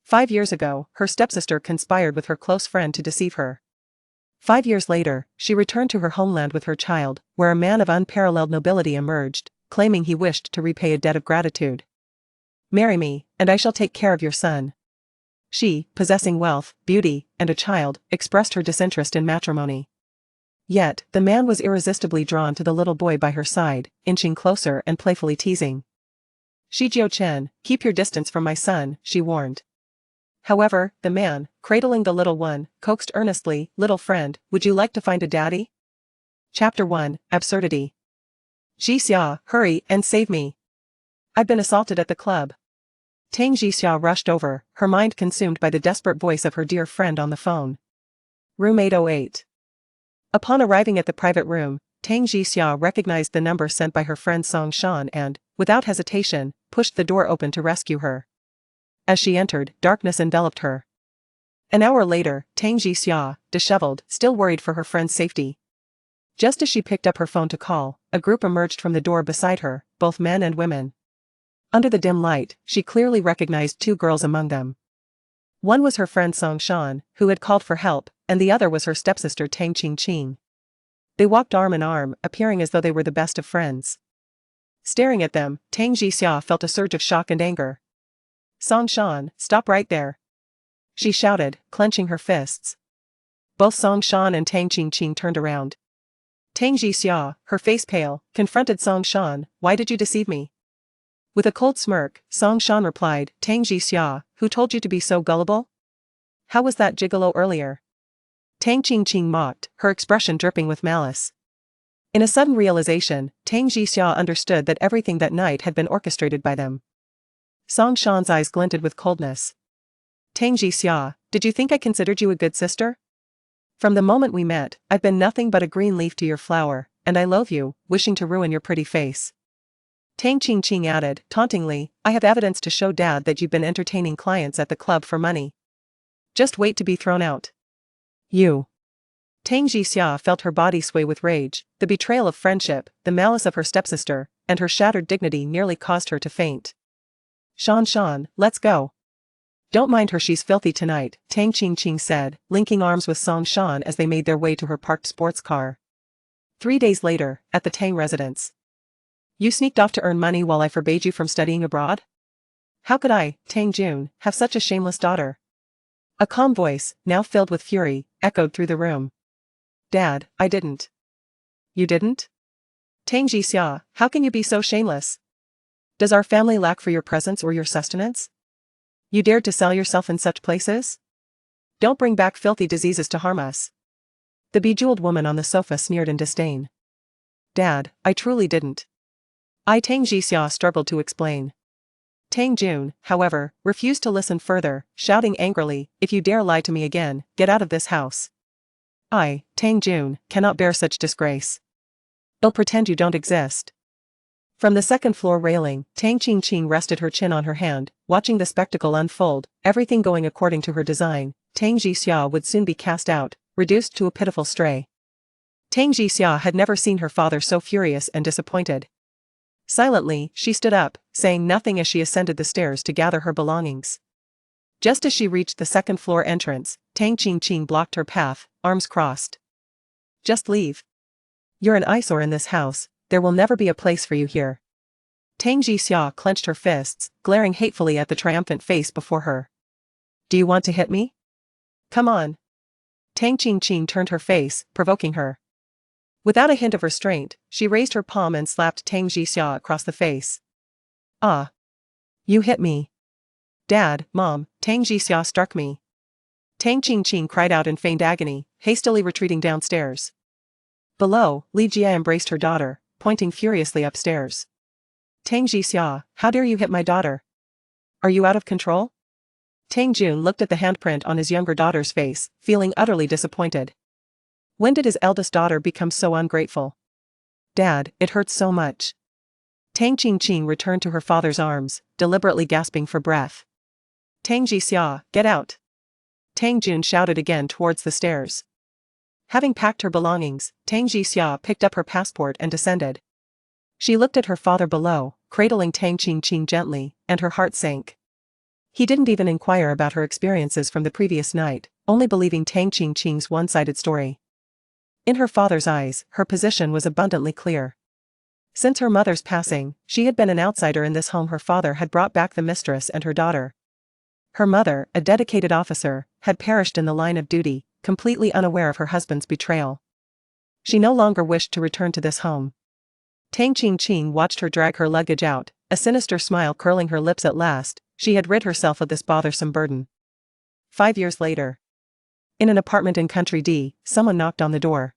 5 years ago, her stepsister conspired with her close friend to deceive her. 5 years later, she returned to her homeland with her child, where a man of unparalleled nobility emerged, claiming he wished to repay a debt of gratitude. "Marry me, and I shall take care of your son." She, possessing wealth, beauty, and a child, expressed her disinterest in matrimony. Yet, the man was irresistibly drawn to the little boy by her side, inching closer and playfully teasing. "Jiuchen, keep your distance from my son," she warned. However, the man, cradling the little one, coaxed earnestly, "Little friend, would you like to find a daddy?" Chapter 1, Absurdity. "Jixia, hurry and save me. I've been assaulted at the club." Tang Jixia rushed over, her mind consumed by the desperate voice of her dear friend on the phone. Room 808. Upon arriving at the private room, Tang Jixia recognized the number sent by her friend Song Shan and, without hesitation, pushed the door open to rescue her. As she entered, darkness enveloped her. An hour later, Tang Jixia, disheveled, still worried for her friend's safety. Just as she picked up her phone to call, a group emerged from the door beside her, both men and women. Under the dim light, she clearly recognized 2 girls among them. One was her friend Song Shan, who had called for help, and the other was her stepsister Tang Qing. They walked arm in arm, appearing as though they were the best of friends. Staring at them, Tang Jixia felt a surge of shock and anger. "Song Shan, stop right there!" she shouted, clenching her fists. Both Song Shan and Tang Qing turned around. Tang Jixia, her face pale, confronted Song Shan, "Why did you deceive me?" With a cold smirk, Song Shan replied, "Tang Jixia, who told you to be so gullible? How was that gigolo earlier?" Tang Qing mocked, her expression dripping with malice. In a sudden realization, Tang Jixia understood that everything that night had been orchestrated by them. Song Shan's eyes glinted with coldness. "Tang Jixia, did you think I considered you a good sister? From the moment we met, I've been nothing but a green leaf to your flower, and I loathe you, wishing to ruin your pretty face." Tang Qing added, tauntingly, "I have evidence to show Dad that you've been entertaining clients at the club for money. Just wait to be thrown out. You." Tang Jixia felt her body sway with rage. The betrayal of friendship, the malice of her stepsister, and her shattered dignity nearly caused her to faint. Shan, let's go." "Don't mind her, she's filthy tonight," Tang Qing said, linking arms with Song Shan as they made their way to her parked sports car. 3 days later, at the Tang residence. "You sneaked off to earn money while I forbade you from studying abroad? How could I, Tang Jun, have such a shameless daughter?" A calm voice, now filled with fury, echoed through the room. "Dad, I didn't." "You didn't? Tang Jixia, how can you be so shameless? Does our family lack for your presence or your sustenance? You dared to sell yourself in such places? Don't bring back filthy diseases to harm us." The bejeweled woman on the sofa sneered in disdain. "Dad, I truly didn't." Tang Jixia struggled to explain. Tang Jun, however, refused to listen further, shouting angrily, "If you dare lie to me again, get out of this house. I, Tang Jun, cannot bear such disgrace. I'll pretend you don't exist." From the second-floor railing, Tang Qing rested her chin on her hand, watching the spectacle unfold, everything going according to her design. Tang Jixia would soon be cast out, reduced to a pitiful stray. Tang Jixia had never seen her father so furious and disappointed. Silently, she stood up, saying nothing as she ascended the stairs to gather her belongings. Just as she reached the second-floor entrance, Tang Qing blocked her path, arms crossed. "Just leave. You're an eyesore in this house, there will never be a place for you here." Tang Jixia clenched her fists, glaring hatefully at the triumphant face before her. "Do you want to hit me? Come on." Tang Qing turned her face, provoking her. Without a hint of restraint, she raised her palm and slapped Tang Jixia across the face. "Ah. You hit me. Dad, Mom, Tang Jixia struck me." Tang Qing cried out in feigned agony, hastily retreating downstairs. Below, Li Jia embraced her daughter, pointing furiously upstairs. "Tang Jixia, how dare you hit my daughter? Are you out of control?" Tang Jun looked at the handprint on his younger daughter's face, feeling utterly disappointed. When did his eldest daughter become so ungrateful? "Dad, it hurts so much." Tang Qing returned to her father's arms, deliberately gasping for breath. "Tang Jixia, get out!" Tang Jun shouted again towards the stairs. Having packed her belongings, Tang Jixia picked up her passport and descended. She looked at her father below, cradling Tang Qing gently, and her heart sank. He didn't even inquire about her experiences from the previous night, only believing Tang Qingqing's one-sided story. In her father's eyes, her position was abundantly clear. Since her mother's passing, she had been an outsider in this home. Her father had brought back the mistress and her daughter. Her mother, a dedicated officer, had perished in the line of duty, completely unaware of her husband's betrayal. She no longer wished to return to this home. Tang Qingqing watched her drag her luggage out, a sinister smile curling her lips. At last, she had rid herself of this bothersome burden. 5 years later. In an apartment in Country D, someone knocked on the door.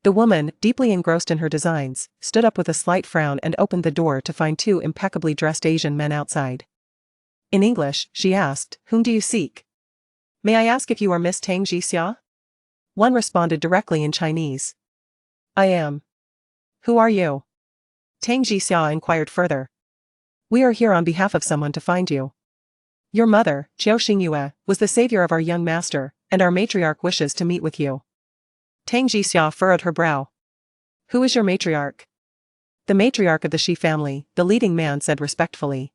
The woman, deeply engrossed in her designs, stood up with a slight frown and opened the door to find 2 impeccably dressed Asian men outside. In English, she asked, "Whom do you seek? May I ask if you are Miss Tang Jixia?" One responded directly in Chinese. "I am." "Who are you?" Tang Jixia inquired further. "We are here on behalf of someone to find you. Your mother, Qiao Xingyue, was the savior of our young master, and our matriarch wishes to meet with you." Tang Jixia furrowed her brow. "Who is your matriarch?" "The matriarch of the Shi family," the leading man said respectfully.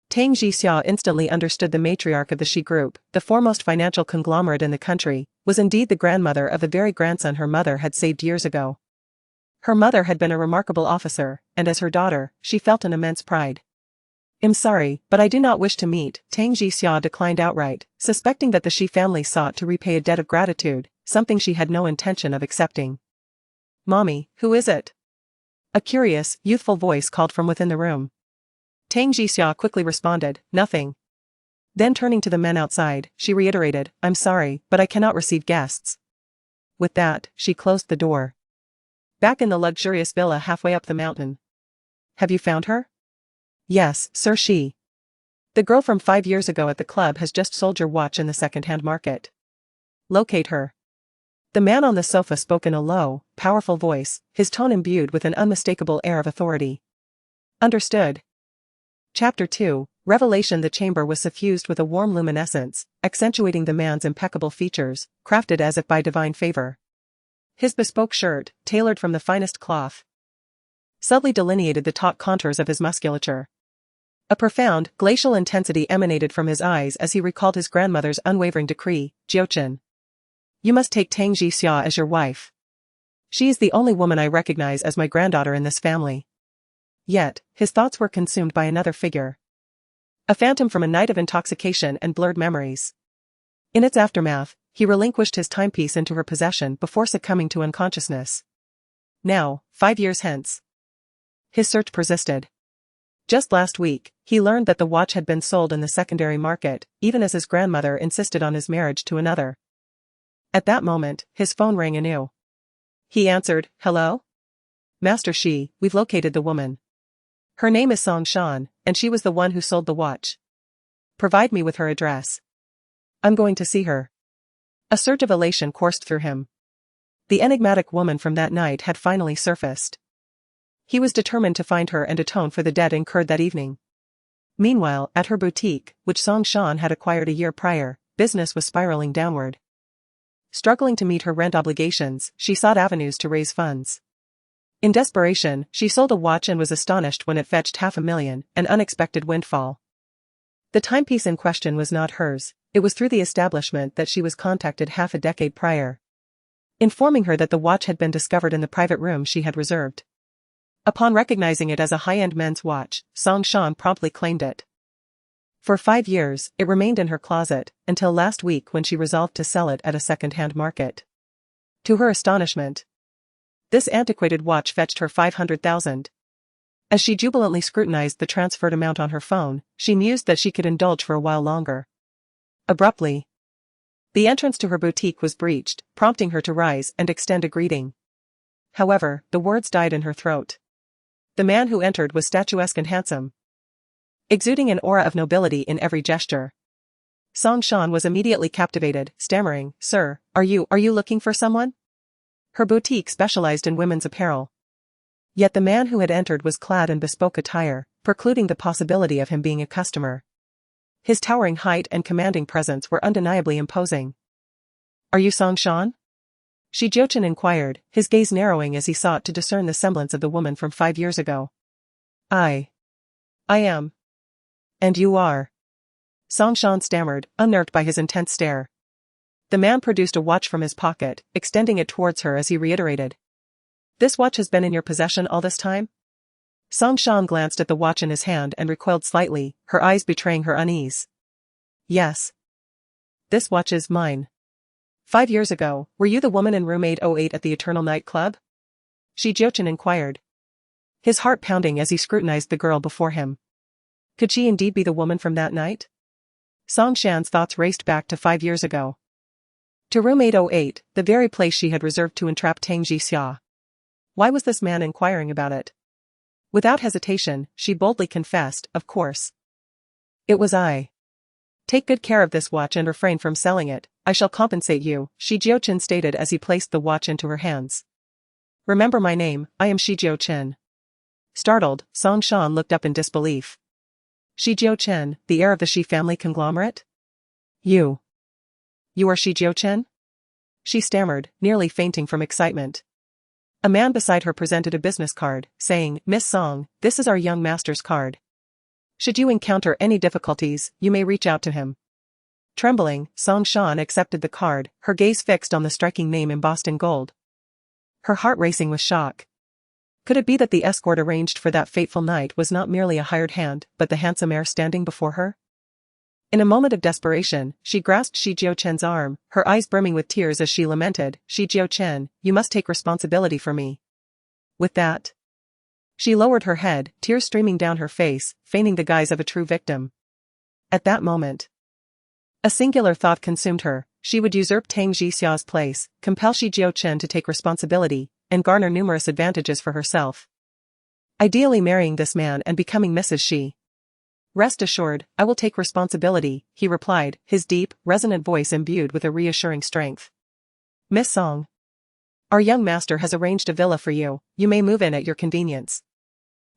Tang Jixia instantly understood. The matriarch of the Shi group, the foremost financial conglomerate in the country, was indeed the grandmother of the very grandson her mother had saved years ago. Her mother had been a remarkable officer, and as her daughter, she felt an immense pride. "I'm sorry, but I do not wish to meet," Tang Jixia declined outright, suspecting that the Shi family sought to repay a debt of gratitude, something she had no intention of accepting. "Mommy, who is it?" A curious, youthful voice called from within the room. Tang Jixia quickly responded, "Nothing." Then turning to the men outside, she reiterated, "I'm sorry, but I cannot receive guests." With that, she closed the door. Back in the luxurious villa halfway up the mountain. "Have you found her?" "Yes, sir. The girl from 5 years ago at the club has just sold your watch in the second-hand market. Locate her." The man on the sofa spoke in a low, powerful voice, his tone imbued with an unmistakable air of authority. "Understood." Chapter 2, Revelation. The chamber was suffused with a warm luminescence, accentuating the man's impeccable features, crafted as if by divine favor. His bespoke shirt, tailored from the finest cloth, subtly delineated the taut contours of his musculature. A profound, glacial intensity emanated from his eyes as he recalled his grandmother's unwavering decree, Jiuchen. "You must take Tang Jixia as your wife. She is the only woman I recognize as my granddaughter in this family." Yet, his thoughts were consumed by another figure. A phantom from a night of intoxication and blurred memories. In its aftermath, he relinquished his timepiece into her possession before succumbing to unconsciousness. Now, 5 years hence. His search persisted. Just last week, he learned that the watch had been sold in the secondary market, even as his grandmother insisted on his marriage to another. At that moment, his phone rang anew. He answered, "Hello? Master Shi, we've located the woman. Her name is Song Shan, and she was the one who sold the watch. Provide me with her address. I'm going to see her." A surge of elation coursed through him. The enigmatic woman from that night had finally surfaced. He was determined to find her and atone for the debt incurred that evening. Meanwhile, at her boutique, which Song Shan had acquired a year prior, business was spiraling downward. Struggling to meet her rent obligations, she sought avenues to raise funds. In desperation, she sold a watch and was astonished when it fetched $500,000, an unexpected windfall. The timepiece in question was not hers, it was through the establishment that she was contacted half a decade prior, informing her that the watch had been discovered in the private room she had reserved. Upon recognizing it as a high-end men's watch, Song Shan promptly claimed it. For 5 years, it remained in her closet, until last week when she resolved to sell it at a second-hand market. To her astonishment, this antiquated watch fetched her $500,000. As she jubilantly scrutinized the transferred amount on her phone, she mused that she could indulge for a while longer. Abruptly, the entrance to her boutique was breached, prompting her to rise and extend a greeting. However, the words died in her throat. The man who entered was statuesque and handsome, exuding an aura of nobility in every gesture. Song Shan was immediately captivated, stammering, "Sir, are you looking for someone?" Her boutique specialized in women's apparel. Yet the man who had entered was clad in bespoke attire, precluding the possibility of him being a customer. His towering height and commanding presence were undeniably imposing. "Are you Song Shan?" Jiuchen inquired, his gaze narrowing as he sought to discern the semblance of the woman from 5 years ago. I am. And you are?" Song Shan stammered, unnerved by his intense stare. The man produced a watch from his pocket, extending it towards her as he reiterated. This watch has been in your possession all this time? Song Shan glanced at the watch in his hand and recoiled slightly, her eyes betraying her unease. Yes. This watch is mine. 5 years ago, were you the woman in room 808 at the Eternal Night Club? Jiuchen inquired. His heart pounding as he scrutinized the girl before him. Could she indeed be the woman from that night? Song Shan's thoughts raced back to 5 years ago. To room 808, the very place she had reserved to entrap Tang Jixia. Why was this man inquiring about it? Without hesitation, she boldly confessed, of course. It was I. Take good care of this watch and refrain from selling it. I shall compensate you, Jiuchen stated as he placed the watch into her hands. Remember my name, I am Jiuchen. Startled, Song Shan looked up in disbelief. Jiuchen, the heir of the Shi family conglomerate? You are Jiuchen? She stammered, nearly fainting from excitement. A man beside her presented a business card, saying, Miss Song, this is our young master's card. Should you encounter any difficulties, you may reach out to him. Trembling, Song Shan accepted the card, her gaze fixed on the striking name embossed in gold. Her heart racing with shock. Could it be that the escort arranged for that fateful night was not merely a hired hand, but the handsome heir standing before her? In a moment of desperation, she grasped Jiuchen's arm, her eyes brimming with tears as she lamented, Jiuchen, you must take responsibility for me. With that, she lowered her head, tears streaming down her face, feigning the guise of a true victim. At that moment, a singular thought consumed her. She would usurp Tang Jixia's place, compel Jiuchen to take responsibility, and garner numerous advantages for herself. Ideally marrying this man and becoming Mrs. Shi. Rest assured, I will take responsibility, he replied, his deep, resonant voice imbued with a reassuring strength. Miss Song. Our young master has arranged a villa for you, you may move in at your convenience.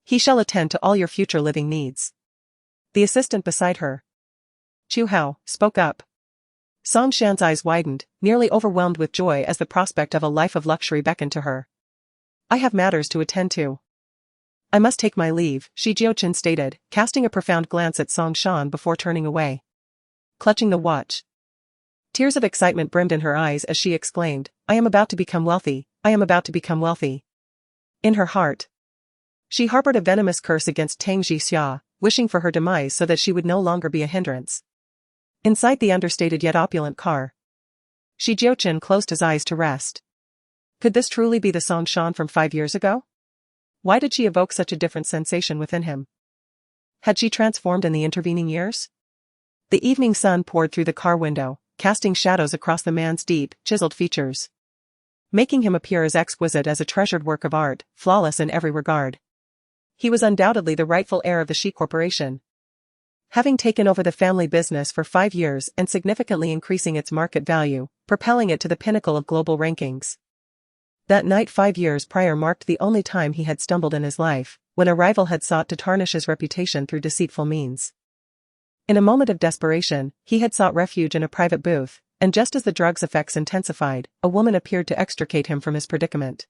He shall attend to all your future living needs. The assistant beside her, Chu Hao, spoke up. Song Shan's eyes widened, nearly overwhelmed with joy as the prospect of a life of luxury beckoned to her. I have matters to attend to. I must take my leave, Jiuchen stated, casting a profound glance at Song Shan before turning away. Clutching the watch. Tears of excitement brimmed in her eyes as she exclaimed, I am about to become wealthy, I am about to become wealthy. In her heart, she harbored a venomous curse against Tang Jixia, wishing for her demise so that she would no longer be a hindrance. Inside the understated yet opulent car, Jiuchen closed his eyes to rest. Could this truly be the Song Shan from 5 years ago? Why did she evoke such a different sensation within him? Had she transformed in the intervening years? The evening sun poured through the car window, casting shadows across the man's deep, chiseled features, making him appear as exquisite as a treasured work of art, flawless in every regard. He was undoubtedly the rightful heir of the Shi Corporation, having taken over the family business for 5 years and significantly increasing its market value, propelling it to the pinnacle of global rankings. That night 5 years prior marked the only time he had stumbled in his life, when a rival had sought to tarnish his reputation through deceitful means. In a moment of desperation, he had sought refuge in a private booth, and just as the drug's effects intensified, a woman appeared to extricate him from his predicament.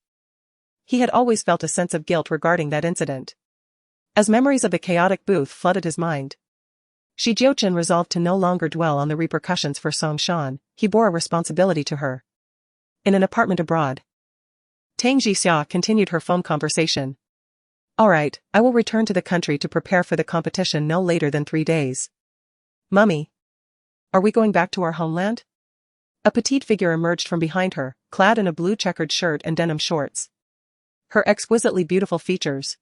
He had always felt a sense of guilt regarding that incident. As memories of the chaotic booth flooded his mind, Jiuchen resolved to no longer dwell on the repercussions for Song Shan. He bore a responsibility to her. In an apartment abroad, Tang Jixia continued her phone conversation. All right, I will return to the country to prepare for the competition no later than 3 days. Mummy, are we going back to our homeland? A petite figure emerged from behind her, clad in a blue checkered shirt and denim shorts. Her exquisitely beautiful features,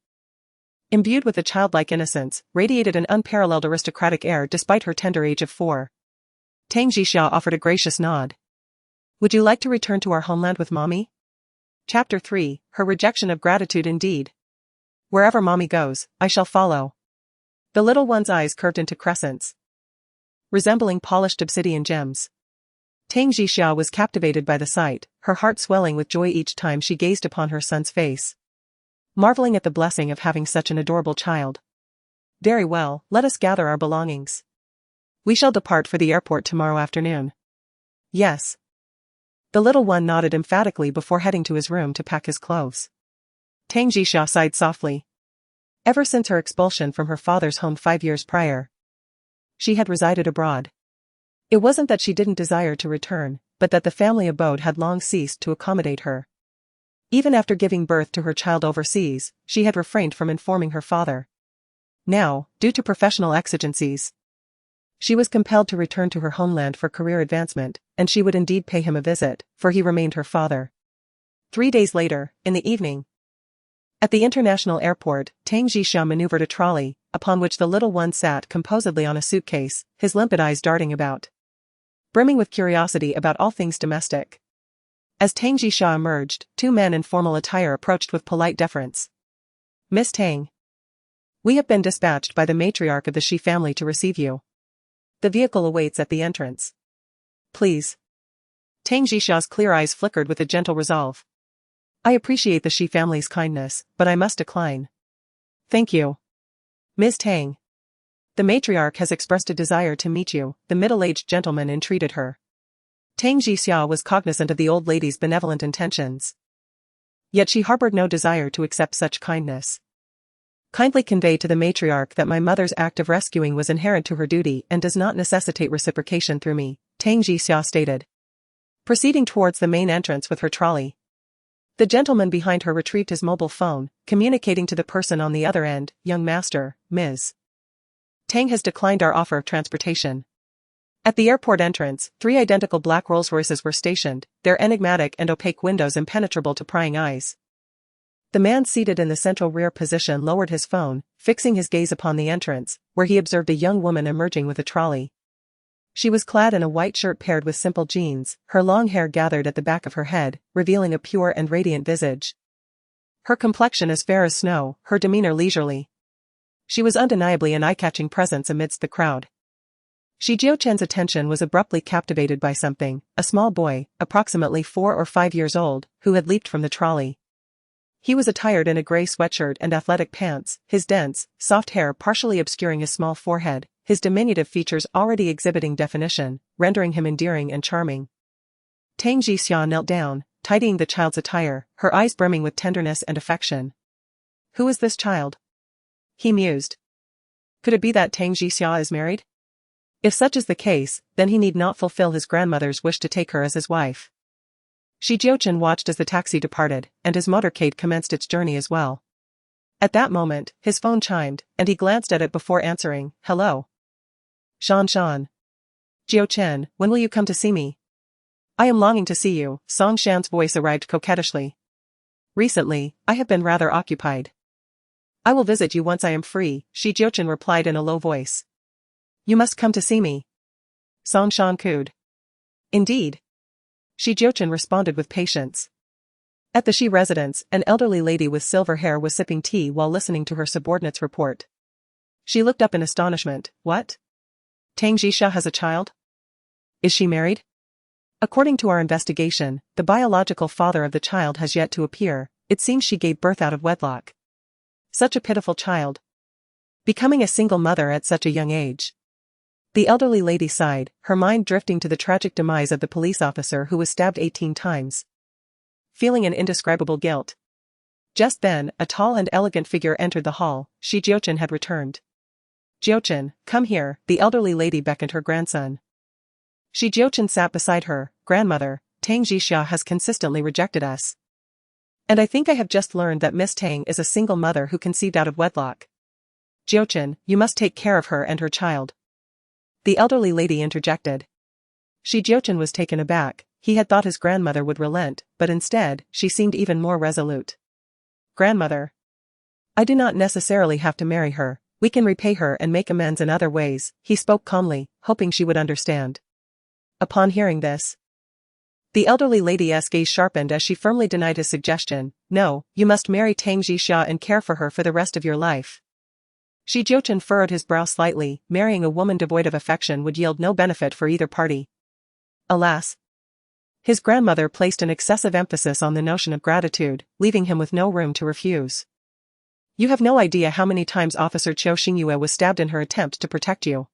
imbued with a childlike innocence, radiated an unparalleled aristocratic air despite her tender age of 4. Tang Jixia offered a gracious nod. Would you like to return to our homeland with Mommy? Chapter 3, Her Rejection of Gratitude Indeed. Wherever Mommy goes, I shall follow. The little one's eyes curved into crescents, resembling polished obsidian gems. Tang Jixia was captivated by the sight, her heart swelling with joy each time she gazed upon her son's face, marveling at the blessing of having such an adorable child. Very well, let us gather our belongings. We shall depart for the airport tomorrow afternoon. Yes. The little one nodded emphatically before heading to his room to pack his clothes. Tang Jixia sighed softly. Ever since her expulsion from her father's home 5 years prior, she had resided abroad. It wasn't that she didn't desire to return, but that the family abode had long ceased to accommodate her. Even after giving birth to her child overseas, she had refrained from informing her father. Now, due to professional exigencies, she was compelled to return to her homeland for career advancement, and she would indeed pay him a visit, for he remained her father. 3 days later, in the evening, at the international airport, Tang Jixia maneuvered a trolley, upon which the little one sat composedly on a suitcase, his limpid eyes darting about, brimming with curiosity about all things domestic. As Tang Jixia emerged, 2 men in formal attire approached with polite deference. "Miss Tang, we have been dispatched by the matriarch of the Shi family to receive you. The vehicle awaits at the entrance. Please." Tang Jixia's clear eyes flickered with a gentle resolve. "I appreciate the Shi family's kindness, but I must decline. Thank you. Ms. Tang. The matriarch has expressed a desire to meet you," the middle-aged gentleman entreated her. Tang Jixia was cognizant of the old lady's benevolent intentions. Yet she harbored no desire to accept such kindness. "Kindly convey to the matriarch that my mother's act of rescuing was inherent to her duty and does not necessitate reciprocation through me," Tang Jixia stated, proceeding towards the main entrance with her trolley. The gentleman behind her retrieved his mobile phone, communicating to the person on the other end, "Young master, Ms. Tang has declined our offer of transportation." At the airport entrance, 3 identical black Rolls-Royces were stationed, their enigmatic and opaque windows impenetrable to prying eyes. The man seated in the central rear position lowered his phone, fixing his gaze upon the entrance, where he observed a young woman emerging with a trolley. She was clad in a white shirt paired with simple jeans, her long hair gathered at the back of her head, revealing a pure and radiant visage. Her complexion as fair as snow, her demeanor leisurely. She was undeniably an eye-catching presence amidst the crowd. Jiuchen's attention was abruptly captivated by something, a small boy, approximately 4 or 5 years old, who had leaped from the trolley. He was attired in a gray sweatshirt and athletic pants, his dense, soft hair partially obscuring his small forehead, his diminutive features already exhibiting definition, rendering him endearing and charming. Tang Jixia knelt down, tidying the child's attire, her eyes brimming with tenderness and affection. "Who is this child?" he mused. "Could it be that Tang Jixia is married? If such is the case, then he need not fulfill his grandmother's wish to take her as his wife." Jiuchen watched as the taxi departed, and his motorcade commenced its journey as well. At that moment, his phone chimed, and he glanced at it before answering, "Hello. Shan. Jiuchen, when will you come to see me?" "I am longing to see you," Song Shan's voice arrived coquettishly. "Recently, I have been rather occupied." "I will visit you once I am free," Jiuchen replied in a low voice. "You must come to see me." Song Shan cooed. "Indeed." Jiuchen responded with patience. At the Shi residence, an elderly lady with silver hair was sipping tea while listening to her subordinate's report. She looked up in astonishment. "What? Tang Jixia has a child? Is she married?" "According to our investigation, the biological father of the child has yet to appear. It seems she gave birth out of wedlock. Such a pitiful child. Becoming a single mother at such a young age." The elderly lady sighed, her mind drifting to the tragic demise of the police officer who was stabbed 18 times. Feeling an indescribable guilt. Just then, a tall and elegant figure entered the hall. Jiuchen had returned. "Jiuchen, come here," the elderly lady beckoned her grandson. Jiuchen sat beside her. "Grandmother, Tang Jixia has consistently rejected us. And I think I have just learned that Miss Tang is a single mother who conceived out of wedlock. Jiuchen, you must take care of her and her child." The elderly lady interjected. Jiuchen was taken aback. He had thought his grandmother would relent, but instead, she seemed even more resolute. "Grandmother, I do not necessarily have to marry her. We can repay her and make amends in other ways," he spoke calmly, hoping she would understand. Upon hearing this, the elderly lady's gaze sharpened as she firmly denied his suggestion. "No, you must marry Tang Jixia and care for her for the rest of your life." Jiuchen furrowed his brow slightly. Marrying a woman devoid of affection would yield no benefit for either party. Alas! His grandmother placed an excessive emphasis on the notion of gratitude, leaving him with no room to refuse. "You have no idea how many times Officer Qiu Xingyue was stabbed in her attempt to protect you."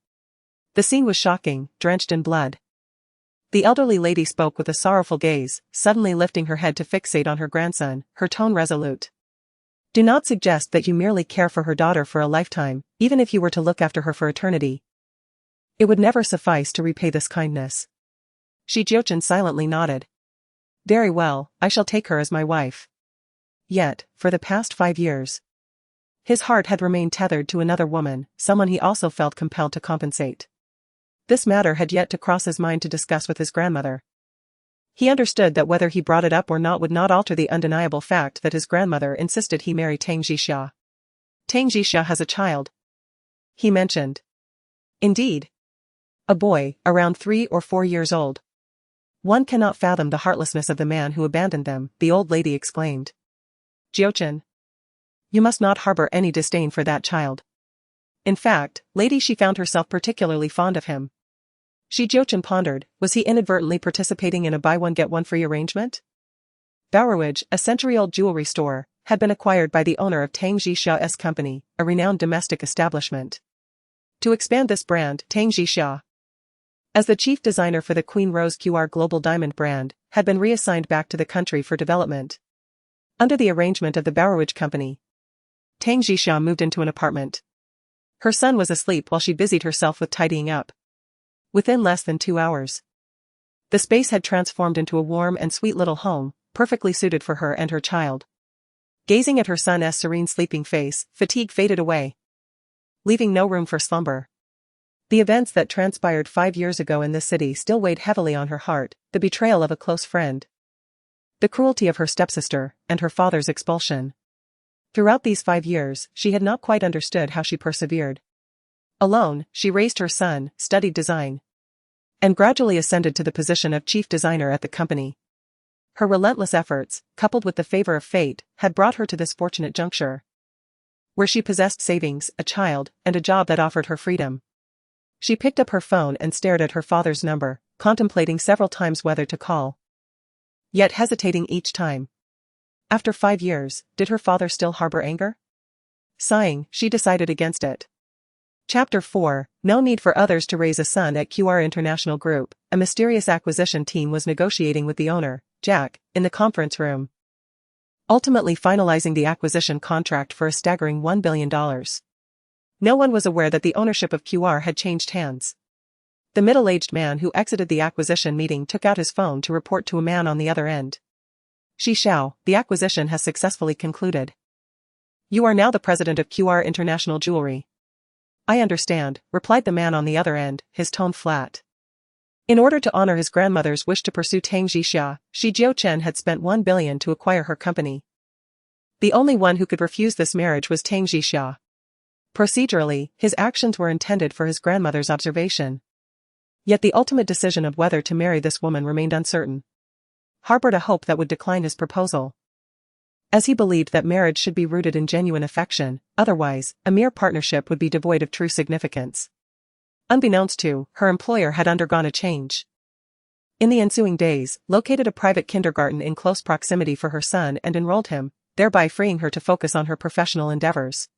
The scene was shocking, drenched in blood. The elderly lady spoke with a sorrowful gaze, suddenly lifting her head to fixate on her grandson, her tone resolute. "Do not suggest that you merely care for her daughter for a lifetime, even if you were to look after her for eternity. It would never suffice to repay this kindness. Jiuchen silently nodded. Very well, I shall take her as my wife. Yet, for the past 5 years, his heart had remained tethered to another woman, someone he also felt compelled to compensate. This matter had yet to cross his mind to discuss with his grandmother. He understood that whether he brought it up or not would not alter the undeniable fact that his grandmother insisted he marry Tang Jixia. Tang Jixia has a child, he mentioned. Indeed. A boy, around 3 or 4 years old. One cannot fathom the heartlessness of the man who abandoned them, the old lady exclaimed. Jiuchen, you must not harbor any disdain for that child. In fact, lady, she found herself particularly fond of him. Jiuchen pondered, was he inadvertently participating in a buy-one-get-one-free arrangement? Baorouage, a century-old jewelry store, had been acquired by the owner of Tang Jixia's company, a renowned domestic establishment. To expand this brand, Tang Jixia, as the chief designer for the Queen Rose QR Global Diamond brand, had been reassigned back to the country for development. Under the arrangement of the Baorouage company, Tang Jixia moved into an apartment. Her son was asleep while she busied herself with tidying up. Within less than 2 hours, the space had transformed into a warm and sweet little home, perfectly suited for her and her child. Gazing at her son's serene sleeping face, fatigue faded away, leaving no room for slumber. The events that transpired 5 years ago in this city still weighed heavily on her heart, the betrayal of a close friend, the cruelty of her stepsister, and her father's expulsion. Throughout these 5 years, she had not quite understood how she persevered. Alone, she raised her son, studied design, and gradually ascended to the position of chief designer at the company. Her relentless efforts, coupled with the favor of fate, had brought her to this fortunate juncture, where she possessed savings, a child, and a job that offered her freedom. She picked up her phone and stared at her father's number, contemplating several times whether to call, yet hesitating each time. After 5 years, did her father still harbor anger? Sighing, she decided against it. Chapter 4, No Need for Others to Raise a Son. At QR International Group, a mysterious acquisition team was negotiating with the owner, Jack, in the conference room, ultimately finalizing the acquisition contract for a staggering $1 billion. No one was aware that the ownership of QR had changed hands. The middle-aged man who exited the acquisition meeting took out his phone to report to a man on the other end. Xiao, the acquisition has successfully concluded. You are now the president of QR International Jewelry. I understand, replied the man on the other end, his tone flat. In order to honor his grandmother's wish to pursue Tang Jixia, Jiuchen had spent $1 billion to acquire her company. The only one who could refuse this marriage was Tang Jixia. Procedurally, his actions were intended for his grandmother's observation. Yet the ultimate decision of whether to marry this woman remained uncertain. Harbored a hope that would decline his proposal, as he believed that marriage should be rooted in genuine affection, otherwise, a mere partnership would be devoid of true significance. Unbeknownst to her, employer had undergone a change. In the ensuing days, located a private kindergarten in close proximity for her son and enrolled him, thereby freeing her to focus on her professional endeavors.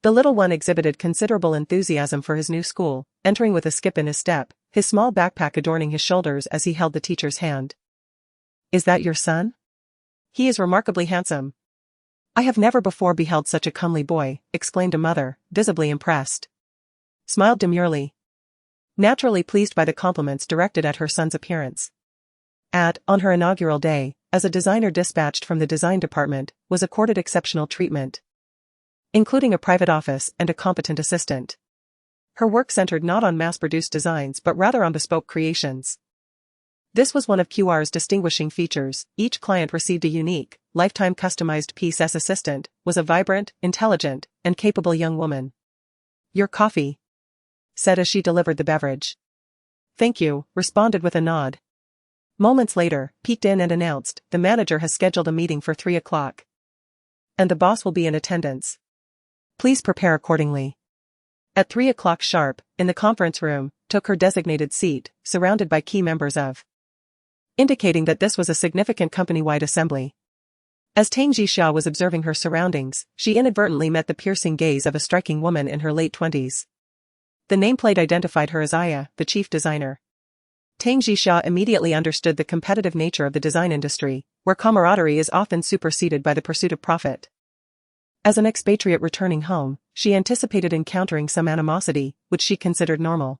The little one exhibited considerable enthusiasm for his new school, entering with a skip in his step, his small backpack adorning his shoulders as he held the teacher's hand. Is that your son? He is remarkably handsome. I have never before beheld such a comely boy, exclaimed a mother, visibly impressed. Smiled demurely, naturally pleased by the compliments directed at her son's appearance. On her inaugural day, as a designer dispatched from the design department, was accorded exceptional treatment, including a private office and a competent assistant. Her work centered not on mass-produced designs but rather on bespoke creations. This was one of QR's distinguishing features. Each client received a unique, lifetime customized piece. As assistant was a vibrant, intelligent, and capable young woman. Your coffee, said as she delivered the beverage. Thank you, responded with a nod. Moments later, peeked in and announced, the manager has scheduled a meeting for 3 o'clock. And the boss will be in attendance. Please prepare accordingly. At 3 o'clock sharp, in the conference room, took her designated seat, surrounded by key members of, indicating that this was a significant company-wide assembly. As Tang Jixia was observing her surroundings, she inadvertently met the piercing gaze of a striking woman in her late 20s. The nameplate identified her as Aya, the chief designer. Tang Jixia immediately understood the competitive nature of the design industry, where camaraderie is often superseded by the pursuit of profit. As an expatriate returning home, she anticipated encountering some animosity, which she considered normal.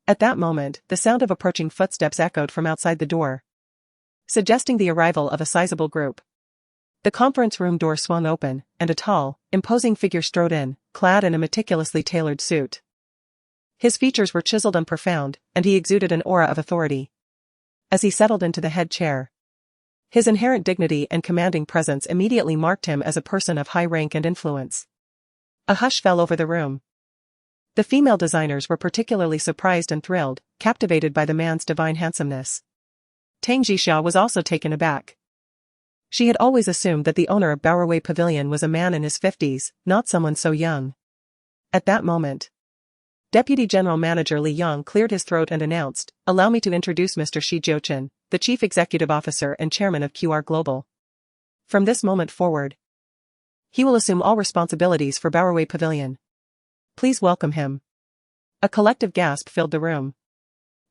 At that moment, the sound of approaching footsteps echoed from outside the door, suggesting the arrival of a sizable group. The conference room door swung open, and a tall, imposing figure strode in, clad in a meticulously tailored suit. His features were chiseled and profound, and he exuded an aura of authority. As he settled into the head chair, his inherent dignity and commanding presence immediately marked him as a person of high rank and influence. A hush fell over the room. The female designers were particularly surprised and thrilled, captivated by the man's divine handsomeness. Tang Jixia was also taken aback. She had always assumed that the owner of Bowerway Pavilion was a man in his 50s, not someone so young. At that moment, Deputy General Manager Li Yang cleared his throat and announced, "Allow me to introduce Mr. Shi Jiuchen, the Chief Executive Officer and Chairman of QR Global. From this moment forward, he will assume all responsibilities for Bowerway Pavilion. Please welcome him." A collective gasp filled the room.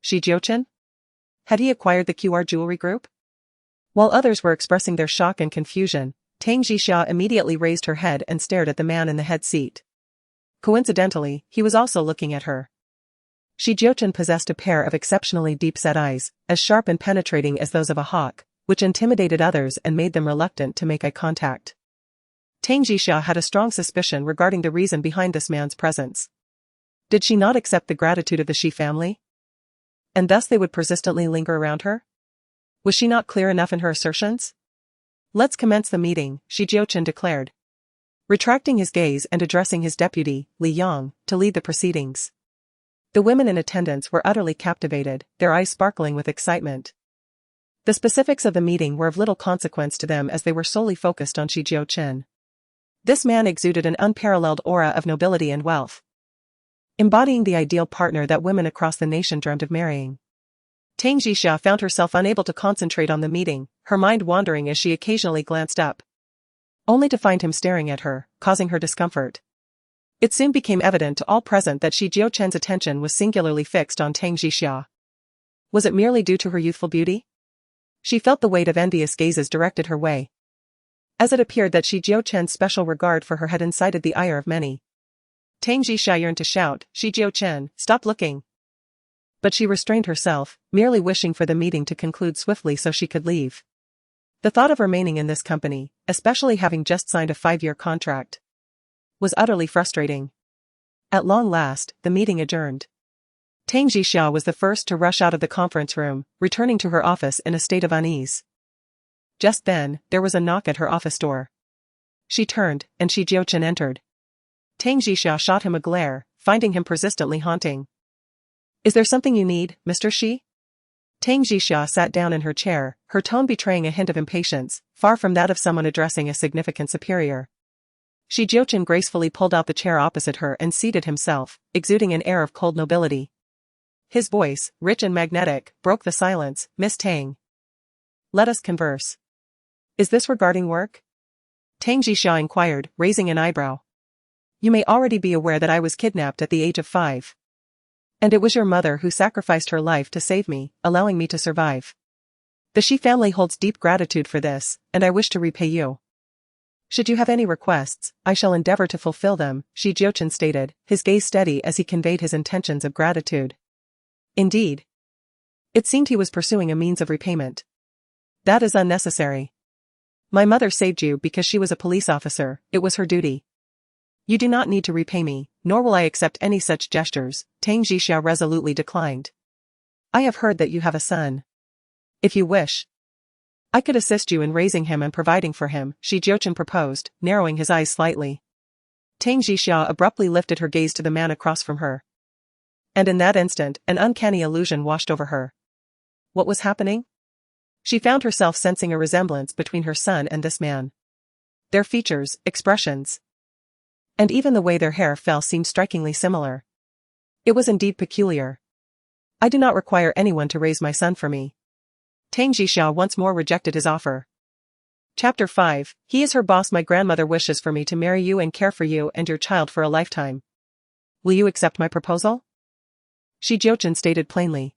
Shi Jiuchen? Had he acquired the QR Jewelry Group? While others were expressing their shock and confusion, Tang Jixia immediately raised her head and stared at the man in the head seat. Coincidentally, he was also looking at her. Shi Jiuchen possessed a pair of exceptionally deep-set eyes, as sharp and penetrating as those of a hawk, which intimidated others and made them reluctant to make eye contact. Tang Jixia had a strong suspicion regarding the reason behind this man's presence. Did she not accept the gratitude of the Shi family? And thus they would persistently linger around her? Was she not clear enough in her assertions? "Let's commence the meeting," Shi Jiuchen declared, retracting his gaze and addressing his deputy, Li Yang, to lead the proceedings. The women in attendance were utterly captivated, their eyes sparkling with excitement. The specifics of the meeting were of little consequence to them as they were solely focused on Shi Jiuchen. This man exuded an unparalleled aura of nobility and wealth, embodying the ideal partner that women across the nation dreamed of marrying. Tang Jixia found herself unable to concentrate on the meeting, her mind wandering as she occasionally glanced up, only to find him staring at her, causing her discomfort. It soon became evident to all present that Shi Jiuchen's attention was singularly fixed on Tang Jixia. Was it merely due to her youthful beauty? She felt the weight of envious gazes directed her way, as it appeared that Shi Jiuchen's special regard for her had incited the ire of many. Tang Jixia yearned to shout, "Shi Jiuchen, stop looking!" But she restrained herself, merely wishing for the meeting to conclude swiftly so she could leave. The thought of remaining in this company, especially having just signed a 5-year contract, was utterly frustrating. At long last, the meeting adjourned. Tang Jixia was the first to rush out of the conference room, returning to her office in a state of unease. Just then, there was a knock at her office door. She turned, and Shi Jiuchen entered. Tang Jixia shot him a glare, finding him persistently haunting. "Is there something you need, Mr. Shi?" Tang Jixia sat down in her chair, her tone betraying a hint of impatience, far from that of someone addressing a significant superior. Shi Jiuchen gracefully pulled out the chair opposite her and seated himself, exuding an air of cold nobility. His voice, rich and magnetic, broke the silence. "Miss Tang, let us converse." "Is this regarding work?" Tang Jixia inquired, raising an eyebrow. "You may already be aware that I was kidnapped at the age of 5. And it was your mother who sacrificed her life to save me, allowing me to survive. The Shi family holds deep gratitude for this, and I wish to repay you. Should you have any requests, I shall endeavor to fulfill them," Shi Jiuchen stated, his gaze steady as he conveyed his intentions of gratitude. Indeed, it seemed he was pursuing a means of repayment. "That is unnecessary. My mother saved you because she was a police officer, it was her duty. You do not need to repay me, nor will I accept any such gestures," Tang Jixia resolutely declined. "I have heard that you have a son. If you wish, I could assist you in raising him and providing for him," Shi Jiuchen proposed, narrowing his eyes slightly. Tang Jixia abruptly lifted her gaze to the man across from her. And in that instant, an uncanny illusion washed over her. What was happening? She found herself sensing a resemblance between her son and this man. Their features, expressions, and even the way their hair fell seemed strikingly similar. It was indeed peculiar. "I do not require anyone to raise my son for me." Tang Jixia once more rejected his offer. Chapter 5, He is her boss. "My grandmother wishes for me to marry you and care for you and your child for a lifetime. Will you accept my proposal?" Shi Jiuchen stated plainly.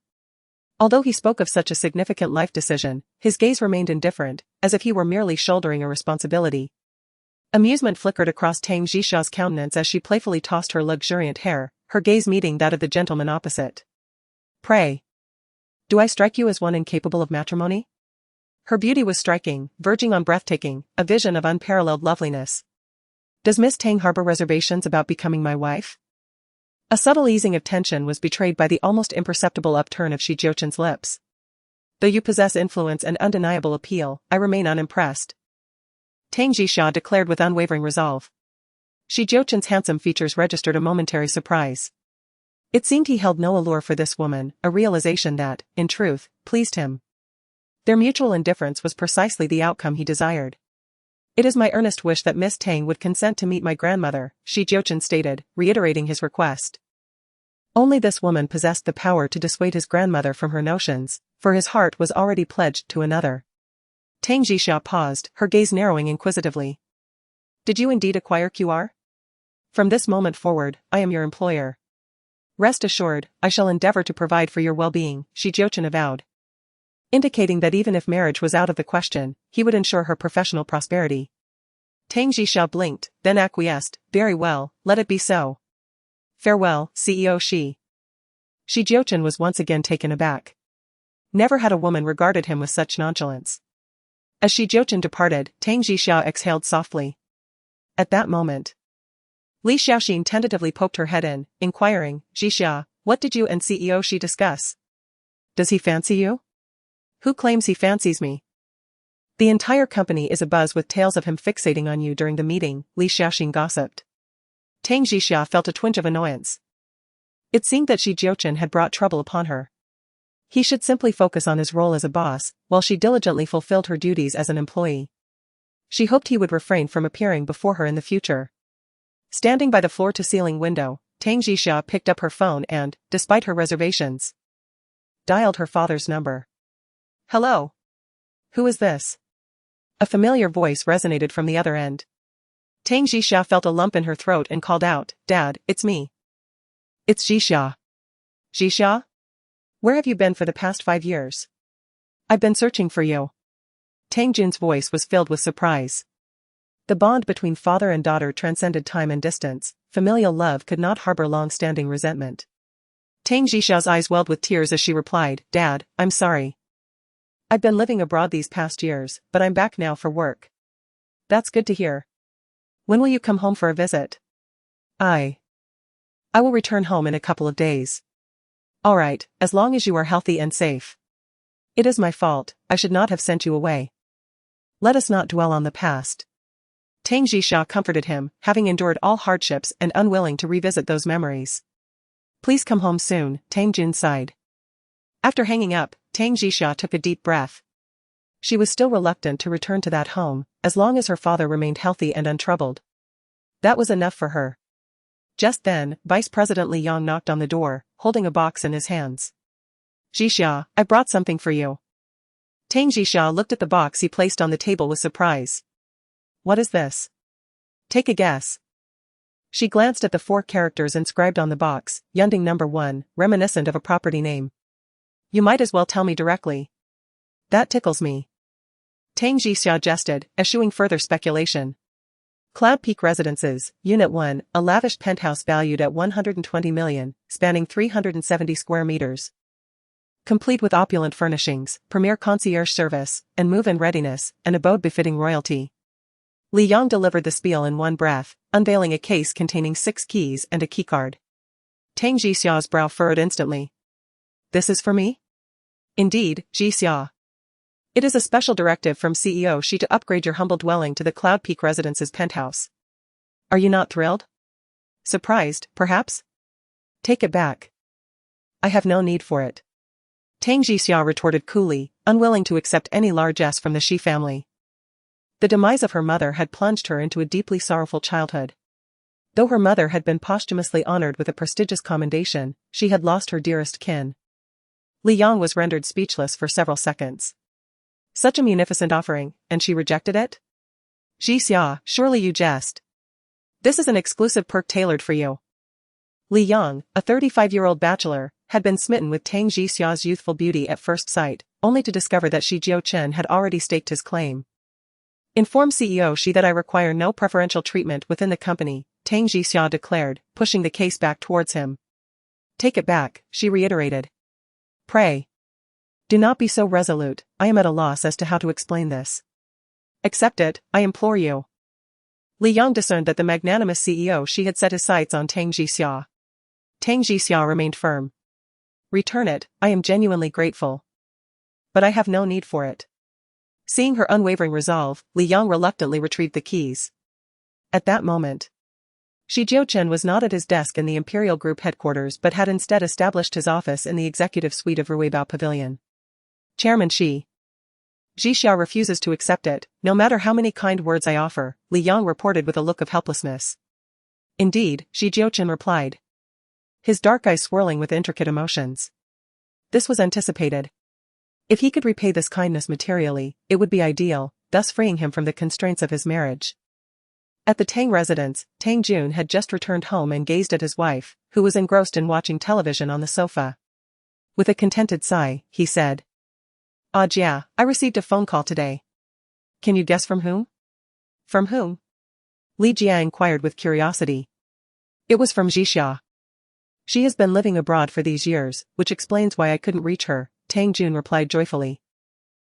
Although he spoke of such a significant life decision, his gaze remained indifferent, as if he were merely shouldering a responsibility. Amusement flickered across Tang Jixia's countenance as she playfully tossed her luxuriant hair, her gaze meeting that of the gentleman opposite. Pray. Do I strike you as one incapable of matrimony? Her beauty was striking, verging on breathtaking, a vision of unparalleled loveliness. Does Miss Tang harbor reservations about becoming my wife? A subtle easing of tension was betrayed by the almost imperceptible upturn of Jiuchen's lips. Though you possess influence and undeniable appeal, I remain unimpressed. Tang Jixia declared with unwavering resolve. Jiuchen's handsome features registered a momentary surprise. It seemed he held no allure for this woman, a realization that, in truth, pleased him. Their mutual indifference was precisely the outcome he desired. It is my earnest wish that Miss Tang would consent to meet my grandmother, Jiuchen stated, reiterating his request. Only this woman possessed the power to dissuade his grandmother from her notions, for his heart was already pledged to another. Tang Jixia paused, her gaze narrowing inquisitively. Did you indeed acquire QR? From this moment forward, I am your employer. Rest assured, I shall endeavor to provide for your well-being, Jiuchen avowed. Indicating that even if marriage was out of the question, he would ensure her professional prosperity. Tang Jixia blinked, then acquiesced. Very well, let it be so. Farewell, CEO Shi. Jiuchen was once again taken aback. Never had a woman regarded him with such nonchalance. As Jiuchen departed, Tang Jixia exhaled softly. At that moment, Li Xiaoxin tentatively poked her head in, inquiring, Jixia, what did you and CEO Shi discuss? Does he fancy you? Who claims he fancies me? The entire company is abuzz with tales of him fixating on you during the meeting, Li Xiaoxin gossiped. Tang Jixia felt a twinge of annoyance. It seemed that Jiuchen had brought trouble upon her. He should simply focus on his role as a boss, while she diligently fulfilled her duties as an employee. She hoped he would refrain from appearing before her in the future. Standing by the floor-to-ceiling window, Tang Jixia picked up her phone and, despite her reservations, dialed her father's number. Hello? Who is this? A familiar voice resonated from the other end. Tang Jixia felt a lump in her throat and called out, Dad, it's me. It's Jixia. Jixia? Where have you been for the past 5 years? I've been searching for you. Tang Jun's voice was filled with surprise. The bond between father and daughter transcended time and distance. Familial love could not harbor long-standing resentment. Tang Jixia's eyes welled with tears as she replied, Dad, I'm sorry. I've been living abroad these past years, but I'm back now for work. That's good to hear. When will you come home for a visit? I will return home in a couple of days. All right, as long as you are healthy and safe. It is my fault, I should not have sent you away. Let us not dwell on the past. Tang Jixia comforted him, having endured all hardships and unwilling to revisit those memories. Please come home soon, Tang Jun sighed. After hanging up, Tang Jixia took a deep breath. She was still reluctant to return to that home, as long as her father remained healthy and untroubled. That was enough for her. Just then, Vice President Li Yang knocked on the door, holding a box in his hands. Jixia, I brought something for you. Tang Jixia looked at the box he placed on the table with surprise. What is this? Take a guess. She glanced at the 4 characters inscribed on the box, Yunding number 1, reminiscent of a property name. You might as well tell me directly. That tickles me. Tang Jixia jested, eschewing further speculation. Cloud Peak Residences, Unit 1, a lavish penthouse valued at 120 million, spanning 370 square meters. Complete with opulent furnishings, premier concierge service, and move-in readiness, an abode befitting royalty. Li Yang delivered the spiel in one breath, unveiling a case containing 6 keys and a keycard. Tang Jixia's brow furrowed instantly. This is for me? Indeed, Jixia. It is a special directive from CEO Shi to upgrade your humble dwelling to the Cloud Peak Residence's penthouse. Are you not thrilled? Surprised, perhaps? Take it back. I have no need for it. Tang Jixia retorted coolly, unwilling to accept any largesse from the Shi family. The demise of her mother had plunged her into a deeply sorrowful childhood. Though her mother had been posthumously honored with a prestigious commendation, she had lost her dearest kin. Li Yang was rendered speechless for several seconds. Such a munificent offering, and she rejected it? Jixia, surely you jest. This is an exclusive perk tailored for you. Li Yang, a 35-year-old bachelor, had been smitten with Tang Jixia's youthful beauty at first sight, only to discover that Jiuchen had already staked his claim. Inform CEO Shi that I require no preferential treatment within the company, Tang Jixia declared, pushing the case back towards him. Take it back, she reiterated. Pray. Do not be so resolute, I am at a loss as to how to explain this. Accept it, I implore you. Li Yang discerned that the magnanimous CEO she had set his sights on Tang Jixia. Tang Jixia remained firm. Return it, I am genuinely grateful. But I have no need for it. Seeing her unwavering resolve, Li Yang reluctantly retrieved the keys. At that moment, Jiuchen was not at his desk in the Imperial Group headquarters but had instead established his office in the executive suite of Ruibao Pavilion. Chairman Jixia refuses to accept it, no matter how many kind words I offer, Li Yang reported with a look of helplessness. Indeed, Jiuchen replied, his dark eyes swirling with intricate emotions. This was anticipated. If he could repay this kindness materially, it would be ideal, thus freeing him from the constraints of his marriage. At the Tang residence, Tang Jun had just returned home and gazed at his wife, who was engrossed in watching television on the sofa. With a contented sigh, he said, "Ah Jia, I received a phone call today. Can you guess from whom?" "From whom?" Li Jia inquired with curiosity. "It was from Jixia. She has been living abroad for these years, which explains why I couldn't reach her," Tang Jun replied joyfully.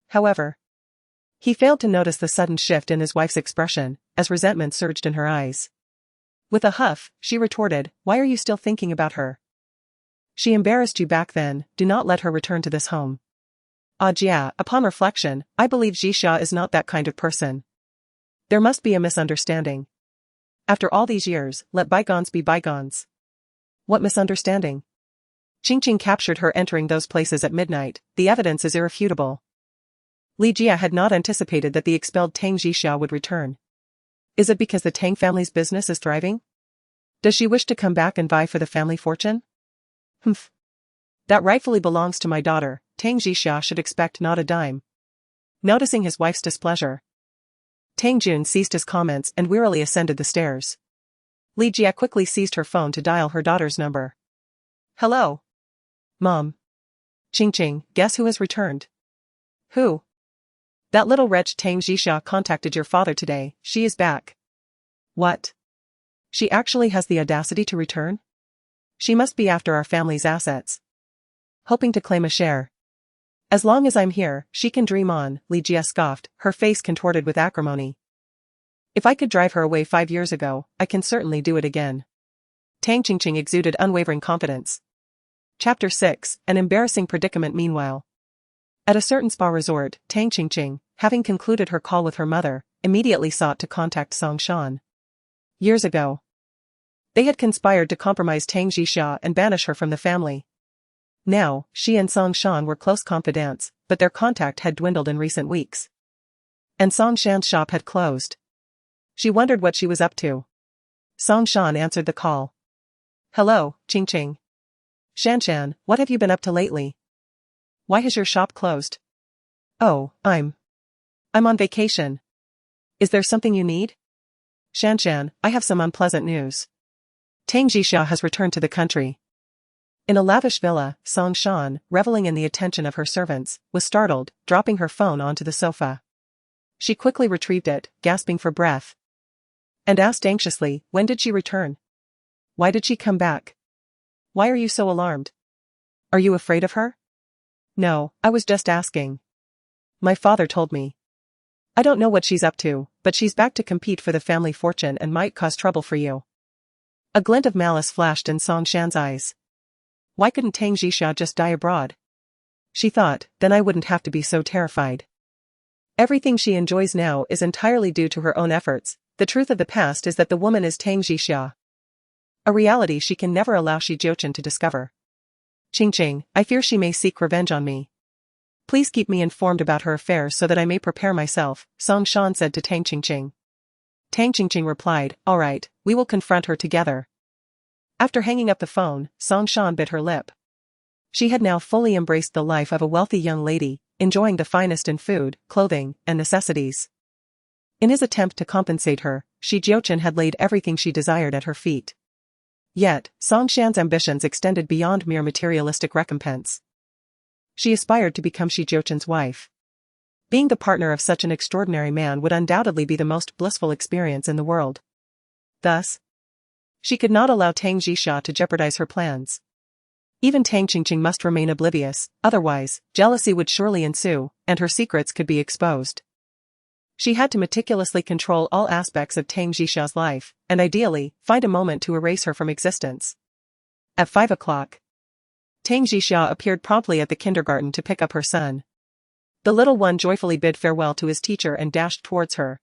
However, he failed to notice the sudden shift in his wife's expression, as resentment surged in her eyes. With a huff, she retorted, "Why are you still thinking about her? She embarrassed you back then, do not let her return to this home." "Ah Jia, upon reflection, I believe Jixia is not that kind of person. There must be a misunderstanding. After all these years, let bygones be bygones." "What misunderstanding?" Qingqing captured her entering those places at midnight, the evidence is irrefutable. Li Jia had not anticipated that the expelled Tang Jixia would return. Is it because the Tang family's business is thriving? Does she wish to come back and vie for the family fortune? Humph. That rightfully belongs to my daughter, Tang Jixia should expect not a dime. Noticing his wife's displeasure, Tang Jun ceased his comments and wearily ascended the stairs. Li Jia quickly seized her phone to dial her daughter's number. "Hello. Mom. Qingqing, guess who has returned?" "Who?" "That little wretch Tang Jixia contacted your father today, she is back." "What? She actually has the audacity to return? She must be after our family's assets. Hoping to claim a share. As long as I'm here, she can dream on," Li Jia scoffed, her face contorted with acrimony. "If I could drive her away 5 years ago, I can certainly do it again." Tang Qingqing exuded unwavering confidence. Chapter 6, An Embarrassing Predicament. Meanwhile, at a certain spa resort, Tang Qingqing, having concluded her call with her mother, immediately sought to contact Song Shan. Years ago, they had conspired to compromise Tang Jixia and banish her from the family. Now, she and Song Shan were close confidants, but their contact had dwindled in recent weeks. And Song Shan's shop had closed. She wondered what she was up to. Song Shan answered the call. "Hello, Qingqing. Shan, what have you been up to lately? Why has your shop closed?" "Oh, I'm on vacation. Is there something you need?" Shan, I have some unpleasant news. Tang Jixia has returned to the country." In a lavish villa, Song Shan, reveling in the attention of her servants, was startled, dropping her phone onto the sofa. She quickly retrieved it, gasping for breath, and asked anxiously, "When did she return? Why did she come back? Why are you so alarmed? Are you afraid of her?" "No, I was just asking. My father told me. I don't know what she's up to, but she's back to compete for the family fortune and might cause trouble for you." A glint of malice flashed in Song Shan's eyes. Why couldn't Tang Jixia just die abroad? She thought, then I wouldn't have to be so terrified. Everything she enjoys now is entirely due to her own efforts. The truth of the past is that the woman is Tang Jixia. A reality she can never allow Jiuchen to discover. "Qingqing, I fear she may seek revenge on me. Please keep me informed about her affairs so that I may prepare myself," Song Shan said to Tang Qingqing. Tang Qingqing replied, "All right, we will confront her together." After hanging up the phone, Song Shan bit her lip. She had now fully embraced the life of a wealthy young lady, enjoying the finest in food, clothing, and necessities. In his attempt to compensate her, Jiuchen had laid everything she desired at her feet. Yet, Song Shan's ambitions extended beyond mere materialistic recompense. She aspired to become Jiuchen's wife. Being the partner of such an extraordinary man would undoubtedly be the most blissful experience in the world. Thus, she could not allow Tang Jixia to jeopardize her plans. Even Tang Qingqing must remain oblivious, otherwise, jealousy would surely ensue, and her secrets could be exposed. She had to meticulously control all aspects of Tang Jixia's life, and ideally, find a moment to erase her from existence. At 5 o'clock, Tang Jixia appeared promptly at the kindergarten to pick up her son. The little one joyfully bid farewell to his teacher and dashed towards her.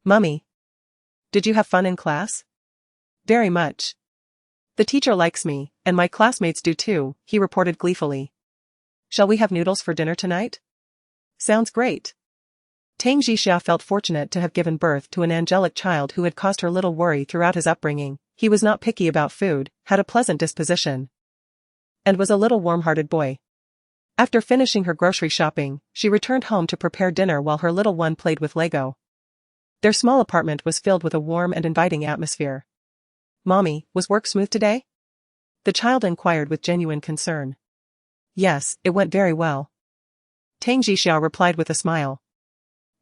"Mummy, did you have fun in class?" "Very much. The teacher likes me, and my classmates do too," he reported gleefully. "Shall we have noodles for dinner tonight?" "Sounds great." Tang Jixia felt fortunate to have given birth to an angelic child who had caused her little worry throughout his upbringing. He was not picky about food, had a pleasant disposition, and was a little warm-hearted boy. After finishing her grocery shopping, she returned home to prepare dinner while her little one played with Lego. Their small apartment was filled with a warm and inviting atmosphere. "Mommy, was work smooth today?" the child inquired with genuine concern. "Yes, it went very well," Tang Jixia replied with a smile.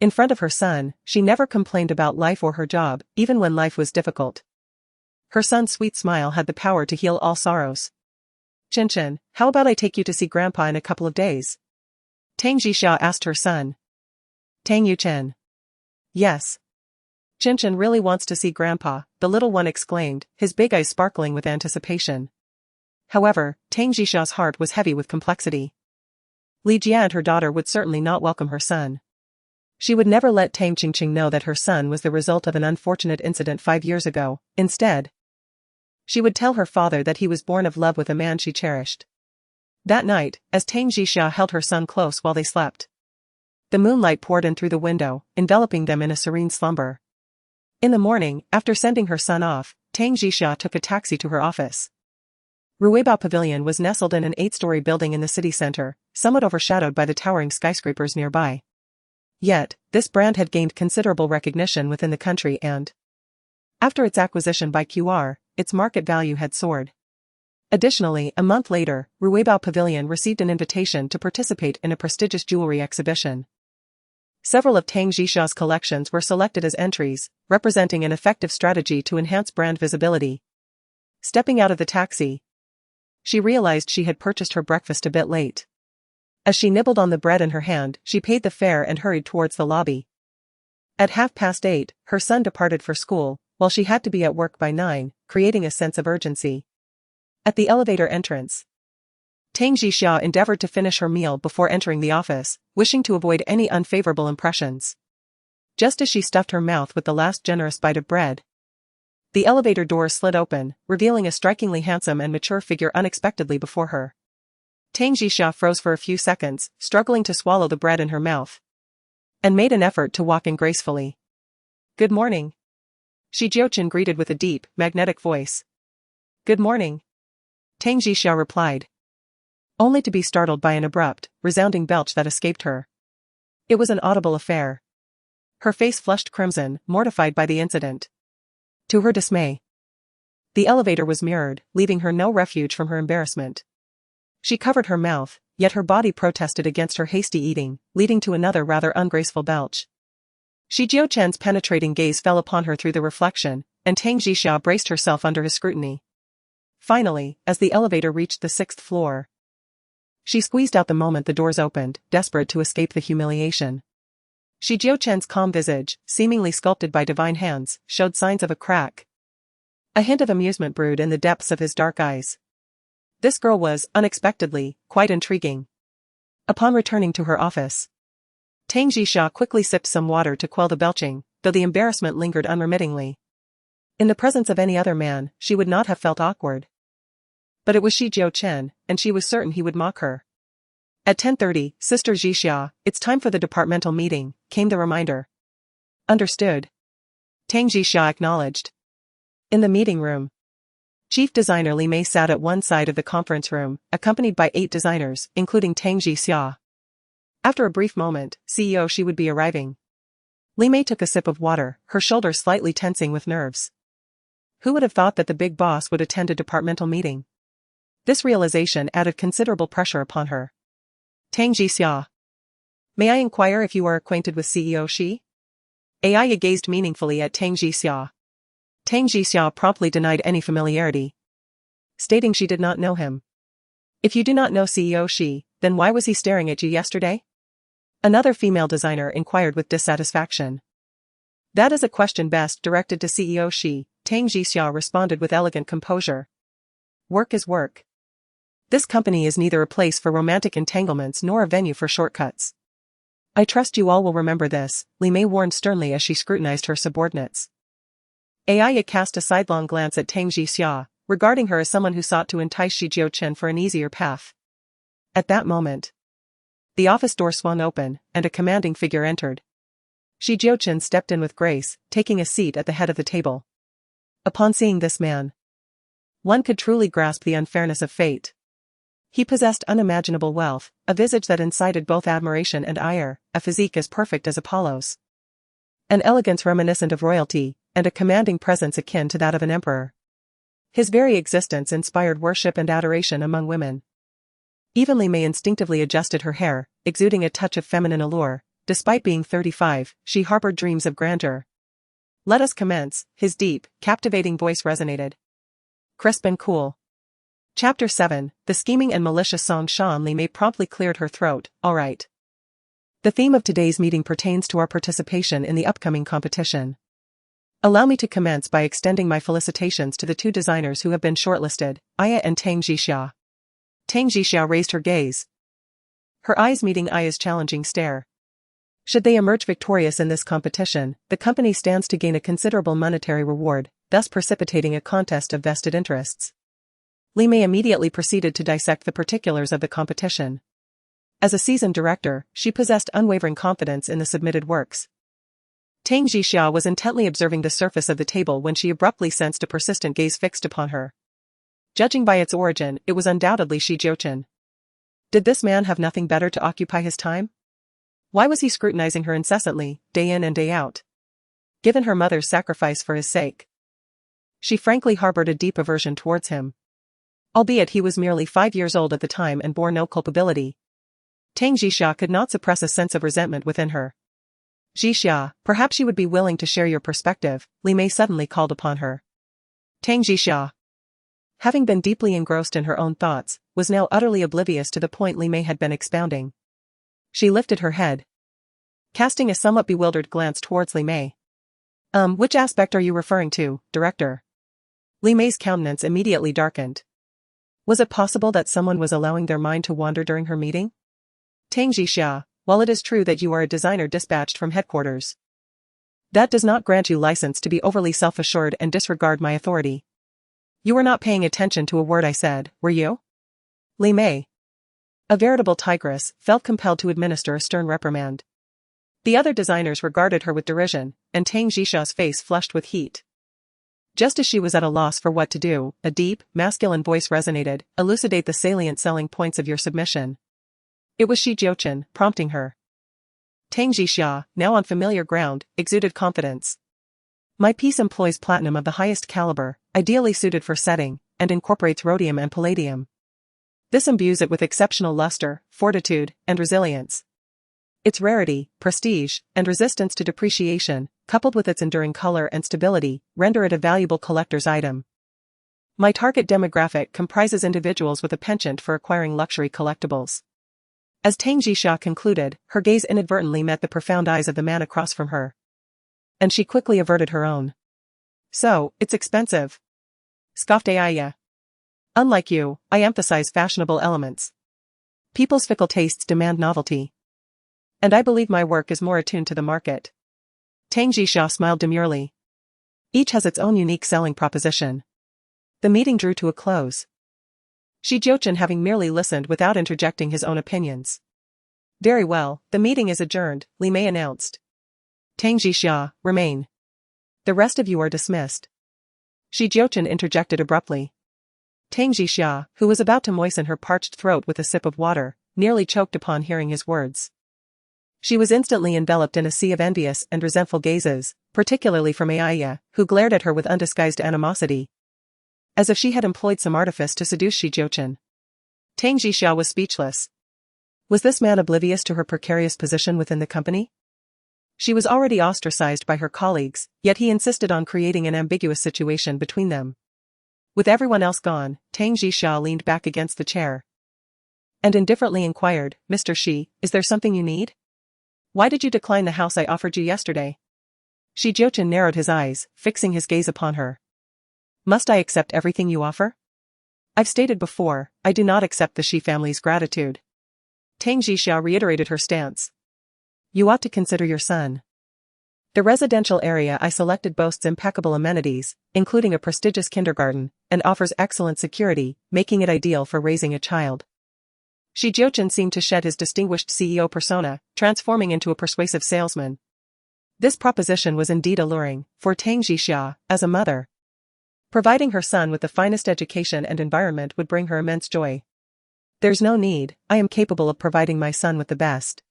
In front of her son, she never complained about life or her job, even when life was difficult. Her son's sweet smile had the power to heal all sorrows. "Jiuchen, how about I take you to see Grandpa in a couple of days?" Tang Jixia asked her son. Tang Yuchen. "Yes. Jiuchen really wants to see Grandpa," the little one exclaimed, his big eyes sparkling with anticipation. However, Tang Jixia's heart was heavy with complexity. Li Jia and her daughter would certainly not welcome her son. She would never let Tang Qingqing know that her son was the result of an unfortunate incident 5 years ago. Instead, she would tell her father that he was born of love with a man she cherished. That night, as Tang Jixia held her son close while they slept, the moonlight poured in through the window, enveloping them in a serene slumber. In the morning, after sending her son off, Tang Jixia took a taxi to her office. Ruibao Pavilion was nestled in an 8-story building in the city center, somewhat overshadowed by the towering skyscrapers nearby. Yet, this brand had gained considerable recognition within the country and, after its acquisition by QR, its market value had soared. Additionally, a month later, Ruibao Pavilion received an invitation to participate in a prestigious jewelry exhibition. Several of Tang Jixia's collections were selected as entries, representing an effective strategy to enhance brand visibility. Stepping out of the taxi, she realized she had purchased her breakfast a bit late. As she nibbled on the bread in her hand, she paid the fare and hurried towards the lobby. At 8:30, her son departed for school, while she had to be at work by 9, creating a sense of urgency. At the elevator entrance, Tang Jixia endeavored to finish her meal before entering the office, wishing to avoid any unfavorable impressions. Just as she stuffed her mouth with the last generous bite of bread, the elevator doors slid open, revealing a strikingly handsome and mature figure unexpectedly before her. Tang Jixia froze for a few seconds, struggling to swallow the bread in her mouth, and made an effort to walk in gracefully. "Good morning," Jiuchen greeted with a deep, magnetic voice. "Good morning," Tang Jixia replied, only to be startled by an abrupt, resounding belch that escaped her. It was an audible affair. Her face flushed crimson, mortified by the incident. To her dismay, the elevator was mirrored, leaving her no refuge from her embarrassment. She covered her mouth, yet her body protested against her hasty eating, leading to another rather ungraceful belch. Jiuchen's penetrating gaze fell upon her through the reflection, and Tang Jixia braced herself under his scrutiny. Finally, as the elevator reached the 6th floor, she squeezed out the moment the doors opened, desperate to escape the humiliation. Jiuchen's calm visage, seemingly sculpted by divine hands, showed signs of a crack. A hint of amusement brewed in the depths of his dark eyes. This girl was, unexpectedly, quite intriguing. Upon returning to her office, Tang Jixia quickly sipped some water to quell the belching, though the embarrassment lingered unremittingly. In the presence of any other man, she would not have felt awkward. But it was Jiuchen, and she was certain he would mock her. At 10:30, Sister Jixia, it's time for the departmental meeting, came the reminder. Understood, Tang Jixia acknowledged. In the meeting room, Chief Designer Li Mei sat at one side of the conference room, accompanied by 8 designers, including Tang Jixia. After a brief moment, CEO Shi would be arriving. Li Mei took a sip of water, her shoulders slightly tensing with nerves. Who would have thought that the big boss would attend a departmental meeting? This realization added considerable pressure upon her. Tang Jixia. May I inquire if you are acquainted with CEO Shi? Aya gazed meaningfully at Tang Jixia. Tang Jixia promptly denied any familiarity, stating she did not know him. If you do not know CEO Shi, then why was he staring at you yesterday? Another female designer inquired with dissatisfaction. That is a question best directed to CEO Shi, Tang Jixia responded with elegant composure. Work is work. This company is neither a place for romantic entanglements nor a venue for shortcuts. I trust you all will remember this, Li Mei warned sternly as she scrutinized her subordinates. Aya cast a sidelong glance at Tang Jixia, regarding her as someone who sought to entice Shi Jiuchen for an easier path. At that moment, the office door swung open, and a commanding figure entered. Shi Jiuchen stepped in with grace, taking a seat at the head of the table. Upon seeing this man, one could truly grasp the unfairness of fate. He possessed unimaginable wealth, a visage that incited both admiration and ire, a physique as perfect as Apollo's, an elegance reminiscent of royalty, and a commanding presence akin to that of an emperor. His very existence inspired worship and adoration among women. Even Li Mei instinctively adjusted her hair, exuding a touch of feminine allure. Despite being 35, she harbored dreams of grandeur. Let us commence, his deep, captivating voice resonated. Crisp and cool. Chapter 7, The Scheming and Malicious Song Shan. Li Mei promptly cleared her throat. All right. The theme of today's meeting pertains to our participation in the upcoming competition. Allow me to commence by extending my felicitations to the two designers who have been shortlisted, Aya and Tang Jixia. Tang Jixia raised her gaze, her eyes meeting Aya's challenging stare. Should they emerge victorious in this competition, the company stands to gain a considerable monetary reward, thus precipitating a contest of vested interests. Li Mei immediately proceeded to dissect the particulars of the competition. As a seasoned director, she possessed unwavering confidence in the submitted works. Tang Jixia was intently observing the surface of the table when she abruptly sensed a persistent gaze fixed upon her. Judging by its origin, it was undoubtedly Shi Jiuchen. Did this man have nothing better to occupy his time? Why was he scrutinizing her incessantly, day in and day out? Given her mother's sacrifice for his sake, she frankly harbored a deep aversion towards him. Albeit he was merely 5 years old at the time and bore no culpability, Tang Jixia could not suppress a sense of resentment within her. Jixia, perhaps you would be willing to share your perspective, Li Mei suddenly called upon her. Tang Jixia, having been deeply engrossed in her own thoughts, was now utterly oblivious to the point Li Mei had been expounding. She lifted her head, casting a somewhat bewildered glance towards Li Mei. Which aspect are you referring to, Director? Li Mei's countenance immediately darkened. Was it possible that someone was allowing their mind to wander during her meeting? Tang Jixia, while it is true that you are a designer dispatched from headquarters, that does not grant you license to be overly self-assured and disregard my authority. You were not paying attention to a word I said, were you? Li Mei, a veritable tigress, felt compelled to administer a stern reprimand. The other designers regarded her with derision, and Tang Jixia's face flushed with heat. Just as she was at a loss for what to do, a deep, masculine voice resonated, elucidate the salient selling points of your submission. It was Shi Jiuchen, prompting her. Tang Jixia, now on familiar ground, exuded confidence. My piece employs platinum of the highest caliber, ideally suited for setting, and incorporates rhodium and palladium. This imbues it with exceptional luster, fortitude, and resilience. Its rarity, prestige, and resistance to depreciation, coupled with its enduring color and stability, render it a valuable collector's item. My target demographic comprises individuals with a penchant for acquiring luxury collectibles. As Tang Jixia concluded, her gaze inadvertently met the profound eyes of the man across from her, and she quickly averted her own. So, it's expensive, scoffed Aya. Unlike you, I emphasize fashionable elements. People's fickle tastes demand novelty, and I believe my work is more attuned to the market. Tang Jixia smiled demurely. Each has its own unique selling proposition. The meeting drew to a close, Shi Jiuchen having merely listened without interjecting his own opinions. Very well, the meeting is adjourned, Li Mei announced. Tang Jixia, remain. The rest of you are dismissed. Shi Jiuchen interjected abruptly. Tang Jixia, who was about to moisten her parched throat with a sip of water, nearly choked upon hearing his words. She was instantly enveloped in a sea of envious and resentful gazes, particularly from Aya, who glared at her with undisguised animosity, as if she had employed some artifice to seduce Shi Jiuchen. Tang Jixia was speechless. Was this man oblivious to her precarious position within the company? She was already ostracized by her colleagues, yet he insisted on creating an ambiguous situation between them. With everyone else gone, Tang Jixia leaned back against the chair, and indifferently inquired, "Mr. Shi, is there something you need? Why did you decline the house I offered you yesterday?" Jiuchen narrowed his eyes, fixing his gaze upon her. "Must I accept everything you offer? I've stated before, I do not accept the Shi family's gratitude." Tang Jixia reiterated her stance. "You ought to consider your son. The residential area I selected boasts impeccable amenities, including a prestigious kindergarten, and offers excellent security, making it ideal for raising a child." Jiuchen seemed to shed his distinguished CEO persona, transforming into a persuasive salesman. This proposition was indeed alluring, for Tang Jixia, as a mother. Providing her son with the finest education and environment would bring her immense joy. "There's no need, I am capable of providing my son with the best."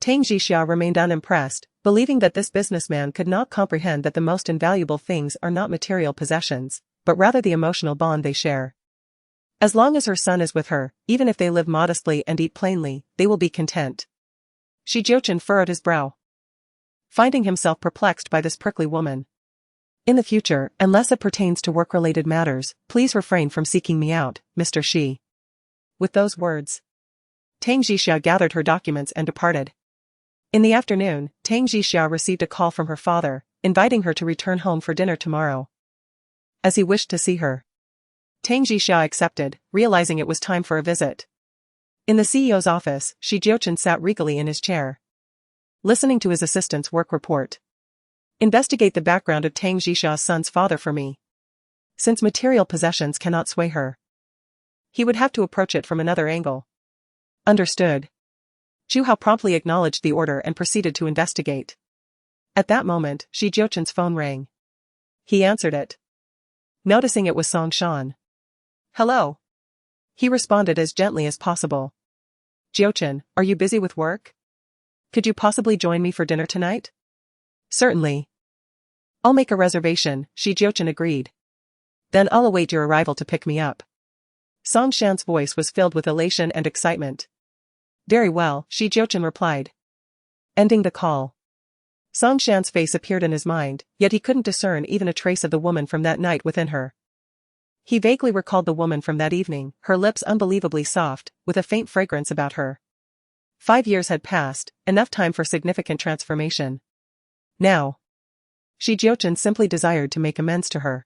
Tang Jixia remained unimpressed, believing that this businessman could not comprehend that the most invaluable things are not material possessions, but rather the emotional bond they share. As long as her son is with her, even if they live modestly and eat plainly, they will be content. Jiuchen furrowed his brow, finding himself perplexed by this prickly woman. "In the future, unless it pertains to work-related matters, please refrain from seeking me out, Mr. Shi." With those words, Tang Jixia gathered her documents and departed. In the afternoon, Tang Jixia received a call from her father, inviting her to return home for dinner tomorrow, as he wished to see her. Tang Jixia accepted, realizing it was time for a visit. In the CEO's office, Jiuchen sat regally in his chair, listening to his assistant's work report. "Investigate the background of Tang Jixia's son's father for me. Since material possessions cannot sway her, he would have to approach it from another angle." "Understood." Zhu Hao promptly acknowledged the order and proceeded to investigate. At that moment, Jiuchen's phone rang. He answered it, noticing it was Song Shan. "Hello." He responded as gently as possible. "Jiuchen, are you busy with work? Could you possibly join me for dinner tonight?" "Certainly. I'll make a reservation," Jiuchen agreed. "Then I'll await your arrival to pick me up." Song Shan's voice was filled with elation and excitement. "Very well," Jiuchen replied, ending the call. Song Shan's face appeared in his mind, yet he couldn't discern even a trace of the woman from that night within her. He vaguely recalled the woman from that evening, her lips unbelievably soft, with a faint fragrance about her. 5 years had passed, enough time for significant transformation. Now, Jiuchen simply desired to make amends to her.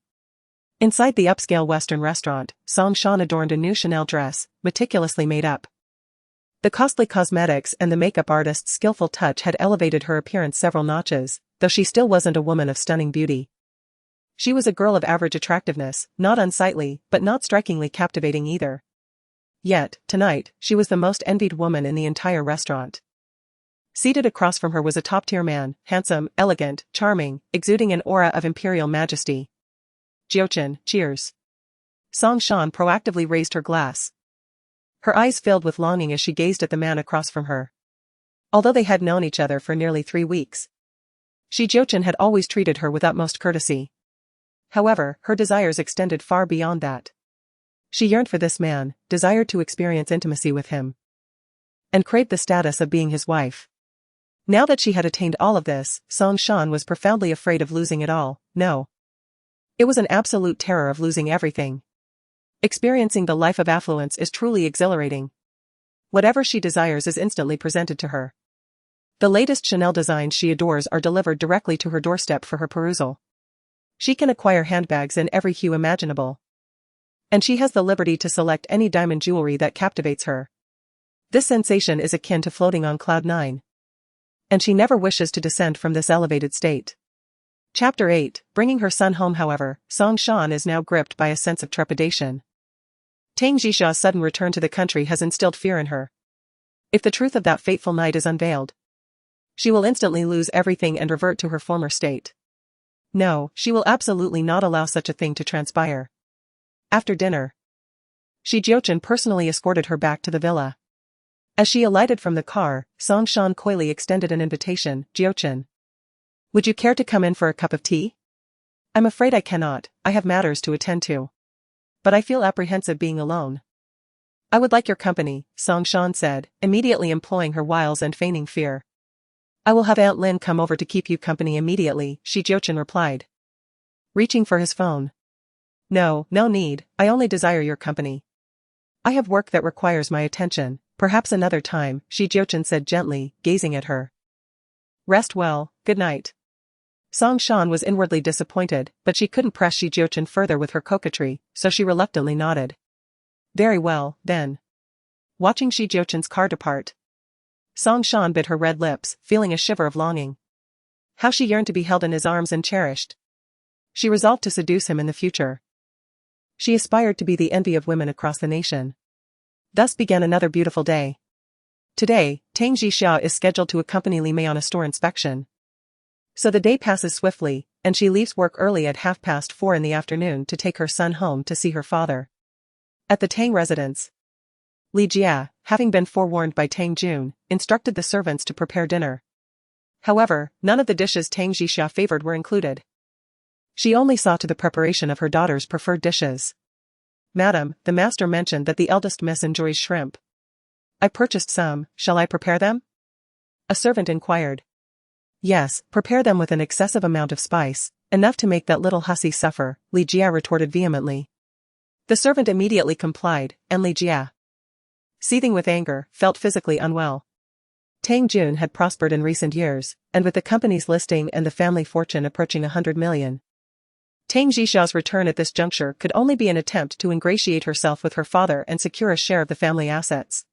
Inside the upscale Western restaurant, Song Shan adorned a new Chanel dress, meticulously made up. The costly cosmetics and the makeup artist's skillful touch had elevated her appearance several notches, though she still wasn't a woman of stunning beauty. She was a girl of average attractiveness, not unsightly, but not strikingly captivating either. Yet, tonight, she was the most envied woman in the entire restaurant. Seated across from her was a top-tier man, handsome, elegant, charming, exuding an aura of imperial majesty. "Jiuchen, cheers." Song Shan proactively raised her glass. Her eyes filled with longing as she gazed at the man across from her. Although they had known each other for nearly 3 weeks, Jiuchen had always treated her with utmost courtesy. However, her desires extended far beyond that. She yearned for this man, desired to experience intimacy with him, and craved the status of being his wife. Now that she had attained all of this, Song Shan was profoundly afraid of losing it all. No. It was an absolute terror of losing everything. Experiencing the life of affluence is truly exhilarating. Whatever she desires is instantly presented to her. The latest Chanel designs she adores are delivered directly to her doorstep for her perusal. She can acquire handbags in every hue imaginable, and she has the liberty to select any diamond jewelry that captivates her. This sensation is akin to floating on cloud 9. And she never wishes to descend from this elevated state. Chapter 8, bringing her son home. However, Song Shan is now gripped by a sense of trepidation. Tang Jixia's sudden return to the country has instilled fear in her. If the truth of that fateful night is unveiled, she will instantly lose everything and revert to her former state. No, she will absolutely not allow such a thing to transpire. After dinner, Jiuchen personally escorted her back to the villa. As she alighted from the car, Song Shan coyly extended an invitation. "Jiuchen, would you care to come in for a cup of tea?" "I'm afraid I cannot, I have matters to attend to. But I feel apprehensive being alone." "I would like your company," Song Shan said, immediately employing her wiles and feigning fear. "I will have Aunt Lin come over to keep you company immediately," Jiuchen replied, reaching for his phone. No need, I only desire your company." I have work that requires my attention, perhaps another time, Jiuchen said gently, gazing at her. Rest well, good night. Song Shan was inwardly disappointed, but she couldn't press Jiuchen further with her coquetry, so she reluctantly nodded. Very well, then. Watching Jiuchen's car depart, Song Shan bit her red lips, feeling a shiver of longing. How she yearned to be held in his arms and cherished. She resolved to seduce him in the future. She aspired to be the envy of women across the nation. Thus began another beautiful day. Today, Tang Jixia is scheduled to accompany Li Mei on a store inspection. So the day passes swiftly, and she leaves work early at 4:30 in the afternoon to take her son home to see her father. At the Tang residence, Li Jia, having been forewarned by Tang Jun, instructed the servants to prepare dinner. However, none of the dishes Tang Jixia favored were included. She only saw to the preparation of her daughter's preferred dishes. Madam, the master mentioned that the eldest miss enjoys shrimp. I purchased some, shall I prepare them? A servant inquired. Yes, prepare them with an excessive amount of spice, enough to make that little hussy suffer, Li Jia retorted vehemently. The servant immediately complied, and Li Jia, seething with anger, felt physically unwell. Tang Jun had prospered in recent years, and with the company's listing and the family fortune approaching 100 million. Tang Jixia's return at this juncture could only be an attempt to ingratiate herself with her father and secure a share of the family assets.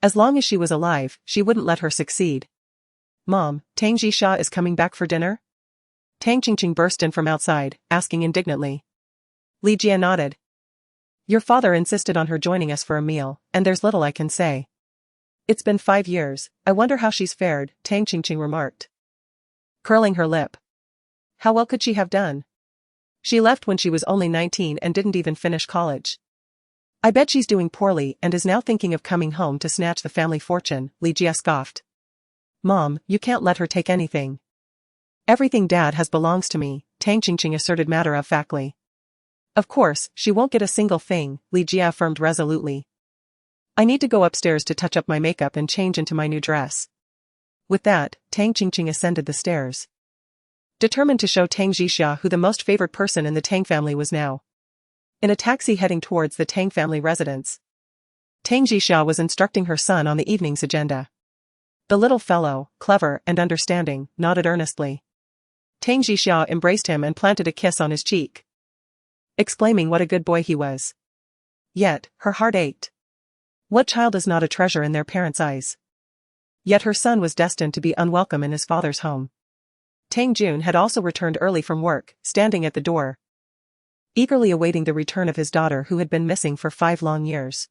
As long as she was alive, she wouldn't let her succeed. Mom, Tang Jixia is coming back for dinner? Tang Qingqing burst in from outside, asking indignantly. Li Jia nodded. Your father insisted on her joining us for a meal, and there's little I can say. It's been 5 years, I wonder how she's fared, Tang Qingqing remarked, curling her lip. How well could she have done? She left when she was only 19 and didn't even finish college. I bet she's doing poorly and is now thinking of coming home to snatch the family fortune, Li Jia scoffed. Mom, you can't let her take anything. Everything Dad has belongs to me, Tang Qingqing asserted matter-of-factly. Of course, she won't get a single thing, Li Jia affirmed resolutely. I need to go upstairs to touch up my makeup and change into my new dress. With that, Tang Qingqing ascended the stairs, determined to show Tang Jixia who the most favored person in the Tang family was now. In a taxi heading towards the Tang family residence, Tang Jixia was instructing her son on the evening's agenda. The little fellow, clever and understanding, nodded earnestly. Tang Jixia embraced him and planted a kiss on his cheek, exclaiming what a good boy he was. Yet, her heart ached. What child is not a treasure in their parents' eyes? Yet her son was destined to be unwelcome in his father's home. Tang Jun had also returned early from work, standing at the door, eagerly awaiting the return of his daughter who had been missing for 5 long years.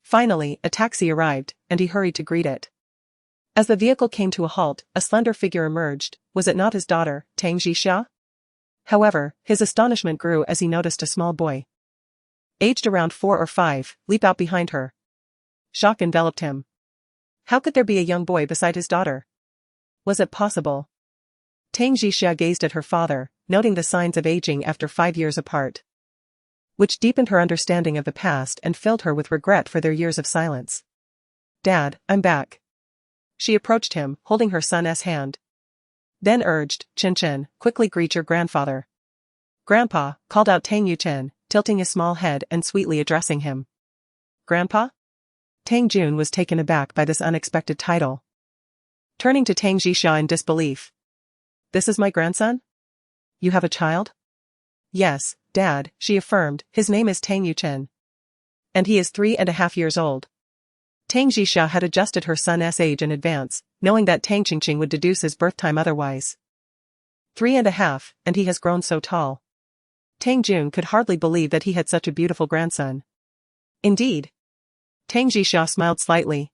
Finally, a taxi arrived, and he hurried to greet it. As the vehicle came to a halt, a slender figure emerged. Was it not his daughter, Tang Jixia? However, his astonishment grew as he noticed a small boy, aged around 4 or 5, leap out behind her. Shock enveloped him. How could there be a young boy beside his daughter? Was it possible? Tang Jixia gazed at her father, noting the signs of aging after 5 years apart, which deepened her understanding of the past and filled her with regret for their years of silence. Dad, I'm back. She approached him, holding her son's hand. Then urged, Chen, quickly greet your grandfather. Grandpa, called out Tang Yuchen, tilting his small head and sweetly addressing him. Grandpa? Tang Jun was taken aback by this unexpected title, turning to Tang Jixia in disbelief. This is my grandson? You have a child? Yes, Dad, she affirmed, his name is Tang Yuchen. And he is 3.5 years old. Tang Jixia had adjusted her son's age in advance, knowing that Tang Qingqing would deduce his birth time otherwise. 3.5, and he has grown so tall. Tang Jun could hardly believe that he had such a beautiful grandson. Indeed. Tang Jixia smiled slightly.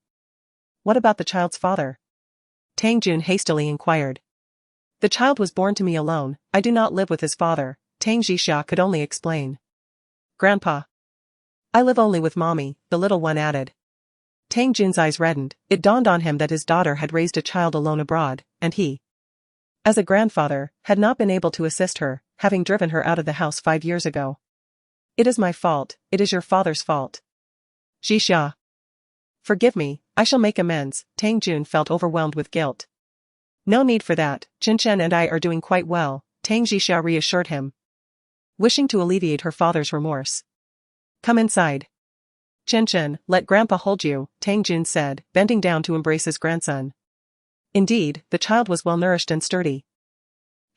What about the child's father? Tang Jun hastily inquired. The child was born to me alone, I do not live with his father, Tang Jixia could only explain. Grandpa. I live only with mommy, the little one added. Tang Jun's eyes reddened. It dawned on him that his daughter had raised a child alone abroad, and he, as a grandfather, had not been able to assist her, having driven her out of the house 5 years ago. It is my fault, it is your father's fault. Jixia. Forgive me, I shall make amends. Tang Jun felt overwhelmed with guilt. No need for that, Chen and I are doing quite well, Tang Jixia reassured him, wishing to alleviate her father's remorse. Come inside. Jiuchen, let grandpa hold you, Tang Jun said, bending down to embrace his grandson. Indeed, the child was well-nourished and sturdy.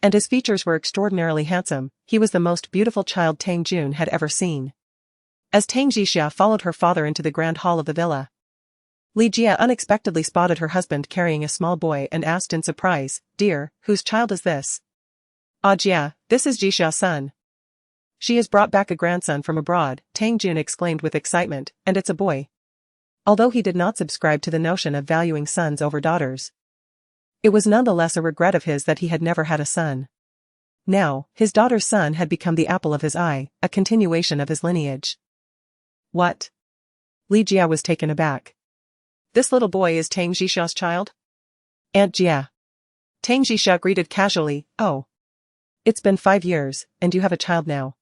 And his features were extraordinarily handsome. He was the most beautiful child Tang Jun had ever seen. As Tang Jixia followed her father into the grand hall of the villa, Li Jia unexpectedly spotted her husband carrying a small boy and asked in surprise, "Dear, whose child is this?" "Ah Jia, this is Jixia's son. She has brought back a grandson from abroad," Tang Jun exclaimed with excitement, "and it's a boy." Although he did not subscribe to the notion of valuing sons over daughters, it was nonetheless a regret of his that he had never had a son. Now, his daughter's son had become the apple of his eye, a continuation of his lineage. What? Li Jia was taken aback. This little boy is Tang Jixia's child? Aunt Jia. Tang Jixia greeted casually, "Oh. It's been 5 years, and you have a child now.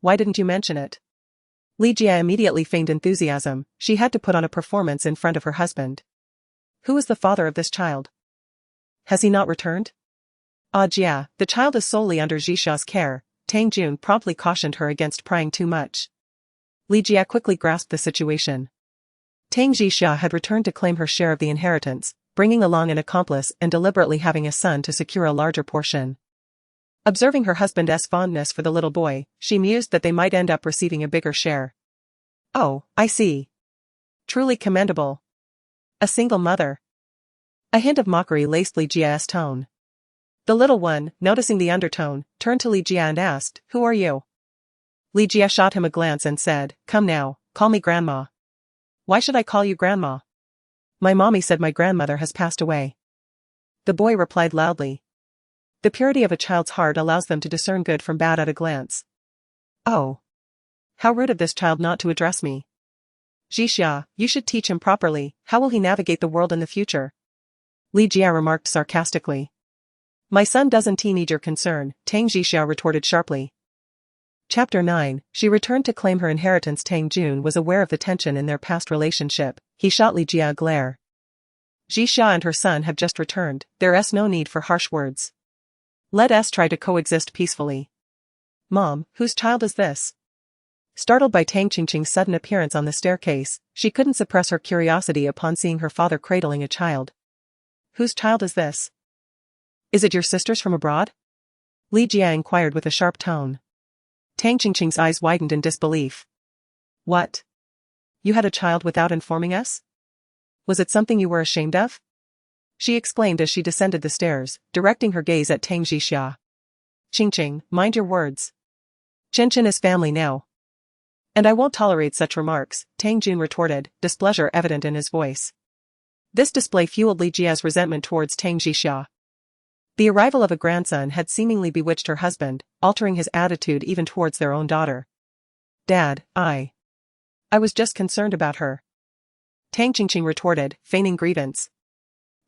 Why didn't you mention it?" Li Jia immediately feigned enthusiasm. She had to put on a performance in front of her husband. "Who is the father of this child? Has he not returned?" "Ah Jia, the child is solely under Jixia's care," Tang Jun promptly cautioned her against prying too much. Li Jia quickly grasped the situation. Tang Jixia had returned to claim her share of the inheritance, bringing along an accomplice and deliberately having a son to secure a larger portion. Observing her husband's fondness for the little boy, she mused that they might end up receiving a bigger share. "Oh, I see. Truly commendable. A single mother." A hint of mockery laced Li Jia's tone. The little one, noticing the undertone, turned to Li Jia and asked, "Who are you?" Li Jia shot him a glance and said, "Come now, call me grandma." "Why should I call you grandma?" "My mommy said my grandmother has passed away." The boy replied loudly. The purity of a child's heart allows them to discern good from bad at a glance. "Oh. How rude of this child not to address me. Jixia, you should teach him properly. How will he navigate the world in the future?" Li Jia remarked sarcastically. "My son doesn't need your concern," Tang Jixia retorted sharply. Chapter 9, she returned to claim her inheritance. Tang Jun was aware of the tension in their past relationship. He shot Li Jia a glare. "Jixia and her son have just returned. There's no need for harsh words. Let us try to coexist peacefully." "Mom, whose child is this?" Startled by Tang Qingqing's sudden appearance on the staircase, she couldn't suppress her curiosity upon seeing her father cradling a child. "Whose child is this? Is it your sister's from abroad?" Li Jia inquired with a sharp tone. Tang Qingqing's eyes widened in disbelief. "What? You had a child without informing us? Was it something you were ashamed of?" she exclaimed as she descended the stairs, directing her gaze at Tang Jixia. "Qingqing, mind your words. Jiuchen is family now. And I won't tolerate such remarks," Tang Jun retorted, displeasure evident in his voice. This display fueled Li Jia's resentment towards Tang Jixia. The arrival of a grandson had seemingly bewitched her husband, altering his attitude even towards their own daughter. "Dad, I was just concerned about her," Tang Qingqing retorted, feigning grievance.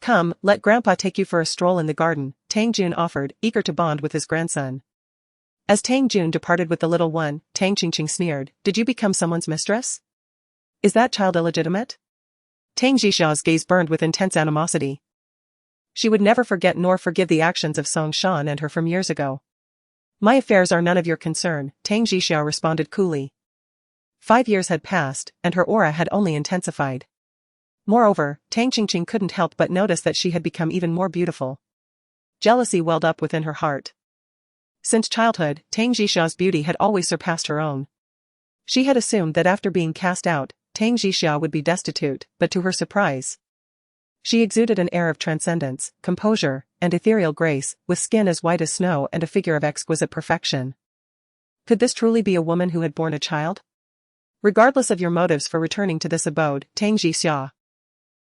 "Come, let grandpa take you for a stroll in the garden," Tang Jun offered, eager to bond with his grandson. As Tang Jun departed with the little one, Tang Qingqing sneered, "Did you become someone's mistress? Is that child illegitimate?" Tang Jixia's gaze burned with intense animosity. She would never forget nor forgive the actions of Song Shan and her from years ago. "My affairs are none of your concern," Tang Jixia responded coolly. 5 years had passed, and her aura had only intensified. Moreover, Tang Qingqing couldn't help but notice that she had become even more beautiful. Jealousy welled up within her heart. Since childhood, Tang Jixia's beauty had always surpassed her own. She had assumed that after being cast out, Tang Jixia would be destitute, but to her surprise, she exuded an air of transcendence, composure, and ethereal grace, with skin as white as snow and a figure of exquisite perfection. Could this truly be a woman who had borne a child? Regardless of your motives for returning to this abode, Tang Jixia,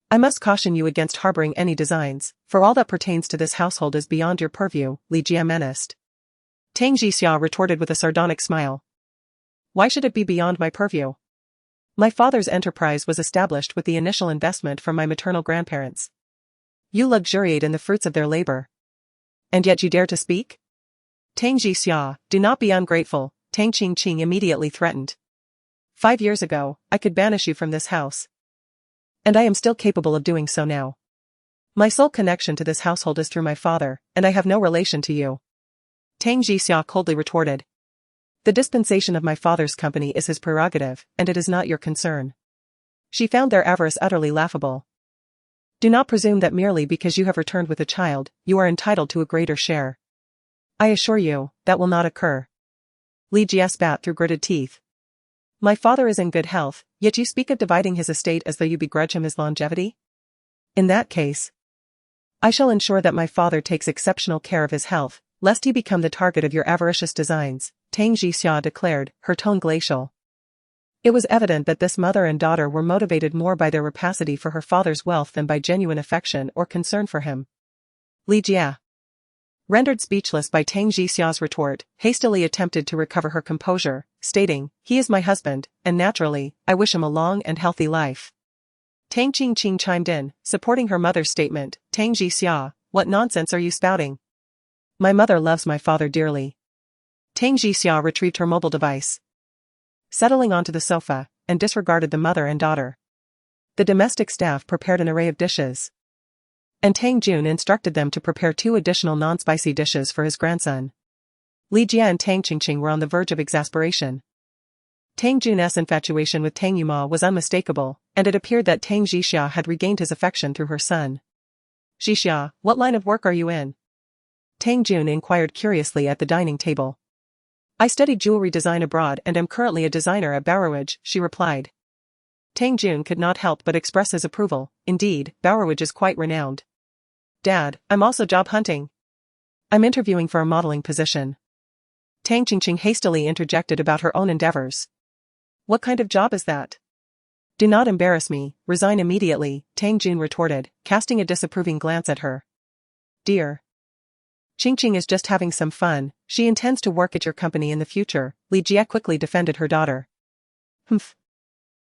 I must caution you against harboring any designs, for all that pertains to this household is beyond your purview, Li Jia menaced. Tang Jixia retorted with a sardonic smile. "Why should it be beyond my purview? My father's enterprise was established with the initial investment from my maternal grandparents. You luxuriate in the fruits of their labor. And yet you dare to speak? Tang Jixia, do not be ungrateful," Tang Qingqing immediately threatened. 5 years ago, I could banish you from this house. And I am still capable of doing so now. My sole connection to this household is through my father, and I have no relation to you." Tang Jixia coldly retorted. The dispensation of my father's company is his prerogative, and it is not your concern. She found their avarice utterly laughable. Do not presume that merely because you have returned with a child, you are entitled to a greater share. I assure you, that will not occur. Li Jie spat through gritted teeth. My father is in good health, yet you speak of dividing his estate as though you begrudge him his longevity? In that case, I shall ensure that my father takes exceptional care of his health, lest he become the target of your avaricious designs, Tang Jixia declared, her tone glacial. It was evident that this mother and daughter were motivated more by their rapacity for her father's wealth than by genuine affection or concern for him. Li Jie, rendered speechless by Tang Jixia's retort, hastily attempted to recover her composure, stating, he is my husband, and naturally, I wish him a long and healthy life. Tang Qingqing chimed in, supporting her mother's statement, Tang Jixia, what nonsense are you spouting? My mother loves my father dearly. Tang Jixia retrieved her mobile device, settling onto the sofa, and disregarded the mother and daughter. The domestic staff prepared an array of dishes, and Tang Jun instructed them to prepare 2 additional non-spicy dishes for his grandson. Li Jie and Tang Qingqing were on the verge of exasperation. Tang Jun's infatuation with Tang Yuma was unmistakable, and it appeared that Tang Jixia had regained his affection through her son. Jixia, what line of work are you in? Tang Jun inquired curiously at the dining table. I studied jewelry design abroad and am currently a designer at Bowerwidge, she replied. Tang Jun could not help but express his approval. Indeed, Bowerwidge is quite renowned. Dad, I'm also job hunting. I'm interviewing for a modeling position. Tang Qingqing hastily interjected about her own endeavors. What kind of job is that? Do not embarrass me, resign immediately, Tang Jun retorted, casting a disapproving glance at her. Dear. Qingqing is just having some fun, she intends to work at your company in the future, Li Jie quickly defended her daughter. Humph.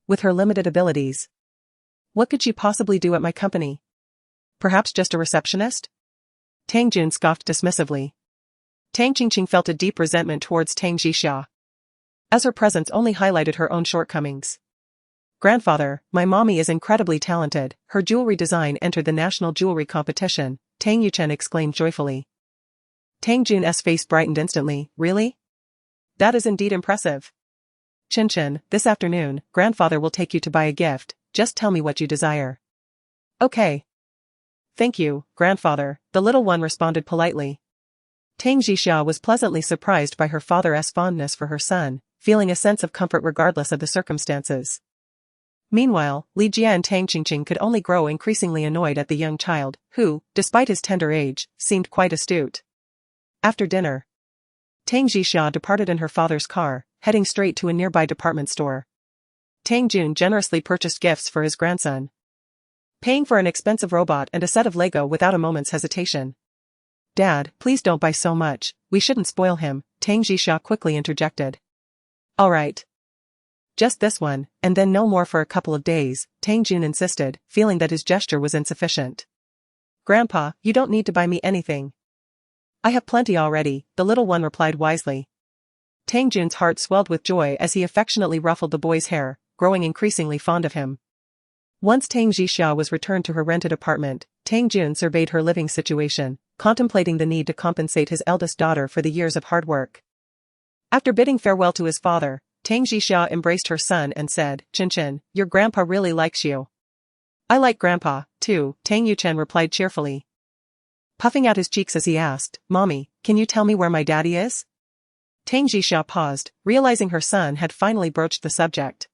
With her limited abilities, what could she possibly do at my company? Perhaps just a receptionist? Tang Jun scoffed dismissively. Tang Qingqing felt a deep resentment towards Tang Jixia, as her presence only highlighted her own shortcomings. Grandfather, my mommy is incredibly talented, her jewelry design entered the national jewelry competition, Tang Jiuchen exclaimed joyfully. Tang Jun's face brightened instantly, really? That is indeed impressive. Chen, this afternoon, grandfather will take you to buy a gift, just tell me what you desire. Okay. Thank you, grandfather, the little one responded politely. Tang Jixia was pleasantly surprised by her father's fondness for her son, feeling a sense of comfort regardless of the circumstances. Meanwhile, Li Jie and Tang Qingqing could only grow increasingly annoyed at the young child, who, despite his tender age, seemed quite astute. After dinner, Tang Jixia departed in her father's car, heading straight to a nearby department store. Tang Jun generously purchased gifts for his grandson, paying for an expensive robot and a set of Lego without a moment's hesitation. Dad, please don't buy so much, we shouldn't spoil him, Tang Jixia quickly interjected. Alright. Just this one, and then no more for a couple of days, Tang Jun insisted, feeling that his gesture was insufficient. Grandpa, you don't need to buy me anything. I have plenty already, the little one replied wisely. Tang Jun's heart swelled with joy as he affectionately ruffled the boy's hair, growing increasingly fond of him. Once Tang Jixia was returned to her rented apartment, Tang Jun surveyed her living situation, contemplating the need to compensate his eldest daughter for the years of hard work. After bidding farewell to his father, Tang Jixia embraced her son and said, Chen, your grandpa really likes you. I like grandpa, too, Tang Jiuchen replied cheerfully, puffing out his cheeks as he asked, Mommy, can you tell me where my daddy is? Tang Jixia paused, realizing her son had finally broached the subject.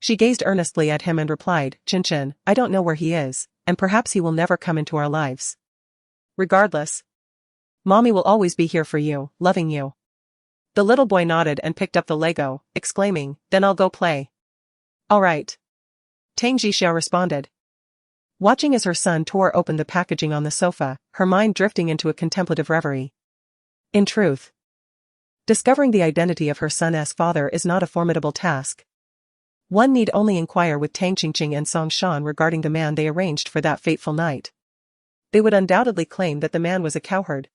She gazed earnestly at him and replied, Chen, I don't know where he is, and perhaps he will never come into our lives. Regardless, Mommy will always be here for you, loving you. The little boy nodded and picked up the Lego, exclaiming, then I'll go play. Alright. Tang Jixia responded, watching as her son tore open the packaging on the sofa, her mind drifting into a contemplative reverie. In truth, discovering the identity of her son's father is not a formidable task. One need only inquire with Tang Qingqing and Song Shan regarding the man they arranged for that fateful night. They would undoubtedly claim that the man was a cowherd,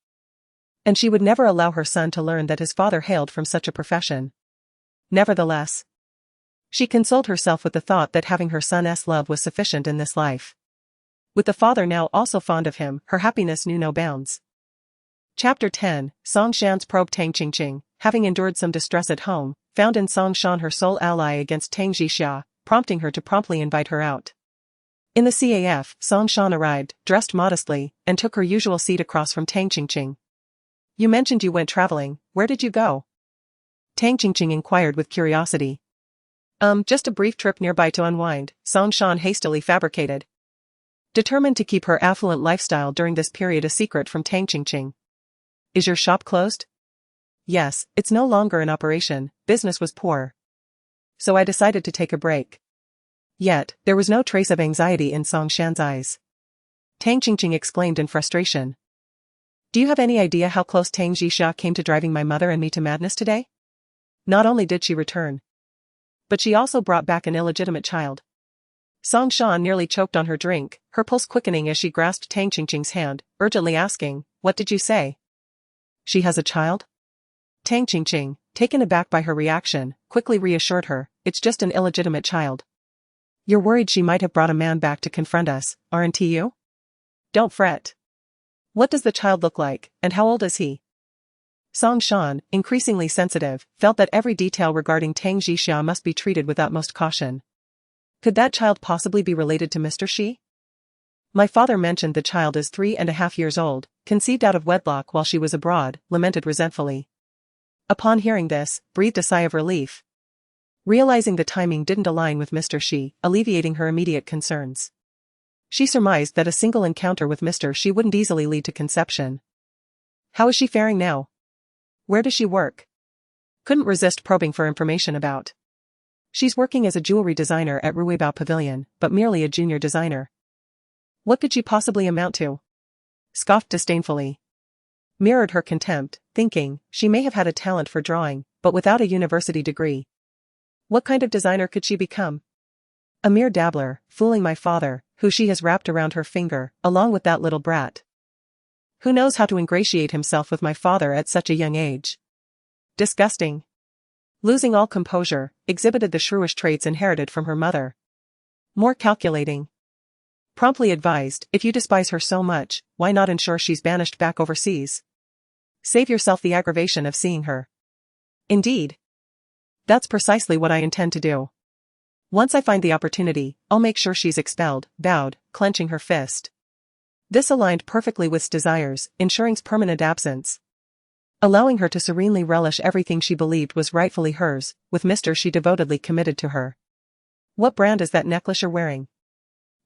and she would never allow her son to learn that his father hailed from such a profession. Nevertheless, she consoled herself with the thought that having her son's love was sufficient in this life. With the father now also fond of him, her happiness knew no bounds. Chapter 10, Song Shan's probe Tang Qingqing, having endured some distress at home, found in Song Shan her sole ally against Tang Jixia, prompting her to promptly invite her out. In the CAF, Song Shan arrived, dressed modestly, and took her usual seat across from Tang Qingqing. "You mentioned you went traveling, where did you go?" Tang Qingqing inquired with curiosity. Just a brief trip nearby to unwind," Song Shan hastily fabricated. Determined to keep her affluent lifestyle during this period a secret from Tang Qingqing. "Is your shop closed?" "Yes, it's no longer in operation, business was poor. So I decided to take a break." Yet, there was no trace of anxiety in Song Shan's eyes. Tang Qingqing exclaimed in frustration. "Do you have any idea how close Tang Jixia came to driving my mother and me to madness today? Not only did she return, but she also brought back an illegitimate child." Song Shan nearly choked on her drink, her pulse quickening as she grasped Tang Qingqing's hand, urgently asking, "What did you say? She has a child?" Tang Qingqing, taken aback by her reaction, quickly reassured her, "It's just an illegitimate child. You're worried she might have brought a man back to confront us, aren't you? Don't fret. What does the child look like, and how old is he?" Song Shan, increasingly sensitive, felt that every detail regarding Tang Jixia must be treated with utmost caution. Could that child possibly be related to Mr. Shi? "My father mentioned the child is 3.5 years old, conceived out of wedlock while she was abroad," lamented resentfully. Upon hearing this, breathed a sigh of relief. Realizing the timing didn't align with Mr. Shi, alleviating her immediate concerns. She surmised that a single encounter with Mr. Shi wouldn't easily lead to conception. "How is she faring now? Where does she work?" Couldn't resist probing for information about. "She's working as a jewelry designer at Ruibao Pavilion, but merely a junior designer." "What could she possibly amount to?" Scoffed disdainfully. Mirrored her contempt, thinking, she may have had a talent for drawing, but without a university degree. What kind of designer could she become? "A mere dabbler, fooling my father, who she has wrapped around her finger, along with that little brat. Who knows how to ingratiate himself with my father at such a young age? Disgusting." Losing all composure, exhibited the shrewish traits inherited from her mother. More calculating. Promptly advised, "If you despise her so much, why not ensure she's banished back overseas? Save yourself the aggravation of seeing her." "Indeed. That's precisely what I intend to do. Once I find the opportunity, I'll make sure she's expelled," bowed, clenching her fist. This aligned perfectly with desires, ensuring's permanent absence. Allowing her to serenely relish everything she believed was rightfully hers, with Mr. She devotedly committed to her. "What brand is that necklace you're wearing?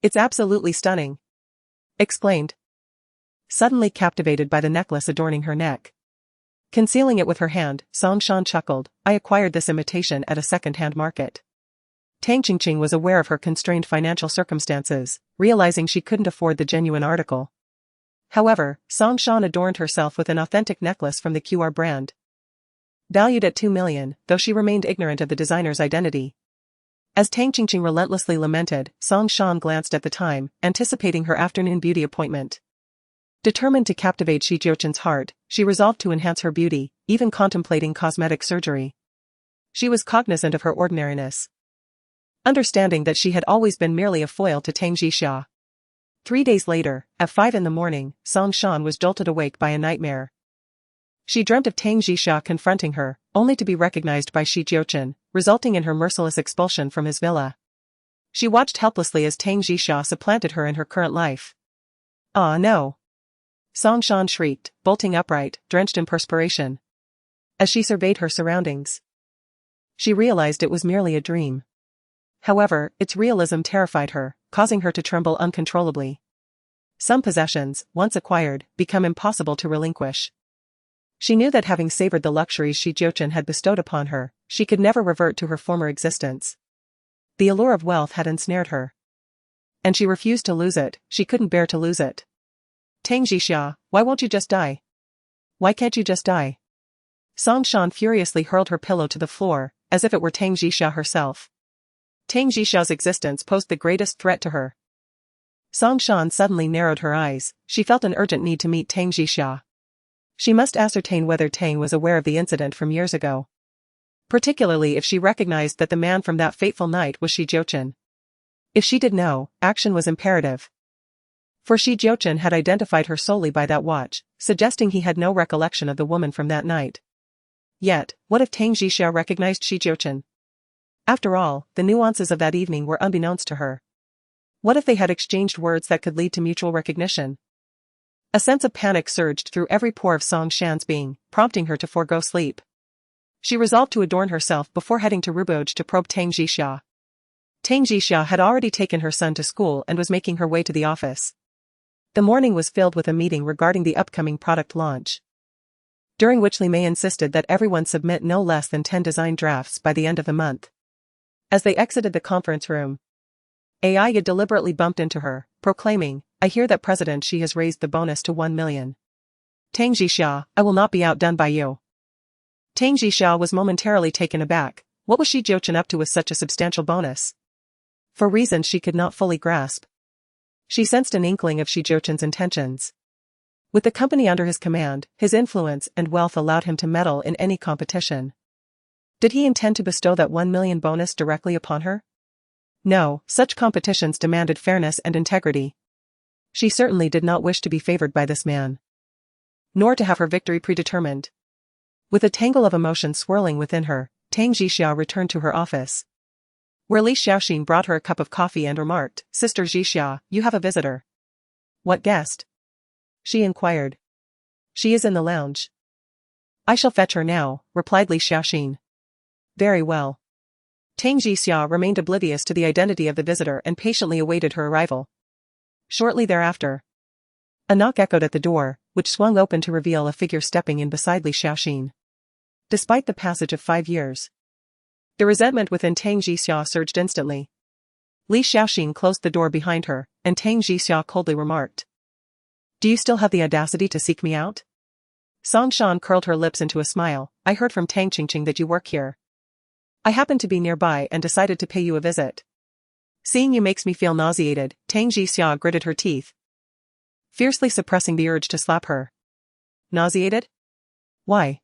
It's absolutely stunning," exclaimed, suddenly captivated by the necklace adorning her neck. Concealing it with her hand, Song Shan chuckled, "I acquired this imitation at a second-hand market." Tang Qingqing was aware of her constrained financial circumstances, realizing she couldn't afford the genuine article. However, Song Shan adorned herself with an authentic necklace from the QR brand. Valued at 2 million, though she remained ignorant of the designer's identity. As Tang Qingqing relentlessly lamented, Song Shan glanced at the time, anticipating her afternoon beauty appointment. Determined to captivate Shi Jiuchen's heart, she resolved to enhance her beauty, even contemplating cosmetic surgery. She was cognizant of her ordinariness, understanding that she had always been merely a foil to Tang Jixia. 3 days later, at 5 in the morning, Song Shan was jolted awake by a nightmare. She dreamt of Tang Jixia confronting her, only to be recognized by Shi Jiuchen, resulting in her merciless expulsion from his villa. She watched helplessly as Tang Jixia supplanted her in her current life. "Ah no!" Song Shan shrieked, bolting upright, drenched in perspiration. As she surveyed her surroundings, she realized it was merely a dream. However, its realism terrified her, causing her to tremble uncontrollably. Some possessions, once acquired, become impossible to relinquish. She knew that having savored the luxuries Shi Jiuchen had bestowed upon her, she could never revert to her former existence. The allure of wealth had ensnared her. And she refused to lose it, she couldn't bear to lose it. "Tang Jixia, why won't you just die? Why can't you just die?" Song Shan furiously hurled her pillow to the floor, as if it were Tang Jixia herself. Tang Jixia's existence posed the greatest threat to her. Song Shan suddenly narrowed her eyes, she felt an urgent need to meet Tang Jixia. She must ascertain whether Tang was aware of the incident from years ago. Particularly if she recognized that the man from that fateful night was Shi Jiuchen. If she did know, action was imperative. For Shi Jiuchen had identified her solely by that watch, suggesting he had no recollection of the woman from that night. Yet, what if Tang Jixia recognized Jiuchen? After all, the nuances of that evening were unbeknownst to her. What if they had exchanged words that could lead to mutual recognition? A sense of panic surged through every pore of Song Shan's being, prompting her to forego sleep. She resolved to adorn herself before heading to Ruboj to probe Tang Jixia. Tang Jixia had already taken her son to school and was making her way to the office. The morning was filled with a meeting regarding the upcoming product launch, during which Li Mei insisted that everyone submit no less than 10 design drafts by the end of the month. As they exited the conference room, Ai deliberately bumped into her, proclaiming, "I hear that President Xi has raised the bonus to 1 million. Tang Jixia, I will not be outdone by you." Tang Jixia was momentarily taken aback. What was Xi Jiuchen up to with such a substantial bonus? For reasons she could not fully grasp, she sensed an inkling of Xi Jiuchen's intentions. With the company under his command, his influence and wealth allowed him to meddle in any competition. Did he intend to bestow that 1 million bonus directly upon her? No, such competitions demanded fairness and integrity. She certainly did not wish to be favored by this man, nor to have her victory predetermined. With a tangle of emotions swirling within her, Tang Jixia returned to her office, where Li Xiaoxin brought her a cup of coffee and remarked, "Sister Jixia, you have a visitor." "What guest?" she inquired. "She is in the lounge." "I shall fetch her now," replied Li Xiaoxin. "Very well." Tang Jixia remained oblivious to the identity of the visitor and patiently awaited her arrival. Shortly thereafter, a knock echoed at the door, which swung open to reveal a figure stepping in beside Li Xiaoxin. Despite the passage of 5 years, the resentment within Tang Jixia surged instantly. Li Xiaoxin closed the door behind her, and Tang Jixia coldly remarked, "Do you still have the audacity to seek me out?" Song Shan curled her lips into a smile. "I heard from Tang Qingqing that you work here. I happened to be nearby and decided to pay you a visit. Seeing you makes me feel nauseated." Tang Jixia gritted her teeth, fiercely suppressing the urge to slap her. "Nauseated? Why?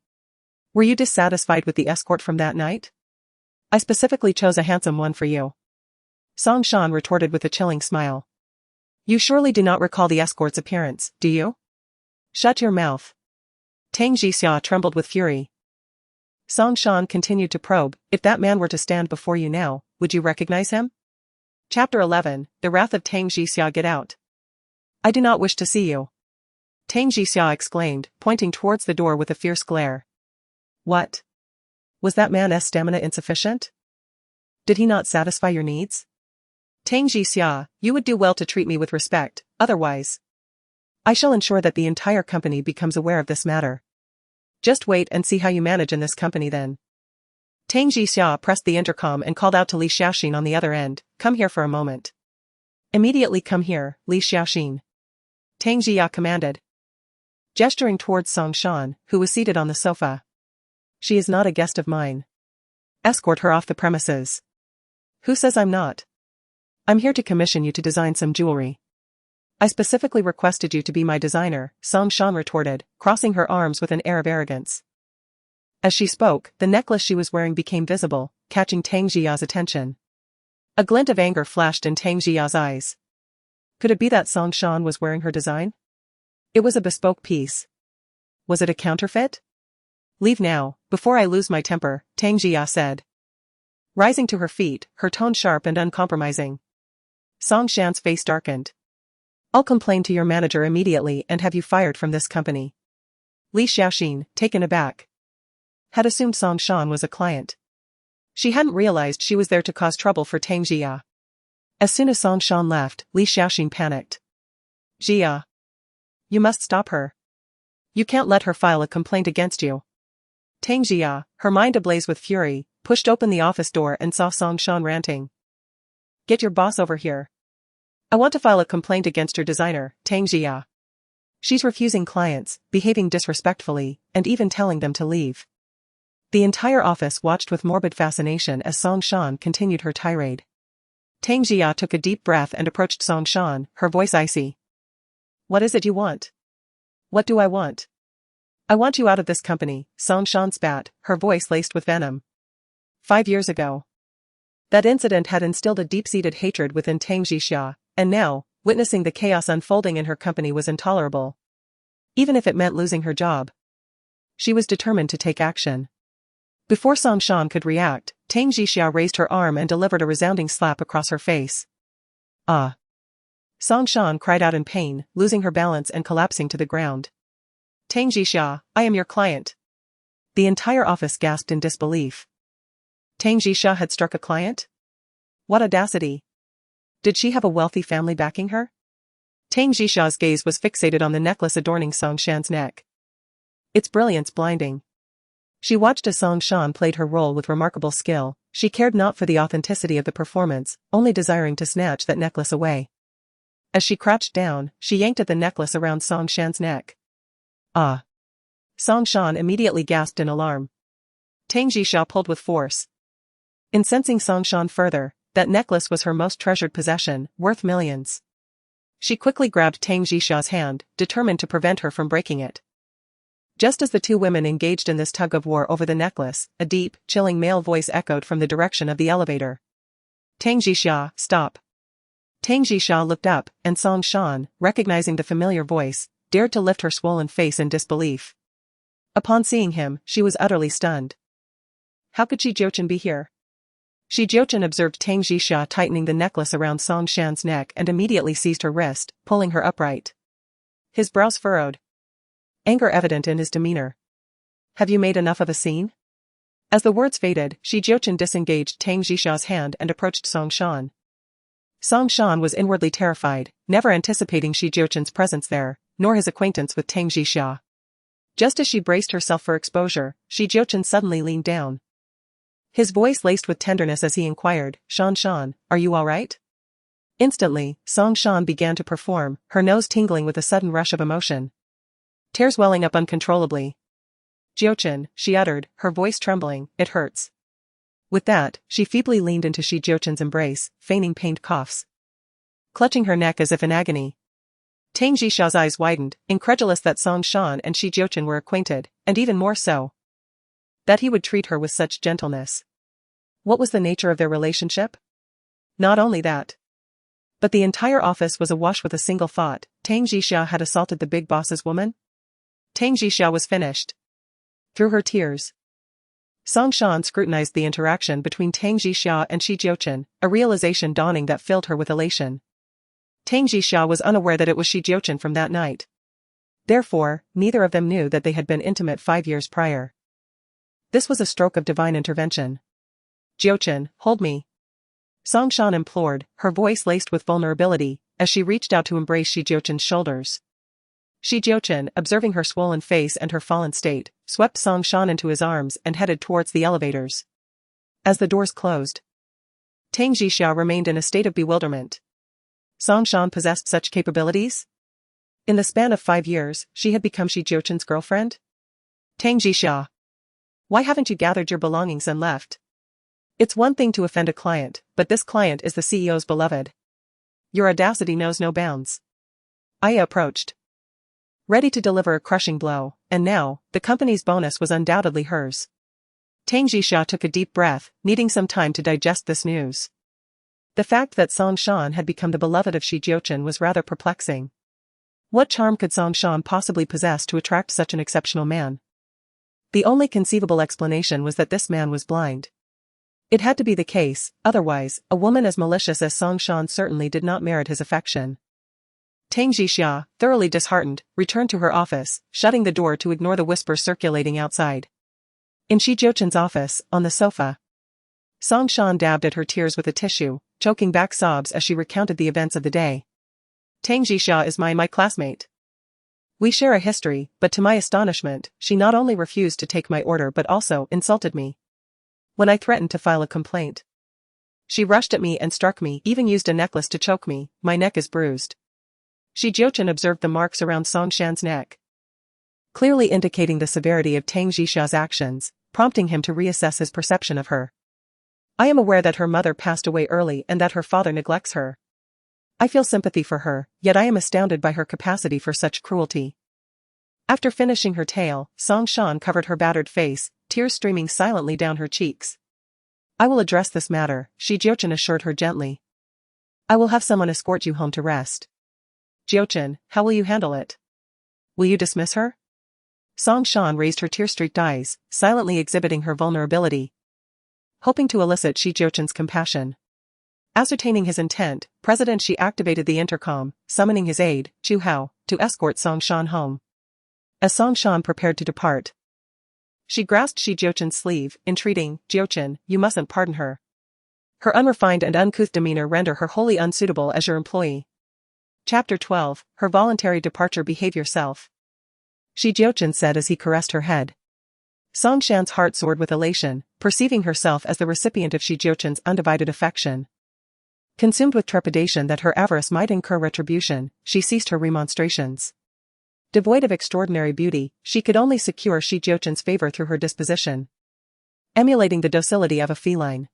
Were you dissatisfied with the escort from that night? I specifically chose a handsome one for you." Song Shan retorted with a chilling smile. "You surely do not recall the escort's appearance, do you?" "Shut your mouth." Tang Jixia trembled with fury. Song Shan continued to probe, "If that man were to stand before you now, would you recognize him?" Chapter 11, The Wrath of Tang Jixia. "Get out. I do not wish to see you," Tang Jixia exclaimed, pointing towards the door with a fierce glare. "What? Was that man's stamina insufficient? Did he not satisfy your needs?" "Tang Jixia, you would do well to treat me with respect, otherwise I shall ensure that the entire company becomes aware of this matter. Just wait and see how you manage in this company then." Tang Jixia pressed the intercom and called out to Li Xiaoxin on the other end, "Come here for a moment." "Immediately come here, Li Xiaoxin," Tang Jixia commanded, gesturing towards Song Shan, who was seated on the sofa. "She is not a guest of mine. Escort her off the premises." "Who says I'm not? I'm here to commission you to design some jewelry." "I specifically requested you to be my designer," Song Shan retorted, crossing her arms with an air of arrogance. As she spoke, the necklace she was wearing became visible, catching Tang Jia's attention. A glint of anger flashed in Tang Jia's eyes. Could it be that Song Shan was wearing her design? It was a bespoke piece. Was it a counterfeit? "Leave now, before I lose my temper," Tang Jia said, rising to her feet, her tone sharp and uncompromising. Song Shan's face darkened. "I'll complain to your manager immediately and have you fired from this company." Li Xiaoxin, taken aback, had assumed Song Shan was a client. She hadn't realized she was there to cause trouble for Tang Jia. As soon as Song Shan left, Li Xiaoxin panicked. "Jia, you must stop her. You can't let her file a complaint against you." Tang Jia, her mind ablaze with fury, pushed open the office door and saw Song Shan ranting. "Get your boss over here. I want to file a complaint against your designer, Tang Jia. She's refusing clients, behaving disrespectfully, and even telling them to leave." The entire office watched with morbid fascination as Song Shan continued her tirade. Tang Jia took a deep breath and approached Song Shan, her voice icy. "What is it you want?" "What do I want? I want you out of this company," Song Shan spat, her voice laced with venom. 5 years ago, that incident had instilled a deep-seated hatred within Tang Jixia, and now, witnessing the chaos unfolding in her company was intolerable. Even if it meant losing her job, she was determined to take action. Before Song Shan could react, Tang Jixia raised her arm and delivered a resounding slap across her face. Ah! Song Shan cried out in pain, losing her balance and collapsing to the ground. Tang Jixia, I am your client. The entire office gasped in disbelief. Tang Jixia had struck a client? What audacity! Did she have a wealthy family backing her? Tang Jixia's gaze was fixated on the necklace adorning Song Shan's neck. Its brilliance blinding. She watched as Song Shan played her role with remarkable skill. She cared not for the authenticity of the performance, only desiring to snatch that necklace away. As she crouched down, she yanked at the necklace around Song Shan's neck. Ah! Song Shan immediately gasped in alarm. Tang Jixia pulled with force. Incensing Song Shan further, that necklace was her most treasured possession, worth millions. She quickly grabbed Tang Jixia's hand, determined to prevent her from breaking it. Just as the two women engaged in this tug-of-war over the necklace, a deep, chilling male voice echoed from the direction of the elevator. Tang Jixia, stop. Tang Jixia looked up, and Song Shan, recognizing the familiar voice, dared to lift her swollen face in disbelief. Upon seeing him, she was utterly stunned. How could Jiuchen be here? Jiuchen observed Tang Jixia tightening the necklace around Song Shan's neck and immediately seized her wrist, pulling her upright. His brows furrowed. Anger evident in his demeanor. Have you made enough of a scene? As the words faded, Jiuchen disengaged Tang Jixia's hand and approached Song Shan. Song Shan was inwardly terrified, never anticipating Jiuchen's presence there, nor his acquaintance with Tang Jixia. Just as she braced herself for exposure, Jiuchen suddenly leaned down. His voice laced with tenderness as he inquired, Shan, are you all right? Instantly, Song Shan began to perform, her nose tingling with a sudden rush of emotion. Tears welling up uncontrollably. Jiuchen, she uttered, her voice trembling, it hurts. With that, she feebly leaned into Jiuchen's embrace, feigning pained coughs. Clutching her neck as if in agony. Tang Jixia's eyes widened, incredulous that Song Shan and Jiuchen were acquainted, and even more so, that he would treat her with such gentleness. What was the nature of their relationship? Not only that, but the entire office was awash with a single thought: Tang Jixia had assaulted the big boss's woman? Tang Jixia was finished. Through her tears, Song Shan scrutinized the interaction between Tang Jixia and Jiuchen, a realization dawning that filled her with elation. Tang Jixia was unaware that it was Jiuchen from that night. Therefore, neither of them knew that they had been intimate 5 years prior. This was a stroke of divine intervention. Jiuchen, hold me. Song Shan implored, her voice laced with vulnerability, as she reached out to embrace Jiuchen's shoulders. Jiuchen, observing her swollen face and her fallen state, swept Song Shan into his arms and headed towards the elevators. As the doors closed, Tang Jixia remained in a state of bewilderment. Song Shan possessed such capabilities? In the span of 5 years, she had become Jiuchen's girlfriend? Tang Jixia, why haven't you gathered your belongings and left? It's one thing to offend a client, but this client is the CEO's beloved. Your audacity knows no bounds. Aya approached, ready to deliver a crushing blow, and now, the company's bonus was undoubtedly hers. Tang Jixia took a deep breath, needing some time to digest this news. The fact that Song Shan had become the beloved of Jiuchen was rather perplexing. What charm could Song Shan possibly possess to attract such an exceptional man? The only conceivable explanation was that this man was blind. It had to be the case, otherwise, a woman as malicious as Song Shan certainly did not merit his affection. Tang Jixia, thoroughly disheartened, returned to her office, shutting the door to ignore the whispers circulating outside. In Jiuchen's office, on the sofa, Song Shan dabbed at her tears with a tissue, choking back sobs as she recounted the events of the day. Tang Jixia is my classmate. We share a history, but to my astonishment, she not only refused to take my order but also insulted me. When I threatened to file a complaint, she rushed at me and struck me, even used a necklace to choke me. My neck is bruised. Jiuchen observed the marks around Song Shan's neck, clearly indicating the severity of Tang Jixia's actions, prompting him to reassess his perception of her. I am aware that her mother passed away early and that her father neglects her. I feel sympathy for her, yet I am astounded by her capacity for such cruelty. After finishing her tale, Song Shan covered her battered face, tears streaming silently down her cheeks. I will address this matter, Jiuchen assured her gently. I will have someone escort you home to rest. Jiuchen, how will you handle it? Will you dismiss her? Song Shan raised her tear-streaked eyes, silently exhibiting her vulnerability, hoping to elicit Shi Jiuchen's compassion. Ascertaining his intent, President Shi activated the intercom, summoning his aide, Chu Hao, to escort Song Shan home. As Song Shan prepared to depart, she grasped Shi Jiuchen's sleeve, entreating, "Jiuchen, you mustn't pardon her. Her unrefined and uncouth demeanor render her wholly unsuitable as your employee." Chapter 12, Her Voluntary Departure. Behave yourself, Shi Jiuchen said as he caressed her head. Song Shan's heart soared with elation, perceiving herself as the recipient of Shi Jiuchen's undivided affection. Consumed with trepidation that her avarice might incur retribution, she ceased her remonstrations. Devoid of extraordinary beauty, she could only secure Shi Jiuchen's favor through her disposition, emulating the docility of a feline.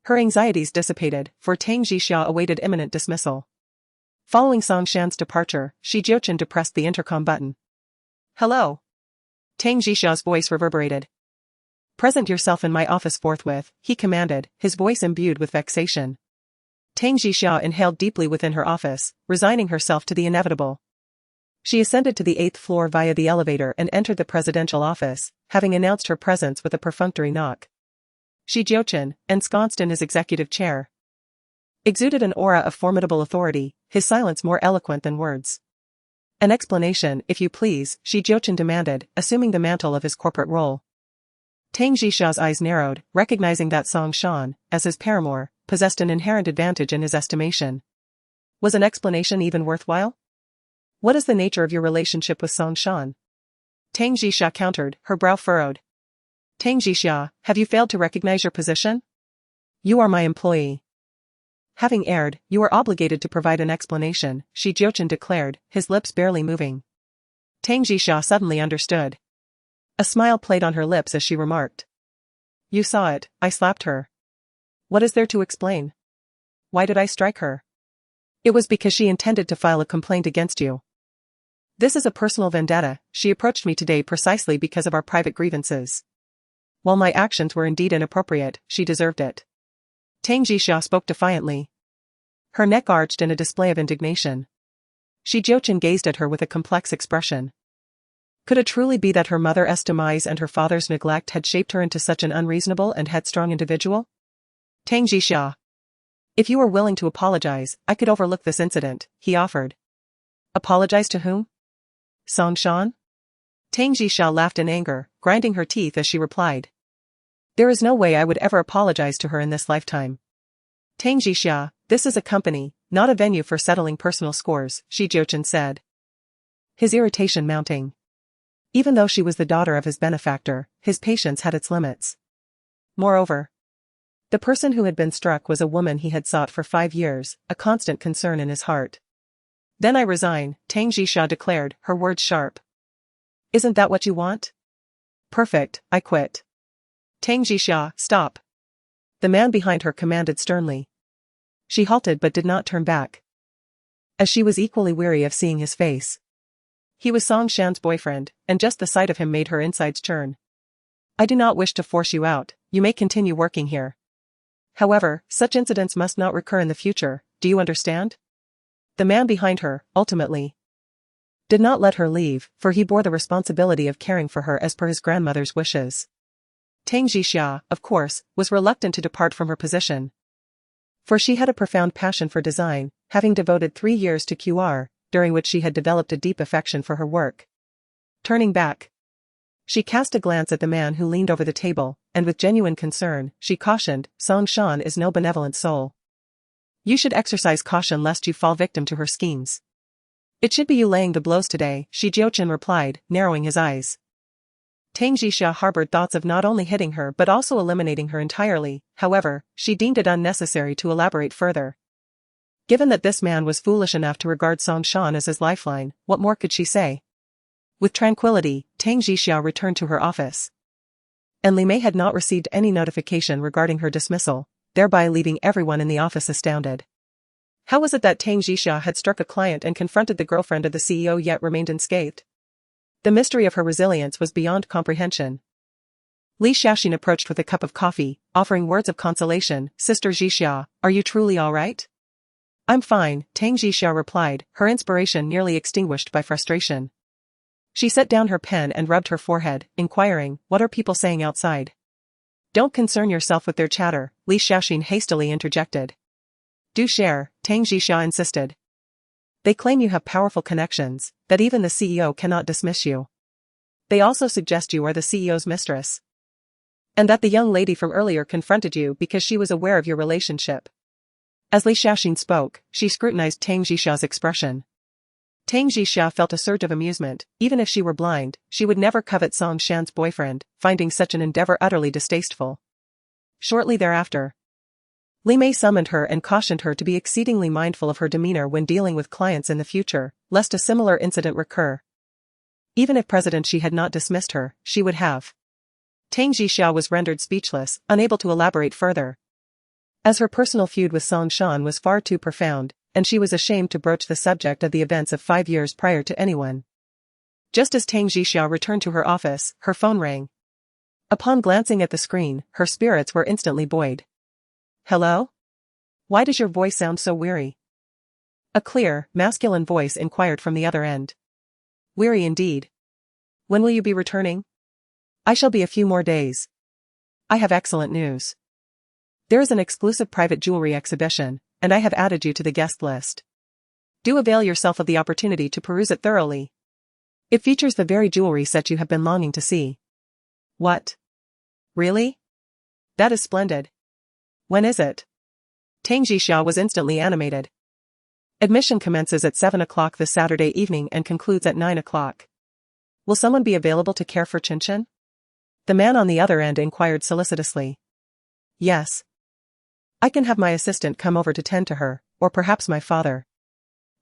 Her anxieties dissipated, for Tang Jixia awaited imminent dismissal. Following Song Shan's departure, Shi Jiuchen depressed the intercom button. "Hello." Tang Jixia's voice reverberated. "Present yourself in my office forthwith," he commanded, his voice imbued with vexation. Tang Jixia inhaled deeply within her office, resigning herself to the inevitable. She ascended to the 8th floor via the elevator and entered the presidential office, having announced her presence with a perfunctory knock. Shi Jiuchen, ensconced in his executive chair, exuded an aura of formidable authority, his silence more eloquent than words. "An explanation, if you please," Shi Jiuchen demanded, assuming the mantle of his corporate role. Tang Jixia's eyes narrowed, recognizing that Song Shan, as his paramour, possessed an inherent advantage in his estimation. Was an explanation even worthwhile? "What is the nature of your relationship with Song Shan?" Tang Jixia countered, her brow furrowed. "Tang Jixia, have you failed to recognize your position? You are my employee. Having erred, you are obligated to provide an explanation," Shi Jiuchen declared, his lips barely moving. Tang Jixia suddenly understood. A smile played on her lips as she remarked. "You saw it, I slapped her. What is there to explain? Why did I strike her? It was because she intended to file a complaint against you. This is a personal vendetta. She approached me today precisely because of our private grievances. While my actions were indeed inappropriate, she deserved it." Tang Jixia spoke defiantly. Her neck arched in a display of indignation. Shi Jiuchen gazed at her with a complex expression. Could it truly be that her mother's demise and her father's neglect had shaped her into such an unreasonable and headstrong individual? "Tang Jixia, if you were willing to apologize, I could overlook this incident," he offered. "Apologize to whom? Song Shan?" Tang Jixia laughed in anger, grinding her teeth as she replied. "There is no way I would ever apologize to her in this lifetime. Tang Jixia, this is a company, not a venue for settling personal scores," Shi Jiuchen said, his irritation mounting. Even though she was the daughter of his benefactor, his patience had its limits. Moreover, the person who had been struck was a woman he had sought for 5 years, a constant concern in his heart. "Then I resign," Tang Jixia declared, her words sharp. "Isn't that what you want? Perfect, I quit." "Tang Jixia, stop!" The man behind her commanded sternly. She halted but did not turn back, as she was equally weary of seeing his face. He was Song Shan's boyfriend, and just the sight of him made her insides churn. "I do not wish to force you out, you may continue working here. However, such incidents must not recur in the future, do you understand?" The man behind her, ultimately, did not let her leave, for he bore the responsibility of caring for her as per his grandmother's wishes. Tang Jixia, of course, was reluctant to depart from her position, for she had a profound passion for design, having devoted 3 years to QR, during which she had developed a deep affection for her work. Turning back, she cast a glance at the man who leaned over the table, and with genuine concern, she cautioned, "Song Shan is no benevolent soul. You should exercise caution lest you fall victim to her schemes." "It should be you laying the blows today," Shi Jiuchen replied, narrowing his eyes. Tang Jixia harbored thoughts of not only hitting her but also eliminating her entirely, however, she deemed it unnecessary to elaborate further. Given that this man was foolish enough to regard Song Shan as his lifeline, what more could she say? With tranquility, Tang Jixia returned to her office. And Li Mei had not received any notification regarding her dismissal, thereby leaving everyone in the office astounded. How was it that Tang Jixia had struck a client and confronted the girlfriend of the CEO yet remained unscathed? The mystery of her resilience was beyond comprehension. Li Xiaoxin approached with a cup of coffee, offering words of consolation. "Sister Jixia, are you truly all right?" "I'm fine," Tang Jixia replied, her inspiration nearly extinguished by frustration. She set down her pen and rubbed her forehead, inquiring, "What are people saying outside?" "Don't concern yourself with their chatter," Li Xiaoxin hastily interjected. "Do share," Tang Jixia insisted. "They claim you have powerful connections, that even the CEO cannot dismiss you. They also suggest you are the CEO's mistress. And that the young lady from earlier confronted you because she was aware of your relationship." As Li Xiaoxin spoke, she scrutinized Tang Jixia's expression. Tang Jixia felt a surge of amusement. Even if she were blind, she would never covet Song Shan's boyfriend, finding such an endeavor utterly distasteful. Shortly thereafter, Li Mei summoned her and cautioned her to be exceedingly mindful of her demeanor when dealing with clients in the future, lest a similar incident recur. Even if President Xi had not dismissed her, she would have. Tang Jixia was rendered speechless, unable to elaborate further. As her personal feud with Song Shan was far too profound, and she was ashamed to broach the subject of the events of 5 years prior to anyone. Just as Tang Jixia returned to her office, her phone rang. Upon glancing at the screen, her spirits were instantly buoyed. "Hello? Why does your voice sound so weary?" A clear, masculine voice inquired from the other end. "Weary indeed. When will you be returning?" "I shall be a few more days." "I have excellent news. There is an exclusive private jewelry exhibition, and I have added you to the guest list. Do avail yourself of the opportunity to peruse it thoroughly. It features the very jewelry set you have been longing to see." "What? Really? That is splendid. When is it?" Tang Jixia was instantly animated. "Admission commences at 7 o'clock this Saturday evening and concludes at 9 o'clock. Will someone be available to care for Jiuchen?" The man on the other end inquired solicitously. "Yes. I can have my assistant come over to tend to her, or perhaps my father."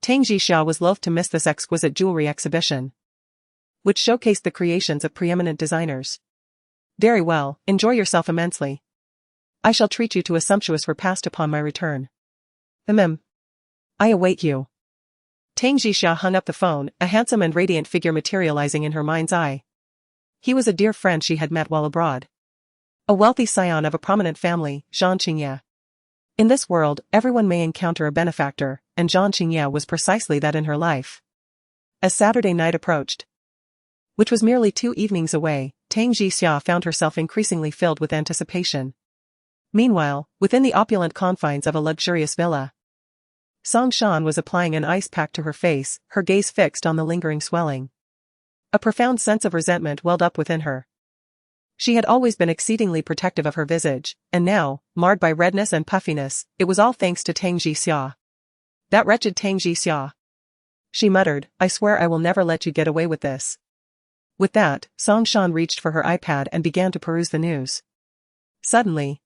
Tang Jixia was loath to miss this exquisite jewelry exhibition, which showcased the creations of preeminent designers. "Very well, enjoy yourself immensely. I shall treat you to a sumptuous repast upon my return." I await you." Tang Jixia hung up the phone, a handsome and radiant figure materializing in her mind's eye. He was a dear friend she had met while abroad. A wealthy scion of a prominent family, Zhang Qingye. In this world, everyone may encounter a benefactor, and Zhang Qingye was precisely that in her life. As Saturday night approached, which was merely 2 evenings away, Tang Jixia found herself increasingly filled with anticipation. Meanwhile, within the opulent confines of a luxurious villa, Song Shan was applying an ice pack to her face, her gaze fixed on the lingering swelling. A profound sense of resentment welled up within her. She had always been exceedingly protective of her visage, and now, marred by redness and puffiness, it was all thanks to Tang Jixia. That wretched Tang Jixia. She muttered, "I swear I will never let you get away with this." With that, Song Shan reached for her iPad and began to peruse the news. Suddenly,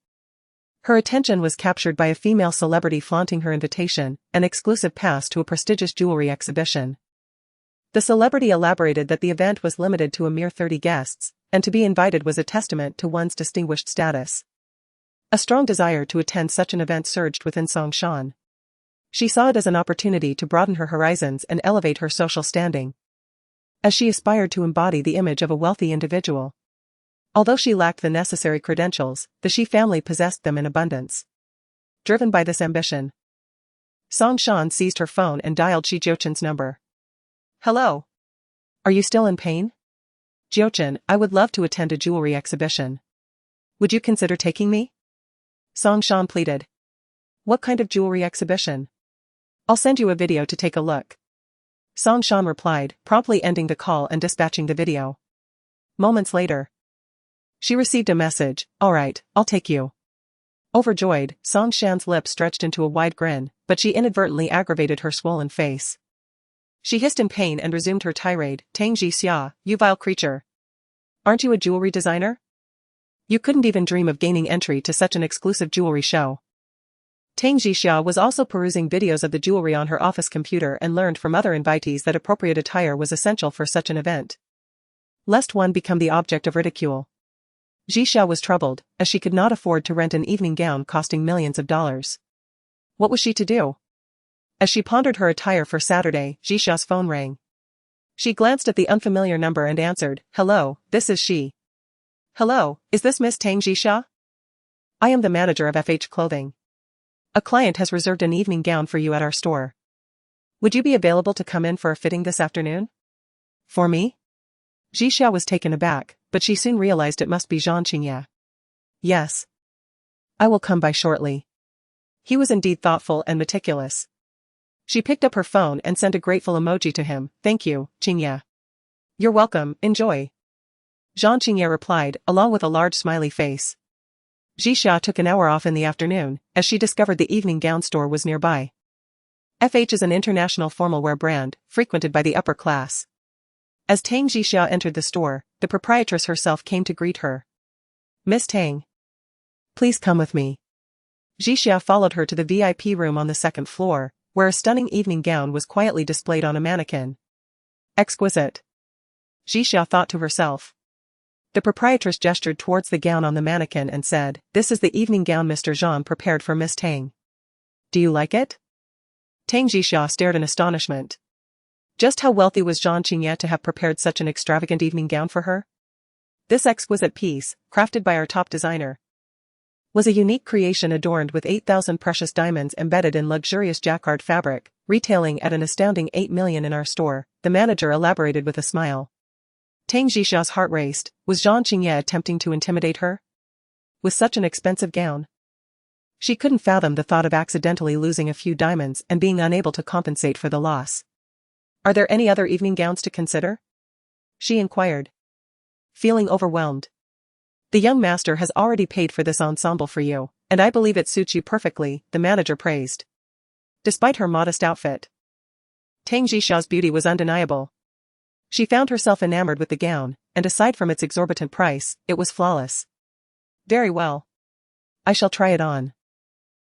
her attention was captured by a female celebrity flaunting her invitation, an exclusive pass to a prestigious jewelry exhibition. The celebrity elaborated that the event was limited to a mere 30 guests, and to be invited was a testament to one's distinguished status. A strong desire to attend such an event surged within Song Shan. She saw it as an opportunity to broaden her horizons and elevate her social standing, as she aspired to embody the image of a wealthy individual. Although she lacked the necessary credentials, the Shi family possessed them in abundance. Driven by this ambition, Song Shan seized her phone and dialed Jiuchen's number. "Hello. Are you still in pain?" "Jiuchen, I would love to attend a jewelry exhibition. Would you consider taking me?" Song Shan pleaded. "What kind of jewelry exhibition?" "I'll send you a video to take a look." Song Shan replied, promptly ending the call and dispatching the video. Moments later, she received a message, "All right, I'll take you." Overjoyed, Song Shan's lips stretched into a wide grin, but she inadvertently aggravated her swollen face. She hissed in pain and resumed her tirade, "Tang Jixia, you vile creature. Aren't you a jewelry designer? You couldn't even dream of gaining entry to such an exclusive jewelry show." Tang Jixia was also perusing videos of the jewelry on her office computer and learned from other invitees that appropriate attire was essential for such an event, lest one become the object of ridicule. Jixia was troubled, as she could not afford to rent an evening gown costing millions of dollars. What was she to do? As she pondered her attire for Saturday, Jixia's phone rang. She glanced at the unfamiliar number and answered, "Hello, this is she." "Hello, is this Miss Tang Jixia?" "I am the manager of FH Clothing. A client has reserved an evening gown for you at our store. Would you be available to come in for a fitting this afternoon?" "For me?" Jixia was taken aback, but she soon realized it must be Zhang Qingye. Yes. I will come by shortly. He was indeed thoughtful and meticulous. She picked up her phone and sent a grateful emoji to him. Thank you, Qingye. You're welcome, enjoy. Zhang Qingye replied, along with a large smiley face. Jixia took an hour off in the afternoon, as she discovered the evening gown store was nearby. FH is an international formal wear brand, frequented by the upper class. As Tang Jixia entered the store, the proprietress herself came to greet her. Miss Tang. Please come with me. Jixia followed her to the VIP room on the second floor, where a stunning evening gown was quietly displayed on a mannequin. Exquisite. Jixia thought to herself. The proprietress gestured towards the gown on the mannequin and said, "This is the evening gown Mr. Zhang prepared for Miss Tang. Do you like it?" Tang Jixia stared in astonishment. Just how wealthy was Zhang Qingye to have prepared such an extravagant evening gown for her? This exquisite piece, crafted by our top designer, was a unique creation adorned with 8,000 precious diamonds embedded in luxurious jacquard fabric, retailing at an astounding 8 million in our store, the manager elaborated with a smile. Tang Jixia's heart raced. Was Zhang Qingye attempting to intimidate her? With such an expensive gown? She couldn't fathom the thought of accidentally losing a few diamonds and being unable to compensate for the loss. Are there any other evening gowns to consider? She inquired. Feeling overwhelmed. The young master has already paid for this ensemble for you, and I believe it suits you perfectly, the manager praised. Despite her modest outfit, Tang Jixia's beauty was undeniable. She found herself enamored with the gown, and aside from its exorbitant price, it was flawless. Very well. I shall try it on.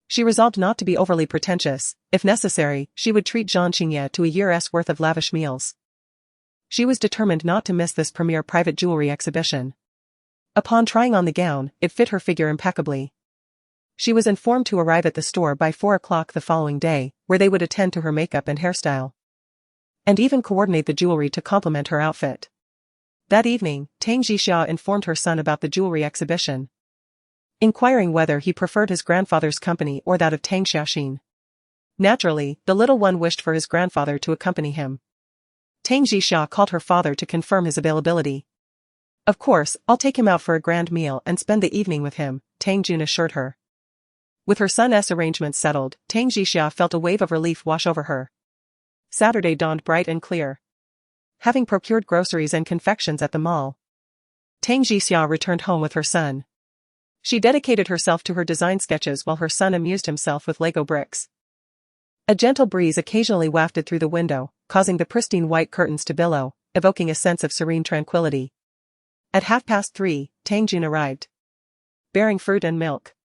She resolved not to be overly pretentious. If necessary, she would treat Zhang Qingye to a year's worth of lavish meals. She was determined not to miss this premier private jewelry exhibition. Upon trying on the gown, it fit her figure impeccably. She was informed to arrive at the store by 4 o'clock the following day, where they would attend to her makeup and hairstyle, and even coordinate the jewelry to complement her outfit. That evening, Tang Jixia informed her son about the jewelry exhibition, inquiring whether he preferred his grandfather's company or that of Tang Xiaoxin. Naturally, the little one wished for his grandfather to accompany him. Tang Jixia called her father to confirm his availability. Of course, I'll take him out for a grand meal and spend the evening with him, Tang Jun assured her. With her son's arrangements settled, Tang Jixia felt a wave of relief wash over her. Saturday dawned bright and clear. Having procured groceries and confections at the mall, Tang Jixia returned home with her son. She dedicated herself to her design sketches while her son amused himself with Lego bricks. A gentle breeze occasionally wafted through the window, causing the pristine white curtains to billow, evoking a sense of serene tranquility. At 3:30, Tang Jun arrived, bearing fruit and milk.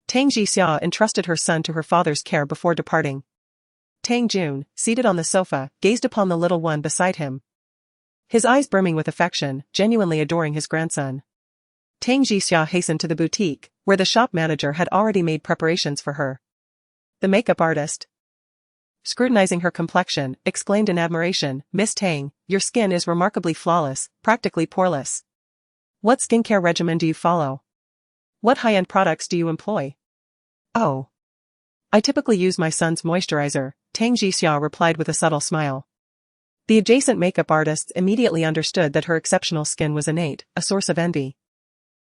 Tang Jixia entrusted her son to her father's care before departing. Tang Jun, seated on the sofa, gazed upon the little one beside him, his eyes brimming with affection, genuinely adoring his grandson. Tang Jixia hastened to the boutique, where the shop manager had already made preparations for her. The makeup artist, scrutinizing her complexion, exclaimed in admiration, "Miss Tang, your skin is remarkably flawless, practically poreless. What skincare regimen do you follow? What high-end products do you employ?" "Oh. I typically use my son's moisturizer," Tang Jixia replied with a subtle smile. The adjacent makeup artists immediately understood that her exceptional skin was innate, a source of envy.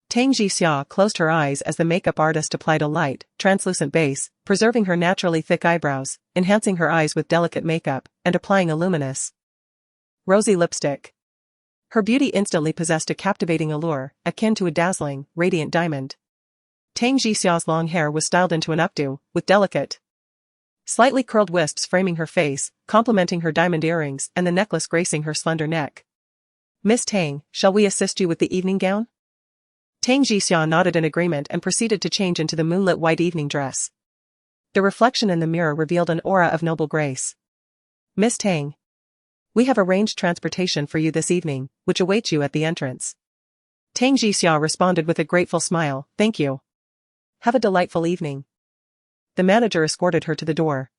Tang Jixia closed her eyes as the makeup artist applied a light, translucent base, preserving her naturally thick eyebrows, enhancing her eyes with delicate makeup, and applying a luminous, rosy lipstick. Her beauty instantly possessed a captivating allure, akin to a dazzling, radiant diamond. Tang Jixia's long hair was styled into an updo, with delicate, slightly curled wisps framing her face, complementing her diamond earrings and the necklace gracing her slender neck. "Miss Tang, shall we assist you with the evening gown?" Tang Jixia nodded in agreement and proceeded to change into the moonlit white evening dress. The reflection in the mirror revealed an aura of noble grace. "Miss Tang, we have arranged transportation for you this evening, which awaits you at the entrance." Tang Jixia responded with a grateful smile, "Thank you. Have a delightful evening." The manager escorted her to the door.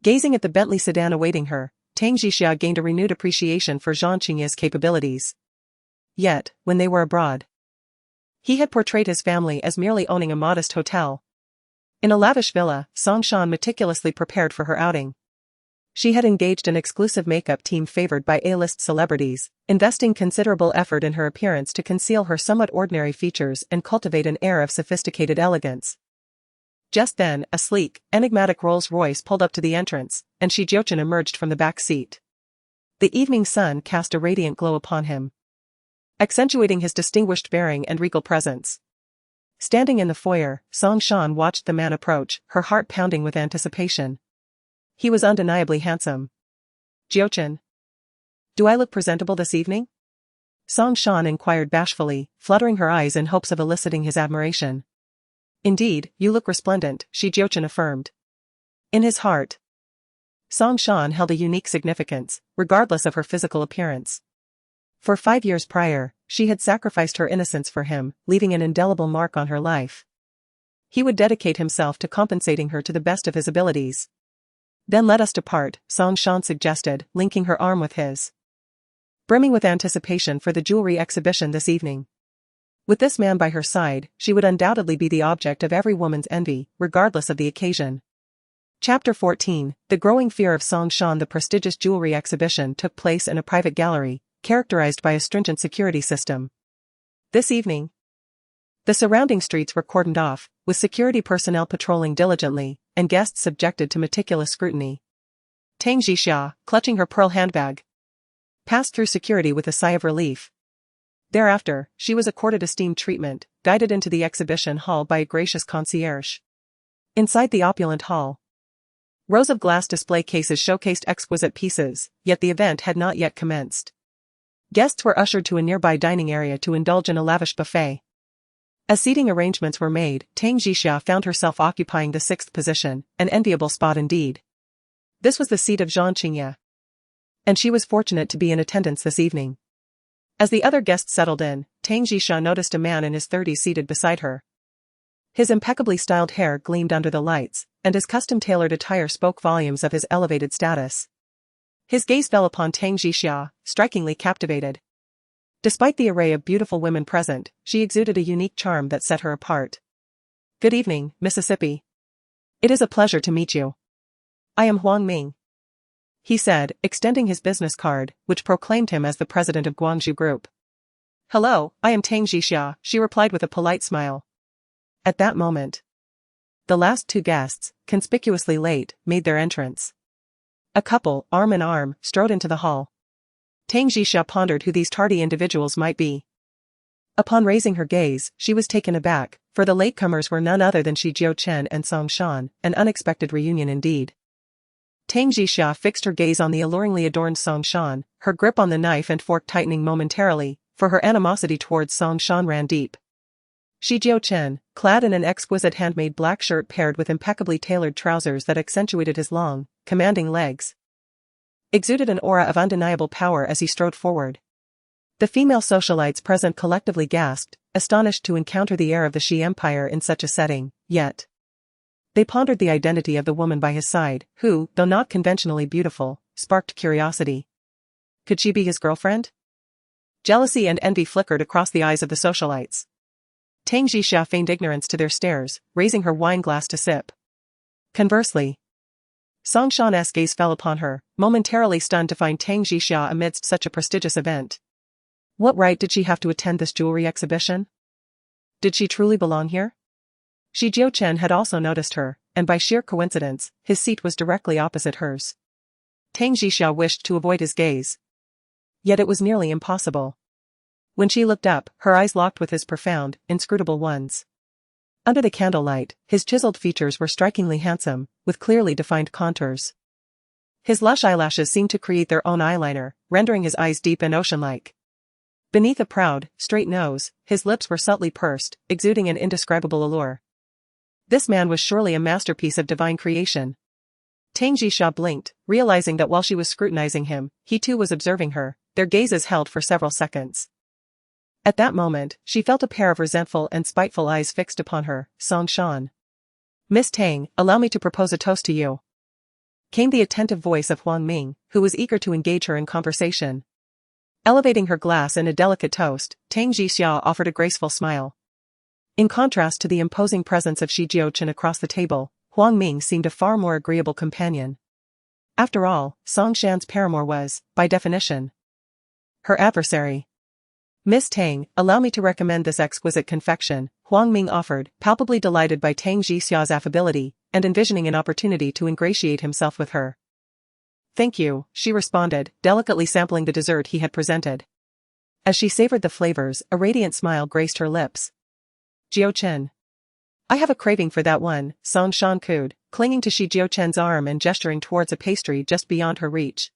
Gazing at the Bentley sedan awaiting her, Tang Jixia gained a renewed appreciation for Zhang Qingye's capabilities. Yet, when they were abroad, he had portrayed his family as merely owning a modest hotel. In a lavish villa, Songshan meticulously prepared for her outing. She had engaged an exclusive makeup team favored by A-list celebrities, investing considerable effort in her appearance to conceal her somewhat ordinary features and cultivate an air of sophisticated elegance. Just then, a sleek, enigmatic Rolls-Royce pulled up to the entrance, and Jiuchen emerged from the back seat. The evening sun cast a radiant glow upon him, accentuating his distinguished bearing and regal presence. Standing in the foyer, Song Shan watched the man approach, her heart pounding with anticipation. He was undeniably handsome. Jiuchen. Do I look presentable this evening? Song Shan inquired bashfully, fluttering her eyes in hopes of eliciting his admiration. Indeed, you look resplendent, Jiuchen affirmed. In his heart, Song Shan held a unique significance, regardless of her physical appearance. For 5 years prior, she had sacrificed her innocence for him, leaving an indelible mark on her life. He would dedicate himself to compensating her to the best of his abilities. Then let us depart, Song Shan suggested, linking her arm with his. Brimming with anticipation for the jewelry exhibition this evening. With this man by her side, she would undoubtedly be the object of every woman's envy, regardless of the occasion. Chapter 14, The Growing Fear of Song Shan. The prestigious jewelry exhibition took place in a private gallery, characterized by a stringent security system. This evening, the surrounding streets were cordoned off, with security personnel patrolling diligently, and guests subjected to meticulous scrutiny. Tang Jixia, clutching her pearl handbag, passed through security with a sigh of relief. Thereafter, she was accorded esteemed treatment, guided into the exhibition hall by a gracious concierge. Inside the opulent hall, rows of glass display cases showcased exquisite pieces, yet the event had not yet commenced. Guests were ushered to a nearby dining area to indulge in a lavish buffet. As seating arrangements were made, Tang Jixia found herself occupying the 6th position, an enviable spot indeed. This was the seat of Zhang Qingye, and she was fortunate to be in attendance this evening. As the other guests settled in, Tang Jixia noticed a man in his 30s seated beside her. His impeccably styled hair gleamed under the lights, and his custom-tailored attire spoke volumes of his elevated status. His gaze fell upon Tang Jixia, strikingly captivated. Despite the array of beautiful women present, she exuded a unique charm that set her apart. Good evening, Mississippi. It is a pleasure to meet you. I am Huang Ming, he said, extending his business card, which proclaimed him as the president of Guangzhou Group. Hello, I am Tang Jixia, she replied with a polite smile. At that moment, the last 2 guests, conspicuously late, made their entrance. A couple, arm in arm, strode into the hall. Tang Jixia pondered who these tardy individuals might be. Upon raising her gaze, she was taken aback, for the latecomers were none other than Jiuchen and Song Shan, an unexpected reunion indeed. Tang Jixia fixed her gaze on the alluringly adorned Song Shan, her grip on the knife and fork tightening momentarily, for her animosity towards Song Shan ran deep. Jiuchen, clad in an exquisite handmade black shirt paired with impeccably tailored trousers that accentuated his long, commanding legs, exuded an aura of undeniable power as he strode forward. The female socialites present collectively gasped, astonished to encounter the heir of the Shi Empire in such a setting, yet they pondered the identity of the woman by his side, who, though not conventionally beautiful, sparked curiosity. Could she be his girlfriend? Jealousy and envy flickered across the eyes of the socialites. Tang Jixia feigned ignorance to their stares, raising her wine glass to sip. Conversely, Song Shan's gaze fell upon her, momentarily stunned to find Tang Jixia amidst such a prestigious event. What right did she have to attend this jewelry exhibition? Did she truly belong here? Jiuchen had also noticed her, and by sheer coincidence, his seat was directly opposite hers. Tang Jixia wished to avoid his gaze. Yet it was nearly impossible. When she looked up, her eyes locked with his profound, inscrutable ones. Under the candlelight, his chiseled features were strikingly handsome, with clearly defined contours. His lush eyelashes seemed to create their own eyeliner, rendering his eyes deep and ocean-like. Beneath a proud, straight nose, his lips were subtly pursed, exuding an indescribable allure. This man was surely a masterpiece of divine creation. Tang Jixia blinked, realizing that while she was scrutinizing him, he too was observing her, their gazes held for several seconds. At that moment, she felt a pair of resentful and spiteful eyes fixed upon her. Song Shan. Miss Tang, allow me to propose a toast to you, came the attentive voice of Huang Ming, who was eager to engage her in conversation. Elevating her glass in a delicate toast, Tang Jixia offered a graceful smile. In contrast to the imposing presence of Jiuchen across the table, Huang Ming seemed a far more agreeable companion. After all, Song Shan's paramour was, by definition, her adversary. Miss Tang, allow me to recommend this exquisite confection, Huang Ming offered, palpably delighted by Tang Jixia's affability, and envisioning an opportunity to ingratiate himself with her. Thank you, she responded, delicately sampling the dessert he had presented. As she savored the flavors, a radiant smile graced her lips. Jiuchen. I have a craving for that one, Song Shan cooed, clinging to Jiuchen's arm and gesturing towards a pastry just beyond her reach.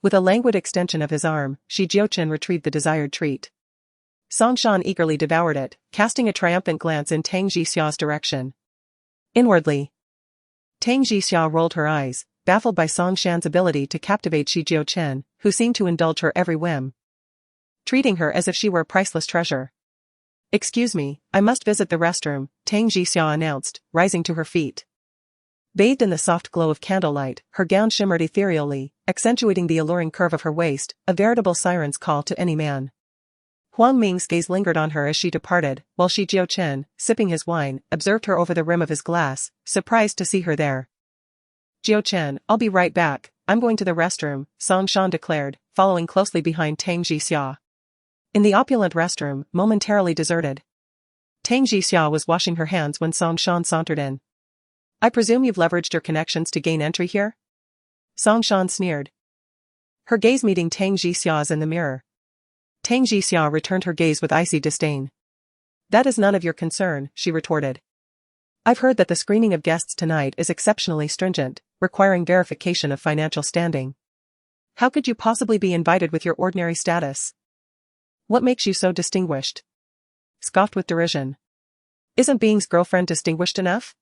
With a languid extension of his arm, Jiuchen retrieved the desired treat. Song Shan eagerly devoured it, casting a triumphant glance in Tang Jixia's direction. Inwardly, Tang Jixia rolled her eyes, baffled by Song Shan's ability to captivate Jiuchen, who seemed to indulge her every whim, treating her as if she were a priceless treasure. Excuse me, I must visit the restroom, Tang Jixia announced, rising to her feet. Bathed in the soft glow of candlelight, her gown shimmered ethereally, accentuating the alluring curve of her waist, a veritable siren's call to any man. Huang Ming's gaze lingered on her as she departed, while Jiuchen, sipping his wine, observed her over the rim of his glass, surprised to see her there. Jiuchen, I'll be right back, I'm going to the restroom, Song Shan declared, following closely behind Tang Jixia. In the opulent restroom, momentarily deserted, Tang Jixia was washing her hands when Song Shan sauntered in. I presume you've leveraged your connections to gain entry here? Song Shan sneered, her gaze meeting Tang Jixia's in the mirror. Tang Jixia returned her gaze with icy disdain. That is none of your concern, she retorted. I've heard that the screening of guests tonight is exceptionally stringent, requiring verification of financial standing. How could you possibly be invited with your ordinary status? What makes you so distinguished? Scoffed with derision. Isn't being's girlfriend distinguished enough?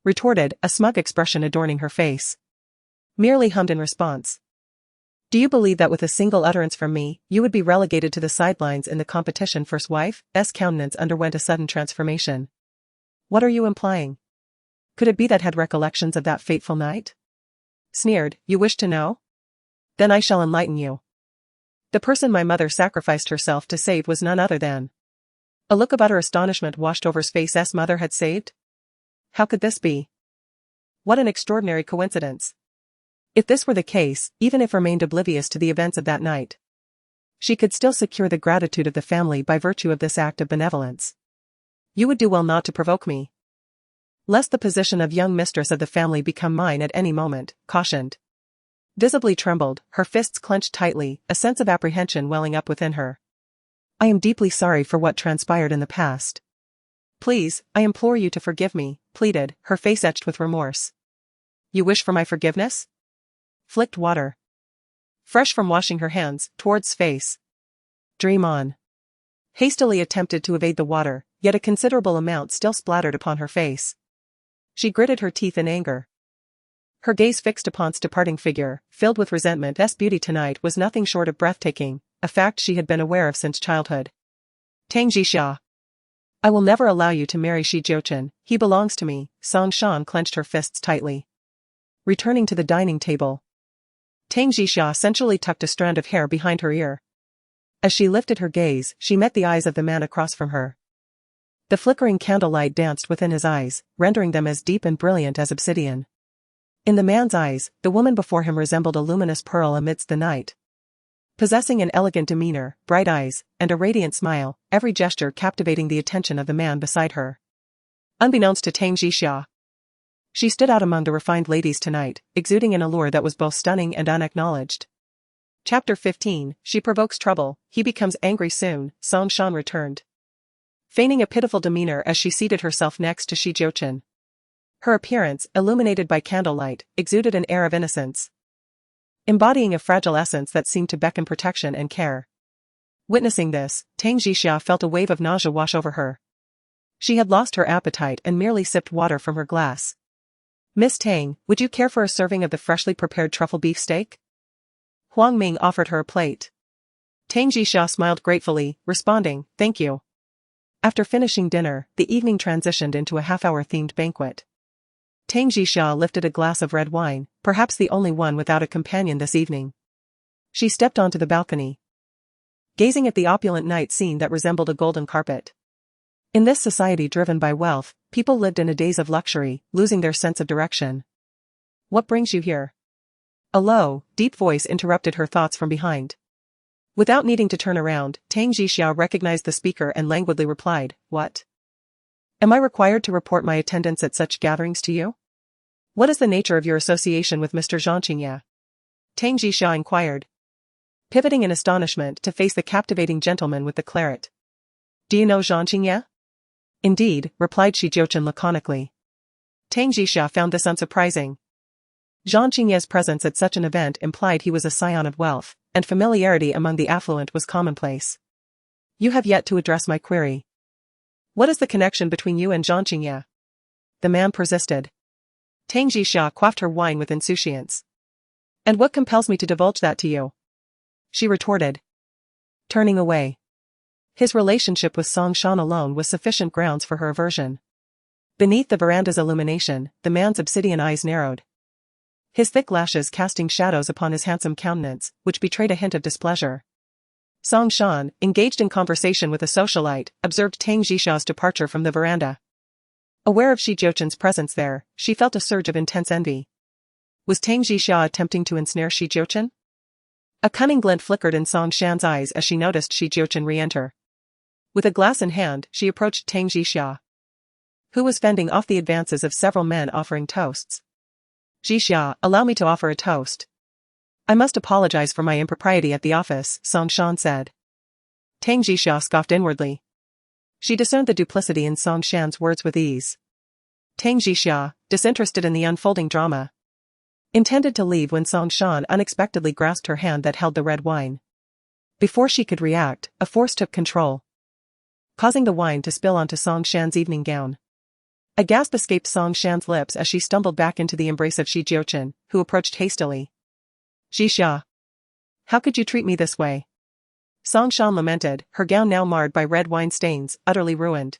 Retorted, a smug expression adorning her face. Merely hummed in response. Do you believe that with a single utterance from me, you would be relegated to the sidelines in the competition first wife's countenance underwent a sudden transformation. What are you implying? Could it be that had recollections of that fateful night? Sneered, you wish to know? Then I shall enlighten you. The person my mother sacrificed herself to save was none other than. A look of utter astonishment washed over his face. Mother had saved? How could this be? What an extraordinary coincidence. If this were the case, even if remained oblivious to the events of that night, she could still secure the gratitude of the family by virtue of this act of benevolence. You would do well not to provoke me, lest the position of young mistress of the family become mine at any moment, cautioned. Visibly trembled, her fists clenched tightly, a sense of apprehension welling up within her. I am deeply sorry for what transpired in the past. Please, I implore you to forgive me, pleaded, her face etched with remorse. You wish for my forgiveness? Flicked water, fresh from washing her hands, towards face. Dream on. Hastily attempted to evade the water, yet a considerable amount still splattered upon her face. She gritted her teeth in anger, her gaze fixed upon his departing figure, filled with resentment. Beauty tonight was nothing short of breathtaking, a fact she had been aware of since childhood. Tang Jixia. I will never allow you to marry Jiuchen, he belongs to me, Song Shan clenched her fists tightly. Returning to the dining table, Tang Jixia sensually tucked a strand of hair behind her ear. As she lifted her gaze, she met the eyes of the man across from her. The flickering candlelight danced within his eyes, rendering them as deep and brilliant as obsidian. In the man's eyes, the woman before him resembled a luminous pearl amidst the night. Possessing an elegant demeanor, bright eyes, and a radiant smile, every gesture captivating the attention of the man beside her. Unbeknownst to Tang Jixia, she stood out among the refined ladies tonight, exuding an allure that was both stunning and unacknowledged. Chapter 15, She provokes trouble, he becomes angry soon, Song Shan returned, feigning a pitiful demeanor as she seated herself next to Jiuchen. Her appearance, illuminated by candlelight, exuded an air of innocence, embodying a fragile essence that seemed to beckon protection and care. Witnessing this, Tang Jixia felt a wave of nausea wash over her. She had lost her appetite and merely sipped water from her glass. Miss Tang, would you care for a serving of the freshly prepared truffle beef steak? Huang Ming offered her a plate. Tang Jixia smiled gratefully, responding, thank you. After finishing dinner, the evening transitioned into a half-hour themed banquet. Tang Jixia lifted a glass of red wine, perhaps the only one without a companion this evening. She stepped onto the balcony, gazing at the opulent night scene that resembled a golden carpet. In this society driven by wealth, people lived in a daze of luxury, losing their sense of direction. What brings you here? A low, deep voice interrupted her thoughts from behind. Without needing to turn around, Tang Jixia recognized the speaker and languidly replied, "What? Am I required to report my attendance at such gatherings to you? What is the nature of your association with Mr. Zhang Qingye?" Tang Jixia inquired, pivoting in astonishment to face the captivating gentleman with the claret. "Do you know Zhang Qingye?" "Indeed," replied Jiuchen laconically. Tang Jixia found this unsurprising. Zhang Qingye's presence at such an event implied he was a scion of wealth, and familiarity among the affluent was commonplace. "You have yet to address my query. What is the connection between you and Zhang Qingye?" The man persisted. Tang Jixia quaffed her wine with insouciance. "And what compels me to divulge that to you?" she retorted, turning away. His relationship with Song Shan alone was sufficient grounds for her aversion. Beneath the veranda's illumination, the man's obsidian eyes narrowed, his thick lashes casting shadows upon his handsome countenance, which betrayed a hint of displeasure. Song Shan, engaged in conversation with a socialite, observed Tang Jixia's departure from the veranda. Aware of Jiuchen's presence there, she felt a surge of intense envy. Was Tang Jixia attempting to ensnare Jiuchen? A cunning glint flickered in Song Shan's eyes as she noticed Jiuchen re-enter. With a glass in hand, she approached Tang Jixia, who was fending off the advances of several men offering toasts. "Jixia, allow me to offer a toast." "I must apologize for my impropriety at the office," Song Shan said. Tang Jixia scoffed inwardly. She discerned the duplicity in Song Shan's words with ease. Tang Jixia, disinterested in the unfolding drama, intended to leave when Song Shan unexpectedly grasped her hand that held the red wine. Before she could react, a force took control, causing the wine to spill onto Song Shan's evening gown. A gasp escaped Song Shan's lips as she stumbled back into the embrace of Jiuchen, who approached hastily. "Jixia, how could you treat me this way?" Song Shan lamented, her gown now marred by red wine stains, utterly ruined.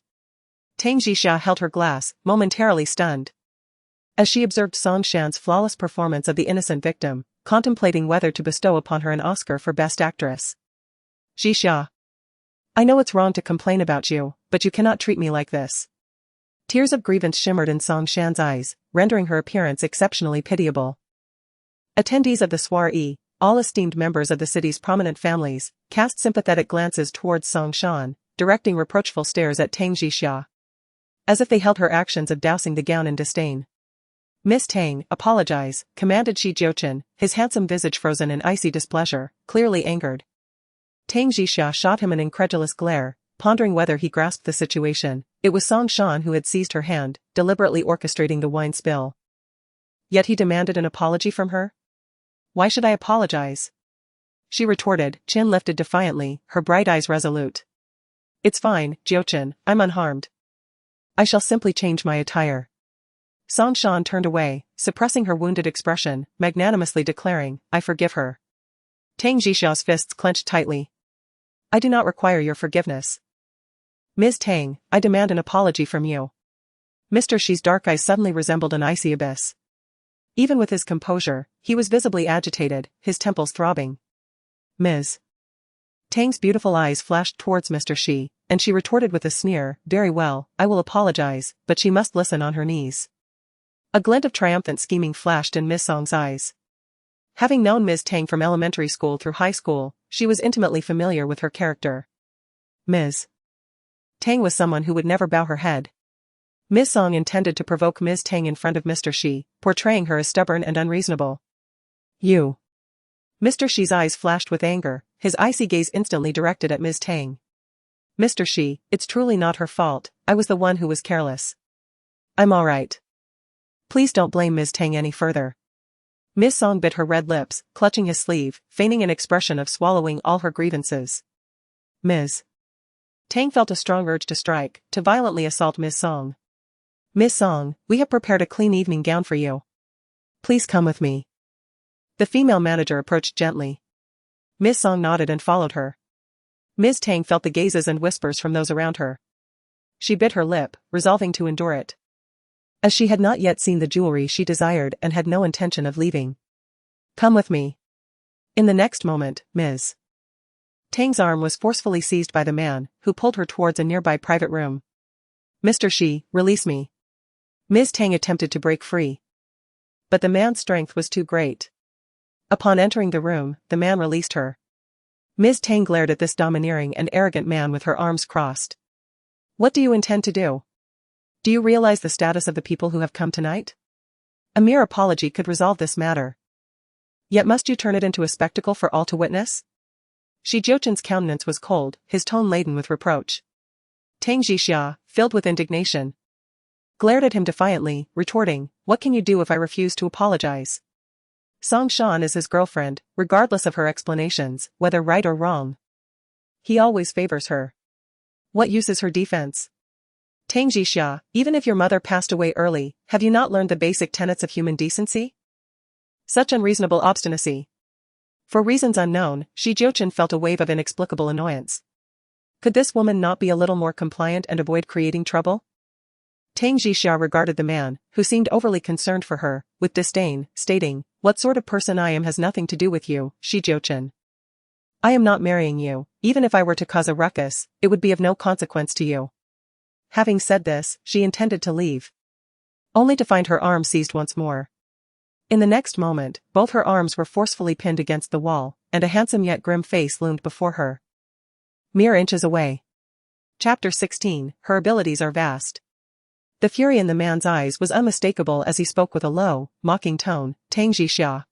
Tang Jixia held her glass, momentarily stunned, as she observed Song Shan's flawless performance of the innocent victim, contemplating whether to bestow upon her an Oscar for Best Actress. "Jixia, I know it's wrong to complain about you, but you cannot treat me like this." Tears of grievance shimmered in Song Shan's eyes, rendering her appearance exceptionally pitiable. Attendees of the soiree, all esteemed members of the city's prominent families, cast sympathetic glances towards Song Shan, directing reproachful stares at Tang Jixia, as if they held her actions of dousing the gown in disdain. "Miss Tang, apologize," commanded Jiuchen, his handsome visage frozen in icy displeasure, clearly angered. Tang Jixia shot him an incredulous glare, pondering whether he grasped the situation. It was Song Shan who had seized her hand, deliberately orchestrating the wine spill. Yet he demanded an apology from her? "Why should I apologize?" she retorted, chin lifted defiantly, her bright eyes resolute. "It's fine, Jiuchen, I'm unharmed. I shall simply change my attire." Song Shan turned away, suppressing her wounded expression, magnanimously declaring, "I forgive her." Tang Jixia's fists clenched tightly. "I do not require your forgiveness. Ms. Tang, I demand an apology from you." Mr. Shi's dark eyes suddenly resembled an icy abyss. Even with his composure, he was visibly agitated, his temples throbbing. "Ms. Tang's beautiful eyes flashed towards Mr. Shi, and she retorted with a sneer, "Very well, I will apologize, but she must listen on her knees." A glint of triumphant scheming flashed in Ms. Song's eyes. Having known Ms. Tang from elementary school through high school, she was intimately familiar with her character. Ms. Tang was someone who would never bow her head. Ms. Song intended to provoke Ms. Tang in front of Mr. Shi, portraying her as stubborn and unreasonable. "You." Mr. Shi's eyes flashed with anger, his icy gaze instantly directed at Ms. Tang. "Mr. Shi, it's truly not her fault, I was the one who was careless. I'm alright. Please don't blame Ms. Tang any further." Ms. Song bit her red lips, clutching his sleeve, feigning an expression of swallowing all her grievances. Ms. Tang felt a strong urge to strike, to violently assault Ms. Song. "Ms. Song, we have prepared a clean evening gown for you. Please come with me." The female manager approached gently. Ms. Song nodded and followed her. Ms. Tang felt the gazes and whispers from those around her. She bit her lip, resolving to endure it, as she had not yet seen the jewelry she desired and had no intention of leaving. "Come with me." In the next moment, Ms. Tang's arm was forcefully seized by the man, who pulled her towards a nearby private room. "Mr. Shi, release me." Ms. Tang attempted to break free, but the man's strength was too great. Upon entering the room, the man released her. Ms. Tang glared at this domineering and arrogant man with her arms crossed. What do you intend to do? Do you realize the status of the people who have come tonight? A mere apology could resolve this matter. Yet must you turn it into a spectacle for all to witness? Jiuchen's countenance was cold, his tone laden with reproach. Tang Jixia, filled with indignation, glared at him defiantly, retorting, what can you do if I refuse to apologize? Song Shan is his girlfriend, regardless of her explanations, whether right or wrong. He always favors her. What use is her defense? Tang Jixia, even if your mother passed away early, have you not learned the basic tenets of human decency? Such unreasonable obstinacy. For reasons unknown, Jiuchen felt a wave of inexplicable annoyance. Could this woman not be a little more compliant and avoid creating trouble? Tang Jixia regarded the man, who seemed overly concerned for her, with disdain, stating, what sort of person I am has nothing to do with you, Jiuchen. I am not marrying you. Even if I were to cause a ruckus, it would be of no consequence to you. Having said this, she intended to leave, only to find her arm seized once more. In the next moment, both her arms were forcefully pinned against the wall, and a handsome yet grim face loomed before her. Mere inches away. Chapter 16, Her abilities are vast. The fury in the man's eyes was unmistakable as he spoke with a low, mocking tone, Tang Jixia.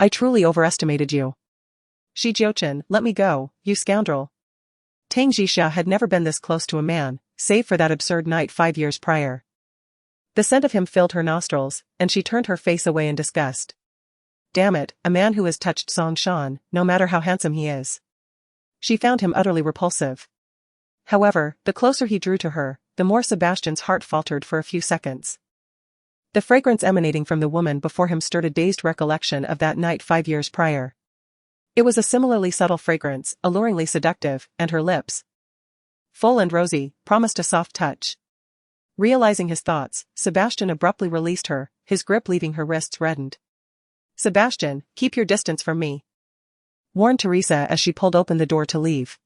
I truly overestimated you. Jiuchen, let me go, you scoundrel. Tang Jixia had never been this close to a man, save for that absurd night 5 years prior. The scent of him filled her nostrils, and she turned her face away in disgust. Damn it, a man who has touched Song Shan, no matter how handsome he is. She found him utterly repulsive. However, the closer he drew to her, the more Sebastian's heart faltered for a few seconds. The fragrance emanating from the woman before him stirred a dazed recollection of that night 5 years prior. It was a similarly subtle fragrance, alluringly seductive, and her lips, full and rosy, promised a soft touch. Realizing his thoughts, Sebastian abruptly released her, his grip leaving her wrists reddened. Sebastian, keep your distance from me, warned Teresa as she pulled open the door to leave.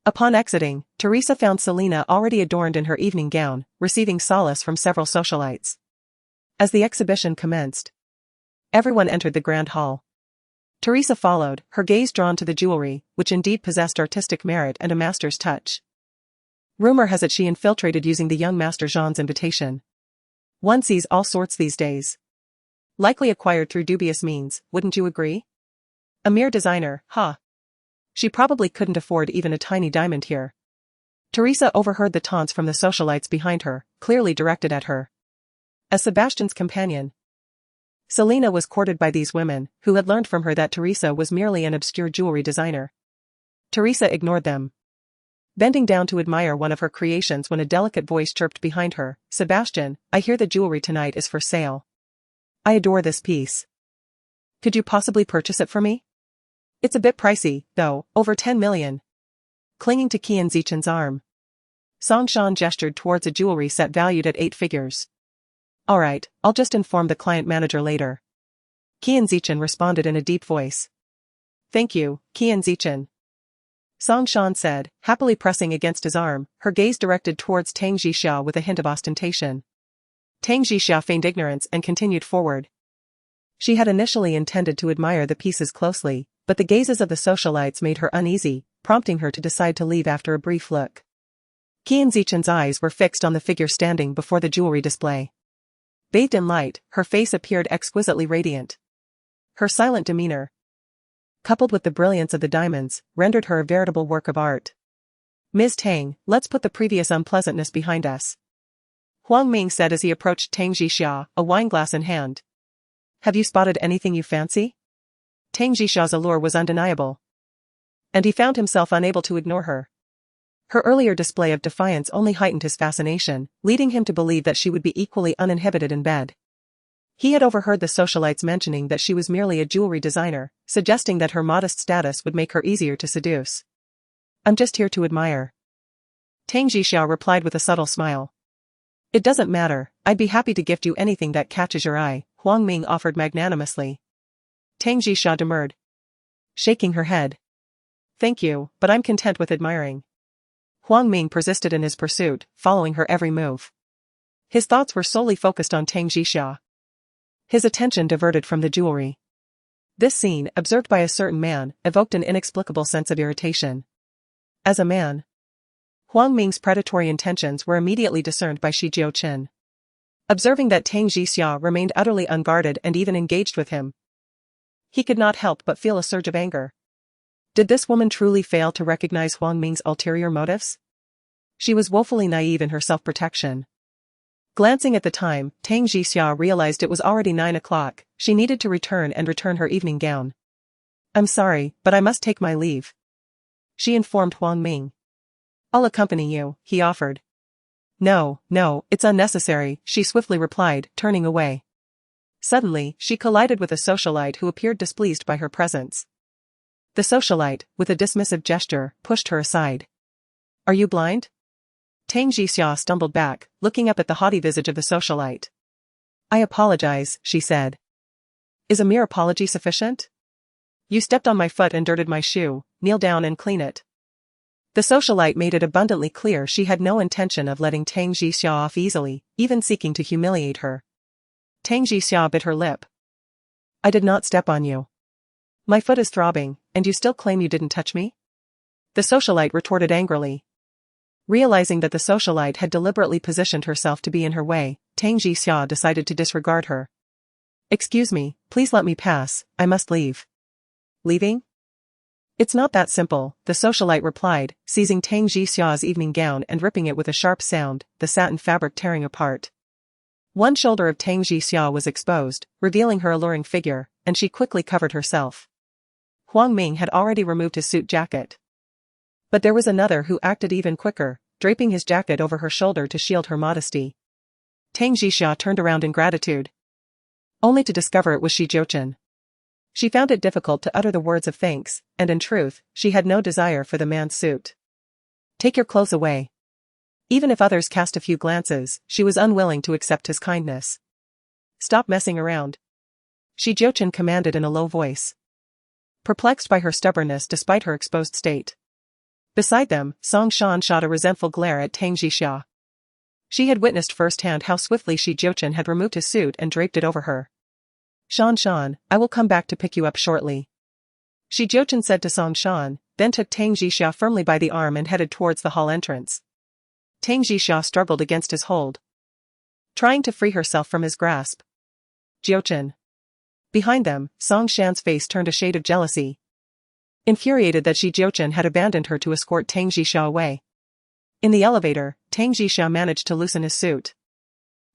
Upon exiting, Teresa found Selena already adorned in her evening gown, receiving solace from several socialites. As the exhibition commenced, everyone entered the grand hall. Teresa followed, her gaze drawn to the jewelry, which indeed possessed artistic merit and a master's touch. Rumor has it she infiltrated using the young Master Zhang's invitation. One sees all sorts these days. Likely acquired through dubious means, wouldn't you agree? A mere designer, huh? She probably couldn't afford even a tiny diamond here. Teresa overheard the taunts from the socialites behind her, clearly directed at her. As Sebastian's companion, Selena was courted by these women, who had learned from her that Teresa was merely an obscure jewelry designer. Teresa ignored them, bending down to admire one of her creations when a delicate voice chirped behind her, Sebastian, I hear the jewelry tonight is for sale. I adore this piece. Could you possibly purchase it for me? It's a bit pricey, though, over 10 million. Clinging to Jiuchen's arm, Song Shan gestured towards a jewelry set valued at 8 figures. Alright, I'll just inform the client manager later. Jiuchen responded in a deep voice. Thank you, Jiuchen. Song Shan said, happily pressing against his arm, her gaze directed towards Tang Jixia with a hint of ostentation. Tang Jixia feigned ignorance and continued forward. She had initially intended to admire the pieces closely, but the gazes of the socialites made her uneasy, prompting her to decide to leave after a brief look. Jiuchen's eyes were fixed on the figure standing before the jewelry display. Bathed in light, her face appeared exquisitely radiant. Her silent demeanor, coupled with the brilliance of the diamonds, rendered her a veritable work of art. Ms. Tang, let's put the previous unpleasantness behind us, Huang Ming said as he approached Tang Jixia, a wineglass in hand. Have you spotted anything you fancy? Tang Jixia's allure was undeniable, and he found himself unable to ignore her. Her earlier display of defiance only heightened his fascination, leading him to believe that she would be equally uninhibited in bed. He had overheard the socialites mentioning that she was merely a jewelry designer, suggesting that her modest status would make her easier to seduce. I'm just here to admire, Tang Jixia replied with a subtle smile. It doesn't matter, I'd be happy to gift you anything that catches your eye, Huang Ming offered magnanimously. Tang Jixia demurred, shaking her head. Thank you, but I'm content with admiring. Huang Ming persisted in his pursuit, following her every move. His thoughts were solely focused on Tang Jixia. His attention diverted from the jewelry. This scene, observed by a certain man, evoked an inexplicable sense of irritation. As a man, Huang Ming's predatory intentions were immediately discerned by Jiuchen. Observing that Tang Jixia remained utterly unguarded and even engaged with him, he could not help but feel a surge of anger. Did this woman truly fail to recognize Huang Ming's ulterior motives? She was woefully naive in her self-protection. Glancing at the time, Tang Jixia realized it was already 9 o'clock. She needed to return her evening gown. "I'm sorry, but I must take my leave," she informed Huang Ming. "I'll accompany you," he offered. No, it's unnecessary," she swiftly replied, turning away. Suddenly, she collided with a socialite who appeared displeased by her presence. The socialite, with a dismissive gesture, pushed her aside. "Are you blind?" Tang Jixia stumbled back, looking up at the haughty visage of the socialite. "I apologize," she said. "Is a mere apology sufficient? You stepped on my foot and dirted my shoe, kneel down and clean it." The socialite made it abundantly clear she had no intention of letting Tang Jixia off easily, even seeking to humiliate her. Tang Jixia bit her lip. "I did not step on you. My foot is throbbing, and you still claim you didn't touch me?" The socialite retorted angrily. Realizing that the socialite had deliberately positioned herself to be in her way, Tang Jixia decided to disregard her. "Excuse me, please let me pass, I must leave." "Leaving?" "It's not that simple," the socialite replied, seizing Tang Jixia's evening gown and ripping it with a sharp sound, the satin fabric tearing apart. One shoulder of Tang Jixia was exposed, revealing her alluring figure, and she quickly covered herself. Huang Ming had already removed his suit jacket. But there was another who acted even quicker, draping his jacket over her shoulder to shield her modesty. Tang Jixia turned around in gratitude, only to discover it was Jiuchen. She found it difficult to utter the words of thanks, and in truth, she had no desire for the man's suit. "Take your clothes away." Even if others cast a few glances, she was unwilling to accept his kindness. "Stop messing around," Jiuchen commanded in a low voice, perplexed by her stubbornness despite her exposed state. Beside them, Song Shan shot a resentful glare at Tang Jixia. She had witnessed firsthand how swiftly Jiuchen had removed his suit and draped it over her. Shan, I will come back to pick you up shortly," Jiuchen said to Song Shan, then took Tang Jixia firmly by the arm and headed towards the hall entrance. Tang Jixia struggled against his hold, trying to free herself from his grasp. "Jiuchen." Behind them, Song Shan's face turned a shade of jealousy. Infuriated that Jiuchen had abandoned her to escort Tang Jixia away. In the elevator, Tang Jixia managed to loosen his suit,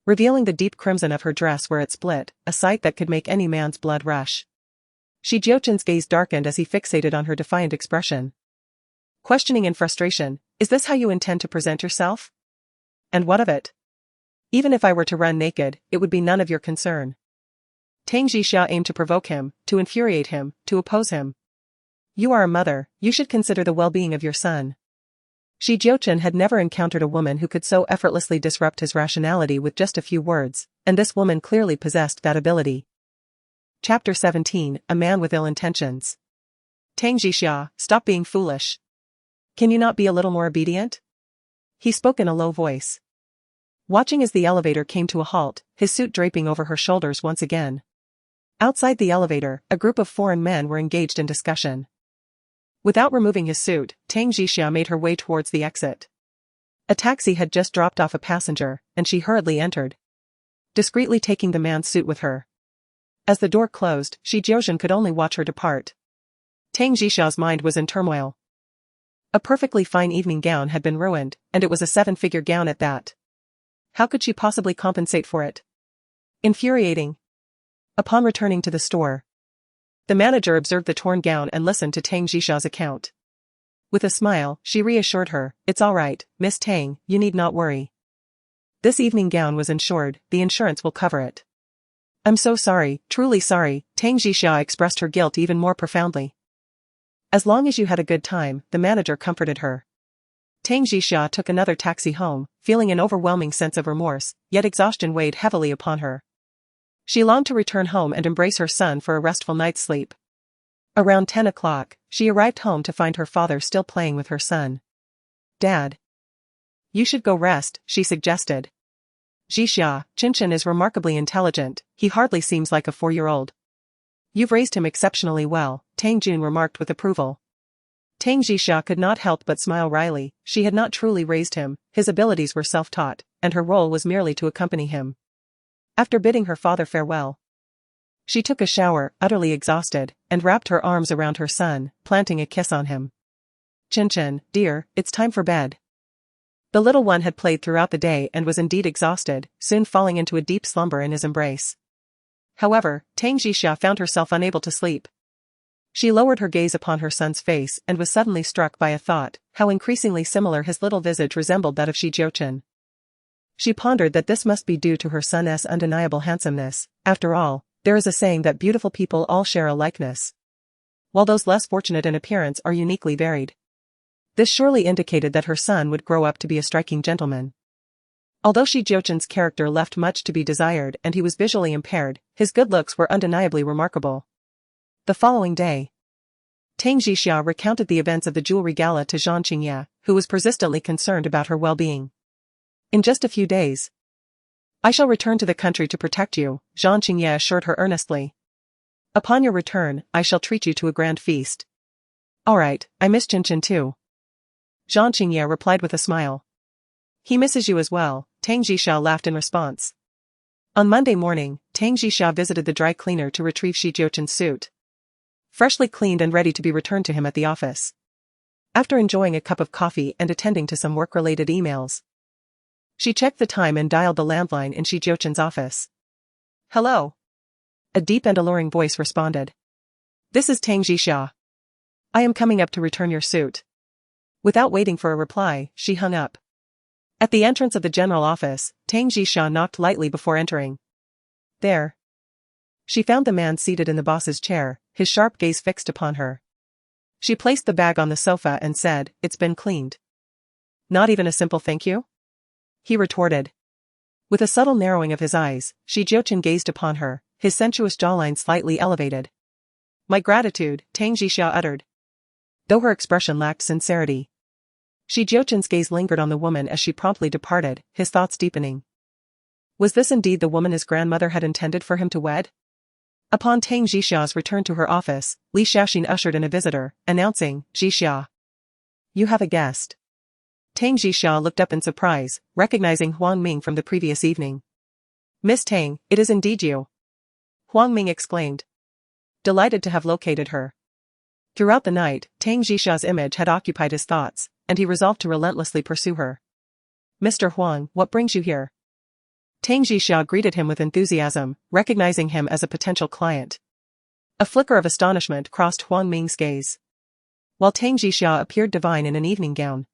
revealing the deep crimson of her dress where it split, a sight that could make any man's blood rush. Jiuchen's gaze darkened as he fixated on her defiant expression. Questioning in frustration, "Is this how you intend to present yourself? And what of it? Even if I were to run naked, it would be none of your concern." Tang Jixia aimed to provoke him, to infuriate him, to oppose him. "You are a mother, you should consider the well-being of your son." Jiuchen had never encountered a woman who could so effortlessly disrupt his rationality with just a few words, and this woman clearly possessed that ability. Chapter 17, A Man with Ill Intentions. "Tang Jixia, stop being foolish. Can you not be a little more obedient?" He spoke in a low voice, watching as the elevator came to a halt, his suit draping over her shoulders once again. Outside the elevator, a group of foreign men were engaged in discussion. Without removing his suit, Tang Jixia made her way towards the exit. A taxi had just dropped off a passenger, and she hurriedly entered, discreetly taking the man's suit with her. As the door closed, Jiuchen could only watch her depart. Tang Jixia's mind was in turmoil. A perfectly fine evening gown had been ruined, and it was a 7-figure gown at that. How could she possibly compensate for it? Infuriating. Upon returning to the store, the manager observed the torn gown and listened to Tang Jixia's account. With a smile, she reassured her, "It's all right, Miss Tang, you need not worry. This evening gown was insured, the insurance will cover it." "I'm so sorry, truly sorry," Tang Jixia expressed her guilt even more profoundly. "As long as you had a good time," the manager comforted her. Tang Jixia took another taxi home, feeling an overwhelming sense of remorse, yet exhaustion weighed heavily upon her. She longed to return home and embrace her son for a restful night's sleep. Around 10 o'clock, she arrived home to find her father still playing with her son. "Dad, you should go rest," she suggested. "Jiuchen is remarkably intelligent, he hardly seems like a 4-year-old. You've raised him exceptionally well, Tang Jun remarked with approval. Tang Jixia could not help but smile wryly. She had not truly raised him, his abilities were self-taught, and her role was merely to accompany him. After bidding her father farewell, she took a shower, utterly exhausted, and wrapped her arms around her son, planting a kiss on him. Jiuchen, dear, it's time for bed. The little one had played throughout the day and was indeed exhausted, soon falling into a deep slumber in his embrace. However, Tang Jixia found herself unable to sleep. She lowered her gaze upon her son's face and was suddenly struck by a thought, how increasingly similar his little visage resembled that of Jiuchen. She pondered that this must be due to her son's undeniable handsomeness. After all, there is a saying that beautiful people all share a likeness, while those less fortunate in appearance are uniquely varied. This surely indicated that her son would grow up to be a striking gentleman. Although Jiuchen's character left much to be desired and he was visually impaired, his good looks were undeniably remarkable. The following day, Tang Jixia recounted the events of the jewelry gala to Zhang Qingye, who was persistently concerned about her well-being. In just a few days, I shall return to the country to protect you, Zhang Qingye assured her earnestly. Upon your return, I shall treat you to a grand feast. All right, I miss Jiuchen too. Zhang Qingye replied with a smile. He misses you as well, Tang Jixia laughed in response. On Monday morning, Tang Jixia visited the dry cleaner to retrieve Jiuchen's suit, freshly cleaned and ready to be returned to him at the office. After enjoying a cup of coffee and attending to some work-related emails, she checked the time and dialed the landline in Jiuchen's office. Hello. A deep and alluring voice responded. This is Tang Jixia. I am coming up to return your suit. Without waiting for a reply, she hung up. At the entrance of the general office, Tang Jixia knocked lightly before entering. There, she found the man seated in the boss's chair, his sharp gaze fixed upon her. She placed the bag on the sofa and said, "It's been cleaned." Not even a simple thank you? He retorted. With a subtle narrowing of his eyes, Jiuchen gazed upon her, his sensuous jawline slightly elevated. My gratitude, Tang Jixia uttered, though her expression lacked sincerity. Jiuchen's gaze lingered on the woman as she promptly departed, his thoughts deepening. Was this indeed the woman his grandmother had intended for him to wed? Upon Tang Jixia's return to her office, Li Xiaxin ushered in a visitor, announcing, Jixia. You have a guest. Tang Jixia looked up in surprise, recognizing Huang Ming from the previous evening. Miss Tang, it is indeed you. Huang Ming exclaimed, delighted to have located her. Throughout the night, Tang Jixia's image had occupied his thoughts, and he resolved to relentlessly pursue her. Mr. Huang, what brings you here? Tang Jixia greeted him with enthusiasm, recognizing him as a potential client. A flicker of astonishment crossed Huang Ming's gaze. While Tang Jixia appeared divine in an evening gown,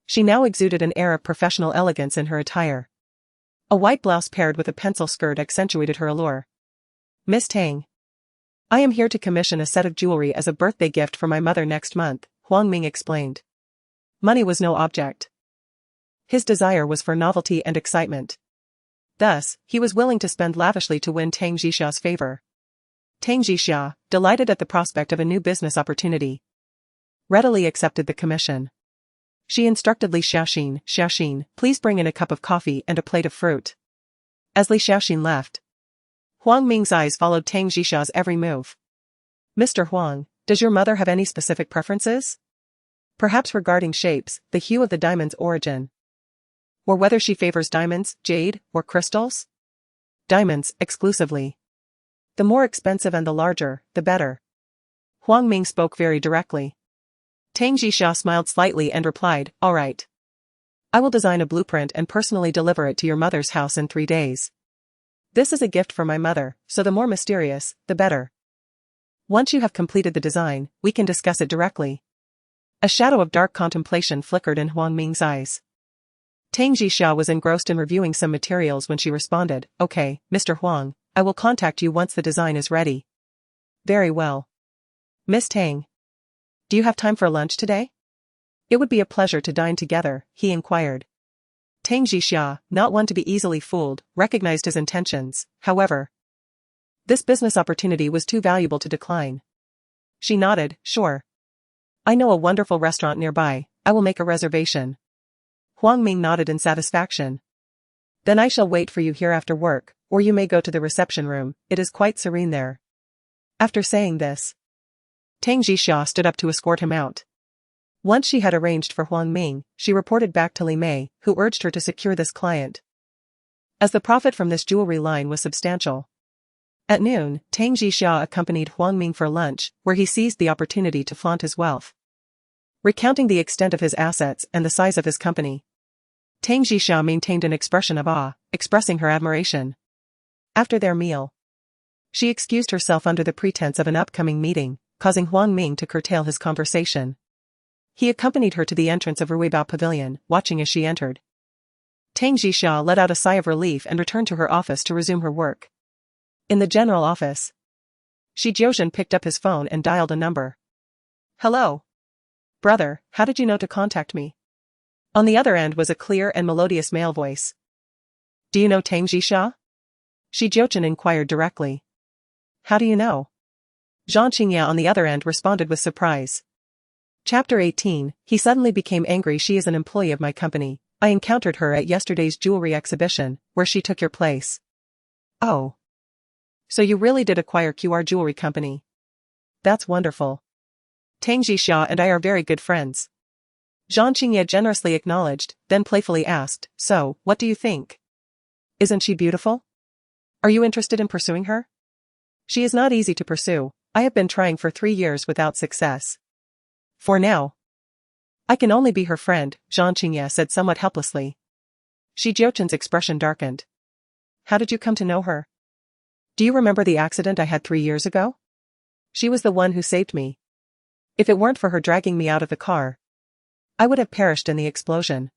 she now exuded an air of professional elegance in her attire. A white blouse paired with a pencil skirt accentuated her allure. Miss Tang, I am here to commission a set of jewelry as a birthday gift for my mother next month, Huang Ming explained. Money was no object. His desire was for novelty and excitement. Thus, he was willing to spend lavishly to win Tang Jixia's favor. Tang Jixia, delighted at the prospect of a new business opportunity, readily accepted the commission. She instructed Li Xiaxin, please bring in a cup of coffee and a plate of fruit. As Li Xiaxin left, Huang Ming's eyes followed Tang Jixia's every move. Mr. Huang, does your mother have any specific preferences? Perhaps regarding shapes, the hue of the diamond's origin, or whether she favors diamonds, jade, or crystals? Diamonds, exclusively. The more expensive and the larger, the better. Huang Ming spoke very directly. Tang Jixia smiled slightly and replied, all right. I will design a blueprint and personally deliver it to your mother's house in 3 days. This is a gift for my mother, so the more mysterious, the better. Once you have completed the design, we can discuss it directly. A shadow of dark contemplation flickered in Huang Ming's eyes. Tang Jixia was engrossed in reviewing some materials when she responded, okay, Mr. Huang, I will contact you once the design is ready. Very well. Miss Tang, do you have time for lunch today? It would be a pleasure to dine together, he inquired. Tang Jixia, not one to be easily fooled, recognized his intentions. However, this business opportunity was too valuable to decline. She nodded, sure. I know a wonderful restaurant nearby, I will make a reservation. Huang Ming nodded in satisfaction. Then I shall wait for you here after work, or you may go to the reception room, it is quite serene there. After saying this, Tang Jixia stood up to escort him out. Once she had arranged for Huang Ming, she reported back to Li Mei, who urged her to secure this client, as the profit from this jewelry line was substantial. At noon, Tang Jixia accompanied Huang Ming for lunch, where he seized the opportunity to flaunt his wealth. Recounting the extent of his assets and the size of his company, Tang Jixia maintained an expression of awe, expressing her admiration. After their meal, she excused herself under the pretense of an upcoming meeting, causing Huang Ming to curtail his conversation. He accompanied her to the entrance of Ruibao Pavilion, watching as she entered. Tang Jixia let out a sigh of relief and returned to her office to resume her work. In the general office, Jiuchen picked up his phone and dialed a number. "Hello. Brother, how did you know to contact me?" On the other end was a clear and melodious male voice. "Do you know Tang Jixia?" Jiuchen inquired directly. "How do you know?" Zhang Qingya on the other end responded with surprise. Chapter 18, he suddenly became angry. "She is an employee of my company. I encountered her at yesterday's jewelry exhibition, where she took your place." "Oh. So you really did acquire QR Jewelry Company. That's wonderful. Tang Jixia and I are very good friends." Zhang Qingya generously acknowledged, then playfully asked, "So, what do you think? Isn't she beautiful? Are you interested in pursuing her?" "She is not easy to pursue. I have been trying for 3 years without success. For now, I can only be her friend," Zhang Qingya said somewhat helplessly. Jiuchen's expression darkened. "How did you come to know her? Do you remember the accident I had 3 years ago? She was the one who saved me. If it weren't for her dragging me out of the car, I would have perished in the explosion."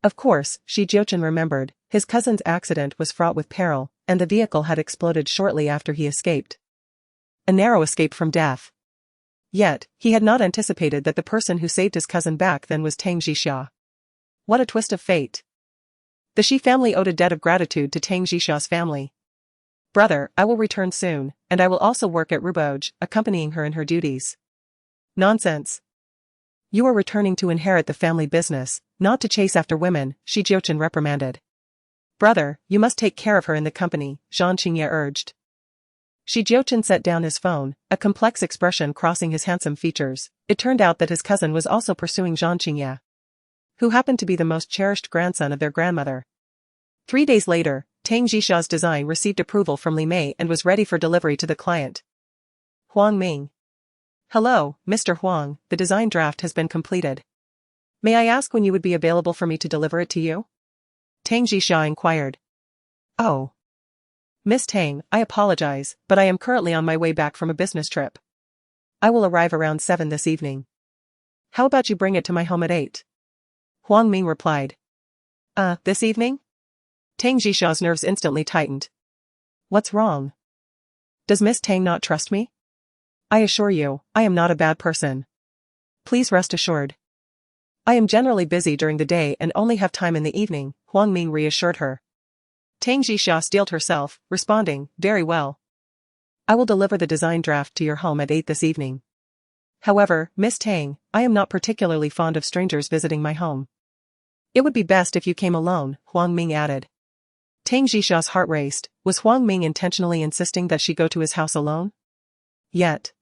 Of course, Jiuchen remembered, his cousin's accident was fraught with peril, and the vehicle had exploded shortly after he escaped. A narrow escape from death. Yet, he had not anticipated that the person who saved his cousin back then was Tang Jixia. What a twist of fate. The Shi family owed a debt of gratitude to Tang Jixia's family. "Brother, I will return soon, and I will also work at Ruboj, accompanying her in her duties." "Nonsense. You are returning to inherit the family business, not to chase after women," Jiuchen reprimanded. "Brother, you must take care of her in the company," Zhang Qingya urged. Jiuchen set down his phone, a complex expression crossing his handsome features. It turned out that his cousin was also pursuing Zhang Qingya, who happened to be the most cherished grandson of their grandmother. 3 days later, Tang Jixia's design received approval from Li Mei and was ready for delivery to the client. Huang Ming. "Hello, Mr. Huang, the design draft has been completed. May I ask when you would be available for me to deliver it to you?" Tang Jixia inquired. "Oh. Miss Tang, I apologize, but I am currently on my way back from a business trip. I will arrive around 7 this evening. How about you bring it to my home at 8? Huang Ming replied. This evening?" Tang Jixia's nerves instantly tightened. "What's wrong? Does Miss Tang not trust me? I assure you, I am not a bad person. Please rest assured. I am generally busy during the day and only have time in the evening," Huang Ming reassured her. Tang Jixia steeled herself, responding, "Very well. I will deliver the design draft to your home at 8 this evening. However, Miss Tang, I am not particularly fond of strangers visiting my home. It would be best if you came alone," Huang Ming added. Tang Jixia's heart raced. Was Huang Ming intentionally insisting that she go to his house alone? Yet,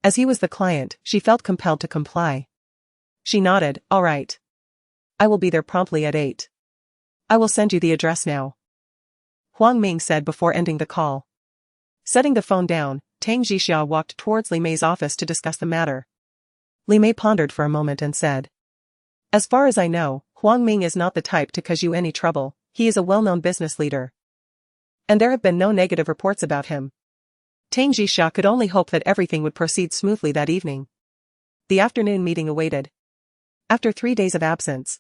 as he was the client, she felt compelled to comply. She nodded, "All right. I will be there promptly at 8. I will send you the address now," Huang Ming said before ending the call. Setting the phone down, Tang Jixia walked towards Li Mei's office to discuss the matter. Li Mei pondered for a moment and said, "As far as I know, Huang Ming is not the type to cause you any trouble. He is a well-known business leader, and there have been no negative reports about him." Tang Jixia could only hope that everything would proceed smoothly that evening. The afternoon meeting awaited. After 3 days of absence,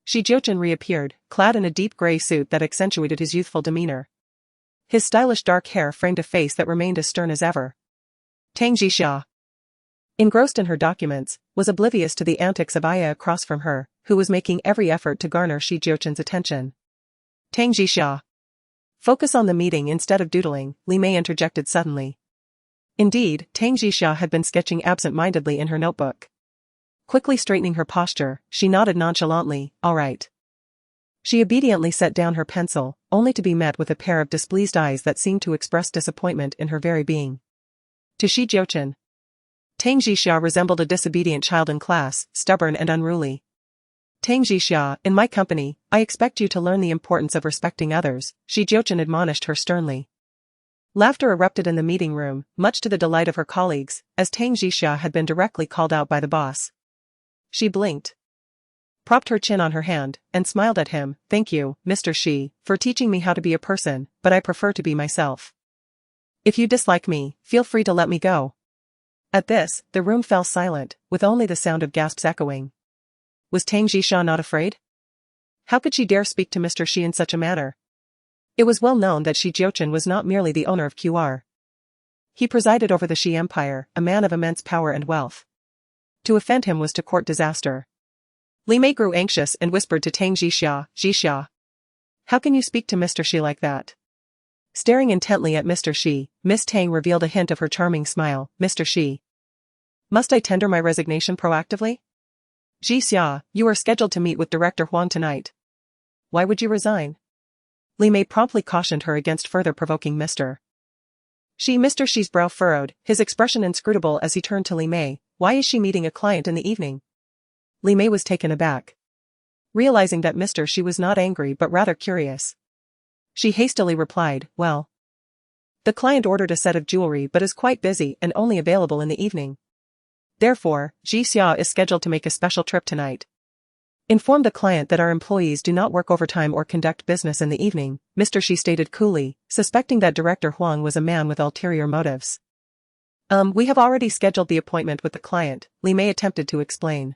Jiuchen reappeared, clad in a deep gray suit that accentuated his youthful demeanor. His stylish dark hair framed a face that remained as stern as ever. Tang Jixia, engrossed in her documents, was oblivious to the antics of Aya across from her, who was making every effort to garner Jiuchen's attention. "Tang Jixia, focus on the meeting instead of doodling," Li Mei interjected suddenly. Indeed, Tang Jixia had been sketching absent-mindedly in her notebook. Quickly straightening her posture, she nodded nonchalantly, "All right." She obediently set down her pencil, only to be met with a pair of displeased eyes that seemed to express disappointment in her very being. To Shi Jiuchen, Tang Jixia resembled a disobedient child in class, stubborn and unruly. Tang Jixia, in my company, I expect you to learn the importance of respecting others, Shi Jiuchen admonished her sternly. Laughter erupted in the meeting room, much to the delight of her colleagues, as Tang Jixia had been directly called out by the boss. She blinked, propped her chin on her hand, and smiled at him. Thank you, Mr. Shi, for teaching me how to be a person, but I prefer to be myself. If you dislike me, feel free to let me go. At this, the room fell silent, with only the sound of gasps echoing. Was Tang Jixia not afraid? How could she dare speak to Mr. Shi in such a manner? It was well known that Shi Jiuchen was not merely the owner of QR. He presided over the Shi Empire, a man of immense power and wealth. To offend him was to court disaster. Li Mei grew anxious and whispered to Tang Jixia, Jixia, how can you speak to Mr. Shi like that? Staring intently at Mr. Shi, Miss Tang revealed a hint of her charming smile. Mr. Shi, must I tender my resignation proactively? Jixia, you are scheduled to meet with Director Huang tonight. Why would you resign? Li Mei promptly cautioned her against further provoking Mr. Shi. Mr. Shi's brow furrowed, his expression inscrutable as he turned to Li Mei. Why is she meeting a client in the evening? Li Mei was taken aback, realizing that Mr. Shi was not angry but rather curious. She hastily replied, well, the client ordered a set of jewelry but is quite busy and only available in the evening. Therefore, Jixia is scheduled to make a special trip tonight. Inform the client that our employees do not work overtime or conduct business in the evening, Mr. Shi stated coolly, suspecting that Director Huang was a man with ulterior motives. We have already scheduled the appointment with the client, Li Mei attempted to explain.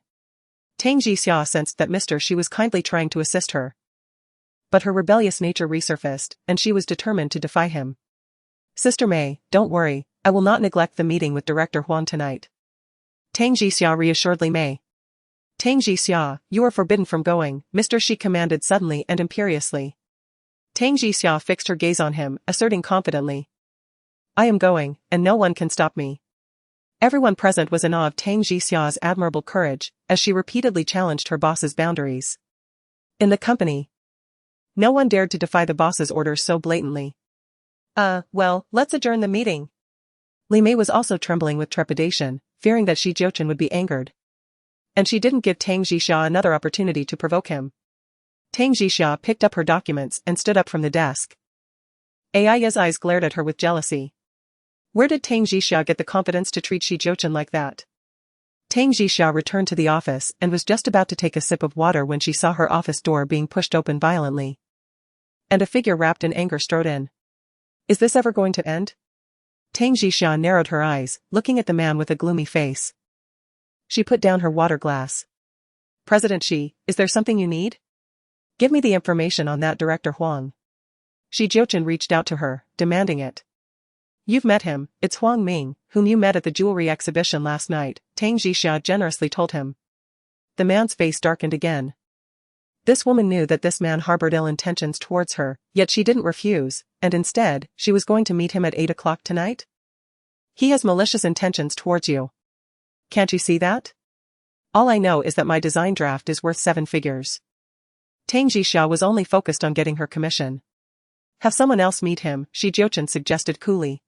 Tang Jixia sensed that Mr. Shi was kindly trying to assist her. But her rebellious nature resurfaced, and she was determined to defy him. Sister Mei, don't worry, I will not neglect the meeting with Director Huang tonight. Tang Jixia reassured Li Mei. Tang Jixia, you are forbidden from going, Mr. Shi commanded suddenly and imperiously. Tang Jixia fixed her gaze on him, asserting confidently, I am going, and no one can stop me. Everyone present was in awe of Tang Jixia's admirable courage, as she repeatedly challenged her boss's boundaries. In the company, no one dared to defy the boss's orders so blatantly. Well, let's adjourn the meeting. Li Mei was also trembling with trepidation, fearing that Shi Jiuchen would be angered. And she didn't give Tang Jixia another opportunity to provoke him. Tang Jixia picked up her documents and stood up from the desk. Ai's eyes glared at her with jealousy. Where did Tang Jixia get the confidence to treat Shi Jiuchen like that? Tang Jixia returned to the office and was just about to take a sip of water when she saw her office door being pushed open violently. And a figure wrapped in anger strode in. Is this ever going to end? Tang Jixia narrowed her eyes, looking at the man with a gloomy face. She put down her water glass. President Shi, is there something you need? Give me the information on that Director Huang. Shi Jiuchen reached out to her, demanding it. You've met him, it's Huang Ming, whom you met at the jewelry exhibition last night, Tang Jixia generously told him. The man's face darkened again. This woman knew that this man harbored ill intentions towards her, yet she didn't refuse, and instead, she was going to meet him at 8 o'clock tonight? He has malicious intentions towards you. Can't you see that? All I know is that my design draft is worth 7 figures. Tang Jixia was only focused on getting her commission. Have someone else meet him, Shi Jiuchen suggested coolly.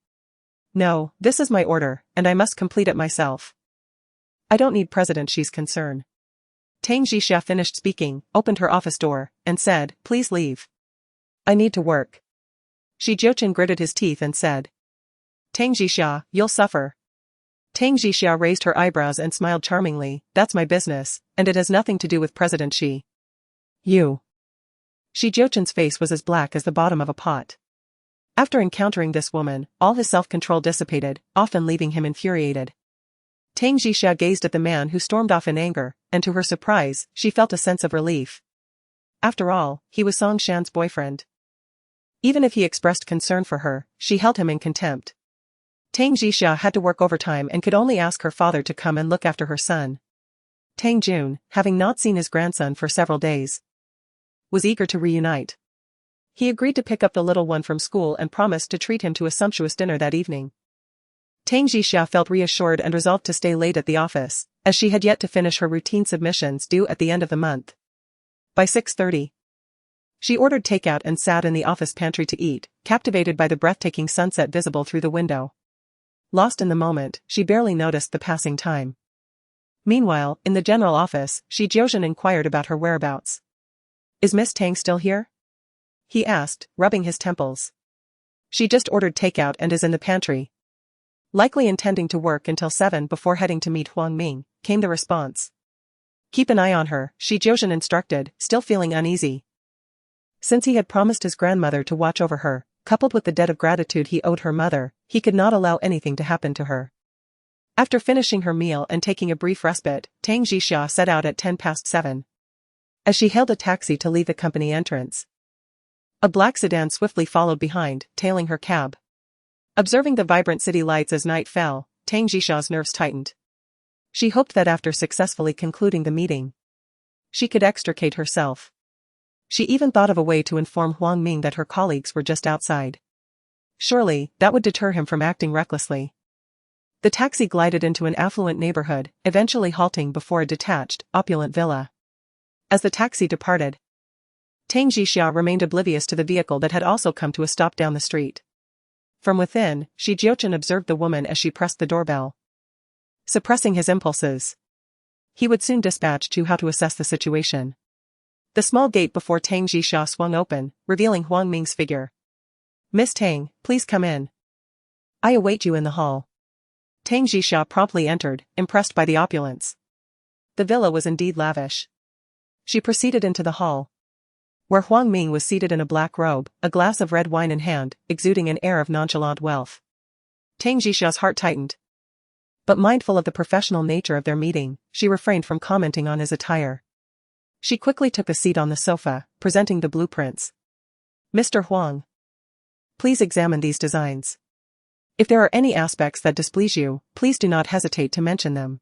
No, this is my order, and I must complete it myself. I don't need President Shi's concern. Tang Jixia finished speaking, opened her office door, and said, please leave. I need to work. Shi Jiuchen gritted his teeth and said. Tang Jixia, you'll suffer. Tang Jixia raised her eyebrows and smiled charmingly, that's my business, and it has nothing to do with President Shi. You. Shi Jiuchen's face was as black as the bottom of a pot. After encountering this woman, all his self-control dissipated, often leaving him infuriated. Tang Jixia gazed at the man who stormed off in anger, and to her surprise, she felt a sense of relief. After all, he was Song Shan's boyfriend. Even if he expressed concern for her, she held him in contempt. Tang Jixia had to work overtime and could only ask her father to come and look after her son. Tang Jun, having not seen his grandson for several days, was eager to reunite. He agreed to pick up the little one from school and promised to treat him to a sumptuous dinner that evening. Tang Jixia felt reassured and resolved to stay late at the office, as she had yet to finish her routine submissions due at the end of the month. By 6:30, she ordered takeout and sat in the office pantry to eat, captivated by the breathtaking sunset visible through the window. Lost in the moment, she barely noticed the passing time. Meanwhile, in the general office, Jiuchen inquired about her whereabouts. "Is Miss Tang still here?" he asked, rubbing his temples. "She just ordered takeout and is in the pantry." Likely intending to work until 7 before heading to meet Huang Ming, came the response. "Keep an eye on her," Jiuchen instructed, still feeling uneasy. Since he had promised his grandmother to watch over her, coupled with the debt of gratitude he owed her mother, he could not allow anything to happen to her. After finishing her meal and taking a brief respite, Tang Jixia set out at 7:10. As she hailed a taxi to leave the company entrance, a black sedan swiftly followed behind, tailing her cab. Observing the vibrant city lights as night fell, Tang Jixia's nerves tightened. She hoped that after successfully concluding the meeting, she could extricate herself. She even thought of a way to inform Huang Ming that her colleagues were just outside. Surely, that would deter him from acting recklessly. The taxi glided into an affluent neighborhood, eventually halting before a detached, opulent villa. As the taxi departed, Tang Jixia remained oblivious to the vehicle that had also come to a stop down the street. From within, Jiuchen observed the woman as she pressed the doorbell. Suppressing his impulses, he would soon dispatch Zhu how to assess the situation. The small gate before Tang Jixia swung open, revealing Huang Ming's figure. "Miss Tang, please come in. I await you in the hall." Tang Jixia promptly entered, impressed by the opulence. The villa was indeed lavish. She proceeded into the hall, where Huang Ming was seated in a black robe, a glass of red wine in hand, exuding an air of nonchalant wealth. Tang Jixia's heart tightened. But mindful of the professional nature of their meeting, she refrained from commenting on his attire. She quickly took a seat on the sofa, presenting the blueprints. "Mr. Huang, please examine these designs. If there are any aspects that displease you, please do not hesitate to mention them."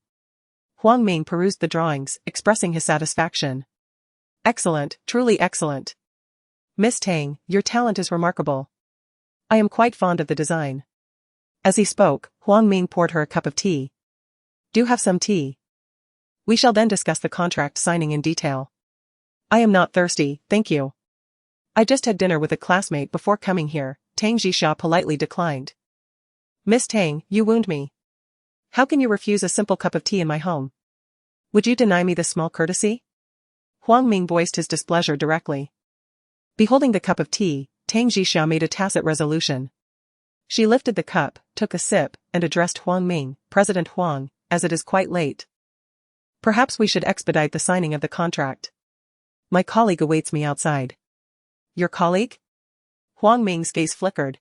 Huang Ming perused the drawings, expressing his satisfaction. "Excellent, truly excellent. Miss Tang, your talent is remarkable. I am quite fond of the design." As he spoke, Huang Ming poured her a cup of tea. "Do have some tea. We shall then discuss the contract signing in detail." "I am not thirsty, thank you. I just had dinner with a classmate before coming here," Tang Jixia politely declined. "Miss Tang, you wound me. How can you refuse a simple cup of tea in my home? Would you deny me this small courtesy?" Huang Ming voiced his displeasure directly. Beholding the cup of tea, Tang Jixia made a tacit resolution. She lifted the cup, took a sip, and addressed Huang Ming, "President Huang, as it is quite late, perhaps we should expedite the signing of the contract. My colleague awaits me outside." "Your colleague?" Huang Ming's gaze flickered.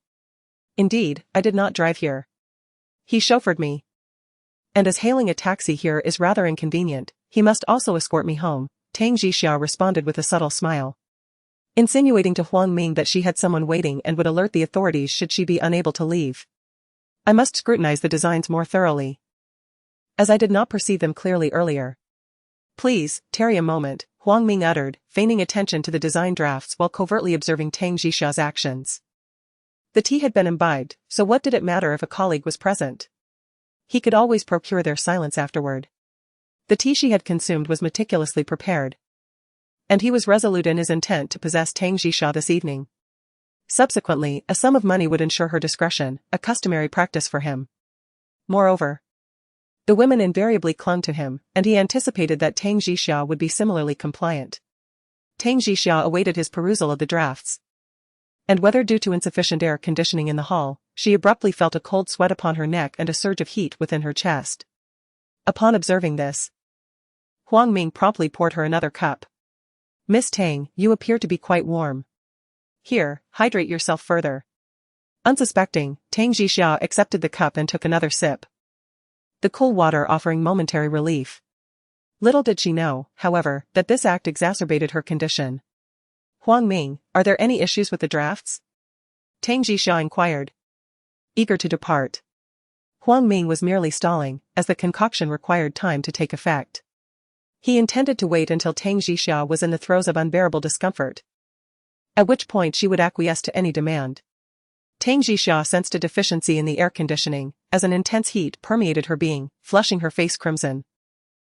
"Indeed, I did not drive here. He chauffeured me. And as hailing a taxi here is rather inconvenient, he must also escort me home," Tang Jixia responded with a subtle smile, insinuating to Huang Ming that she had someone waiting and would alert the authorities should she be unable to leave. "I must scrutinize the designs more thoroughly, as I did not perceive them clearly earlier." "Please, tarry a moment," Huang Ming uttered, feigning attention to the design drafts while covertly observing Tang Jixia's actions. The tea had been imbibed, so what did it matter if a colleague was present? He could always procure their silence afterward. The tea she had consumed was meticulously prepared, and he was resolute in his intent to possess Tang Jixia this evening. Subsequently, a sum of money would ensure her discretion, a customary practice for him. Moreover, the women invariably clung to him, and he anticipated that Tang Jixia would be similarly compliant. Tang Jixia awaited his perusal of the drafts, and whether due to insufficient air conditioning in the hall, she abruptly felt a cold sweat upon her neck and a surge of heat within her chest. Upon observing this, Huang Ming promptly poured her another cup. "Miss Tang, you appear to be quite warm. Here, hydrate yourself further." Unsuspecting, Tang Jixia accepted the cup and took another sip, the cool water offering momentary relief. Little did she know, however, that this act exacerbated her condition. "Huang Ming, are there any issues with the drafts?" Tang Jixia inquired, eager to depart. Huang Ming was merely stalling, as the concoction required time to take effect. He intended to wait until Tang Jixia was in the throes of unbearable discomfort, at which point she would acquiesce to any demand. Tang Jixia sensed a deficiency in the air conditioning, as an intense heat permeated her being, flushing her face crimson.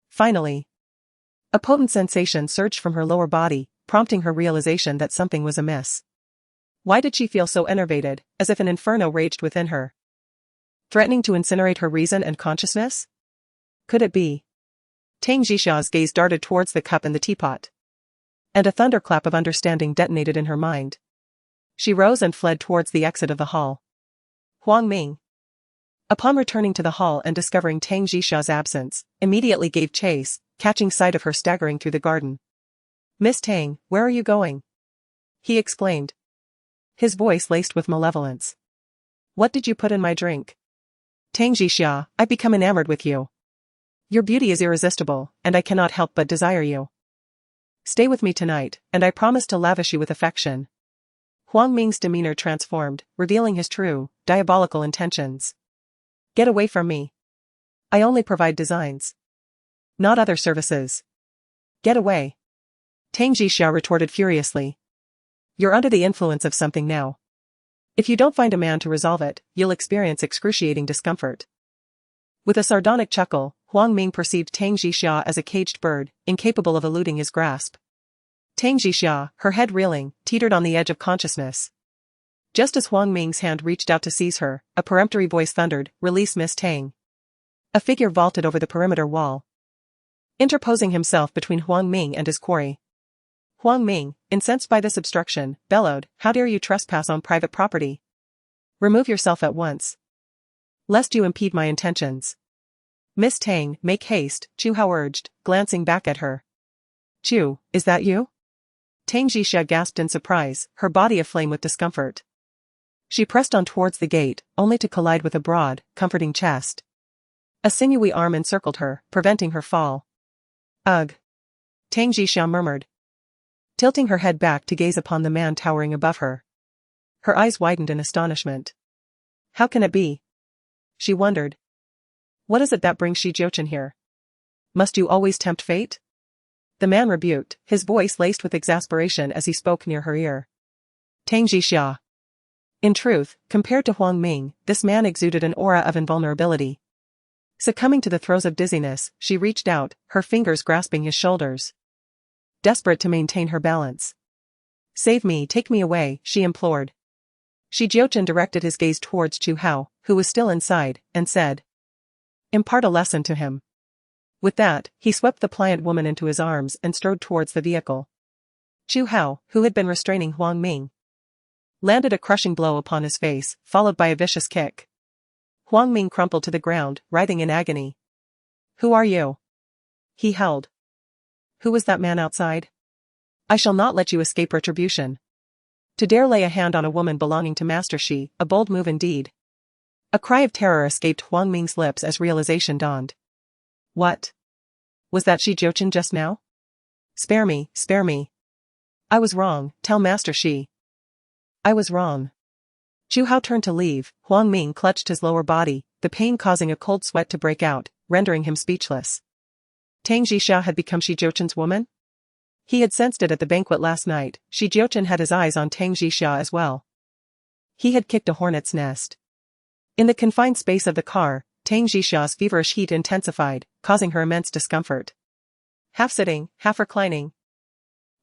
Finally, a potent sensation surged from her lower body, prompting her realization that something was amiss. Why did she feel so enervated, as if an inferno raged within her? Threatening to incinerate her reason and consciousness? Could it be? Tang Jixia's gaze darted towards the cup and the teapot. And a thunderclap of understanding detonated in her mind. She rose and fled towards the exit of the hall. Huang Ming, upon returning to the hall and discovering Tang Jixia's absence, immediately gave chase, catching sight of her staggering through the garden. "Miss Tang, where are you going?" he exclaimed. His voice laced with malevolence. "What did you put in my drink?" "Tang Jixia, I've become enamored with you. Your beauty is irresistible, and I cannot help but desire you. Stay with me tonight, and I promise to lavish you with affection." Huang Ming's demeanor transformed, revealing his true, diabolical intentions. "Get away from me. I only provide designs. Not other services. Get away." Tang Jixia retorted furiously. "You're under the influence of something now. If you don't find a man to resolve it, you'll experience excruciating discomfort." With a sardonic chuckle, Huang Ming perceived Tang Jixia as a caged bird, incapable of eluding his grasp. Tang Jixia, her head reeling, teetered on the edge of consciousness. Just as Huang Ming's hand reached out to seize her, a peremptory voice thundered, "Release Miss Tang." A figure vaulted over the perimeter wall, interposing himself between Huang Ming and his quarry. Huang Ming, incensed by this obstruction, bellowed, "How dare you trespass on private property? Remove yourself at once, lest you impede my intentions." "Miss Tang, make haste," Chu Hao urged, glancing back at her. "Chu, is that you?" Tang Jixia gasped in surprise, her body aflame with discomfort. She pressed on towards the gate, only to collide with a broad, comforting chest. A sinewy arm encircled her, preventing her fall. "Ugh!" Tang Jixia murmured, tilting her head back to gaze upon the man towering above her. Her eyes widened in astonishment. How can it be? She wondered. What is it that brings Jiuchen here? Must you always tempt fate? The man rebuked, his voice laced with exasperation as he spoke near her ear. Tang Jixia. In truth, compared to Huang Ming, this man exuded an aura of invulnerability. Succumbing to the throes of dizziness, she reached out, her fingers grasping his shoulders. Desperate to maintain her balance. "Save me, take me away," she implored. Jiuchen directed his gaze towards Chu Hao, who was still inside, and said, "Impart a lesson to him." With that, he swept the pliant woman into his arms and strode towards the vehicle. Chu Hao, who had been restraining Huang Ming, landed a crushing blow upon his face, followed by a vicious kick. Huang Ming crumpled to the ground, writhing in agony. "Who are you?" he howled. "Who was that man outside? I shall not let you escape retribution. To dare lay a hand on a woman belonging to Master Shi, a bold move indeed." A cry of terror escaped Huang Ming's lips as realization dawned. What? Was that Jiuchen just now? Spare me, spare me. I was wrong, tell Master Shi. I was wrong. Chu Hao turned to leave, Huang Ming clutched his lower body, the pain causing a cold sweat to break out, rendering him speechless. Tang Jixia had become Jiuchen's woman? He had sensed it at the banquet last night. Jiuchen had his eyes on Tang Jixia as well. He had kicked a hornet's nest. In the confined space of the car, Tang Jixia's feverish heat intensified, causing her immense discomfort. Half sitting, half reclining,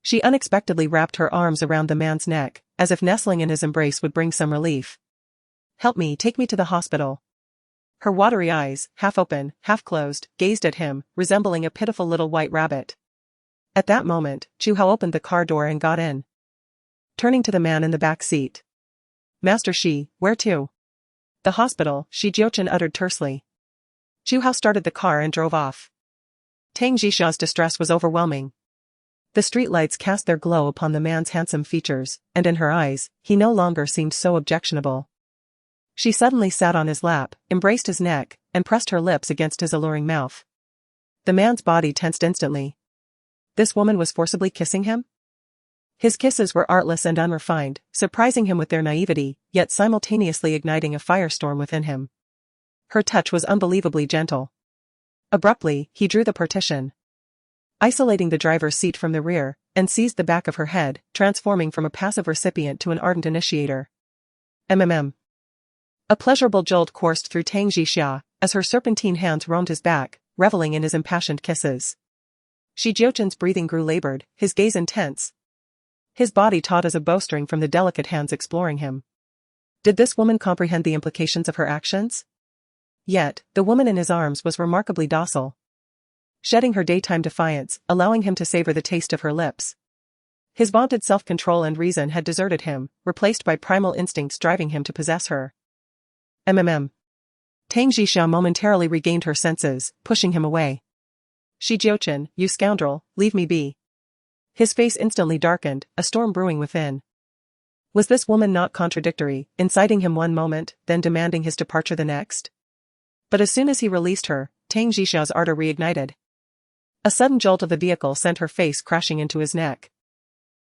she unexpectedly wrapped her arms around the man's neck, as if nestling in his embrace would bring some relief. "Help me, take me to the hospital." Her watery eyes, half open, half closed, gazed at him, resembling a pitiful little white rabbit. At that moment, Chu Hao opened the car door and got in. Turning to the man in the back seat. "Master Shi, where to?" "The hospital," Jiuchen uttered tersely. Chu Hao started the car and drove off. Tang Jixia's distress was overwhelming. The streetlights cast their glow upon the man's handsome features, and in her eyes, he no longer seemed so objectionable. She suddenly sat on his lap, embraced his neck, and pressed her lips against his alluring mouth. The man's body tensed instantly. This woman was forcibly kissing him? His kisses were artless and unrefined, surprising him with their naivety, yet simultaneously igniting a firestorm within him. Her touch was unbelievably gentle. Abruptly, he drew the partition, isolating the driver's seat from the rear, and seized the back of her head, transforming from a passive recipient to an ardent initiator. MMM. A pleasurable jolt coursed through Tang Jixia, as her serpentine hands roamed his back, reveling in his impassioned kisses. Jiuchen's breathing grew labored, his gaze intense. His body taut as a bowstring from the delicate hands exploring him. Did this woman comprehend the implications of her actions? Yet, the woman in his arms was remarkably docile, shedding her daytime defiance, allowing him to savor the taste of her lips. His vaunted self-control and reason had deserted him, replaced by primal instincts driving him to possess her. Tang Jixia momentarily regained her senses, pushing him away. Jiuchen, you scoundrel, leave me be. His face instantly darkened, a storm brewing within. Was this woman not contradictory, inciting him one moment, then demanding his departure the next? But as soon as he released her, Tang Jixia's ardor reignited. A sudden jolt of the vehicle sent her face crashing into his neck.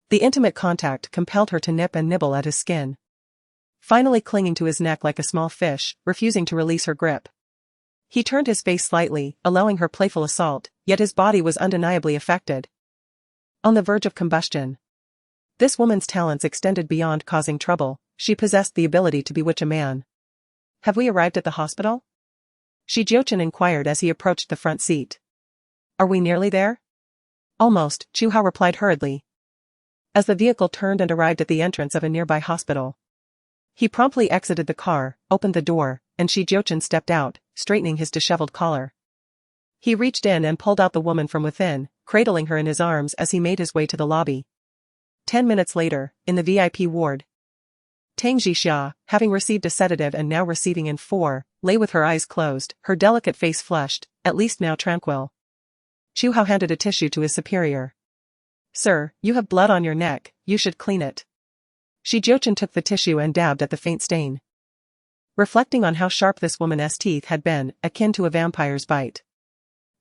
The intimate contact compelled her to nip and nibble at his skin, finally clinging to his neck like a small fish, refusing to release her grip. He turned his face slightly, allowing her playful assault, yet his body was undeniably affected. On the verge of combustion. This woman's talents extended beyond causing trouble, she possessed the ability to bewitch a man. Have we arrived at the hospital? Jiuchen inquired as he approached the front seat. Are we nearly there? Almost, Chu Hao replied hurriedly, as the vehicle turned and arrived at the entrance of a nearby hospital. He promptly exited the car, opened the door, and Jiuchen stepped out, straightening his disheveled collar. He reached in and pulled out the woman from within, cradling her in his arms as he made his way to the lobby. 10 minutes later, in the VIP ward, Tang Jixia, having received a sedative and now receiving in 4, lay with her eyes closed, her delicate face flushed, at least now tranquil. Chu Hao handed a tissue to his superior. Sir, you have blood on your neck, you should clean it. Jiuchen took the tissue and dabbed at the faint stain, reflecting on how sharp this woman's teeth had been, akin to a vampire's bite.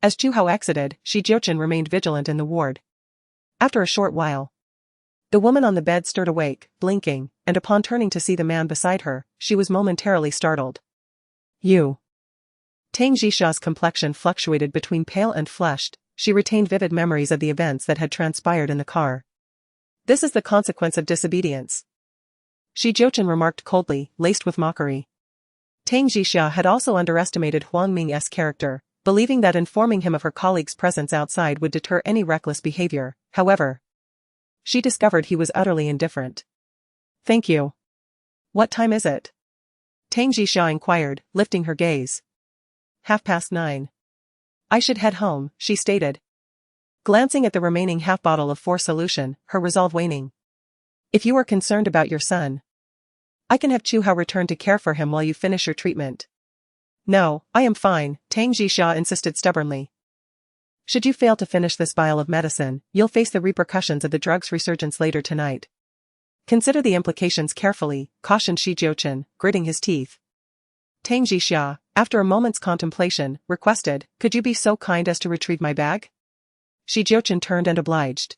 As Chu Hao exited, Jiuchen remained vigilant in the ward. After a short while, the woman on the bed stirred awake, blinking, and upon turning to see the man beside her, she was momentarily startled. You. Tang Jixia's complexion fluctuated between pale and flushed, she retained vivid memories of the events that had transpired in the car. This is the consequence of disobedience, Jiuchen remarked coldly, laced with mockery. Tang Jixia had also underestimated Huang Ming's character, believing that informing him of her colleague's presence outside would deter any reckless behavior. However, she discovered he was utterly indifferent. Thank you. What time is it? Tang Jixia inquired, lifting her gaze. 9:30. I should head home, she stated, glancing at the remaining half-bottle of 4 solution, her resolve waning. If you are concerned about your son, I can have Chu Hao return to care for him while you finish your treatment. No, I am fine, Tang Jixia insisted stubbornly. Should you fail to finish this vial of medicine, you'll face the repercussions of the drug's resurgence later tonight. Consider the implications carefully, cautioned Jiuchen, gritting his teeth. Tang Jixia, after a moment's contemplation, requested, could you be so kind as to retrieve my bag? Jiuchen turned and obliged.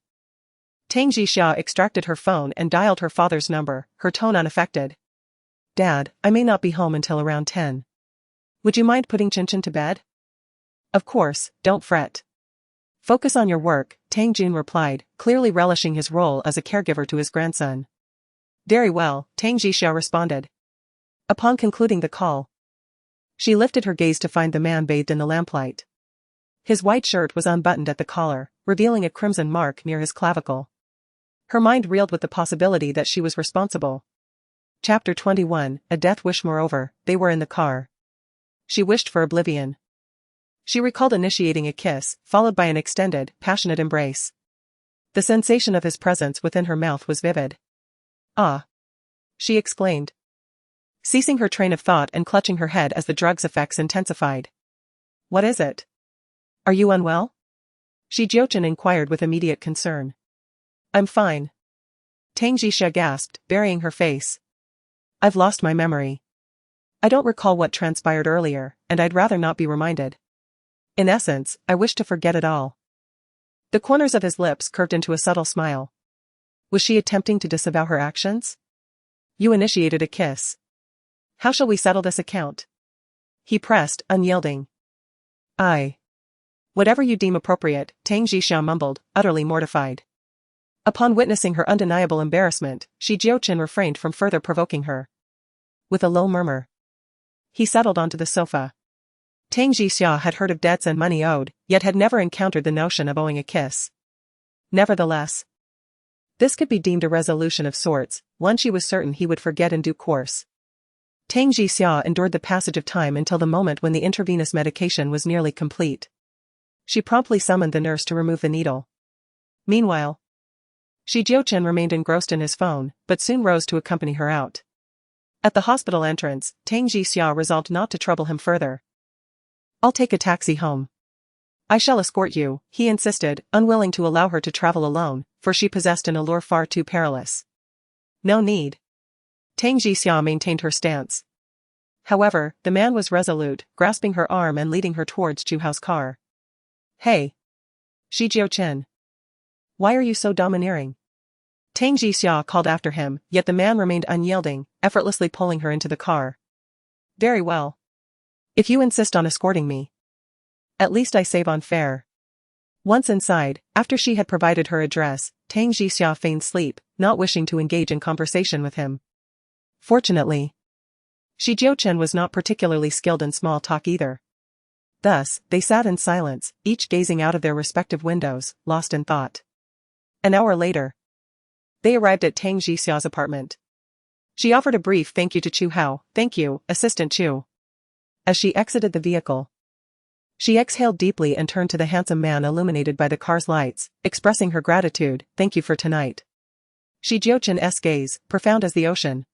Tang Jixia extracted her phone and dialed her father's number, her tone unaffected. Dad, I may not be home until around 10. Would you mind putting Jiuchen to bed? Of course, don't fret. Focus on your work, Tang Jun replied, clearly relishing his role as a caregiver to his grandson. Very well, Tang Jixia responded. Upon concluding the call, she lifted her gaze to find the man bathed in the lamplight. His white shirt was unbuttoned at the collar, revealing a crimson mark near his clavicle. Her mind reeled with the possibility that she was responsible. Chapter 21, A Death Wish. Moreover, they were in the car. She wished for oblivion. She recalled initiating a kiss, followed by an extended, passionate embrace. The sensation of his presence within her mouth was vivid. Ah! She exclaimed, ceasing her train of thought and clutching her head as the drug's effects intensified. What is it? Are you unwell? Jiuchen inquired with immediate concern. I'm fine. Tang Jixia gasped, burying her face. I've lost my memory. I don't recall what transpired earlier, and I'd rather not be reminded. In essence, I wish to forget it all. The corners of his lips curved into a subtle smile. Was she attempting to disavow her actions? You initiated a kiss. How shall we settle this account? He pressed, unyielding. Whatever you deem appropriate, Tang Jixia mumbled, utterly mortified. Upon witnessing her undeniable embarrassment, Jiuchen refrained from further provoking her. With a low murmur, he settled onto the sofa. Tang Jixia had heard of debts and money owed, yet had never encountered the notion of owing a kiss. Nevertheless, this could be deemed a resolution of sorts, one she was certain he would forget in due course. Tang Jixia endured the passage of time until the moment when the intravenous medication was nearly complete. She promptly summoned the nurse to remove the needle. Meanwhile, Jiuchen remained engrossed in his phone, but soon rose to accompany her out. At the hospital entrance, Tang Jixia resolved not to trouble him further. "I'll take a taxi home." "I shall escort you," he insisted, unwilling to allow her to travel alone, for she possessed an allure far too perilous. "No need." Tang Jixia maintained her stance. However, the man was resolute, grasping her arm and leading her towards Jiuhao's car. "Hey! Jiuchen. Why are you so domineering?" Tang Jixia called after him, yet the man remained unyielding, effortlessly pulling her into the car. "Very well. If you insist on escorting me, at least I save on fare." Once inside, after she had provided her address, Tang Jixia feigned sleep, not wishing to engage in conversation with him. Fortunately, Jiuchen was not particularly skilled in small talk either. Thus, they sat in silence, each gazing out of their respective windows, lost in thought. An hour later, they arrived at Tang Jixia's apartment. She offered a brief thank you to Jiuhao. "Thank you, Assistant Jiu." As she exited the vehicle, she exhaled deeply and turned to the handsome man illuminated by the car's lights, expressing her gratitude. "Thank you for tonight." Jiuchen's gaze, profound as the ocean,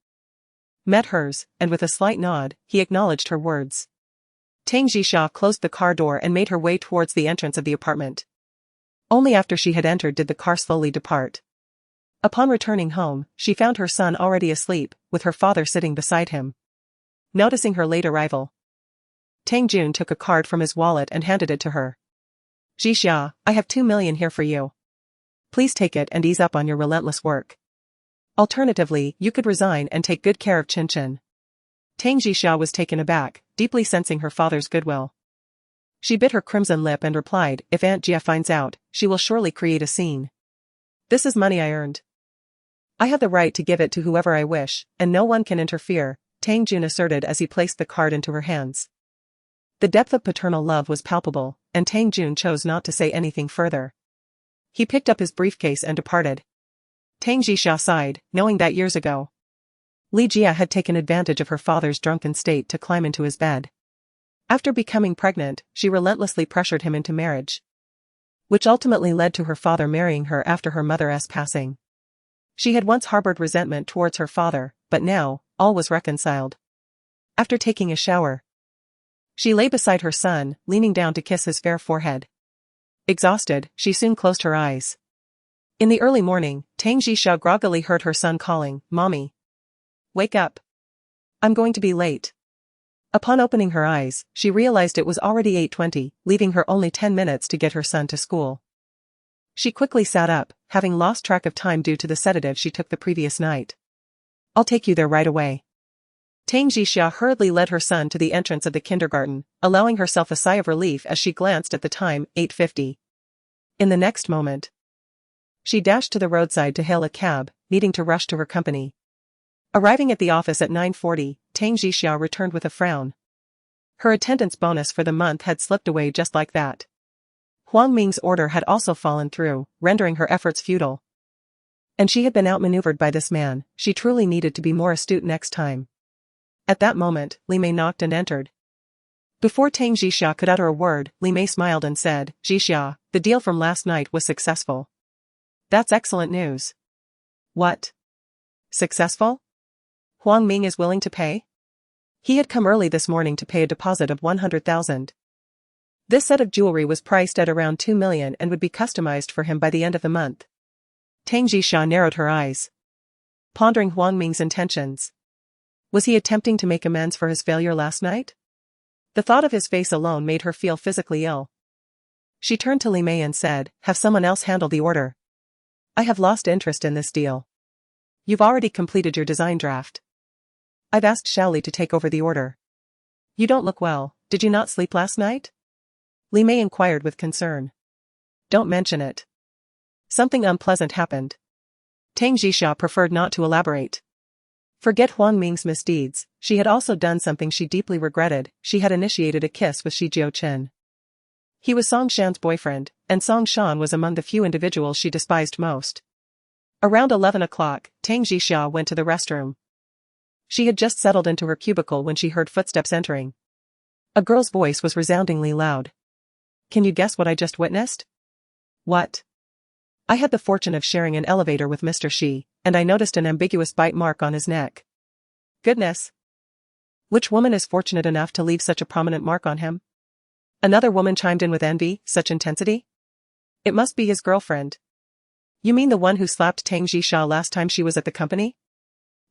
met hers, and with a slight nod, he acknowledged her words. Tang Jixia closed the car door and made her way towards the entrance of the apartment. Only after she had entered did the car slowly depart. Upon returning home, she found her son already asleep, with her father sitting beside him. Noticing her late arrival, Tang Jun took a card from his wallet and handed it to her. "Jixia, I have 2 million here for you. Please take it and ease up on your relentless work. Alternatively, you could resign and take good care of Jiuchen." Tang Jixia was taken aback, deeply sensing her father's goodwill. She bit her crimson lip and replied, "If Aunt Jia finds out, she will surely create a scene. This is money I earned. I have the right to give it to whoever I wish, and no one can interfere," Tang Jun asserted as he placed the card into her hands. The depth of paternal love was palpable, and Tang Jun chose not to say anything further. He picked up his briefcase and departed. Tang Jixia sighed, knowing that years ago, Li Jia had taken advantage of her father's drunken state to climb into his bed. After becoming pregnant, she relentlessly pressured him into marriage, which ultimately led to her father marrying her after her mother's passing. She had once harbored resentment towards her father, but now, all was reconciled. After taking a shower, she lay beside her son, leaning down to kiss his fair forehead. Exhausted, she soon closed her eyes. In the early morning, Tang Jixia groggily heard her son calling, "Mommy. Wake up. I'm going to be late." Upon opening her eyes, she realized it was already 8:20, leaving her only 10 minutes to get her son to school. She quickly sat up, having lost track of time due to the sedative she took the previous night. "I'll take you there right away." Tang Jixia hurriedly led her son to the entrance of the kindergarten, allowing herself a sigh of relief as she glanced at the time, 8:50. In the next moment, she dashed to the roadside to hail a cab, needing to rush to her company. Arriving at the office at 9:40, Tang Jixia returned with a frown. Her attendance bonus for the month had slipped away just like that. Huang Ming's order had also fallen through, rendering her efforts futile. And she had been outmaneuvered by this man. She truly needed to be more astute next time. At that moment, Li Mei knocked and entered. Before Tang Jixia could utter a word, Li Mei smiled and said, "Jixia, the deal from last night was successful." "That's excellent news." "What? Successful? Huang Ming is willing to pay?" He had come early this morning to pay a deposit of 100,000. This set of jewelry was priced at around 2 million and would be customized for him by the end of the month. Tang Jixia narrowed her eyes, pondering Huang Ming's intentions. Was he attempting to make amends for his failure last night? The thought of his face alone made her feel physically ill. She turned to Li Mei and said, "Have someone else handle the order. I have lost interest in this deal. You've already completed your design draft. I've asked Shaoli to take over the order." "You don't look well. Did you not sleep last night?" Li Mei inquired with concern. "Don't mention it. Something unpleasant happened." Tang Jixia preferred not to elaborate. Forget Huang Ming's misdeeds, she had also done something she deeply regretted. She had initiated a kiss with Jiuchen. He was Song Shan's boyfriend, and Song Shan was among the few individuals she despised most. Around 11 o'clock, Tang Jixia went to the restroom. She had just settled into her cubicle when she heard footsteps entering. A girl's voice was resoundingly loud. "Can you guess what I just witnessed?" "What?" "I had the fortune of sharing an elevator with Mr. Shi, and I noticed an ambiguous bite mark on his neck." "Goodness. Which woman is fortunate enough to leave such a prominent mark on him?" Another woman chimed in with envy. "Such intensity? It must be his girlfriend." "You mean the one who slapped Tang Jixia last time she was at the company?"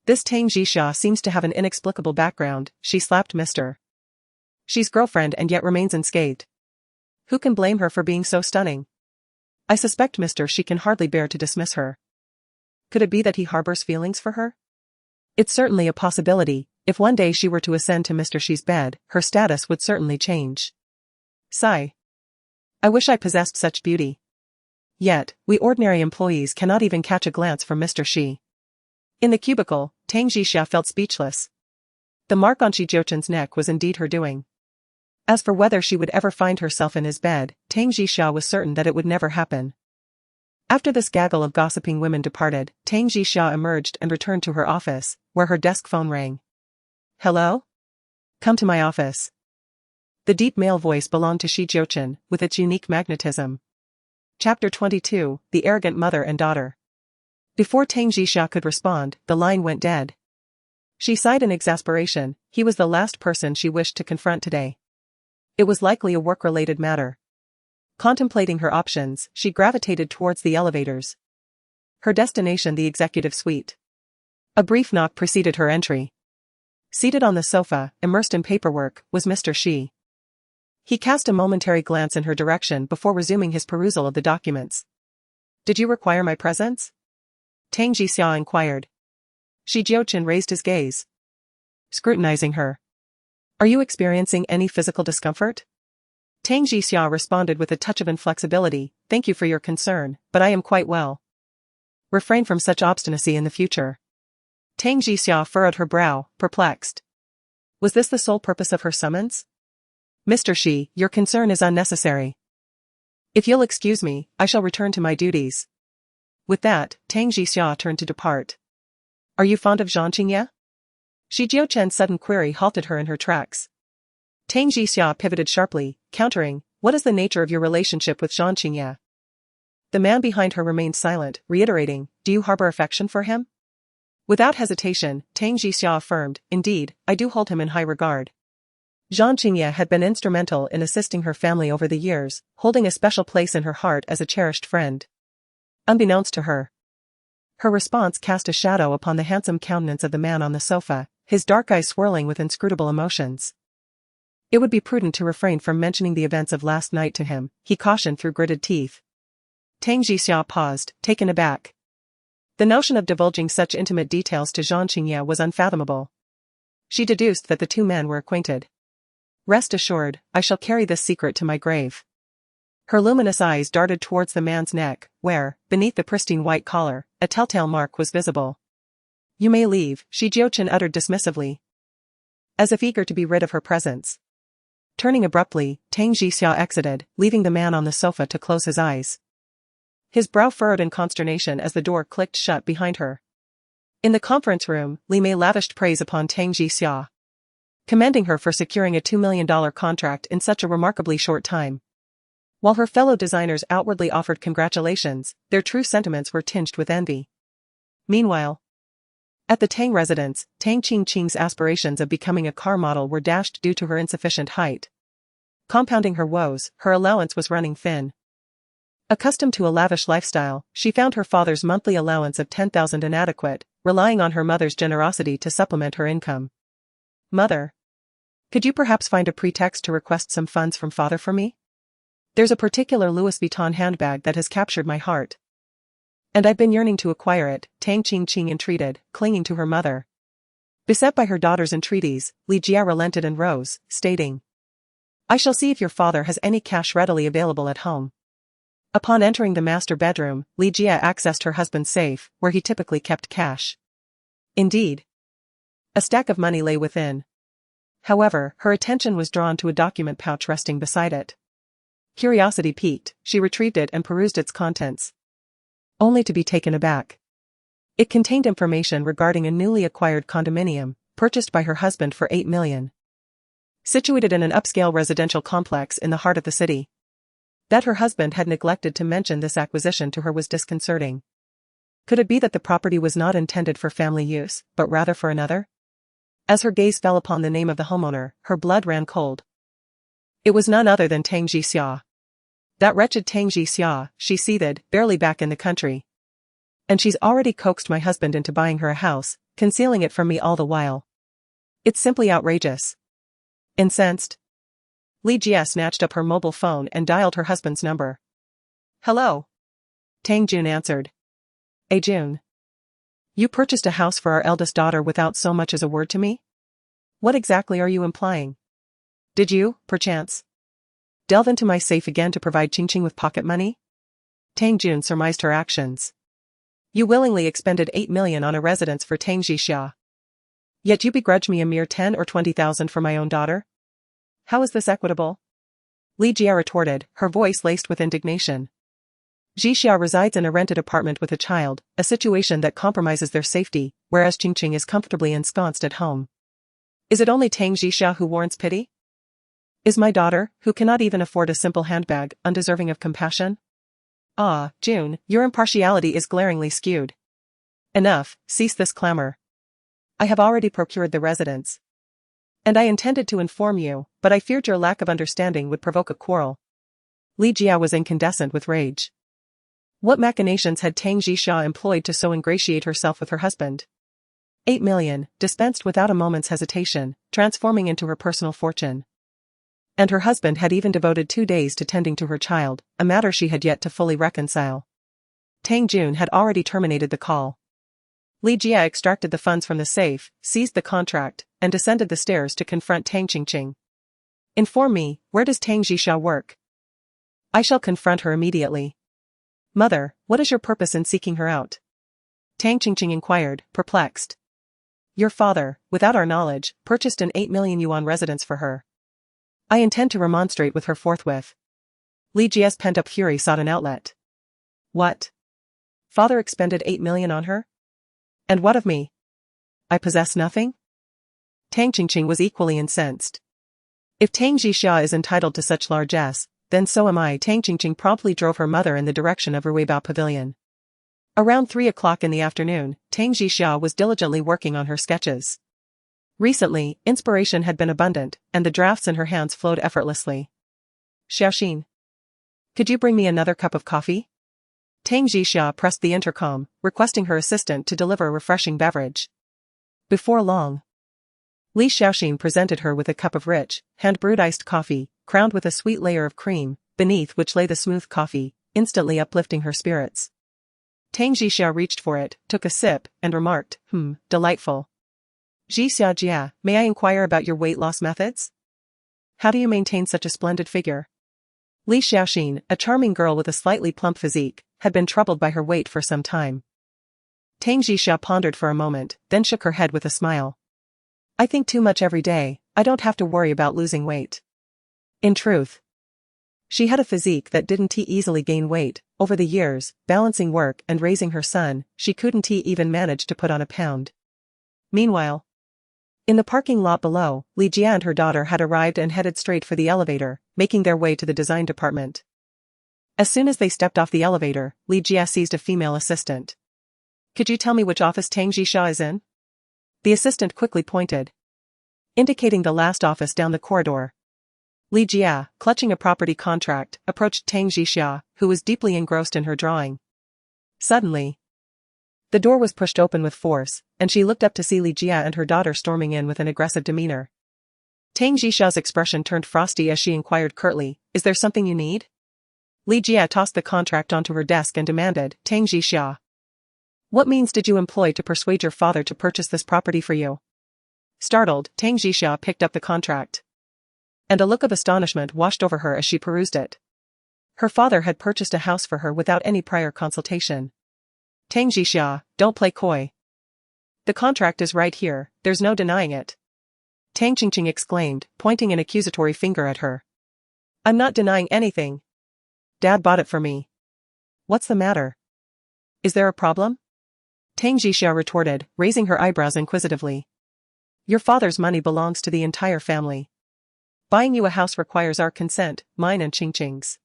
"This Tang Jixia seems to have an inexplicable background. She slapped Mr. Shi's girlfriend and yet remains unscathed. Who can blame her for being so stunning? I suspect Mr. Shi can hardly bear to dismiss her. Could it be that he harbors feelings for her? It's certainly a possibility. If one day she were to ascend to Mr. Shi's bed, her status would certainly change." Sigh. "I wish I possessed such beauty. Yet, we ordinary employees cannot even catch a glance from Mr. Shi." In the cubicle, Tang Jixia felt speechless. The mark on Jiuchen's neck was indeed her doing. As for whether she would ever find herself in his bed, Tang Jixia was certain that it would never happen. After this gaggle of gossiping women departed, Tang Jixia emerged and returned to her office, where her desk phone rang. "Hello? Come to my office." The deep male voice belonged to Jiuchen, with its unique magnetism. Chapter 22, The Arrogant Mother and Daughter. Before Tang Jixia could respond, the line went dead. She sighed in exasperation. He was the last person she wished to confront today. It was likely a work-related matter. Contemplating her options, she gravitated towards the elevators. Her destination the executive suite. A brief knock preceded her entry. Seated on the sofa, immersed in paperwork, was Mr. Shi. He cast a momentary glance in her direction before resuming his perusal of the documents. "Did you require my presence?" Tang Jixia inquired. Jiuchen raised his gaze, scrutinizing her. "Are you experiencing any physical discomfort?" Tang Jixia responded with a touch of inflexibility. "Thank you for your concern, but I am quite well. Refrain from such obstinacy in the future." Tang Jixia furrowed her brow, perplexed. Was this the sole purpose of her summons? "Mr. Shi, your concern is unnecessary. If you'll excuse me, I shall return to my duties." With that, Tang Jixia turned to depart. "Are you fond of Jiuchen? Jiuchen's sudden query halted her in her tracks. Tang Jixia pivoted sharply, countering, "What is the nature of your relationship with Jiuchen?" The man behind her remained silent, reiterating, "Do you harbor affection for him?" Without hesitation, Tang Jixia affirmed, "Indeed, I do hold him in high regard. Jiuchen had been instrumental in assisting her family over the years, holding a special place in her heart as a cherished friend." Unbeknownst to her, her response cast a shadow upon the handsome countenance of the man on the sofa, his dark eyes swirling with inscrutable emotions. "It would be prudent to refrain from mentioning the events of last night to him," he cautioned through gritted teeth. Tang Jixia paused, taken aback. The notion of divulging such intimate details to Jiuchen was unfathomable. She deduced that the two men were acquainted. "Rest assured, I shall carry this secret to my grave." Her luminous eyes darted towards the man's neck, where, beneath the pristine white collar, a telltale mark was visible. "You may leave," Jiuchen uttered dismissively, as if eager to be rid of her presence. Turning abruptly, Tang Jixia exited, leaving the man on the sofa to close his eyes. His brow furrowed in consternation as the door clicked shut behind her. In the conference room, Li Mei lavished praise upon Tang Jixia, commending her for securing a $2 million contract in such a remarkably short time. While her fellow designers outwardly offered congratulations, their true sentiments were tinged with envy. Meanwhile, at the Tang residence, Tang Qingqing's aspirations of becoming a car model were dashed due to her insufficient height. Compounding her woes, her allowance was running thin. Accustomed to a lavish lifestyle, she found her father's monthly allowance of 10,000 inadequate, relying on her mother's generosity to supplement her income. "Mother, could you perhaps find a pretext to request some funds from father for me? There's a particular Louis Vuitton handbag that has captured my heart, and I've been yearning to acquire it," Tang Qingqing entreated, clinging to her mother. Beset by her daughter's entreaties, Li Jia relented and rose, stating, "I shall see if your father has any cash readily available at home." Upon entering the master bedroom, Li Jia accessed her husband's safe, where he typically kept cash. Indeed, a stack of money lay within. However, her attention was drawn to a document pouch resting beside it. Curiosity piqued, she retrieved it and perused its contents, only to be taken aback. It contained information regarding a newly acquired condominium, purchased by her husband for 8 million. Situated in an upscale residential complex in the heart of the city. That her husband had neglected to mention this acquisition to her was disconcerting. Could it be that the property was not intended for family use, but rather for another? As her gaze fell upon the name of the homeowner, her blood ran cold. It was none other than Tang Jixia. That wretched Tang Jixia, she seethed, barely back in the country. And she's already coaxed my husband into buying her a house, concealing it from me all the while. It's simply outrageous. Incensed, Li Jia snatched up her mobile phone and dialed her husband's number. Hello. Tang Jun answered. Hey Jun. You purchased a house for our eldest daughter without so much as a word to me? What exactly are you implying? Did you, perchance, delve into my safe again to provide Qingqing with pocket money? Tang Jun surmised her actions. You willingly expended 8 million on a residence for Tang Jixia. Yet you begrudge me a mere 10 or 20,000 for my own daughter? How is this equitable? Li Jia retorted, her voice laced with indignation. Jixia resides in a rented apartment with a child, a situation that compromises their safety, whereas Qingqing is comfortably ensconced at home. Is it only Tang Jixia who warrants pity? Is my daughter, who cannot even afford a simple handbag, undeserving of compassion? Ah, June, your impartiality is glaringly skewed. Enough, cease this clamor. I have already procured the residence. And I intended to inform you, but I feared your lack of understanding would provoke a quarrel. Li Jia was incandescent with rage. What machinations had Tang Jixia employed to so ingratiate herself with her husband? 8 million, dispensed without a moment's hesitation, transforming into her personal fortune. And her husband had even devoted 2 days to tending to her child, a matter she had yet to fully reconcile. Tang Jun had already terminated the call. Li Jia extracted the funds from the safe, seized the contract, and descended the stairs to confront Tang Qingqing. Inform me, where does Tang Jixia work? I shall confront her immediately. Mother, what is your purpose in seeking her out? Tang Qingqing inquired, perplexed. Your father, without our knowledge, purchased an 8 million yuan residence for her. I intend to remonstrate with her forthwith. Li Jia's pent-up fury sought an outlet. What? Father expended 8 million on her? And what of me? I possess nothing? Tang Qingqing was equally incensed. If Tang Jixia is entitled to such largesse, then so am I. Tang Qingqing promptly drove her mother in the direction of Ruibao Pavilion. Around 3 o'clock in the afternoon, Tang Jixia was diligently working on her sketches. Recently, inspiration had been abundant, and the drafts in her hands flowed effortlessly. Xiaoxin. Could you bring me another cup of coffee? Tang Jixia pressed the intercom, requesting her assistant to deliver a refreshing beverage. Before long, Li Xiaoxin presented her with a cup of rich, hand-brewed iced coffee, crowned with a sweet layer of cream, beneath which lay the smooth coffee, instantly uplifting her spirits. Tang Jixia reached for it, took a sip, and remarked, delightful. Jixia Jia, may I inquire about your weight loss methods? How do you maintain such a splendid figure? Li Xiaoxin, a charming girl with a slightly plump physique, had been troubled by her weight for some time. Tang Jixia pondered for a moment, then shook her head with a smile. I think too much every day, I don't have to worry about losing weight. In truth, she had a physique that didn't easily gain weight. Over the years, balancing work and raising her son, she couldn't even manage to put on a pound. Meanwhile, in the parking lot below, Li Jia and her daughter had arrived and headed straight for the elevator, making their way to the design department. As soon as they stepped off the elevator, Li Jia seized a female assistant. Could you tell me which office Tang Jixia is in? The assistant quickly pointed, indicating the last office down the corridor. Li Jia, clutching a property contract, approached Tang Jixia, who was deeply engrossed in her drawing. Suddenly, the door was pushed open with force, and she looked up to see Li Jia and her daughter storming in with an aggressive demeanor. Tang Jixia's expression turned frosty as she inquired curtly, is there something you need? Li Jia tossed the contract onto her desk and demanded, Tang Jixia, what means did you employ to persuade your father to purchase this property for you? Startled, Tang Jixia picked up the contract. And a look of astonishment washed over her as she perused it. Her father had purchased a house for her without any prior consultation. Tang Jixia, don't play coy. The contract is right here, there's no denying it. Tang Qingqing exclaimed, pointing an accusatory finger at her. I'm not denying anything. Dad bought it for me. What's the matter? Is there a problem? Tang Jixia retorted, raising her eyebrows inquisitively. Your father's money belongs to the entire family. Buying you a house requires our consent, mine and Qingqing's.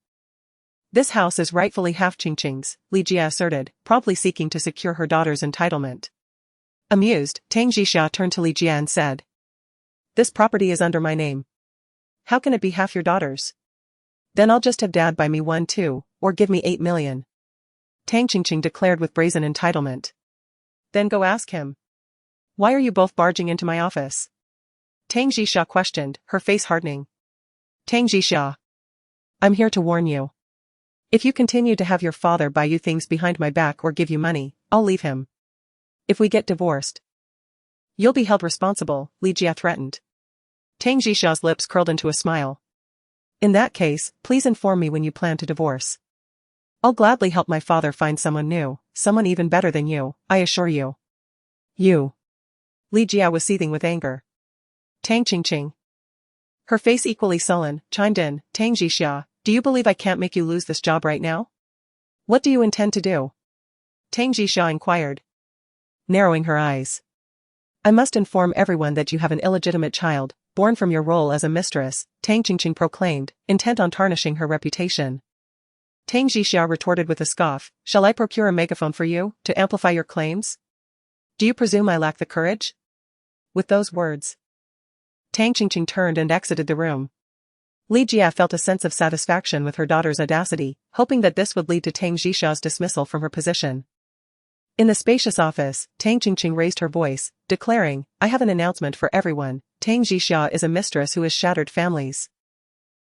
This house is rightfully half Qingqing's, Li Jia asserted, promptly seeking to secure her daughter's entitlement. Amused, Tang Jixia turned to Li Jia and said, "This property is under my name. How can it be half your daughter's? Then I'll just have Dad buy me one too, or give me 8 million. Tang Qingqing declared with brazen entitlement. Then go ask him. Why are you both barging into my office? Tang Jixia questioned, her face hardening. Tang Jixia. I'm here to warn you. If you continue to have your father buy you things behind my back or give you money, I'll leave him. If we get divorced, you'll be held responsible, Li Jia threatened. Tang Jixia's lips curled into a smile. In that case, please inform me when you plan to divorce. I'll gladly help my father find someone new, someone even better than you, I assure you. You. Li Jia was seething with anger. Tang Qingqing. Her face equally sullen, chimed in, Tang Jixia, do you believe I can't make you lose this job right now? What do you intend to do? Tang Jixia inquired, narrowing her eyes. I must inform everyone that you have an illegitimate child, born from your role as a mistress, Tang Qingqing proclaimed, intent on tarnishing her reputation. Tang Jixia retorted with a scoff, shall I procure a megaphone for you, to amplify your claims? Do you presume I lack the courage? With those words, Tang Qingqing turned and exited the room. Li Jia felt a sense of satisfaction with her daughter's audacity, hoping that this would lead to Tang Jixia's dismissal from her position. In the spacious office, Tang Qingqing raised her voice, declaring, I have an announcement for everyone. Tang Jixia is a mistress who has shattered families.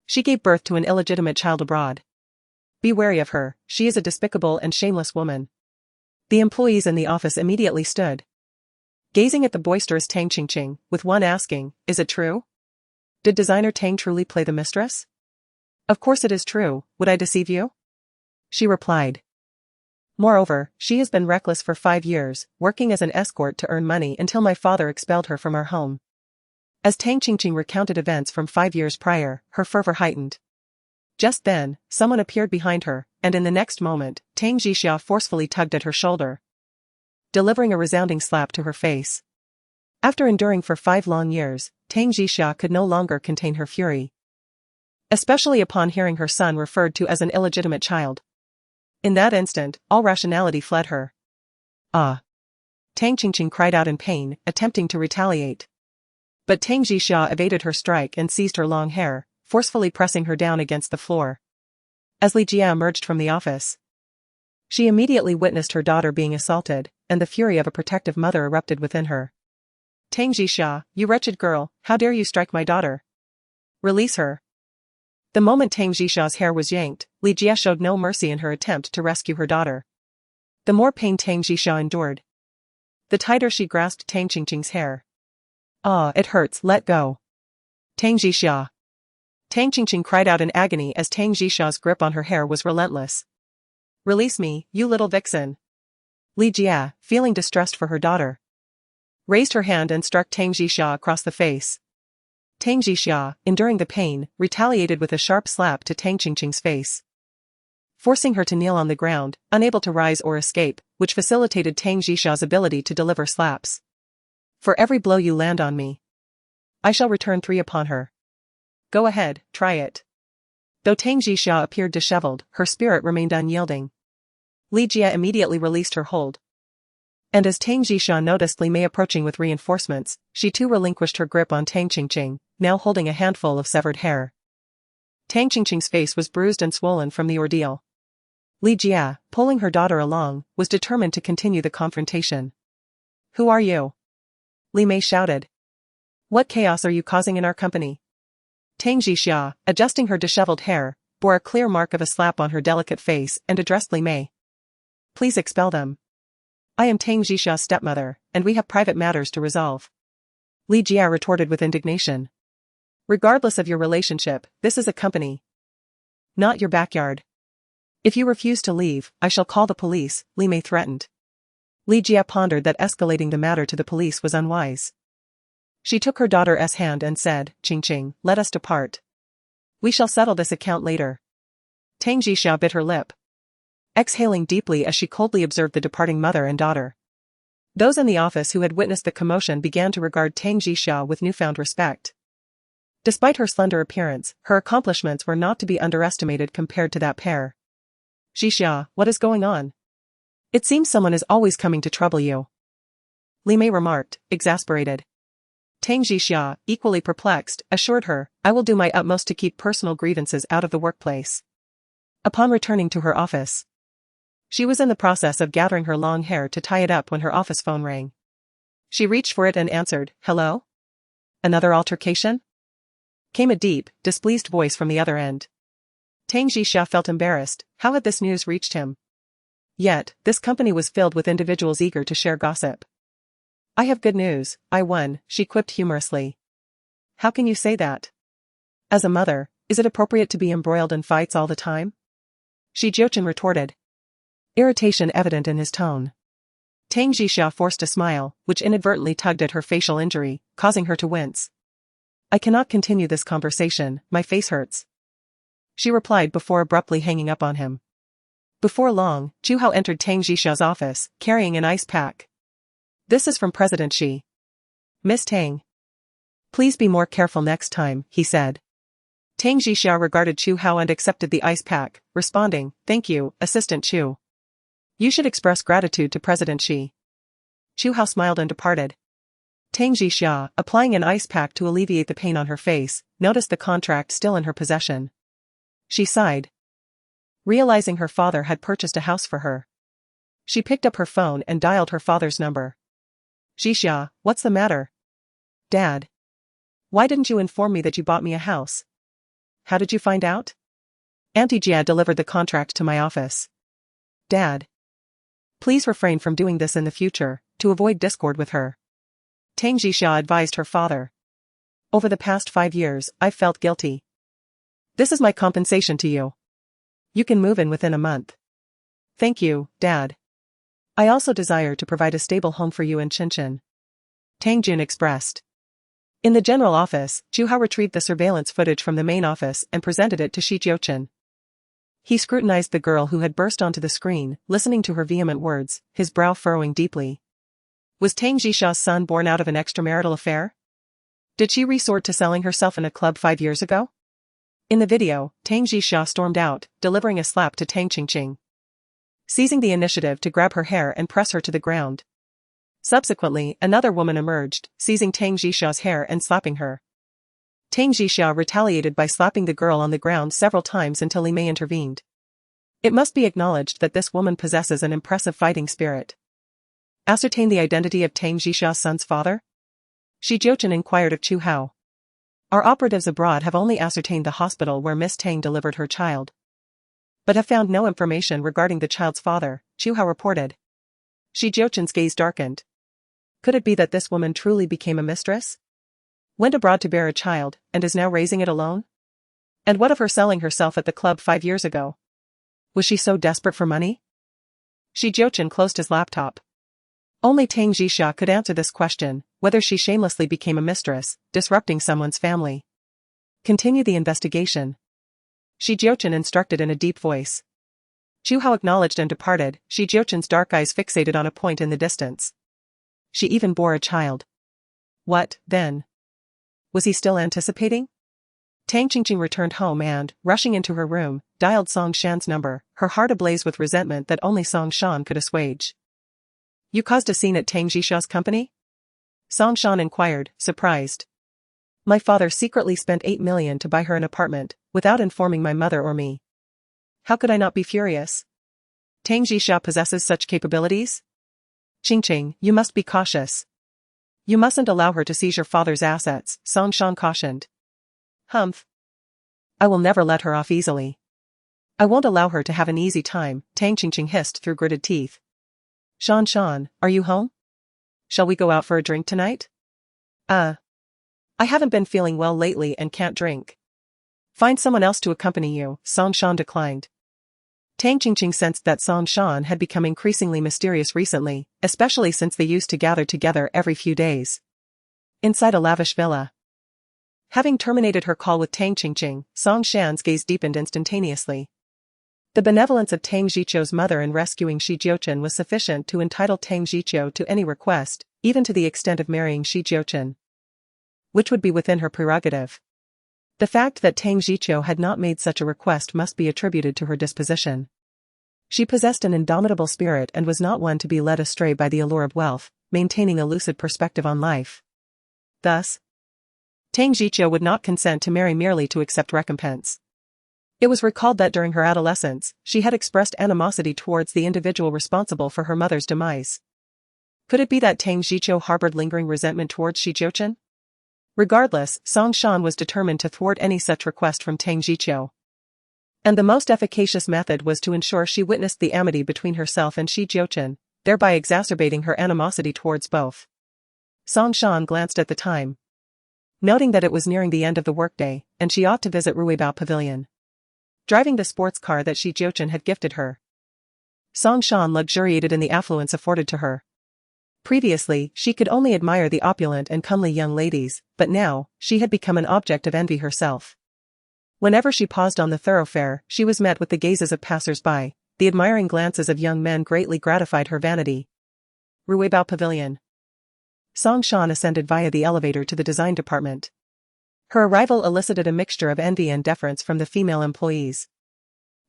She gave birth to an illegitimate child abroad. Be wary of her, she is a despicable and shameless woman. The employees in the office immediately stood, gazing at the boisterous Tang Qingqing, with one asking, is it true? Did designer Tang truly play the mistress? Of course it is true, would I deceive you? She replied. Moreover, she has been reckless for 5 years, working as an escort to earn money until my father expelled her from our home. As Tang Qingqing recounted events from 5 years prior, her fervor heightened. Just then, someone appeared behind her, and in the next moment, Tang Jixia forcefully tugged at her shoulder, delivering a resounding slap to her face. After enduring for 5 long years, Tang Jixia could no longer contain her fury, especially upon hearing her son referred to as an illegitimate child. In that instant, all rationality fled her. Ah! Tang Qingqing cried out in pain, attempting to retaliate. But Tang Jixia evaded her strike and seized her long hair, forcefully pressing her down against the floor. As Li Jia emerged from the office, she immediately witnessed her daughter being assaulted, and the fury of a protective mother erupted within her. Tang Jixia, you wretched girl, how dare you strike my daughter? Release her. The moment Tang Jixia's hair was yanked, Li Jia showed no mercy in her attempt to rescue her daughter. The more pain Tang Jixia endured, the tighter she grasped Tang Qingqing's hair. Ah, it hurts, let go. Tang Jixia. Tang Qingqing cried out in agony as Tang Jixia's grip on her hair was relentless. Release me, you little vixen. Li Jia, feeling distressed for her daughter, raised her hand and struck Tang Jixia across the face. Tang Jixia, enduring the pain, retaliated with a sharp slap to Tang Qingqing's face, forcing her to kneel on the ground, unable to rise or escape, which facilitated Tang Jixia's ability to deliver slaps. For every blow you land on me, I shall return 3 upon her. Go ahead, try it. Though Tang Jixia appeared disheveled, her spirit remained unyielding. Li Jia immediately released her hold. And as Tang Jixia noticed Li Mei approaching with reinforcements, she too relinquished her grip on Tang Qingqing, now holding a handful of severed hair. Tang Qingqing's face was bruised and swollen from the ordeal. Li Jia, pulling her daughter along, was determined to continue the confrontation. Who are you? Li Mei shouted. What chaos are you causing in our company? Tang Jixia, adjusting her disheveled hair, bore a clear mark of a slap on her delicate face and addressed Li Mei. Please expel them. I am Tang Jixia's stepmother, and we have private matters to resolve. Li Jia retorted with indignation. Regardless of your relationship, this is a company, not your backyard. If you refuse to leave, I shall call the police, Li Mei threatened. Li Jia pondered that escalating the matter to the police was unwise. She took her daughter's hand and said, Qingqing, let us depart. We shall settle this account later. Tang Jixia bit her lip, exhaling deeply as she coldly observed the departing mother and daughter. Those in the office who had witnessed the commotion began to regard Tang Jixia with newfound respect. Despite her slender appearance, her accomplishments were not to be underestimated compared to that pair. Jixia, what is going on? It seems someone is always coming to trouble you. Li Mei remarked, exasperated. Tang Jixia, equally perplexed, assured her, I will do my utmost to keep personal grievances out of the workplace. Upon returning to her office, she was in the process of gathering her long hair to tie it up when her office phone rang. She reached for it and answered, hello? Another altercation? Came a deep, displeased voice from the other end. Tang Jixia felt embarrassed. How had this news reached him? Yet, this company was filled with individuals eager to share gossip. I have good news, I won, she quipped humorously. How can you say that? As a mother, is it appropriate to be embroiled in fights all the time? Jiuchen retorted. Irritation evident in his tone. Tang Jixia forced a smile, which inadvertently tugged at her facial injury, causing her to wince. I cannot continue this conversation, my face hurts. She replied before abruptly hanging up on him. Before long, Chu Hao entered Tang Jixia's office, carrying an ice pack. This is from President Xi. Miss Tang. Please be more careful next time, he said. Tang Jixia regarded Chu Hao and accepted the ice pack, responding, thank you, Assistant Chu. You should express gratitude to President Xi. Chu Hao smiled and departed. Tang Jixia, applying an ice pack to alleviate the pain on her face, noticed the contract still in her possession. She sighed. Realizing her father had purchased a house for her, she picked up her phone and dialed her father's number. Jixia, what's the matter? Dad. Why didn't you inform me that you bought me a house? How did you find out? Auntie Jia delivered the contract to my office. Dad. Please refrain from doing this in the future, to avoid discord with her. Tang Jixia advised her father. Over the past 5 years, I've felt guilty. This is my compensation to you. You can move in within a month. Thank you, Dad. I also desire to provide a stable home for you in Jiuchen. Tang Jun expressed. In the general office, Chu Hao retrieved the surveillance footage from the main office and presented it to Jiuchen. He scrutinized the girl who had burst onto the screen, listening to her vehement words, his brow furrowing deeply. Was Tang Jixia's son born out of an extramarital affair? Did she resort to selling herself in a club 5 years ago? In the video, Tang Jixia stormed out, delivering a slap to Tang Qingqing, seizing the initiative to grab her hair and press her to the ground. Subsequently, another woman emerged, seizing Tang Jixia's hair and slapping her. Tang Jixia retaliated by slapping the girl on the ground several times until Li Mei intervened. It must be acknowledged that this woman possesses an impressive fighting spirit. Ascertain the identity of Tang Jixia's son's father? Jiuchen inquired of Chu Hao. Our operatives abroad have only ascertained the hospital where Miss Tang delivered her child, but have found no information regarding the child's father, Chu Hao reported. Jiuchen's gaze darkened. Could it be that this woman truly became a mistress? Went abroad to bear a child, and is now raising it alone? And what of her selling herself at the club 5 years ago? Was she so desperate for money? Jiuchen closed his laptop. Only Tang Jixia could answer this question, whether she shamelessly became a mistress, disrupting someone's family. Continue the investigation. Jiuchen instructed in a deep voice. Chu Hao acknowledged and departed, Jiuchen's dark eyes fixated on a point in the distance. She even bore a child. What, then? Was he still anticipating? Tang Qingqing returned home and, rushing into her room, dialed Song Shan's number, her heart ablaze with resentment that only Song Shan could assuage. You caused a scene at Tang Jixia's company? Song Shan inquired, surprised. My father secretly spent 8 million to buy her an apartment, without informing my mother or me. How could I not be furious? Tang Jixia possesses such capabilities? Qingqing, you must be cautious. You mustn't allow her to seize your father's assets, Song Shan cautioned. Humph. I will never let her off easily. I won't allow her to have an easy time, Tang Qingqing hissed through gritted teeth. Shan, are you home? Shall we go out for a drink tonight? I haven't been feeling well lately and can't drink. Find someone else to accompany you, Song Shan declined. Tang Qingqing sensed that Song Shan had become increasingly mysterious recently, especially since they used to gather together every few days. Inside a lavish villa. Having terminated her call with Tang Qingqing, Song Shan's gaze deepened instantaneously. The benevolence of Tang Jiuqiu's mother in rescuing Shi Jiuchen was sufficient to entitle Tang Jiuqiu to any request, even to the extent of marrying Shi Jiuchen, which would be within her prerogative. The fact that Tang Jiuqiu had not made such a request must be attributed to her disposition. She possessed an indomitable spirit and was not one to be led astray by the allure of wealth, maintaining a lucid perspective on life. Thus, Tang Jiuqiu would not consent to marry merely to accept recompense. It was recalled that during her adolescence, she had expressed animosity towards the individual responsible for her mother's demise. Could it be that Tang Jiuqiu harbored lingering resentment towards Shi Jiuchen? Regardless, Song Shan was determined to thwart any such request from Tang Jiuqiu. And the most efficacious method was to ensure she witnessed the amity between herself and Shi Jiuchen, thereby exacerbating her animosity towards both. Song Shan glanced at the time, noting that it was nearing the end of the workday, and she ought to visit Ruibao Pavilion, driving the sports car that Shi Jiuchen had gifted her. Song Shan luxuriated in the affluence afforded to her. Previously, she could only admire the opulent and comely young ladies, but now, she had become an object of envy herself. Whenever she paused on the thoroughfare, she was met with the gazes of passers-by. The admiring glances of young men greatly gratified her vanity. Ruibao Pavilion. Song Shan ascended via the elevator to the design department. Her arrival elicited a mixture of envy and deference from the female employees,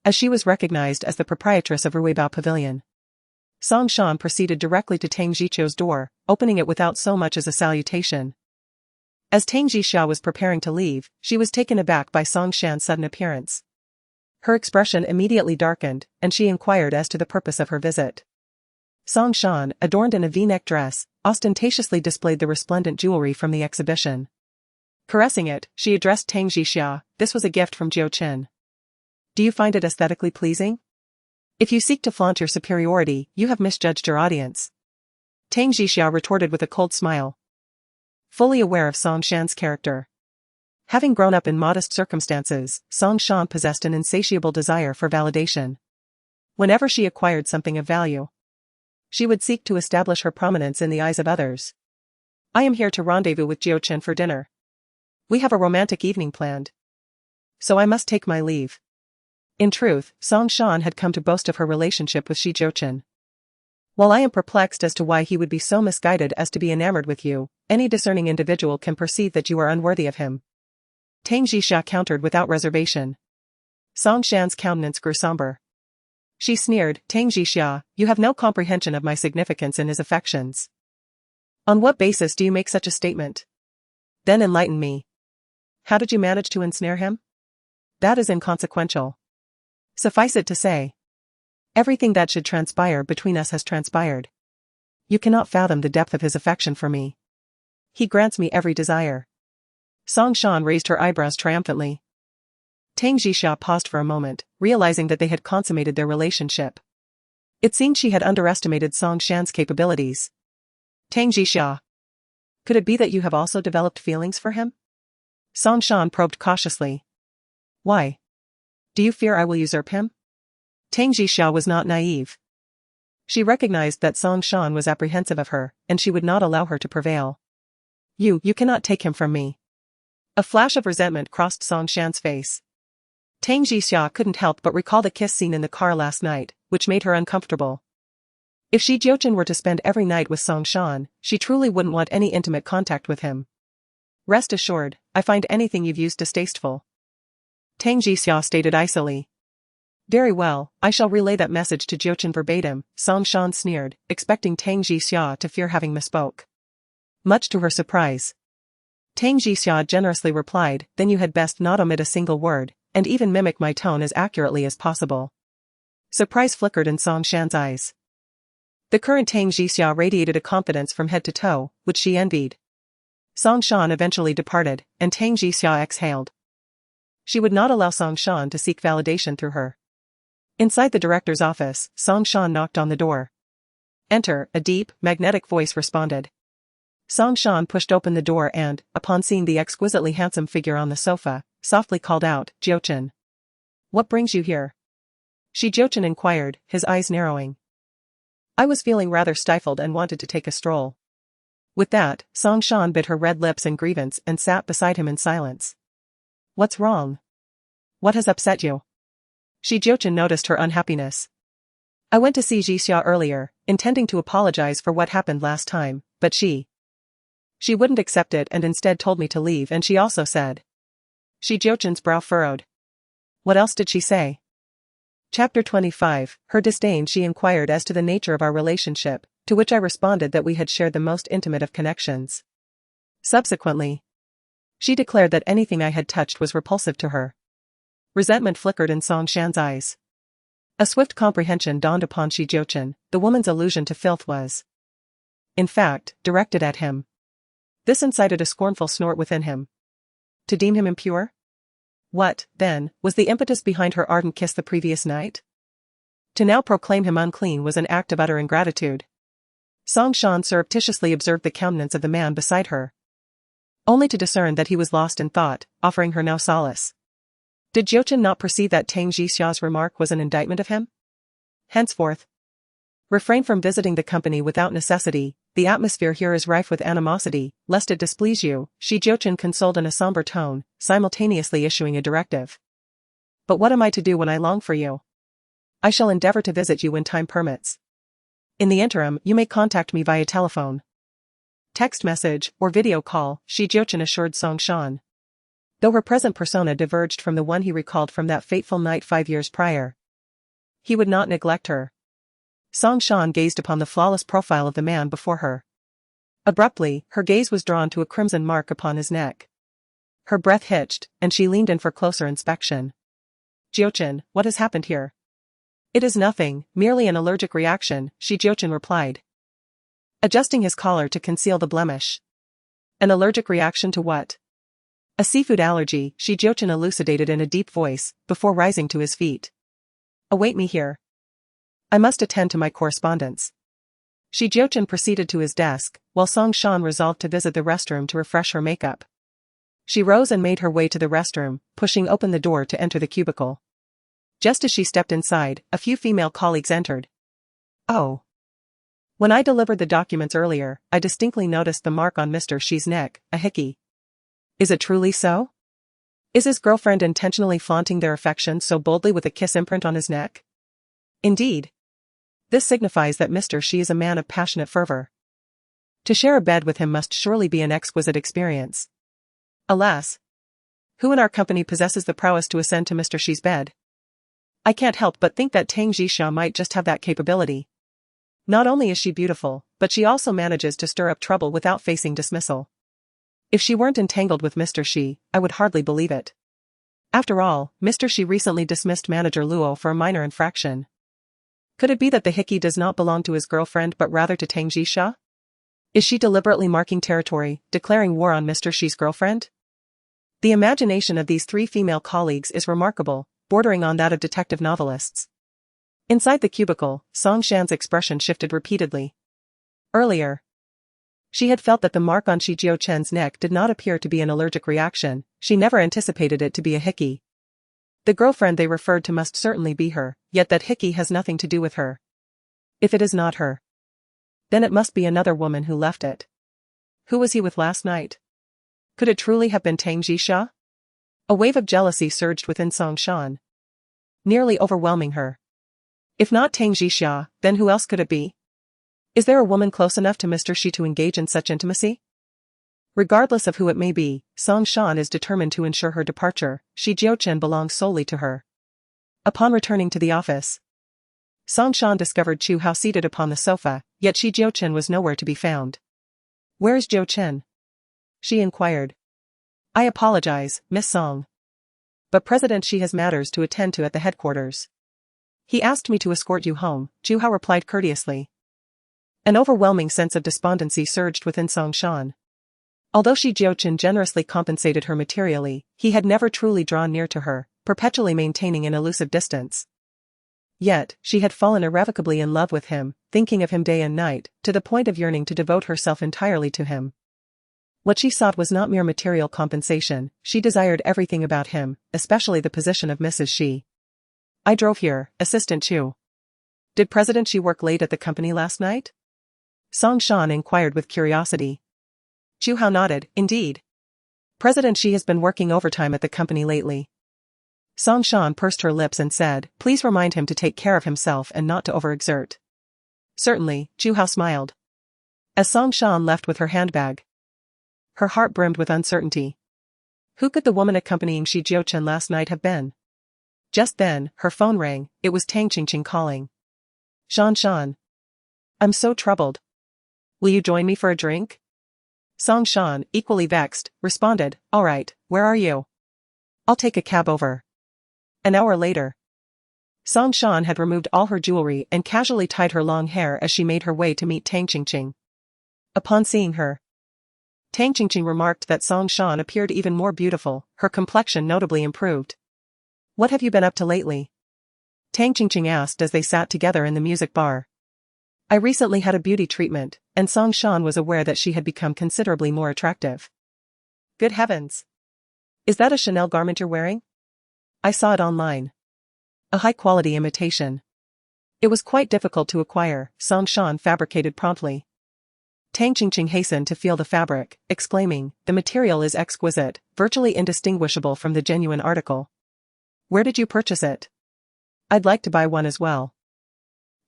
as she was recognized as the proprietress of Ruibao Pavilion. Song Shan proceeded directly to Tang Jiuqiu's door, opening it without so much as a salutation. As Tang Jiuqiu was preparing to leave, she was taken aback by Song Shan's sudden appearance. Her expression immediately darkened, and she inquired as to the purpose of her visit. Song Shan, adorned in a V-neck dress, ostentatiously displayed the resplendent jewelry from the exhibition. Caressing it, she addressed Tang Jiuqiu. This was a gift from Jiuchen. Do you find it aesthetically pleasing? If you seek to flaunt your superiority, you have misjudged your audience. Tang Jiuqiu retorted with a cold smile, fully aware of Song Shan's character. Having grown up in modest circumstances, Song Shan possessed an insatiable desire for validation. Whenever she acquired something of value, she would seek to establish her prominence in the eyes of others. I am here to rendezvous with Jiuchen for dinner. We have a romantic evening planned, so I must take my leave. In truth, Song Shan had come to boast of her relationship with Shi Jiuchen. While I am perplexed as to why he would be so misguided as to be enamored with you, any discerning individual can perceive that you are unworthy of him. Tang Jiuqiu countered without reservation. Song Shan's countenance grew somber. She sneered, Tang Jiuqiu, you have no comprehension of my significance in his affections. On what basis do you make such a statement? Then enlighten me. How did you manage to ensnare him? That is inconsequential. Suffice it to say, everything that should transpire between us has transpired. You cannot fathom the depth of his affection for me. He grants me every desire. Song Shan raised her eyebrows triumphantly. Tang Jiuqiu paused for a moment, realizing that they had consummated their relationship. It seemed she had underestimated Song Shan's capabilities. Tang Jiuqiu, could it be that you have also developed feelings for him? Song Shan probed cautiously. Why? Do you fear I will usurp him? Tang Jiuqiu was not naive. She recognized that Song Shan was apprehensive of her, and she would not allow her to prevail. You cannot take him from me. A flash of resentment crossed Song Shan's face. Tang Jiuqiu couldn't help but recall the kiss scene in the car last night, which made her uncomfortable. If Shi Jiuchen were to spend every night with Song Shan, she truly wouldn't want any intimate contact with him. Rest assured, I find anything you've used distasteful. Tang Jiuqiu stated icily. Very well, I shall relay that message to Jiuchen verbatim, Song Shan sneered, expecting Tang Jiuqiu to fear having misspoke. Much to her surprise, Tang Jiuqiu generously replied, then you had best not omit a single word, and even mimic my tone as accurately as possible. Surprise flickered in Song Shan's eyes. The current Tang Jiuqiu radiated a confidence from head to toe, which she envied. Song Shan eventually departed, and Tang Jiuqiu exhaled. She would not allow Song Shan to seek validation through her. Inside the director's office, Song Shan knocked on the door. Enter, a deep, magnetic voice responded. Song Shan pushed open the door and, upon seeing the exquisitely handsome figure on the sofa, softly called out, Jiuchen. What brings you here? Shi Jiuchen inquired, his eyes narrowing. I was feeling rather stifled and wanted to take a stroll. With that, Song Shan bit her red lips in grievance and sat beside him in silence. What's wrong? What has upset you? Jiuchen noticed her unhappiness. I went to see Jixia earlier, intending to apologize for what happened last time, but she wouldn't accept it and instead told me to leave, and she also said. Jiuchen's brow furrowed. What else did she say? Chapter 25, Her disdain. She inquired as to the nature of our relationship, to which I responded that we had shared the most intimate of connections. Subsequently, she declared that anything I had touched was repulsive to her. Resentment flickered in Song Shan's eyes. A swift comprehension dawned upon Jiuchen. The woman's allusion to filth was, in fact, directed at him. This incited a scornful snort within him. To deem him impure? What, then, was the impetus behind her ardent kiss the previous night? To now proclaim him unclean was an act of utter ingratitude. Song Shan surreptitiously observed the countenance of the man beside her, only to discern that he was lost in thought, offering her no solace. Did Jiuchen not perceive that Tang Jixia's remark was an indictment of him? Henceforth, refrain from visiting the company without necessity. The atmosphere here is rife with animosity, lest it displease you, Jiuchen consoled in a somber tone, simultaneously issuing a directive. But what am I to do when I long for you? I shall endeavor to visit you when time permits. In the interim, you may contact me via telephone, text message, or video call, Jiuchen assured Song Shan. Though her present persona diverged from the one he recalled from that fateful night 5 years prior, he would not neglect her. Song Shan gazed upon the flawless profile of the man before her. Abruptly, her gaze was drawn to a crimson mark upon his neck. Her breath hitched, and she leaned in for closer inspection. Jiuchen, what has happened here? It is nothing, merely an allergic reaction, Jiuchen replied, adjusting his collar to conceal the blemish. An allergic reaction to what? A seafood allergy, Jiuchen elucidated in a deep voice, before rising to his feet. Await me here. I must attend to my correspondence. Jiuchen proceeded to his desk, while Song Shan resolved to visit the restroom to refresh her makeup. She rose and made her way to the restroom, pushing open the door to enter the cubicle. Just as she stepped inside, a few female colleagues entered. Oh. When I delivered the documents earlier, I distinctly noticed the mark on Mr. Shi's neck, a hickey. Is it truly so? Is his girlfriend intentionally flaunting their affection so boldly with a kiss imprint on his neck? Indeed. This signifies that Mr. Shi is a man of passionate fervor. To share a bed with him must surely be an exquisite experience. Alas! Who in our company possesses the prowess to ascend to Mr. Shi's bed? I can't help but think that Tang Jixia might just have that capability. Not only is she beautiful, but she also manages to stir up trouble without facing dismissal. If she weren't entangled with Mr. Shi, I would hardly believe it. After all, Mr. Shi recently dismissed manager Luo for a minor infraction. Could it be that the hickey does not belong to his girlfriend but rather to Tang Jixia? Is she deliberately marking territory, declaring war on Mr. Shi's girlfriend? The imagination of these 3 female colleagues is remarkable, bordering on that of detective novelists. Inside the cubicle, Song Shan's expression shifted repeatedly. Earlier, she had felt that the mark on Jiuchen's neck did not appear to be an allergic reaction. She never anticipated it to be a hickey. The girlfriend they referred to must certainly be her, yet that hickey has nothing to do with her. If it is not her, then it must be another woman who left it. Who was he with last night? Could it truly have been Tang Jixia? A wave of jealousy surged within Song Shan, nearly overwhelming her. If not Tang Jixia, then who else could it be? Is there a woman close enough to Mr. Shi to engage in such intimacy? Regardless of who it may be, Song Shan is determined to ensure her departure. Jiuchen belongs solely to her. Upon returning to the office, Song Shan discovered Chu Hao seated upon the sofa, yet Jiuchen was nowhere to be found. Where is Jiuchen? She inquired. I apologize, Miss Song. But President Shi has matters to attend to at the headquarters. He asked me to escort you home, Chu Hao replied courteously. An overwhelming sense of despondency surged within Song Shan. Although Jiuchen generously compensated her materially, he had never truly drawn near to her, perpetually maintaining an elusive distance. Yet, she had fallen irrevocably in love with him, thinking of him day and night, to the point of yearning to devote herself entirely to him. What she sought was not mere material compensation, she desired everything about him, especially the position of Mrs. Shi. I drove here, Assistant Chu. Did President Shi work late at the company last night? Song Shan inquired with curiosity. Chu Hao nodded, indeed. President Shi has been working overtime at the company lately. Song Shan pursed her lips and said, "Please remind him to take care of himself and not to overexert." "Certainly," Jiuchen smiled. As Song Shan left with her handbag, her heart brimmed with uncertainty. Who could the woman accompanying Jiuchen last night have been? Just then, her phone rang. It was Tang Qingqing calling. Shan. I'm so troubled. Will you join me for a drink?" Song Shan, equally vexed, responded, "All right, where are you? I'll take a cab over." An hour later, Song Shan had removed all her jewelry and casually tied her long hair as she made her way to meet Tang Qingqing. Upon seeing her, Tang Qingqing remarked that Song Shan appeared even more beautiful, her complexion notably improved. "What have you been up to lately?" Tang Qingqing asked as they sat together in the music bar. "I recently had a beauty treatment," and Song Shan was aware that she had become considerably more attractive. "Good heavens! Is that a Chanel garment you're wearing? I saw it online. A high-quality imitation. It was quite difficult to acquire," Song Shan fabricated promptly. Tang Qingqing hastened to feel the fabric, exclaiming, "The material is exquisite, virtually indistinguishable from the genuine article. Where did you purchase it? I'd like to buy one as well."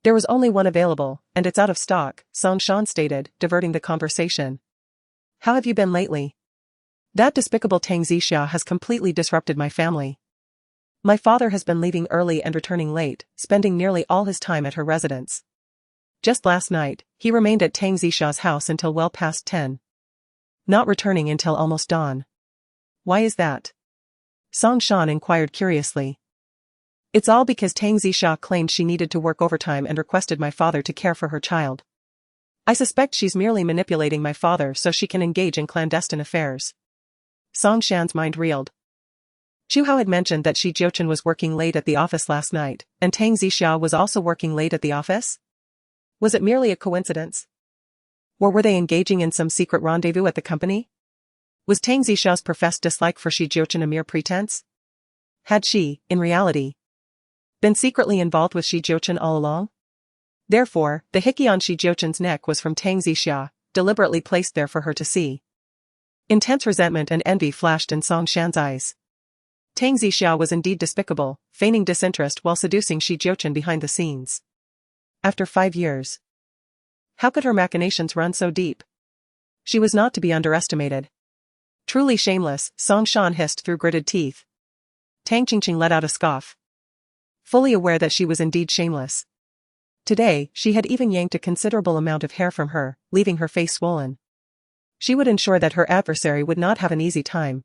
"There was only one available, and it's out of stock," Song Shan stated, diverting the conversation. "How have you been lately? That despicable Tang Zixia has completely disrupted my family. My father has been leaving early and returning late, spending nearly all his time at her residence. Just last night, he remained at Tang Zixia's house until well past 10. Not returning until almost dawn." "Why is that?" Song Shan inquired curiously. "It's all because Tang Zixia claimed she needed to work overtime and requested my father to care for her child. I suspect she's merely manipulating my father so she can engage in clandestine affairs." Song Shan's mind reeled. Jiuchen had mentioned that Jiuchen was working late at the office last night, and Tang Zixia was also working late at the office? Was it merely a coincidence? Or were they engaging in some secret rendezvous at the company? Was Tang Zixia's professed dislike for Jiuchen a mere pretense? Had she, in reality, been secretly involved with Jiuchen all along? Therefore, the hickey on Jiuchen's neck was from Tang Zixia, deliberately placed there for her to see. Intense resentment and envy flashed in Song Shan's eyes. Tang Zixia was indeed despicable, feigning disinterest while seducing Jiuchen behind the scenes. After 5 years. How could her machinations run so deep? She was not to be underestimated. Truly shameless, Song Shan hissed through gritted teeth. Tang Qingqing let out a scoff. Fully aware that she was indeed shameless. Today, she had even yanked a considerable amount of hair from her, leaving her face swollen. She would ensure that her adversary would not have an easy time.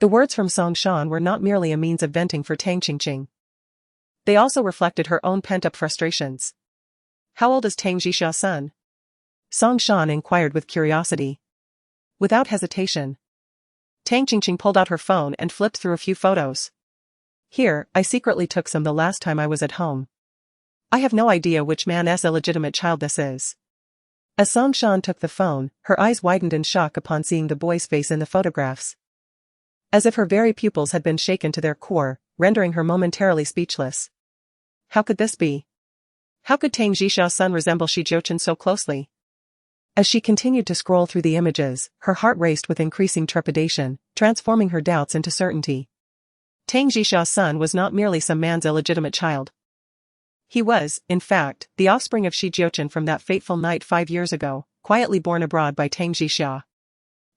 The words from Song Shan were not merely a means of venting for Tang Qingqing. They also reflected her own pent-up frustrations. "How old is Tang Zixia's son?" Song Shan inquired with curiosity. Without hesitation, Tang Qingqing pulled out her phone and flipped through a few photos. "Here, I secretly took some the last time I was at home. I have no idea which man's illegitimate child this is." As Song Shan took the phone, her eyes widened in shock upon seeing the boy's face in the photographs. As if her very pupils had been shaken to their core, rendering her momentarily speechless. How could this be? How could Tang Zixia's son resemble Jiuchen so closely? As she continued to scroll through the images, her heart raced with increasing trepidation, transforming her doubts into certainty. Tang Zixia's son was not merely some man's illegitimate child. He was, in fact, the offspring of Jiuchen from that fateful night 5 years ago, quietly born abroad by Tang Zixia.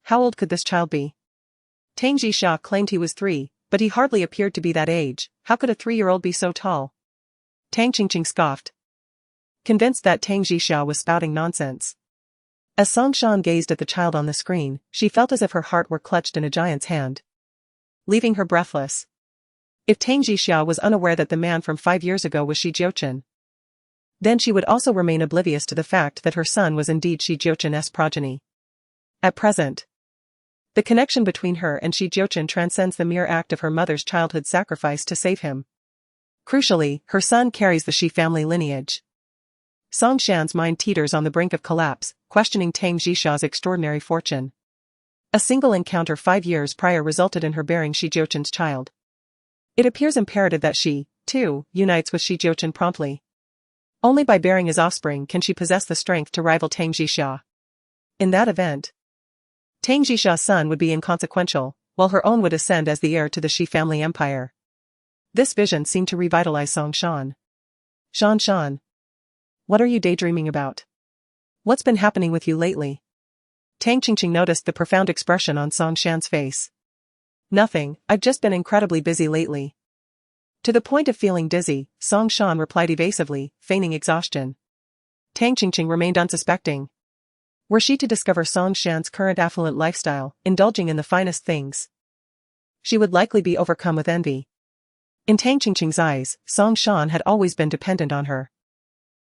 How old could this child be? Tang Zixia claimed he was 3, but he hardly appeared to be that age. How could a 3-year-old be so tall? Tang Qingqing scoffed, convinced that Tang Zixia was spouting nonsense. As Song Shan gazed at the child on the screen, she felt as if her heart were clutched in a giant's hand, leaving her breathless. If Tang Zixia was unaware that the man from 5 years ago was Jiuchen, then she would also remain oblivious to the fact that her son was indeed Jiuchen's progeny. At present, the connection between her and Jiuchen transcends the mere act of her mother's childhood sacrifice to save him. Crucially, her son carries the Shi family lineage. Song Shan's mind teeters on the brink of collapse, questioning Tang Zixia's extraordinary fortune. A single encounter 5 years prior resulted in her bearing Jiuchen's child. It appears imperative that she, too, unites with Jiuchen promptly. Only by bearing his offspring can she possess the strength to rival Tang Zixia. In that event, Tang Zixia's son would be inconsequential, while her own would ascend as the heir to the Shi family empire. This vision seemed to revitalize Song Shan. Shan Shan. What are you daydreaming about? What's been happening with you lately? Tang Qingqing noticed the profound expression on Song Shan's face. Nothing, I've just been incredibly busy lately. To the point of feeling dizzy, Song Shan replied evasively, feigning exhaustion. Tang Qingqing remained unsuspecting. Were she to discover Song Shan's current affluent lifestyle, indulging in the finest things, she would likely be overcome with envy. In Tang Qingqing's eyes, Song Shan had always been dependent on her.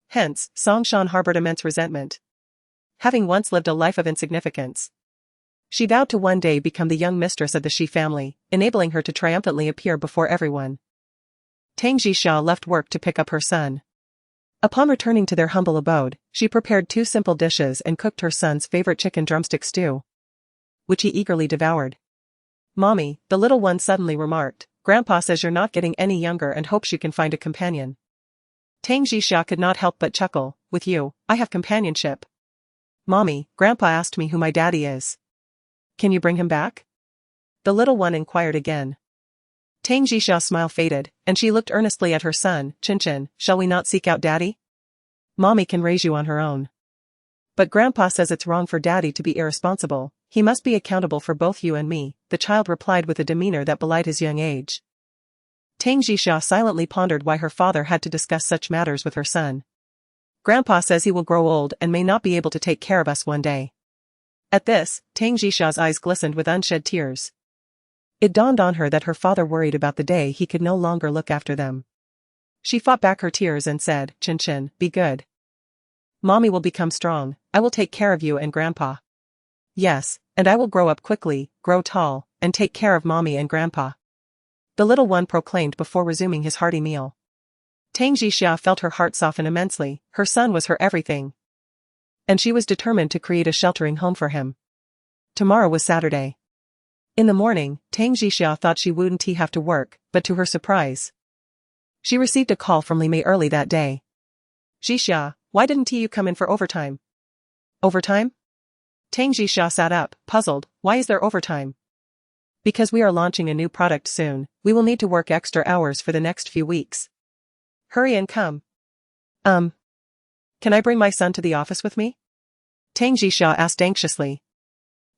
Hence, Song Shan harbored immense resentment. Having once lived a life of insignificance, she vowed to one day become the young mistress of the Shi family, enabling her to triumphantly appear before everyone. Tang Jixia left work to pick up her son. Upon returning to their humble abode, she prepared 2 simple dishes and cooked her son's favorite chicken drumstick stew, which he eagerly devoured. "Mommy," the little one suddenly remarked, "Grandpa says you're not getting any younger and hopes you can find a companion." Tang Jixia could not help but chuckle, "With you, I have companionship." "Mommy, Grandpa asked me who my daddy is. Can you bring him back?" the little one inquired again. Tang Jixia's smile faded, and she looked earnestly at her son, "Jiuchen, shall we not seek out Daddy? Mommy can raise you on her own." "But Grandpa says it's wrong for Daddy to be irresponsible, he must be accountable for both you and me," the child replied with a demeanor that belied his young age. Tang Jixia silently pondered why her father had to discuss such matters with her son. "Grandpa says he will grow old and may not be able to take care of us one day." At this, Tang Jixia's eyes glistened with unshed tears. It dawned on her that her father worried about the day he could no longer look after them. She fought back her tears and said, "Jiuchen, be good. Mommy will become strong, I will take care of you and Grandpa. Yes, and I will grow up quickly, grow tall, and take care of Mommy and Grandpa," the little one proclaimed before resuming his hearty meal. Tang Jixia felt her heart soften immensely, her son was her everything. And she was determined to create a sheltering home for him. Tomorrow was Saturday. In the morning, Tang Jixia thought she wouldn't have to work, but to her surprise, she received a call from Li Mei early that day. "Jixia, why didn't you come in for overtime?" "Overtime?" Tang Jixia sat up, puzzled. "Why is there overtime?" "Because we are launching a new product soon, we will need to work extra hours for the next few weeks. Hurry and come." Can I bring my son to the office with me?" Tang Jixia asked anxiously.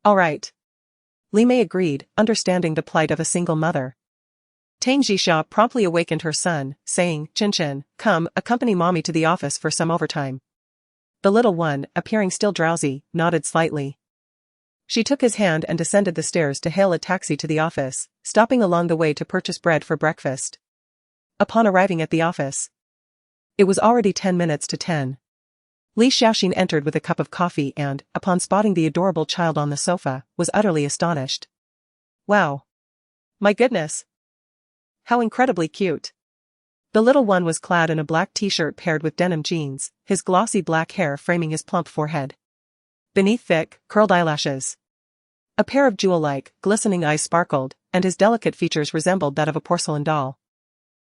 "All right." Li Mei agreed, understanding the plight of a single mother. Tang Jixia promptly awakened her son, saying, "Jiuchen, come, accompany Mommy to the office for some overtime." The little one, appearing still drowsy, nodded slightly. She took his hand and descended the stairs to hail a taxi to the office, stopping along the way to purchase bread for breakfast. Upon arriving at the office, it was already 10 minutes to 10. Li Xiaoxin entered with a cup of coffee and, upon spotting the adorable child on the sofa, was utterly astonished. "Wow. My goodness. How incredibly cute." The little one was clad in a black t-shirt paired with denim jeans, his glossy black hair framing his plump forehead. Beneath thick, curled eyelashes, a pair of jewel-like, glistening eyes sparkled, and his delicate features resembled that of a porcelain doll.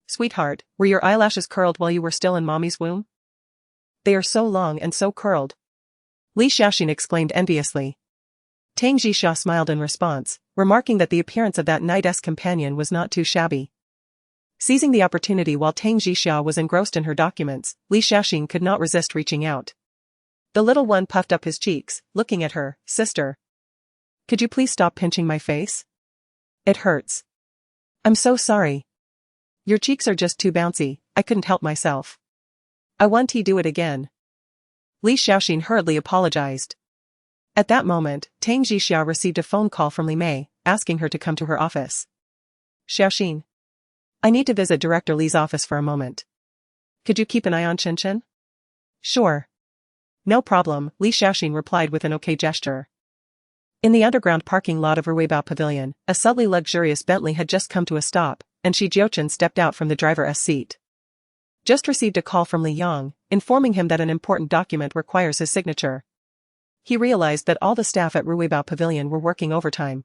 "Sweetheart, were your eyelashes curled while you were still in Mommy's womb? They are so long and so curled," Li Xiaoxin exclaimed enviously. Tang Jixia smiled in response, remarking that the appearance of that knight-esque companion was not too shabby. Seizing the opportunity while Tang Jixia was engrossed in her documents, Li Xiaoxin could not resist reaching out. The little one puffed up his cheeks, looking at her. "Sister, could you please stop pinching my face? It hurts. I'm so sorry. Your cheeks are just too bouncy, I couldn't help myself. I want to do it again." Li Xiaoxin hurriedly apologized. At that moment, Tang Jixia received a phone call from Li Mei, asking her to come to her office. "Xiaoxin, I need to visit Director Li's office for a moment. Could you keep an eye on Jiuchen?" "Sure. No problem," Li Xiaoxin replied with an okay gesture. In the underground parking lot of Ruibao Pavilion, a subtly luxurious Bentley had just come to a stop, and Jiuchen stepped out from the driver's seat. Just received a call from Li Yang, informing him that an important document requires his signature. He realized that all the staff at Ruibao Pavilion were working overtime.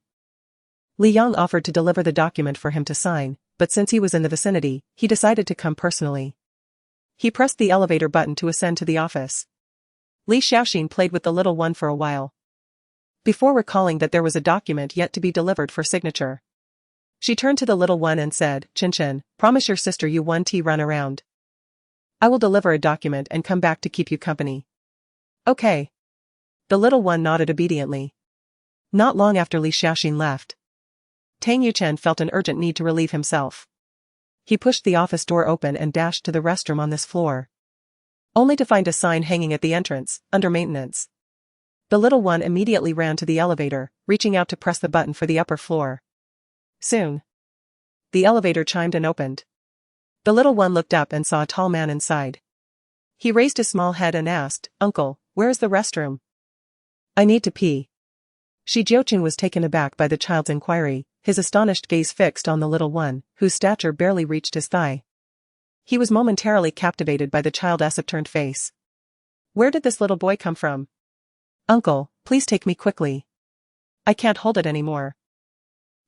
Li Yang offered to deliver the document for him to sign, but since he was in the vicinity, he decided to come personally. He pressed the elevator button to ascend to the office. Li Xiaoxin played with the little one for a while, before recalling that there was a document yet to be delivered for signature. She turned to the little one and said, Jiuchen, promise your sister you one tea run around. I will deliver a document and come back to keep you company. Okay. The little one nodded obediently. Not long after Li Xiaoxin left, Tang Yuchen felt an urgent need to relieve himself. He pushed the office door open and dashed to the restroom on this floor, only to find a sign hanging at the entrance, under maintenance. The little one immediately ran to the elevator, reaching out to press the button for the upper floor. Soon, the elevator chimed and opened. The little one looked up and saw a tall man inside. He raised his small head and asked, Uncle, where is the restroom? I need to pee. Jiuchen was taken aback by the child's inquiry, his astonished gaze fixed on the little one, whose stature barely reached his thigh. He was momentarily captivated by the child's upturned face. Where did this little boy come from? Uncle, please take me quickly. I can't hold it anymore.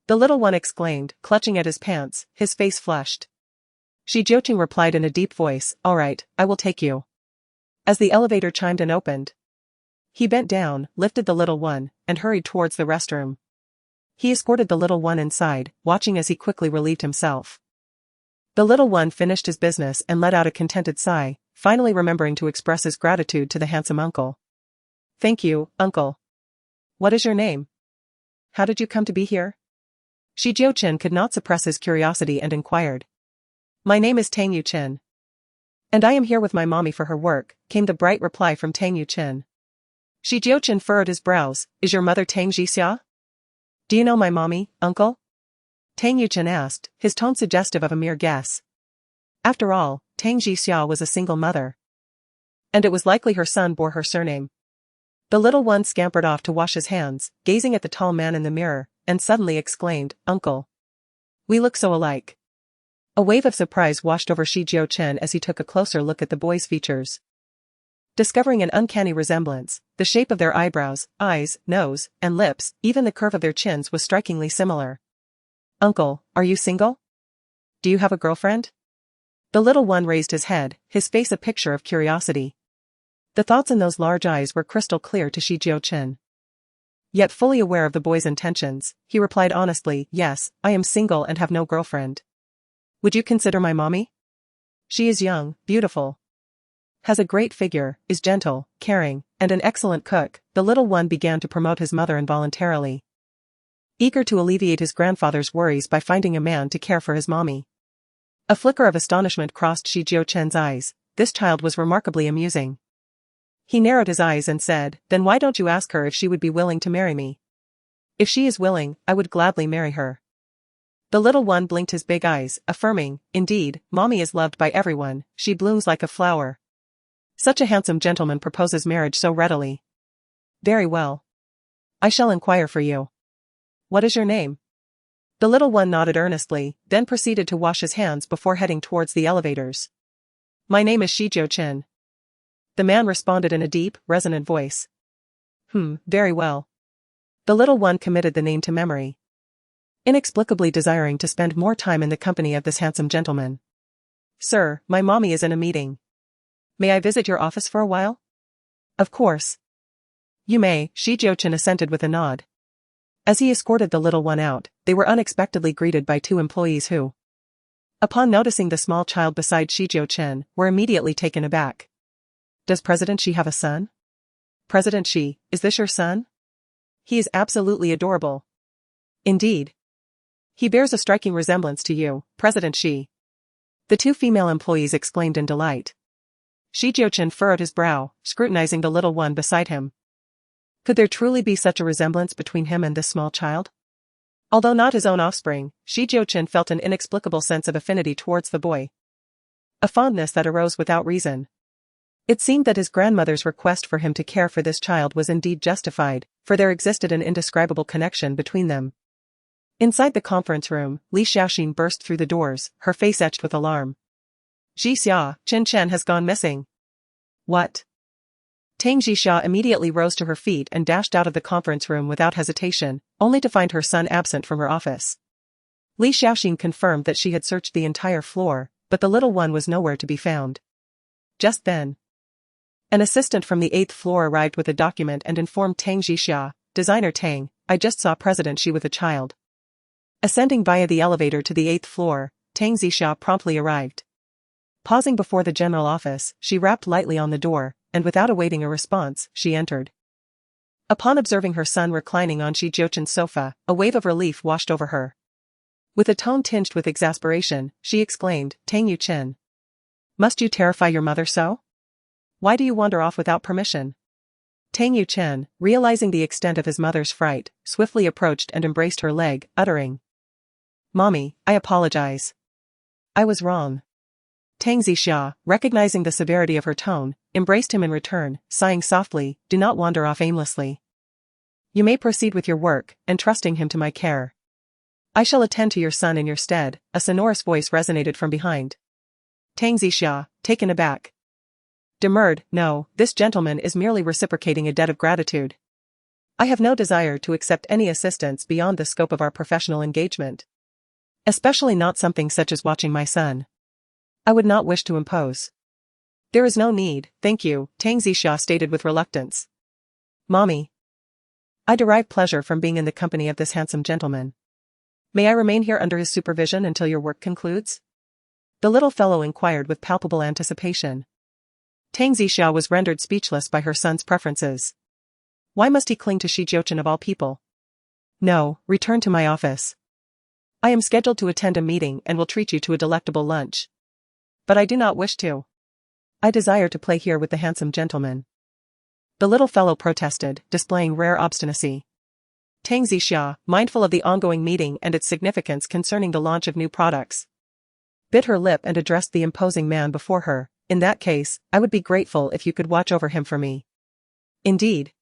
The little one exclaimed, clutching at his pants, his face flushed. Jiuchen replied in a deep voice, All right, I will take you. As the elevator chimed and opened, he bent down, lifted the little one, and hurried towards the restroom. He escorted the little one inside, watching as he quickly relieved himself. The little one finished his business and let out a contented sigh, finally remembering to express his gratitude to the handsome uncle. Thank you, uncle. What is your name? How did you come to be here? Jiuchen could not suppress his curiosity and inquired. My name is Tang Yuchen. And I am here with my mommy for her work, came the bright reply from Tang Yuchen. Jiuchen furrowed his brows, Is your mother Tang Jixia? Do you know my mommy, uncle? Tang Yuchen asked, his tone suggestive of a mere guess. After all, Tang Jixia was a single mother. And it was likely her son bore her surname. The little one scampered off to wash his hands, gazing at the tall man in the mirror, and suddenly exclaimed, Uncle. We look so alike. A wave of surprise washed over Jiuchen as he took a closer look at the boy's features. Discovering an uncanny resemblance, the shape of their eyebrows, eyes, nose, and lips, even the curve of their chins was strikingly similar. Uncle, are you single? Do you have a girlfriend? The little one raised his head, his face a picture of curiosity. The thoughts in those large eyes were crystal clear to Jiuchen. Yet fully aware of the boy's intentions, he replied honestly, Yes, I am single and have no girlfriend. Would you consider my mommy? She is young, beautiful, has a great figure, is gentle, caring, and an excellent cook. The little one began to promote his mother involuntarily, eager to alleviate his grandfather's worries by finding a man to care for his mommy. A flicker of astonishment crossed Jiuchen's eyes. This child was remarkably amusing. He narrowed his eyes and said, Then why don't you ask her if she would be willing to marry me? If she is willing, I would gladly marry her. The little one blinked his big eyes, affirming, Indeed, mommy is loved by everyone, she blooms like a flower. Such a handsome gentleman proposes marriage so readily. Very well. I shall inquire for you. What is your name? The little one nodded earnestly, then proceeded to wash his hands before heading towards the elevators. My name is Jiuchen. The man responded in a deep, resonant voice. Very well. The little one committed the name to memory, inexplicably desiring to spend more time in the company of this handsome gentleman. Sir, my mommy is in a meeting. May I visit your office for a while? Of course. You may, Jiuchen assented with a nod. As he escorted the little one out, they were unexpectedly greeted by two employees who, upon noticing the small child beside Jiuchen, were immediately taken aback. Does President Xi have a son? President Xi, is this your son? He is absolutely adorable. Indeed. He bears a striking resemblance to you, President Xi. The two female employees exclaimed in delight. Jiuchen furrowed his brow, scrutinizing the little one beside him. Could there truly be such a resemblance between him and this small child? Although not his own offspring, Jiuchen felt an inexplicable sense of affinity towards the boy. A fondness that arose without reason. It seemed that his grandmother's request for him to care for this child was indeed justified, for there existed an indescribable connection between them. Inside the conference room, Li Xiaoxin burst through the doors, her face etched with alarm. Jixia, Jiuchen has gone missing. What? Tang Jixia immediately rose to her feet and dashed out of the conference room without hesitation, only to find her son absent from her office. Li Xiaoxin confirmed that she had searched the entire floor, but the little one was nowhere to be found. Just then, an assistant from the 8th floor arrived with a document and informed Tang Jixia, Designer Tang, I just saw President Xi with a child. Ascending via the elevator to the 8th floor, Tang Zixia promptly arrived. Pausing before the general office, she rapped lightly on the door, and without awaiting a response, she entered. Upon observing her son reclining on Jiuchen's sofa, a wave of relief washed over her. With a tone tinged with exasperation, she exclaimed, "Tang Yuchen. Must you terrify your mother so? Why do you wander off without permission?" Tang Yuchen, realizing the extent of his mother's fright, swiftly approached and embraced her leg, uttering, "Mommy, I apologize. I was wrong." Tang Zixia, recognizing the severity of her tone, embraced him in return, sighing softly, "Do not wander off aimlessly. You may proceed with your work, entrusting him to my care. I shall attend to your son in your stead," a sonorous voice resonated from behind. Tang Zixia, taken aback, demurred, "No, this gentleman is merely reciprocating a debt of gratitude. I have no desire to accept any assistance beyond the scope of our professional engagement. Especially not something such as watching my son. I would not wish to impose." "There is no need, thank you," Tang Zixia stated with reluctance. "Mommy, I derive pleasure from being in the company of this handsome gentleman. May I remain here under his supervision until your work concludes?" The little fellow inquired with palpable anticipation. Tang Zixia was rendered speechless by her son's preferences. Why must he cling to Jiuchen of all people? "No, return to my office. I am scheduled to attend a meeting and will treat you to a delectable lunch. But I do not wish to. I desire to play here with the handsome gentleman." The little fellow protested, displaying rare obstinacy. Tang Zixia, mindful of the ongoing meeting and its significance concerning the launch of new products, bit her lip and addressed the imposing man before her. "In that case, I would be grateful if you could watch over him for me." "Indeed,"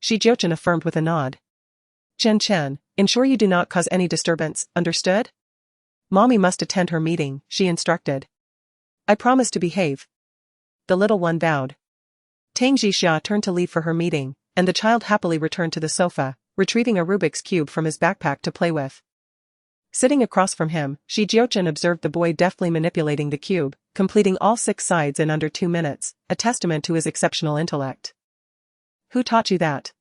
Jiuchen affirmed with a nod. "Chen, ensure you do not cause any disturbance, understood? Mommy must attend her meeting," she instructed. "I promise to behave." The little one bowed. Tang Zixia turned to leave for her meeting, and the child happily returned to the sofa, retrieving a Rubik's cube from his backpack to play with. Sitting across from him, Jiuchen observed the boy deftly manipulating the cube, completing all 6 sides in under 2 minutes, a testament to his exceptional intellect. "Who taught you that?"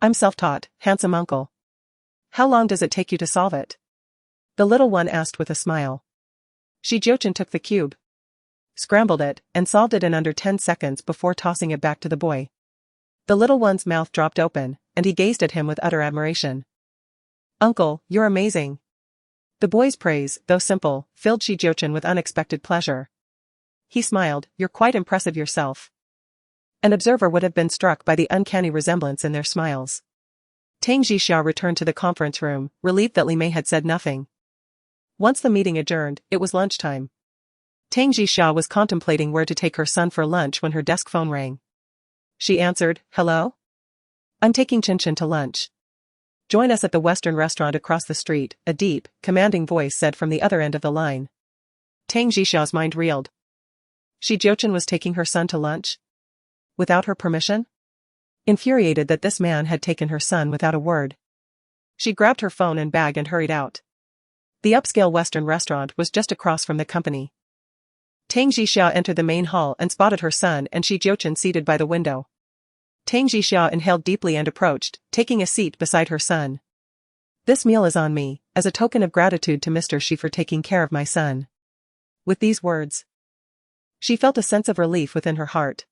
"I'm self-taught, handsome uncle." "How long does it take you to solve it?" the little one asked with a smile. Jiuchen took the cube, scrambled it, and solved it in under 10 seconds before tossing it back to the boy. The little one's mouth dropped open, and he gazed at him with utter admiration. "Uncle, you're amazing." The boy's praise, though simple, filled Jiuchen with unexpected pleasure. He smiled, "You're quite impressive yourself." An observer would have been struck by the uncanny resemblance in their smiles. Tang Zixia returned to the conference room, relieved that Li Mei had said nothing. Once the meeting adjourned, it was lunchtime. Tang Zixia was contemplating where to take her son for lunch when her desk phone rang. She answered, "Hello? I'm taking Jiuchen to lunch. Join us at the Western restaurant across the street," a deep, commanding voice said from the other end of the line. Tang Zixia's mind reeled. Jiuchen was taking her son to lunch? Without her permission? Infuriated that this man had taken her son without a word, she grabbed her phone and bag and hurried out. The upscale Western restaurant was just across from the company. Tang Zixia entered the main hall and spotted her son and Jiuchen seated by the window. Tang Zixia inhaled deeply and approached, taking a seat beside her son. "This meal is on me, as a token of gratitude to Mr. Shi for taking care of my son." With these words, she felt a sense of relief within her heart.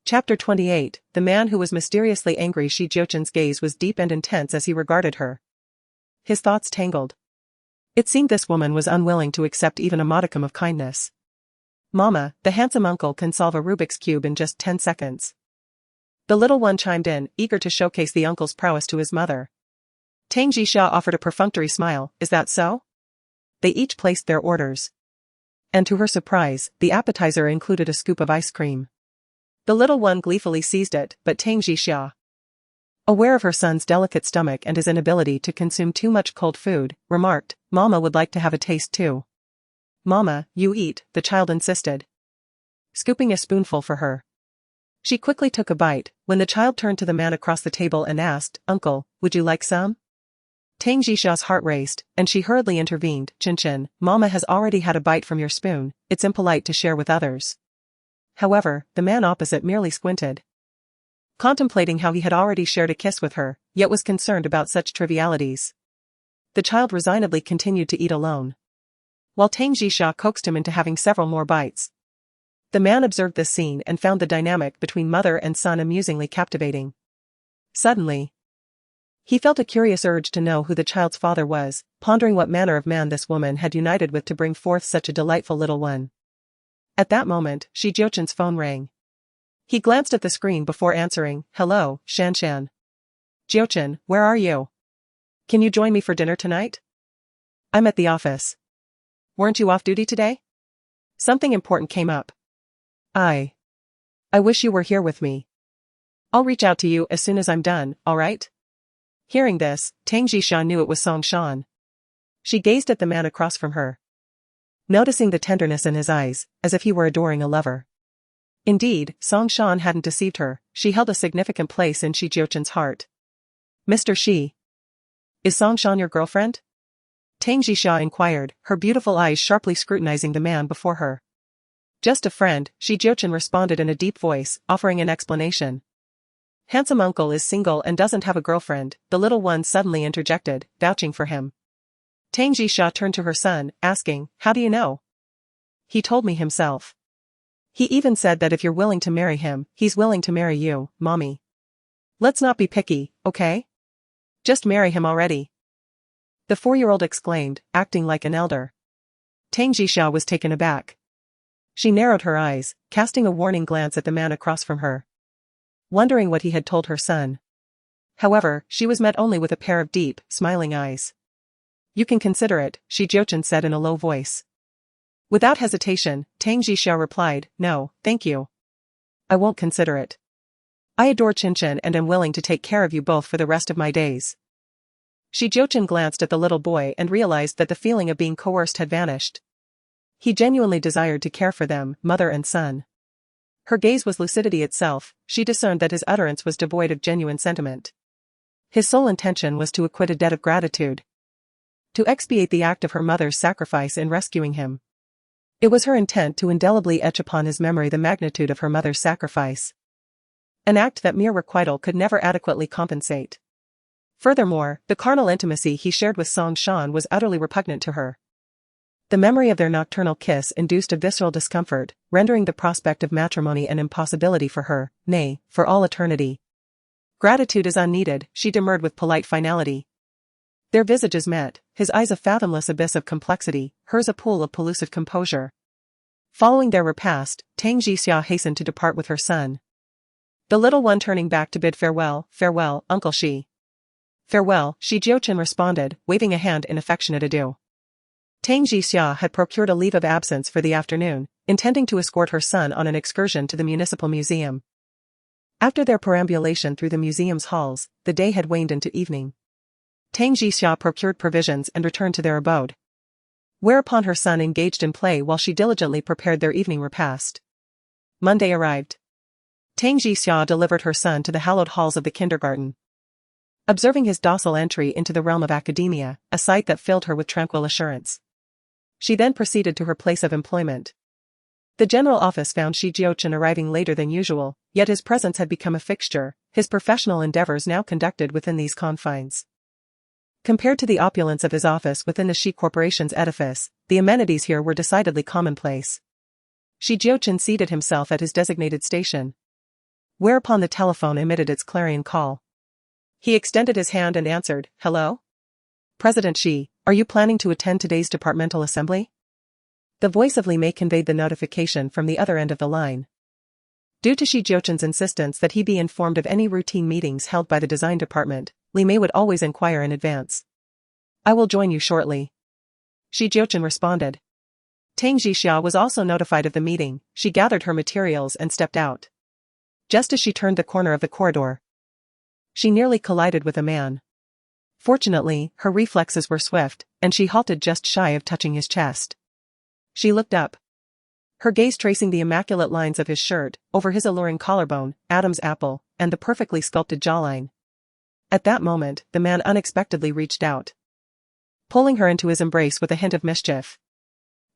Chapter 28, The man who was mysteriously angry. Jiuchen's gaze was deep and intense as he regarded her. His thoughts tangled. It seemed this woman was unwilling to accept even a modicum of kindness. "Mama, the handsome uncle can solve a Rubik's Cube in just 10 seconds. The little one chimed in, eager to showcase the uncle's prowess to his mother. Tang Zixia offered a perfunctory smile, "Is that so?" They each placed their orders. And to her surprise, the appetizer included a scoop of ice cream. The little one gleefully seized it, but Tang Zixia, aware of her son's delicate stomach and his inability to consume too much cold food, remarked, "Mama would like to have a taste too." "Mama, you eat," the child insisted, scooping a spoonful for her. She quickly took a bite, when the child turned to the man across the table and asked, "Uncle, would you like some?" Tang Zixia's heart raced, and she hurriedly intervened, "Jiuchen, Mama has already had a bite from your spoon, it's impolite to share with others." However, the man opposite merely squinted, contemplating how he had already shared a kiss with her, yet was concerned about such trivialities. the child resignedly continued to eat alone, while Tang Jixia coaxed him into having several more bites. The man observed this scene and found the dynamic between mother and son amusingly captivating. Suddenly, he felt a curious urge to know who the child's father was, pondering what manner of man this woman had united with to bring forth such a delightful little one. At that moment, Jiuchen's phone rang. He glanced at the screen before answering. "Hello, Shan. Jiuchen, where are you? Can you join me for dinner tonight?" "I'm at the office." "Weren't you off duty today?" "Something important came up." I wish you were here with me." "I'll reach out to you as soon as I'm done, alright?" Hearing this, Tang Jixia knew it was Song Shan. She gazed at the man across from her, noticing the tenderness in his eyes, as if he were adoring a lover. Indeed, Song Shan hadn't deceived her, she held a significant place in Jiuchen's heart. "Mr. Shi. Is Song Shan your girlfriend?" Tang Jixia inquired, her beautiful eyes sharply scrutinizing the man before her. "Just a friend," Jiuchen responded in a deep voice, offering an explanation. "Handsome uncle is single and doesn't have a girlfriend," the little one suddenly interjected, vouching for him. Tang Jixia turned to her son, asking, "How do you know?" "He told me himself. He even said that if you're willing to marry him, he's willing to marry you, mommy. Let's not be picky, okay? Just marry him already." The 4-year-old exclaimed, acting like an elder. Tang Jixia was taken aback. She narrowed her eyes, casting a warning glance at the man across from her, wondering what he had told her son. However, she was met only with a pair of deep, smiling eyes. "You can consider it," Jiuchen said in a low voice. Without hesitation, Tang Jixia replied, "No, thank you. I won't consider it. I adore Jiuchen and am willing to take care of you both for the rest of my days." Jiuchen glanced at the little boy and realized that the feeling of being coerced had vanished. He genuinely desired to care for them, mother and son. Her gaze was lucidity itself, she discerned that his utterance was devoid of genuine sentiment. His sole intention was to acquit a debt of gratitude, to expiate the act of her mother's sacrifice in rescuing him. It was her intent to indelibly etch upon his memory the magnitude of her mother's sacrifice, an act that mere requital could never adequately compensate. Furthermore, the carnal intimacy he shared with Song Shan was utterly repugnant to her. The memory of their nocturnal kiss induced a visceral discomfort, rendering the prospect of matrimony an impossibility for her, nay, for all eternity. "Gratitude is unneeded," she demurred with polite finality. Their visages met, his eyes a fathomless abyss of complexity, hers a pool of pellucid composure. Following their repast, Tang Jixia hastened to depart with her son, the little one turning back to bid farewell, Uncle Shi. "Farewell," Jiuchen responded, waving a hand in affectionate adieu. Tang Jixia had procured a leave of absence for the afternoon, intending to escort her son on an excursion to the municipal museum. After their perambulation through the museum's halls, the day had waned into evening. Tang Jixia procured provisions and returned to their abode, whereupon her son engaged in play while she diligently prepared their evening repast. Monday arrived. Tang Jixia delivered her son to the hallowed halls of the kindergarten. Observing his docile entry into the realm of academia, a sight that filled her with tranquil assurance, she then proceeded to her place of employment. The general office found Jiuchen arriving later than usual, yet his presence had become a fixture, his professional endeavors now conducted within these confines. Compared to the opulence of his office within the Shi Corporation's edifice, the amenities here were decidedly commonplace. Jiuchen seated himself at his designated station, whereupon the telephone emitted its clarion call. He extended his hand and answered, "Hello? President Shi, are you planning to attend today's departmental assembly?" The voice of Li Mei conveyed the notification from the other end of the line. Due to Jiuchen's insistence that he be informed of any routine meetings held by the design department, Li Mei would always inquire in advance. "I will join you shortly," Jiuchen responded. Tang Jixia was also notified of the meeting, she gathered her materials and stepped out. Just as she turned the corner of the corridor, she nearly collided with a man. Fortunately, her reflexes were swift, and she halted just shy of touching his chest. She looked up, her gaze tracing the immaculate lines of his shirt, over his alluring collarbone, Adam's apple, and the perfectly sculpted jawline. At that moment, the man unexpectedly reached out, pulling her into his embrace with a hint of mischief.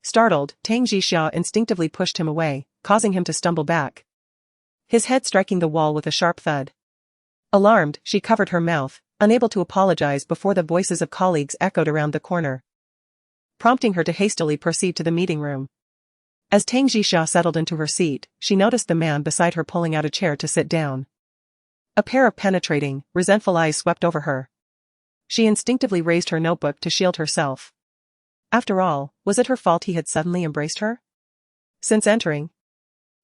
Startled, Tang Jixia instinctively pushed him away, causing him to stumble back, his head striking the wall with a sharp thud. Alarmed, she covered her mouth, unable to apologize before the voices of colleagues echoed around the corner, prompting her to hastily proceed to the meeting room. As Tang Jixia settled into her seat, she noticed the man beside her pulling out a chair to sit down. A pair of penetrating, resentful eyes swept over her. She instinctively raised her notebook to shield herself. After all, was it her fault he had suddenly embraced her? Since entering,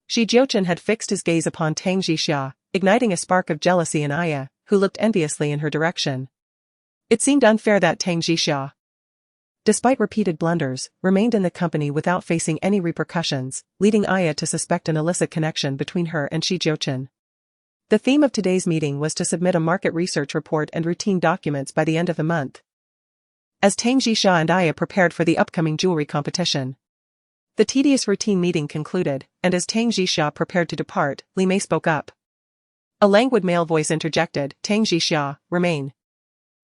Jiuchen had fixed his gaze upon Tang Jixia, igniting a spark of jealousy in Aya, who looked enviously in her direction. It seemed unfair that Tang Jixia, despite repeated blunders, remained in the company without facing any repercussions, leading Aya to suspect an illicit connection between her and Jiuchen. The theme of today's meeting was to submit a market research report and routine documents by the end of the month. As Tang Jixia and Aya prepared for the upcoming jewelry competition, the tedious routine meeting concluded, and as Tang Jixia prepared to depart, Li Mei spoke up. A languid male voice interjected, "Tang Jixia, remain.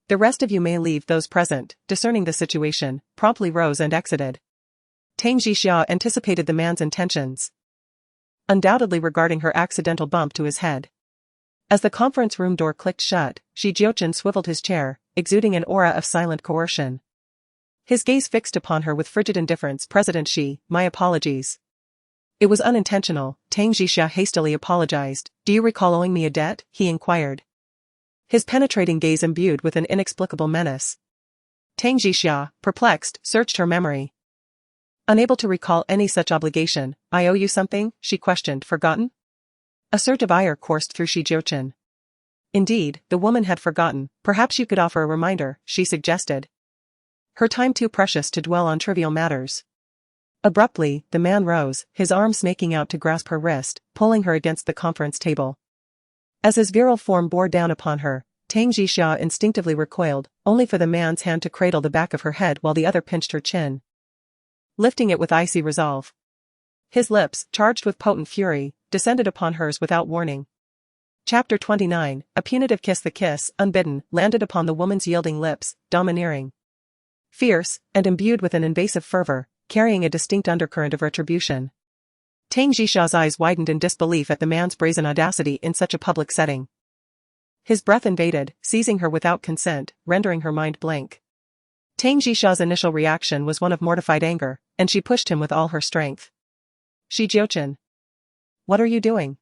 The rest of you may leave." Those present, discerning the situation, promptly rose and exited. Tang Jixia anticipated the man's intentions, undoubtedly regarding her accidental bump to his head. As the conference room door clicked shut, Jiuchen swiveled his chair, exuding an aura of silent coercion. His gaze fixed upon her with frigid indifference. "President Xi, my apologies. It was unintentional." Tang Jixia hastily apologized. "Do you recall owing me a debt?" he inquired, his penetrating gaze imbued with an inexplicable menace. Tang Jixia, perplexed, searched her memory. Unable to recall any such obligation. "I owe you something?" she questioned. "Forgotten?" A surge of ire coursed through Jiuchen. Indeed, the woman had forgotten. "Perhaps you could offer a reminder," she suggested, her time too precious to dwell on trivial matters. Abruptly, the man rose, his arm snaking out to grasp her wrist, pulling her against the conference table. As his virile form bore down upon her, Tang Jixia instinctively recoiled, only for the man's hand to cradle the back of her head while the other pinched her chin, lifting it with icy resolve. His lips, charged with potent fury, descended upon hers without warning. Chapter 29, a punitive kiss. The kiss, unbidden, landed upon the woman's yielding lips, domineering, fierce, and imbued with an invasive fervor, carrying a distinct undercurrent of retribution. Tang Jixia's eyes widened in disbelief at the man's brazen audacity in such a public setting. His breath invaded, seizing her without consent, rendering her mind blank. Tang Jixia's initial reaction was one of mortified anger, and she pushed him with all her strength. "Jiuchen, what are you doing?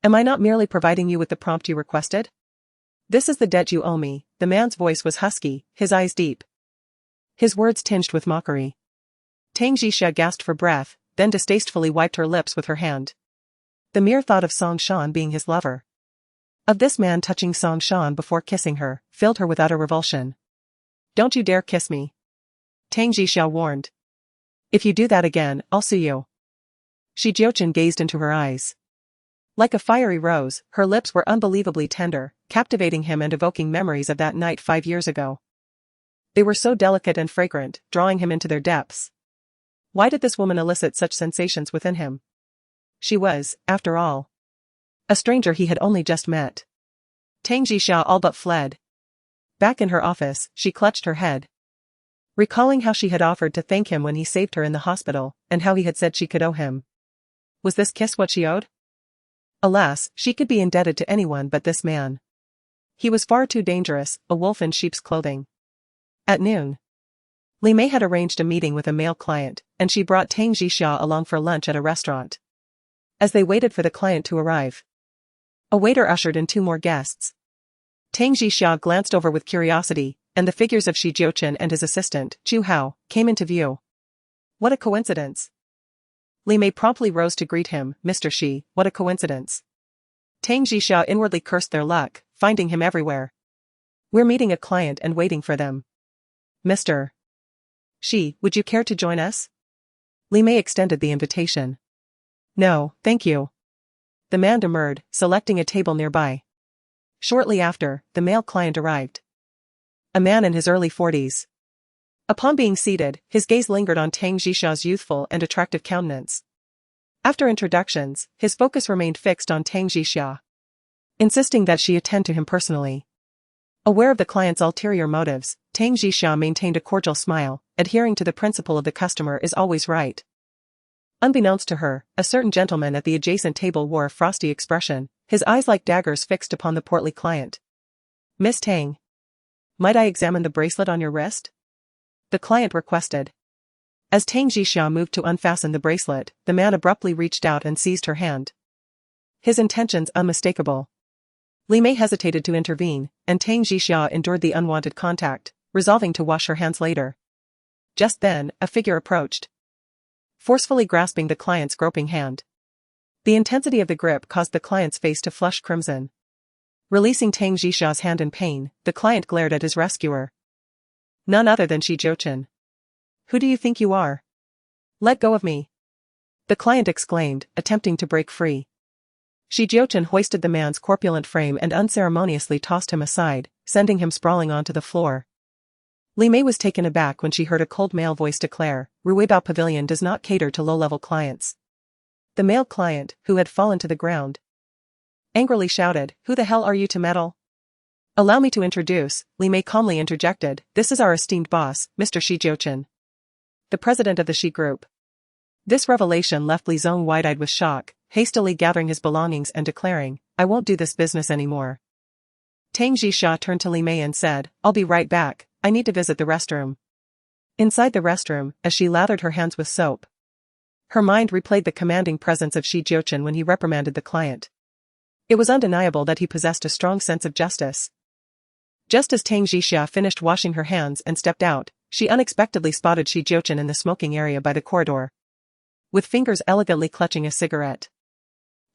Am I not merely providing you with the prompt you requested? This is the debt you owe me." The man's voice was husky, his eyes deep, his words tinged with mockery. Tang Jixia gasped for breath, then distastefully wiped her lips with her hand. The mere thought of Song Shan being his lover, of this man touching Song Shan before kissing her, filled her with utter revulsion. "Don't you dare kiss me," Tang Jixia warned. "If you do that again, I'll sue you." Jiuchen gazed into her eyes. Like a fiery rose, her lips were unbelievably tender, captivating him and evoking memories of that night 5 years ago. They were so delicate and fragrant, drawing him into their depths. Why did this woman elicit such sensations within him? She was, after all, a stranger he had only just met. Tang Jixia all but fled. Back in her office, she clutched her head, recalling how she had offered to thank him when he saved her in the hospital, and how he had said she could owe him. Was this kiss what she owed? Alas, she could be indebted to anyone but this man. He was far too dangerous, a wolf in sheep's clothing. At noon, Li Mei had arranged a meeting with a male client, and she brought Tang Jixia along for lunch at a restaurant. As they waited for the client to arrive, a waiter ushered in 2 more guests. Tang Jixia glanced over with curiosity, and the figures of Jiuchen and his assistant, Chu Hao, came into view. What a coincidence! Li Mei promptly rose to greet him. "Mr. Xi, what a coincidence." Tang Jixia inwardly cursed their luck, finding him everywhere. "We're meeting a client and waiting for them. Mr. Xi, would you care to join us?" Li Mei extended the invitation. "No, thank you." The man demurred, selecting a table nearby. Shortly after, the male client arrived. A man in his early 40s. Upon being seated, his gaze lingered on Tang Jixia's youthful and attractive countenance. After introductions, his focus remained fixed on Tang Jixia, insisting that she attend to him personally. Aware of the client's ulterior motives, Tang Jixia maintained a cordial smile, adhering to the principle of the customer is always right. Unbeknownst to her, a certain gentleman at the adjacent table wore a frosty expression, his eyes like daggers fixed upon the portly client. "Miss Tang, might I examine the bracelet on your wrist? The client requested. As Tang Jixia moved to unfasten the bracelet, the man abruptly reached out and seized her hand. His intentions unmistakable. Li Mei hesitated to intervene, and Tang Jixia endured the unwanted contact, resolving to wash her hands later. Just then, a figure approached, forcefully grasping the client's groping hand. The intensity of the grip caused the client's face to flush crimson. Releasing Tang Jixia's hand in pain, the client glared at his rescuer. None other than Jiuchen. Who do you think you are? Let go of me. The client exclaimed, attempting to break free. Jiuchen hoisted the man's corpulent frame and unceremoniously tossed him aside, sending him sprawling onto the floor. Li Mei was taken aback when she heard a cold male voice declare, Ruibao Pavilion does not cater to low-level clients. The male client, who had fallen to the ground, angrily shouted, Who the hell are you to meddle? Allow me to introduce, Li Mei calmly interjected, this is our esteemed boss, Mr. Jiuchen, the president of the Shi Group. This revelation left Li Zong wide-eyed with shock, hastily gathering his belongings and declaring, I won't do this business anymore. Tang Jixia turned to Li Mei and said, I'll be right back, I need to visit the restroom. Inside the restroom, as she lathered her hands with soap, her mind replayed the commanding presence of Jiuchen when he reprimanded the client. It was undeniable that he possessed a strong sense of justice. Just as Tang Jixia finished washing her hands and stepped out, she unexpectedly spotted Jiuchen in the smoking area by the corridor, with fingers elegantly clutching a cigarette.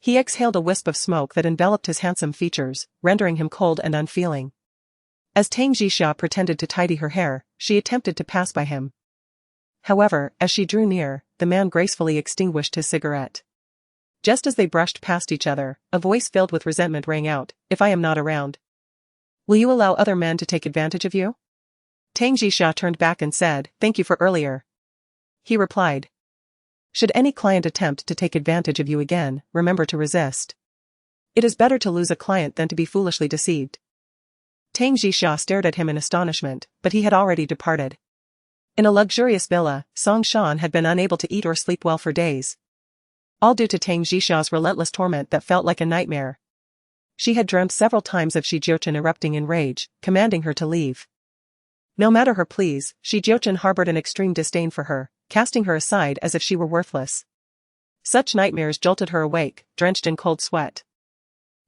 He exhaled a wisp of smoke that enveloped his handsome features, rendering him cold and unfeeling. As Tang Jixia pretended to tidy her hair, she attempted to pass by him. However, as she drew near, the man gracefully extinguished his cigarette. Just as they brushed past each other, a voice filled with resentment rang out, If I am not around, will you allow other men to take advantage of you? Tang Jixia turned back and said, Thank you for earlier. He replied, Should any client attempt to take advantage of you again, remember to resist. It is better to lose a client than to be foolishly deceived. Tang Jixia stared at him in astonishment, but he had already departed. In a luxurious villa, Song Shan had been unable to eat or sleep well for days. All due to Tang Jixia's relentless torment that felt like a nightmare. She had dreamt several times of Jiuchen erupting in rage, commanding her to leave. No matter her pleas, Jiuchen harbored an extreme disdain for her, casting her aside as if she were worthless. Such nightmares jolted her awake, drenched in cold sweat.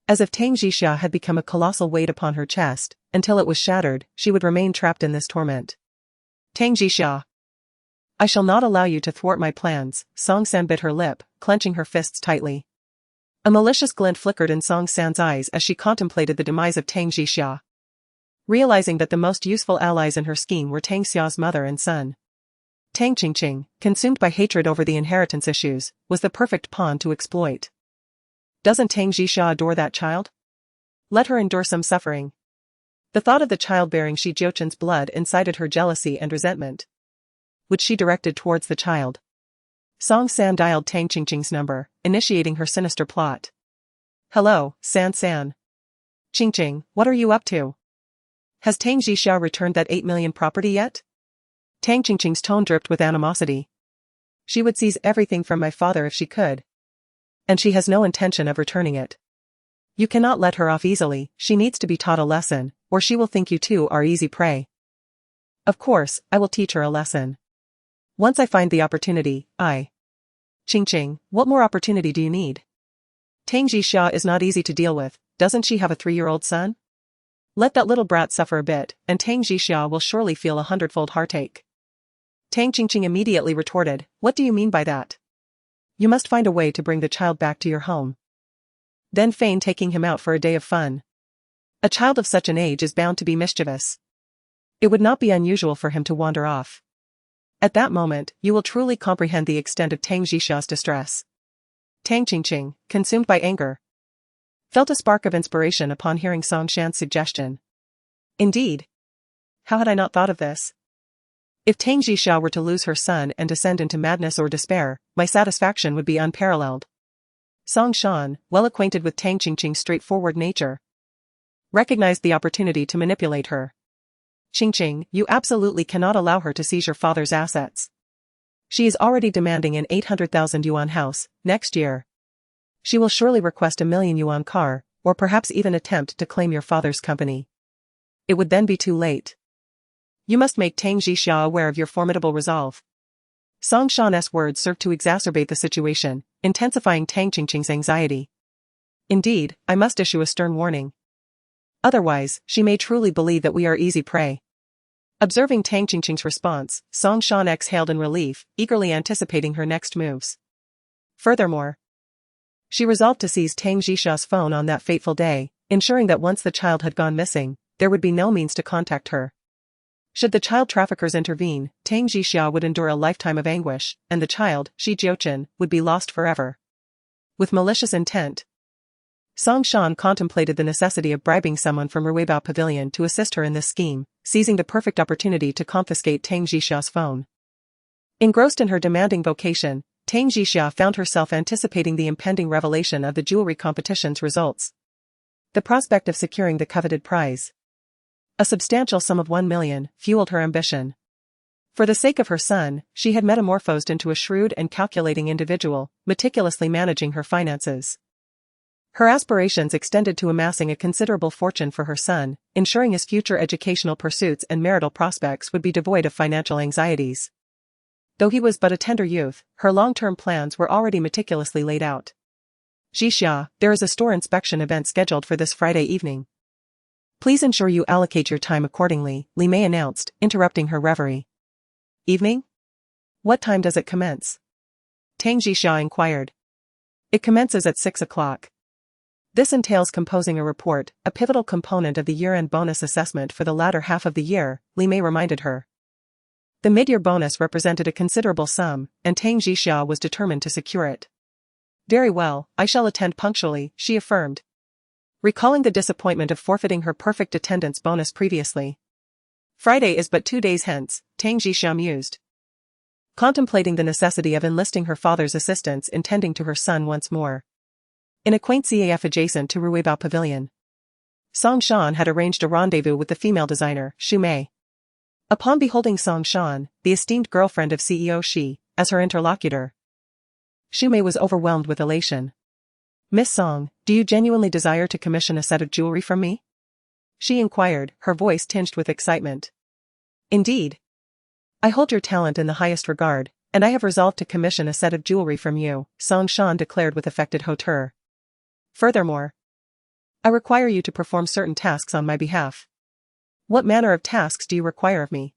As if Tang Jixia had become a colossal weight upon her chest, until it was shattered, she would remain trapped in this torment. Tang Jixia. I shall not allow you to thwart my plans, Song San bit her lip, clenching her fists tightly. A malicious glint flickered in Song San's eyes as she contemplated the demise of Tang Jixia. Realizing that the most useful allies in her scheme were Tang Xia's mother and son, Tang Qingqing, consumed by hatred over the inheritance issues, was the perfect pawn to exploit. Doesn't Tang Jixia adore that child? Let her endure some suffering. The thought of the child bearing Jiuchen's blood incited her jealousy and resentment, which she directed towards the child. Song San dialed Tang Qingqing's number, initiating her sinister plot. Hello, San. Qingqing, what are you up to? Has Tang Jixia returned that 8 million property yet? Tang Qingqing's tone dripped with animosity. She would seize everything from my father if she could. And she has no intention of returning it. You cannot let her off easily, she needs to be taught a lesson, or she will think you two are easy prey. Of course, I will teach her a lesson. Once I find the opportunity, Qingqing, what more opportunity do you need? Tang Jixia is not easy to deal with, doesn't she have a 3-year-old son? Let that little brat suffer a bit, and Tang Jixia will surely feel 100-fold heartache. Tang Qingqing immediately retorted, What do you mean by that? You must find a way to bring the child back to your home. Then feign taking him out for a day of fun. A child of such an age is bound to be mischievous. It would not be unusual for him to wander off. At that moment, you will truly comprehend the extent of Tang Jixia's distress. Tang Qingqing, consumed by anger, felt a spark of inspiration upon hearing Song Shan's suggestion. Indeed. How had I not thought of this? If Tang Jixia were to lose her son and descend into madness or despair, my satisfaction would be unparalleled. Song Shan, well acquainted with Tang Qingqing's straightforward nature, recognized the opportunity to manipulate her. Qingqing, you absolutely cannot allow her to seize your father's assets. She is already demanding an 800,000 yuan house, next year. She will surely request a 1,000,000 yuan car, or perhaps even attempt to claim your father's company. it would then be too late. You must make Tang Jixia aware of your formidable resolve. Song Shan's words served to exacerbate the situation, intensifying Tang Qingqing's anxiety. Indeed, I must issue a stern warning. Otherwise, she may truly believe that we are easy prey. Observing Tang Qingqing's response, Song Shan exhaled in relief, eagerly anticipating her next moves. Furthermore, she resolved to seize Tang Jixia's phone on that fateful day, ensuring that once the child had gone missing, there would be no means to contact her. Should the child traffickers intervene, Tang Jixia would endure a lifetime of anguish, and the child, Jiuchen, would be lost forever. With malicious intent, Song Shan contemplated the necessity of bribing someone from Ruibao Pavilion to assist her in this scheme, seizing the perfect opportunity to confiscate Tang Jixia's phone. Engrossed in her demanding vocation, Tang Jixia found herself anticipating the impending revelation of the jewelry competition's results. The prospect of securing the coveted prize, a substantial sum of 1 million, fueled her ambition. For the sake of her son, she had metamorphosed into a shrewd and calculating individual, meticulously managing her finances. Her aspirations extended to amassing a considerable fortune for her son, ensuring his future educational pursuits and marital prospects would be devoid of financial anxieties. Though he was but a tender youth, her long-term plans were already meticulously laid out. Jixia, there is a store inspection event scheduled for this Friday evening. Please ensure you allocate your time accordingly, Li Mei announced, interrupting her reverie. Evening? What time does it commence? Tang Jixia inquired. It commences at 6 o'clock. This entails composing a report, a pivotal component of the year-end bonus assessment for the latter half of the year, Li Mei reminded her. The mid-year bonus represented a considerable sum, and Tang Jixia was determined to secure it. Very well, I shall attend punctually, she affirmed. Recalling the disappointment of forfeiting her perfect attendance bonus previously. Friday is but 2 days hence, Tang Jixia mused. Contemplating the necessity of enlisting her father's assistance in tending to her son once more. In a quaint CAF adjacent to Ruibao Pavilion, Song Shan had arranged a rendezvous with the female designer, Xu Mei. Upon beholding Song Shan, the esteemed girlfriend of CEO Shi, as her interlocutor, Xu Mei was overwhelmed with elation. Miss Song, do you genuinely desire to commission a set of jewelry from me? She inquired, her voice tinged with excitement. Indeed. I hold your talent in the highest regard, and I have resolved to commission a set of jewelry from you, Song Shan declared with affected hauteur. Furthermore, I require you to perform certain tasks on my behalf. What manner of tasks do you require of me?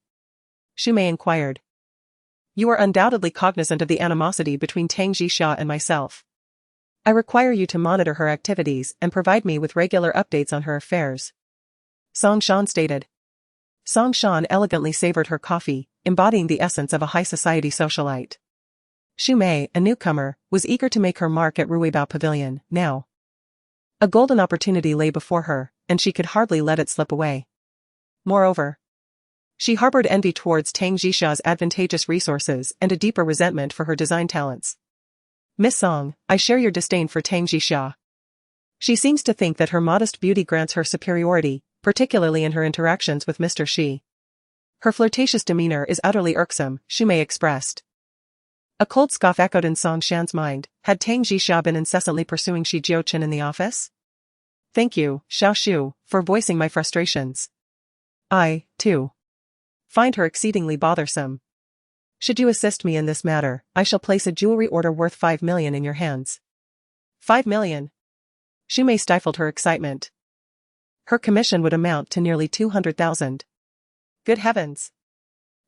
Xu Mei inquired. You are undoubtedly cognizant of the animosity between Tang Jixia and myself. I require you to monitor her activities and provide me with regular updates on her affairs. Song Shan stated. Song Shan elegantly savored her coffee, embodying the essence of a high society socialite. Xu Mei, a newcomer, was eager to make her mark at Ruibao Pavilion, now. A golden opportunity lay before her, and she could hardly let it slip away. Moreover, she harbored envy towards Tang Jixia's advantageous resources and a deeper resentment for her design talents. Miss Song, I share your disdain for Tang Jixia. She seems to think that her modest beauty grants her superiority, particularly in her interactions with Mr. Shi. Her flirtatious demeanor is utterly irksome, Xu Mei expressed. A cold scoff echoed in Song Shan's mind. Had Tang Jixia been incessantly pursuing Shi Jiuchen in the office? Thank you, Xiao Shu, for voicing my frustrations. I, too, find her exceedingly bothersome. Should you assist me in this matter, I shall place a jewelry order worth 5 million in your hands. 5 million? Xu Mei stifled her excitement. Her commission would amount to nearly 200,000. Good heavens!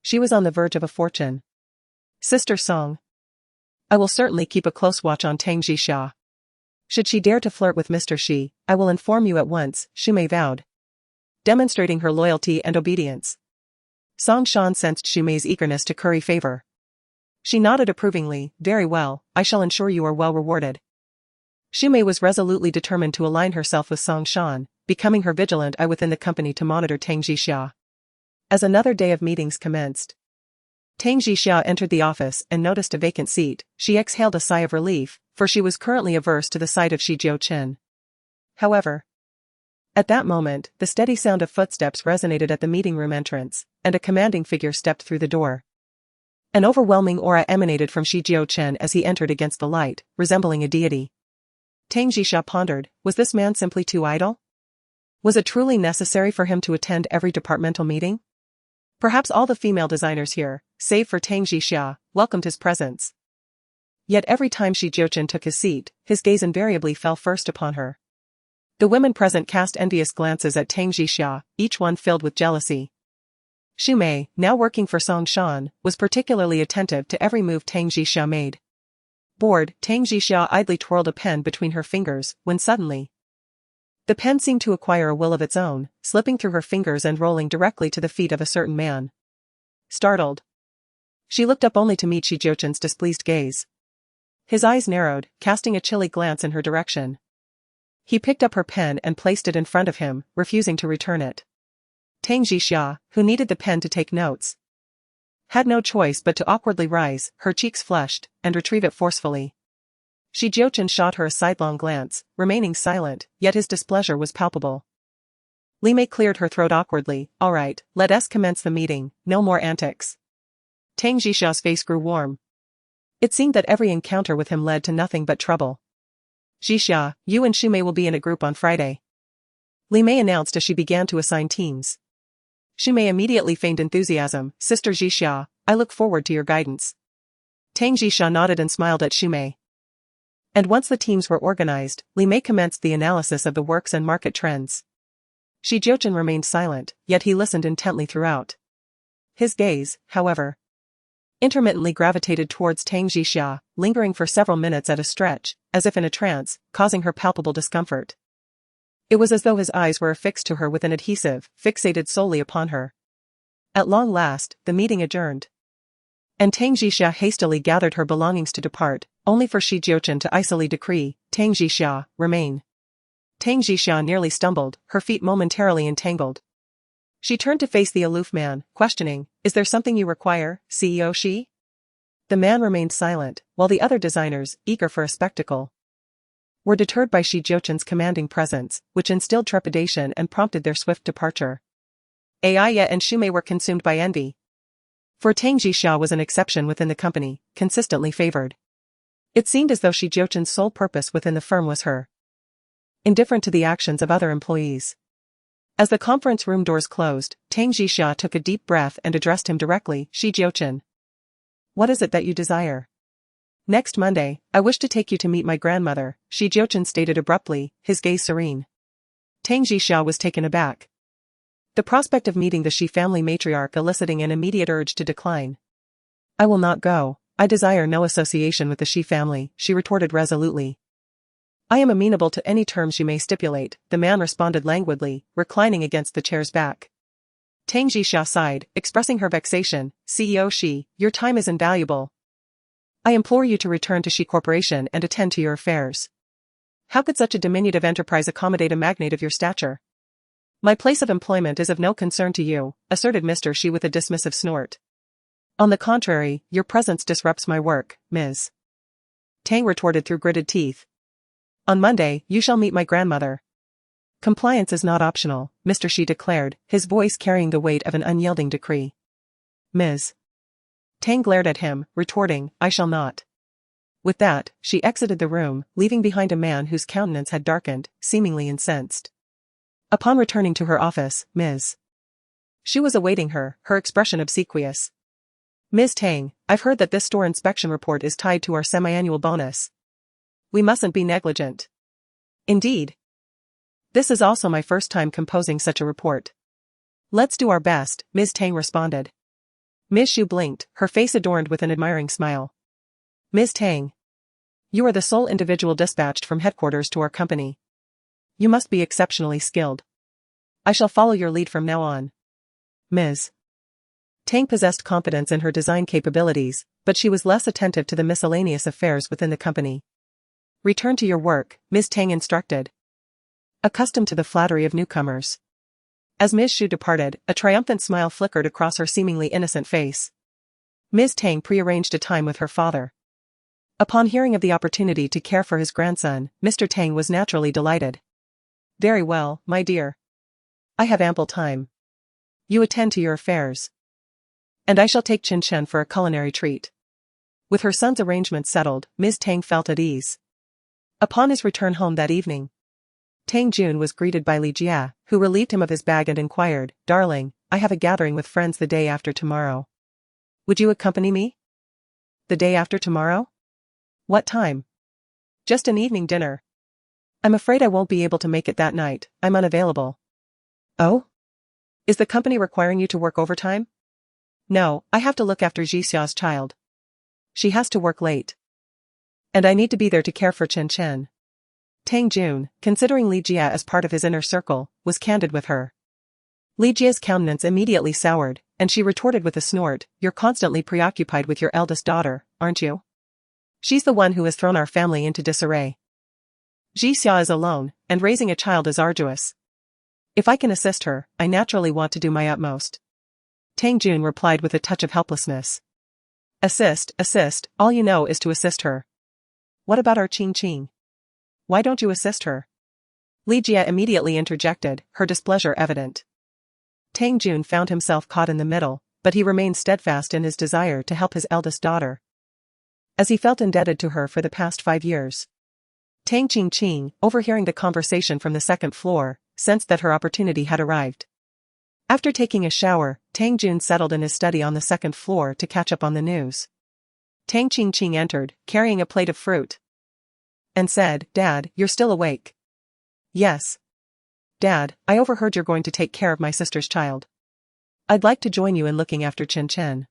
She was on the verge of a fortune. Sister Song, I will certainly keep a close watch on Tang Jixia. Should she dare to flirt with Mr. Shi, I will inform you at once, Xu Mei vowed, demonstrating her loyalty and obedience. Song Shan sensed Xu Mei's eagerness to curry favor. She nodded approvingly. Very well, I shall ensure you are well rewarded. Xu Mei was resolutely determined to align herself with Song Shan, becoming her vigilant eye within the company to monitor Tang Jixia. As another day of meetings commenced, Tang Jixia entered the office and noticed a vacant seat. She exhaled a sigh of relief, for she was currently averse to the sight of Shi Jiuchen. However, at that moment, the steady sound of footsteps resonated at the meeting room entrance, and a commanding figure stepped through the door. An overwhelming aura emanated from Shi Jiuchen as he entered against the light, resembling a deity. Tang Jixia pondered, was this man simply too idle? Was it truly necessary for him to attend every departmental meeting? Perhaps all the female designers here, save for Tang Jixia, welcomed his presence. Yet every time Jiuchen took his seat, his gaze invariably fell first upon her. The women present cast envious glances at Tang Jixia, each one filled with jealousy. Xu Mei, now working for Song Shan, was particularly attentive to every move Tang Jixia made. Bored, Tang Jixia idly twirled a pen between her fingers, when suddenly, the pen seemed to acquire a will of its own, slipping through her fingers and rolling directly to the feet of a certain man. Startled, she looked up only to meet Jiuchen's displeased gaze. His eyes narrowed, casting a chilly glance in her direction. He picked up her pen and placed it in front of him, refusing to return it. Tang Jixia, who needed the pen to take notes, had no choice but to awkwardly rise, her cheeks flushed, and retrieve it forcefully. Jiuchen shot her a sidelong glance, remaining silent, yet his displeasure was palpable. Li Mei cleared her throat awkwardly. All right, let us commence the meeting, no more antics. Tang Jixia's face grew warm. It seemed that every encounter with him led to nothing but trouble. Jixia, you and Xu Mei will be in a group on Friday, Li Mei announced as she began to assign teams. Xu Mei immediately feigned enthusiasm. Sister Jixia, I look forward to your guidance. Tang Jixia nodded and smiled at Xu Mei. And once the teams were organized, Li Mei commenced the analysis of the works and market trends. Jiuchen remained silent, yet he listened intently throughout. His gaze, however, intermittently gravitated towards Tang Jixia, lingering for several minutes at a stretch, as if in a trance, causing her palpable discomfort. It was as though his eyes were affixed to her with an adhesive, fixated solely upon her. At long last, the meeting adjourned. And Tang Jixia hastily gathered her belongings to depart, only for Jiuchen to icily decree, Tang Jixia, remain. Tang Jixia nearly stumbled, her feet momentarily entangled. She turned to face the aloof man, questioning, is there something you require, CEO Shi? The man remained silent, while the other designers, eager for a spectacle, were deterred by Jiuchen's commanding presence, which instilled trepidation and prompted their swift departure. Aiya and Xu Mei were consumed by envy. For Tang Jixia was an exception within the company, consistently favored. It seemed as though Jiuchen's sole purpose within the firm was her, indifferent to the actions of other employees. As the conference room doors closed, Tang Jixia took a deep breath and addressed him directly. Jiuchen, what is it that you desire? Next Monday, I wish to take you to meet my grandmother, Jiuchen stated abruptly, his gaze serene. Tang Jixia was taken aback. The prospect of meeting the Shi family matriarch eliciting an immediate urge to decline. I will not go, I desire no association with the Shi family, she retorted resolutely. I am amenable to any terms you may stipulate, the man responded languidly, reclining against the chair's back. Tang Jixia sighed, expressing her vexation. CEO Shi, your time is invaluable. I implore you to return to Shi Corporation and attend to your affairs. How could such a diminutive enterprise accommodate a magnate of your stature? My place of employment is of no concern to you, asserted Mr. Shi with a dismissive snort. On the contrary, your presence disrupts my work, Ms. Tang retorted through gritted teeth. On Monday, you shall meet my grandmother. Compliance is not optional, Mr. Shi declared, his voice carrying the weight of an unyielding decree. Ms. Tang glared at him, retorting, I shall not. With that, she exited the room, leaving behind a man whose countenance had darkened, seemingly incensed. Upon returning to her office, Ms. Shi was awaiting her, her expression obsequious. Ms. Tang, I've heard that this store inspection report is tied to our semi-annual bonus. We mustn't be negligent. Indeed. This is also my first time composing such a report. Let's do our best, Ms. Tang responded. Ms. Xu blinked, her face adorned with an admiring smile. Ms. Tang, you are the sole individual dispatched from headquarters to our company. You must be exceptionally skilled. I shall follow your lead from now on. Ms. Tang possessed confidence in her design capabilities, but she was less attentive to the miscellaneous affairs within the company. Return to your work, Ms. Tang instructed. Accustomed to the flattery of newcomers. As Ms. Xu departed, a triumphant smile flickered across her seemingly innocent face. Ms. Tang prearranged a time with her father. Upon hearing of the opportunity to care for his grandson, Mr. Tang was naturally delighted. Very well, my dear. I have ample time. You attend to your affairs. And I shall take Jiuchen for a culinary treat. With her son's arrangements settled, Ms. Tang felt at ease. Upon his return home that evening, Tang Jun was greeted by Li Jia, who relieved him of his bag and inquired, "Darling, I have a gathering with friends the day after tomorrow. Would you accompany me?" "The day after tomorrow? What time?" "Just an evening dinner." "I'm afraid I won't be able to make it that night, I'm unavailable." "Oh? Is the company requiring you to work overtime?" "No, I have to look after Jixia's child. She has to work late. And I need to be there to care for Chen Chen." Tang Jun, considering Li Jia as part of his inner circle, was candid with her. Li Jia's countenance immediately soured, and she retorted with a snort, "You're constantly preoccupied with your eldest daughter, aren't you? She's the one who has thrown our family into disarray. Jixia is alone, and raising a child is arduous. If I can assist her, I naturally want to do my utmost." Tang Jun replied with a touch of helplessness. Assist, all you know is to assist her. What about our Qing Qing? Why don't you assist her?" Li Jia immediately interjected, her displeasure evident. Tang Jun found himself caught in the middle, but he remained steadfast in his desire to help his eldest daughter, as he felt indebted to her for the past 5 years. Tang Qing, overhearing the conversation from the second floor, sensed that her opportunity had arrived. After taking a shower, Tang Jun settled in his study on the second floor to catch up on the news. Tang Qing entered, carrying a plate of fruit, and said, "Dad, you're still awake?" "Yes. Dad, I overheard you're going to take care of my sister's child. I'd like to join you in looking after Chen Chen.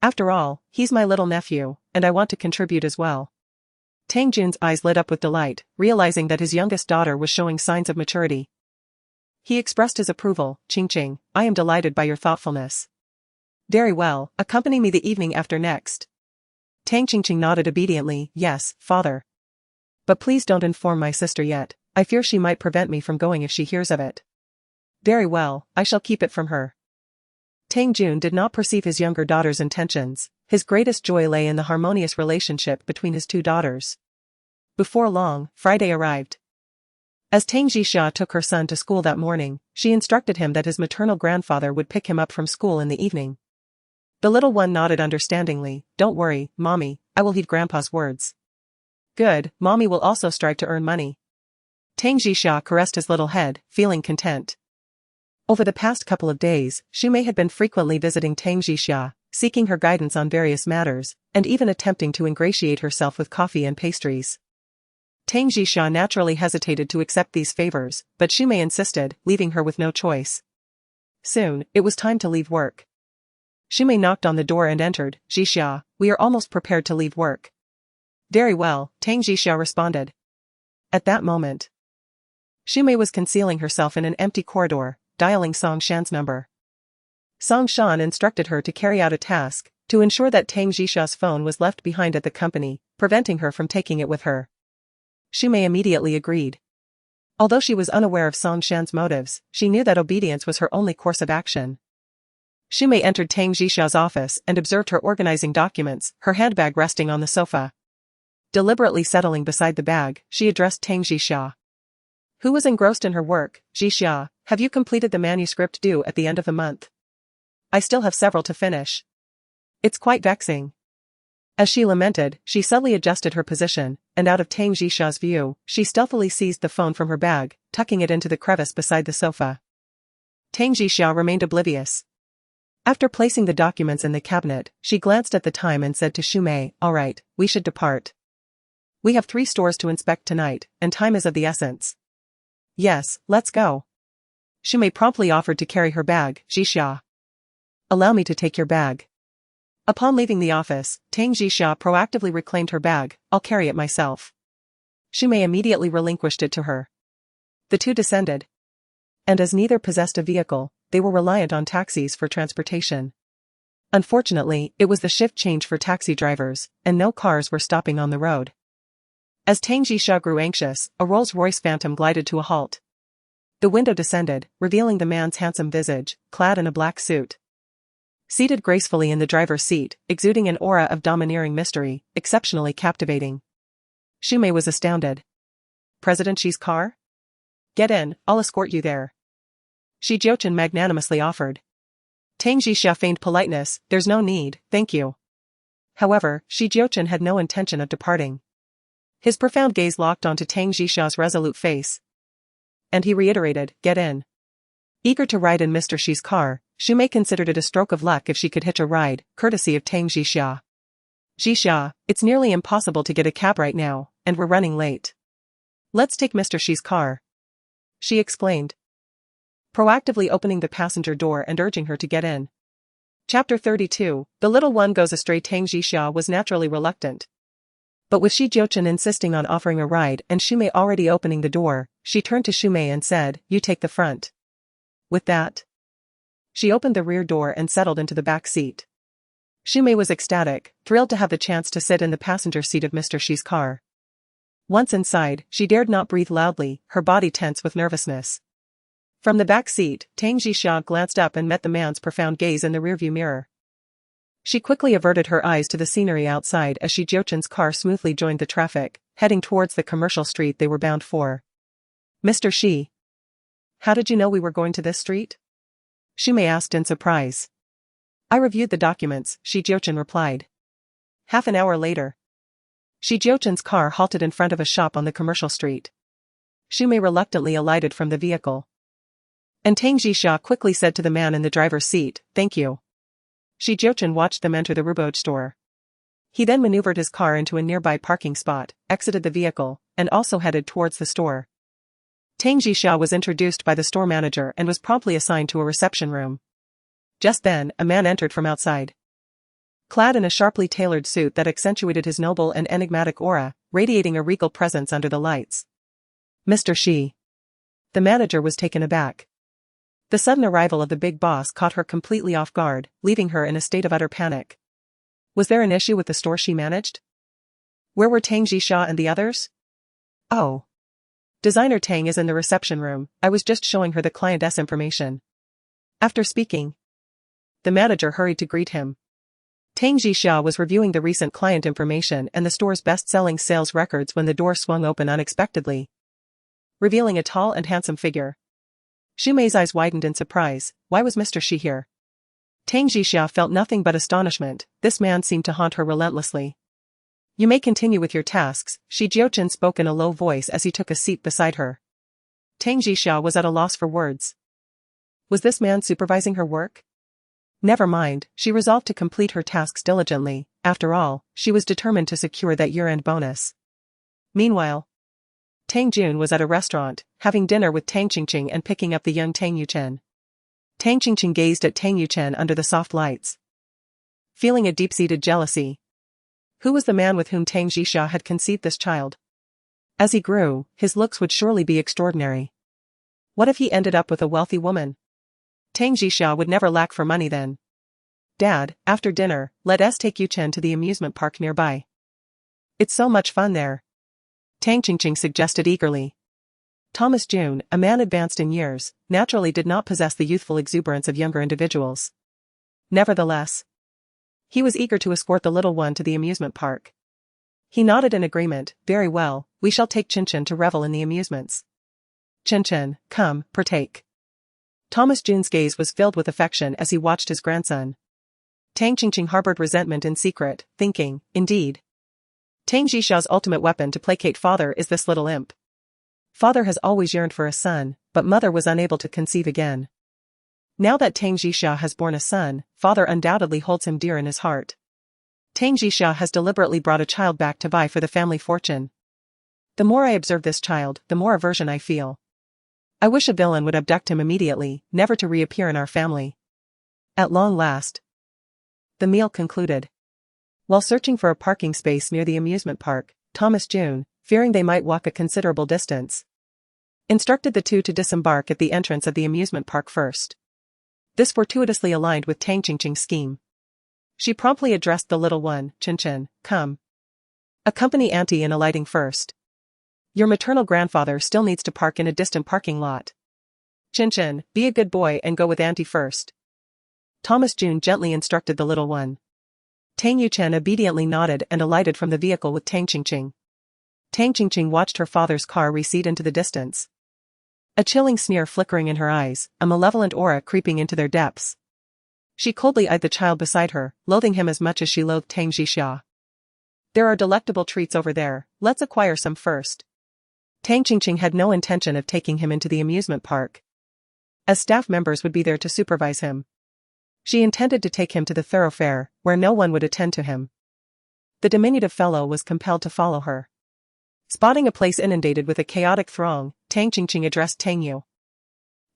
After all, he's my little nephew, and I want to contribute as well." Tang Jun's eyes lit up with delight, realizing that his youngest daughter was showing signs of maturity. He expressed his approval, "Qing, I am delighted by your thoughtfulness. Very well, accompany me the evening after next." Tang Qing nodded obediently, "Yes, father. But please don't inform my sister yet, I fear she might prevent me from going if she hears of it." "Very well, I shall keep it from her." Tang Jun did not perceive his younger daughter's intentions. His greatest joy lay in the harmonious relationship between his two daughters. Before long, Friday arrived. As Tang Jixia took her son to school that morning, she instructed him that his maternal grandfather would pick him up from school in the evening. The little one nodded understandingly, "Don't worry, Mommy, I will heed Grandpa's words." "Good, Mommy will also strive to earn money." Tang Jixia caressed his little head, feeling content. Over the past couple of days, Shumei had been frequently visiting Tang Jixia, seeking her guidance on various matters, and even attempting to ingratiate herself with coffee and pastries. Tang Jixia naturally hesitated to accept these favors, but Shumei insisted, leaving her with no choice. Soon, it was time to leave work. Shumei knocked on the door and entered. "Jixia, we are almost prepared to leave work." "Very well," Tang Jixia responded. At that moment, Shumei was concealing herself in an empty corridor, dialing Song Shan's number. Song Shan instructed her to carry out a task, to ensure that Tang Jixia's phone was left behind at the company, preventing her from taking it with her. Shumei immediately agreed. Although she was unaware of Song Shan's motives, she knew that obedience was her only course of action. Shumei entered Tang Jixia's office and observed her organizing documents, her handbag resting on the sofa. Deliberately settling beside the bag, she addressed Tang Jixia, who was engrossed in her work. "Jixia, have you completed the manuscript due at the end of the month?" "I still have several to finish. It's quite vexing." As she lamented, she subtly adjusted her position, and out of Tang Jixia's view, she stealthily seized the phone from her bag, tucking it into the crevice beside the sofa. Tang Jixia remained oblivious. After placing the documents in the cabinet, she glanced at the time and said to Shumei, "All right, we should depart. We have 3 stores to inspect tonight, and time is of the essence." "Yes, let's go." Shumei promptly offered to carry her bag. "Jixia, allow me to take your bag." Upon leaving the office, Tang Jixia proactively reclaimed her bag. "I'll carry it myself." Shumei immediately relinquished it to her. The two descended. And as neither possessed a vehicle, they were reliant on taxis for transportation. Unfortunately, it was the shift change for taxi drivers, and no cars were stopping on the road. As Tang Jixia grew anxious, a Rolls-Royce Phantom glided to a halt. The window descended, revealing the man's handsome visage, clad in a black suit. Seated gracefully in the driver's seat, exuding an aura of domineering mystery, exceptionally captivating. Shumei was astounded. "President Xi's car? Get in, I'll escort you there." Jiuchen magnanimously offered. Tang Jixia feigned politeness, "There's no need, thank you." However, Jiuchen had no intention of departing. His profound gaze locked onto Tang Jixia's resolute face. and he reiterated, get in. Eager to ride in Mr. Shi's car, Shumei considered it a stroke of luck if she could hitch a ride, courtesy of Tang Jixia. Jixia, it's nearly impossible to get a cab right now, and we're running late. Let's take Mr. Shi's car. She exclaimed, proactively opening the passenger door and urging her to get in. Chapter 32, The Little One Goes Astray. Tang Jixia was naturally reluctant. But with Jiuchen insisting on offering a ride and Shumei already opening the door, she turned to Shumei and said, you take the front. With that, she opened the rear door and settled into the back seat. Shumei was ecstatic, thrilled to have the chance to sit in the passenger seat of Mr. Shi's car. Once inside, she dared not breathe loudly, her body tense with nervousness. From the back seat, Tang Jixia glanced up and met the man's profound gaze in the rearview mirror. She quickly averted her eyes to the scenery outside as Jiuchen's car smoothly joined the traffic, heading towards the commercial street they were bound for. Mr. Shi. How did you know we were going to this street? Shumei asked in surprise. I reviewed the documents, Jiuchen replied. Half an hour later, Jiuchen's car halted in front of a shop on the commercial street. Shumei reluctantly alighted from the vehicle. And Tang Jixia quickly said to the man in the driver's seat, thank you. Jiuchen watched them enter the Rubo store. He then maneuvered his car into a nearby parking spot, exited the vehicle, and also headed towards the store. Tang Jixia was introduced by the store manager and was promptly assigned to a reception room. Just then, a man entered from outside. Clad in a sharply tailored suit that accentuated his noble and enigmatic aura, radiating a regal presence under the lights. Mr. Shi. The manager was taken aback. The sudden arrival of the big boss caught her completely off guard, leaving her in a state of utter panic. Was there an issue with the store she managed? Where were Tang Jixia and the others? Oh. Designer Tang is in the reception room, I was just showing her the client's information. After speaking, the manager hurried to greet him. Tang Jixia was reviewing the recent client information and the store's best-selling sales records when the door swung open unexpectedly, revealing a tall and handsome figure. Shumei's eyes widened in surprise. Why was Mr. Shi here? Tang Jixia felt nothing but astonishment. This man seemed to haunt her relentlessly. You may continue with your tasks, Jiuchen spoke in a low voice as he took a seat beside her. Tang Jixia was at a loss for words. Was this man supervising her work? Never mind, she resolved to complete her tasks diligently. After all, she was determined to secure that year-end bonus. Meanwhile, Tang Jun was at a restaurant, having dinner with Tang Qingqing and picking up the young Tang Yuchen. Tang Qingqing gazed at Tang Yuchen under the soft lights, feeling a deep-seated jealousy. Who was the man with whom Tang Jixia had conceived this child? As he grew, his looks would surely be extraordinary. What if he ended up with a wealthy woman? Tang Jixia would never lack for money then. Dad, after dinner, let us take Yuchen to the amusement park nearby. It's so much fun there. Tang Qingqing suggested eagerly. Thomas Jun, a man advanced in years, naturally did not possess the youthful exuberance of younger individuals. Nevertheless, he was eager to escort the little one to the amusement park. He nodded in agreement. Very well, we shall take Jiuchen to revel in the amusements. Jiuchen, come, partake. Thomas Jun's gaze was filled with affection as he watched his grandson. Tang Qingqing harbored resentment in secret, thinking, indeed. Tang Jixia's ultimate weapon to placate father is this little imp. Father has always yearned for a son, but mother was unable to conceive again. Now that Tang Jixia has borne a son, father undoubtedly holds him dear in his heart. Tang Jixia has deliberately brought a child back to vie for the family fortune. The more I observe this child, the more aversion I feel. I wish a villain would abduct him immediately, never to reappear in our family. At long last, the meal concluded. While searching for a parking space near the amusement park, Thomas Jun, fearing they might walk a considerable distance, instructed the two to disembark at the entrance of the amusement park first. This fortuitously aligned with Tang Qingqing's scheme. She promptly addressed the little one, Jiuchen, come. Accompany Auntie in alighting first. Your maternal grandfather still needs to park in a distant parking lot. Jiuchen, be a good boy and go with Auntie first. Thomas Jun gently instructed the little one. Tang Yuchen obediently nodded and alighted from the vehicle with Tang Qingqing. Tang Qingqing watched her father's car recede into the distance. A chilling sneer flickering in her eyes, a malevolent aura creeping into their depths. She coldly eyed the child beside her, loathing him as much as she loathed Tang Jixia. There are delectable treats over there, let's acquire some first. Tang Qingqing had no intention of taking him into the amusement park, as staff members would be there to supervise him. She intended to take him to the thoroughfare, where no one would attend to him. The diminutive fellow was compelled to follow her. Spotting a place inundated with a chaotic throng, Tang Qingqing addressed Tang Yu,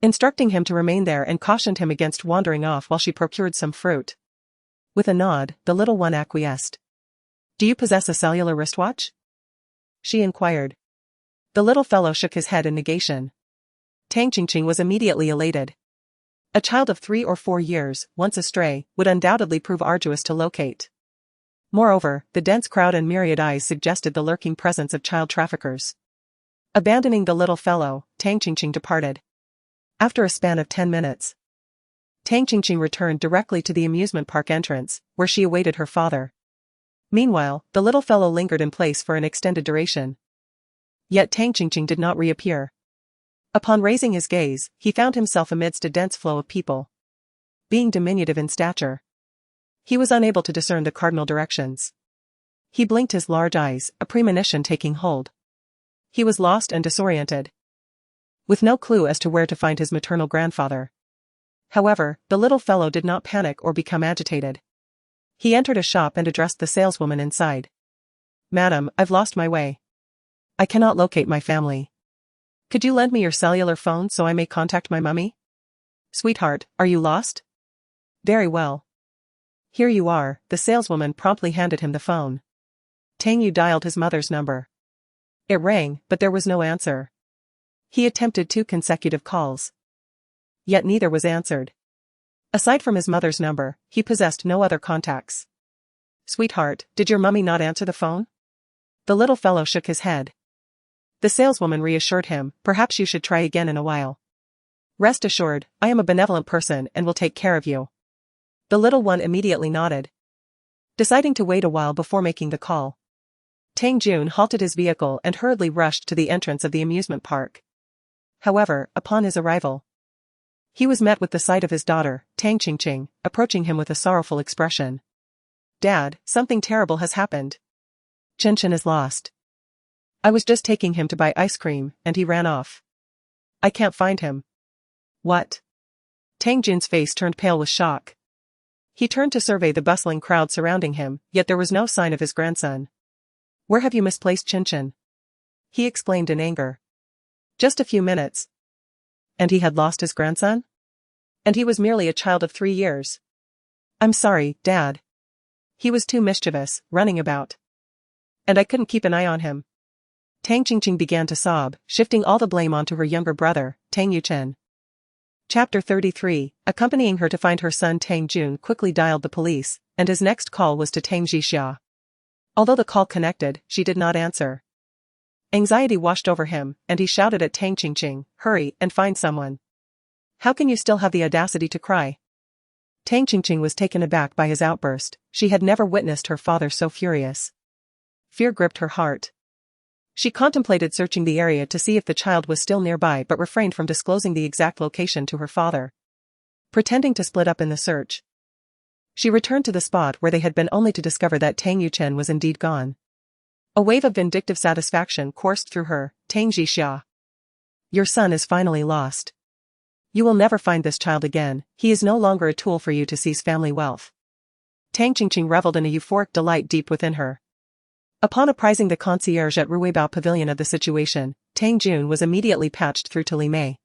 instructing him to remain there and cautioned him against wandering off while she procured some fruit. With a nod, the little one acquiesced. "Do you possess a cellular wristwatch?" she inquired. The little fellow shook his head in negation. Tang Qingqing was immediately elated. A child of 3 or 4 years, once astray, would undoubtedly prove arduous to locate. Moreover, the dense crowd and myriad eyes suggested the lurking presence of child traffickers. Abandoning the little fellow, Tang Qingqing departed. After a span of 10 minutes, Tang Qingqing returned directly to the amusement park entrance, where she awaited her father. Meanwhile, the little fellow lingered in place for an extended duration. Yet Tang Qingqing did not reappear. Upon raising his gaze, he found himself amidst a dense flow of people. Being diminutive in stature, he was unable to discern the cardinal directions. He blinked his large eyes, a premonition taking hold. He was lost and disoriented, with no clue as to where to find his maternal grandfather. However, the little fellow did not panic or become agitated. He entered a shop and addressed the saleswoman inside. "Madam, I've lost my way. I cannot locate my family. Could you lend me your cellular phone so I may contact my mummy?" "Sweetheart, are you lost?" "Very well. Here you are." The saleswoman promptly handed him the phone. Tang Yu dialed his mother's number. It rang, but there was no answer. He attempted 2 consecutive calls, yet neither was answered. Aside from his mother's number, he possessed no other contacts. "Sweetheart, did your mummy not answer the phone?" The little fellow shook his head. The saleswoman reassured him, "Perhaps you should try again in a while. Rest assured, I am a benevolent person and will take care of you." The little one immediately nodded, deciding to wait a while before making the call. Tang Jun halted his vehicle and hurriedly rushed to the entrance of the amusement park. However, upon his arrival, he was met with the sight of his daughter, Tang Qingqing, approaching him with a sorrowful expression. "Dad, something terrible has happened. Jiuchen is lost. I was just taking him to buy ice cream, and he ran off. I can't find him." "What?" Tang Jun's face turned pale with shock. He turned to survey the bustling crowd surrounding him, yet there was no sign of his grandson. "Where have you misplaced Jiuchen?" he exclaimed in anger. "Just a few minutes. And he had lost his grandson? And he was merely a child of 3 years. I'm sorry, Dad. He was too mischievous, running about. And I couldn't keep an eye on him." Tang Qingqing began to sob, shifting all the blame onto her younger brother, Tang Yuchen. Chapter 33, accompanying her to find her son Tang Jun quickly dialed the police, and his next call was to Tang Jixia. Although the call connected, she did not answer. Anxiety washed over him, and he shouted at Tang Qingqing, "Hurry and find someone. How can you still have the audacity to cry?" Tang Qingqing was taken aback by his outburst. She had never witnessed her father so furious. Fear gripped her heart. She contemplated searching the area to see if the child was still nearby but refrained from disclosing the exact location to her father. Pretending to split up in the search, she returned to the spot where they had been only to discover that Tang Yuchen was indeed gone. A wave of vindictive satisfaction coursed through her. "Tang Jixia, your son is finally lost. You will never find this child again. He is no longer a tool for you to seize family wealth." Tang Qingqing reveled in a euphoric delight deep within her. Upon apprising the concierge at Ruibao Pavilion of the situation, Tang Jun was immediately patched through to Li Mei.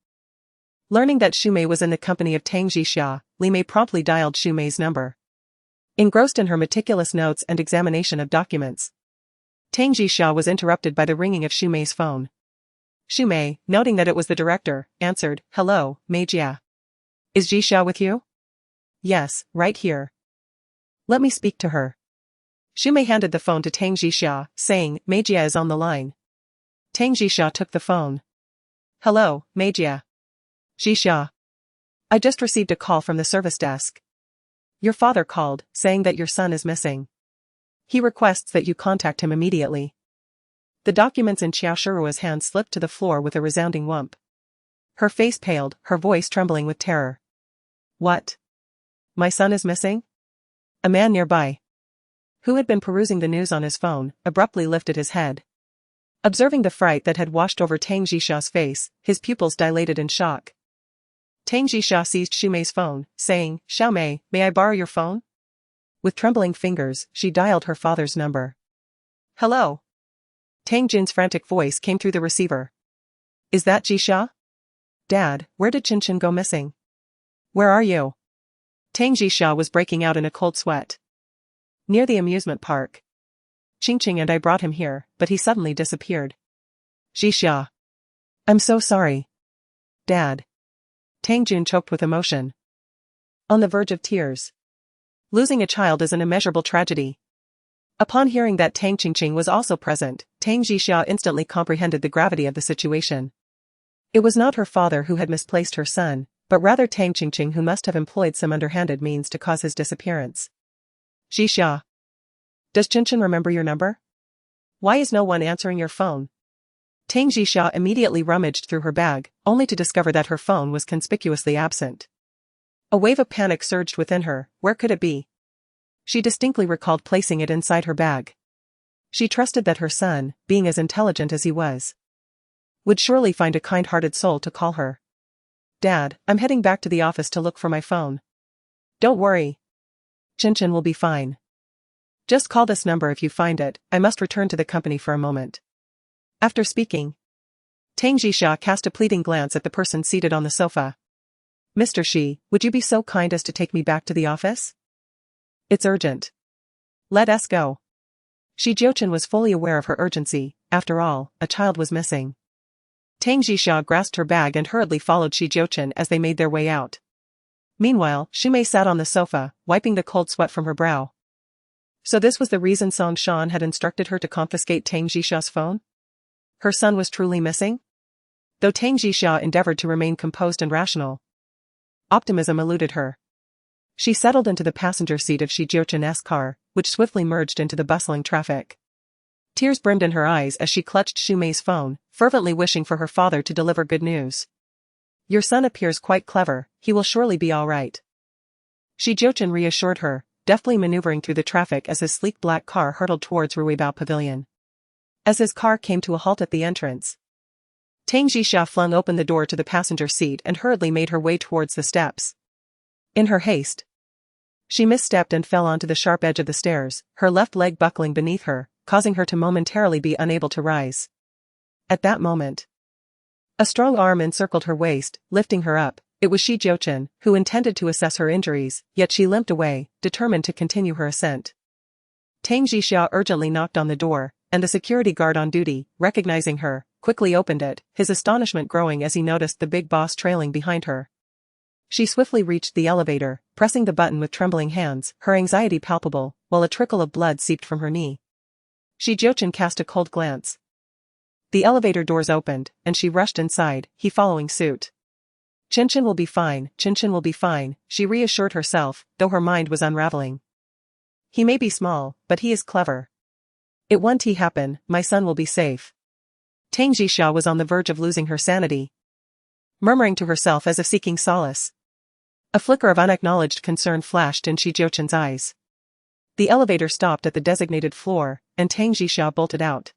Learning that Xu Mei was in the company of Tang Jixia, Li Mei promptly dialed Xu Mei's number. Engrossed in her meticulous notes and examination of documents, Tang Jixia was interrupted by the ringing of Xu Mei's phone. Xu Mei, noting that it was the director, answered, "Hello, Mei Jia. Is Jixia with you?" "Yes, right here." "Let me speak to her." Xu Mei handed the phone to Tang Jixia, saying, "Mei Jia is on the line." Tang Jixia took the phone. "Hello, Mei Jia." "Jixia. I just received a call from the service desk. Your father called, saying that your son is missing. He requests that you contact him immediately." The documents in Xiao Shirua's hand slipped to the floor with a resounding whump. Her face paled, her voice trembling with terror. "What? My son is missing?" A man nearby, who had been perusing the news on his phone, abruptly lifted his head. Observing the fright that had washed over Tang Jisha's face, his pupils dilated in shock. Tang Jisha seized Xu Mei's phone, saying, "Xiao Mei, may I borrow your phone?" With trembling fingers, she dialed her father's number. "Hello?" Tang Jin's frantic voice came through the receiver. "Is that Jisha?" "Dad, where did Jiuchen go missing?" "Where are you?" Tang Jisha was breaking out in a cold sweat. "Near the amusement park. Qingqing and I brought him here, but he suddenly disappeared." "Jisha. I'm so sorry. Dad." Tang Jun choked with emotion. On the verge of tears. Losing a child is an immeasurable tragedy. Upon hearing that Tang Qingqing was also present, Tang Jisha instantly comprehended the gravity of the situation. It was not her father who had misplaced her son, but rather Tang Qingqing who must have employed some underhanded means to cause his disappearance. "Jisha. Does Jiuchen remember your number? Why is no one answering your phone?" Tang Jisha immediately rummaged through her bag, only to discover that her phone was conspicuously absent. A wave of panic surged within her. Where could it be? She distinctly recalled placing it inside her bag. She trusted that her son, being as intelligent as he was, would surely find a kind-hearted soul to call her. "Dad, I'm heading back to the office to look for my phone." "Don't worry. Jiuchen will be fine. Just call this number if you find it. I must return to the company for a moment." After speaking, Tang Jisha cast a pleading glance at the person seated on the sofa. "Mr. Shi, would you be so kind as to take me back to the office? It's urgent. Let us go." Shi Jiuchen was fully aware of her urgency. After all, a child was missing. Tang Jisha grasped her bag and hurriedly followed Shi Jiuchen as they made their way out. Meanwhile, Xu Mei sat on the sofa, wiping the cold sweat from her brow. So this was the reason Song Shan had instructed her to confiscate Tang Jisha's phone? Her son was truly missing? Though Tang Jisha endeavored to remain composed and rational, optimism eluded her. She settled into the passenger seat of Shi Jiuchen's car, which swiftly merged into the bustling traffic. Tears brimmed in her eyes as she clutched Xu Mei's phone, fervently wishing for her father to deliver good news. "Your son appears quite clever, he will surely be all right." Shi Jiuchen reassured her, deftly maneuvering through the traffic as his sleek black car hurtled towards Ruibao Pavilion. As his car came to a halt at the entrance, Tang Jisha flung open the door to the passenger seat and hurriedly made her way towards the steps. In her haste, she misstepped and fell onto the sharp edge of the stairs, her left leg buckling beneath her, causing her to momentarily be unable to rise. At that moment, a strong arm encircled her waist, lifting her up. It was Shi Jiuchen, who intended to assess her injuries, yet she limped away, determined to continue her ascent. Tang Jisha urgently knocked on the door, and the security guard on duty, recognizing her, quickly opened it, his astonishment growing as he noticed the big boss trailing behind her. She swiftly reached the elevator, pressing the button with trembling hands, her anxiety palpable, while a trickle of blood seeped from her knee. Shi Jiuchen cast a cold glance. The elevator doors opened, and she rushed inside, he following suit. "Jiuchen will be fine, Jiuchen will be fine," she reassured herself, though her mind was unraveling. "He may be small, but he is clever. It won't happen, my son will be safe." Tang Jisha was on the verge of losing her sanity, murmuring to herself as if seeking solace. A flicker of unacknowledged concern flashed in Shi Jiuchen's eyes. The elevator stopped at the designated floor, and Tang Jisha bolted out,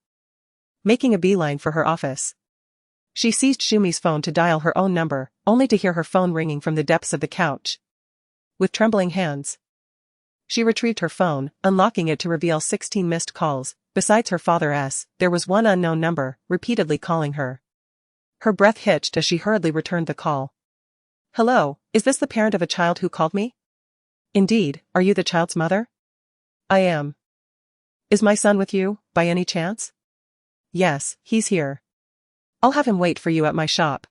making a beeline for her office. She seized Xu Mei's phone to dial her own number, only to hear her phone ringing from the depths of the couch. With trembling hands, she retrieved her phone, unlocking it to reveal 16 missed calls. Besides her father's, there was one unknown number, repeatedly calling her. Her breath hitched as she hurriedly returned the call. "Hello, is this the parent of a child who called me?" "Indeed, are you the child's mother?" "I am." "Is my son with you, by any chance?" "Yes, he's here. I'll have him wait for you at my shop."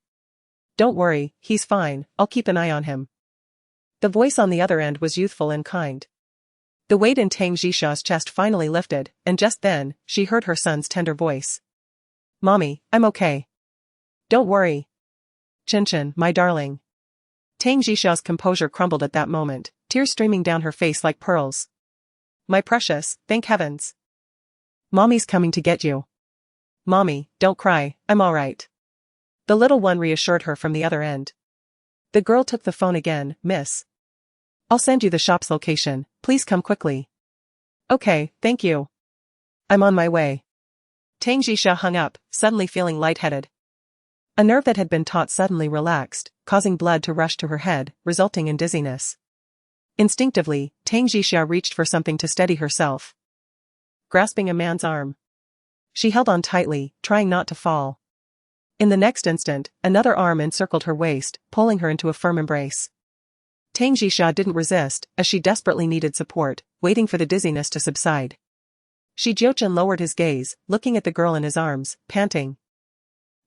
"Don't worry, he's fine, I'll keep an eye on him." The voice on the other end was youthful and kind. The weight in Tang Jisha's chest finally lifted, and just then, she heard her son's tender voice. "Mommy, I'm okay. Don't worry. Jiuchen, my darling." Tang Jisha's composure crumbled at that moment, tears streaming down her face like pearls. "My precious, thank heavens. Mommy's coming to get you. Mommy, don't cry, I'm all right." The little one reassured her from the other end. The girl took the phone again. "Miss, I'll send you the shop's location, please come quickly." "Okay, thank you. I'm on my way." Tang Jixia hung up, suddenly feeling lightheaded. A nerve that had been taut suddenly relaxed, causing blood to rush to her head, resulting in dizziness. Instinctively, Tang Jixia reached for something to steady herself. Grasping a man's arm, she held on tightly, trying not to fall. In the next instant, another arm encircled her waist, pulling her into a firm embrace. Tang Jixia didn't resist, as she desperately needed support, waiting for the dizziness to subside. Jiuchen lowered his gaze, looking at the girl in his arms, panting.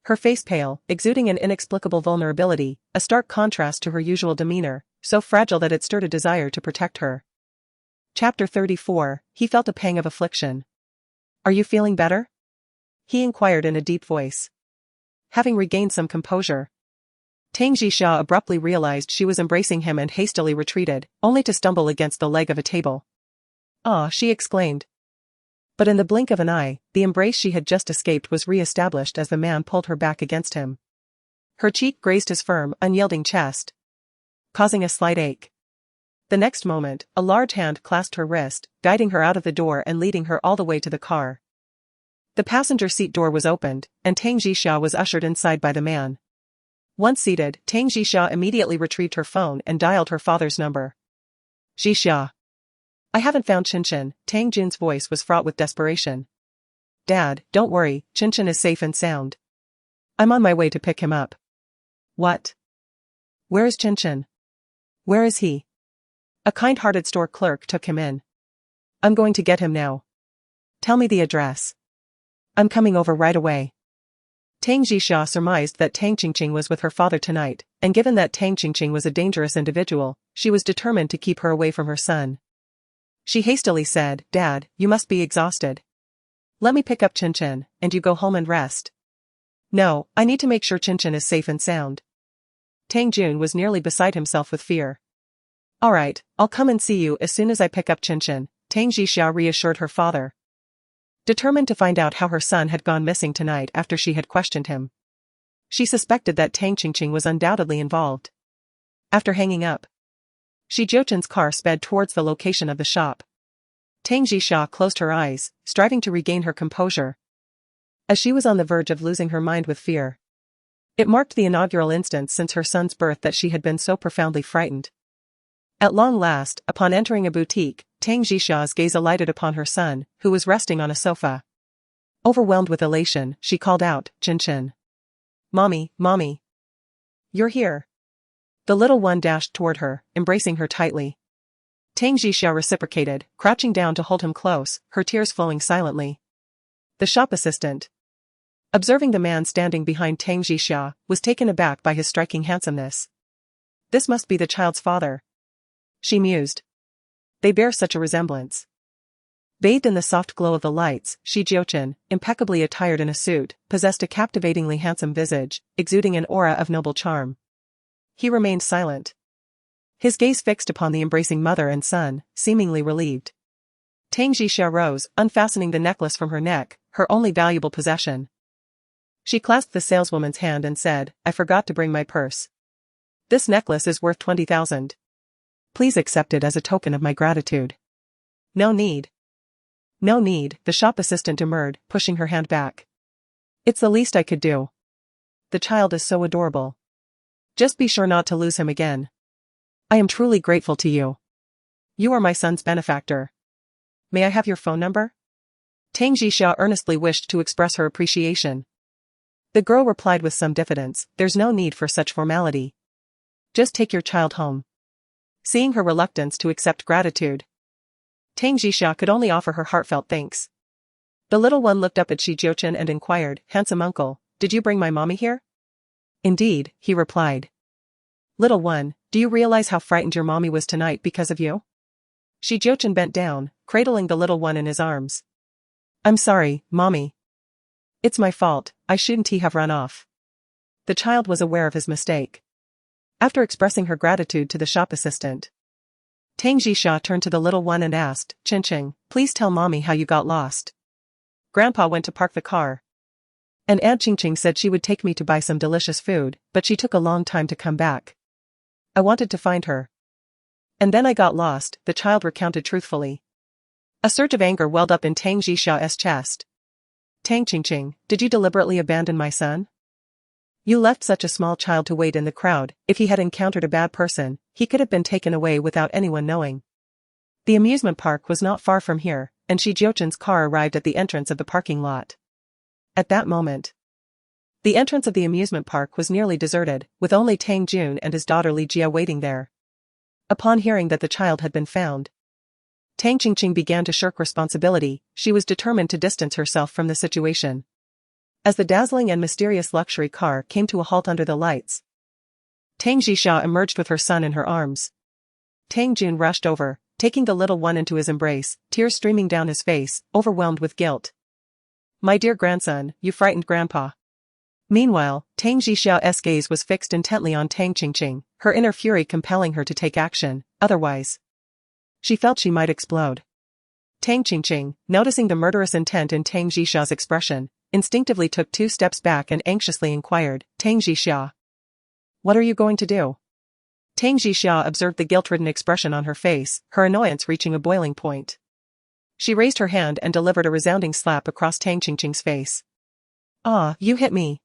Her face pale, exuding an inexplicable vulnerability, a stark contrast to her usual demeanor, so fragile that it stirred a desire to protect her. Chapter 34, he felt a pang of affliction. Are you feeling better? He inquired in a deep voice. Having regained some composure, Tang Jixia abruptly realized she was embracing him and hastily retreated, only to stumble against the leg of a table. "Ah!" she exclaimed. But in the blink of an eye, the embrace she had just escaped was re-established as the man pulled her back against him. Her cheek grazed his firm, unyielding chest, causing a slight ache. The next moment, a large hand clasped her wrist, guiding her out of the door and leading her all the way to the car. The passenger seat door was opened, and Tang Jixia was ushered inside by the man. Once seated, Tang Jixia immediately retrieved her phone and dialed her father's number. "Jixia. I haven't found Jiuchen." Tang Jun's voice was fraught with desperation. "Dad, don't worry, Jiuchen is safe and sound. I'm on my way to pick him up." "What? Where is Jiuchen? Where is he?" A kind-hearted store clerk took him in. "I'm going to get him now. Tell me the address. I'm coming over right away." Tang Jixia surmised that Tang Qingqing was with her father tonight, and given that Tang Qingqing was a dangerous individual, she was determined to keep her away from her son. She hastily said, "Dad, you must be exhausted. Let me pick up Jiuchen, and you go home and rest." "No, I need to make sure Jiuchen is safe and sound." Tang Jun was nearly beside himself with fear. "All right, I'll come and see you as soon as I pick up Jiuchen," Tang Jixia reassured her father, determined to find out how her son had gone missing tonight after she had questioned him. She suspected that Tang Qingqing was undoubtedly involved. After hanging up, Jiuchen's car sped towards the location of the shop. Tang Jixia closed her eyes, striving to regain her composure, as she was on the verge of losing her mind with fear. It marked the inaugural instance since her son's birth that she had been so profoundly frightened. At long last, upon entering a boutique, Tang Jixia's gaze alighted upon her son, who was resting on a sofa. Overwhelmed with elation, she called out, "Jiuchen. Mommy, Mommy. You're here." The little one dashed toward her, embracing her tightly. Tang Jixia reciprocated, crouching down to hold him close, her tears flowing silently. The shop assistant, observing the man standing behind Tang Jixia, was taken aback by his striking handsomeness. "This must be the child's father," she mused. "They bear such a resemblance." Bathed in the soft glow of the lights, Jiuchen, impeccably attired in a suit, possessed a captivatingly handsome visage, exuding an aura of noble charm. He remained silent, his gaze fixed upon the embracing mother and son, seemingly relieved. Tang Jixia rose, unfastening the necklace from her neck, her only valuable possession. She clasped the saleswoman's hand and said, "I forgot to bring my purse. This necklace is worth 20,000. Please accept it as a token of my gratitude." "No need. No need," the shop assistant demurred, pushing her hand back. "It's the least I could do. The child is so adorable. Just be sure not to lose him again. I am truly grateful to you. You are my son's benefactor. May I have your phone number?" Tang Jixia earnestly wished to express her appreciation. The girl replied with some diffidence, "There's no need for such formality. Just take your child home." Seeing her reluctance to accept gratitude, Tang Jixia could only offer her heartfelt thanks. The little one looked up at Jiuchen and inquired, "Handsome uncle, did you bring my mommy here?" "Indeed," he replied. "Little one, do you realize how frightened your mommy was tonight because of you?" Jiuchen bent down, cradling the little one in his arms. "I'm sorry, mommy. It's my fault, I shouldn't have run off." The child was aware of his mistake. After expressing her gratitude to the shop assistant, Tang Jixia turned to the little one and asked, "Qingqing, please tell mommy how you got lost." Grandpa went to park the car, and Aunt Qingqing said she would take me to buy some delicious food, but she took a long time to come back. I wanted to find her. And then I got lost, the child recounted truthfully. A surge of anger welled up in Tang Jixia's chest. Tang Qingqing, did you deliberately abandon my son? You left such a small child to wait in the crowd. If he had encountered a bad person, he could have been taken away without anyone knowing. The amusement park was not far from here, and Jiuchen's car arrived at the entrance of the parking lot. At that moment, the entrance of the amusement park was nearly deserted, with only Tang Jun and his daughter Li Jia waiting there. Upon hearing that the child had been found, Tang Qingqing began to shirk responsibility. She was determined to distance herself from the situation. As the dazzling and mysterious luxury car came to a halt under the lights, Tang Jixia emerged with her son in her arms. Tang Jun rushed over, taking the little one into his embrace, tears streaming down his face, overwhelmed with guilt. My dear grandson, you frightened grandpa. Meanwhile, Tang Jixiao's gaze was fixed intently on Tang Qingqing, her inner fury compelling her to take action, otherwise she felt she might explode. Tang Qingqing, noticing the murderous intent in Tang Jixiao's expression, instinctively took 2 steps back and anxiously inquired, Tang Jixia, what are you going to do? Tang Jixia observed the guilt-ridden expression on her face, her annoyance reaching a boiling point. She raised her hand and delivered a resounding slap across Tang Qingqing's face. Ah, you hit me.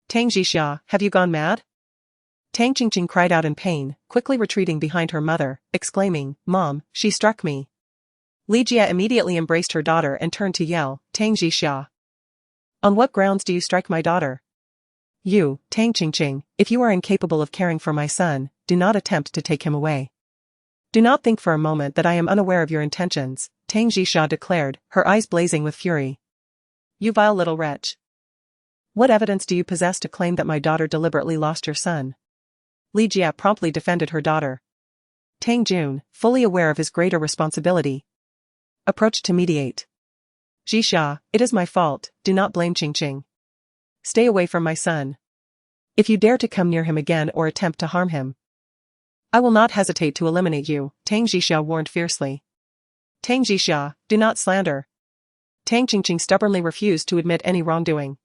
Tang Jixia, have you gone mad? Tang Qingqing cried out in pain, quickly retreating behind her mother, exclaiming, Mom, she struck me. Li Jia immediately embraced her daughter and turned to yell, Tang Jixia. On what grounds do you strike my daughter? You, Tang Qingqing, if you are incapable of caring for my son, do not attempt to take him away. Do not think for a moment that I am unaware of your intentions, Tang Jixia declared, her eyes blazing with fury. You vile little wretch. What evidence do you possess to claim that my daughter deliberately lost your son? Li Jia promptly defended her daughter. Tang Jun, fully aware of his greater responsibility, approached to mediate. Jixia, it is my fault, do not blame Qingqing. Stay away from my son. If you dare to come near him again or attempt to harm him, I will not hesitate to eliminate you, Tang Jixia warned fiercely. Tang Jixia, do not slander. Tang Qingqing stubbornly refused to admit any wrongdoing.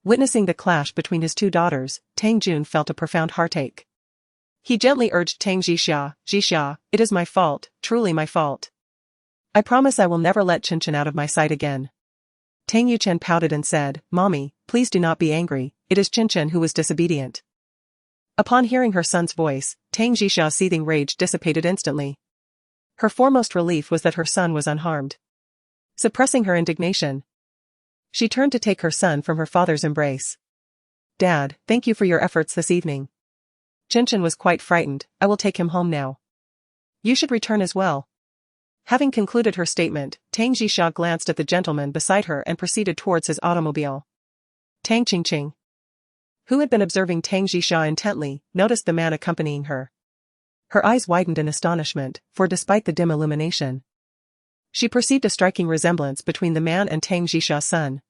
Witnessing the clash between his 2 daughters, Tang Jun felt a profound heartache. He gently urged Tang Jixia, Jixia, it is my fault, truly my fault. I promise I will never let Jiuchen out of my sight again. Tang Yuchen pouted and said, Mommy, please do not be angry, it is Jiuchen who was disobedient. Upon hearing her son's voice, Tang Jixia's seething rage dissipated instantly. Her foremost relief was that her son was unharmed. Suppressing her indignation, she turned to take her son from her father's embrace. Dad, thank you for your efforts this evening. Jiuchen was quite frightened, I will take him home now. You should return as well. Having concluded her statement, Tang Jixia glanced at the gentleman beside her and proceeded towards his automobile. Tang Qingqing, who had been observing Tang Jixia intently, noticed the man accompanying her. Her eyes widened in astonishment, for despite the dim illumination, she perceived a striking resemblance between the man and Tang Jixia's son.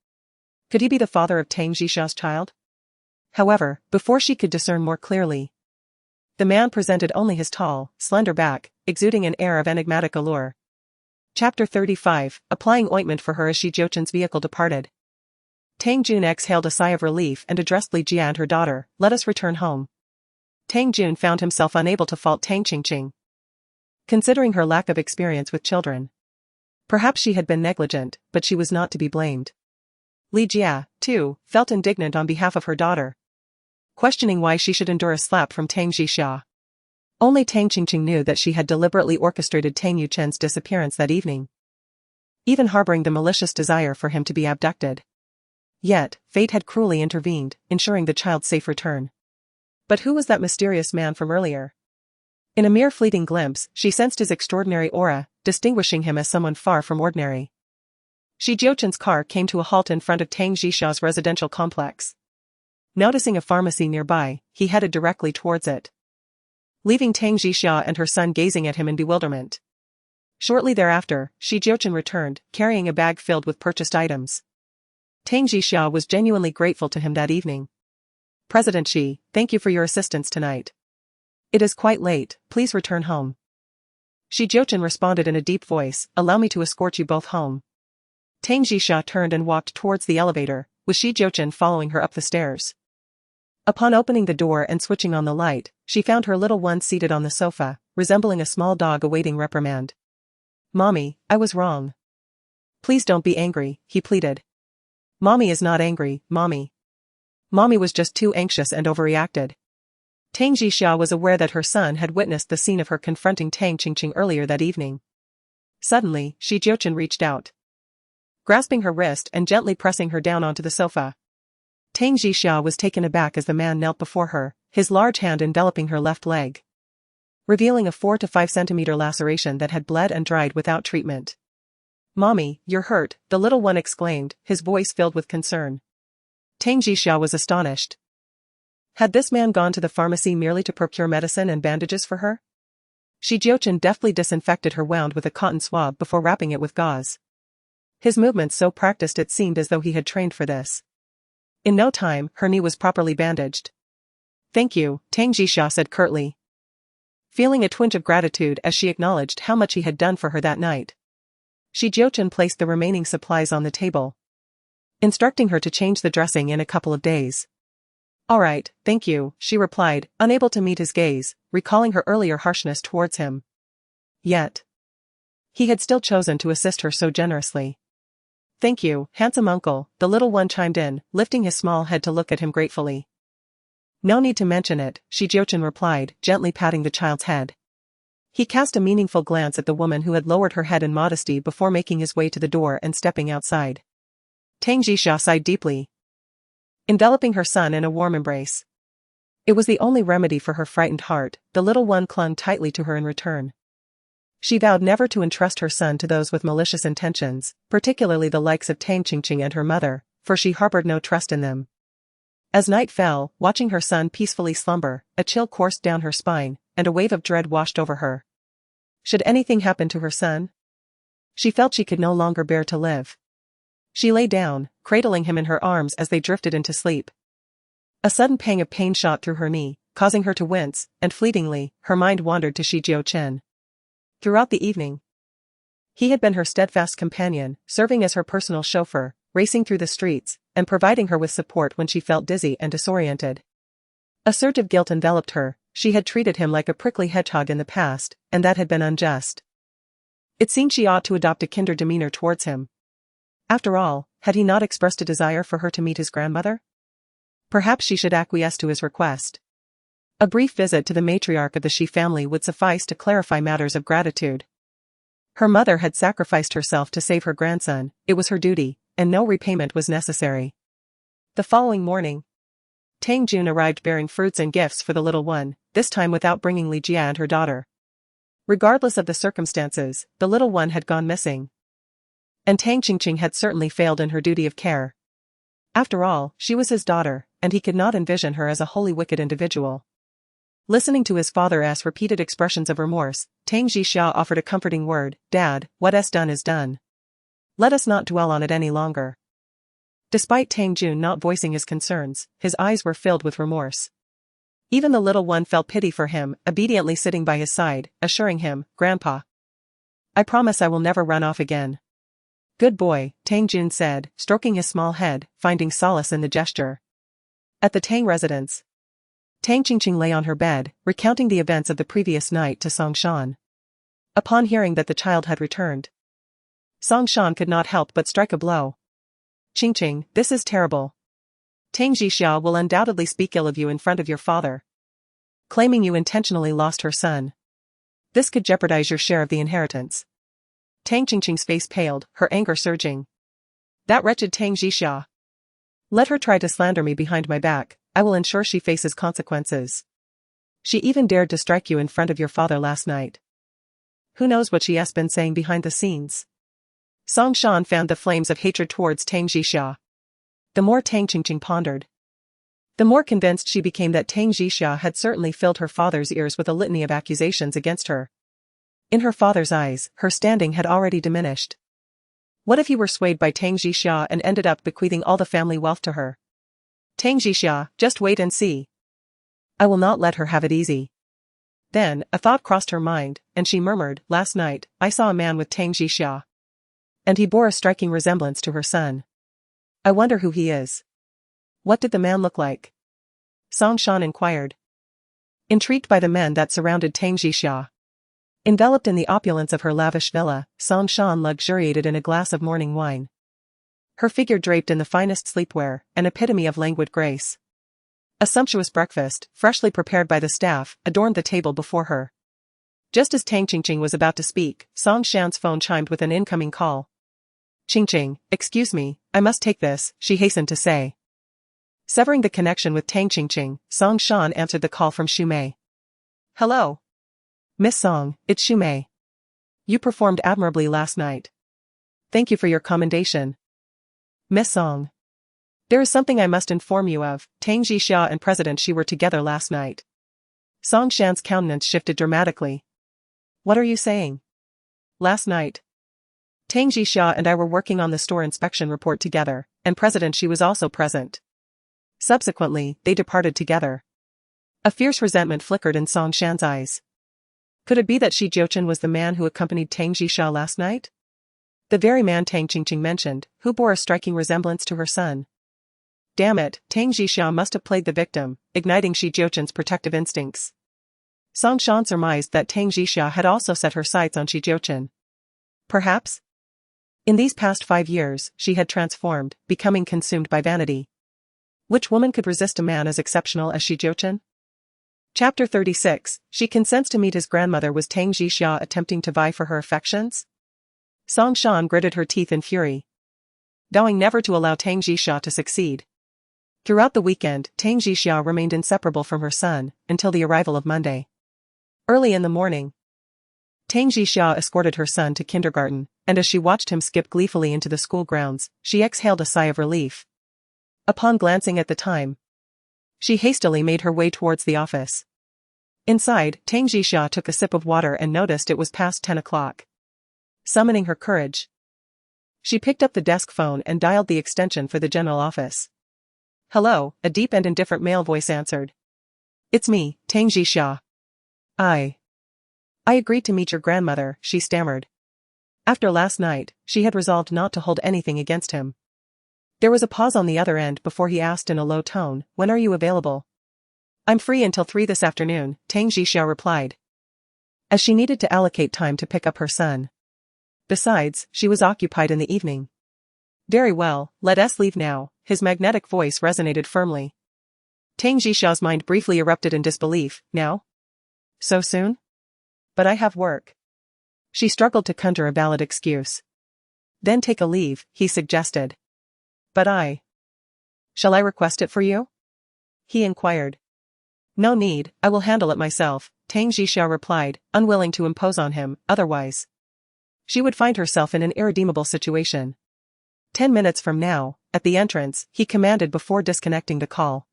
Could he be the father of Tang Jixia's child? However, before she could discern more clearly, the man presented only his tall, slender back, exuding an air of enigmatic allure. Chapter 35, applying ointment for her as Jiuchen's vehicle departed. Tang Jun exhaled a sigh of relief and addressed Li Jia and her daughter, let us return home. Tang Jun found himself unable to fault Tang Qingqing, considering her lack of experience with children. Perhaps she had been negligent, but she was not to be blamed. Li Jia, too, felt indignant on behalf of her daughter, questioning why she should endure a slap from Tang Jixia. Only Tang Qingqing knew that she had deliberately orchestrated Tang Yuchen's disappearance that evening, even harboring the malicious desire for him to be abducted. Yet, fate had cruelly intervened, ensuring the child's safe return. But who was that mysterious man from earlier? In a mere fleeting glimpse, she sensed his extraordinary aura, distinguishing him as someone far from ordinary. Jiuchen's car came to a halt in front of Tang Jixia's residential complex. Noticing a pharmacy nearby, he headed directly towards it, leaving Tang Jixia and her son gazing at him in bewilderment. Shortly thereafter, Jiuchen returned, carrying a bag filled with purchased items. Tang Jixia was genuinely grateful to him that evening. President Xi, thank you for your assistance tonight. It is quite late, please return home. Jiuchen responded in a deep voice, allow me to escort you both home. Tang Jixia turned and walked towards the elevator, with Jiuchen following her up the stairs. Upon opening the door and switching on the light, she found her little one seated on the sofa, resembling a small dog awaiting reprimand. Mommy, I was wrong. Please don't be angry, he pleaded. Mommy is not angry, Mommy. Mommy was just too anxious and overreacted. Tang Jixia was aware that her son had witnessed the scene of her confronting Tang Qingqing earlier that evening. Suddenly, Jiuchen reached out, grasping her wrist and gently pressing her down onto the sofa. Tang Jixia was taken aback as the man knelt before her, his large hand enveloping her left leg, revealing a 4 to 5 centimeter laceration that had bled and dried without treatment. Mommy, you're hurt, the little one exclaimed, his voice filled with concern. Tang Jixia was astonished. Had this man gone to the pharmacy merely to procure medicine and bandages for her? Jiuchen deftly disinfected her wound with a cotton swab before wrapping it with gauze. His movements so practiced it seemed as though he had trained for this. In no time, her knee was properly bandaged. Thank you, Tang Jixia said curtly, feeling a twinge of gratitude as she acknowledged how much he had done for her that night. Jiuchen placed the remaining supplies on the table, instructing her to change the dressing in a couple of days. All right, thank you, she replied, unable to meet his gaze, recalling her earlier harshness towards him. Yet, he had still chosen to assist her so generously. Thank you, handsome uncle, the little one chimed in, lifting his small head to look at him gratefully. No need to mention it, Jiuchen replied, gently patting the child's head. He cast a meaningful glance at the woman who had lowered her head in modesty before making his way to the door and stepping outside. Tang Jixia sighed deeply, enveloping her son in a warm embrace. It was the only remedy for her frightened heart, the little one clung tightly to her in return. She vowed never to entrust her son to those with malicious intentions, particularly the likes of Tang Qingqing and her mother, for she harbored no trust in them. As night fell, watching her son peacefully slumber, a chill coursed down her spine, and a wave of dread washed over her. Should anything happen to her son? She felt she could no longer bear to live. She lay down, cradling him in her arms as they drifted into sleep. A sudden pang of pain shot through her knee, causing her to wince, and fleetingly, her mind wandered to Jiuchen. Throughout the evening, he had been her steadfast companion, serving as her personal chauffeur, racing through the streets, and providing her with support when she felt dizzy and disoriented. A surge of guilt enveloped her. She had treated him like a prickly hedgehog in the past, and that had been unjust. It seemed she ought to adopt a kinder demeanor towards him. After all, had he not expressed a desire for her to meet his grandmother? Perhaps she should acquiesce to his request. A brief visit to the matriarch of the Shi family would suffice to clarify matters of gratitude. Her mother had sacrificed herself to save her grandson, it was her duty, and no repayment was necessary. The following morning, Tang Jun arrived bearing fruits and gifts for the little one, this time without bringing Li Jia and her daughter. Regardless of the circumstances, the little one had gone missing. And Tang Qingqing had certainly failed in her duty of care. After all, she was his daughter, and he could not envision her as a wholly wicked individual. Listening to his father's repeated expressions of remorse, Tang Jixia offered a comforting word, Dad, what's done is done. Let us not dwell on it any longer. Despite Tang Jun not voicing his concerns, his eyes were filled with remorse. Even the little one felt pity for him, obediently sitting by his side, assuring him, Grandpa, I promise I will never run off again. Good boy, Tang Jun said, stroking his small head, finding solace in the gesture. At the Tang residence, Tang Qingqing lay on her bed, recounting the events of the previous night to Song Shan. Upon hearing that the child had returned, Song Shan could not help but strike a blow. Qingqing, this is terrible. Tang Jixia will undoubtedly speak ill of you in front of your father, claiming you intentionally lost her son. This could jeopardize your share of the inheritance. Tang Qingqing's face paled, her anger surging. That wretched Tang Jixia. Let her try to slander me behind my back, I will ensure she faces consequences. She even dared to strike you in front of your father last night. Who knows what she has been saying behind the scenes? Song Shan fanned the flames of hatred towards Tang Jixia. The more Tang Qingqing pondered, the more convinced she became that Tang Jixia had certainly filled her father's ears with a litany of accusations against her. In her father's eyes, her standing had already diminished. What if he were swayed by Tang Jixia and ended up bequeathing all the family wealth to her? Tang Jixia, just wait and see. I will not let her have it easy. Then, a thought crossed her mind, and she murmured, last night, I saw a man with Tang Jixia. And he bore a striking resemblance to her son. I wonder who he is. What did the man look like? Song Shan inquired, intrigued by the men that surrounded Tang Jixia. Enveloped in the opulence of her lavish villa, Song Shan luxuriated in a glass of morning wine. Her figure draped in the finest sleepwear, an epitome of languid grace. A sumptuous breakfast, freshly prepared by the staff, adorned the table before her. Just as Tang Qingqing was about to speak, Song Shan's phone chimed with an incoming call. "Qingqing, excuse me, I must take this," she hastened to say. Severing the connection with Tang Qingqing, Song Shan answered the call from Xu Mei. "Hello. Miss Song, it's Xu Mei. You performed admirably last night. Thank you for your commendation. Miss Song. There is something I must inform you of. Tang Jixia and President Xi were together last night." Song Shan's countenance shifted dramatically. "What are you saying? Last night? Tang Jixia and I were working on the store inspection report together, and President Xi was also present. Subsequently, they departed together." A fierce resentment flickered in Song Shan's eyes. Could it be that Jiuchen was the man who accompanied Tang Jixia last night? The very man Tang Qingqing mentioned, who bore a striking resemblance to her son. Damn it, Tang Jixia must have played the victim, igniting Jiuchen's protective instincts. Song Shan surmised that Tang Jixia had also set her sights on Jiuchen. Perhaps? In these past 5 years, she had transformed, becoming consumed by vanity. Which woman could resist a man as exceptional as Jiuchen? Chapter 36, She consents to meet his grandmother. Was Tang Jixia attempting to vie for her affections? Song Shan gritted her teeth in fury, vowing never to allow Tang Jixia to succeed. Throughout the weekend, Tang Jixia remained inseparable from her son, until the arrival of Monday. Early in the morning, Tang Jixia escorted her son to kindergarten, and as she watched him skip gleefully into the school grounds, she exhaled a sigh of relief. Upon glancing at the time, she hastily made her way towards the office. Inside, Tang Jixia took a sip of water and noticed it was past 10 o'clock. Summoning her courage, she picked up the desk phone and dialed the extension for the general office. "Hello," a deep and indifferent male voice answered. "It's me, Tang Jixia. I agreed to meet your grandmother," she stammered. After last night, she had resolved not to hold anything against him. There was a pause on the other end before he asked in a low tone, "When are you available?" "I'm free until 3 this afternoon," Tang Jixia replied, as she needed to allocate time to pick up her son. Besides, she was occupied in the evening. "Very well, let us leave now," his magnetic voice resonated firmly. Tang Jixia's mind briefly erupted in disbelief. "Now? So soon? But I have work." She struggled to conjure a valid excuse. "Then take a leave," he suggested. "But shall I request it for you?" he inquired. "No need, I will handle it myself," Tang Jixia replied, unwilling to impose on him, otherwise she would find herself in an irredeemable situation. 10 minutes from now, at the entrance, he commanded before disconnecting the call.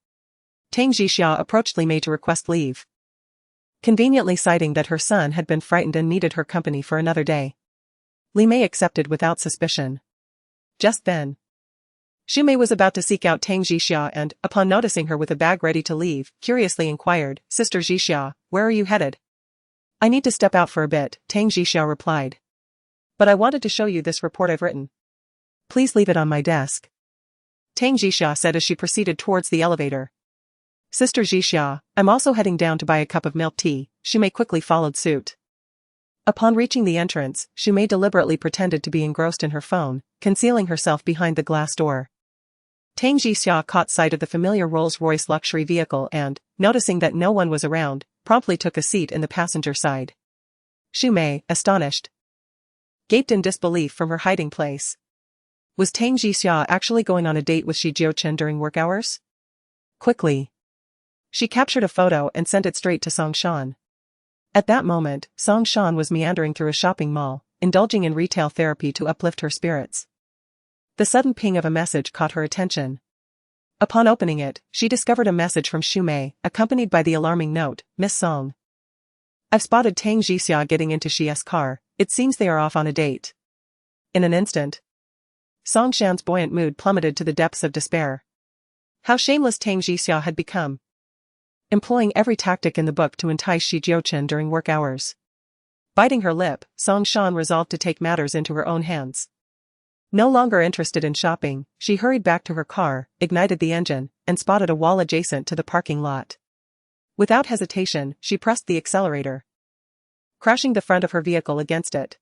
Tang Jixia approached Li Mei to request leave, conveniently citing that her son had been frightened and needed her company for another day. Li Mei accepted without suspicion. Just then, Xu Mei was about to seek out Tang Jixia and, upon noticing her with a bag ready to leave, curiously inquired, "Sister Jixia, where are you headed?" "I need to step out for a bit," Tang Jixia replied. "But I wanted to show you this report I've written." "Please leave it on my desk," Tang Jixia said as she proceeded towards the elevator. "Sister Jixia, I'm also heading down to buy a cup of milk tea," Xu Mei quickly followed suit. Upon reaching the entrance, Xu Mei deliberately pretended to be engrossed in her phone, concealing herself behind the glass door. Tang Jixia caught sight of the familiar Rolls-Royce luxury vehicle and, noticing that no one was around, promptly took a seat in the passenger side. Xu Mei, astonished, gaped in disbelief from her hiding place. Was Tang Jixia actually going on a date with Jiuchen during work hours? Quickly, she captured a photo and sent it straight to Song Shan. At that moment, Song Shan was meandering through a shopping mall, indulging in retail therapy to uplift her spirits. The sudden ping of a message caught her attention. Upon opening it, she discovered a message from Xu Mei, accompanied by the alarming note, "Miss Song, I've spotted Tang Jixia getting into Xi's car. It seems they are off on a date." In an instant, Song Shan's buoyant mood plummeted to the depths of despair. How shameless Tang Jixia had become, employing every tactic in the book to entice Jiuchen during work hours. Biting her lip, Song Shan resolved to take matters into her own hands. No longer interested in shopping, she hurried back to her car, ignited the engine, and spotted a wall adjacent to the parking lot. Without hesitation, she pressed the accelerator, crashing the front of her vehicle against it.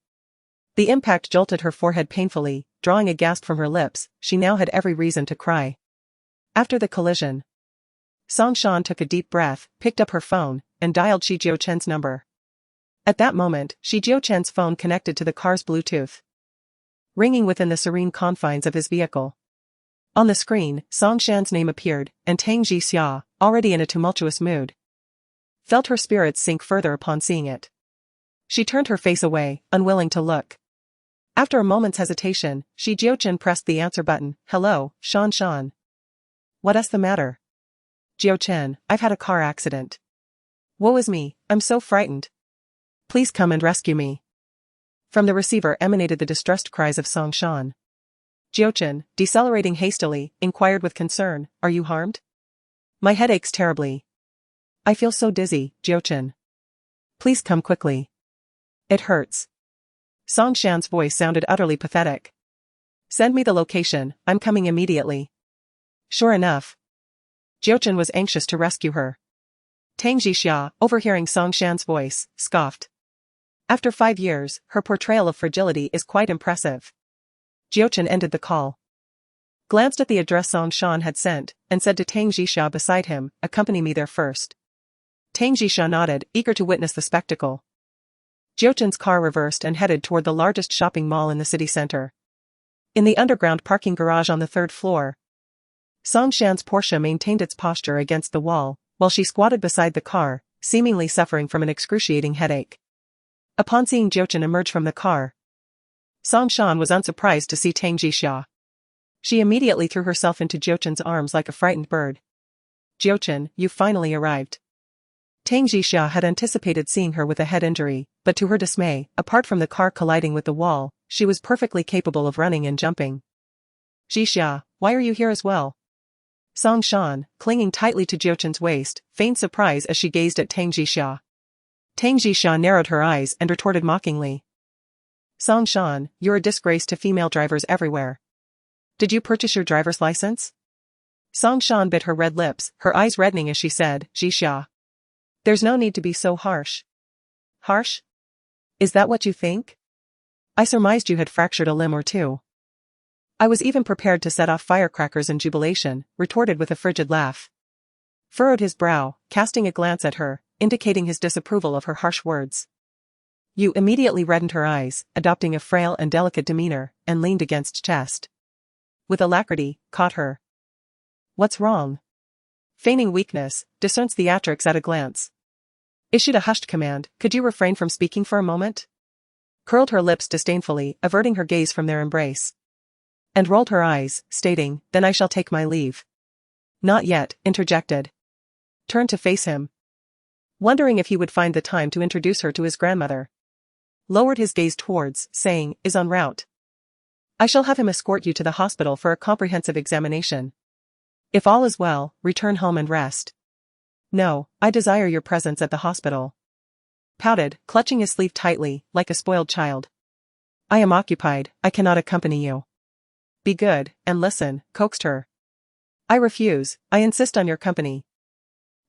The impact jolted her forehead painfully, drawing a gasp from her lips. She now had every reason to cry. After the collision, Song Shan took a deep breath, picked up her phone, and dialed Jiuchen's number. At that moment, Jiuchen's phone connected to the car's Bluetooth, ringing within the serene confines of his vehicle. On the screen, Song Shan's name appeared, and Tang Jixia, already in a tumultuous mood, felt her spirits sink further upon seeing it. She turned her face away, unwilling to look. After a moment's hesitation, Jiuchen pressed the answer button. Hello, Shan. What's the matter? Jiuchen, I've had a car accident. Woe is me, I'm so frightened. Please come and rescue me. From the receiver emanated the distressed cries of Song Shan. Jiuchen, decelerating hastily, inquired with concern, are you harmed? My head aches terribly. I feel so dizzy, Jiuchen. Please come quickly. It hurts. Song Shan's voice sounded utterly pathetic. Send me the location, I'm coming immediately. Sure enough. Jiuchen was anxious to rescue her. Tang Jixia, overhearing Song Shan's voice, scoffed. After 5 years, her portrayal of fragility is quite impressive. Jiuchen ended the call, glanced at the address Song Shan had sent, and said to Tang Jixia beside him, accompany me there first. Tang Jixia nodded, eager to witness the spectacle. Jiuchen's car reversed and headed toward the largest shopping mall in the city center. In the underground parking garage on the 3rd floor, Song Shan's Porsche maintained its posture against the wall, while she squatted beside the car, seemingly suffering from an excruciating headache. Upon seeing Jiuchen emerge from the car, Song Shan was unsurprised to see Tang Jixia. She immediately threw herself into Jiuchen's arms like a frightened bird. Jiuchen, you finally arrived. Tang Jixia had anticipated seeing her with a head injury, but to her dismay, apart from the car colliding with the wall, she was perfectly capable of running and jumping. Jixia, why are you here as well? Song Shan, clinging tightly to Jiuchen's waist, feigned surprise as she gazed at Tang Jixia. Tang Jixia narrowed her eyes and retorted mockingly. Song Shan, you're a disgrace to female drivers everywhere. Did you purchase your driver's license? Song Shan bit her red lips, her eyes reddening as she said, Jixia. There's no need to be so harsh. Harsh? Is that what you think? I surmised you had fractured a limb or two. I was even prepared to set off firecrackers in jubilation, retorted with a frigid laugh. Furrowed his brow, casting a glance at her, indicating his disapproval of her harsh words. Yu immediately reddened her eyes, adopting a frail and delicate demeanor, and leaned against chest. With alacrity, caught her. What's wrong? Feigning weakness, discerns theatrics at a glance. Issued a hushed command, could you refrain from speaking for a moment? Curled her lips disdainfully, averting her gaze from their embrace. And rolled her eyes, stating, then I shall take my leave. Not yet, interjected. Turned to face him, wondering if he would find the time to introduce her to his grandmother. Lowered his gaze towards, saying, is en route. I shall have him escort you to the hospital for a comprehensive examination. If all is well, return home and rest. No, I desire your presence at the hospital. Pouted, clutching his sleeve tightly, like a spoiled child. I am occupied, I cannot accompany you. Be good, and listen, coaxed her. I refuse, I insist on your company.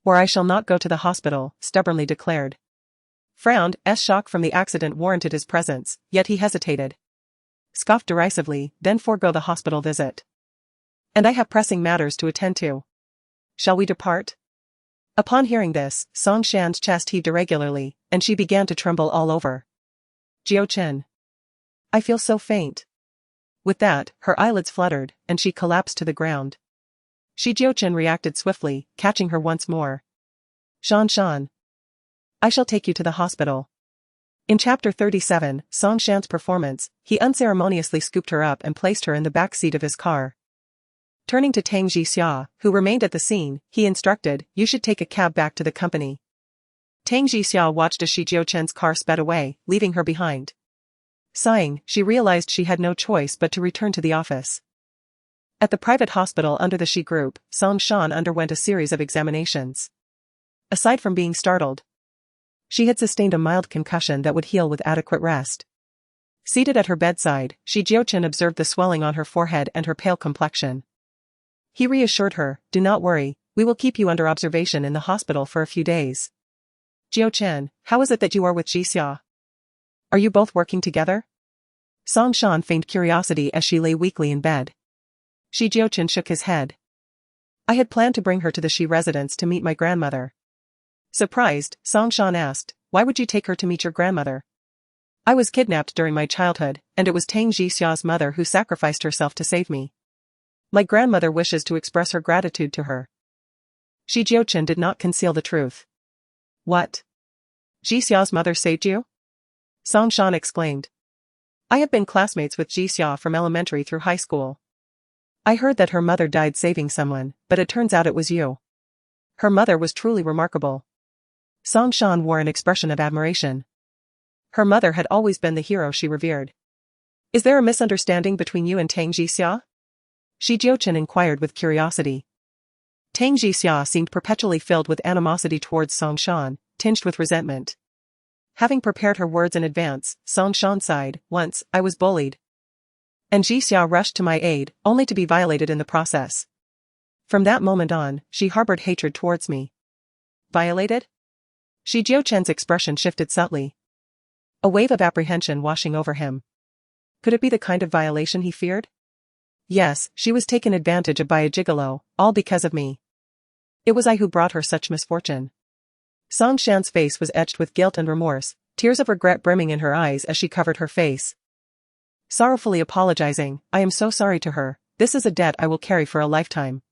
Or I shall not go to the hospital, stubbornly declared. Frowned, as shock from the accident warranted his presence, yet he hesitated. Scoffed derisively, then forego the hospital visit. And I have pressing matters to attend to. Shall we depart? Upon hearing this, Song Shan's chest heaved irregularly, and she began to tremble all over. Jiuchen. I feel so faint. With that, her eyelids fluttered, and she collapsed to the ground. Jiuchen reacted swiftly, catching her once more. Shan. I shall take you to the hospital. In Chapter 37, Song Shan's performance, he unceremoniously scooped her up and placed her in the back seat of his car. Turning to Tang Jixia, who remained at the scene, he instructed, you should take a cab back to the company. Tang Jixia watched as Jiuchen's car sped away, leaving her behind. Sighing, she realized she had no choice but to return to the office. At the private hospital under the Shi Group, Song Shan underwent a series of examinations. Aside from being startled, she had sustained a mild concussion that would heal with adequate rest. Seated at her bedside, Jiuchen observed the swelling on her forehead and her pale complexion. He reassured her, do not worry, we will keep you under observation in the hospital for a few days. Jiuchen, how is it that you are with Jixia? Are you both working together? Song Shan feigned curiosity as she lay weakly in bed. Jiuchen shook his head. I had planned to bring her to the Shi residence to meet my grandmother. Surprised, Song Shan asked, why would you take her to meet your grandmother? I was kidnapped during my childhood, and it was Tang Jixia's mother who sacrificed herself to save me. My grandmother wishes to express her gratitude to her. Jiuchen did not conceal the truth. What? Jixia's mother saved you? Song Shan exclaimed. I have been classmates with Jixia from elementary through high school. I heard that her mother died saving someone, but it turns out it was you. Her mother was truly remarkable. Song Shan wore an expression of admiration. Her mother had always been the hero she revered. Is there a misunderstanding between you and Tang Jixia? Jiuchen inquired with curiosity. Tang Jixia seemed perpetually filled with animosity towards Song Shan, tinged with resentment. Having prepared her words in advance, Song Shan sighed, once, I was bullied. And Jixia rushed to my aid, only to be violated in the process. From that moment on, she harbored hatred towards me. Violated? Jiuchen's expression shifted subtly. A wave of apprehension washing over him. Could it be the kind of violation he feared? Yes, she was taken advantage of by a gigolo, all because of me. It was I who brought her such misfortune. Song Shan's face was etched with guilt and remorse, tears of regret brimming in her eyes as she covered her face. Sorrowfully apologizing, I am so sorry to her, this is a debt I will carry for a lifetime.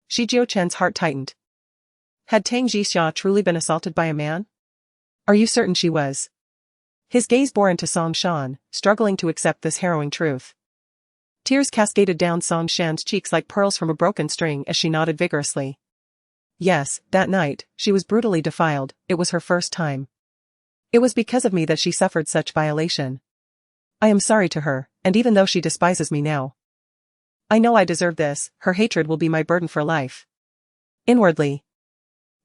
Jiuchen's heart tightened. Had Tang Jixia truly been assaulted by a man? Are you certain she was? His gaze bore into Song Shan, struggling to accept this harrowing truth. Tears cascaded down Song Shan's cheeks like pearls from a broken string as she nodded vigorously. Yes, that night, she was brutally defiled, it was her first time. It was because of me that she suffered such violation. I am sorry to her, and even though she despises me now, I know I deserve this, her hatred will be my burden for life. Inwardly,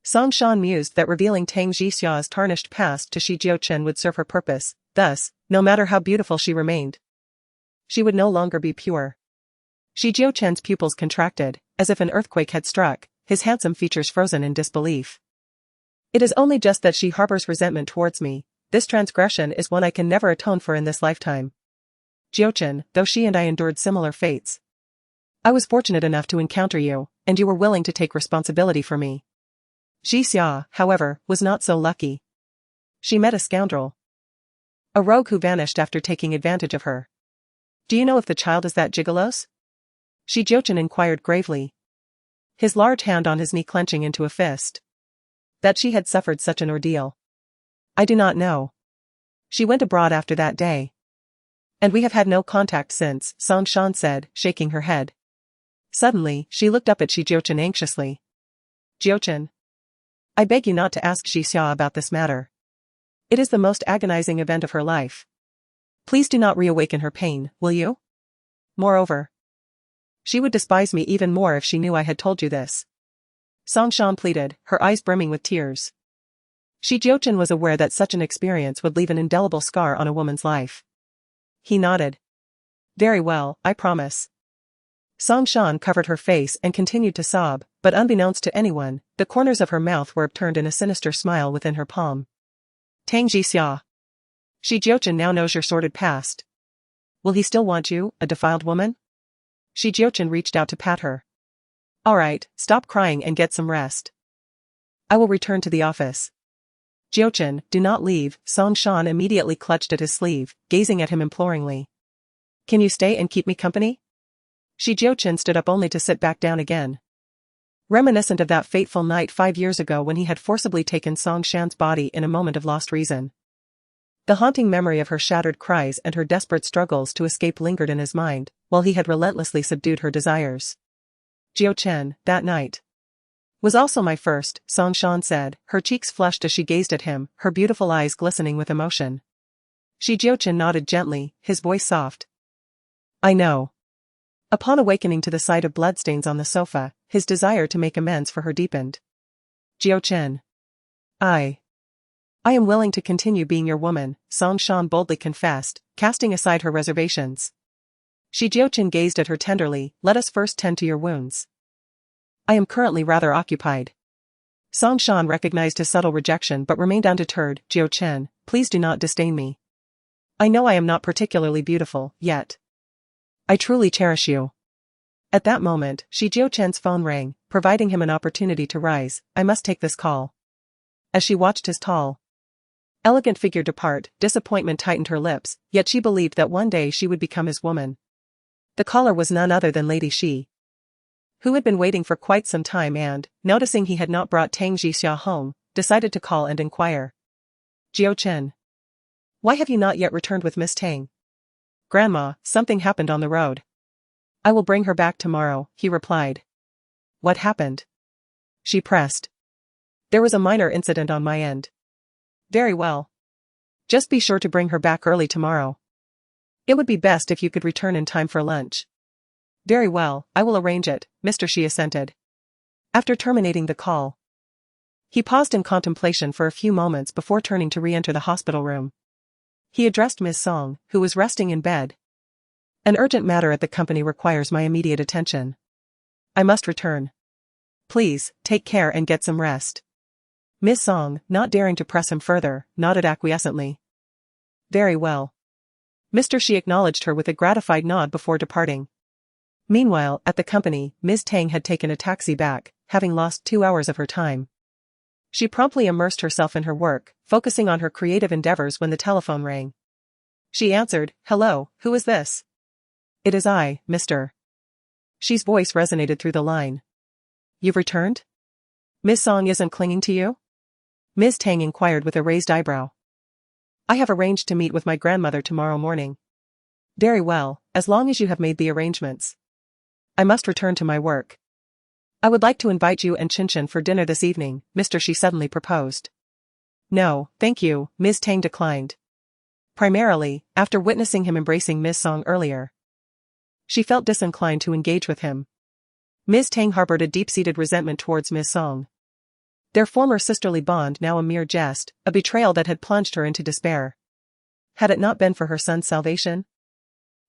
Song Shan mused that revealing Tang Jixia's tarnished past to Jiuchen would serve her purpose, thus, no matter how beautiful she remained, she would no longer be pure. Jiuchen's pupils contracted, as if an earthquake had struck, his handsome features frozen in disbelief. It is only just that she harbors resentment towards me, this transgression is one I can never atone for in this lifetime. Jiuchen, though she and I endured similar fates, I was fortunate enough to encounter you, and you were willing to take responsibility for me. Jixia, however, was not so lucky. She met a scoundrel. A rogue who vanished after taking advantage of her. Do you know if the child is that gigolo's? Jiuchen inquired gravely, his large hand on his knee clenching into a fist. That she had suffered such an ordeal, I do not know. She went abroad after that day. And we have had no contact since, Song Shan said, shaking her head. Suddenly, she looked up at Jiuchen anxiously. Jiuchen, I beg you not to ask Jixia about this matter. It is the most agonizing event of her life. Please do not reawaken her pain, will you? Moreover, she would despise me even more if she knew I had told you this. Song Shan pleaded, her eyes brimming with tears. Jiuchen was aware that such an experience would leave an indelible scar on a woman's life. He nodded. Very well, I promise. Song Shan covered her face and continued to sob, but unbeknownst to anyone, the corners of her mouth were upturned in a sinister smile within her palm. Tang Jixia. Jiuchen now knows your sordid past. Will he still want you, a defiled woman? Jiuchen reached out to pat her. All right, stop crying and get some rest. I will return to the office. Jiuchen, do not leave, Song Shan immediately clutched at his sleeve, gazing at him imploringly. Can you stay and keep me company? Jiuchen stood up only to sit back down again. Reminiscent of that fateful night 5 years ago when he had forcibly taken Song Shan's body in a moment of lost reason. The haunting memory of her shattered cries and her desperate struggles to escape lingered in his mind, while he had relentlessly subdued her desires. Jiuchen, that night was also my first, Song Shan said, her cheeks flushed as she gazed at him, her beautiful eyes glistening with emotion. Jiuchen nodded gently, his voice soft. I know. Upon awakening to the sight of bloodstains on the sofa, his desire to make amends for her deepened. Jiuchen. I am willing to continue being your woman, Song Shan boldly confessed, casting aside her reservations. Jiuchen gazed at her tenderly, let us first tend to your wounds. I am currently rather occupied. Song Shan recognized his subtle rejection but remained undeterred. Jiuchen, please do not disdain me. I know I am not particularly beautiful, yet I truly cherish you. At that moment, Jiuchen's phone rang, providing him an opportunity to rise. I must take this call. As she watched his tall, elegant figure depart, disappointment tightened her lips, yet she believed that one day she would become his woman. The caller was none other than Lady Shi, who had been waiting for quite some time and, noticing he had not brought Tang Jixia home, decided to call and inquire. Jiuchen. Why have you not yet returned with Miss Tang? Grandma, something happened on the road. I will bring her back tomorrow, he replied. What happened? She pressed. There was a minor incident on my end. Very well. Just be sure to bring her back early tomorrow. It would be best if you could return in time for lunch. Very well, I will arrange it, Mr. Shi assented. After terminating the call, he paused in contemplation for a few moments before turning to re-enter the hospital room. He addressed Ms. Song, who was resting in bed. An urgent matter at the company requires my immediate attention. I must return. Please, take care and get some rest. Ms. Song, not daring to press him further, nodded acquiescently. Very well. Mr. Shi acknowledged her with a gratified nod before departing. Meanwhile, at the company, Ms. Tang had taken a taxi back, having lost 2 hours of her time. She promptly immersed herself in her work, focusing on her creative endeavors when the telephone rang. She answered, Hello, who is this? It is I, Mr. Shi's voice resonated through the line. You've returned? Ms. Song isn't clinging to you? Ms. Tang inquired with a raised eyebrow. I have arranged to meet with my grandmother tomorrow morning. Very well, as long as you have made the arrangements. I must return to my work. I would like to invite you and Jiuchen for dinner this evening, Mr. Shi suddenly proposed. No, thank you, Ms. Tang declined. Primarily, after witnessing him embracing Ms. Song earlier, she felt disinclined to engage with him. Ms. Tang harbored a deep-seated resentment towards Ms. Song. Their former sisterly bond now a mere jest, a betrayal that had plunged her into despair. Had it not been for her son's salvation,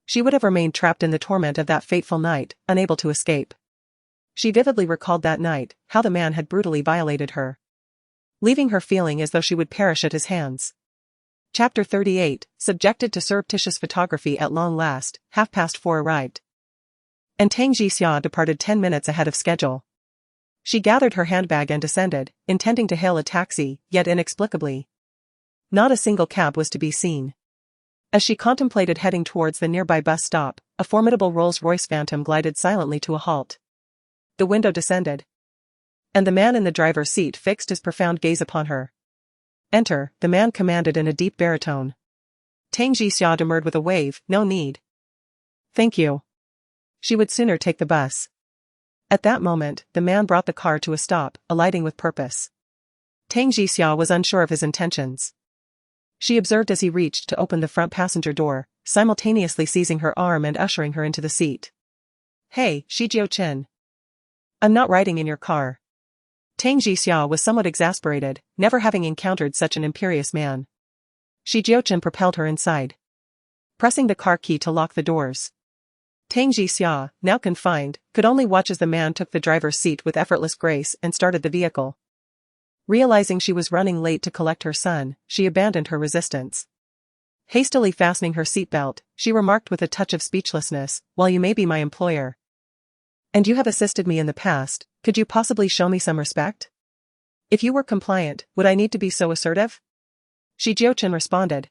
she would have remained trapped in the torment of that fateful night, unable to escape. She vividly recalled that night, how the man had brutally violated her, leaving her feeling as though she would perish at his hands. Chapter 38, subjected to surreptitious photography at long last, 4:30 arrived. And Tang Jixia departed 10 minutes ahead of schedule. She gathered her handbag and descended, intending to hail a taxi, yet inexplicably, not a single cab was to be seen. As she contemplated heading towards the nearby bus stop, a formidable Rolls-Royce Phantom glided silently to a halt. The window descended, and the man in the driver's seat fixed his profound gaze upon her. Enter, the man commanded in a deep baritone. Tang Jixia demurred with a wave, no need. Thank you. She would sooner take the bus. At that moment, the man brought the car to a stop, alighting with purpose. Tang Jixia was unsure of his intentions. She observed as he reached to open the front passenger door, simultaneously seizing her arm and ushering her into the seat. Hey, Jiuchen. I'm not riding in your car. Tang Jixia was somewhat exasperated, never having encountered such an imperious man. Jiuchen propelled her inside, pressing the car key to lock the doors. Tang Jixia, now confined, could only watch as the man took the driver's seat with effortless grace and started the vehicle. Realizing she was running late to collect her son, she abandoned her resistance. Hastily fastening her seatbelt, she remarked with a touch of speechlessness, while you may be my employer, and you have assisted me in the past, could you possibly show me some respect? If you were compliant, would I need to be so assertive? Jiuchen responded,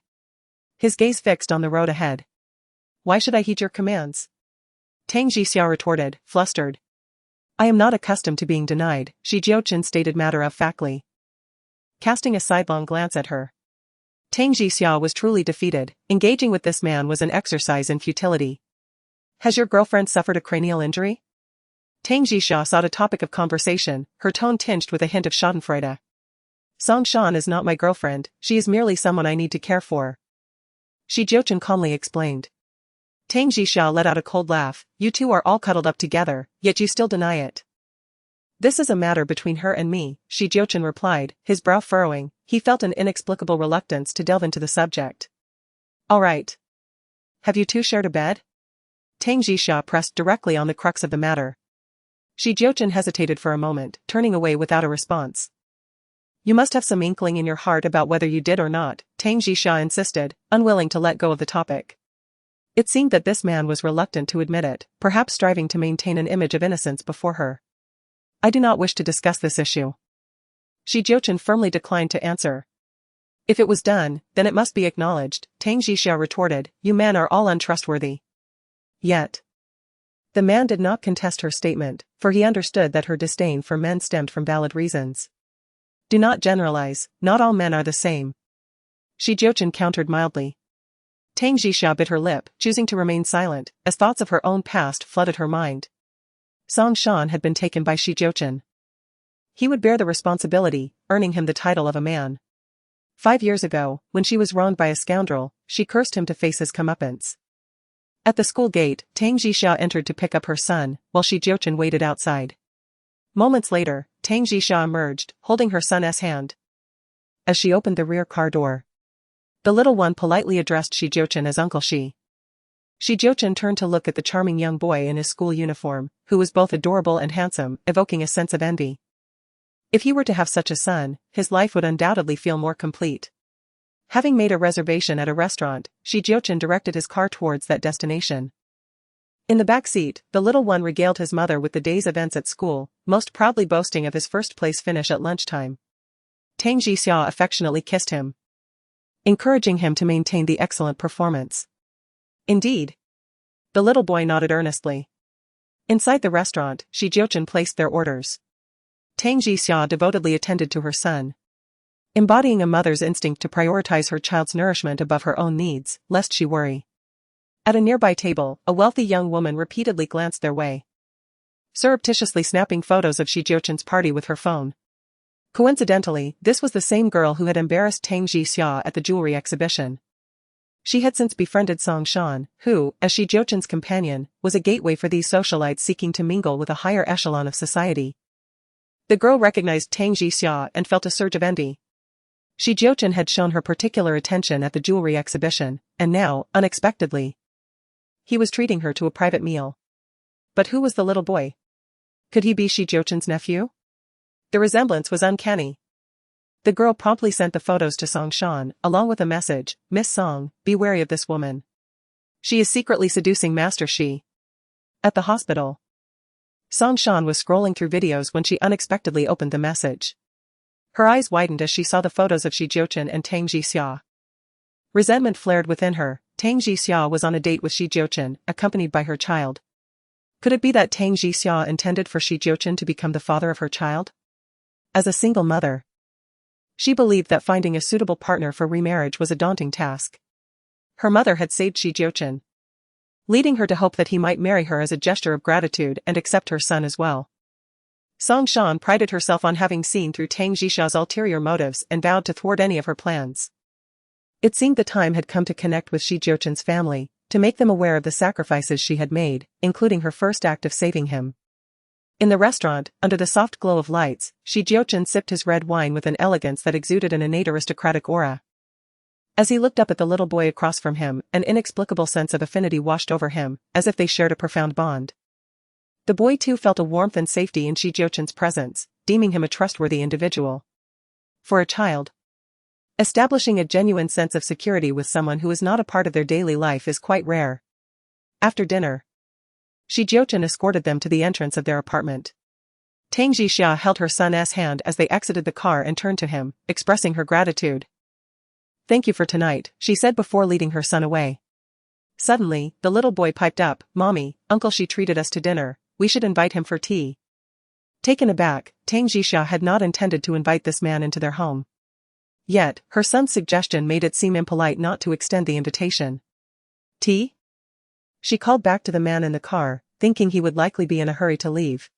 his gaze fixed on the road ahead. Why should I heed your commands? Tang Jixia retorted, flustered. I am not accustomed to being denied, Jiuchen stated matter-of-factly, casting a sidelong glance at her. Tang Jixia was truly defeated. Engaging with this man was an exercise in futility. Has your girlfriend suffered a cranial injury? Tang Jixia sought a topic of conversation, her tone tinged with a hint of schadenfreude. Song Shan is not my girlfriend, she is merely someone I need to care for. Jiuchen calmly explained. Tang Jixia let out a cold laugh. You two are all cuddled up together, yet you still deny it. This is a matter between her and me, Jiuchen replied, his brow furrowing. He felt an inexplicable reluctance to delve into the subject. All right. Have you two shared a bed? Tang Jixia pressed directly on the crux of the matter. Jiuchen hesitated for a moment, turning away without a response. You must have some inkling in your heart about whether you did or not, Tang Jixia insisted, unwilling to let go of the topic. It seemed that this man was reluctant to admit it, perhaps striving to maintain an image of innocence before her. I do not wish to discuss this issue. Jiuchen firmly declined to answer. If it was done, then it must be acknowledged, Tang Jixia retorted, you men are all untrustworthy. Yet. The man did not contest her statement, for he understood that her disdain for men stemmed from valid reasons. Do not generalize, not all men are the same. Jiuchen countered mildly. Tang Jixia bit her lip, choosing to remain silent, as thoughts of her own past flooded her mind. Song Shan had been taken by Jiuchen. He would bear the responsibility, earning him the title of a man. 5 years ago, when she was wronged by a scoundrel, she cursed him to face his comeuppance. At the school gate, Tang Jixia entered to pick up her son, while Jiuchen waited outside. Moments later, Tang Jixia emerged, holding her son's hand. As she opened the rear car door, the little one politely addressed Jiuchen as Uncle Shi. Jiuchen turned to look at the charming young boy in his school uniform, who was both adorable and handsome, evoking a sense of envy. If he were to have such a son, his life would undoubtedly feel more complete. Having made a reservation at a restaurant, Jiuchen directed his car towards that destination. In the back seat, the little one regaled his mother with the day's events at school, most proudly boasting of his first-place finish at lunchtime. Tang Jixia affectionately kissed him, encouraging him to maintain the excellent performance. Indeed. The little boy nodded earnestly. Inside the restaurant, Jiuchen placed their orders. Tang Jixia devotedly attended to her son, embodying a mother's instinct to prioritize her child's nourishment above her own needs, lest she worry. At a nearby table, a wealthy young woman repeatedly glanced their way, surreptitiously snapping photos of Jiuchen's party with her phone. Coincidentally, this was the same girl who had embarrassed Tang Jixia at the jewelry exhibition. She had since befriended Song Shan, who, as Jiuchen's companion, was a gateway for these socialites seeking to mingle with a higher echelon of society. The girl recognized Tang Jixia and felt a surge of envy. Jiuchen had shown her particular attention at the jewelry exhibition, and now, unexpectedly, he was treating her to a private meal. But who was the little boy? Could he be Jiuchen's nephew? The resemblance was uncanny. The girl promptly sent the photos to Song Shan, along with a message, Miss Song, be wary of this woman. She is secretly seducing Master Shi. At the hospital, Song Shan was scrolling through videos when she unexpectedly opened the message. Her eyes widened as she saw the photos of Jiuchen and Tang Jixia. Resentment flared within her. Tang Jixia was on a date with Jiuchen, accompanied by her child. Could it be that Tang Jixia intended for Jiuchen to become the father of her child? As a single mother, she believed that finding a suitable partner for remarriage was a daunting task. Her mother had saved Jiuchen, leading her to hope that he might marry her as a gesture of gratitude and accept her son as well. Song Shan prided herself on having seen through Tang Jixia's ulterior motives and vowed to thwart any of her plans. It seemed the time had come to connect with Jiuchen's family, to make them aware of the sacrifices she had made, including her first act of saving him. In the restaurant, under the soft glow of lights, Jiuchen sipped his red wine with an elegance that exuded an innate aristocratic aura. As he looked up at the little boy across from him, an inexplicable sense of affinity washed over him, as if they shared a profound bond. The boy too felt a warmth and safety in Jiuchen's presence, deeming him a trustworthy individual. For a child, establishing a genuine sense of security with someone who is not a part of their daily life is quite rare. After dinner, Jiuchen escorted them to the entrance of their apartment. Tang Jixia held her son's hand as they exited the car and turned to him, expressing her gratitude. Thank you for tonight, she said before leading her son away. Suddenly, the little boy piped up, Mommy, Uncle Shi treated us to dinner, we should invite him for tea. Taken aback, Tang Jixia had not intended to invite this man into their home. Yet, her son's suggestion made it seem impolite not to extend the invitation. Tea? She called back to the man in the car, thinking he would likely be in a hurry to leave,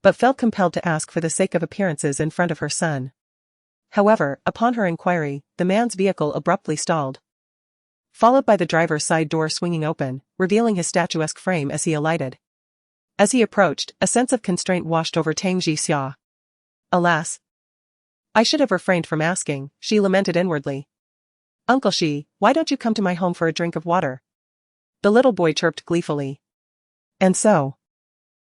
but felt compelled to ask for the sake of appearances in front of her son. However, upon her inquiry, the man's vehicle abruptly stalled, followed by the driver's side door swinging open, revealing his statuesque frame as he alighted. As he approached, a sense of constraint washed over Tang Jixia. Alas! I should have refrained from asking, she lamented inwardly. Uncle Shi, why don't you come to my home for a drink of water? The little boy chirped gleefully. And so,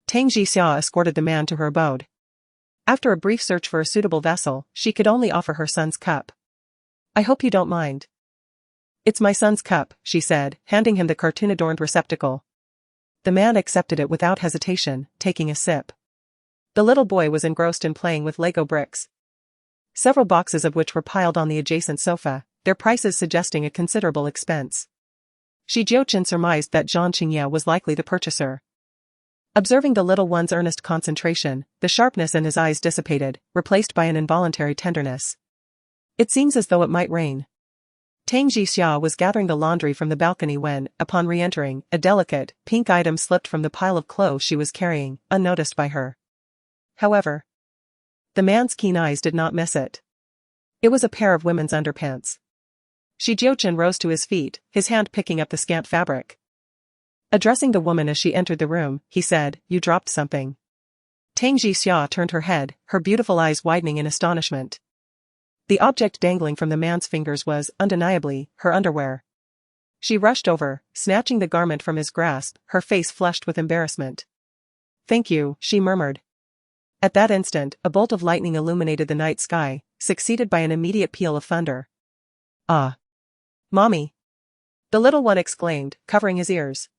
Tang Jixia escorted the man to her abode. After a brief search for a suitable vessel, she could only offer her son's cup. "I hope you don't mind." "It's my son's cup," she said, handing him the cartoon-adorned receptacle. The man accepted it without hesitation, taking a sip. The little boy was engrossed in playing with Lego bricks, several boxes of which were piled on the adjacent sofa, their prices suggesting a considerable expense. Jiuchen surmised that Zhang Qingye was likely the purchaser. Observing the little one's earnest concentration, the sharpness in his eyes dissipated, replaced by an involuntary tenderness. "It seems as though it might rain." Tang Jixia was gathering the laundry from the balcony when, upon re-entering, a delicate, pink item slipped from the pile of clothes she was carrying, unnoticed by her. However, the man's keen eyes did not miss it. It was a pair of women's underpants. Jiuchen rose to his feet, his hand picking up the scant fabric. Addressing the woman as she entered the room, he said, "You dropped something." Tang Jixia turned her head, her beautiful eyes widening in astonishment. The object dangling from the man's fingers was, undeniably, her underwear. She rushed over, snatching the garment from his grasp, her face flushed with embarrassment. "Thank you," she murmured. At that instant, a bolt of lightning illuminated the night sky, succeeded by an immediate peal of thunder. "Ah! Mommy!" the little one exclaimed, covering his ears.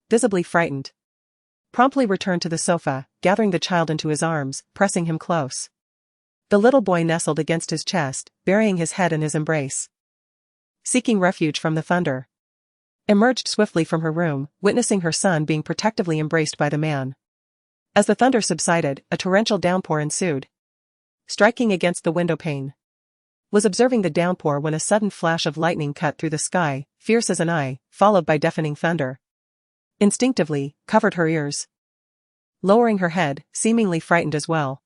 Visibly frightened. Promptly returned to the sofa, gathering the child into his arms, pressing him close. The little boy nestled against his chest, burying his head in his embrace. Seeking refuge from the thunder, emerged swiftly from her room, witnessing her son being protectively embraced by the man. As the thunder subsided, a torrential downpour ensued, striking against the window pane. Was observing the downpour when a sudden flash of lightning cut through the sky, fierce as an eye, followed by deafening thunder. Instinctively, covered her ears. Lowering her head, seemingly frightened as well.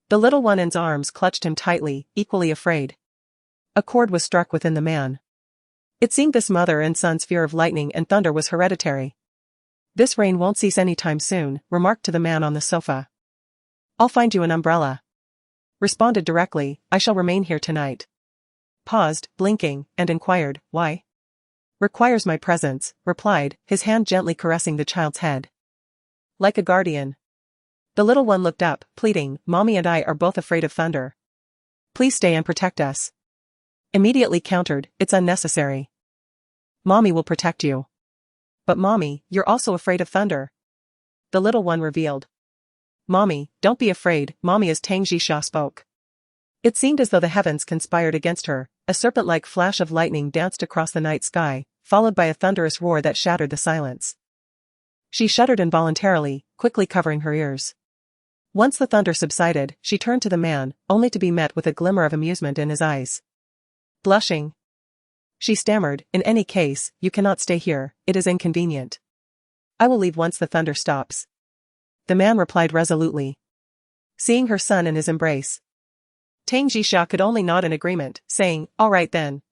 The little one's arms clutched him tightly, equally afraid. A chord was struck within the man. It seemed this mother and son's fear of lightning and thunder was hereditary. "This rain won't cease any time soon," remarked to the man on the sofa. "I'll find you an umbrella." Responded directly, "I shall remain here tonight." Paused, blinking, and inquired, "Why?" "Requires my presence," replied, his hand gently caressing the child's head. "Like a guardian." The little one looked up, pleading, "Mommy and I are both afraid of thunder. Please stay and protect us." Immediately countered, "It's unnecessary. Mommy will protect you." "But Mommy, you're also afraid of thunder." The little one revealed. "Mommy, don't be afraid, Mommy," as Tang Jixia spoke. It seemed as though the heavens conspired against her, a serpent-like flash of lightning danced across the night sky, followed by a thunderous roar that shattered the silence. She shuddered involuntarily, quickly covering her ears. Once the thunder subsided, she turned to the man, only to be met with a glimmer of amusement in his eyes. Blushing, she stammered, "In any case, you cannot stay here, it is inconvenient. I will leave once the thunder stops." The man replied resolutely. Seeing her son in his embrace, Tang Jixia could only nod in agreement, saying, "All right then.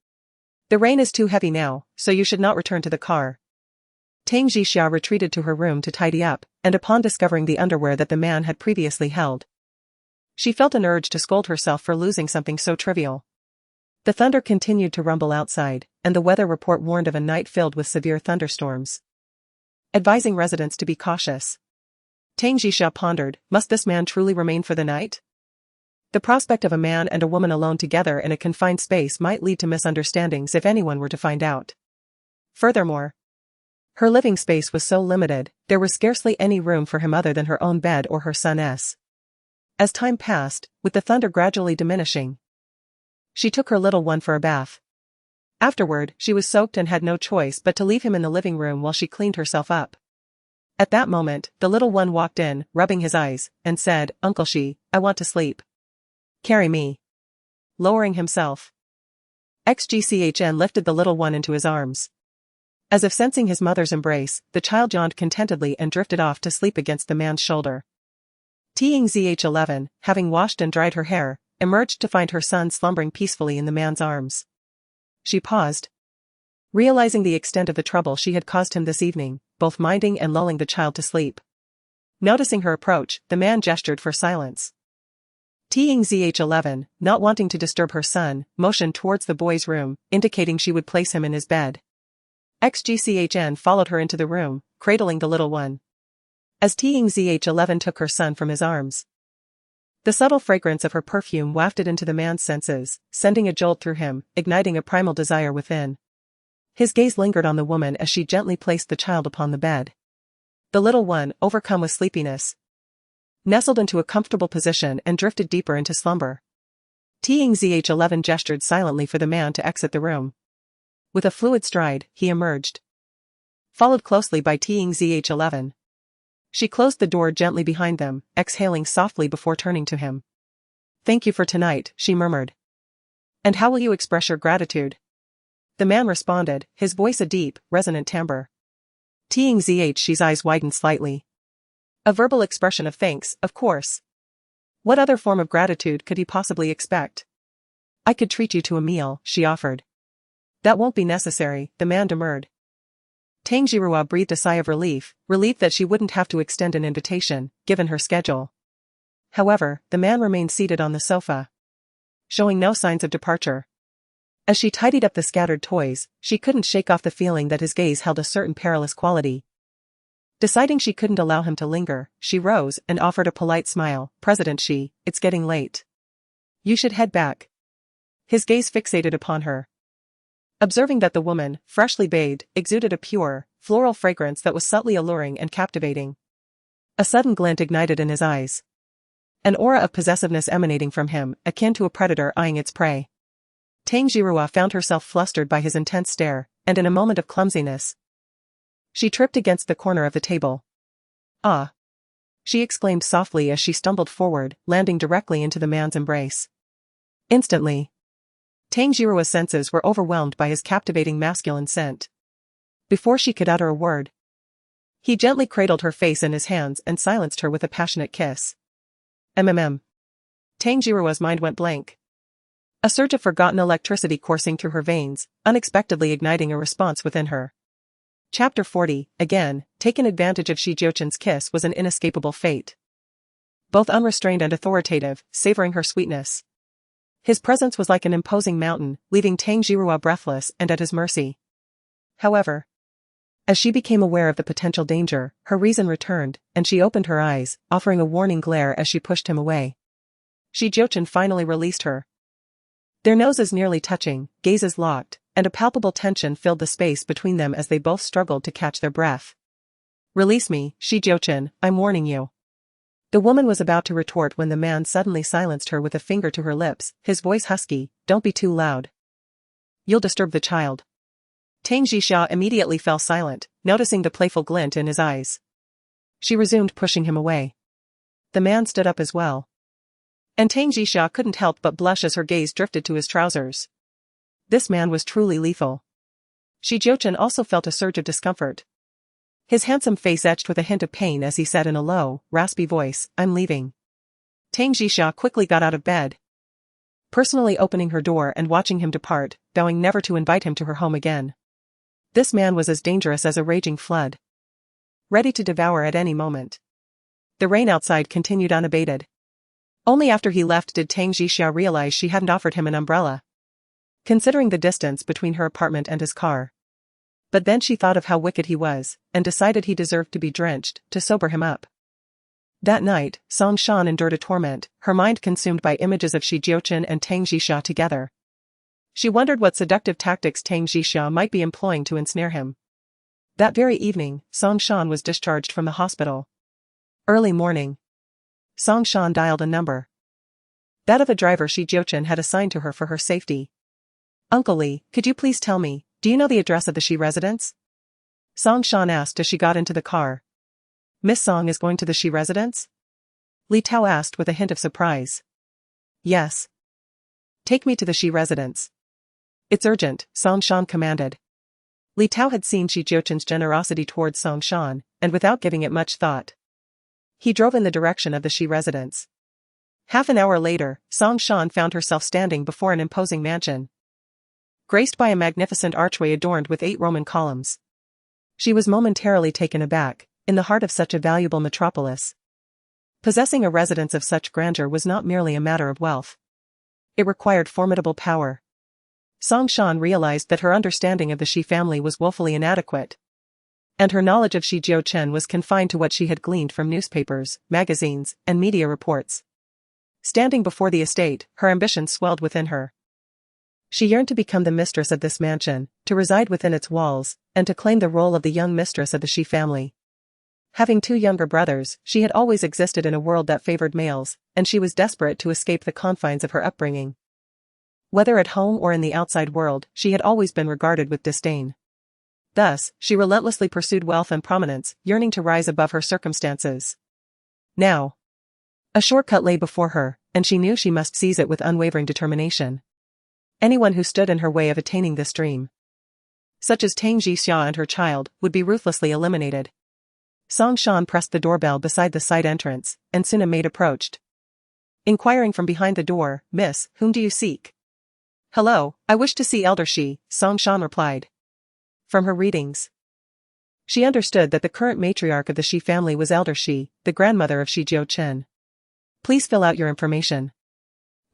The rain is too heavy now, so you should not return to the car." Tang Jixia retreated to her room to tidy up, and upon discovering the underwear that the man had previously held, she felt an urge to scold herself for losing something so trivial. The thunder continued to rumble outside, and the weather report warned of a night filled with severe thunderstorms, advising residents to be cautious. Tang Jixia pondered, must this man truly remain for the night? The prospect of a man and a woman alone together in a confined space might lead to misunderstandings if anyone were to find out. Furthermore, her living space was so limited, there was scarcely any room for him other than her own bed or her son's. As time passed, with the thunder gradually diminishing, she took her little one for a bath. Afterward, she was soaked and had no choice but to leave him in the living room while she cleaned herself up. At that moment, the little one walked in, rubbing his eyes, and said, "Uncle Shi, I want to sleep. Carry me." Lowering himself, Jiuchen lifted the little one into his arms. As if sensing his mother's embrace, the child yawned contentedly and drifted off to sleep against the man's shoulder. Jiuchen, having washed and dried her hair, emerged to find her son slumbering peacefully in the man's arms. She paused, realizing the extent of the trouble she had caused him this evening, both minding and lulling the child to sleep. Noticing her approach, the man gestured for silence. Jiuchen, not wanting to disturb her son, motioned towards the boy's room, indicating she would place him in his bed. Jiuchen followed her into the room, cradling the little one. As Jiuchen took her son from his arms, The subtle fragrance of her perfume wafted into the man's senses, sending a jolt through him, igniting a primal desire within. His gaze lingered on the woman as she gently placed the child upon the bed. The little one, overcome with sleepiness, nestled into a comfortable position and drifted deeper into slumber. Zh11 gestured silently for the man to exit the room. With a fluid stride, he emerged, followed closely by Zh11. She closed the door gently behind them, exhaling softly before turning to him. "Thank you for tonight," she murmured. "And how will you express your gratitude?" The man responded, his voice a deep, resonant timbre. Zh's eyes widened slightly. A verbal expression of thanks, of course. What other form of gratitude could he possibly expect? "I could treat you to a meal," she offered. "That won't be necessary," the man demurred. Tang Jirua breathed a sigh of relief that she wouldn't have to extend an invitation, given her schedule. However, the man remained seated on the sofa, showing no signs of departure. As she tidied up the scattered toys, she couldn't shake off the feeling that his gaze held a certain perilous quality. Deciding she couldn't allow him to linger, she rose and offered a polite smile. "President Shi, it's getting late. You should head back." His gaze fixated upon her, observing that the woman, freshly bathed, exuded a pure, floral fragrance that was subtly alluring and captivating. A sudden glint ignited in his eyes, an aura of possessiveness emanating from him, akin to a predator eyeing its prey. Tang Jirua found herself flustered by his intense stare, and in a moment of clumsiness, she tripped against the corner of the table. "Ah!" she exclaimed softly as she stumbled forward, landing directly into the man's embrace. Instantly, Tang Jirua's senses were overwhelmed by his captivating masculine scent. Before she could utter a word, he gently cradled her face in his hands and silenced her with a passionate kiss. Tang Jirua's mind went blank. A surge of forgotten electricity coursing through her veins, unexpectedly igniting a response within her. Chapter 40, again, taking advantage of Jiuchen's kiss was an inescapable fate. Both unrestrained and authoritative, savoring her sweetness. His presence was like an imposing mountain, leaving Tang Jirua breathless and at his mercy. However, as she became aware of the potential danger, her reason returned, and she opened her eyes, offering a warning glare as she pushed him away. Jiuchen finally released her. Their noses nearly touching, gazes locked, and a palpable tension filled the space between them as they both struggled to catch their breath. "Release me, Jiuchen, I'm warning you." The woman was about to retort when the man suddenly silenced her with a finger to her lips, his voice husky. "Don't be too loud. You'll disturb the child." Tang Jixia immediately fell silent, noticing the playful glint in his eyes. She resumed pushing him away. The man stood up as well, and Tang Jixia couldn't help but blush as her gaze drifted to his trousers. This man was truly lethal. Jiuchen also felt a surge of discomfort. His handsome face etched with a hint of pain as he said in a low, raspy voice, "I'm leaving." Tang Jixia quickly got out of bed, personally opening her door and watching him depart, vowing never to invite him to her home again. This man was as dangerous as a raging flood, ready to devour at any moment. The rain outside continued unabated. Only after he left did Tang Jixia realize she hadn't offered him an umbrella, considering the distance between her apartment and his car. But then she thought of how wicked he was, and decided he deserved to be drenched, to sober him up. That night, Song Shan endured a torment, her mind consumed by images of Jiuchen and Tang Jixia together. She wondered what seductive tactics Tang Jixia might be employing to ensnare him. That very evening, Song Shan was discharged from the hospital. Early morning. Song Shan dialed a number. That of a driver Jiuchen had assigned to her for her safety. "Uncle Li, could you please tell me, do you know the address of the Shi residence?" Song Shan asked as she got into the car. "Miss Song is going to the Shi residence?" Li Tao asked with a hint of surprise. "Yes. Take me to the Shi residence." "It's urgent," Song Shan commanded. Li Tao had seen Jiuchen's generosity towards Song Shan, and without giving it much thought, he drove in the direction of the Shi residence. Half an hour later, Song Shan found herself standing before an imposing mansion, graced by a magnificent archway adorned with 8 Roman columns. She was momentarily taken aback. In the heart of such a valuable metropolis, possessing a residence of such grandeur was not merely a matter of wealth. It required formidable power. Song Shan realized that her understanding of the Shi family was woefully inadequate, and her knowledge of Jiuchen was confined to what she had gleaned from newspapers, magazines, and media reports. Standing before the estate, her ambition swelled within her. She yearned to become the mistress of this mansion, to reside within its walls, and to claim the role of the young mistress of the Shi family. Having 2 younger brothers, she had always existed in a world that favored males, and she was desperate to escape the confines of her upbringing. Whether at home or in the outside world, she had always been regarded with disdain. Thus, she relentlessly pursued wealth and prominence, yearning to rise above her circumstances. Now, a shortcut lay before her, and she knew she must seize it with unwavering determination. Anyone who stood in her way of attaining this dream, such as Tang Jixia and her child, would be ruthlessly eliminated. Song Shan pressed the doorbell beside the side entrance, and soon a maid approached. Inquiring from behind the door, "Miss, whom do you seek?" "Hello, I wish to see Elder Shi," Song Shan replied. From her readings, she understood that the current matriarch of the Shi family was Elder Shi, the grandmother of Shi Jiuchen. "Please fill out your information.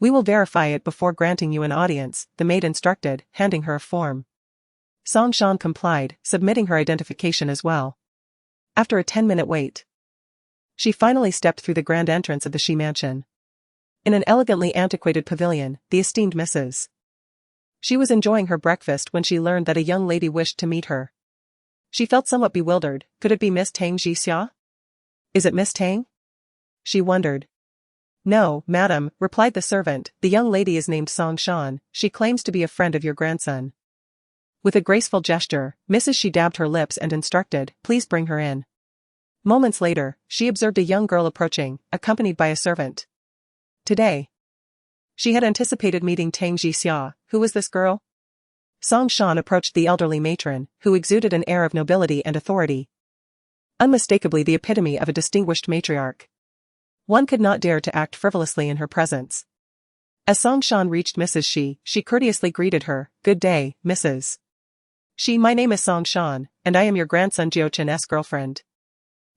We will verify it before granting you an audience," the maid instructed, handing her a form. Song Shan complied, submitting her identification as well. After a 10-minute wait, she finally stepped through the grand entrance of the Shi mansion. In an elegantly antiquated pavilion, the esteemed Mrs. She was enjoying her breakfast when she learned that a young lady wished to meet her. She felt somewhat bewildered. Could it be Miss Tang Jixia? "Is it Miss Tang?" she wondered. "No, madam," replied the servant, "the young lady is named Song Shan. She claims to be a friend of your grandson." With a graceful gesture, Mrs. Shi dabbed her lips and instructed, "Please bring her in." Moments later, she observed a young girl approaching, accompanied by a servant. Today, she had anticipated meeting Tang Jixia. Who was this girl? Song Shan approached the elderly matron, who exuded an air of nobility and authority. Unmistakably the epitome of a distinguished matriarch. One could not dare to act frivolously in her presence. As Song Shan reached Mrs. Shi, she courteously greeted her, "Good day, Mrs. Shi. My name is Song Shan, and I am your grandson Jiuchen's girlfriend."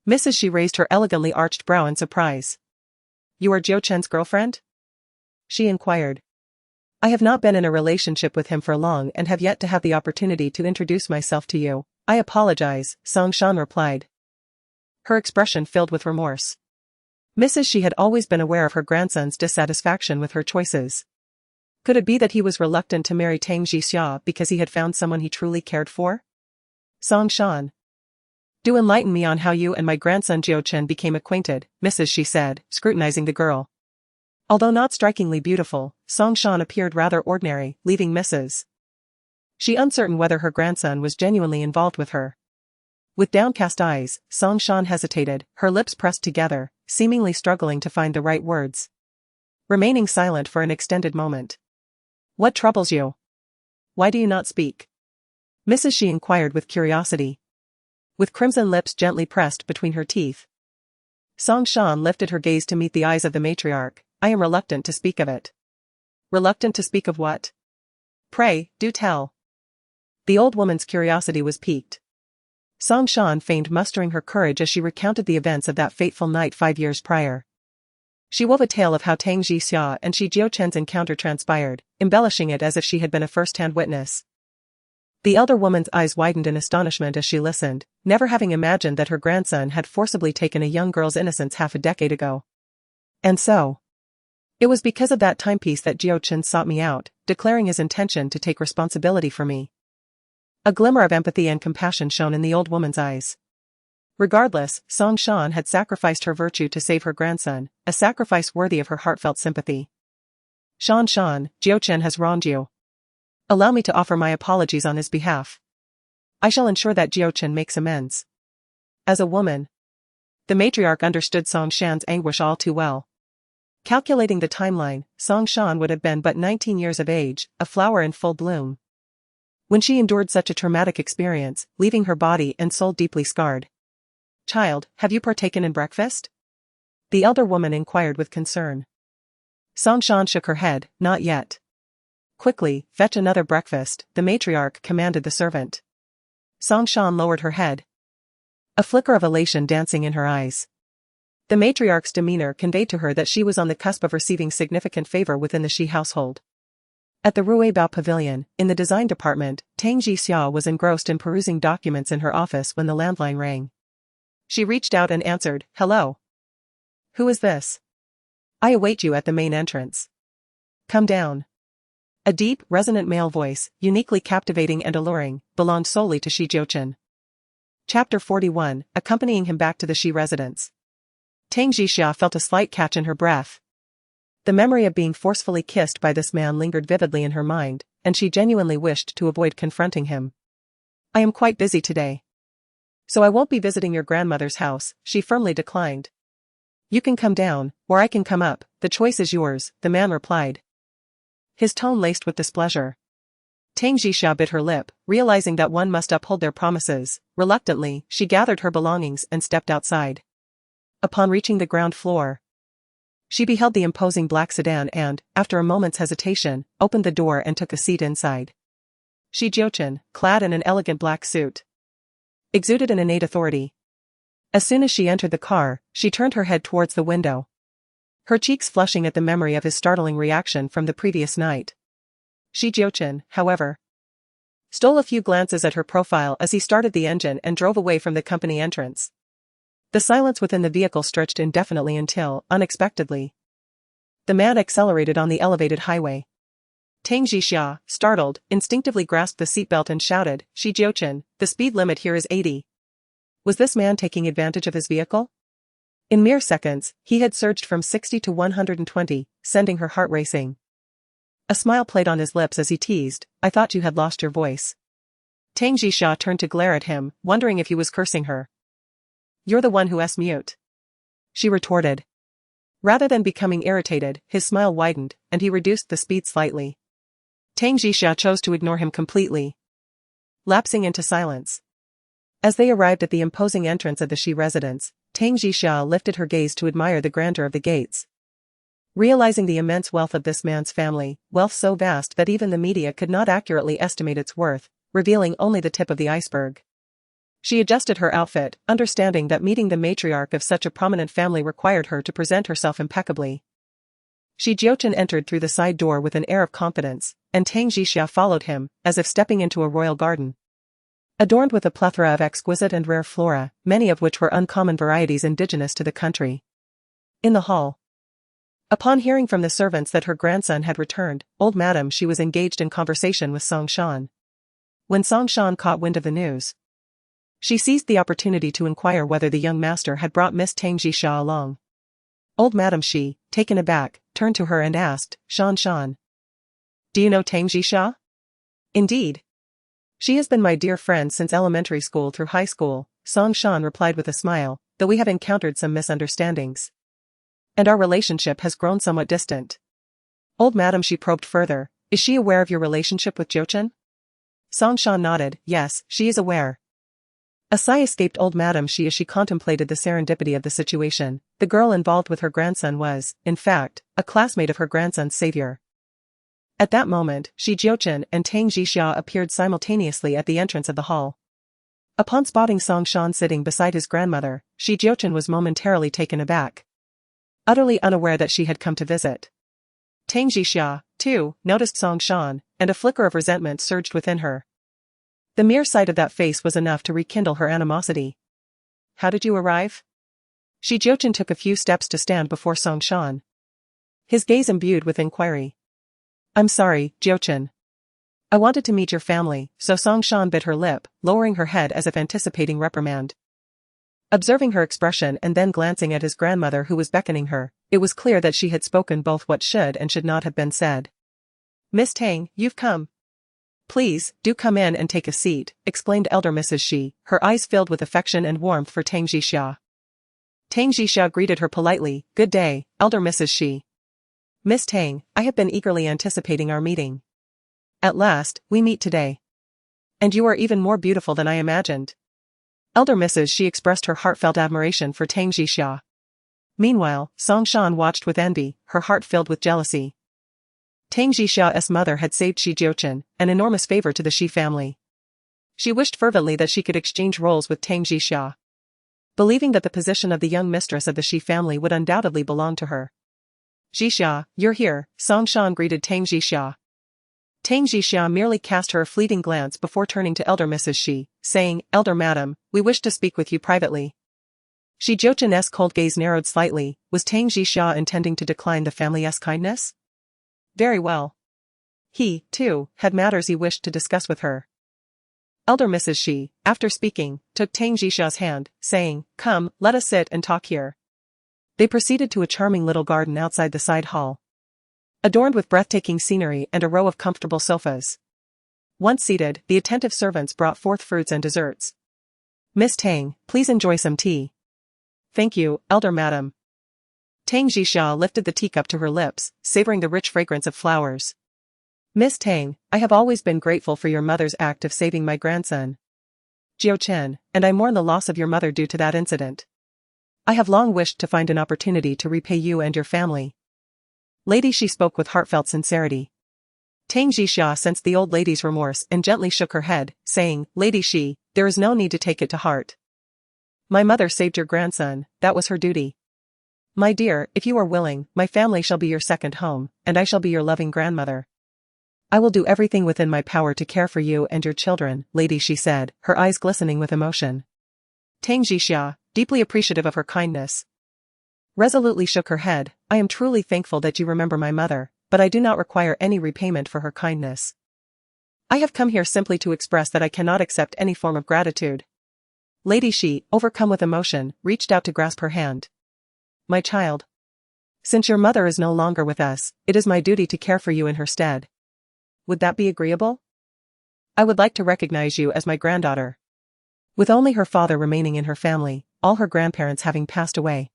Mrs. Shi raised her elegantly arched brow in surprise. "You are Jiuchen's girlfriend?" she inquired. "I have not been in a relationship with him for long and have yet to have the opportunity to introduce myself to you. I apologize," Song Shan replied, her expression filled with remorse. Mrs. Shi had always been aware of her grandson's dissatisfaction with her choices. Could it be that he was reluctant to marry Tang Jixia because he had found someone he truly cared for? "Song Shan, do enlighten me on how you and my grandson Jiuchen became acquainted," Mrs. Shi said, scrutinizing the girl. Although not strikingly beautiful, Song Shan appeared rather ordinary, leaving Mrs. Shi uncertain whether her grandson was genuinely involved with her. With downcast eyes, Song Shan hesitated, her lips pressed together, seemingly struggling to find the right words. Remaining silent for an extended moment. "What troubles you? Why do you not speak?" Mrs. Shi inquired with curiosity. With crimson lips gently pressed between her teeth, Song Shan lifted her gaze to meet the eyes of the matriarch. "I am reluctant to speak of it." "Reluctant to speak of what? Pray, do tell." The old woman's curiosity was piqued. Song Shan feigned mustering her courage as she recounted the events of that fateful night 5 years prior. She wove a tale of how Tang Jixia and Shi Jiuchen's encounter transpired, embellishing it as if she had been a first-hand witness. The elder woman's eyes widened in astonishment as she listened, never having imagined that her grandson had forcibly taken a young girl's innocence half a decade ago. "And so, it was because of that timepiece that Jiuchen sought me out, declaring his intention to take responsibility for me." A glimmer of empathy and compassion shone in the old woman's eyes. Regardless, Song Shan had sacrificed her virtue to save her grandson, a sacrifice worthy of her heartfelt sympathy. Shan, Jiuchen has wronged you. Allow me to offer my apologies on his behalf. I shall ensure that Jiuchen makes amends." As a woman, the matriarch understood Song Shan's anguish all too well. Calculating the timeline, Song Shan would have been but 19 years of age, a flower in full bloom, when she endured such a traumatic experience, leaving her body and soul deeply scarred. "Child, have you partaken in breakfast?" the elder woman inquired with concern. Song Shan shook her head, "Not yet." "Quickly, fetch another breakfast," the matriarch commanded the servant. Song Shan lowered her head, a flicker of elation dancing in her eyes. The matriarch's demeanor conveyed to her that she was on the cusp of receiving significant favor within the Shi household. At the Ruibao Pavilion, in the design department, Tang Jixia was engrossed in perusing documents in her office when the landline rang. She reached out and answered, "Hello. Who is this?" I await you at the main entrance. Come down. A deep, resonant male voice, uniquely captivating and alluring, belonged solely to Jiuchen. Chapter 41, accompanying him back to the Shi residence. Tang Jixia felt a slight catch in her breath. The memory of being forcefully kissed by this man lingered vividly in her mind, and she genuinely wished to avoid confronting him. I am quite busy today. So I won't be visiting your grandmother's house, she firmly declined. You can come down, or I can come up, the choice is yours, the man replied. His tone laced with displeasure. Tang Jixia bit her lip, realizing that one must uphold their promises. Reluctantly, she gathered her belongings and stepped outside. Upon reaching the ground floor, she beheld the imposing black sedan and, after a moment's hesitation, opened the door and took a seat inside. Jiuchen, clad in an elegant black suit, exuded an innate authority. As soon as she entered the car, she turned her head towards the window, her cheeks flushing at the memory of his startling reaction from the previous night. Jiuchen, however, stole a few glances at her profile as he started the engine and drove away from the company entrance. The silence within the vehicle stretched indefinitely until, unexpectedly, the man accelerated on the elevated highway. Tang Jixia, startled, instinctively grasped the seatbelt and shouted, Jiuchen, the speed limit here is 80. Was this man taking advantage of his vehicle? In mere seconds, he had surged from 60 to 120, sending her heart racing. A smile played on his lips as he teased, I thought you had lost your voice. Tang Jixia turned to glare at him, wondering if he was cursing her. You're the one who's mute, she retorted. Rather than becoming irritated, his smile widened, and he reduced the speed slightly. Tang Jixia chose to ignore him completely, lapsing into silence. As they arrived at the imposing entrance of the Shi residence, Tang Jixia lifted her gaze to admire the grandeur of the gates. Realizing the immense wealth of this man's family, wealth so vast that even the media could not accurately estimate its worth, revealing only the tip of the iceberg. She adjusted her outfit, understanding that meeting the matriarch of such a prominent family required her to present herself impeccably. Jiuchen entered through the side door with an air of confidence, and Tang Jixia followed him, as if stepping into a royal garden, adorned with a plethora of exquisite and rare flora, many of which were uncommon varieties indigenous to the country. In the hall, upon hearing from the servants that her grandson had returned, old Madam Shi was engaged in conversation with Song Shan. When Song Shan caught wind of the news, she seized the opportunity to inquire whether the young master had brought Miss Tang Jixia along. Old Madam Shi, taken aback, turned to her and asked, Shan Shan, do you know Tang Jixia? Indeed. She has been my dear friend since elementary school through high school, Song Shan replied with a smile, though we have encountered some misunderstandings, and our relationship has grown somewhat distant. Old Madam Shi probed further, is she aware of your relationship with Jiuchen? Song Shan nodded, yes, she is aware. A sigh escaped old Madam Shi as she contemplated the serendipity of the situation. The girl involved with her grandson was, in fact, a classmate of her grandson's savior. At that moment, Jiuchen and Tang Jixia appeared simultaneously at the entrance of the hall. Upon spotting Song Shan sitting beside his grandmother, Jiuchen was momentarily taken aback, utterly unaware that she had come to visit. Tang Jixia, too, noticed Song Shan, and a flicker of resentment surged within her. The mere sight of that face was enough to rekindle her animosity. How did you arrive? Jiuchen took a few steps to stand before Song Shan, his gaze imbued with inquiry. I'm sorry, Jiuchen. I wanted to meet your family, so Song Shan bit her lip, lowering her head as if anticipating reprimand. Observing her expression and then glancing at his grandmother who was beckoning her, it was clear that she had spoken both what should and should not have been said. Miss Tang, you've come. Please, do come in and take a seat, exclaimed elder Mrs. Shi, her eyes filled with affection and warmth for Tang Jixia. Tang Jixia greeted her politely, good day, elder Mrs. Shi. Miss Tang, I have been eagerly anticipating our meeting. At last, we meet today. And you are even more beautiful than I imagined. Elder Mrs. Shi expressed her heartfelt admiration for Tang Jixia. Meanwhile, Song Shan watched with envy, her heart filled with jealousy. Tang Jixia's mother had saved Jiuchen, an enormous favor to the Shi family. She wished fervently that she could exchange roles with Tang Jixia, believing that the position of the young mistress of the Shi family would undoubtedly belong to her. Jixia, you're here, Song Shan greeted Tang Jixia. Tang Jixia merely cast her a fleeting glance before turning to elder Mrs. Shi, saying, Elder Madam, we wish to speak with you privately. Jiuchen's cold gaze narrowed slightly. Was Tang Jixia intending to decline the family's kindness? Very well. He, too, had matters he wished to discuss with her. Elder Mrs. Shi, after speaking, took Tang Jixia's hand, saying, "Come, let us sit and talk here." They proceeded to a charming little garden outside the side hall, adorned with breathtaking scenery and a row of comfortable sofas. Once seated, the attentive servants brought forth fruits and desserts. "Miss Tang, please enjoy some tea." "Thank you, elder madam." Tang Jixia lifted the teacup to her lips, savoring the rich fragrance of flowers. "Miss Tang, I have always been grateful for your mother's act of saving my grandson, Jiuchen, and I mourn the loss of your mother due to that incident. I have long wished to find an opportunity to repay you and your family." Lady Shi spoke with heartfelt sincerity. Tang Jixia sensed the old lady's remorse and gently shook her head, saying, "Lady Shi, there is no need to take it to heart. My mother saved your grandson, that was her duty. My dear, if you are willing, my family shall be your second home, and I shall be your loving grandmother. I will do everything within my power to care for you and your children," Lady Shi said, her eyes glistening with emotion. Tang Jixia, deeply appreciative of her kindness, resolutely shook her head. "I am truly thankful that you remember my mother, but I do not require any repayment for her kindness. I have come here simply to express that I cannot accept any form of gratitude." Lady Shi, overcome with emotion, reached out to grasp her hand. "My child. Since your mother is no longer with us, it is my duty to care for you in her stead. Would that be agreeable? I would like to recognize you as my granddaughter." With only her father remaining in her family, all her grandparents having passed away,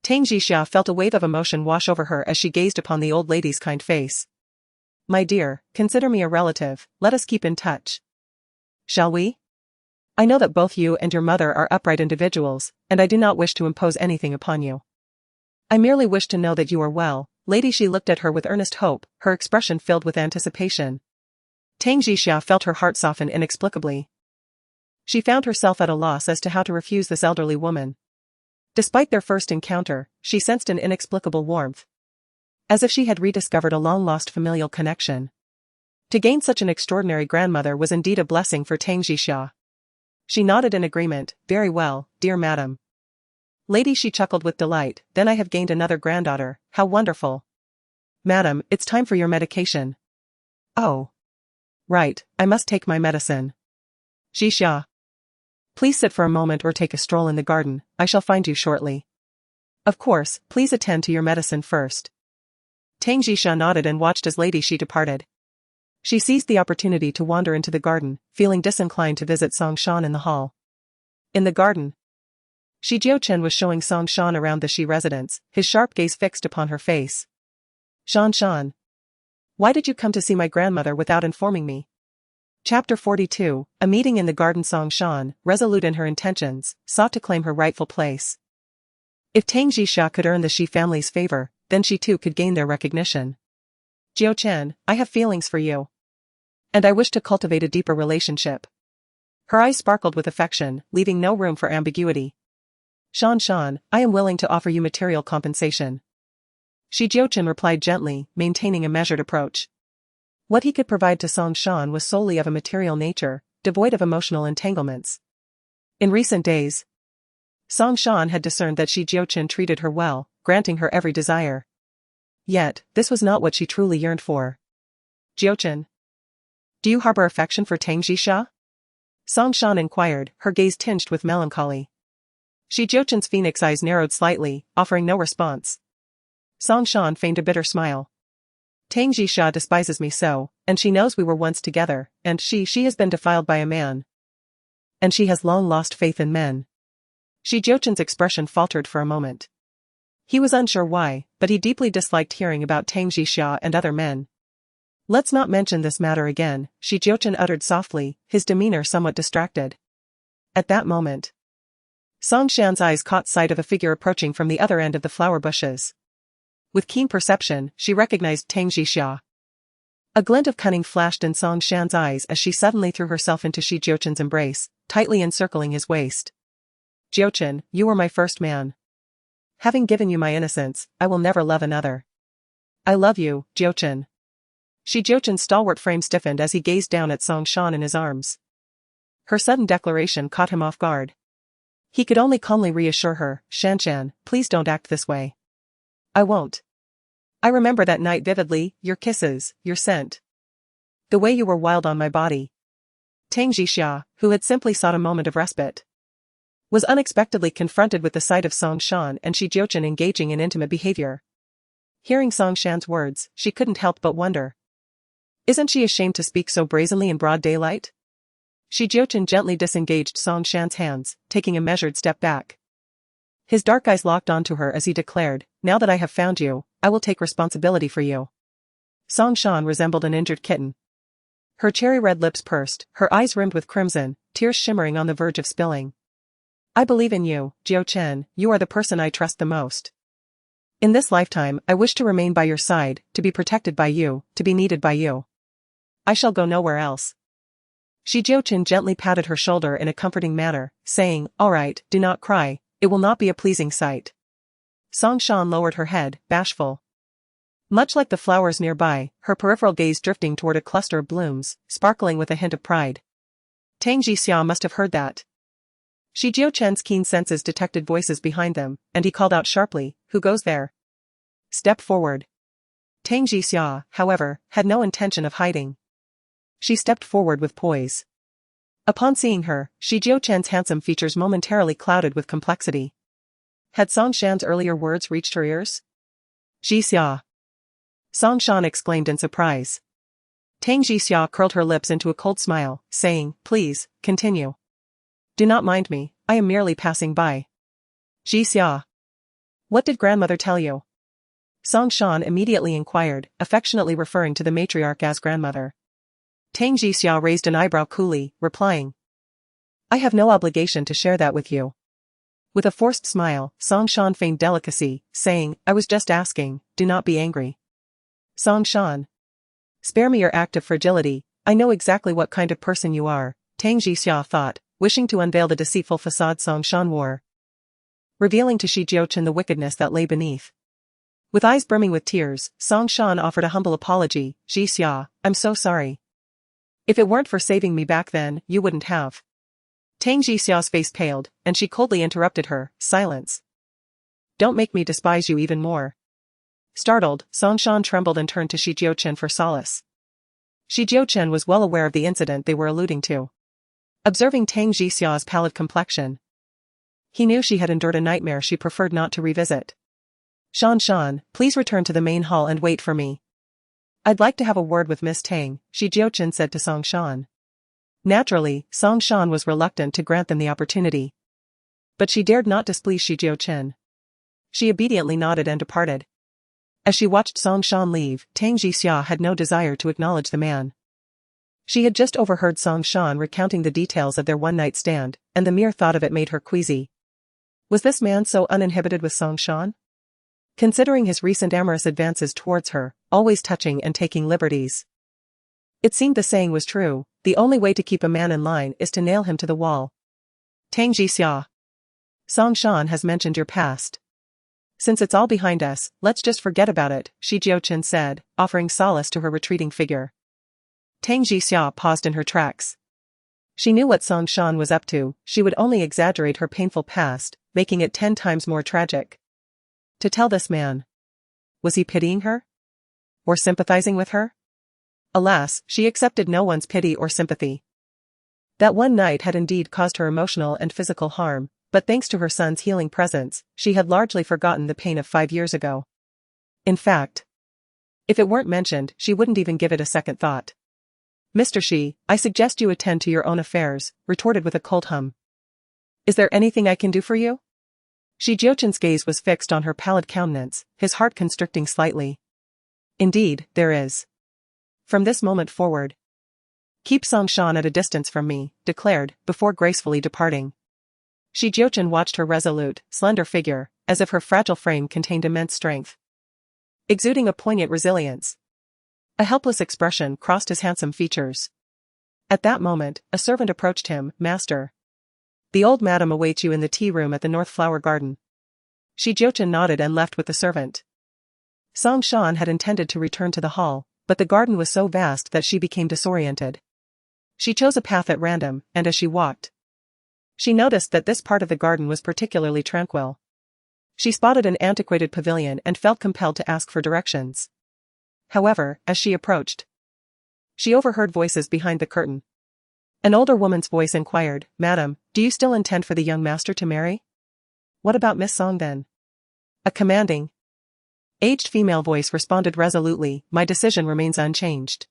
Tang Jixia felt a wave of emotion wash over her as she gazed upon the old lady's kind face. "My dear, consider me a relative, let us keep in touch. Shall we? I know that both you and your mother are upright individuals, and I do not wish to impose anything upon you. I merely wish to know that you are well." Lady Shi looked at her with earnest hope, her expression filled with anticipation. Tang Jixia felt her heart soften inexplicably. She found herself at a loss as to how to refuse this elderly woman. Despite their first encounter, she sensed an inexplicable warmth, as if she had rediscovered a long-lost familial connection. To gain such an extraordinary grandmother was indeed a blessing for Tang Jixia. She nodded in agreement. "Very well, dear madam." Lady Shi chuckled with delight. "Then I have gained another granddaughter, how wonderful. Madam, it's time for your medication." "Oh. Right, I must take my medicine. Jixia, please sit for a moment or take a stroll in the garden, I shall find you shortly." "Of course, please attend to your medicine first." Tang Jixia nodded and watched as Lady Shi departed. She seized the opportunity to wander into the garden, feeling disinclined to visit Song Shan in the hall. In the garden, Jiuchen was showing Song Shan around the Shi residence, his sharp gaze fixed upon her face. Shan, why did you come to see my grandmother without informing me?" Chapter 42, A meeting in the garden. Song Shan, resolute in her intentions, sought to claim her rightful place. If Tang Jixia could earn the Shi family's favor, then she too could gain their recognition. "Jiuchen, I have feelings for you. And I wish to cultivate a deeper relationship." Her eyes sparkled with affection, leaving no room for ambiguity. Shan, I am willing to offer you material compensation." Jiuchen replied gently, maintaining a measured approach. What he could provide to Song Shan was solely of a material nature, devoid of emotional entanglements. In recent days, Song Shan had discerned that Jiuchen treated her well, granting her every desire. Yet, this was not what she truly yearned for. "Jiuchen, do you harbor affection for Tang Jixia?" Song Shan inquired, her gaze tinged with melancholy. Jiuchen's phoenix eyes narrowed slightly, offering no response. Song Shan feigned a bitter smile. "Tang Jixia despises me so, and she knows we were once together, and she has been defiled by a man. And she has long lost faith in men." Jiuchen's expression faltered for a moment. He was unsure why, but he deeply disliked hearing about Tang Jixia and other men. "Let's not mention this matter again," Jiuchen uttered softly, his demeanor somewhat distracted. At that moment, Song Shan's eyes caught sight of a figure approaching from the other end of the flower bushes. With keen perception, she recognized Tang Jixia. A glint of cunning flashed in Song Shan's eyes as she suddenly threw herself into Jiuchen's embrace, tightly encircling his waist. "Jiuchen, you were my first man. Having given you my innocence, I will never love another. I love you, Jiuchen." Jiuchen's stalwart frame stiffened as he gazed down at Song Shan in his arms. Her sudden declaration caught him off guard. He could only calmly reassure her, Shanshan, please don't act this way. I won't. I remember that night vividly, your kisses, your scent. The way you were wild on my body. Tang Jixia, who had simply sought a moment of respite, was unexpectedly confronted with the sight of Song Shan and Shi Jiuchen engaging in intimate behavior. Hearing Song Shan's words, she couldn't help but wonder. Isn't she ashamed to speak so brazenly in broad daylight? Shi Jiuchen gently disengaged Song Shan's hands, taking a measured step back. His dark eyes locked onto her as he declared, now that I have found you, I will take responsibility for you. Song Shan resembled an injured kitten. Her cherry-red lips pursed, her eyes rimmed with crimson, tears shimmering on the verge of spilling. I believe in you, Jiuchen, you are the person I trust the most. In this lifetime, I wish to remain by your side, to be protected by you, to be needed by you. I shall go nowhere else. Shi Jiuchen gently patted her shoulder in a comforting manner, saying, all right, do not cry, it will not be a pleasing sight. Song Shan lowered her head, bashful. Much like the flowers nearby, her peripheral gaze drifting toward a cluster of blooms, sparkling with a hint of pride. Tang Jixia must have heard that. Shi Jiuchen's keen senses detected voices behind them, and he called out sharply, who goes there? Step forward. Tang Jixia, however, had no intention of hiding. She stepped forward with poise. Upon seeing her, Shi Jiuchen's handsome features momentarily clouded with complexity. Had Song Shan's earlier words reached her ears? Jixia. Song Shan exclaimed in surprise. Tang Jixia curled her lips into a cold smile, saying, please, continue. Do not mind me, I am merely passing by. Jixia. What did grandmother tell you? Song Shan immediately inquired, affectionately referring to the matriarch as grandmother. Tang Jixia raised an eyebrow coolly, replying. I have no obligation to share that with you. With a forced smile, Song Shan feigned delicacy, saying, I was just asking, do not be angry. Song Shan. Spare me your act of fragility, I know exactly what kind of person you are, Tang Jixia thought, wishing to unveil the deceitful facade Song Shan wore, revealing to Shi Jiuchen the wickedness that lay beneath. With eyes brimming with tears, Song Shan offered a humble apology, Jixia, I'm so sorry. If it weren't for saving me back then, you wouldn't have. Tang Jixia's face paled, and she coldly interrupted her, silence. Don't make me despise you even more. Startled, Song Shan trembled and turned to Shi Jiuchen for solace. Shi Jiuchen was well aware of the incident they were alluding to. Observing Tang Jixia's pallid complexion, he knew she had endured a nightmare she preferred not to revisit. Shan, please return to the main hall and wait for me. I'd like to have a word with Miss Tang, Shi Jiuchen said to Song Shan. Naturally, Song Shan was reluctant to grant them the opportunity. But she dared not displease Shi Jiuchen. She obediently nodded and departed. As she watched Song Shan leave, Tang Jixia had no desire to acknowledge the man. She had just overheard Song Shan recounting the details of their one-night stand, and the mere thought of it made her queasy. Was this man so uninhibited with Song Shan? Considering his recent amorous advances towards her, always touching and taking liberties. It seemed the saying was true, the only way to keep a man in line is to nail him to the wall. Tang Jixia. Song Shan has mentioned your past. Since it's all behind us, let's just forget about it, Shi Jiuchen said, offering solace to her retreating figure. Tang Jixia paused in her tracks. She knew what Song Shan was up to, she would only exaggerate her painful past, making it 10 times more tragic. To tell this man. Was he pitying her? Or sympathizing with her? Alas, she accepted no one's pity or sympathy. That one night had indeed caused her emotional and physical harm, but thanks to her son's healing presence, she had largely forgotten the pain of 5 years ago. In fact, if it weren't mentioned, she wouldn't even give it a second thought. Mr. Shi, I suggest you attend to your own affairs, retorted with a cold hum. Is there anything I can do for you? Shi Jiuchen's gaze was fixed on her pallid countenance, his heart constricting slightly. Indeed, there is. From this moment forward. Keep Song Shan at a distance from me, declared, before gracefully departing. Shi Jiuchen watched her resolute, slender figure, as if her fragile frame contained immense strength. Exuding a poignant resilience. A helpless expression crossed his handsome features. At that moment, a servant approached him, Master. The old madam awaits you in the tea room at the North Flower Garden. Shi Jiuchen nodded and left with the servant. Song Shan had intended to return to the hall, but the garden was so vast that she became disoriented. She chose a path at random, and as she walked, She noticed that this part of the garden was particularly tranquil. She spotted an antiquated pavilion and felt compelled to ask for directions. However, as she approached, she overheard voices behind the curtain. An older woman's voice inquired, "Madam, do you still intend for the young master to marry?" "What about Miss Song then?" A commanding, aged female voice responded resolutely, "My decision remains unchanged.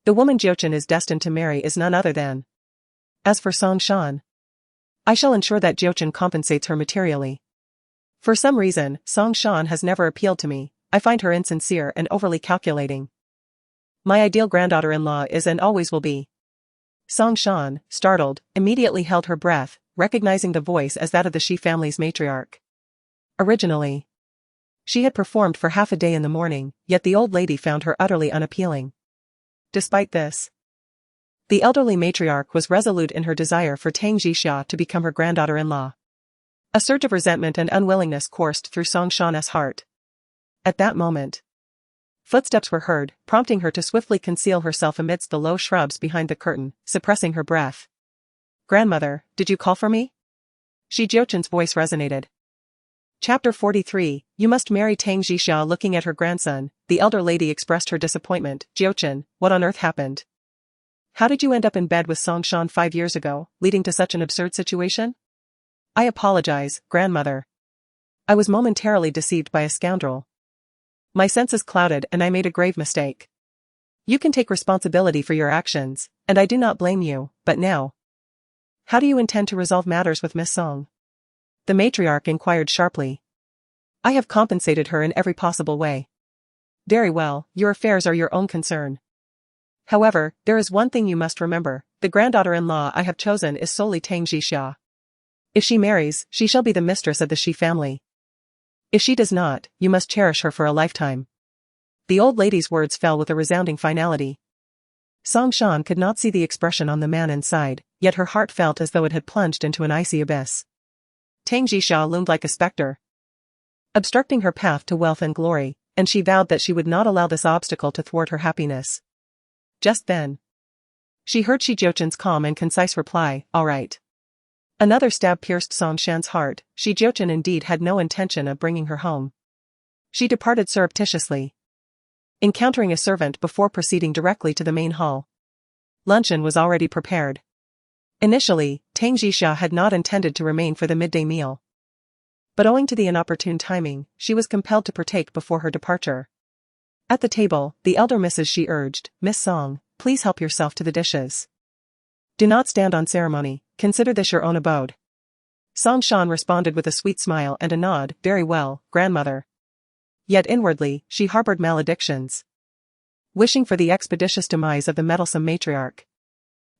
The woman Jiuchen is destined to marry is none other than. As for Song Shan, I shall ensure that Jiuchen compensates her materially. For some reason, Song Shan has never appealed to me. I find her insincere and overly calculating. My ideal granddaughter-in-law is and always will be." Song Shan, startled, immediately held her breath, recognizing the voice as that of the Shi family's matriarch. Originally, she had performed for half a day in the morning, yet the old lady found her utterly unappealing. Despite this, the elderly matriarch was resolute in her desire for Tang Jixia to become her granddaughter-in-law. A surge of resentment and unwillingness coursed through Song Shan's heart. At that moment, footsteps were heard, prompting her to swiftly conceal herself amidst the low shrubs behind the curtain, suppressing her breath. "Grandmother, did you call for me?" Shi Jiuchen's voice resonated. Chapter 43, You must marry Tang Jixia. Looking at her grandson, the elder lady expressed her disappointment. "Jiuchen, what on earth happened? How did you end up in bed with Song Shan 5 years ago, leading to such an absurd situation?" "I apologize, grandmother. I was momentarily deceived by a scoundrel. My senses clouded and I made a grave mistake. You can take responsibility for your actions, and I do not blame you, but now, how do you intend to resolve matters with Miss Song?" The matriarch inquired sharply. "I have compensated her in every possible way." "Very well, your affairs are your own concern. However, there is one thing you must remember, the granddaughter-in-law I have chosen is solely Tang Jixia. If she marries, she shall be the mistress of the Shi family. If she does not, you must cherish her for a lifetime." The old lady's words fell with a resounding finality. Song Shan could not see the expression on the man inside, yet her heart felt as though it had plunged into an icy abyss. Tang Jixia loomed like a specter, obstructing her path to wealth and glory, and she vowed that she would not allow this obstacle to thwart her happiness. Just then, she heard Shi Jiuchen's calm and concise reply, "All right." Another stab pierced Song Shan's heart. Shi Jiuchen indeed had no intention of bringing her home. She departed surreptitiously, encountering a servant before proceeding directly to the main hall. Luncheon was already prepared. Initially, Tang Jixia had not intended to remain for the midday meal. But owing to the inopportune timing, she was compelled to partake before her departure. At the table, the elder Mrs. Shi urged, "Miss Song, please help yourself to the dishes. Do not stand on ceremony, consider this your own abode." Song Shan responded with a sweet smile and a nod, "Very well, grandmother." Yet inwardly, she harbored maledictions, wishing for the expeditious demise of the meddlesome matriarch.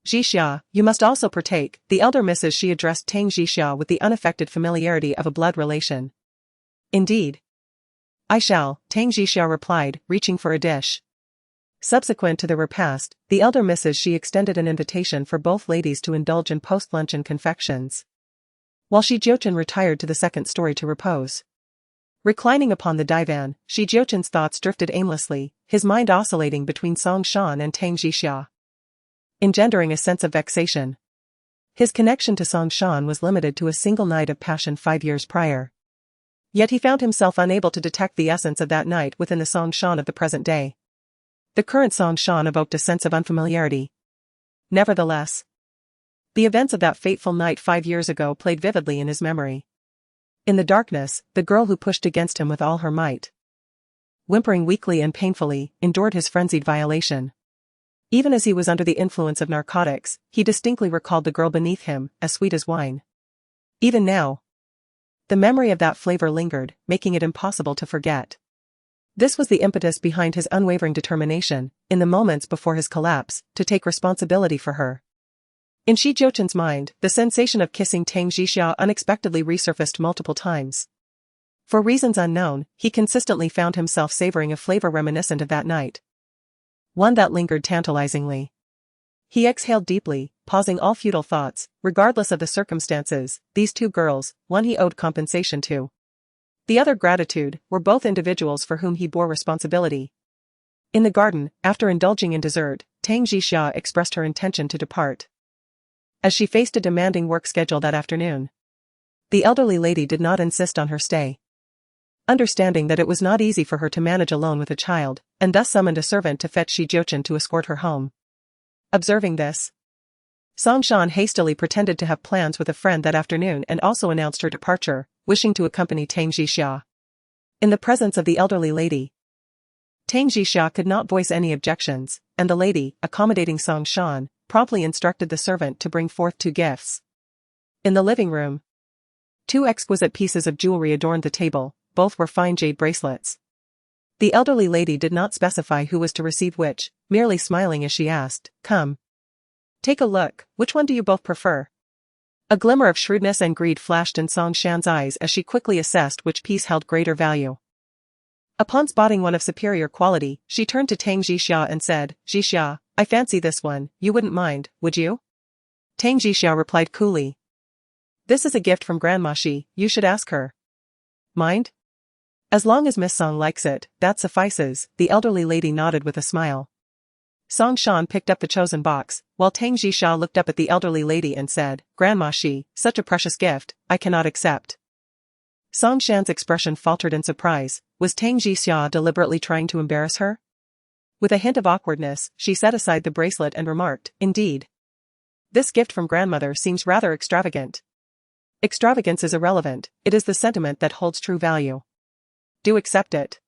"Jixia, you must also partake." The elder Mrs. Shi addressed Tang Jixia with the unaffected familiarity of a blood relation. "Indeed, I shall," Tang Jixia replied, reaching for a dish. Subsequent to the repast, the elder Mrs. Shi extended an invitation for both ladies to indulge in post-luncheon confections, while Shi Jiuchen retired to the second story to repose. Reclining upon the divan, Shi Jiuchen's thoughts drifted aimlessly, his mind oscillating between Song Shan and Tang Jixia, engendering a sense of vexation. His connection to Song Shan was limited to a single night of passion 5 years prior. Yet he found himself unable to detect the essence of that night within the Song Shan of the present day. The current Song Shan evoked a sense of unfamiliarity. Nevertheless, the events of that fateful night 5 years ago played vividly in his memory. In the darkness, the girl who pushed against him with all her might, whimpering weakly and painfully, endured his frenzied violation. Even as he was under the influence of narcotics, he distinctly recalled the girl beneath him, as sweet as wine. Even now, the memory of that flavor lingered, making it impossible to forget. This was the impetus behind his unwavering determination, in the moments before his collapse, to take responsibility for her. In Shi Jiuchen's mind, the sensation of kissing Tang Jixia unexpectedly resurfaced multiple times. For reasons unknown, he consistently found himself savoring a flavor reminiscent of that night, one that lingered tantalizingly. He exhaled deeply, pausing all futile thoughts. Regardless of the circumstances, these two girls, one he owed compensation to, the other gratitude, were both individuals for whom he bore responsibility. In the garden, after indulging in dessert, Tang Jixia expressed her intention to depart. as she faced a demanding work schedule that afternoon. The elderly lady did not insist on her stay. Understanding that it was not easy for her to manage alone with a child, and thus summoned a servant to fetch Jiuchen to escort her home. Observing this, Song Shan hastily pretended to have plans with a friend that afternoon and also announced her departure, wishing to accompany Tang Jixia. In the presence of the elderly lady, Tang Jixia could not voice any objections, and the lady, accommodating Song Shan, promptly instructed the servant to bring forth 2 gifts. In the living room, 2 exquisite pieces of jewelry adorned the table, both were fine jade bracelets. The elderly lady did not specify who was to receive which, merely smiling as she asked, "Come. Take a look, which one do you both prefer?" A glimmer of shrewdness and greed flashed in Song Shan's eyes as she quickly assessed which piece held greater value. Upon spotting one of superior quality, she turned to Tang Jixia and said, "Jixia, I fancy this one, you wouldn't mind, would you?" Tang Jixia replied coolly, "This is a gift from Grandma Shi, you should ask her." "Mind? As long as Miss Song likes it, that suffices," the elderly lady nodded with a smile. Song Shan picked up the chosen box, while Tang Jixia looked up at the elderly lady and said, "Grandma Shi, such a precious gift, I cannot accept." Song Shan's expression faltered in surprise. Was Tang Jixia deliberately trying to embarrass her? With a hint of awkwardness, she set aside the bracelet and remarked, "Indeed. This gift from grandmother seems rather extravagant." "Extravagance is irrelevant, it is the sentiment that holds true value. Do accept it."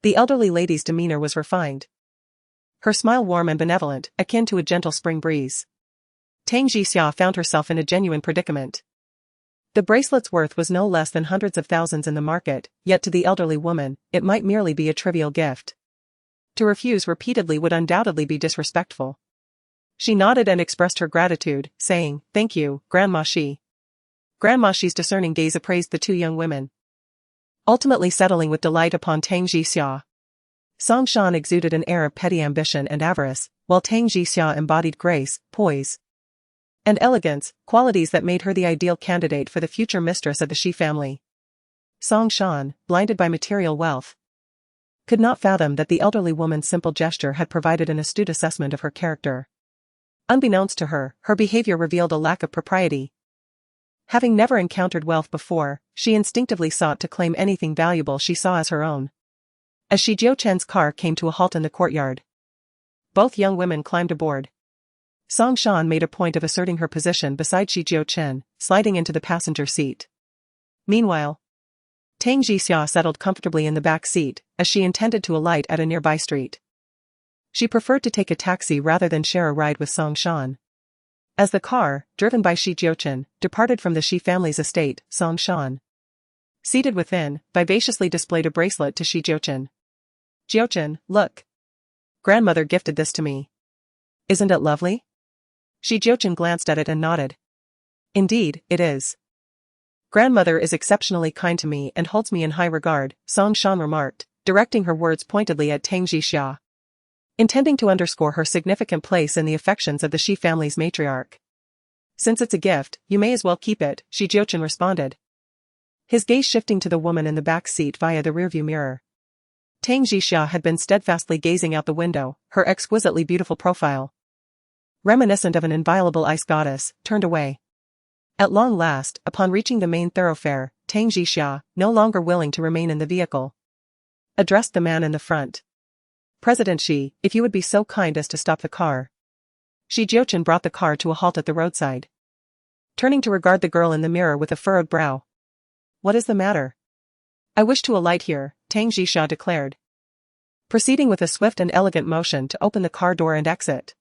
The elderly lady's demeanor was refined, her smile warm and benevolent, akin to a gentle spring breeze. Tang Jixia found herself in a genuine predicament. The bracelet's worth was no less than hundreds of thousands in the market, yet to the elderly woman, it might merely be a trivial gift. To refuse repeatedly would undoubtedly be disrespectful. She nodded and expressed her gratitude, saying, "Thank you, Grandma Shi." Grandma Shi's discerning gaze appraised the 2 young women, ultimately settling with delight upon Tang Jixia. Song Shan exuded an air of petty ambition and avarice, while Tang Jixia embodied grace, poise, and elegance, qualities that made her the ideal candidate for the future mistress of the Shi family. Song Shan, blinded by material wealth, could not fathom that the elderly woman's simple gesture had provided an astute assessment of her character. Unbeknownst to her, her behavior revealed a lack of propriety. Having never encountered wealth before, she instinctively sought to claim anything valuable she saw as her own. As Shi Jiuchen's car came to a halt in the courtyard, both young women climbed aboard. Song Shan made a point of asserting her position beside Shi Jiuchen, sliding into the passenger seat. Meanwhile, Tang Jixia settled comfortably in the back seat, as she intended to alight at a nearby street. She preferred to take a taxi rather than share a ride with Song Shan. As the car, driven by Shi Jiuchen, departed from the Shi family's estate, Song Shan, seated within, vivaciously displayed a bracelet to Shi Jiuchen. "Jiuchen, look. Grandmother gifted this to me. Isn't it lovely?" Shi Jiuchen glanced at it and nodded. "Indeed, it is. Grandmother is exceptionally kind to me and holds me in high regard," Song Shan remarked, directing her words pointedly at Tang Jixia, intending to underscore her significant place in the affections of the Shi family's matriarch. "Since it's a gift, you may as well keep it," Shi Jiuchen responded, his gaze shifting to the woman in the back seat via the rearview mirror. Tang Jixia had been steadfastly gazing out the window, her exquisitely beautiful profile, reminiscent of an inviolable ice goddess, turned away. At long last, upon reaching the main thoroughfare, Tang Jixia, no longer willing to remain in the vehicle, addressed the man in the front. "President Shi, if you would be so kind as to stop the car." Shi Jiuchen brought the car to a halt at the roadside, turning to regard the girl in the mirror with a furrowed brow. "What is the matter?" "I wish to alight here," Tang Jixia declared, proceeding with a swift and elegant motion to open the car door and exit.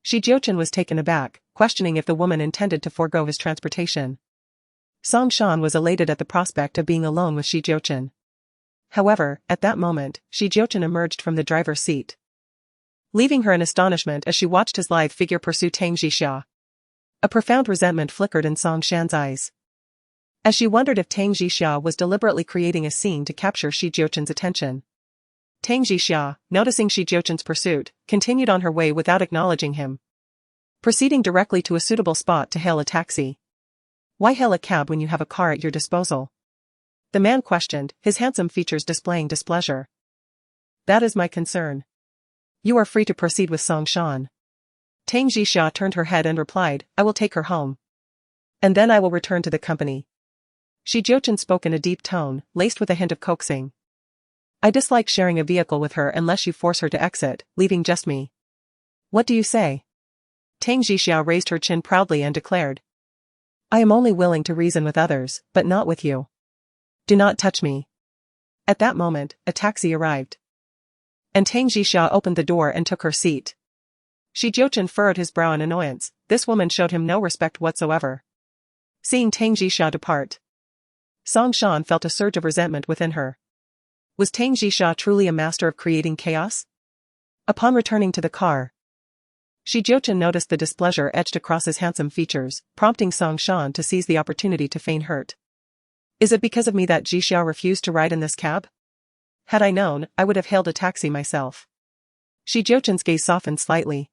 Shi Jiuchen was taken aback, questioning if the woman intended to forego his transportation. Song Shan was elated at the prospect of being alone with Shi Jiuchen. However, at that moment, Shi Jiuchen emerged from the driver's seat, leaving her in astonishment as she watched his lithe figure pursue Tang Jixia. A profound resentment flickered in Song Shan's eyes, as she wondered if Tang Jixia was deliberately creating a scene to capture Shi Jiuchen's attention. Tang Jixia, noticing Shi Jiuchen's pursuit, continued on her way without acknowledging him, proceeding directly to a suitable spot to hail a taxi. "Why hail a cab when you have a car at your disposal?" the man questioned, his handsome features displaying displeasure. "That is my concern. You are free to proceed with Song Shan." Tang Jixia turned her head and replied, I will take her home. And then I will return to the company. Jiuchen spoke in a deep tone, laced with a hint of coaxing. I dislike sharing a vehicle with her unless you force her to exit, leaving just me. What do you say? Tang Jixia raised her chin proudly and declared. I am only willing to reason with others, but not with you. Do not touch me. At that moment, a taxi arrived. And Tang Jixia opened the door and took her seat. Jiuchen furrowed his brow in annoyance. This woman showed him no respect whatsoever. Seeing Tang Jixia depart, Song Shan felt a surge of resentment within her. Was Tang Jixia truly a master of creating chaos? Upon returning to the car, Jiuchen noticed the displeasure etched across his handsome features, prompting Song Shan to seize the opportunity to feign hurt. Is it because of me that Jixia refused to ride in this cab? Had I known, I would have hailed a taxi myself. Jiuchen's gaze softened slightly.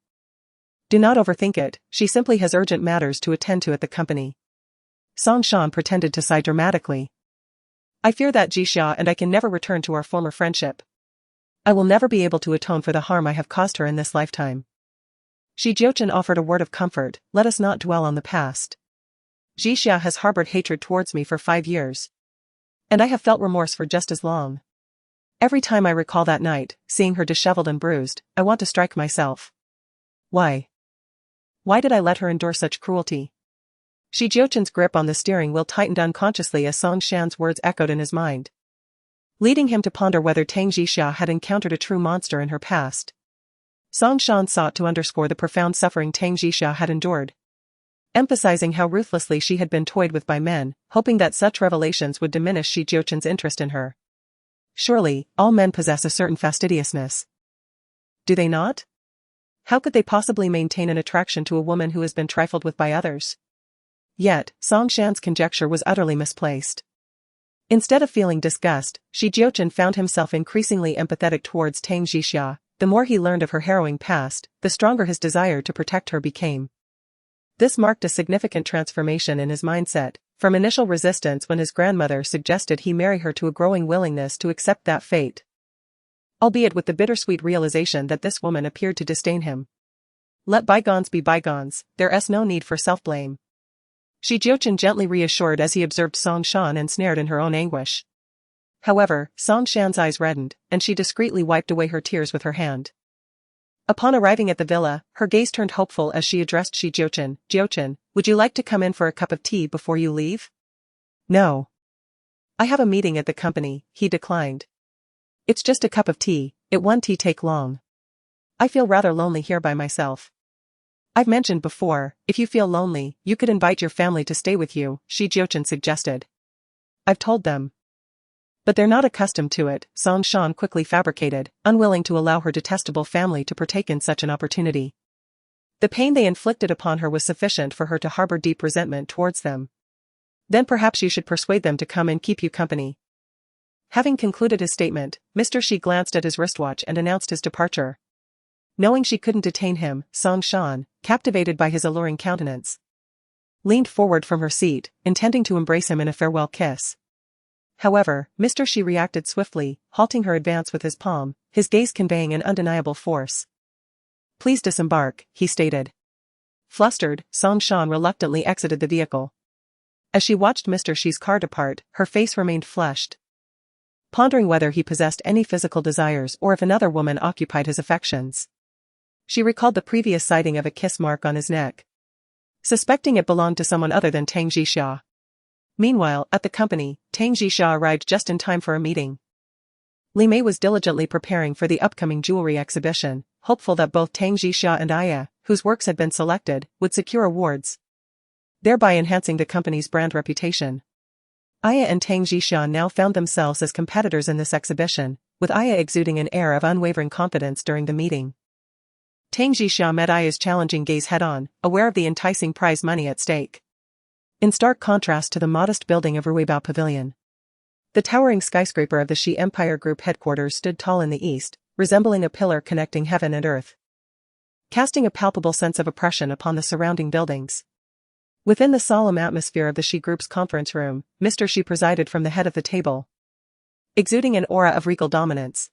Do not overthink it, she simply has urgent matters to attend to at the company. Song Shan pretended to sigh dramatically. I fear that Jixia and I can never return to our former friendship. I will never be able to atone for the harm I have caused her in this lifetime. Jiuchen offered a word of comfort, let us not dwell on the past. Jixia has harbored hatred towards me for 5 years. And I have felt remorse for just as long. Every time I recall that night, seeing her disheveled and bruised, I want to strike myself. Why? Why did I let her endure such cruelty? Jiuchen's grip on the steering wheel tightened unconsciously as Song Shan's words echoed in his mind, leading him to ponder whether Tang Jixia had encountered a true monster in her past. Song Shan sought to underscore the profound suffering Tang Jixia had endured, emphasizing how ruthlessly she had been toyed with by men, hoping that such revelations would diminish Jiuchen's interest in her. Surely, all men possess a certain fastidiousness. Do they not? How could they possibly maintain an attraction to a woman who has been trifled with by others? Yet, Song Shan's conjecture was utterly misplaced. Instead of feeling disgust, Jiuchen found himself increasingly empathetic towards Tang Jixia. The more he learned of her harrowing past, the stronger his desire to protect her became. This marked a significant transformation in his mindset, from initial resistance when his grandmother suggested he marry her to a growing willingness to accept that fate, albeit with the bittersweet realization that this woman appeared to disdain him. Let bygones be bygones, there's no need for self-blame. Jiuchen gently reassured as he observed Song Shan ensnared in her own anguish. However, Song Shan's eyes reddened, and she discreetly wiped away her tears with her hand. Upon arriving at the villa, her gaze turned hopeful as she addressed Jiuchen. Jiuchen, would you like to come in for a cup of tea before you leave? No. I have a meeting at the company, he declined. It's just a cup of tea, it won't take long. I feel rather lonely here by myself. I've mentioned before, if you feel lonely, you could invite your family to stay with you, Jiuchen suggested. I've told them. But they're not accustomed to it, Song Shan quickly fabricated, unwilling to allow her detestable family to partake in such an opportunity. The pain they inflicted upon her was sufficient for her to harbor deep resentment towards them. Then perhaps you should persuade them to come and keep you company. Having concluded his statement, Mr. Shi glanced at his wristwatch and announced his departure. Knowing she couldn't detain him, Song Shan, captivated by his alluring countenance, leaned forward from her seat, intending to embrace him in a farewell kiss. However, Mr. Shi reacted swiftly, halting her advance with his palm, his gaze conveying an undeniable force. Please disembark, he stated. Flustered, Song Shan reluctantly exited the vehicle. As she watched Mr. Shi's car depart, her face remained flushed, pondering whether he possessed any physical desires or if another woman occupied his affections. She recalled the previous sighting of a kiss mark on his neck, suspecting it belonged to someone other than Tang Jixia. Meanwhile, at the company, Tang Jixia arrived just in time for a meeting. Li Mei was diligently preparing for the upcoming jewelry exhibition, hopeful that both Tang Jixia and Aya, whose works had been selected, would secure awards, thereby enhancing the company's brand reputation. Aya and Tang Jixia now found themselves as competitors in this exhibition, with Aya exuding an air of unwavering confidence during the meeting. Tang Jixia met Aya's challenging gaze head-on, aware of the enticing prize money at stake. In stark contrast to the modest building of Ruibao Pavilion, the towering skyscraper of the Shi Empire Group headquarters stood tall in the east, resembling a pillar connecting heaven and earth, casting a palpable sense of oppression upon the surrounding buildings. Within the solemn atmosphere of the Shi Group's conference room, Mr. Shi presided from the head of the table, exuding an aura of regal dominance.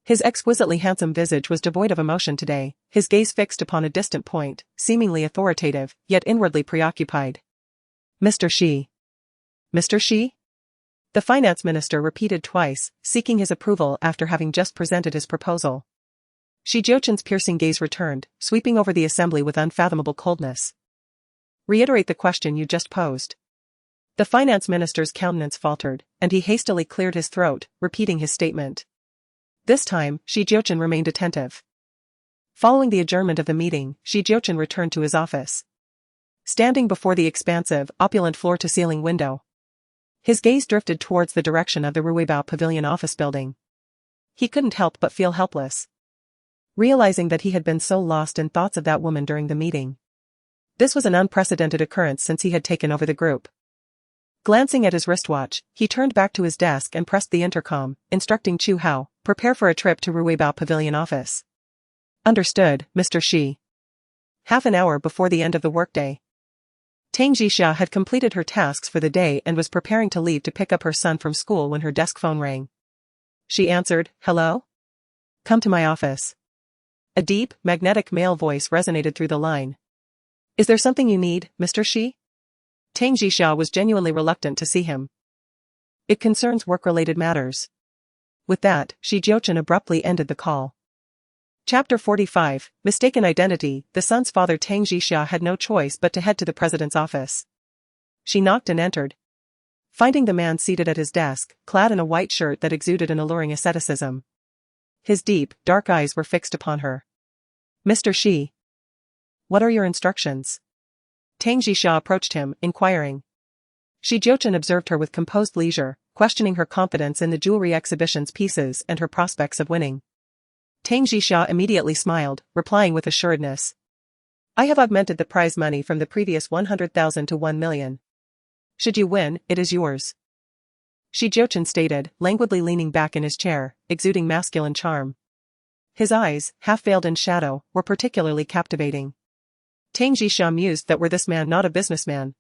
His exquisitely handsome visage was devoid of emotion today, his gaze fixed upon a distant point, seemingly authoritative, yet inwardly preoccupied. Mr. Shi. Mr. Shi? The finance minister repeated twice, seeking his approval after having just presented his proposal. Jiuchen's piercing gaze returned, sweeping over the assembly with unfathomable coldness. Reiterate the question you just posed. The finance minister's countenance faltered, and he hastily cleared his throat, repeating his statement. This time, Jiuchen remained attentive. Following the adjournment of the meeting, Jiuchen returned to his office. Standing before the expansive, opulent floor-to-ceiling window, his gaze drifted towards the direction of the Ruibao Pavilion office building. He couldn't help but feel helpless, realizing that he had been so lost in thoughts of that woman during the meeting. This was an unprecedented occurrence since he had taken over the group. Glancing at his wristwatch, he turned back to his desk and pressed the intercom, instructing Chu Hao, prepare for a trip to Ruibao Pavilion office. Understood, Mr. Shi. Half an hour before the end of the workday, Tang Jixia had completed her tasks for the day and was preparing to leave to pick up her son from school when her desk phone rang. She answered, "Hello? Come to my office." A deep, magnetic male voice resonated through the line. "Is there something you need, Mr. Shi?" Tang Jixia was genuinely reluctant to see him. "It concerns work-related matters." With that, Jiuchen abruptly ended the call. Chapter 45, Mistaken Identity. The son's father Tang Jixia had no choice but to head to the president's office. She knocked and entered, finding the man seated at his desk, clad in a white shirt that exuded an alluring asceticism. His deep, dark eyes were fixed upon her. "Mr. Shi. What are your instructions?" Tang Jixia approached him, inquiring. Jiuchen observed her with composed leisure, questioning her confidence in the jewelry exhibition's pieces and her prospects of winning. Tang Jixia immediately smiled, replying with assuredness. "I have augmented the prize money from the previous 100,000 to 1 million. Should you win, it is yours." Jiuchen stated, languidly leaning back in his chair, exuding masculine charm. His eyes, half veiled in shadow, were particularly captivating. Tang Jixia mused that were this man not a businessman,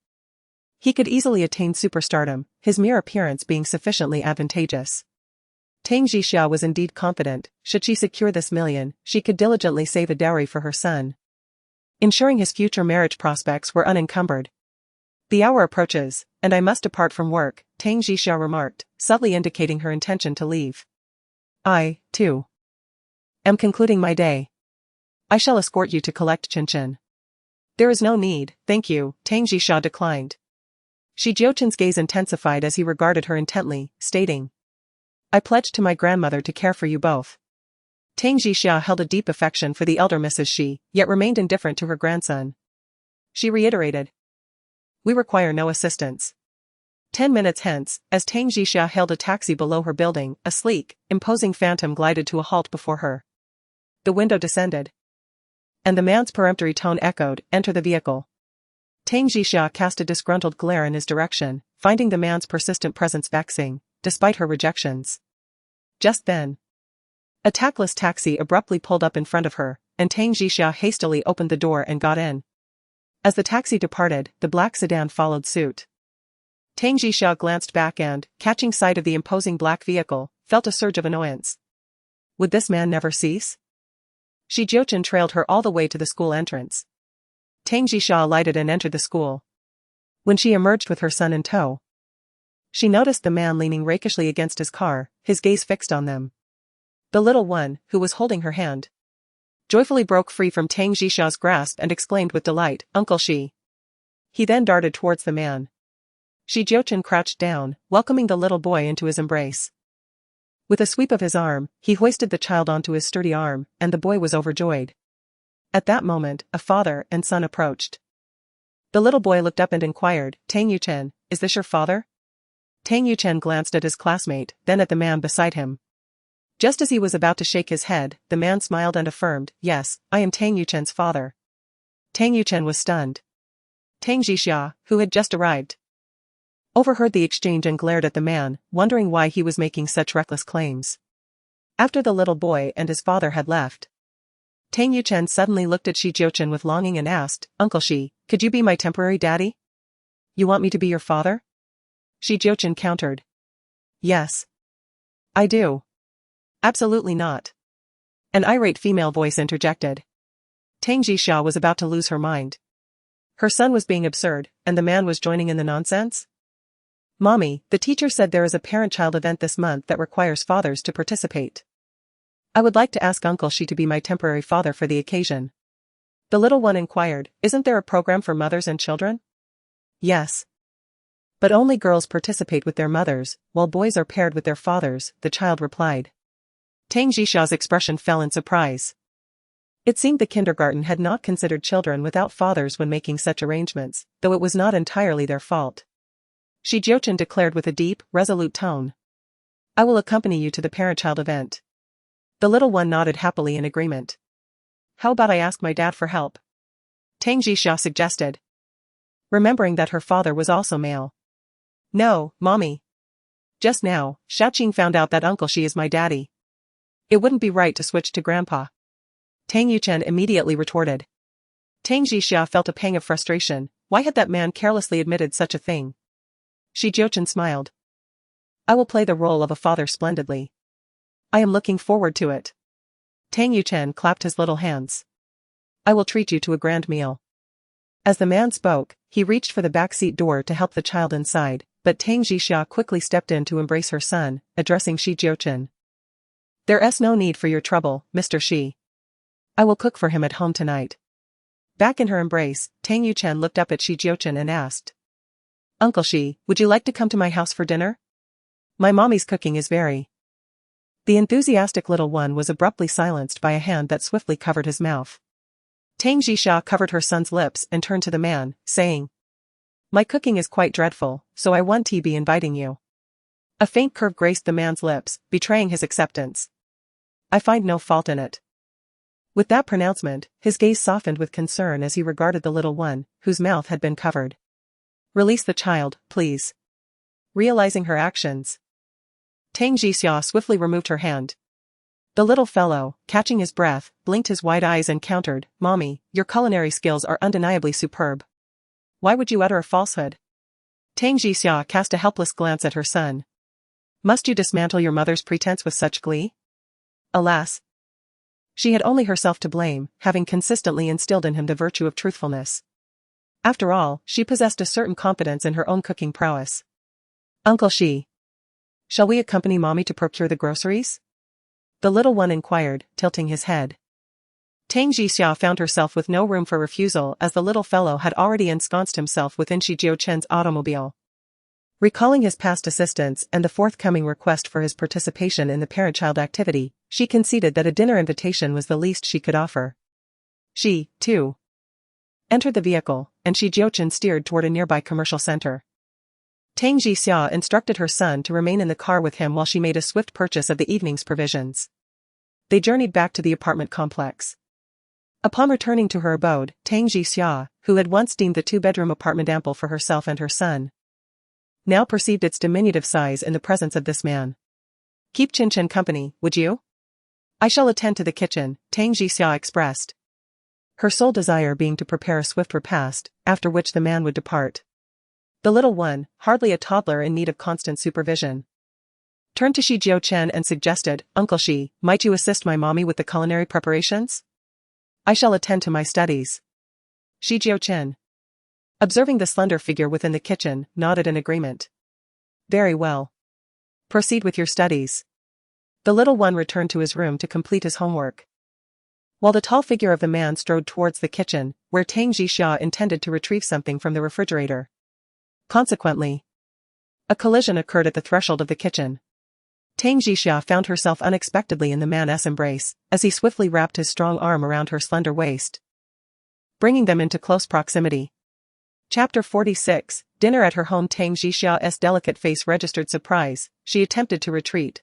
he could easily attain superstardom, his mere appearance being sufficiently advantageous. Tang Jixia was indeed confident, should she secure this million, she could diligently save a dowry for her son, ensuring his future marriage prospects were unencumbered. "The hour approaches, and I must depart from work," Tang Jixia remarked, subtly indicating her intention to leave. "I, too, am concluding my day. I shall escort you to collect Jiuchen." "There is no need, thank you," Tang Jixia declined. Jiuchen's gaze intensified as he regarded her intently, stating, "I pledged to my grandmother to care for you both." Tang Jixia held a deep affection for the elder Mrs. Shi, yet remained indifferent to her grandson. She reiterated, "We require no assistance." 10 minutes hence, as Tang Jixia hailed a taxi below her building, a sleek, imposing phantom glided to a halt before her. The window descended, and the man's peremptory tone echoed, "Enter the vehicle." Tang Jixia cast a disgruntled glare in his direction, finding the man's persistent presence vexing, despite her rejections. Just then, a tactless taxi abruptly pulled up in front of her, and Tang Jixia hastily opened the door and got in. As the taxi departed, the black sedan followed suit. Tang Jixia glanced back and, catching sight of the imposing black vehicle, felt a surge of annoyance. Would this man never cease? Jiuchen trailed her all the way to the school entrance. Tang Jixia alighted and entered the school. When she emerged with her son in tow, she noticed the man leaning rakishly against his car, his gaze fixed on them. The little one, who was holding her hand, joyfully broke free from Tang Jixia's grasp and exclaimed with delight, "Uncle Shi." He then darted towards the man. Jiuchen crouched down, welcoming the little boy into his embrace. With a sweep of his arm, he hoisted the child onto his sturdy arm, and the boy was overjoyed. At that moment, a father and son approached. The little boy looked up and inquired, "Tang Yuchen, is this your father?" Tang Yuchen glanced at his classmate, then at the man beside him. Just as he was about to shake his head, the man smiled and affirmed, "Yes, I am Tang Yuchen's father." Tang Yuchen was stunned. Tang Jixia, who had just arrived, overheard the exchange and glared at the man, wondering why he was making such reckless claims. After the little boy and his father had left, Tang Yuchen suddenly looked at Jiuchen with longing and asked, "Uncle Shi, could you be my temporary daddy? You want me to be your father?" Jiuchen countered, "Yes. I do." "Absolutely not. An irate female voice interjected. Tang Jixia was about to lose her mind. Her son was being absurd, and the man was joining in the nonsense? Mommy, the teacher said there is a parent-child event this month that requires fathers to participate. I would like to ask Uncle Shi to be my temporary father for the occasion. The little one inquired, isn't there a program for mothers and children? Yes. But only girls participate with their mothers, while boys are paired with their fathers, the child replied. Tang Jixia's expression fell in surprise. It seemed the kindergarten had not considered children without fathers when making such arrangements, though it was not entirely their fault. Jiuchen declared with a deep, resolute tone. I will accompany you to the parent-child event. The little one nodded happily in agreement. How about I ask my dad for help? Tang Jixia suggested, remembering that her father was also male. No, Mommy. Just now, Xiaoqing found out that Uncle Shi is my daddy. It wouldn't be right to switch to Grandpa. Tang Yuchen immediately retorted. Tang Jixia felt a pang of frustration. Why had that man carelessly admitted such a thing? Jiuchen smiled. I will play the role of a father splendidly. I am looking forward to it. Tang Yuchen clapped his little hands. I will treat you to a grand meal. As the man spoke, he reached for the backseat door to help the child inside, but Tang Jixia quickly stepped in to embrace her son, addressing Jiuchen. There's no need for your trouble, Mr. Shi. I will cook for him at home tonight. Back in her embrace, Tang Yuchen looked up at Jiuchen and asked. Uncle Shi, would you like to come to my house for dinner? My mommy's cooking is very... The enthusiastic little one was abruptly silenced by a hand that swiftly covered his mouth. Tang Jixia covered her son's lips and turned to the man, saying, my cooking is quite dreadful, so I want to be inviting you. A faint curve graced the man's lips, betraying his acceptance. I find no fault in it. With that pronouncement, his gaze softened with concern as he regarded the little one, whose mouth had been covered. Release the child, please. Realizing her actions, Tang Jixia swiftly removed her hand. The little fellow, catching his breath, blinked his wide eyes and countered, Mommy, your culinary skills are undeniably superb. Why would you utter a falsehood? Tang Jixia cast a helpless glance at her son. Must you dismantle your mother's pretense with such glee? Alas. She had only herself to blame, having consistently instilled in him the virtue of truthfulness. After all, she possessed a certain confidence in her own cooking prowess. Uncle Shi. Shall we accompany Mommy to procure the groceries? The little one inquired, tilting his head. Tang Jixia found herself with no room for refusal as the little fellow had already ensconced himself within Jiuchen's automobile. Recalling his past assistance and the forthcoming request for his participation in the parent-child activity, she conceded that a dinner invitation was the least she could offer. She, too, entered the vehicle, and Jiuchen steered toward a nearby commercial center. Tang Jixia instructed her son to remain in the car with him while she made a swift purchase of the evening's provisions. They journeyed back to the apartment complex. Upon returning to her abode, Tang Jixia, who had once deemed the two-bedroom apartment ample for herself and her son, now perceived its diminutive size in the presence of this man. Keep Jiuchen company, would you? I shall attend to the kitchen, Tang Jixia expressed. Her sole desire being to prepare a swift repast, after which the man would depart. The little one, hardly a toddler in need of constant supervision, turned to Jiuchen and suggested, Uncle Shi, might you assist my mommy with the culinary preparations? I shall attend to my studies. Jiuchen, observing the slender figure within the kitchen, nodded in agreement. Very well. Proceed with your studies. The little one returned to his room to complete his homework, while the tall figure of the man strode towards the kitchen, where Tang Jixia intended to retrieve something from the refrigerator. Consequently, a collision occurred at the threshold of the kitchen. Tang Jixia found herself unexpectedly in the man's embrace, as he swiftly wrapped his strong arm around her slender waist, bringing them into close proximity. Chapter 46, Dinner at her home. Tang Jixia's delicate face registered surprise. She attempted to retreat,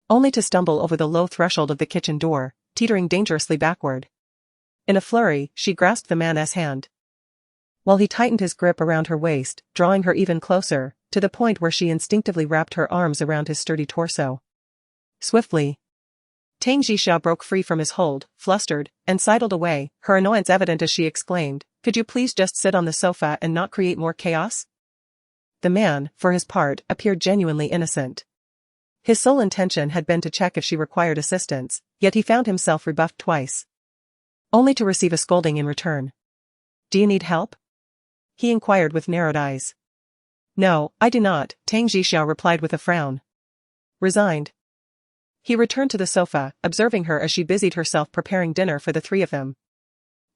only to stumble over the low threshold of the kitchen door, teetering dangerously backward. In a flurry, she grasped the man's hand, while he tightened his grip around her waist, drawing her even closer, to the point where she instinctively wrapped her arms around his sturdy torso. Swiftly, Tang Jixia broke free from his hold, flustered, and sidled away, her annoyance evident as she exclaimed, could you please just sit on the sofa and not create more chaos? The man, for his part, appeared genuinely innocent. His sole intention had been to check if she required assistance, yet he found himself rebuffed twice, only to receive a scolding in return. "Do you need help?" he inquired with narrowed eyes. "No, I do not," Tang Jixiao replied with a frown. Resigned. He returned to the sofa, observing her as she busied herself preparing dinner for the three of them.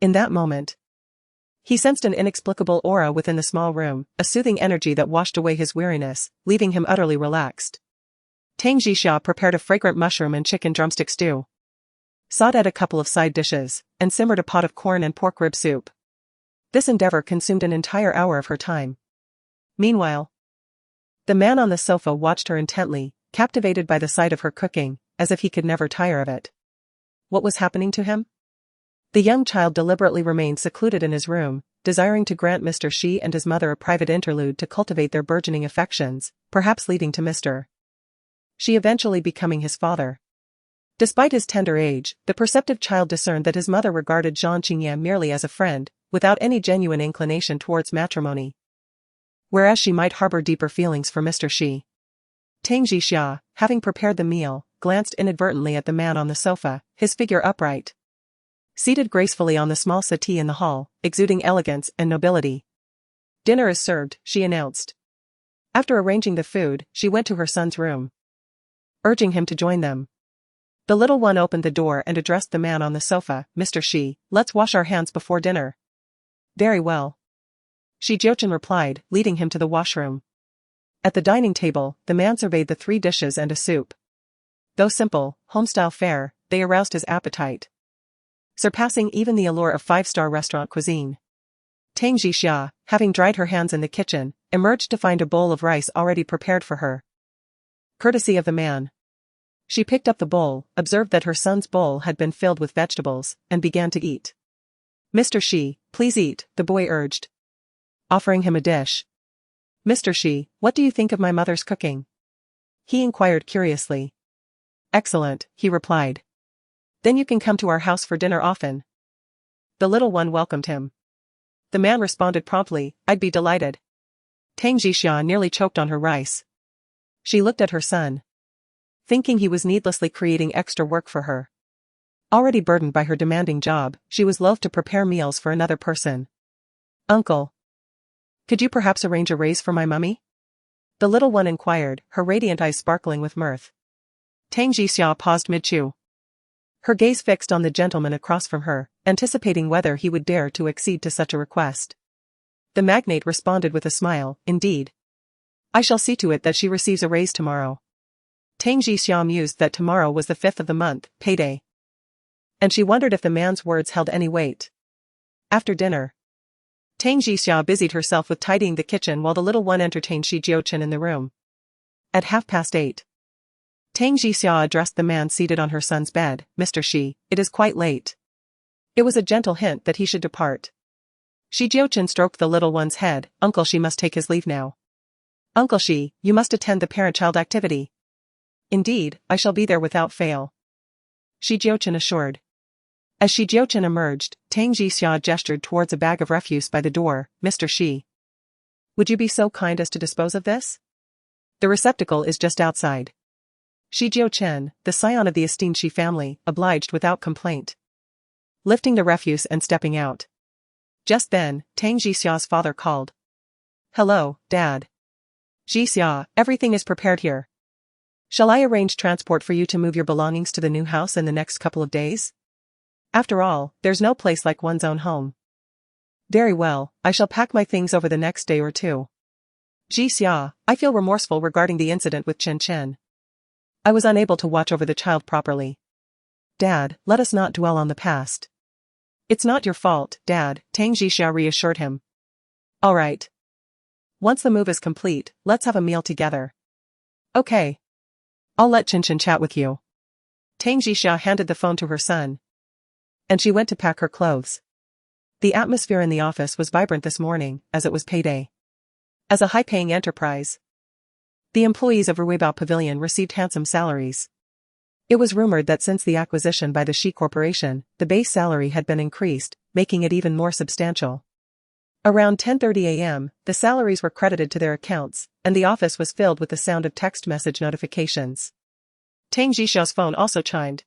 In that moment, he sensed an inexplicable aura within the small room, a soothing energy that washed away his weariness, leaving him utterly relaxed. Tang Jixiao prepared a fragrant mushroom and chicken drumstick stew, sauteed a couple of side dishes, and simmered a pot of corn and pork rib soup. This endeavor consumed an entire hour of her time. Meanwhile, the man on the sofa watched her intently, captivated by the sight of her cooking, as if he could never tire of it. What was happening to him? The young child deliberately remained secluded in his room, desiring to grant Mr. Shi and his mother a private interlude to cultivate their burgeoning affections, perhaps leading to Mr. Shi eventually becoming his father. Despite his tender age, the perceptive child discerned that his mother regarded Zhang Qingyuan merely as a friend, without any genuine inclination towards matrimony, whereas she might harbor deeper feelings for Mr. Shi. Tang Jixiao, having prepared the meal, glanced inadvertently at the man on the sofa, his figure upright, seated gracefully on the small settee in the hall, exuding elegance and nobility. "Dinner is served," she announced. After arranging the food, she went to her son's room, urging him to join them. The little one opened the door and addressed the man on the sofa. "Mr. Shi, let's wash our hands before dinner." "Very well," Jiuchen replied, leading him to the washroom. At the dining table, the man surveyed the 3 dishes and a soup. Though simple, home-style fare, they aroused his appetite, surpassing even the allure of 5-star restaurant cuisine. Tang Jixiao, having dried her hands in the kitchen, emerged to find a bowl of rice already prepared for her. Courtesy of the man, she picked up the bowl, observed that her son's bowl had been filled with vegetables, and began to eat. "Mr. Shi, please eat," the boy urged, offering him a dish. "Mr. Shi, what do you think of my mother's cooking?" he inquired curiously. "Excellent," he replied. "Then you can come to our house for dinner often." The little one welcomed him. The man responded promptly, "I'd be delighted." Tang Jixiao nearly choked on her rice. She looked at her son, thinking he was needlessly creating extra work for her. Already burdened by her demanding job, she was loath to prepare meals for another person. "Uncle, could you perhaps arrange a raise for my mummy?" the little one inquired, her radiant eyes sparkling with mirth. Tang Jixiao paused mid-chew, her gaze fixed on the gentleman across from her, anticipating whether he would dare to accede to such a request. The magnate responded with a smile, "Indeed. I shall see to it that she receives a raise tomorrow." Tang Jixiao mused that tomorrow was the 5th of the month, payday, and she wondered if the man's words held any weight. After dinner, Tang Jixiao busied herself with tidying the kitchen while the little one entertained Jiuchen in the room. At 8:30, Tang Jixiao addressed the man seated on her son's bed. "Mr. Shi, it is quite late." It was a gentle hint that he should depart. Jiuchen stroked the little one's head. "Uncle Shi must take his leave now." "Uncle Shi, you must attend the parent-child activity." "Indeed, I shall be there without fail," Jiuchen assured. As Jiuchen emerged, Tang Jixiao gestured towards a bag of refuse by the door. "Mr. Shi, would you be so kind as to dispose of this? The receptacle is just outside." Jiuchen, the scion of the esteemed Shi family, obliged without complaint, lifting the refuse and stepping out. Just then, Tang Jixiao's father called. "Hello, Dad." "Jixiao, everything is prepared here. Shall I arrange transport for you to move your belongings to the new house in the next couple of days? After all, there's no place like one's own home." "Very well, I shall pack my things over the next day or two." "Jixiao, I feel remorseful regarding the incident with Chen. I was unable to watch over the child properly." "Dad, let us not dwell on the past." "It's not your fault, Dad," Tang Jixiao reassured him. "All right. Once the move is complete, let's have a meal together." "Okay. I'll let Chen chat with you." Tang Jixiao handed the phone to her son, and she went to pack her clothes. The atmosphere in the office was vibrant this morning, as it was payday. As a high-paying enterprise, the employees of Ruibao Pavilion received handsome salaries. It was rumored that since the acquisition by the Shi Corporation, the base salary had been increased, making it even more substantial. Around 10:30 a.m., the salaries were credited to their accounts, and the office was filled with the sound of text message notifications. Tang Jixiao's phone also chimed.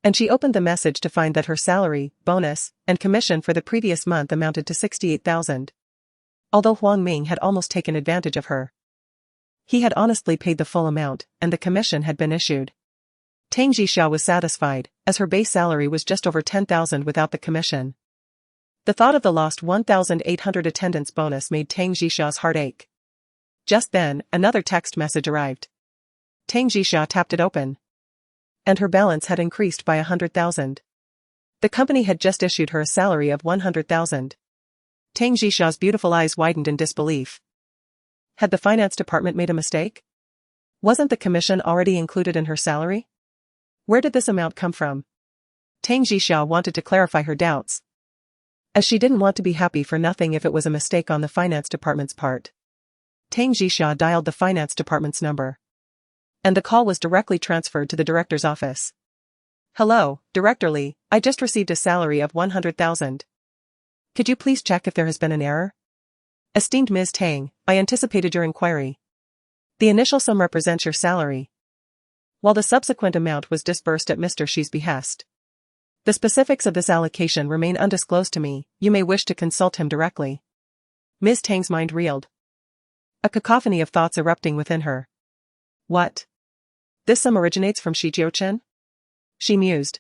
And she opened the message to find that her salary, bonus, and commission for the previous month amounted to 68,000. Although Huang Ming had almost taken advantage of her, he had honestly paid the full amount, and the commission had been issued. Tang Jixiao was satisfied, as her base salary was just over 10,000 without the commission. The thought of the lost 1,800 attendance bonus made Tang Jixiao's heart ache. Just then, another text message arrived. Tang Jixiao tapped it open, and her balance had increased by 100,000. The company had just issued her a salary of 100,000. Tang Jixiao's beautiful eyes widened in disbelief. Had the finance department made a mistake? Wasn't the commission already included in her salary? Where did this amount come from? Tang Jixiao wanted to clarify her doubts, as she didn't want to be happy for nothing if it was a mistake on the finance department's part. Tang Jixiao dialed the finance department's number, and the call was directly transferred to the director's office. Hello, Director Li, I just received a salary of 100,000. Could you please check if there has been an error? Esteemed Ms. Tang, I anticipated your inquiry. The initial sum represents your salary, while the subsequent amount was disbursed at Mr. Shi's behest. The specifics of this allocation remain undisclosed to me, you may wish to consult him directly. Ms. Tang's mind reeled, a cacophony of thoughts erupting within her. What? This sum originates from Jiuchen? She mused.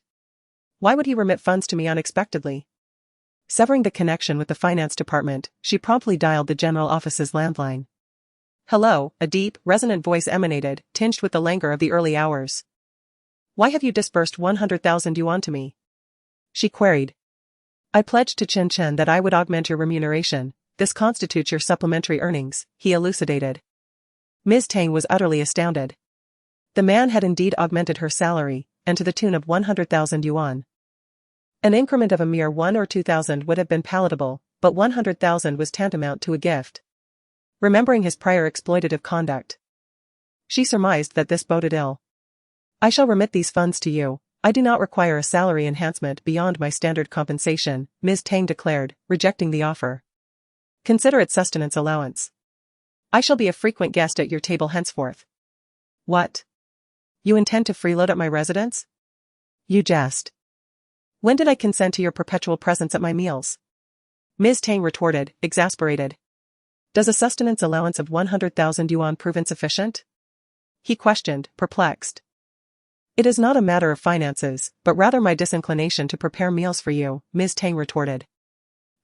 Why would he remit funds to me unexpectedly? Severing the connection with the finance department, she promptly dialed the general office's landline. Hello, a deep, resonant voice emanated, tinged with the languor of the early hours. Why have you disbursed 100,000 yuan to me? She queried. I pledged to Jiuchen that I would augment your remuneration. This constitutes your supplementary earnings, he elucidated. Ms. Tang was utterly astounded. The man had indeed augmented her salary, and to the tune of 100,000 yuan. An increment of a mere 1 or 2,000 would have been palatable, but 100,000 was tantamount to a gift. Remembering his prior exploitative conduct, she surmised that this boded ill. I shall remit these funds to you. I do not require a salary enhancement beyond my standard compensation, Ms. Tang declared, rejecting the offer. Consider it sustenance allowance. I shall be a frequent guest at your table henceforth. What? You intend to freeload at my residence? You jest. When did I consent to your perpetual presence at my meals? Ms. Tang retorted, exasperated. Does a sustenance allowance of 100,000 yuan prove insufficient? He questioned, perplexed. It is not a matter of finances, but rather my disinclination to prepare meals for you, Ms. Tang retorted.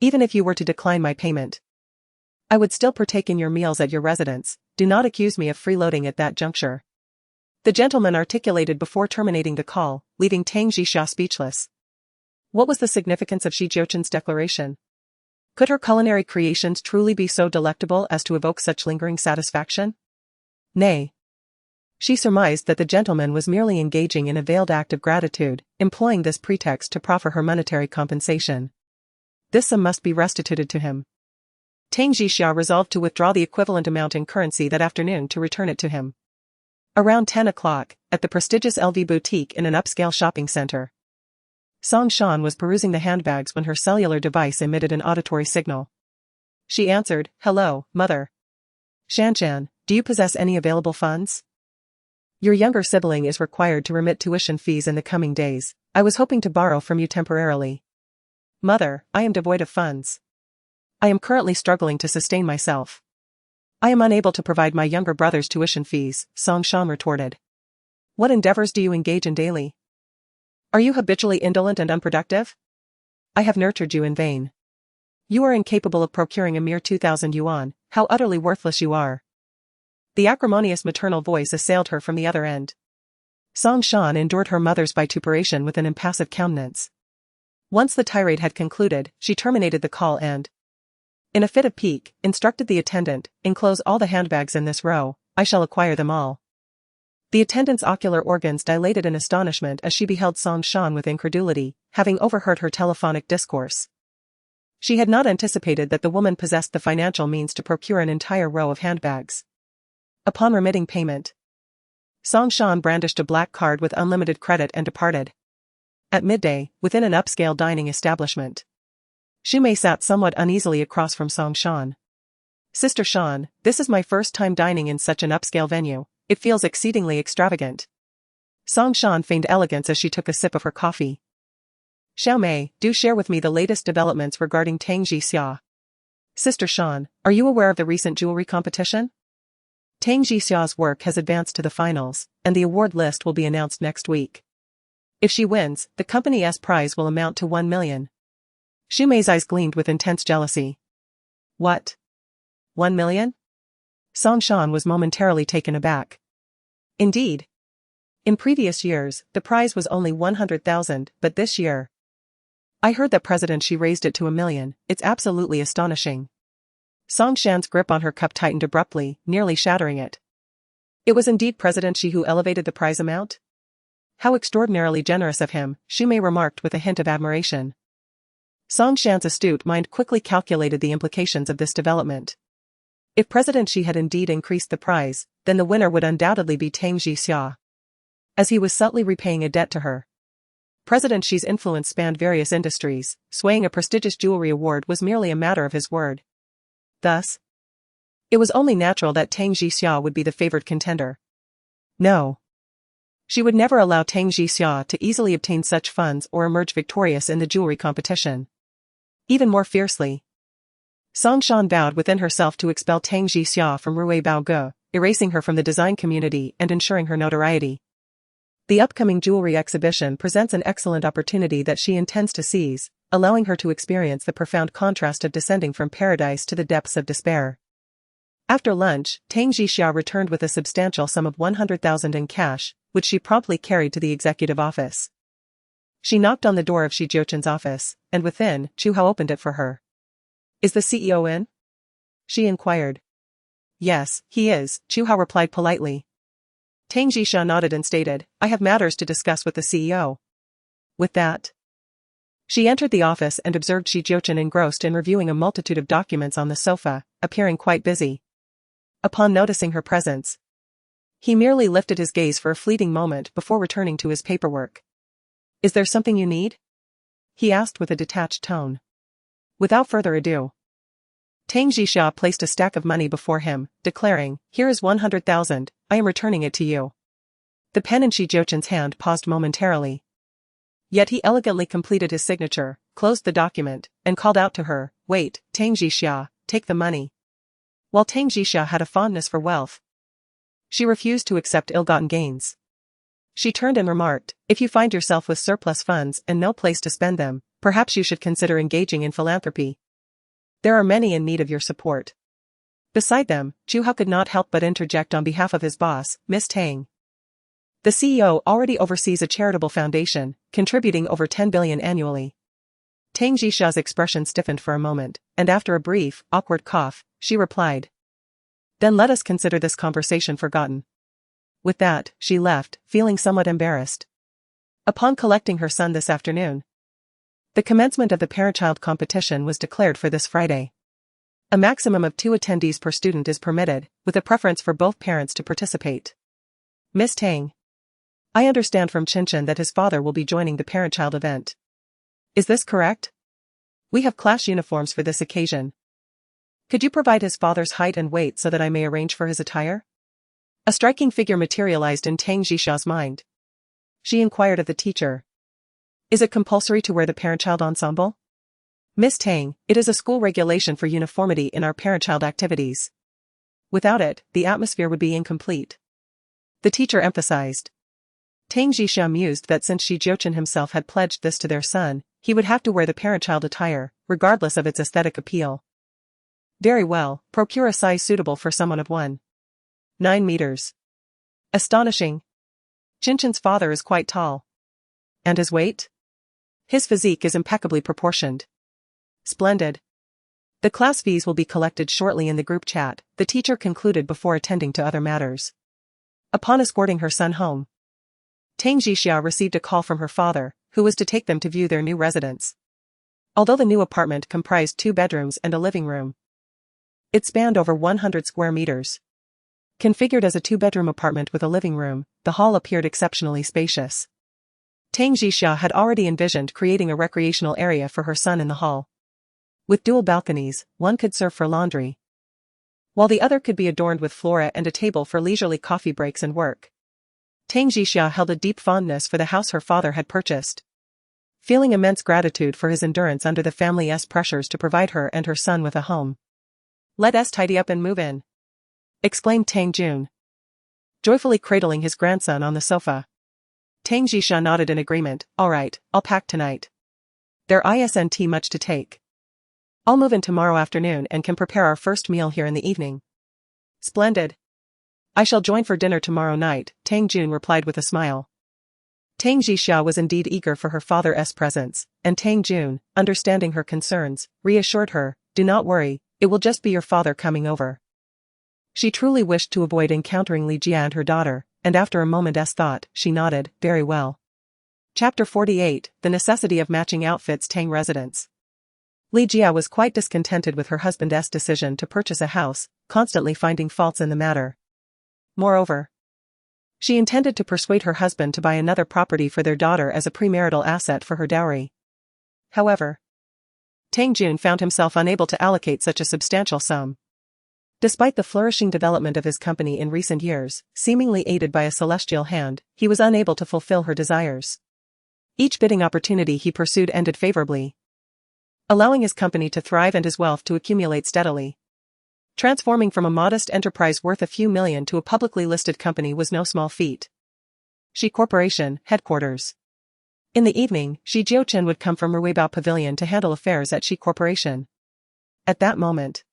Even if you were to decline my payment, I would still partake in your meals at your residence. Do not accuse me of freeloading at that juncture. The gentleman articulated before terminating the call, leaving Tang Jixiao speechless. What was the significance of Jiuchen's declaration? Could her culinary creations truly be so delectable as to evoke such lingering satisfaction? Nay. She surmised that the gentleman was merely engaging in a veiled act of gratitude, employing this pretext to proffer her monetary compensation. This sum must be restituted to him. Tang Jixiao resolved to withdraw the equivalent amount in currency that afternoon to return it to him. Around 10 o'clock, at the prestigious LV boutique in an upscale shopping center, Song Shan was perusing the handbags when her cellular device emitted an auditory signal. She answered, Hello, mother. Shanshan, do you possess any available funds? Your younger sibling is required to remit tuition fees in the coming days. I was hoping to borrow from you temporarily. Mother, I am devoid of funds. I am currently struggling to sustain myself. I am unable to provide my younger brother's tuition fees, Song Shan retorted. What endeavors do you engage in daily? Are you habitually indolent and unproductive? I have nurtured you in vain. You are incapable of procuring a mere 2,000 yuan, how utterly worthless you are. The acrimonious maternal voice assailed her from the other end. Song Shan endured her mother's vituperation with an impassive countenance. Once the tirade had concluded, she terminated the call and, in a fit of pique, instructed the attendant, enclose all the handbags in this row, I shall acquire them all. The attendant's ocular organs dilated in astonishment as she beheld Song Shan with incredulity, having overheard her telephonic discourse. She had not anticipated that the woman possessed the financial means to procure an entire row of handbags. Upon remitting payment, Song Shan brandished a black card with unlimited credit and departed. At midday, within an upscale dining establishment, Xu Mei sat somewhat uneasily across from Song Shan. Sister Sean, this is my first time dining in such an upscale venue. It feels exceedingly extravagant. Song Shan feigned elegance as she took a sip of her coffee. Xiao Mei, do share with me the latest developments regarding Tang Jixia. Sister Sean, are you aware of the recent jewelry competition? Tang Jixia's work has advanced to the finals, and the award list will be announced next week. If she wins, the company's prize will amount to 1 million. Xu Mei's eyes gleamed with intense jealousy. What? 1 million? Song Shan was momentarily taken aback. Indeed. In previous years, the prize was only 100,000, but this year. I heard that President Xi raised it to 1 million, it's absolutely astonishing. Song Shan's grip on her cup tightened abruptly, nearly shattering it. It was indeed President Xi who elevated the prize amount? How extraordinarily generous of him, Xu Mei remarked with a hint of admiration. Song Shan's astute mind quickly calculated the implications of this development. If President Xi had indeed increased the prize, then the winner would undoubtedly be Tang Jixia, as he was subtly repaying a debt to her. President Xi's influence spanned various industries, swaying a prestigious jewelry award was merely a matter of his word. Thus, it was only natural that Tang Jixia would be the favored contender. No. She would never allow Tang Jixia to easily obtain such funds or emerge victorious in the jewelry competition. Even more fiercely, Song Shan vowed within herself to expel Tang Jixia from Rui Baoge, erasing her from the design community and ensuring her notoriety. The upcoming jewelry exhibition presents an excellent opportunity that she intends to seize, allowing her to experience the profound contrast of descending from paradise to the depths of despair. After lunch, Tang Jixia returned with a substantial sum of 100,000 in cash, which she promptly carried to the executive office. She knocked on the door of Jiuchen's office, and within, Chu Hao opened it for her. Is the CEO in? She inquired. Yes, he is, Chu Hao replied politely. Tang Jixia nodded and stated, I have matters to discuss with the CEO. With that, she entered the office and observed Jiuchen engrossed in reviewing a multitude of documents on the sofa, appearing quite busy. Upon noticing her presence, he merely lifted his gaze for a fleeting moment before returning to his paperwork. Is there something you need? He asked with a detached tone. Without further ado, Tang Jixia placed a stack of money before him, declaring, Here is 100,000, I am returning it to you. The pen in Jiuchen's hand paused momentarily. Yet he elegantly completed his signature, closed the document, and called out to her, Wait, Tang Jixia, take the money. While Tang Jixia had a fondness for wealth, she refused to accept ill-gotten gains. She turned and remarked, If you find yourself with surplus funds and no place to spend them, perhaps you should consider engaging in philanthropy. There are many in need of your support. Beside them, Chu Hao could not help but interject on behalf of his boss, Miss Tang. The CEO already oversees a charitable foundation, contributing over 10 billion annually. Tang Jixia's expression stiffened for a moment, and after a brief, awkward cough, she replied. Then let us consider this conversation forgotten. With that, she left, feeling somewhat embarrassed. Upon collecting her son this afternoon, the commencement of the parent-child competition was declared for this Friday. A maximum of 2 attendees per student is permitted, with a preference for both parents to participate. Miss Tang, I understand from Jiuchen that his father will be joining the parent-child event. Is this correct? We have class uniforms for this occasion. Could you provide his father's height and weight so that I may arrange for his attire? A striking figure materialized in Tang Jixia's mind. She inquired of the teacher. Is it compulsory to wear the parent-child ensemble? Miss Tang, it is a school regulation for uniformity in our parent-child activities. Without it, the atmosphere would be incomplete. The teacher emphasized. Tang Jixia mused that since Jiuchen himself had pledged this to their son, he would have to wear the parent-child attire, regardless of its aesthetic appeal. Very well, procure a size suitable for someone of 1.9 meters. Astonishing. Jiuchen's father is quite tall. And his weight? His physique is impeccably proportioned. Splendid. The class fees will be collected shortly in the group chat, the teacher concluded before attending to other matters. Upon escorting her son home, Tang Jixia received a call from her father, who was to take them to view their new residence. Although the new apartment comprised 2 bedrooms and a living room, it spanned over 100 square meters. Configured as a 2-bedroom apartment with a living room, the hall appeared exceptionally spacious. Tang Jixia had already envisioned creating a recreational area for her son in the hall. With dual balconies, one could serve for laundry. while the other could be adorned with flora and a table for leisurely coffee breaks and work. Tang Jixia held a deep fondness for the house her father had purchased. Feeling immense gratitude for his endurance under the family's pressures to provide her and her son with a home. "Let us tidy up and move in," exclaimed Tang Jun, joyfully cradling his grandson on the sofa. Tang Jixia nodded in agreement. "All right, I'll pack tonight. There isn't much to take. I'll move in tomorrow afternoon and can prepare our first meal here in the evening." "Splendid. I shall join for dinner tomorrow night," Tang Jun replied with a smile. Tang Jixia was indeed eager for her father's presence, and Tang Jun, understanding her concerns, reassured her, "Do not worry, it will just be your father coming over." She truly wished to avoid encountering Li Jia and her daughter, and after a moment's thought, she nodded, "Very well." Chapter 48, The Necessity of Matching Outfits. Tang residence. Li Jia was quite discontented with her husband's decision to purchase a house, constantly finding faults in the matter. Moreover, she intended to persuade her husband to buy another property for their daughter as a premarital asset for her dowry. However, Tang Jun found himself unable to allocate such a substantial sum. Despite the flourishing development of his company in recent years, seemingly aided by a celestial hand, he was unable to fulfill her desires. Each bidding opportunity he pursued ended favorably, allowing his company to thrive and his wealth to accumulate steadily. Transforming from a modest enterprise worth a few million to a publicly listed company was no small feat. Xi Corporation, headquarters. In the evening, Jiuchen would come from Ruibao Pavilion to handle affairs at Xi Corporation. At that moment,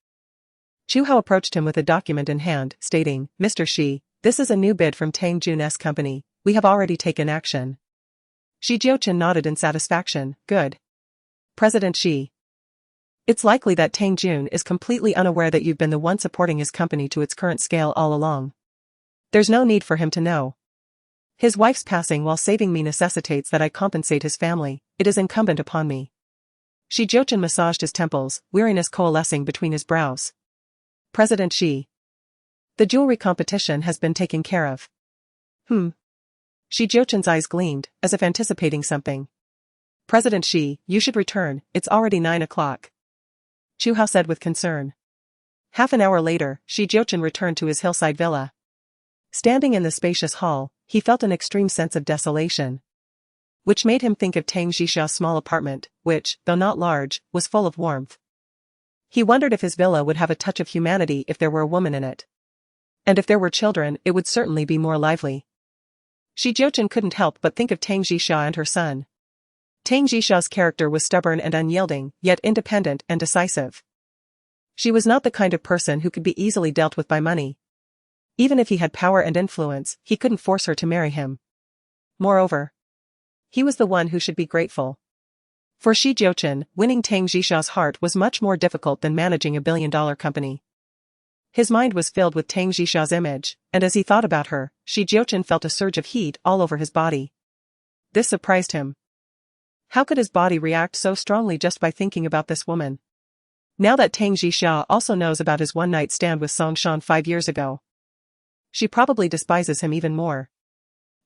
Chu Hao approached him with a document in hand, stating, "Mr. Xi, this is a new bid from Tang Jun's company. We have already taken action." Jiuchen nodded in satisfaction. "Good. President Xi. It's likely that Tang Jun is completely unaware that you've been the one supporting his company to its current scale all along. There's no need for him to know. His wife's passing while saving me necessitates that I compensate his family. It is incumbent upon me." Jiuchen massaged his temples, weariness coalescing between his brows. "President Xi. The jewelry competition has been taken care of." Jiuchen's eyes gleamed, as if anticipating something. "President Xi, you should return, it's already 9 o'clock. Chu Hao said with concern. Half an hour later, Jiuchen returned to his hillside villa. Standing in the spacious hall, he felt an extreme sense of desolation, which made him think of Tang Jixia's small apartment, which, though not large, was full of warmth. He wondered if his villa would have a touch of humanity if there were a woman in it. And if there were children, it would certainly be more lively. Jiuchen couldn't help but think of Tang Jixia and her son. Tang Jixia's character was stubborn and unyielding, yet independent and decisive. She was not the kind of person who could be easily dealt with by money. Even if he had power and influence, he couldn't force her to marry him. Moreover, he was the one who should be grateful. For Jiuchen, winning Tang Jixia's heart was much more difficult than managing a billion-dollar company. His mind was filled with Tang Jixia's image, and as he thought about her, Jiuchen felt a surge of heat all over his body. This surprised him. How could his body react so strongly just by thinking about this woman? Now that Tang Jixia also knows about his one-night stand with Song Shan 5 years ago, she probably despises him even more.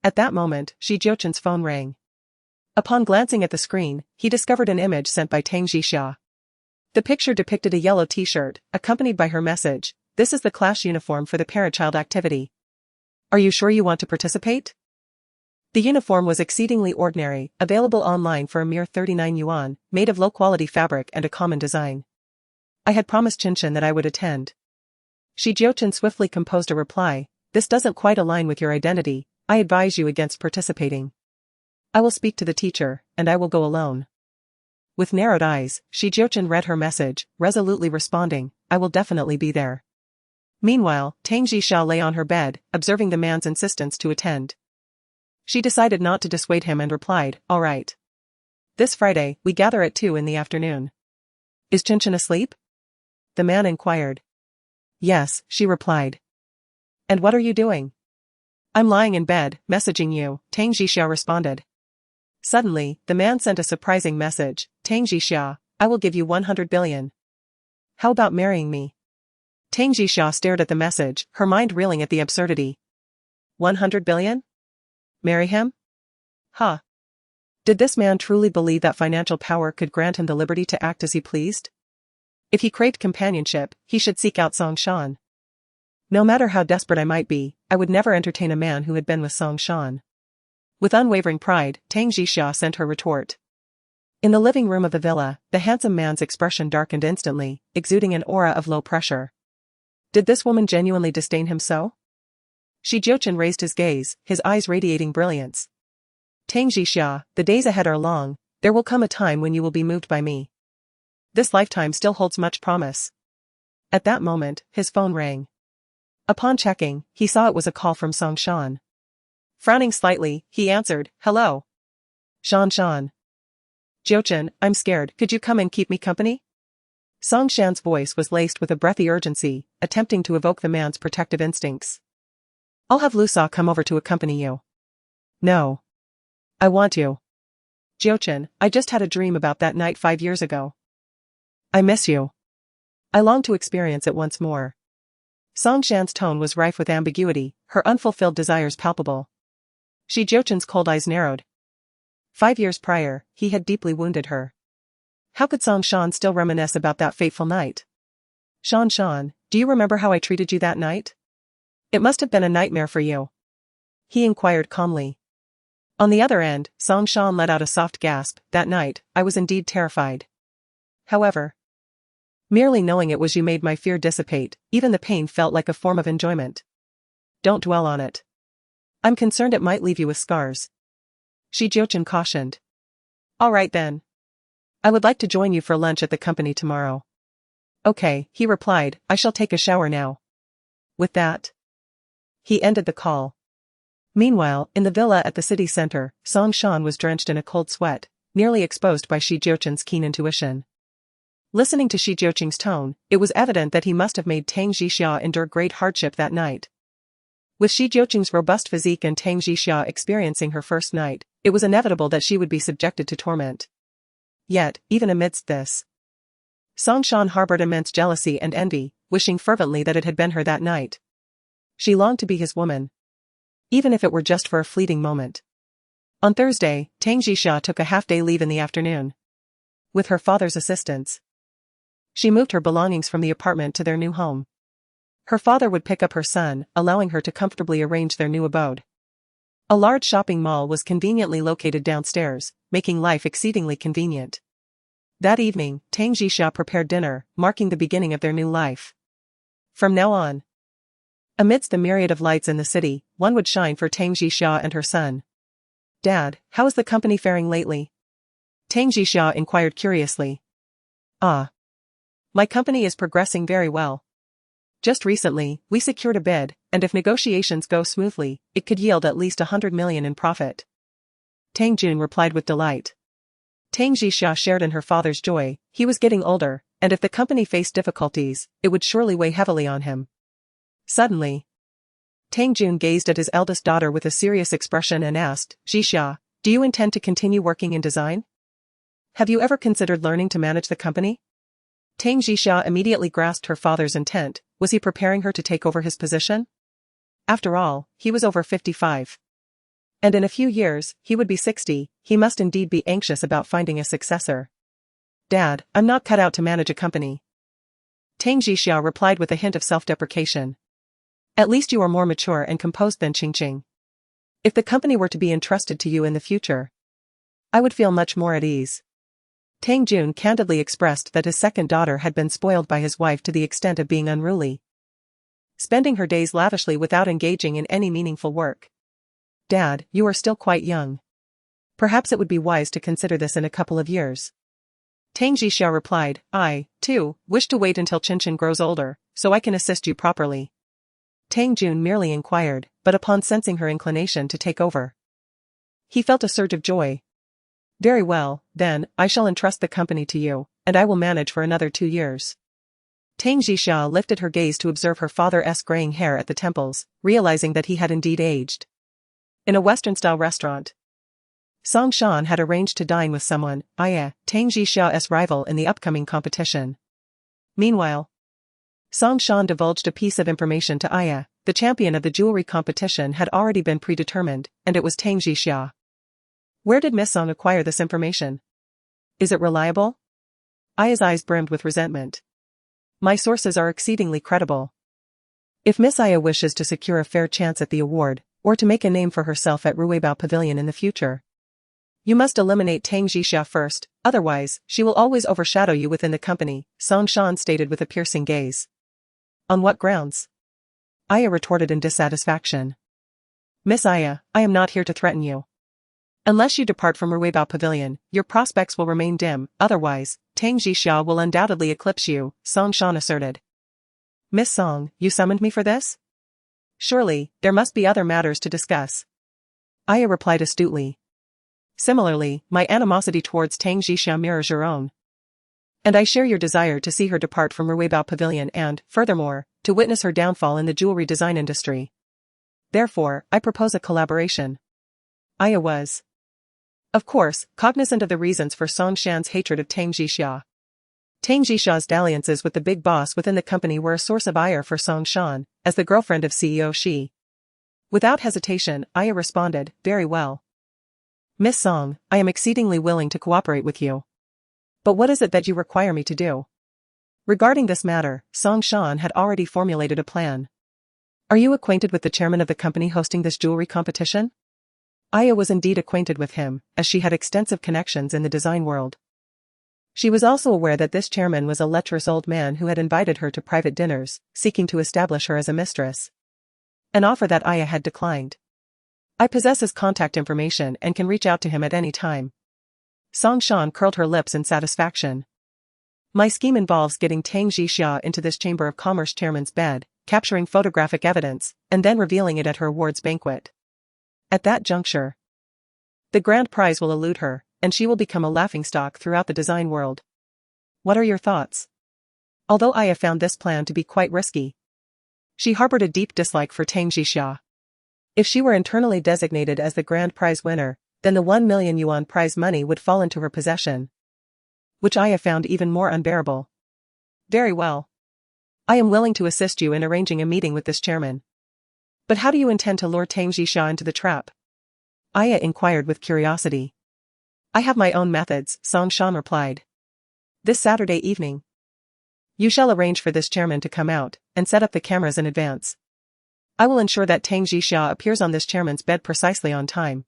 At that moment, Jiuchen's phone rang. Upon glancing at the screen, he discovered an image sent by Tang Jixia. The picture depicted a yellow t-shirt, accompanied by her message, "This is the class uniform for the parent-child activity. Are you sure you want to participate?" The uniform was exceedingly ordinary, available online for a mere 39 yuan, made of low-quality fabric and a common design. "I had promised Jiuchen that I would attend." Jiuchen swiftly composed a reply, "This doesn't quite align with your identity, I advise you against participating. I will speak to the teacher, and I will go alone." With narrowed eyes, Jiuchen read her message, resolutely responding, "I will definitely be there." Meanwhile, Tang Jixia lay on her bed, observing the man's insistence to attend. She decided not to dissuade him and replied, "All right. This Friday, we gather at 2 in the afternoon. Is Jiuchen asleep?" the man inquired. "Yes," she replied. "And what are you doing?" "I'm lying in bed, messaging you," Tang Jixia responded. Suddenly, the man sent a surprising message, "Tang Jixia, I will give you 100 billion. How about marrying me?" Tang Jixia stared at the message, her mind reeling at the absurdity. 100 billion? Marry him? Huh. Did this man truly believe that financial power could grant him the liberty to act as he pleased? If he craved companionship, he should seek out Song Shan. No matter how desperate I might be, I would never entertain a man who had been with Song Shan. With unwavering pride, Tang Jixia sent her retort. In the living room of the villa, the handsome man's expression darkened instantly, exuding an aura of low pressure. Did this woman genuinely disdain him so? Jiuchen raised his gaze, his eyes radiating brilliance. Tang Jixia, the days ahead are long, there will come a time when you will be moved by me. This lifetime still holds much promise. At that moment, his phone rang. Upon checking, he saw it was a call from Song Shan. Frowning slightly, he answered, "Hello. Shan. Jiuchen, I'm scared, could you come and keep me company?" Song Shan's voice was laced with a breathy urgency, attempting to evoke the man's protective instincts. "I'll have Lusa come over to accompany you." "No. I want you. Jiuchen, I just had a dream about that night 5 years ago. I miss you. I long to experience it once more." Song Shan's tone was rife with ambiguity, her unfulfilled desires palpable. Jiuchen's cold eyes narrowed. 5 years prior, he had deeply wounded her. How could Song Shan still reminisce about that fateful night? Shan, do you remember how I treated you that night? It must have been a nightmare for you. He inquired calmly. On the other end, Song Shan let out a soft gasp. That night, I was indeed terrified. However, merely knowing it was you made my fear dissipate, even the pain felt like a form of enjoyment. Don't dwell on it. I'm concerned it might leave you with scars. Jiuchen cautioned. All right then. I would like to join you for lunch at the company tomorrow. Okay, he replied, I shall take a shower now. With that, he ended the call. Meanwhile, in the villa at the city center, Song Shan was drenched in a cold sweat, nearly exposed by Jiuchen's keen intuition. Listening to Jiuchen's tone, it was evident that he must have made Tang Jixia endure great hardship that night. With Jiuchen's robust physique and Tang Jixia experiencing her first night, it was inevitable that she would be subjected to torment. Yet, even amidst this, Song Shan harbored immense jealousy and envy, wishing fervently that it had been her that night. She longed to be his woman, even if it were just for a fleeting moment. On Thursday, Tang Jixia took a half-day leave in the afternoon. With her father's assistance, she moved her belongings from the apartment to their new home. Her father would pick up her son, allowing her to comfortably arrange their new abode. A large shopping mall was conveniently located downstairs, making life exceedingly convenient. That evening, Tang Jixia prepared dinner, marking the beginning of their new life. From now on, amidst the myriad of lights in the city, one would shine for Tang Jixia and her son. Dad, how is the company faring lately? Tang Jixia inquired curiously. My company is progressing very well. Just recently, we secured a bid, and if negotiations go smoothly, it could yield at least 100 million in profit. Tang Jun replied with delight. Tang Jixia shared in her father's joy. He was getting older, and if the company faced difficulties, it would surely weigh heavily on him. Suddenly, Tang Jun gazed at his eldest daughter with a serious expression and asked, Jixia, do you intend to continue working in design? Have you ever considered learning to manage the company? Tang Jixia immediately grasped her father's intent. Was he preparing her to take over his position? After all, he was over 55. And in a few years, he would be 60, he must indeed be anxious about finding a successor. Dad, I'm not cut out to manage a company. Tang Jixia replied with a hint of self-deprecation. At least you are more mature and composed than Qingqing. If the company were to be entrusted to you in the future, I would feel much more at ease. Tang Jun candidly expressed that his second daughter had been spoiled by his wife to the extent of being unruly, spending her days lavishly without engaging in any meaningful work. Dad, you are still quite young. Perhaps it would be wise to consider this in a couple of years. Tang Jixia replied, I, too, wish to wait until Qingqing grows older, so I can assist you properly. Tang Jun merely inquired, but upon sensing her inclination to take over, he felt a surge of joy. Very well, then, I shall entrust the company to you, and I will manage for another 2 years. Tang Jixia lifted her gaze to observe her father's graying hair at the temples, realizing that he had indeed aged. In a Western-style restaurant, Song Shan had arranged to dine with someone, Tang Jixia's rival in the upcoming competition. Meanwhile, Song Shan divulged a piece of information to Aya. The champion of the jewelry competition had already been predetermined, and it was Tang Jixia. Where did Miss Song acquire this information? Is it reliable? Aya's eyes brimmed with resentment. My sources are exceedingly credible. If Miss Aya wishes to secure a fair chance at the award, or to make a name for herself at Ruibao Pavilion in the future, you must eliminate Tang Jixia first, otherwise, she will always overshadow you within the company, Song Shan stated with a piercing gaze. On what grounds? Aya retorted in dissatisfaction. Miss Aya, I am not here to threaten you. Unless you depart from Ruibao Pavilion, your prospects will remain dim, otherwise, Tang Jixia will undoubtedly eclipse you, Song Shan asserted. Miss Song, you summoned me for this? Surely, there must be other matters to discuss. Aya replied astutely. Similarly, my animosity towards Tang Jixia mirrors your own. And I share your desire to see her depart from Ruibao Pavilion and, furthermore, to witness her downfall in the jewelry design industry. Therefore, I propose a collaboration. Aya was, of course, cognizant of the reasons for Song Shan's hatred of Tang Jixia. Tang Jixia's dalliances with the big boss within the company were a source of ire for Song Shan, as the girlfriend of CEO Shi. Without hesitation, Aya responded, very well. Miss Song, I am exceedingly willing to cooperate with you. But what is it that you require me to do? Regarding this matter, Song Shan had already formulated a plan. Are you acquainted with the chairman of the company hosting this jewelry competition? Aya was indeed acquainted with him, as she had extensive connections in the design world. She was also aware that this chairman was a lecherous old man who had invited her to private dinners, seeking to establish her as a mistress. An offer that Aya had declined. I possess his contact information and can reach out to him at any time. Song Shan curled her lips in satisfaction. My scheme involves getting Tang Jixia into this Chamber of Commerce chairman's bed, capturing photographic evidence, and then revealing it at her awards banquet. At that juncture, the grand prize will elude her, and she will become a laughingstock throughout the design world. What are your thoughts? Although Aya found this plan to be quite risky, she harbored a deep dislike for Tang Jixia. If she were internally designated as the grand prize winner, then the 1 million yuan prize money would fall into her possession, which Aya found even more unbearable. Very well. I am willing to assist you in arranging a meeting with this chairman. But how do you intend to lure Tang Jixia into the trap? Aya inquired with curiosity. I have my own methods, Song Shan replied. This Saturday evening, you shall arrange for this chairman to come out, and set up the cameras in advance. I will ensure that Tang Jixia appears on this chairman's bed precisely on time.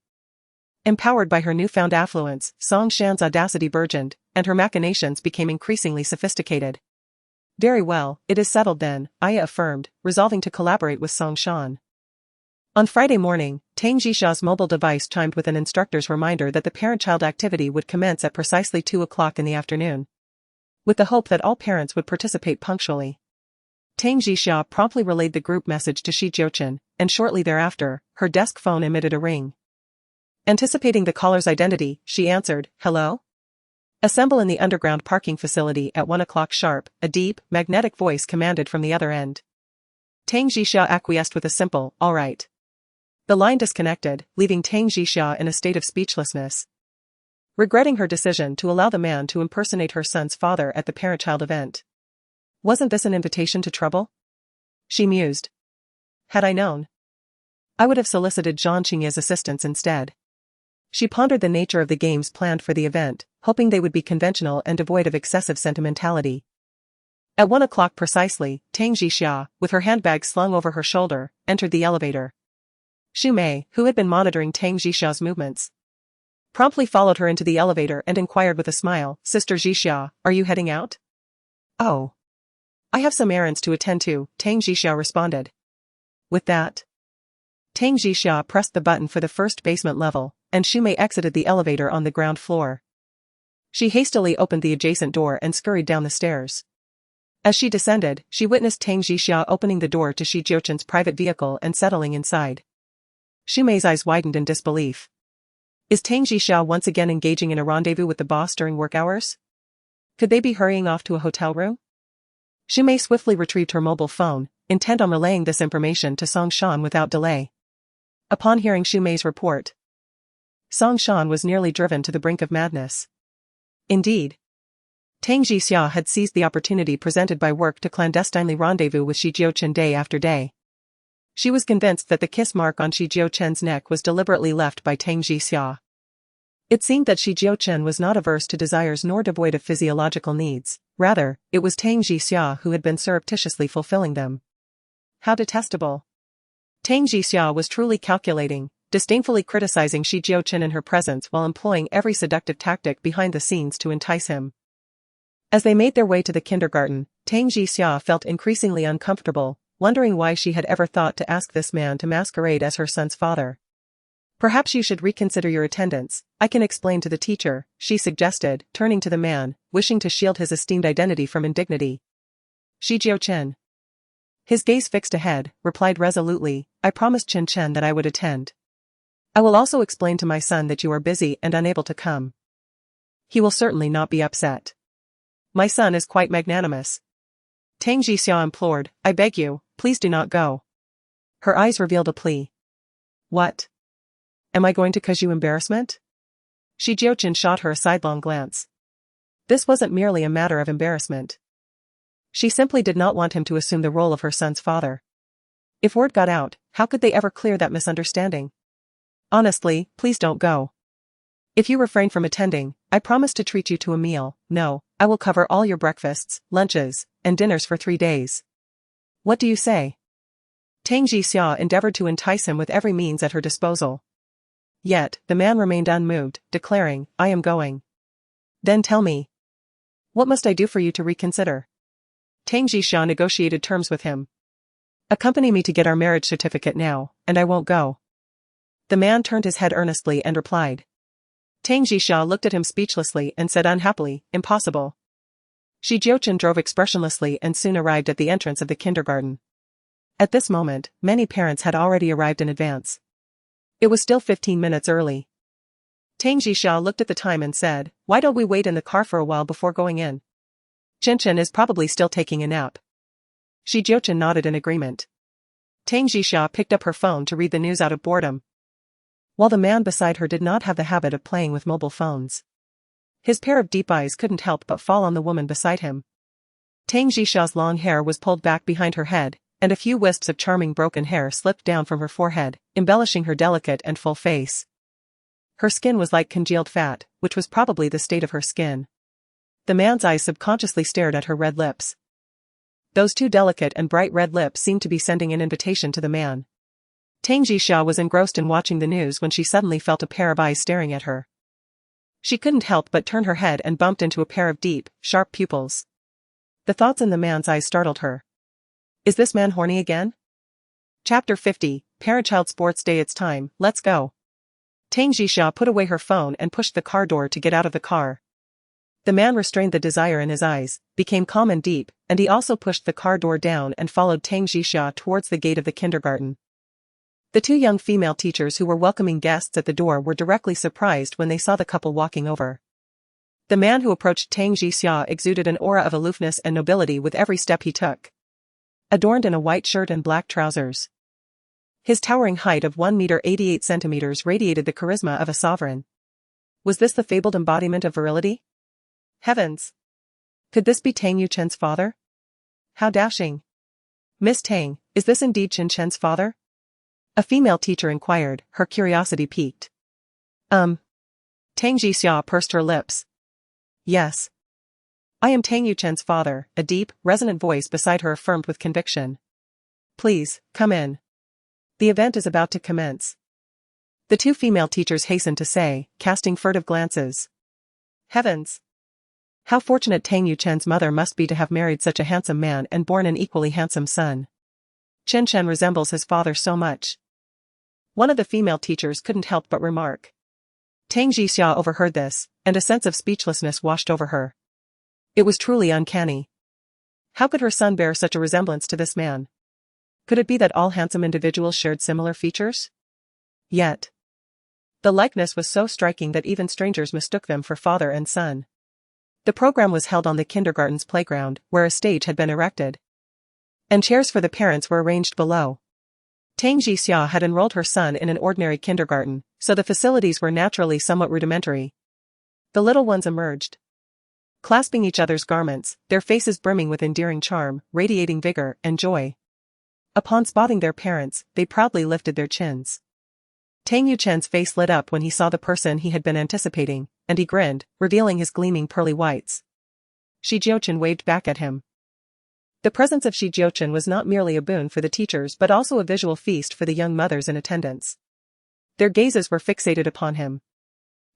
Empowered by her newfound affluence, Song Shan's audacity burgeoned, and her machinations became increasingly sophisticated. Very well, it is settled then, Aya affirmed, resolving to collaborate with Song Shan. On Friday morning, Tang Jixia's mobile device chimed with an instructor's reminder that the parent-child activity would commence at precisely 2 o'clock in the afternoon, with the hope that all parents would participate punctually. Tang Jixia promptly relayed the group message to Jiuchen, and shortly thereafter, her desk phone emitted a ring. Anticipating the caller's identity, she answered, "Hello? Assemble in the underground parking facility at 1 o'clock sharp," a deep, magnetic voice commanded from the other end. Tang Jixia acquiesced with a simple, "All right." The line disconnected, leaving Tang Jixia in a state of speechlessness. Regretting her decision to allow the man to impersonate her son's father at the parent-child event. Wasn't this an invitation to trouble? She mused. Had I known, I would have solicited Zhang Qingye's assistance instead. She pondered the nature of the games planned for the event, hoping they would be conventional and devoid of excessive sentimentality. At 1 o'clock precisely, Tang Jixia, with her handbag slung over her shoulder, entered the elevator. Xu Mei, who had been monitoring Tang Jixia's movements, promptly followed her into the elevator and inquired with a smile, "Sister Jixia, are you heading out?" "Oh. I have some errands to attend to," Tang Jixia responded. With that, Tang Jixia pressed the button for the first basement level, and Xu Mei exited the elevator on the ground floor. She hastily opened the adjacent door and scurried down the stairs. As she descended, she witnessed Tang Jixia opening the door to Jiuchen's private vehicle and settling inside. Xu Mei's eyes widened in disbelief. Is Tang Jixia once again engaging in a rendezvous with the boss during work hours? Could they be hurrying off to a hotel room? Xu Mei swiftly retrieved her mobile phone, intent on relaying this information to Song Shan without delay. Upon hearing Xu Mei's report, Song Shan was nearly driven to the brink of madness. Indeed, Tang Jixia had seized the opportunity presented by work to clandestinely rendezvous with Jiuchen day after day. She was convinced that the kiss mark on Jiuchen's neck was deliberately left by Tang Jixia. It seemed that Jiuchen was not averse to desires nor devoid of physiological needs, rather, it was Tang Jixia who had been surreptitiously fulfilling them. How detestable. Tang Jixia was truly calculating, disdainfully criticizing Jiuchen in her presence while employing every seductive tactic behind the scenes to entice him. As they made their way to the kindergarten, Tang Jixia felt increasingly uncomfortable, wondering why she had ever thought to ask this man to masquerade as her son's father. Perhaps you should reconsider your attendance, I can explain to the teacher, she suggested, turning to the man, wishing to shield his esteemed identity from indignity. Jiuchen. His gaze fixed ahead, replied resolutely, I promised Chen that I would attend. I will also explain to my son that you are busy and unable to come. He will certainly not be upset. My son is quite magnanimous. Tang Jixia implored, I beg you, please do not go. Her eyes revealed a plea. What? Am I going to cause you embarrassment? Jiuchen shot her a sidelong glance. This wasn't merely a matter of embarrassment. She simply did not want him to assume the role of her son's father. If word got out, how could they ever clear that misunderstanding? Honestly, please don't go. If you refrain from attending, I promise to treat you to a meal. No, I will cover all your breakfasts, lunches, and dinners for 3 days. What do you say? Tang Jixia endeavored to entice him with every means at her disposal. Yet, the man remained unmoved, declaring, I am going. Then tell me. What must I do for you to reconsider? Tang Jixia negotiated terms with him. Accompany me to get our marriage certificate now, and I won't go. The man turned his head earnestly and replied. Tang Jixia looked at him speechlessly and said unhappily, impossible. Jiuchen drove expressionlessly and soon arrived at the entrance of the kindergarten. At this moment, many parents had already arrived in advance. It was still 15 minutes early. Tang Jixia looked at the time and said, why don't we wait in the car for a while before going in? Chen is probably still taking a nap. Jiuchen nodded in agreement. Tang Jixia picked up her phone to read the news out of boredom. While the man beside her did not have the habit of playing with mobile phones. His pair of deep eyes couldn't help but fall on the woman beside him. Tang Jixia's long hair was pulled back behind her head, and a few wisps of charming broken hair slipped down from her forehead, embellishing her delicate and full face. Her skin was like congealed fat, which was probably the state of her skin. The man's eyes subconsciously stared at her red lips. Those two delicate and bright red lips seemed to be sending an invitation to the man. Tang Jixia was engrossed in watching the news when she suddenly felt a pair of eyes staring at her. She couldn't help but turn her head and bumped into a pair of deep, sharp pupils. The thoughts in the man's eyes startled her. Is this man horny again? Chapter 50, Parent-Child Sports Day. It's time, let's go. Tang Jixia put away her phone and pushed the car door to get out of the car. The man restrained the desire in his eyes, became calm and deep, and he also pushed the car door down and followed Tang Jixia towards the gate of the kindergarten. The two young female teachers who were welcoming guests at the door were directly surprised when they saw the couple walking over. The man who approached Tang Jixia exuded an aura of aloofness and nobility with every step he took. Adorned in a white shirt and black trousers. His towering height of 1 meter 88 centimeters radiated the charisma of a sovereign. Was this the fabled embodiment of virility? Heavens! Could this be Tang Yuchen's father? How dashing! Miss Tang, is this indeed Chen's father? A female teacher inquired, her curiosity piqued. Tang Jixia pursed her lips. Yes. I am Tang Yuchen's father, a deep, resonant voice beside her affirmed with conviction. Please, come in. The event is about to commence. The two female teachers hastened to say, casting furtive glances. Heavens! How fortunate Tang Yuchen's mother must be to have married such a handsome man and born an equally handsome son. Chen resembles his father so much. One of the female teachers couldn't help but remark. Tang Jixia overheard this, and a sense of speechlessness washed over her. It was truly uncanny. How could her son bear such a resemblance to this man? Could it be that all handsome individuals shared similar features? Yet, the likeness was so striking that even strangers mistook them for father and son. The program was held on the kindergarten's playground, where a stage had been erected. And chairs for the parents were arranged below. Tang Jixia had enrolled her son in an ordinary kindergarten, so the facilities were naturally somewhat rudimentary. The little ones emerged, clasping each other's garments, their faces brimming with endearing charm, radiating vigor and joy. Upon spotting their parents, they proudly lifted their chins. Tang Yuchen's face lit up when he saw the person he had been anticipating, and he grinned, revealing his gleaming pearly whites. Jiuchen waved back at him. The presence of Jiuchen was not merely a boon for the teachers but also a visual feast for the young mothers in attendance. Their gazes were fixated upon him,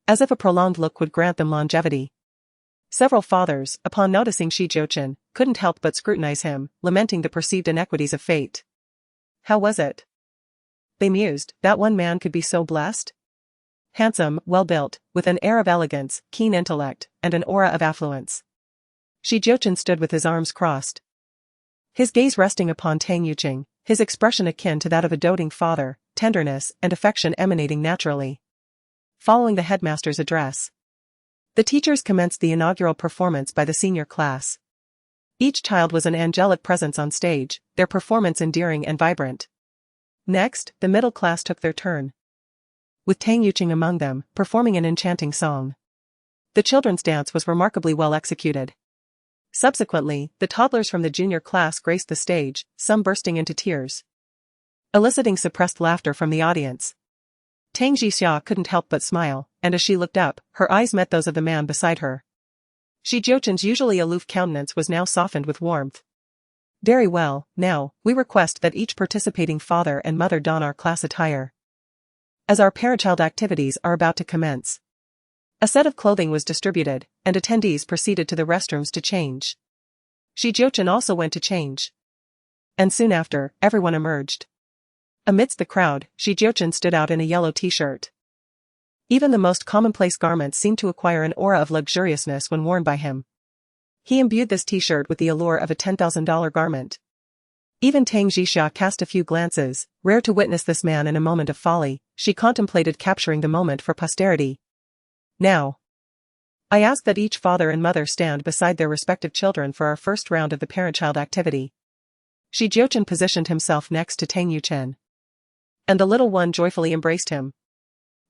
as if a prolonged look would grant them longevity. Several fathers, upon noticing Jiuchen, couldn't help but scrutinize him, lamenting the perceived inequities of fate. How was it, they mused, that one man could be so blessed? Handsome, well-built, with an air of elegance, keen intellect, and an aura of affluence. Jiuchen stood with his arms crossed, his gaze resting upon Tang Yuqing, his expression akin to that of a doting father, tenderness and affection emanating naturally. Following the headmaster's address, the teachers commenced the inaugural performance by the senior class. Each child was an angelic presence on stage, their performance endearing and vibrant. Next, the middle class took their turn, with Tang Yuqing among them, performing an enchanting song. The children's dance was remarkably well executed. Subsequently, the toddlers from the junior class graced the stage, some bursting into tears, eliciting suppressed laughter from the audience. Tang Jixia couldn't help but smile, and as she looked up, her eyes met those of the man beside her. Jiuchen's usually aloof countenance was now softened with warmth. Very well, now, we request that each participating father and mother don our class attire, as our parent-child activities are about to commence. A set of clothing was distributed, and attendees proceeded to the restrooms to change. Jiuchen also went to change, and soon after, everyone emerged. Amidst the crowd, Jiuchen stood out in a yellow t-shirt. Even the most commonplace garments seemed to acquire an aura of luxuriousness when worn by him. He imbued this t-shirt with the allure of a $10,000 garment. Even Tang Jixia cast a few glances, rare to witness this man in a moment of folly. She contemplated capturing the moment for posterity. Now, I ask that each father and mother stand beside their respective children for our first round of the parent-child activity. Jiuchen positioned himself next to Tang Yuqing, and the little one joyfully embraced him.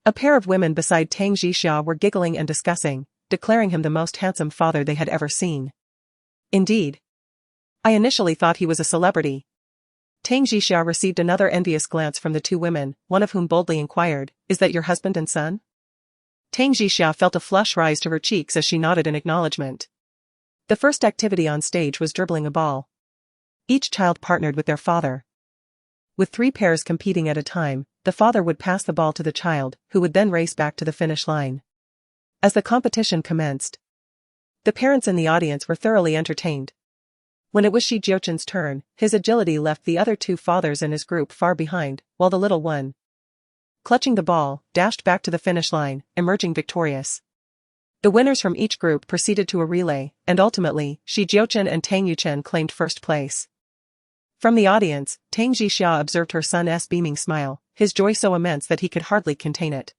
A pair of women beside Tang Jixia were giggling and discussing, declaring him the most handsome father they had ever seen. Indeed, I initially thought he was a celebrity. Tang Jixia received another envious glance from the two women, one of whom boldly inquired, "Is that your husband and son?" Tang Jixia felt a flush rise to her cheeks as she nodded in acknowledgement. The first activity on stage was dribbling a ball. Each child partnered with their father. With 3 pairs competing at a time, the father would pass the ball to the child, who would then race back to the finish line. As the competition commenced, the parents in the audience were thoroughly entertained. When it was Jiuchen's turn, his agility left the other 2 fathers in his group far behind, while the little one, clutching the ball, dashed back to the finish line, emerging victorious. The winners from each group proceeded to a relay, and ultimately, Jiuchen and Tang Yuqing claimed first place. From the audience, Tang Jixia observed her son's beaming smile, his joy so immense that he could hardly contain it.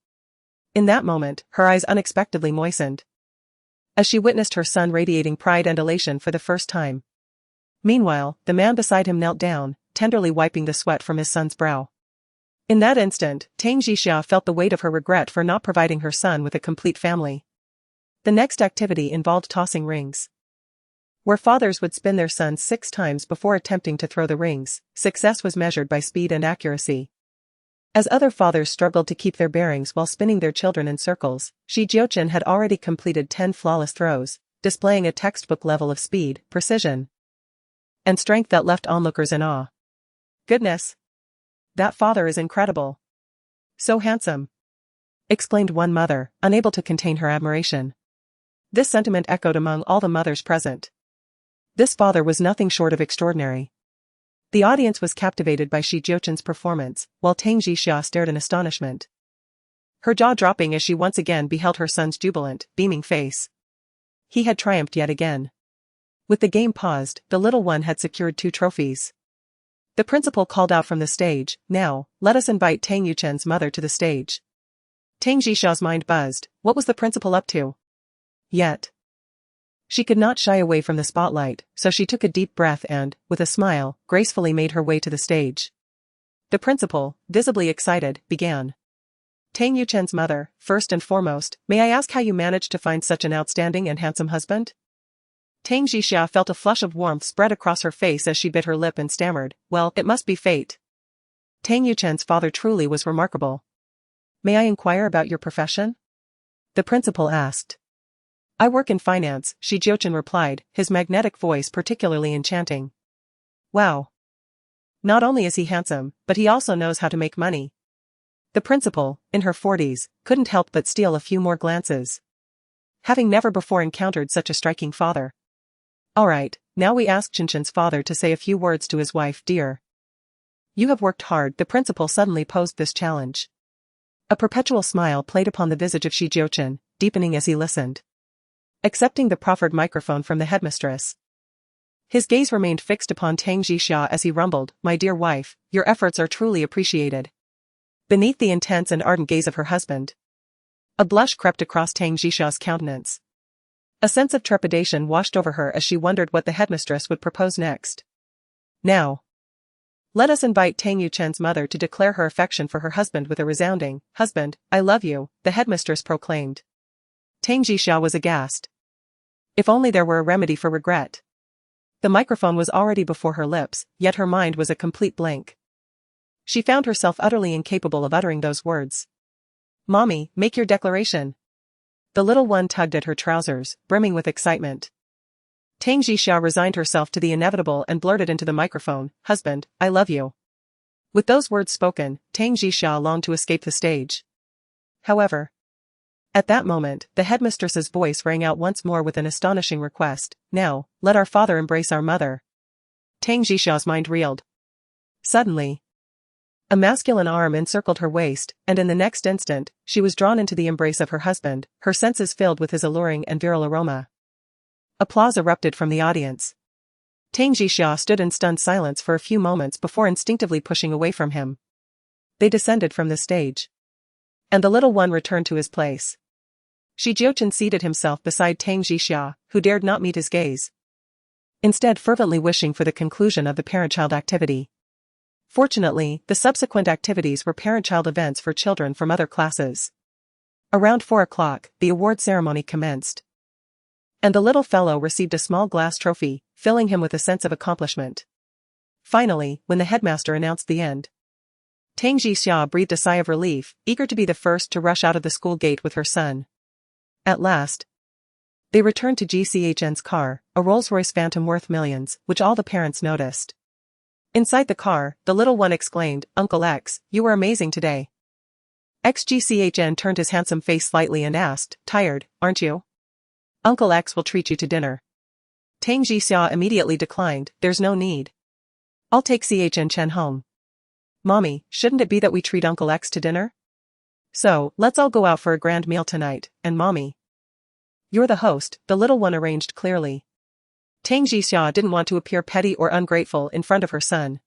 In that moment, her eyes unexpectedly moistened, as she witnessed her son radiating pride and elation for the first time. Meanwhile, the man beside him knelt down, tenderly wiping the sweat from his son's brow. In that instant, Tang Jixia felt the weight of her regret for not providing her son with a complete family. The next activity involved tossing rings, where fathers would spin their sons 6 times before attempting to throw the rings. Success was measured by speed and accuracy. As other fathers struggled to keep their bearings while spinning their children in circles, Jiuchen had already completed 10 flawless throws, displaying a textbook level of speed, precision, and strength that left onlookers in awe. "Goodness! That father is incredible. So handsome!" exclaimed one mother, unable to contain her admiration. This sentiment echoed among all the mothers present. This father was nothing short of extraordinary. The audience was captivated by Jiuchen's performance, while Tang Jixia stared in astonishment, her jaw dropping as she once again beheld her son's jubilant, beaming face. He had triumphed yet again. With the game paused, the little one had secured 2 trophies. The principal called out from the stage, "Now, let us invite Tang Yuqing's mother to the stage." Tang Jixia's mind buzzed. What was the principal up to? Yet she could not shy away from the spotlight, so she took a deep breath and, with a smile, gracefully made her way to the stage. The principal, visibly excited, began. "Tang Yuqing's mother, first and foremost, may I ask how you managed to find such an outstanding and handsome husband?" Tang Jixia felt a flush of warmth spread across her face as she bit her lip and stammered, "Well, it must be fate. Tang Yuqing's father truly was remarkable. May I inquire about your profession?" the principal asked. "I work in finance," Jiuchen replied, his magnetic voice particularly enchanting. Wow. Not only is he handsome, but he also knows how to make money. The principal, in her 40s, couldn't help but steal a few more glances. Having never before encountered such a striking father. Alright, now we ask Jiuchen's father to say a few words to his wife, dear. You have worked hard. The principal suddenly posed this challenge. A perpetual smile played upon the visage of Jiuchen, deepening as he listened. Accepting the proffered microphone from the headmistress. His gaze remained fixed upon Tang Jixia as he rumbled, my dear wife, your efforts are truly appreciated. Beneath the intense and ardent gaze of her husband, a blush crept across Tang Jixia's countenance. A sense of trepidation washed over her as she wondered what the headmistress would propose next. Now, let us invite Tang Yuchen's mother to declare her affection for her husband with a resounding, husband, I love you, the headmistress proclaimed. Tang Jixia was aghast. If only there were a remedy for regret. The microphone was already before her lips, yet her mind was a complete blank. She found herself utterly incapable of uttering those words. Mommy, make your declaration. The little one tugged at her trousers, brimming with excitement. Tang Jixia resigned herself to the inevitable and blurted into the microphone, husband, I love you. With those words spoken, Tang Jixia longed to escape the stage. However, at that moment, the headmistress's voice rang out once more with an astonishing request, now, let our father embrace our mother. Tang Jixia's mind reeled. Suddenly, a masculine arm encircled her waist, and in the next instant, she was drawn into the embrace of her husband, her senses filled with his alluring and virile aroma. Applause erupted from the audience. Tang Jixia stood in stunned silence for a few moments before instinctively pushing away from him. They descended from the stage. And the little one returned to his place. Jiuchen seated himself beside Tang Jixia, who dared not meet his gaze, instead fervently wishing for the conclusion of the parent-child activity. Fortunately, the subsequent activities were parent-child events for children from other classes. Around 4 o'clock, the award ceremony commenced. And the little fellow received a small glass trophy, filling him with a sense of accomplishment. Finally, when the headmaster announced the end, Tang Jixia breathed a sigh of relief, eager to be the first to rush out of the school gate with her son. At last, they returned to Jiuchen's car, a Rolls-Royce Phantom worth millions, which all the parents noticed. Inside the car, the little one exclaimed, Uncle X, you were amazing today. Jiuchen turned his handsome face slightly and asked, tired, aren't you? Uncle X will treat you to dinner. Tang Jixia immediately declined, there's no need. I'll take Chen home. Mommy, shouldn't it be that we treat Uncle X to dinner? So, let's all go out for a grand meal tonight, and Mommy. You're the host, the little one arranged clearly. Tang Jixia didn't want to appear petty or ungrateful in front of her son.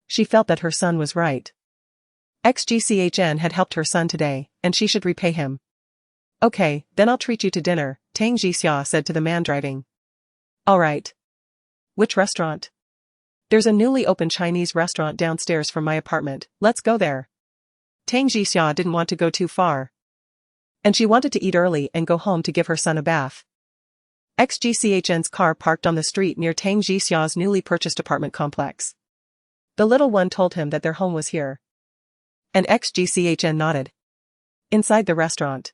She felt that her son was right. Jiuchen had helped her son today, and she should repay him. Okay, then I'll treat you to dinner, Tang Jixia said to the man driving. Alright. Which restaurant? There's a newly opened Chinese restaurant downstairs from my apartment, let's go there. Tang Jixia didn't want to go too far. And she wanted to eat early and go home to give her son a bath. Jiuchen's car parked on the street near Tang Jixia's newly purchased apartment complex. The little one told him that their home was here. And Jiuchen nodded. Inside the restaurant.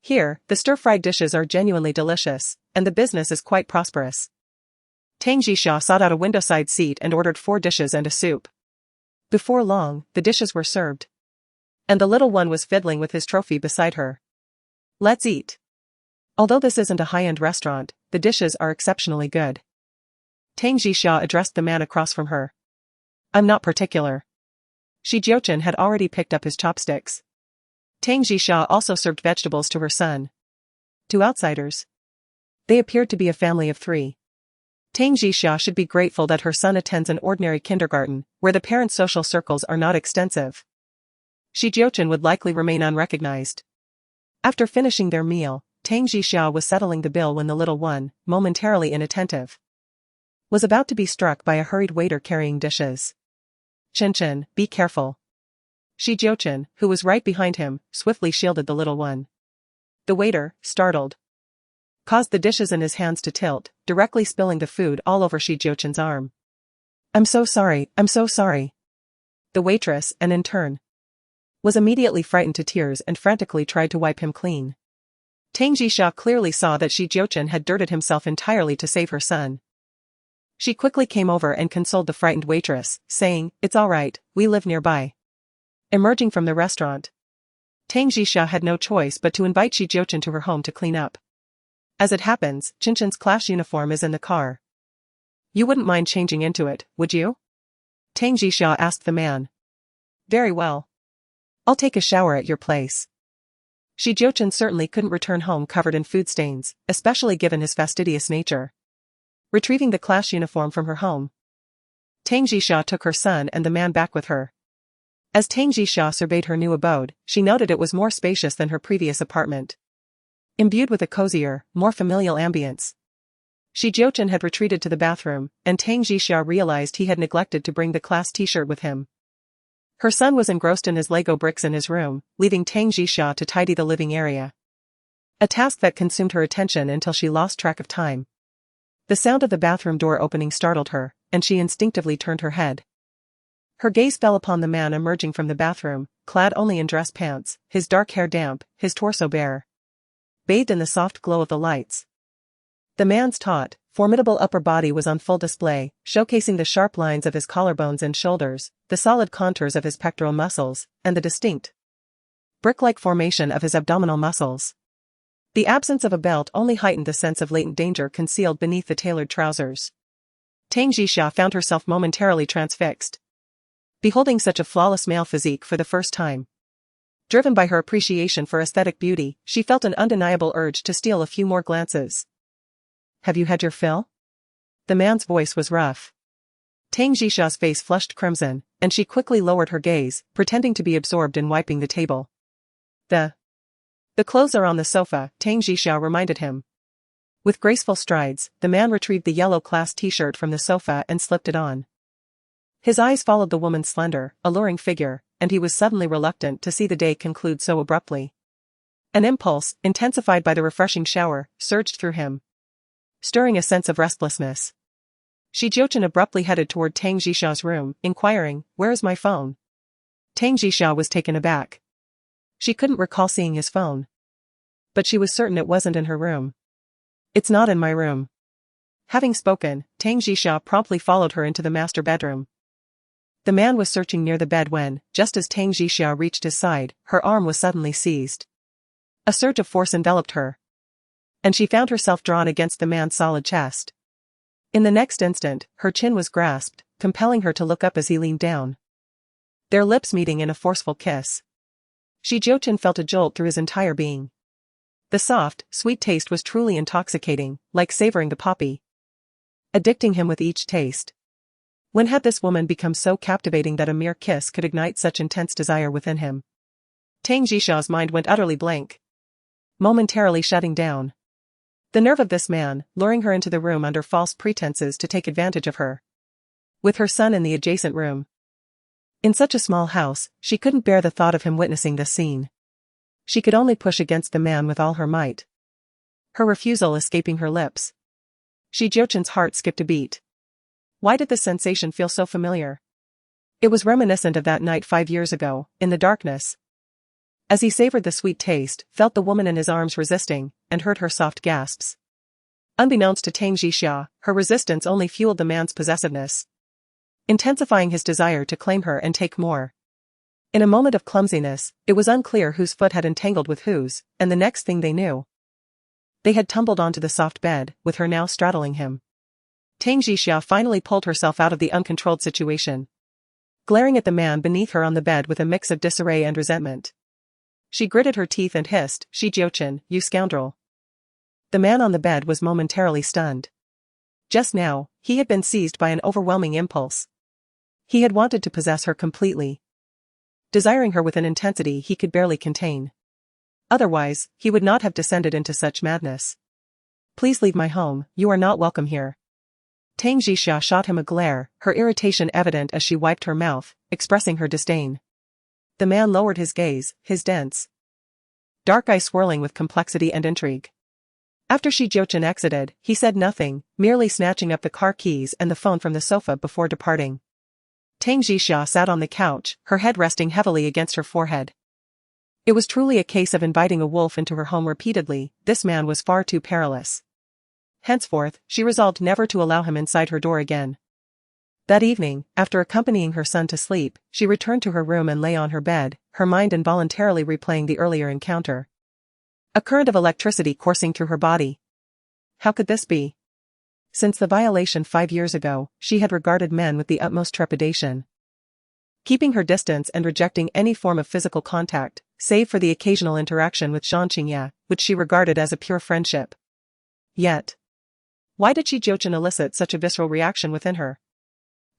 Here, the stir-fried dishes are genuinely delicious, and the business is quite prosperous. Tang Jixia sought out a window-side seat and ordered 4 dishes and a soup. Before long, the dishes were served. And the little one was fiddling with his trophy beside her. Let's eat. Although this isn't a high-end restaurant, the dishes are exceptionally good. Tang Jixia addressed the man across from her. I'm not particular. Jiuchen had already picked up his chopsticks. Tang Jixia also served vegetables to her son. To outsiders, they appeared to be a family of 3. Tang Jixia should be grateful that her son attends an ordinary kindergarten, where the parents' social circles are not extensive. Jiuchen would likely remain unrecognized. After finishing their meal, Tang Jixia was settling the bill when the little one, momentarily inattentive, was about to be struck by a hurried waiter carrying dishes. Chen, be careful. Jiuchen, who was right behind him, swiftly shielded the little one. The waiter, startled, caused the dishes in his hands to tilt, directly spilling the food all over Jiuchen's arm. I'm so sorry. The waitress, and in turn, was immediately frightened to tears and frantically tried to wipe him clean. Tang Jixia clearly saw that Jiuchen had dirted himself entirely to save her son. She quickly came over and consoled the frightened waitress, saying, "It's all right, we live nearby." Emerging from the restaurant, Tang Jixia had no choice but to invite Jiuchen to her home to clean up. As it happens, Jiuchen's class uniform is in the car. "You wouldn't mind changing into it, would you?" Tang Jixia asked the man. "Very well. I'll take a shower at your place." Jiuchen certainly couldn't return home covered in food stains, especially given his fastidious nature. Retrieving the class uniform from her home, Tang Jixia took her son and the man back with her. As Tang Jixia surveyed her new abode, she noted it was more spacious than her previous apartment. Imbued with a cozier, more familial ambience. Jiuchen had retreated to the bathroom, and Tang Jixia realized he had neglected to bring the class t-shirt with him. Her son was engrossed in his Lego bricks in his room, leaving Tang Jixia to tidy the living area. A task that consumed her attention until she lost track of time. The sound of the bathroom door opening startled her, and she instinctively turned her head. Her gaze fell upon the man emerging from the bathroom, clad only in dress pants, his dark hair damp, his torso bare, bathed in the soft glow of the lights. The man's taut, formidable upper body was on full display, showcasing the sharp lines of his collarbones and shoulders, the solid contours of his pectoral muscles, and the distinct, brick-like formation of his abdominal muscles. The absence of a belt only heightened the sense of latent danger concealed beneath the tailored trousers. Tang Jixia found herself momentarily transfixed, beholding such a flawless male physique for the first time. Driven by her appreciation for aesthetic beauty, she felt an undeniable urge to steal a few more glances. "Have you had your fill?" The man's voice was rough. Tang Jixia's face flushed crimson, and she quickly lowered her gaze, pretending to be absorbed in wiping the table. The clothes are on the sofa," Tang Jixia reminded him. With graceful strides, the man retrieved the yellow class t-shirt from the sofa and slipped it on. His eyes followed the woman's slender, alluring figure, and he was suddenly reluctant to see the day conclude so abruptly. An impulse, intensified by the refreshing shower, surged through him, stirring a sense of restlessness. Jiuchen abruptly headed toward Tang Jixia's room, inquiring, "Where is my phone?" Tang Jixia was taken aback. She couldn't recall seeing his phone, but she was certain it wasn't in her room. "It's not in my room." Having spoken, Tang Jixia promptly followed her into the master bedroom. The man was searching near the bed when, just as Tang Jixia reached his side, her arm was suddenly seized. A surge of force enveloped her, and she found herself drawn against the man's solid chest. In the next instant, her chin was grasped, compelling her to look up as he leaned down. Their lips meeting in a forceful kiss. Jiuchen felt a jolt through his entire being. The soft, sweet taste was truly intoxicating, like savoring the poppy, addicting him with each taste. When had this woman become so captivating that a mere kiss could ignite such intense desire within him? Tang Jixia's mind went utterly blank, momentarily shutting down. The nerve of this man, luring her into the room under false pretenses to take advantage of her, with her son in the adjacent room. In such a small house, she couldn't bear the thought of him witnessing this scene. She could only push against the man with all her might. Her refusal escaping her lips. Jiuchen's heart skipped a beat. Why did this sensation feel so familiar? It was reminiscent of that night 5 years ago, in the darkness. As he savored the sweet taste, felt the woman in his arms resisting, and heard her soft gasps. Unbeknownst to Tang Jixia, her resistance only fueled the man's possessiveness, intensifying his desire to claim her and take more. In a moment of clumsiness, it was unclear whose foot had entangled with whose, and the next thing they knew, they had tumbled onto the soft bed, with her now straddling him. Tang Jixia finally pulled herself out of the uncontrolled situation, glaring at the man beneath her on the bed with a mix of disarray and resentment. She gritted her teeth and hissed, "Jiuchen, you scoundrel." The man on the bed was momentarily stunned. Just now, he had been seized by an overwhelming impulse. He had wanted to possess her completely, desiring her with an intensity he could barely contain. Otherwise, he would not have descended into such madness. "Please leave my home, you are not welcome here." Tang Jixia shot him a glare, her irritation evident as she wiped her mouth, expressing her disdain. The man lowered his gaze, his dense, dark eyes swirling with complexity and intrigue. After Jiuchen exited, he said nothing, merely snatching up the car keys and the phone from the sofa before departing. Tang Jixia sat on the couch, her head resting heavily against her forehead. It was truly a case of inviting a wolf into her home repeatedly. This man was far too perilous. Henceforth, she resolved never to allow him inside her door again. That evening, after accompanying her son to sleep, she returned to her room and lay on her bed, her mind involuntarily replaying the earlier encounter. A current of electricity coursing through her body. How could this be? Since the violation 5 years ago, she had regarded men with the utmost trepidation, keeping her distance and rejecting any form of physical contact, save for the occasional interaction with Jiuchen, which she regarded as a pure friendship. Yet, why did Jiuchen elicit such a visceral reaction within her?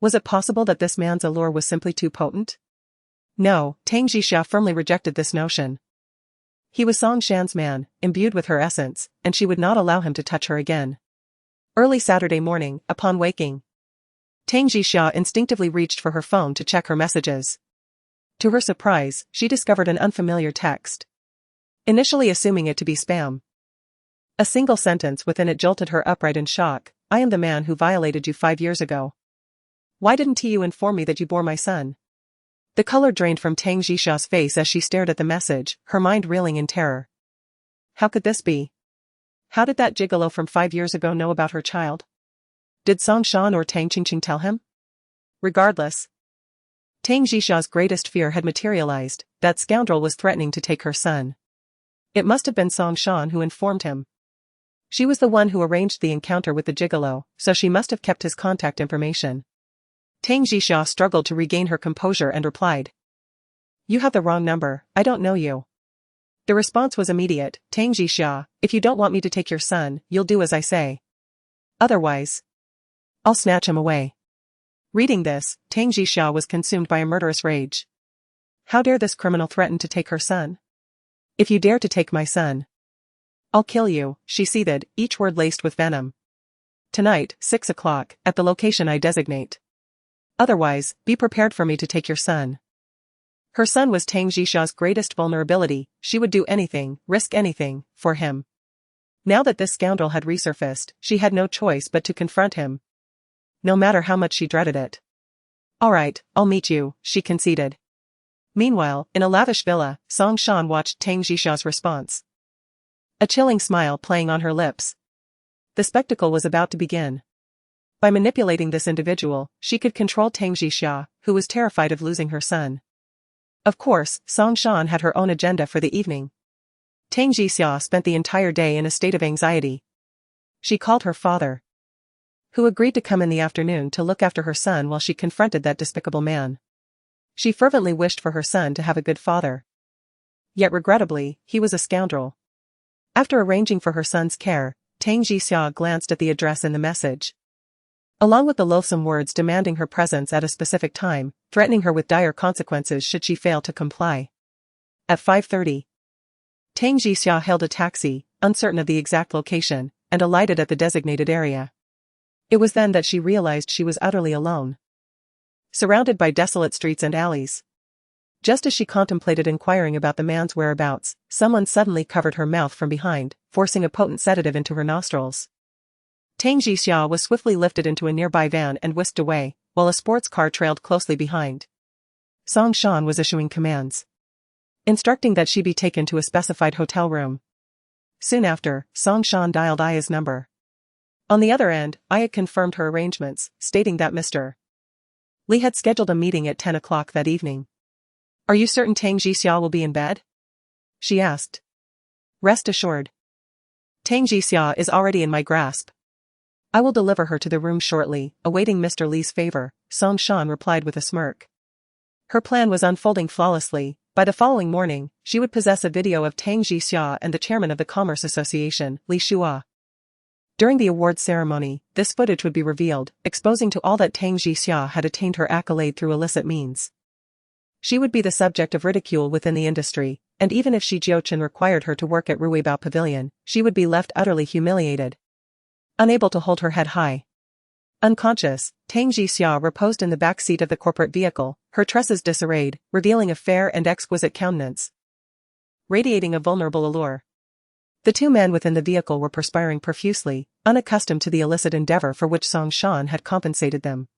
Was it possible that this man's allure was simply too potent? No, Tang Jixia firmly rejected this notion. He was Song Shan's man, imbued with her essence, and she would not allow him to touch her again. Early Saturday morning, upon waking, Tang Jixia instinctively reached for her phone to check her messages. To her surprise, she discovered an unfamiliar text. Initially assuming it to be spam, a single sentence within it jolted her upright in shock. "I am the man who violated you 5 years ago. Why didn't you inform me that you bore my son?" The color drained from Tang Jixia's face as she stared at the message, her mind reeling in terror. How could this be? How did that gigolo from 5 years ago know about her child? Did Song Shan or Tang Qingqing tell him? Regardless, Tang Jixia's greatest fear had materialized. That scoundrel was threatening to take her son. It must have been Song Shan who informed him. She was the one who arranged the encounter with the gigolo, so she must have kept his contact information. Tang Jixia struggled to regain her composure and replied, "You have the wrong number, I don't know you." The response was immediate. "Tang Jixia, if you don't want me to take your son, you'll do as I say. Otherwise, I'll snatch him away." Reading this, Tang Jixia was consumed by a murderous rage. How dare this criminal threaten to take her son? "If you dare to take my son, I'll kill you," she seethed, each word laced with venom. "Tonight, 6 o'clock, at the location I designate. Otherwise, be prepared for me to take your son." Her son was Tang Jixia's greatest vulnerability. She would do anything, risk anything, for him. Now that this scoundrel had resurfaced, she had no choice but to confront him, no matter how much she dreaded it. "All right, I'll meet you," she conceded. Meanwhile, in a lavish villa, Song Shan watched Tang Jixia's response, a chilling smile playing on her lips. The spectacle was about to begin. By manipulating this individual, she could control Tang Jixia, who was terrified of losing her son. Of course, Song Shan had her own agenda for the evening. Tang Jixia spent the entire day in a state of anxiety. She called her father, who agreed to come in the afternoon to look after her son while she confronted that despicable man. She fervently wished for her son to have a good father. Yet regrettably, he was a scoundrel. After arranging for her son's care, Tang Jixia glanced at the address in the message, along with the loathsome words demanding her presence at a specific time, threatening her with dire consequences should she fail to comply. At 5:30, Tang Jixia hailed a taxi, uncertain of the exact location, and alighted at the designated area. It was then that she realized she was utterly alone, surrounded by desolate streets and alleys. Just as she contemplated inquiring about the man's whereabouts, someone suddenly covered her mouth from behind, forcing a potent sedative into her nostrils. Tang Jixia was swiftly lifted into a nearby van and whisked away, while a sports car trailed closely behind. Song Shan was issuing commands, instructing that she be taken to a specified hotel room. Soon after, Song Shan dialed Aya's number. On the other end, Aya confirmed her arrangements, stating that Mr. Li had scheduled a meeting at 10 o'clock that evening. "Are you certain Tang Jixia will be in bed?" she asked. "Rest assured. Tang Jixia is already in my grasp. I will deliver her to the room shortly, awaiting Mr. Li's favor," Song Shan replied with a smirk. Her plan was unfolding flawlessly. By the following morning, she would possess a video of Tang Jixia and the chairman of the Commerce Association, Li Shua. During the awards ceremony, this footage would be revealed, exposing to all that Tang Jixia had attained her accolade through illicit means. She would be the subject of ridicule within the industry, and even if Jiuchen required her to work at Ruibao Pavilion, she would be left utterly humiliated, unable to hold her head high. Unconscious, Tang Jixia reposed in the back seat of the corporate vehicle, her tresses disarrayed, revealing a fair and exquisite countenance, radiating a vulnerable allure. The two men within the vehicle were perspiring profusely, unaccustomed to the illicit endeavor for which Song Shan had compensated them.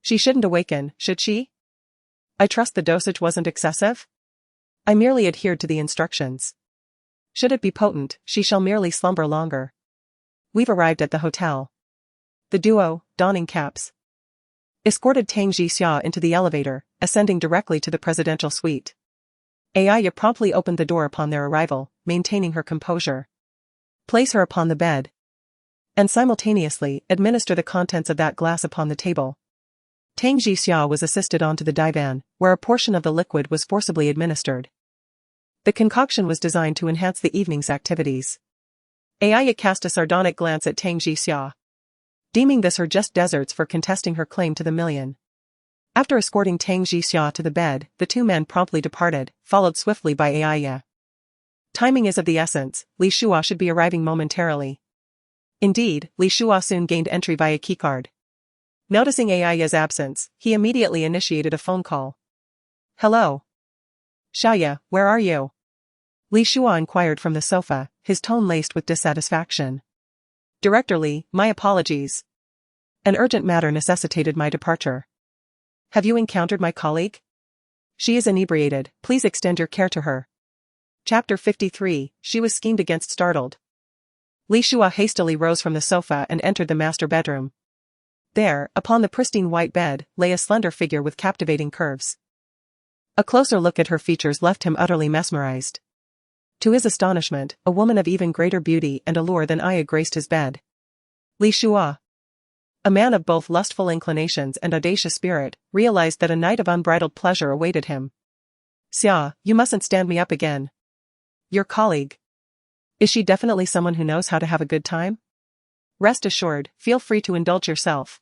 She shouldn't awaken, should she? I trust the dosage wasn't excessive? I merely adhered to the instructions. Should it be potent, she shall merely slumber longer. We've arrived at the hotel. The duo, donning caps, escorted Tang Jixia into the elevator, ascending directly to the presidential suite. Aya promptly opened the door upon their arrival, maintaining her composure. Place her upon the bed. And simultaneously administer the contents of that glass upon the table. Tang Jixia was assisted onto the divan, where a portion of the liquid was forcibly administered. The concoction was designed to enhance the evening's activities. Aya cast a sardonic glance at Tang Jixia, deeming this her just deserts for contesting her claim to the million. After escorting Tang Jixia to the bed, the two men promptly departed, followed swiftly by Aya. Timing is of the essence, Li Shua should be arriving momentarily. Indeed, Li Shua soon gained entry via keycard. Noticing Aya's absence, he immediately initiated a phone call. Hello. Xiaya, where are you? Li Shua inquired from the sofa, his tone laced with dissatisfaction. Director Li, my apologies. An urgent matter necessitated my departure. Have you encountered my colleague? She is inebriated, please extend your care to her. Chapter 53, She was schemed against. Startled, Li Shua hastily rose from the sofa and entered the master bedroom. There, upon the pristine white bed, lay a slender figure with captivating curves. A closer look at her features left him utterly mesmerized. To his astonishment, a woman of even greater beauty and allure than Aya graced his bed. Li Shua, a man of both lustful inclinations and audacious spirit, realized that a night of unbridled pleasure awaited him. Xia, you mustn't stand me up again. Your colleague. Is she definitely someone who knows how to have a good time? Rest assured, feel free to indulge yourself.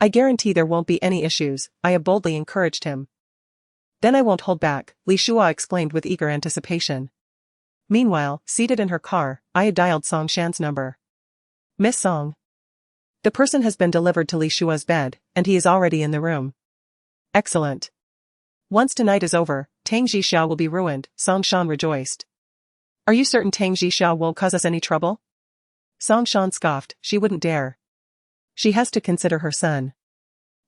I guarantee there won't be any issues, Aya boldly encouraged him. Then I won't hold back, Li Shua exclaimed with eager anticipation. Meanwhile, seated in her car, Aya dialed Song Shan's number. Miss Song. The person has been delivered to Li Shua's bed, and he is already in the room. Excellent. Once tonight is over, Tang Jixia will be ruined, Song Shan rejoiced. Are you certain Tang Jixia won't cause us any trouble? Song Shan scoffed, she wouldn't dare. She has to consider her son.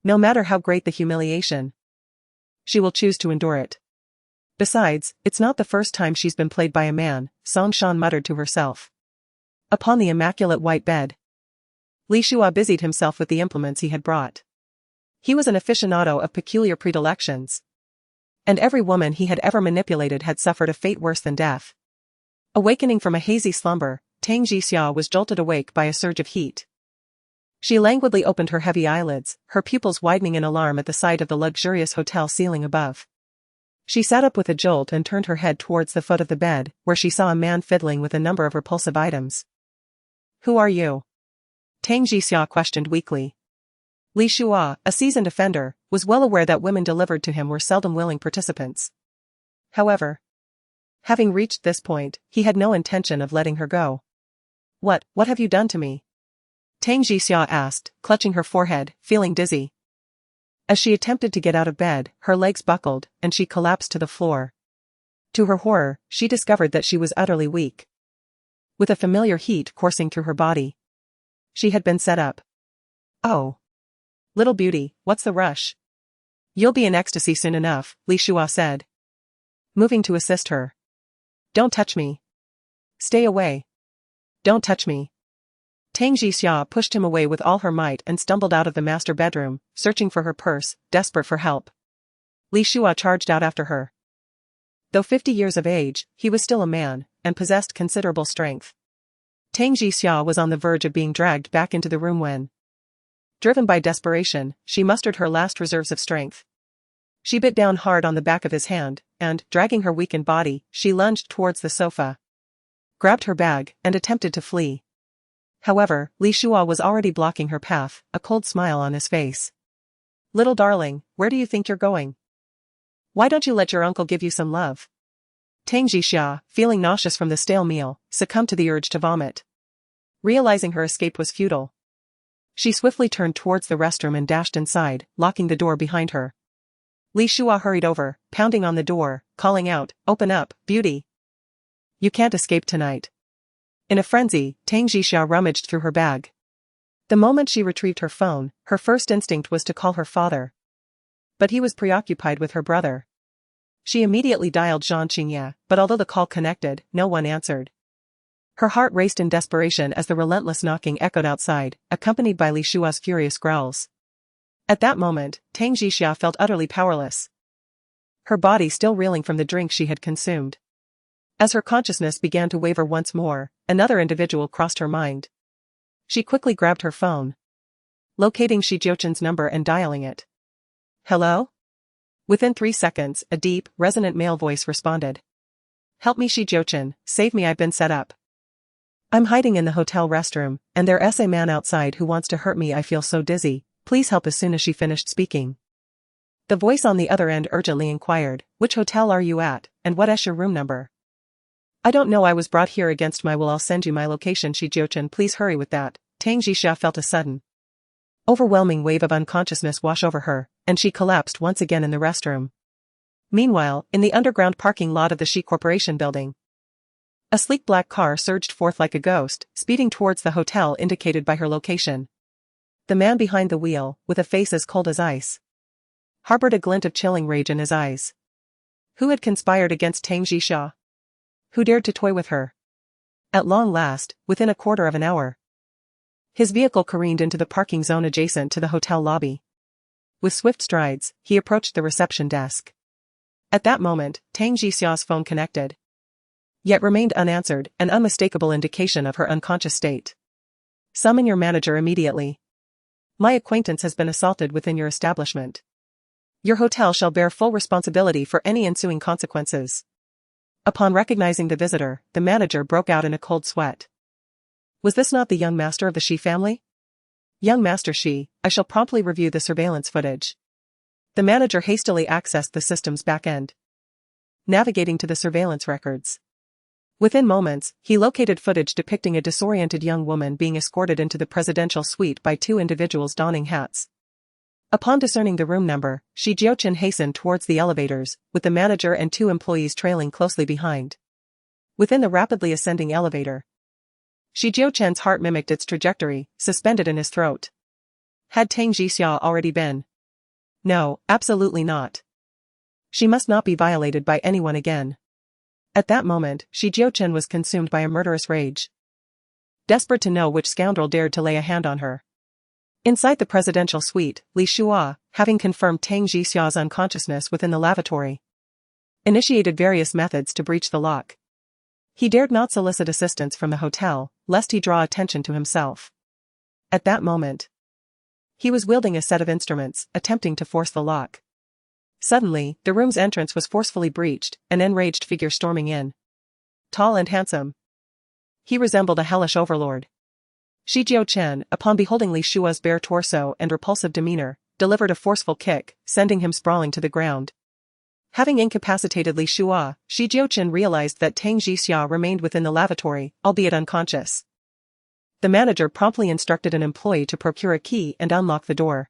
No matter how great the humiliation, she will choose to endure it. Besides, it's not the first time she's been played by a man, Song Shan muttered to herself. Upon the immaculate white bed, Li Shua busied himself with the implements he had brought. He was an aficionado of peculiar predilections. And every woman he had ever manipulated had suffered a fate worse than death. Awakening from a hazy slumber, Tang Jixia was jolted awake by a surge of heat. She languidly opened her heavy eyelids, her pupils widening in alarm at the sight of the luxurious hotel ceiling above. She sat up with a jolt and turned her head towards the foot of the bed, where she saw a man fiddling with a number of repulsive items. Who are you? Tang Jixia questioned weakly. Li Shua, a seasoned offender, was well aware that women delivered to him were seldom willing participants. However, having reached this point, he had no intention of letting her go. What have you done to me? Tang Jixia asked, clutching her forehead, feeling dizzy. As she attempted to get out of bed, her legs buckled, and she collapsed to the floor. To her horror, she discovered that she was utterly weak. With a familiar heat coursing through her body, she had been set up. Oh. Little beauty, what's the rush? You'll be in ecstasy soon enough, Li Shua said, moving to assist her. Don't touch me. Stay away. Don't touch me. Tang Jixia pushed him away with all her might and stumbled out of the master bedroom, searching for her purse, desperate for help. Li Shua charged out after her. Though 50 years of age, he was still a man, and possessed considerable strength. Tang Jixia was on the verge of being dragged back into the room when, driven by desperation, she mustered her last reserves of strength. She bit down hard on the back of his hand, and, dragging her weakened body, she lunged towards the sofa, grabbed her bag, and attempted to flee. However, Li Shua was already blocking her path, a cold smile on his face. Little darling, where do you think you're going? Why don't you let your uncle give you some love? Tang Jixia, feeling nauseous from the stale meal, succumbed to the urge to vomit. Realizing her escape was futile, she swiftly turned towards the restroom and dashed inside, locking the door behind her. Li Shua hurried over, pounding on the door, calling out, "Open up, beauty! You can't escape tonight." In a frenzy, Tang Jixia rummaged through her bag. The moment she retrieved her phone, her first instinct was to call her father. But he was preoccupied with her brother. She immediately dialed Jiuchen, but although the call connected, no one answered. Her heart raced in desperation as the relentless knocking echoed outside, accompanied by Li Shua's furious growls. At that moment, Tang Jixia felt utterly powerless. Her body still reeling from the drink she had consumed. As her consciousness began to waver once more, another individual crossed her mind. She quickly grabbed her phone, locating Jiuchen's number and dialing it. "Hello?" Within 3 seconds, a deep, resonant male voice responded. "Help me, Jiuchen, save me, I've been set up. I'm hiding in the hotel restroom, and there's a man outside who wants to hurt me. I feel so dizzy, please help." As soon as she finished speaking, the voice on the other end urgently inquired, "Which hotel are you at, and what's your room number?" "I don't know, I was brought here against my will. I'll send you my location, Jiuchen, please hurry with that." Tang Jixia felt a sudden, overwhelming wave of unconsciousness wash over her, and she collapsed once again in the restroom. Meanwhile, in the underground parking lot of the Shi Corporation building, a sleek black car surged forth like a ghost, speeding towards the hotel indicated by her location. The man behind the wheel, with a face as cold as ice, harbored a glint of chilling rage in his eyes. Who had conspired against Tang Jixia? Who dared to toy with her? At long last, within a quarter of an hour, his vehicle careened into the parking zone adjacent to the hotel lobby. With swift strides, he approached the reception desk. At that moment, Tang Jixia's phone connected, yet remained unanswered, an unmistakable indication of her unconscious state. "Summon your manager immediately. My acquaintance has been assaulted within your establishment. Your hotel shall bear full responsibility for any ensuing consequences." Upon recognizing the visitor, the manager broke out in a cold sweat. Was this not the young master of the Shi family? "Young Master Shi, I shall promptly review the surveillance footage." The manager hastily accessed the system's back-end, navigating to the surveillance records. Within moments, he located footage depicting a disoriented young woman being escorted into the presidential suite by 2 individuals donning hats. Upon discerning the room number, Jiuchen hastened towards the elevators, with the manager and 2 employees trailing closely behind. Within the rapidly ascending elevator, Jiuchen's heart mimicked its trajectory, suspended in his throat. Had Tang Jixia already been? No, absolutely not. She must not be violated by anyone again. At that moment, Jiuchen was consumed by a murderous rage, desperate to know which scoundrel dared to lay a hand on her. Inside the presidential suite, Li Shua, having confirmed Tang Jixia's unconsciousness within the lavatory, initiated various methods to breach the lock. He dared not solicit assistance from the hotel, lest he draw attention to himself. At that moment, he was wielding a set of instruments, attempting to force the lock. Suddenly, the room's entrance was forcefully breached, an enraged figure storming in. Tall and handsome, he resembled a hellish overlord. Jiuchen, upon beholding Li Shua's bare torso and repulsive demeanor, delivered a forceful kick, sending him sprawling to the ground. Having incapacitated Li Shua, Jiuchen realized that Tang Jixia remained within the lavatory, albeit unconscious. The manager promptly instructed an employee to procure a key and unlock the door.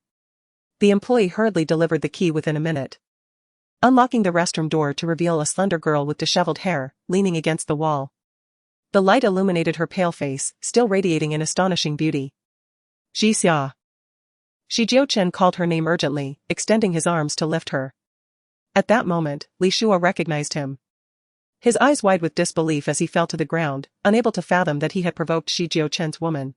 The employee hurriedly delivered the key within a minute, unlocking the restroom door to reveal a slender girl with disheveled hair, leaning against the wall. The light illuminated her pale face, still radiating in astonishing beauty. "Jixia." Jiuchen called her name urgently, extending his arms to lift her. At that moment, Li Shua recognized him, his eyes wide with disbelief as he fell to the ground, unable to fathom that he had provoked Jiuchen's woman.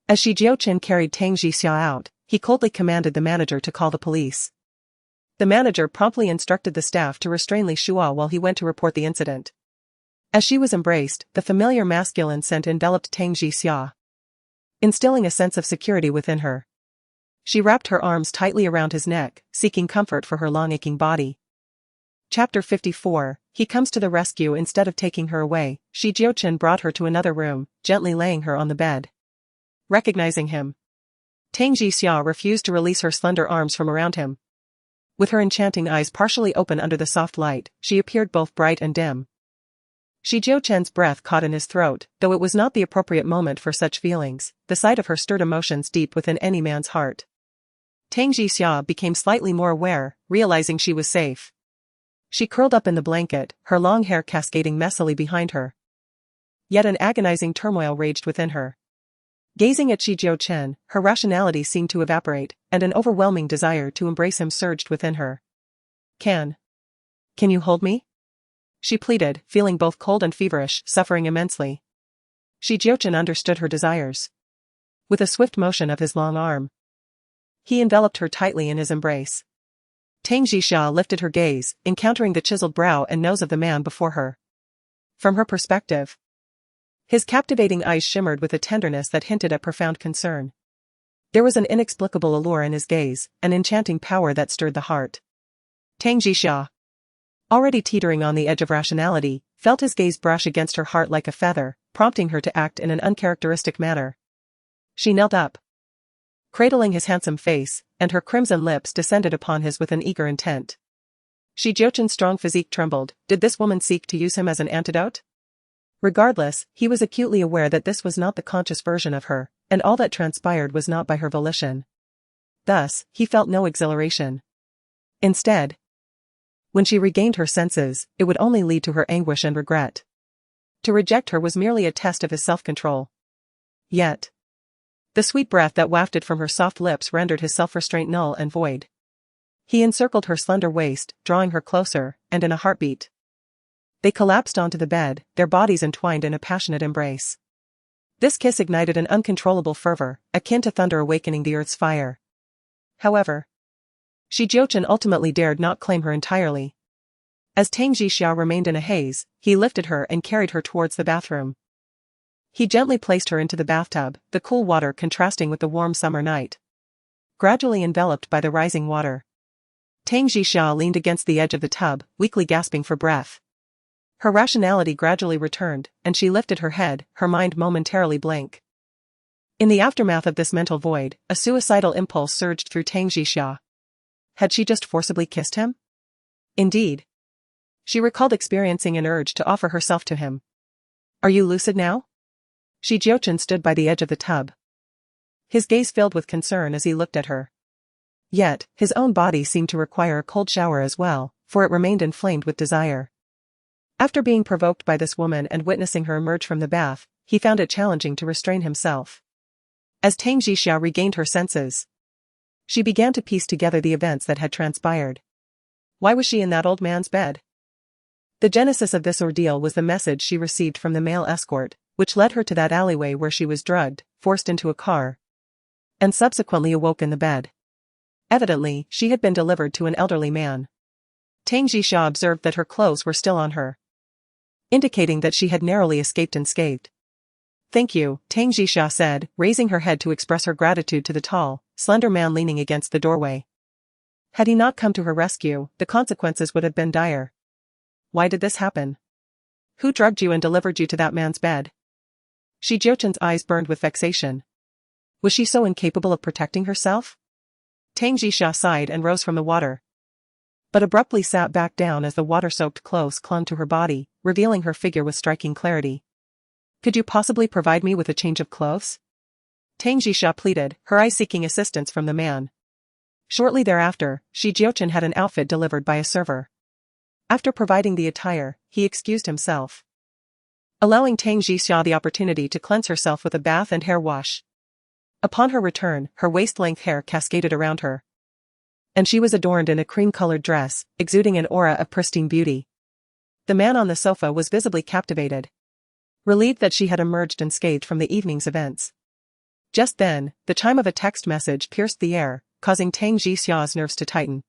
As Jiuchen carried Tang Jixia out, he coldly commanded the manager to call the police. The manager promptly instructed the staff to restrain Li Shua while he went to report the incident. As she was embraced, the familiar masculine scent enveloped Tang Jixia, instilling a sense of security within her. She wrapped her arms tightly around his neck, seeking comfort for her long-aching body. Chapter 54, He comes to the rescue. Instead of taking her away, Jiuchen brought her to another room, gently laying her on the bed. Recognizing him, Tang Jixia refused to release her slender arms from around him. With her enchanting eyes partially open under the soft light, she appeared both bright and dim. Jiuchen's breath caught in his throat, though it was not the appropriate moment for such feelings. The sight of her stirred emotions deep within any man's heart. Tang Jixia became slightly more aware, realizing she was safe. She curled up in the blanket, her long hair cascading messily behind her. Yet an agonizing turmoil raged within her. Gazing at Jiuchen, her rationality seemed to evaporate, and an overwhelming desire to embrace him surged within her. Can you hold me?" she pleaded, feeling both cold and feverish, suffering immensely. Jiuchen understood her desires. With a swift motion of his long arm, he enveloped her tightly in his embrace. Tang Jixia lifted her gaze, encountering the chiseled brow and nose of the man before her. From her perspective, his captivating eyes shimmered with a tenderness that hinted at profound concern. There was an inexplicable allure in his gaze, an enchanting power that stirred the heart. Tang Jixia, already teetering on the edge of rationality, felt his gaze brush against her heart like a feather, prompting her to act in an uncharacteristic manner. She knelt up, cradling his handsome face, and her crimson lips descended upon his with an eager intent. Jiuchen's strong physique trembled. Did this woman seek to use him as an antidote? Regardless, he was acutely aware that this was not the conscious version of her, and all that transpired was not by her volition. Thus, he felt no exhilaration. Instead, when she regained her senses, it would only lead to her anguish and regret. To reject her was merely a test of his self-control. Yet, the sweet breath that wafted from her soft lips rendered his self-restraint null and void. He encircled her slender waist, drawing her closer, and in a heartbeat, they collapsed onto the bed, their bodies entwined in a passionate embrace. This kiss ignited an uncontrollable fervor, akin to thunder awakening the earth's fire. However, Jiuchen ultimately dared not claim her entirely. As Tang Jixia remained in a haze, he lifted her and carried her towards the bathroom. He gently placed her into the bathtub, the cool water contrasting with the warm summer night. Gradually enveloped by the rising water, Tang Jixia leaned against the edge of the tub, weakly gasping for breath. Her rationality gradually returned, and she lifted her head, her mind momentarily blank. In the aftermath of this mental void, a suicidal impulse surged through Tang Jixia. Had she just forcibly kissed him? Indeed. She recalled experiencing an urge to offer herself to him. Are you lucid now? Jiuchen stood by the edge of the tub. His gaze filled with concern as he looked at her. Yet, his own body seemed to require a cold shower as well, for it remained inflamed with desire. After being provoked by this woman and witnessing her emerge from the bath, he found it challenging to restrain himself. As Tang Jixia regained her senses, she began to piece together the events that had transpired. Why was she in that old man's bed? The genesis of this ordeal was the message she received from the male escort, which led her to that alleyway where she was drugged, forced into a car, and subsequently awoke in the bed. Evidently, she had been delivered to an elderly man. Tang Jixia observed that her clothes were still on her, indicating that she had narrowly escaped unscathed. Thank you, Tang Jixia said, raising her head to express her gratitude to the tall, slender man leaning against the doorway. Had he not come to her rescue, the consequences would have been dire. Why did this happen? Who drugged you and delivered you to that man's bed? Jiuchen's eyes burned with vexation. Was she so incapable of protecting herself? Tang Jixia sighed and rose from the water, but abruptly sat back down as the water-soaked clothes clung to her body, revealing her figure with striking clarity. Could you possibly provide me with a change of clothes? Tang Jixia pleaded, her eyes seeking assistance from the man. Shortly thereafter, Jiuchen had an outfit delivered by a server. After providing the attire, he excused himself, allowing Tang Jixia the opportunity to cleanse herself with a bath and hair wash. Upon her return, her waist-length hair cascaded around her, and she was adorned in a cream-colored dress, exuding an aura of pristine beauty. The man on the sofa was visibly captivated, relieved that she had emerged unscathed from the evening's events. Just then, the chime of a text message pierced the air, causing Tang Jixia's nerves to tighten.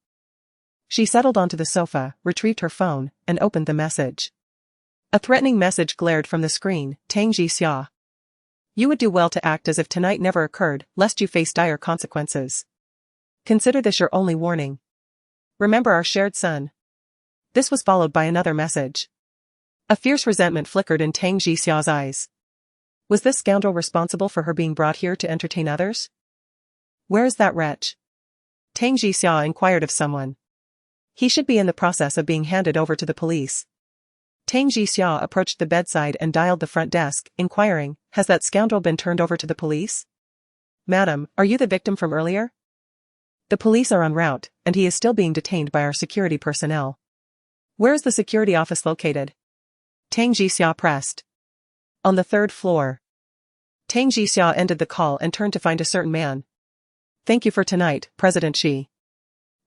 She settled onto the sofa, retrieved her phone, and opened the message. A threatening message glared from the screen. Tang Jixia, you would do well to act as if tonight never occurred, lest you face dire consequences. Consider this your only warning. Remember our shared son. This was followed by another message. A fierce resentment flickered in Tang Jixia's eyes. Was this scoundrel responsible for her being brought here to entertain others? Where is that wretch? Tang Jixia inquired of someone. He should be in the process of being handed over to the police. Tang Jixia approached the bedside and dialed the front desk, inquiring, has that scoundrel been turned over to the police? Madam, are you the victim from earlier? The police are en route, and he is still being detained by our security personnel. Where is the security office located? Tang Jixia pressed. On the 3rd floor. Tang Jixia ended the call and turned to find a certain man. Thank you for tonight, President Xi.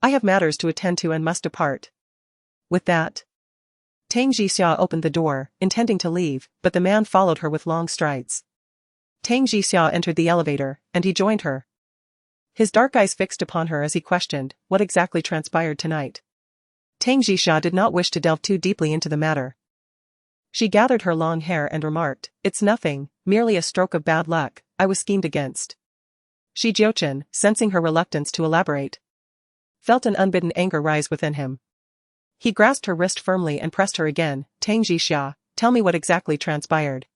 I have matters to attend to and must depart. With that, Tang Jixia opened the door, intending to leave, but the man followed her with long strides. Tang Jixia entered the elevator, and he joined her. His dark eyes fixed upon her as he questioned, what exactly transpired tonight? Tang Jixia did not wish to delve too deeply into the matter. She gathered her long hair and remarked, it's nothing, merely a stroke of bad luck, I was schemed against. Jiuchen, sensing her reluctance to elaborate, felt an unbidden anger rise within him. He grasped her wrist firmly and pressed her again. Tang Jixia, tell me what exactly transpired.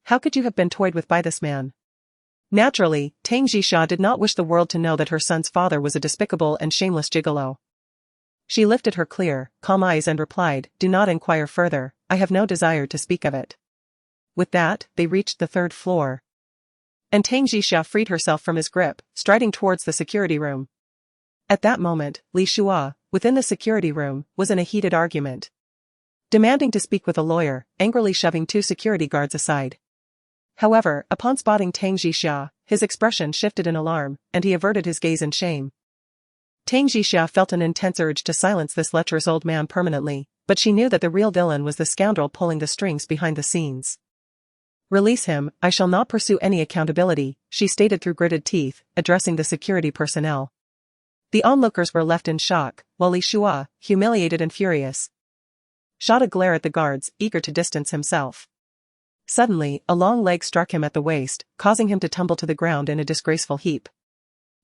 How could you have been toyed with by this man? Naturally, Tang Jixia did not wish the world to know that her son's father was a despicable and shameless gigolo. She lifted her clear, calm eyes and replied, do not inquire further, I have no desire to speak of it. With that, they reached the third floor. And Tang Jixia freed herself from his grip, striding towards the security room. At that moment, Li Shua, within the security room, was in a heated argument, demanding to speak with a lawyer, angrily shoving two security guards aside. However, upon spotting Tang Jixia, his expression shifted in alarm, and he averted his gaze in shame. Tang Jixia felt an intense urge to silence this lecherous old man permanently, but she knew that the real villain was the scoundrel pulling the strings behind the scenes. Release him, I shall not pursue any accountability, she stated through gritted teeth, addressing the security personnel. The onlookers were left in shock, while Li Shua, humiliated and furious, shot a glare at the guards, eager to distance himself. Suddenly, a long leg struck him at the waist, causing him to tumble to the ground in a disgraceful heap.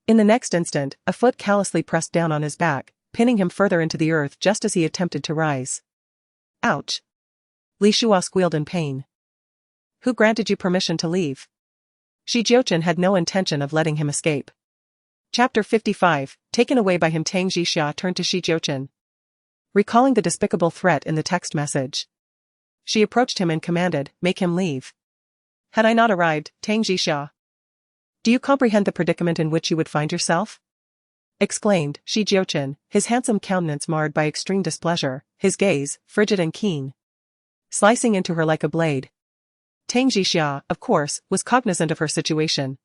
In the next instant, a foot callously pressed down on his back, pinning him further into the earth just as he attempted to rise. Ouch! Li Shua squealed in pain. Who granted you permission to leave? Jiuchen had no intention of letting him escape. Chapter 55, taken away by him. Tang Jixia turned to Jiuchen, recalling the despicable threat in the text message. She approached him and commanded, make him leave. Had I not arrived, Tang Jixia? Do you comprehend the predicament in which you would find yourself? Exclaimed Jiuchen, his handsome countenance marred by extreme displeasure, his gaze, frigid and keen, slicing into her like a blade. Tang Jixia, of course, was cognizant of her situation.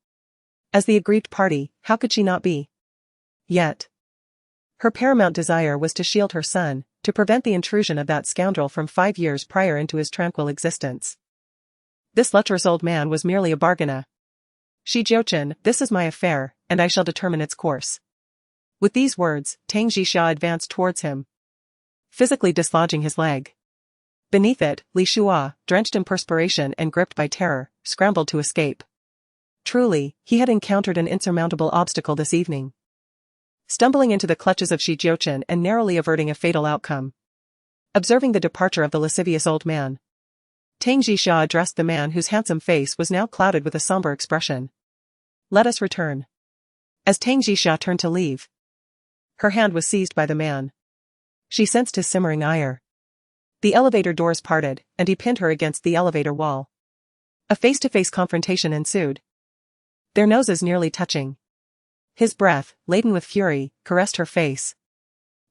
As the aggrieved party, how could she not be? Yet, her paramount desire was to shield her son, to prevent the intrusion of that scoundrel from 5 years prior into his tranquil existence. This lecherous old man was merely a bargainer. Jiuchen, this is my affair, and I shall determine its course. With these words, Tang Jixia advanced towards him, physically dislodging his leg. Beneath it, Li Shua, drenched in perspiration and gripped by terror, scrambled to escape. Truly, he had encountered an insurmountable obstacle this evening, stumbling into the clutches of Jiuchen and narrowly averting a fatal outcome. Observing the departure of the lascivious old man, Tang Jixia addressed the man whose handsome face was now clouded with a somber expression. Let us return. As Tang Jixia turned to leave, her hand was seized by the man. She sensed his simmering ire. The elevator doors parted, and he pinned her against the elevator wall. A face-to-face confrontation ensued, their noses nearly touching. His breath, laden with fury, caressed her face.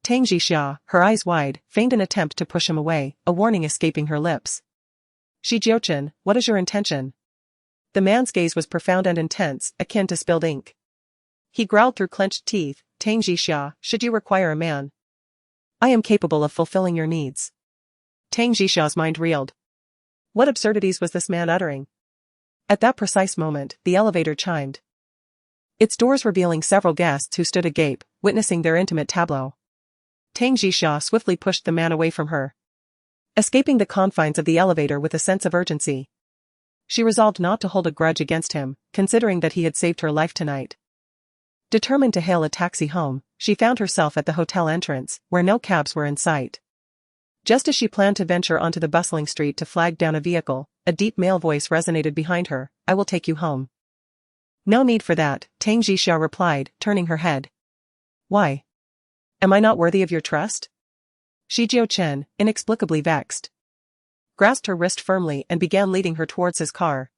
Tang Jixia, her eyes wide, feigned an attempt to push him away, a warning escaping her lips. Jiuchen, what is your intention? The man's gaze was profound and intense, akin to spilled ink. He growled through clenched teeth, Tang Jixia, should you require a man, I am capable of fulfilling your needs. Tang Jixia's mind reeled. What absurdities was this man uttering? At that precise moment, the elevator chimed, its doors revealing several guests who stood agape, witnessing their intimate tableau. Tang Jixia swiftly pushed the man away from her, escaping the confines of the elevator with a sense of urgency. She resolved not to hold a grudge against him, considering that he had saved her life tonight. Determined to hail a taxi home, she found herself at the hotel entrance, where no cabs were in sight. Just as she planned to venture onto the bustling street to flag down a vehicle, a deep male voice resonated behind her, I will take you home. No need for that, Tang Jixia replied, turning her head. Why? Am I not worthy of your trust? Jiuchen, inexplicably vexed, grasped her wrist firmly and began leading her towards his car.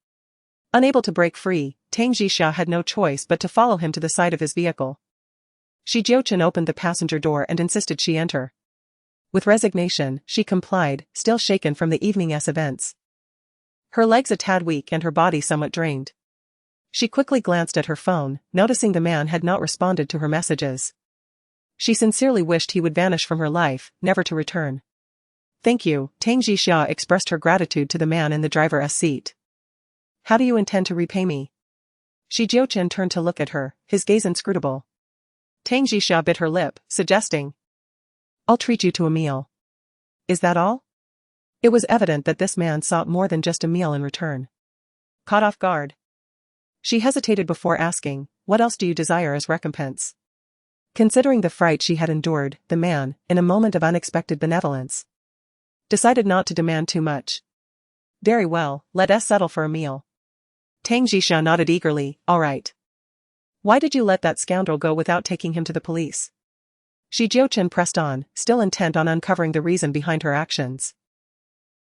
Unable to break free, Tang Jixia had no choice but to follow him to the side of his vehicle. Jiuchen opened the passenger door and insisted she enter. With resignation, she complied, still shaken from the evening's events, her legs a tad weak and her body somewhat drained. She quickly glanced at her phone, noticing the man had not responded to her messages. She sincerely wished he would vanish from her life, never to return. Thank you, Tang Jixia expressed her gratitude to the man in the driver's seat. How do you intend to repay me? Jiuchen turned to look at her, his gaze inscrutable. Tang Jixia bit her lip, suggesting, I'll treat you to a meal. Is that all? It was evident that this man sought more than just a meal in return. Caught off guard, she hesitated before asking, what else do you desire as recompense? Considering the fright she had endured, the man, in a moment of unexpected benevolence, decided not to demand too much. Very well, let us settle for a meal. Tang Jixia nodded eagerly, all right. Why did you let that scoundrel go without taking him to the police? Jiuchen pressed on, still intent on uncovering the reason behind her actions.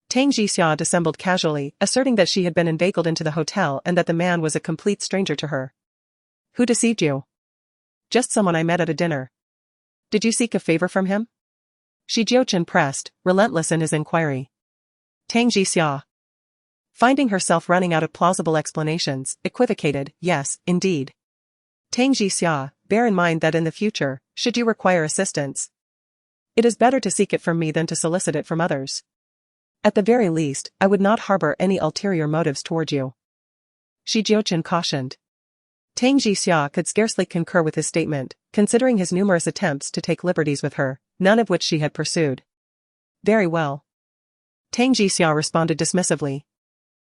Tang Jixia dissembled casually, asserting that she had been inveigled into the hotel and that the man was a complete stranger to her. Who deceived you? Just someone I met at a dinner. Did you seek a favor from him? Jiuchen pressed, relentless in his inquiry. Tang Jixia, finding herself running out of plausible explanations, equivocated, yes, indeed. Tang Jixia, bear in mind that in the future, should you require assistance, it is better to seek it from me than to solicit it from others. At the very least, I would not harbor any ulterior motives toward you. Jiuchen cautioned. Tang Jixia could scarcely concur with his statement, considering his numerous attempts to take liberties with her, none of which she had pursued. Very well. Tang Jixia responded dismissively.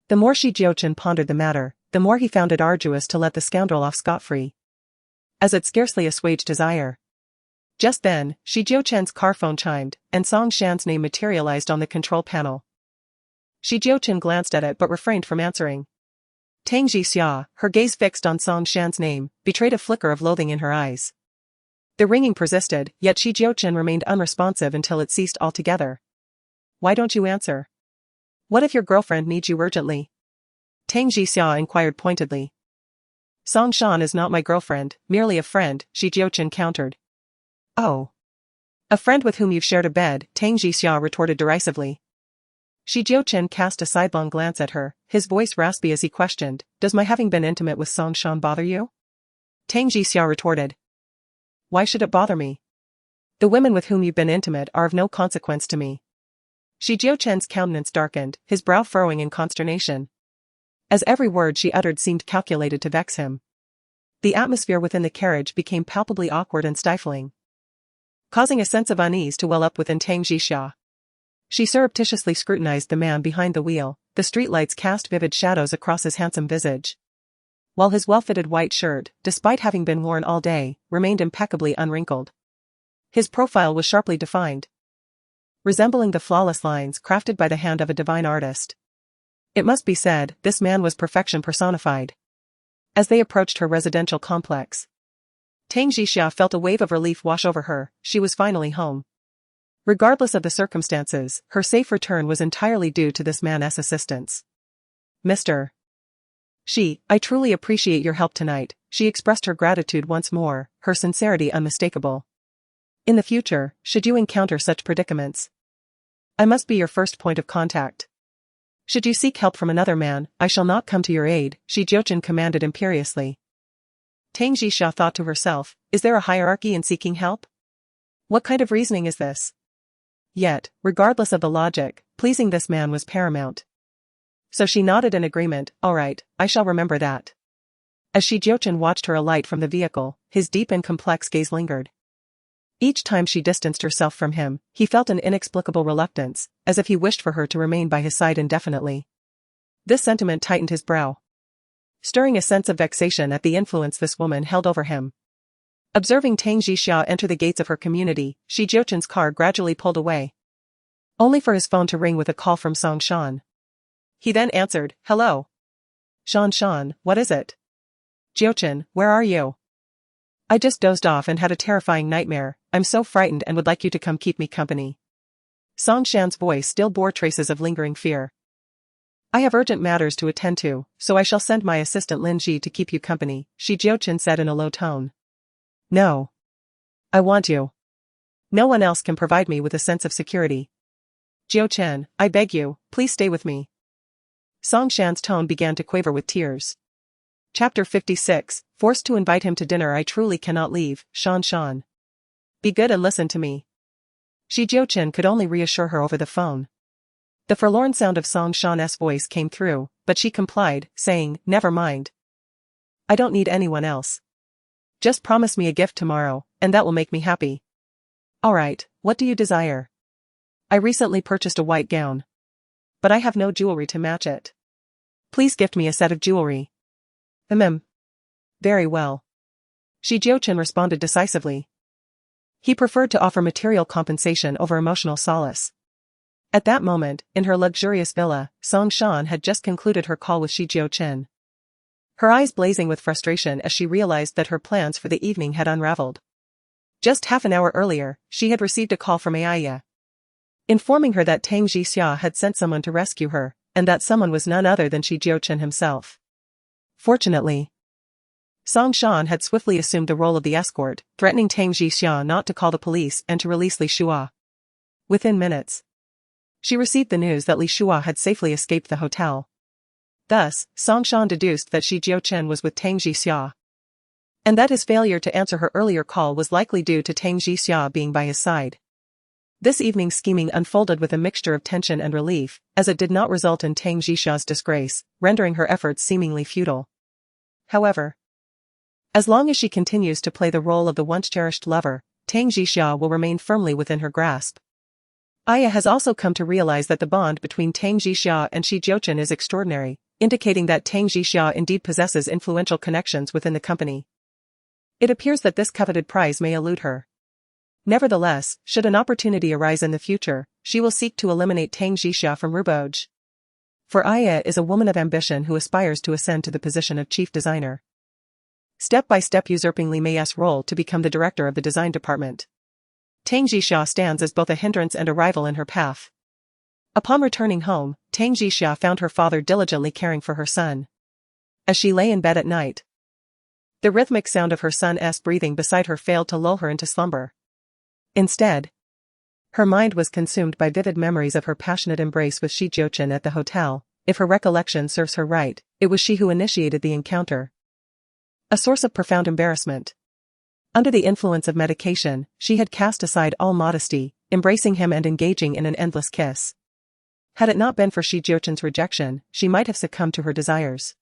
The more Jiuchen pondered the matter, the more he found it arduous to let the scoundrel off scot-free, as it scarcely assuaged his ire. Just then, Jiuchen's car phone chimed, and Song Shan's name materialized on the control panel. Jiuchen glanced at it but refrained from answering. Tang Jixia, her gaze fixed on Song Shan's name, betrayed a flicker of loathing in her eyes. The ringing persisted, yet Jiuchen remained unresponsive until it ceased altogether. Why don't you answer? What if your girlfriend needs you urgently? Tang Jixia inquired pointedly. Song Shan is not my girlfriend, merely a friend, Jiuchen countered. Oh. A friend with whom you've shared a bed, Tang Jixia retorted derisively. Jiuchen cast a sidelong glance at her, his voice raspy as he questioned, does my having been intimate with Song Shan bother you? Tang Jixia retorted. Why should it bother me? The women with whom you've been intimate are of no consequence to me. Jiuchen's countenance darkened, his brow furrowing in consternation, as every word she uttered seemed calculated to vex him. The atmosphere within the carriage became palpably awkward and stifling, causing a sense of unease to well up within Tang Jixia. She surreptitiously scrutinized the man behind the wheel, the streetlights cast vivid shadows across his handsome visage, while his well-fitted white shirt, despite having been worn all day, remained impeccably unwrinkled. His profile was sharply defined, resembling the flawless lines crafted by the hand of a divine artist. It must be said, this man was perfection personified. As they approached her residential complex, Tang Jixia felt a wave of relief wash over her, she was finally home. Regardless of the circumstances, her safe return was entirely due to this man's assistance. Mr. I truly appreciate your help tonight, she expressed her gratitude once more, her sincerity unmistakable. In the future, should you encounter such predicaments, I must be your first point of contact. Should you seek help from another man, I shall not come to your aid, Jiuchen commanded imperiously. Tang Jixia thought to herself, is there a hierarchy in seeking help? What kind of reasoning is this? Yet, regardless of the logic, pleasing this man was paramount. So she nodded in agreement, all right, I shall remember that. As Jiuchen watched her alight from the vehicle, his deep and complex gaze lingered. Each time she distanced herself from him, he felt an inexplicable reluctance, as if he wished for her to remain by his side indefinitely. This sentiment tightened his brow, stirring a sense of vexation at the influence this woman held over him. Observing Tang Jixia enter the gates of her community, Jiuchen's car gradually pulled away, only for his phone to ring with a call from Song Shan. He then answered, hello. Shan, what is it? Jiuchen, where are you? I just dozed off and had a terrifying nightmare, I'm so frightened and would like you to come keep me company. Song Shan's voice still bore traces of lingering fear. I have urgent matters to attend to, so I shall send my assistant Lin Ji to keep you company, Jiuchen said in a low tone. No. I want you. No one else can provide me with a sense of security. Jiuchen, I beg you, please stay with me. Song Shan's tone began to quaver with tears. Chapter 56, Forced to invite him to dinner I truly cannot leave, Shan. Be good and listen to me. Shi Jiuchen could only reassure her over the phone. The forlorn sound of Song Shan's voice came through, but she complied, saying, "Never mind. I don't need anyone else. Just promise me a gift tomorrow, and that will make me happy." "Alright, what do you desire?" "I recently purchased a white gown. But I have no jewelry to match it. Please gift me a set of jewelry." Very well." Shi Jiuchen responded decisively. He preferred to offer material compensation over emotional solace. At that moment, in her luxurious villa, Song Shan had just concluded her call with Shi Jiuchen. Her eyes blazing with frustration as she realized that her plans for the evening had unraveled. Just half an hour earlier, she had received a call from Aya, informing her that Tang Jixia had sent someone to rescue her, and that someone was none other than Shi Jiuchen himself. Fortunately, Song Shan had swiftly assumed the role of the escort, threatening Tang Jixia not to call the police and to release Li Shua. Within minutes, she received the news that Li Shua had safely escaped the hotel. Thus, Song Shan deduced that Shi Jiuchen was with Tang Jixia, and that his failure to answer her earlier call was likely due to Tang Jixia being by his side. This evening's scheming unfolded with a mixture of tension and relief, as it did not result in Tang Jixia's disgrace, rendering her efforts seemingly futile. However, as long as she continues to play the role of the once-cherished lover, Tang Jixia will remain firmly within her grasp. Aya has also come to realize that the bond between Tang Jixia and Shi Jiuchen is extraordinary, indicating that Tang Jixia indeed possesses influential connections within the company. It appears that this coveted prize may elude her. Nevertheless, should an opportunity arise in the future, she will seek to eliminate Tang Jixia from Ruboj. For Aya is a woman of ambition who aspires to ascend to the position of chief designer, step by step usurping Li Mei's role to become the director of the design department. Tang Jixia stands as both a hindrance and a rival in her path. Upon returning home, Tang Jixia found her father diligently caring for her son. As she lay in bed at night, the rhythmic sound of her son's breathing beside her failed to lull her into slumber. Instead, her mind was consumed by vivid memories of her passionate embrace with Shi Jiuchen at the hotel. If her recollection serves her right, it was she who initiated the encounter. A source of profound embarrassment. Under the influence of medication, she had cast aside all modesty, embracing him and engaging in an endless kiss. Had it not been for Shi Jiuchen's rejection, she might have succumbed to her desires.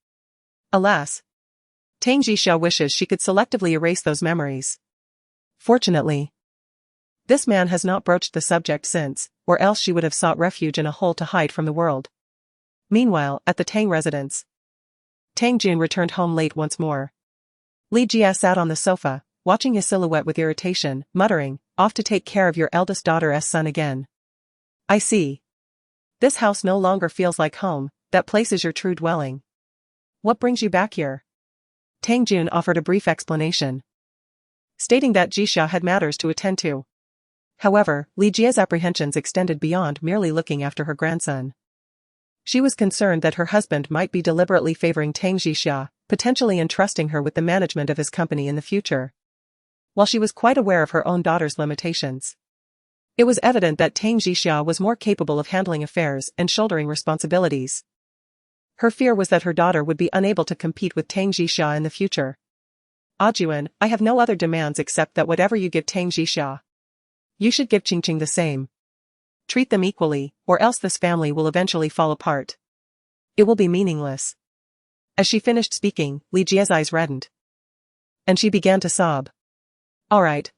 Alas, Tang Jixia wishes she could selectively erase those memories. Fortunately, this man has not broached the subject since, or else she would have sought refuge in a hole to hide from the world. Meanwhile, at the Tang residence, Tang Jun returned home late once more. Li Jia sat on the sofa, watching his silhouette with irritation, muttering, "Off to take care of your eldest daughter's son again. I see. This house no longer feels like home, that place is your true dwelling. What brings you back here?" Tang Jun offered a brief explanation, stating that Jixia had matters to attend to. However, Li Jia's apprehensions extended beyond merely looking after her grandson. She was concerned that her husband might be deliberately favoring Tang Jixia, potentially entrusting her with the management of his company in the future. While she was quite aware of her own daughter's limitations, it was evident that Tang Jixia was more capable of handling affairs and shouldering responsibilities. Her fear was that her daughter would be unable to compete with Tang Jixia in the future. "Jiuchen, I have no other demands except that whatever you give Tang Jixia, you should give Qingqing the same. Treat them equally, or else this family will eventually fall apart. It will be meaningless." As she finished speaking, Li Jia's eyes reddened, and she began to sob. Alright,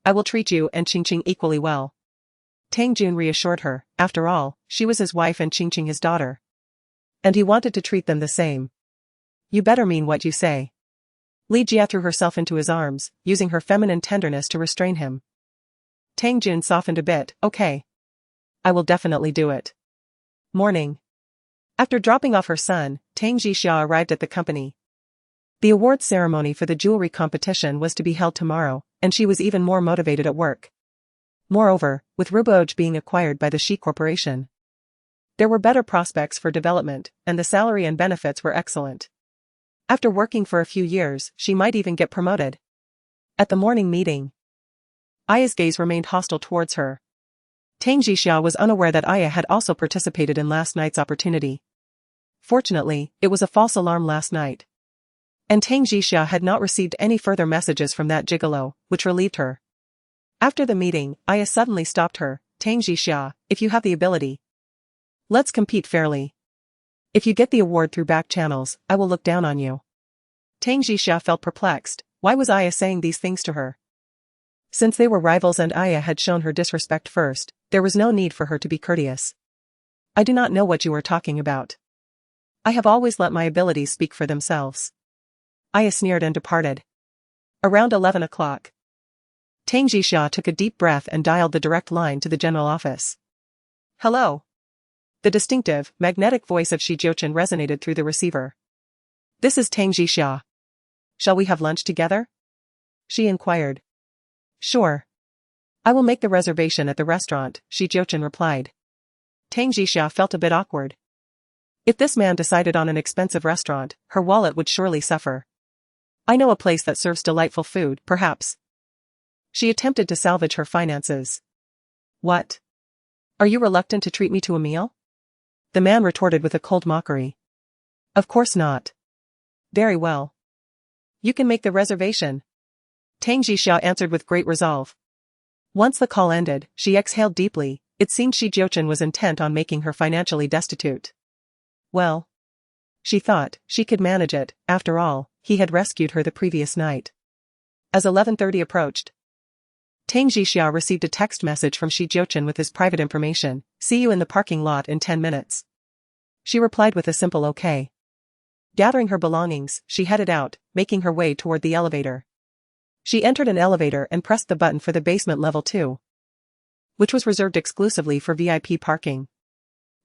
I will treat you and Qingqing equally well." Tang Jun reassured her. After all, she was his wife and Qingqing his daughter, and he wanted to treat them the same. "You better mean what you say." Li Jia threw herself into his arms, using her feminine tenderness to restrain him. Tang Jun softened a bit. "Okay. I will definitely do it." Morning. After dropping off her son, Tang Jixia arrived at the company. The awards ceremony for the jewelry competition was to be held tomorrow, and she was even more motivated at work. Moreover, with Ruboj being acquired by the Shi Corporation, there were better prospects for development, and the salary and benefits were excellent. After working for a few years, she might even get promoted. At the morning meeting, Aya's gaze remained hostile towards her. Tang Jixia was unaware that Aya had also participated in last night's opportunity. Fortunately, it was a false alarm last night, and Tang Jixia had not received any further messages from that gigolo, which relieved her. After the meeting, Aya suddenly stopped her. Tang Jixia, if you have the ability, let's compete fairly. If you get the award through back channels, I will look down on you. Tang Jixia felt perplexed. Why was Aya saying these things to her? Since they were rivals and Aya had shown her disrespect first, there was no need for her to be courteous. I do not know what you are talking about. I have always let my abilities speak for themselves. Aya sneered and departed. Around 11 o'clock. Tang Jixia took a deep breath and dialed the direct line to the general office. Hello. The distinctive, magnetic voice of Jiuchen resonated through the receiver. This is Tang Jixia. Shall we have lunch together? She inquired. Sure. I will make the reservation at the restaurant, Jiuchen replied. Tang Jixia felt a bit awkward. If this man decided on an expensive restaurant, her wallet would surely suffer. I know a place that serves delightful food, perhaps. She attempted to salvage her finances. What? Are you reluctant to treat me to a meal? The man retorted with a cold mockery. Of course not. Very well. You can make the reservation. Tang Jixia answered with great resolve. Once the call ended, she exhaled deeply. It seemed Jiuchen was intent on making her financially destitute. Well, she thought, she could manage it. After all, he had rescued her the previous night. As 11:30 approached, Tang Jixia received a text message from Jiuchen with his private information. See you in the parking lot in 10 minutes. She replied with a simple okay. Gathering her belongings, she headed out, making her way toward the elevator. She entered an elevator and pressed the button for the basement level 2, which was reserved exclusively for VIP parking.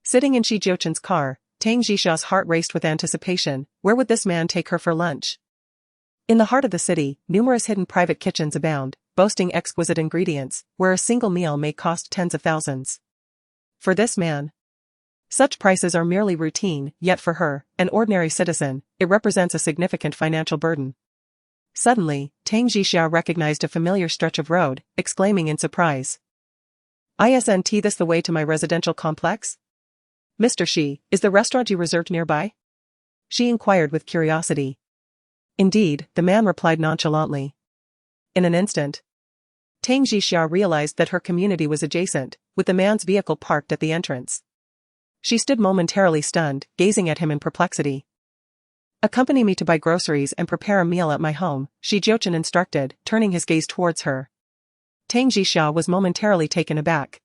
Sitting in Jiuchen's car, Tang Jixia's heart raced with anticipation. Where would this man take her for lunch? In the heart of the city, numerous hidden private kitchens abound, boasting exquisite ingredients, where a single meal may cost tens of thousands. For this man, such prices are merely routine, yet for her, an ordinary citizen, it represents a significant financial burden. Suddenly, Tang Jixia recognized a familiar stretch of road, exclaiming in surprise. Isn't this the way to my residential complex? Mr. Shi, is the restaurant you reserved nearby? She inquired with curiosity. Indeed, the man replied nonchalantly. In an instant, Tang Jixia realized that her community was adjacent, with the man's vehicle parked at the entrance. She stood momentarily stunned, gazing at him in perplexity. Accompany me to buy groceries and prepare a meal at my home, Jiuchen instructed, turning his gaze towards her. Tang Jixia was momentarily taken aback.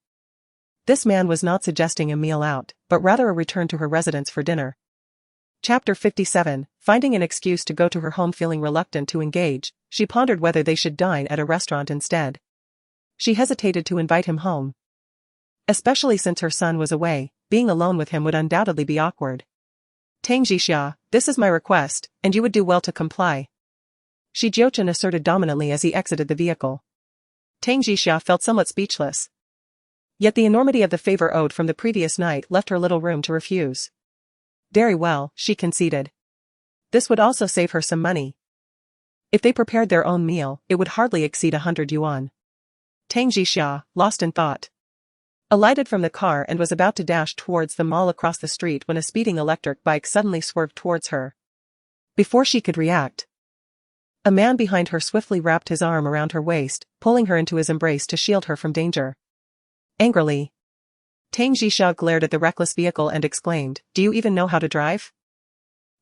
This man was not suggesting a meal out, but rather a return to her residence for dinner. Chapter 57, finding an excuse to go to her home feeling reluctant to engage, she pondered whether they should dine at a restaurant instead. She hesitated to invite him home. Especially since her son was away, being alone with him would undoubtedly be awkward. Tang Jixia, this is my request, and you would do well to comply. Jiuchen asserted dominantly as he exited the vehicle. Tang Jixia felt somewhat speechless. Yet the enormity of the favor owed from the previous night left her little room to refuse. Very well, she conceded. This would also save her some money. If they prepared their own meal, it would hardly exceed 100 yuan. Tang Jixia, lost in thought, alighted from the car and was about to dash towards the mall across the street when a speeding electric bike suddenly swerved towards her. Before she could react, a man behind her swiftly wrapped his arm around her waist, pulling her into his embrace to shield her from danger. Angrily, Tang Jixia glared at the reckless vehicle and exclaimed, "Do you even know how to drive?"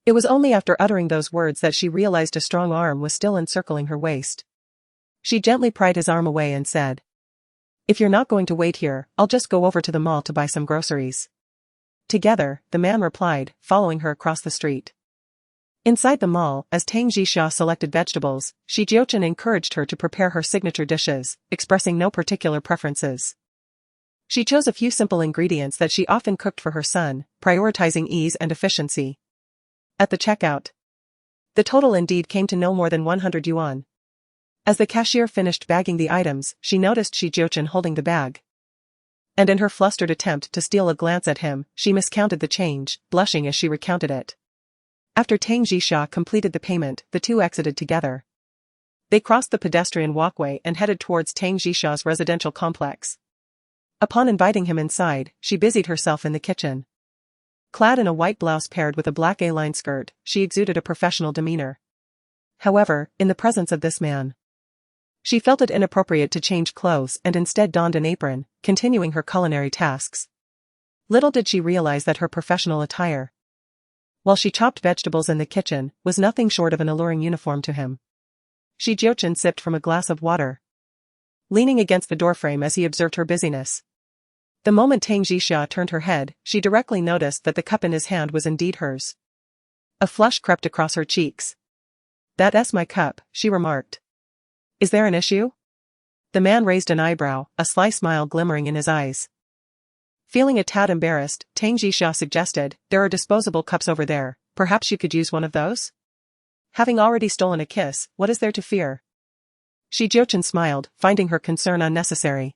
It was only after uttering those words that she realized a strong arm was still encircling her waist. She gently pried his arm away and said, "If you're not going to wait here, I'll just go over to the mall to buy some groceries." Together, the man replied, following her across the street. Inside the mall, as Tang Jixia selected vegetables, Jiuchen encouraged her to prepare her signature dishes, expressing no particular preferences. She chose a few simple ingredients that she often cooked for her son, prioritizing ease and efficiency. At the checkout, the total indeed came to no more than 100 yuan. As the cashier finished bagging the items, she noticed Jiuchen holding the bag. And in her flustered attempt to steal a glance at him, she miscounted the change, blushing as she recounted it. After Tang Jixia completed the payment, the two exited together. They crossed the pedestrian walkway and headed towards Tang Jixia's residential complex. Upon inviting him inside, she busied herself in the kitchen. Clad in a white blouse paired with a black A-line skirt, she exuded a professional demeanor. However, in the presence of this man, She felt it inappropriate to change clothes and instead donned an apron, continuing her culinary tasks. Little did she realize that her professional attire, while she chopped vegetables in the kitchen, was nothing short of an alluring uniform to him. Jiuchen sipped from a glass of water, leaning against the doorframe as he observed her busyness. The moment Tang Jixia turned her head, she directly noticed that the cup in his hand was indeed hers. A flush crept across her cheeks. "That's my cup," she remarked. "Is there an issue?" The man raised an eyebrow, a sly smile glimmering in his eyes. Feeling a tad embarrassed, Tang Jixia suggested, "There are disposable cups over there, perhaps you could use one of those? Having already stolen a kiss, what is there to fear?" Jiuchen smiled, finding her concern unnecessary.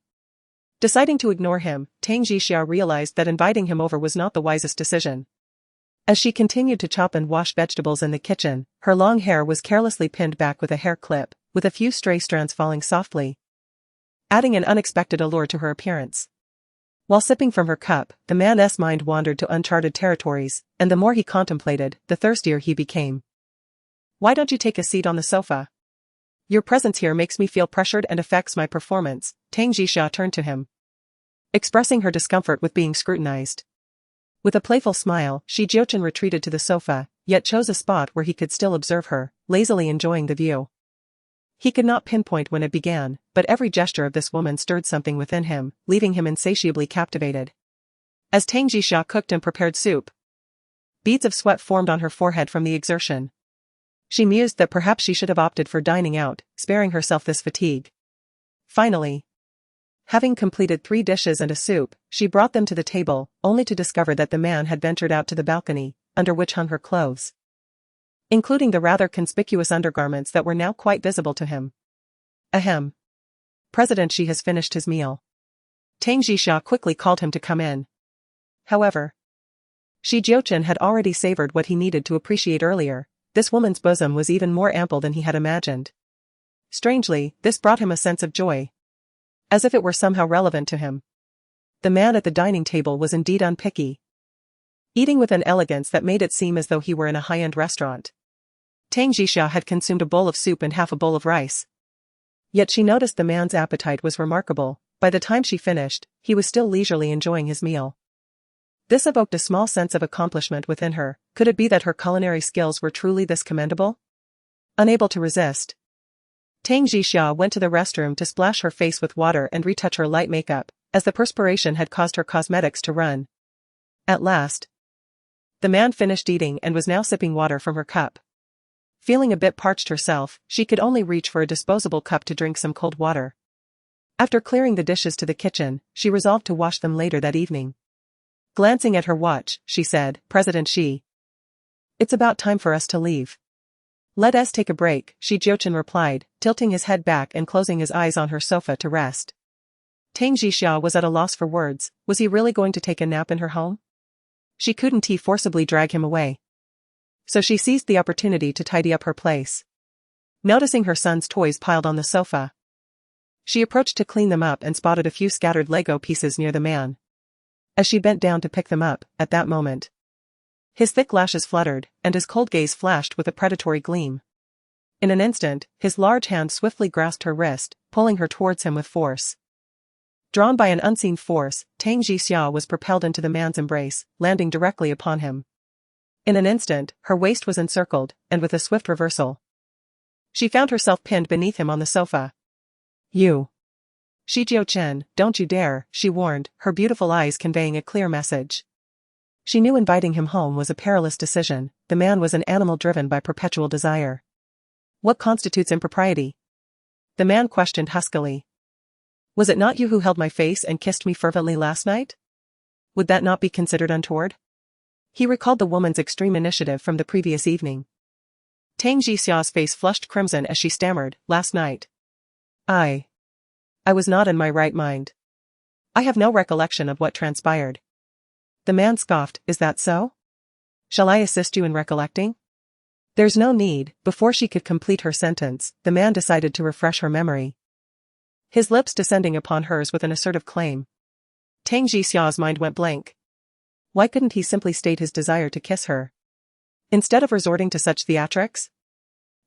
Deciding to ignore him, Tang Jixia realized that inviting him over was not the wisest decision. As she continued to chop and wash vegetables in the kitchen, her long hair was carelessly pinned back with a hair clip, with a few stray strands falling softly, adding an unexpected allure to her appearance. While sipping from her cup, the man's mind wandered to uncharted territories, and the more he contemplated, the thirstier he became. "Why don't you take a seat on the sofa? Your presence here makes me feel pressured and affects my performance." Tang Jixia turned to him, expressing her discomfort with being scrutinized. With a playful smile, Jiuchen retreated to the sofa, yet chose a spot where he could still observe her, lazily enjoying the view. He could not pinpoint when it began, but every gesture of this woman stirred something within him, leaving him insatiably captivated. As Tang Jixia cooked and prepared soup, beads of sweat formed on her forehead from the exertion. She mused that perhaps she should have opted for dining out, sparing herself this fatigue. Finally, having completed 3 dishes and a soup, she brought them to the table, only to discover that the man had ventured out to the balcony, under which hung her clothes, including the rather conspicuous undergarments that were now quite visible to him. "Ahem. President, she has finished his meal." Tang Jixia quickly called him to come in. However, Jiuchen had already savored what he needed to appreciate earlier. This woman's bosom was even more ample than he had imagined. Strangely, this brought him a sense of joy, as if it were somehow relevant to him. The man at the dining table was indeed unpicky, eating with an elegance that made it seem as though he were in a high-end restaurant. Tang Jixia had consumed a bowl of soup and half a bowl of rice. Yet she noticed the man's appetite was remarkable. By the time she finished, he was still leisurely enjoying his meal. This evoked a small sense of accomplishment within her. Could it be that her culinary skills were truly this commendable? Unable to resist, Tang Jixia went to the restroom to splash her face with water and retouch her light makeup, as the perspiration had caused her cosmetics to run. At last, the man finished eating and was now sipping water from her cup. Feeling a bit parched herself, she could only reach for a disposable cup to drink some cold water. After clearing the dishes to the kitchen, she resolved to wash them later that evening. Glancing at her watch, she said, "President Xi, it's about time for us to leave." "Let us take a break," Jiuchen replied, tilting his head back and closing his eyes on her sofa to rest. Tang Jixia was at a loss for words. Was he really going to take a nap in her home? She couldn't forcibly drag him away. So she seized the opportunity to tidy up her place. Noticing her son's toys piled on the sofa, she approached to clean them up and spotted a few scattered Lego pieces near the man. As she bent down to pick them up, at that moment, his thick lashes fluttered, and his cold gaze flashed with a predatory gleam. In an instant, his large hand swiftly grasped her wrist, pulling her towards him with force. Drawn by an unseen force, Tang Jixia was propelled into the man's embrace, landing directly upon him. In an instant, her waist was encircled, and with a swift reversal, she found herself pinned beneath him on the sofa. "You, Jiuchen, don't you dare," she warned, her beautiful eyes conveying a clear message. She knew inviting him home was a perilous decision. The man was an animal driven by perpetual desire. "What constitutes impropriety?" the man questioned huskily. "Was it not you who held my face and kissed me fervently last night? Would that not be considered untoward?" He recalled the woman's extreme initiative from the previous evening. Tang Jixia's face flushed crimson as she stammered, "Last night, I was not in my right mind. I have no recollection of what transpired." The man scoffed, "Is that so? Shall I assist you in recollecting?" "There's no need." Before she could complete her sentence, the man decided to refresh her memory, his lips descending upon hers with an assertive claim. Tang Jixia's mind went blank. Why couldn't he simply state his desire to kiss her, instead of resorting to such theatrics?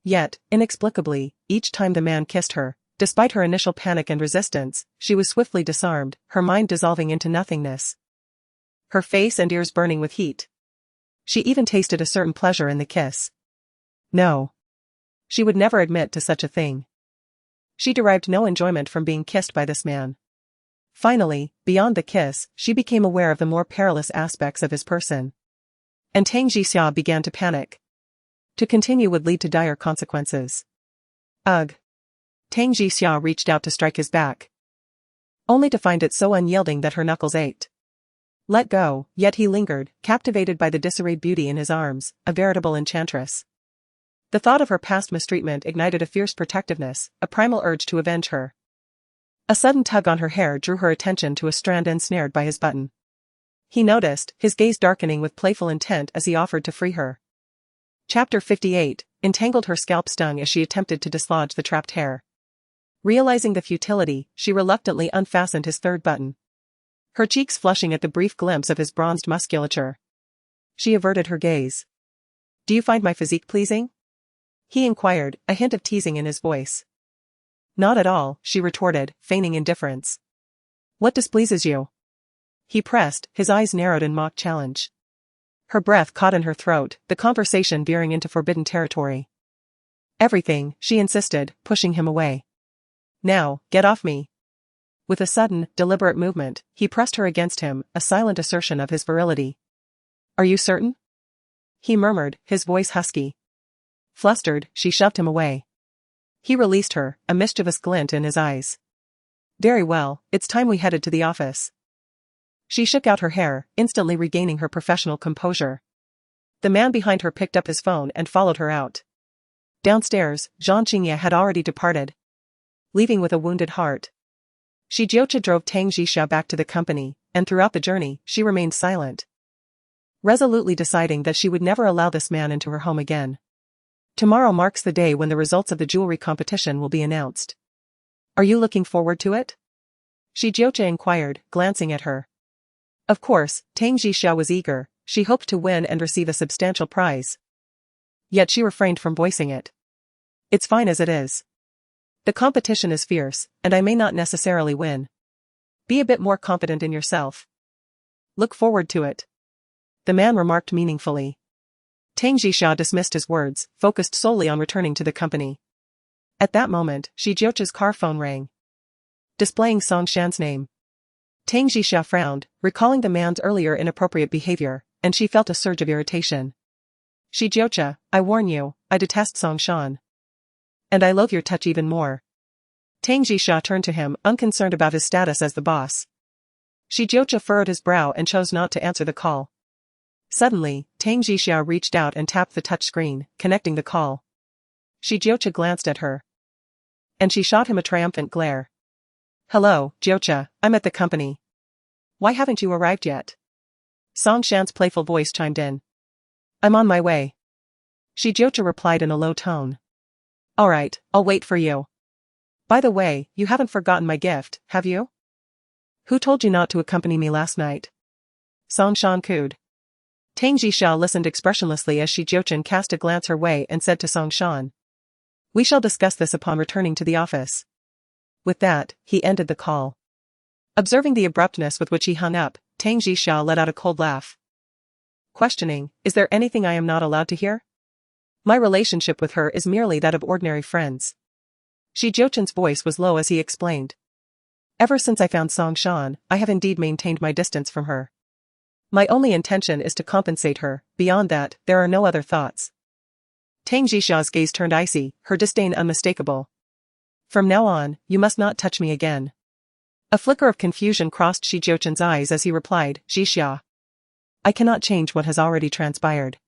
Yet, inexplicably, each time the man kissed her, Despite her initial panic and resistance, she was swiftly disarmed, her mind dissolving into nothingness. Her face and ears burning with heat. She even tasted a certain pleasure in the kiss. No. She would never admit to such a thing. She derived no enjoyment from being kissed by this man. Finally, beyond the kiss, she became aware of the more perilous aspects of his person. And Tang Jixia began to panic. To continue would lead to dire consequences. Ugh. Tang Jixia reached out to strike his back, only to find it so unyielding that her knuckles ached. Let go, yet he lingered, captivated by the disarrayed beauty in his arms, a veritable enchantress. The thought of her past mistreatment ignited a fierce protectiveness, a primal urge to avenge her. A sudden tug on her hair drew her attention to a strand ensnared by his button. He noticed, his gaze darkening with playful intent as he offered to free her. Chapter 58, entangled her scalp stung as she attempted to dislodge the trapped hair. Realizing the futility, she reluctantly unfastened his third button. Her cheeks flushing at the brief glimpse of his bronzed musculature. She averted her gaze. Do you find my physique pleasing? He inquired, a hint of teasing in his voice. Not at all, she retorted, feigning indifference. What displeases you? He pressed, his eyes narrowed in mock challenge. Her breath caught in her throat, the conversation veering into forbidden territory. Everything, she insisted, pushing him away. Now, get off me. With a sudden, deliberate movement, he pressed her against him, a silent assertion of his virility. Are you certain? He murmured, his voice husky. Flustered, she shoved him away. He released her, a mischievous glint in his eyes. Very well, it's time we headed to the office. She shook out her hair, instantly regaining her professional composure. The man behind her picked up his phone and followed her out. Downstairs, Zhang Qingye had already departed, leaving with a wounded heart. Jiuchen drove Tang Jixia back to the company, and throughout the journey, she remained silent, resolutely deciding that she would never allow this man into her home again. Tomorrow marks the day when the results of the jewelry competition will be announced. Are you looking forward to it? Jiuchen inquired, glancing at her. Of course, Tang Jixia was eager, she hoped to win and receive a substantial prize. Yet she refrained from voicing it. It's fine as it is. The competition is fierce, and I may not necessarily win. Be a bit more confident in yourself. Look forward to it. The man remarked meaningfully. Tang Jixia dismissed his words, focused solely on returning to the company. At that moment, Jiuchen's car phone rang, displaying Song Shan's name. Tang Jixia frowned, recalling the man's earlier inappropriate behavior, and she felt a surge of irritation. Jiuchen, I warn you, I detest Song Shan. And I loathe your touch even more. Tang Jixia turned to him, unconcerned about his status as the boss. Jiuchen furrowed his brow and chose not to answer the call. Suddenly, Tang Jixia reached out and tapped the touch screen, connecting the call. Jiuchen glanced at her, and she shot him a triumphant glare. Hello, Jiuchen, I'm at the company. Why haven't you arrived yet? Song Shan's playful voice chimed in. I'm on my way. Jiuchen replied in a low tone. All right, I'll wait for you. By the way, you haven't forgotten my gift, have you? Who told you not to accompany me last night? Song Shan cooed. Tang Jixia listened expressionlessly as Jiuchen cast a glance her way and said to Song Shan. We shall discuss this upon returning to the office. With that, he ended the call. Observing the abruptness with which he hung up, Tang Jixia let out a cold laugh. Questioning, is there anything I am not allowed to hear? My relationship with her is merely that of ordinary friends. Jiuchen's voice was low as he explained. Ever since I found Song Shan, I have indeed maintained my distance from her. My only intention is to compensate her, beyond that, there are no other thoughts. Tang Jixia's gaze turned icy, her disdain unmistakable. From now on, you must not touch me again. A flicker of confusion crossed Jiuchen's eyes as he replied, Jixia. I cannot change what has already transpired.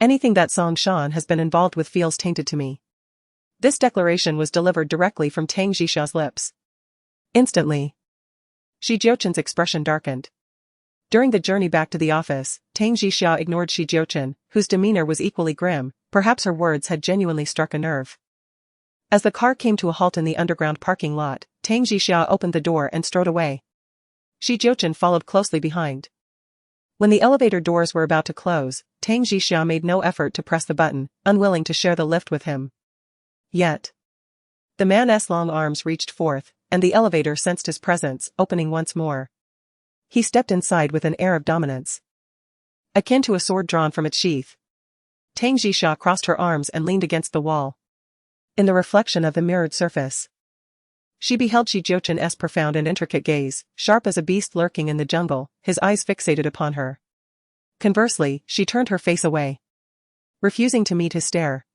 Anything that Song Shan has been involved with feels tainted to me. This declaration was delivered directly from Tang Jixia's lips. Instantly, Jiuchen's expression darkened. During the journey back to the office, Tang Jixia ignored Jiuchen, whose demeanor was equally grim. Perhaps her words had genuinely struck a nerve. As the car came to a halt in the underground parking lot, Tang Jixia opened the door and strode away. Jiuchen followed closely behind. When the elevator doors were about to close, Tang Jixia made no effort to press the button, unwilling to share the lift with him. Yet, The man's long arms reached forth, and the elevator sensed his presence, opening once more. He stepped inside with an air of dominance, akin to a sword drawn from its sheath. Tang Jixia crossed her arms and leaned against the wall. In the reflection of the mirrored surface, she beheld Jiuchen's profound and intricate gaze, sharp as a beast lurking in the jungle, his eyes fixated upon her. Conversely, she turned her face away, refusing to meet his stare.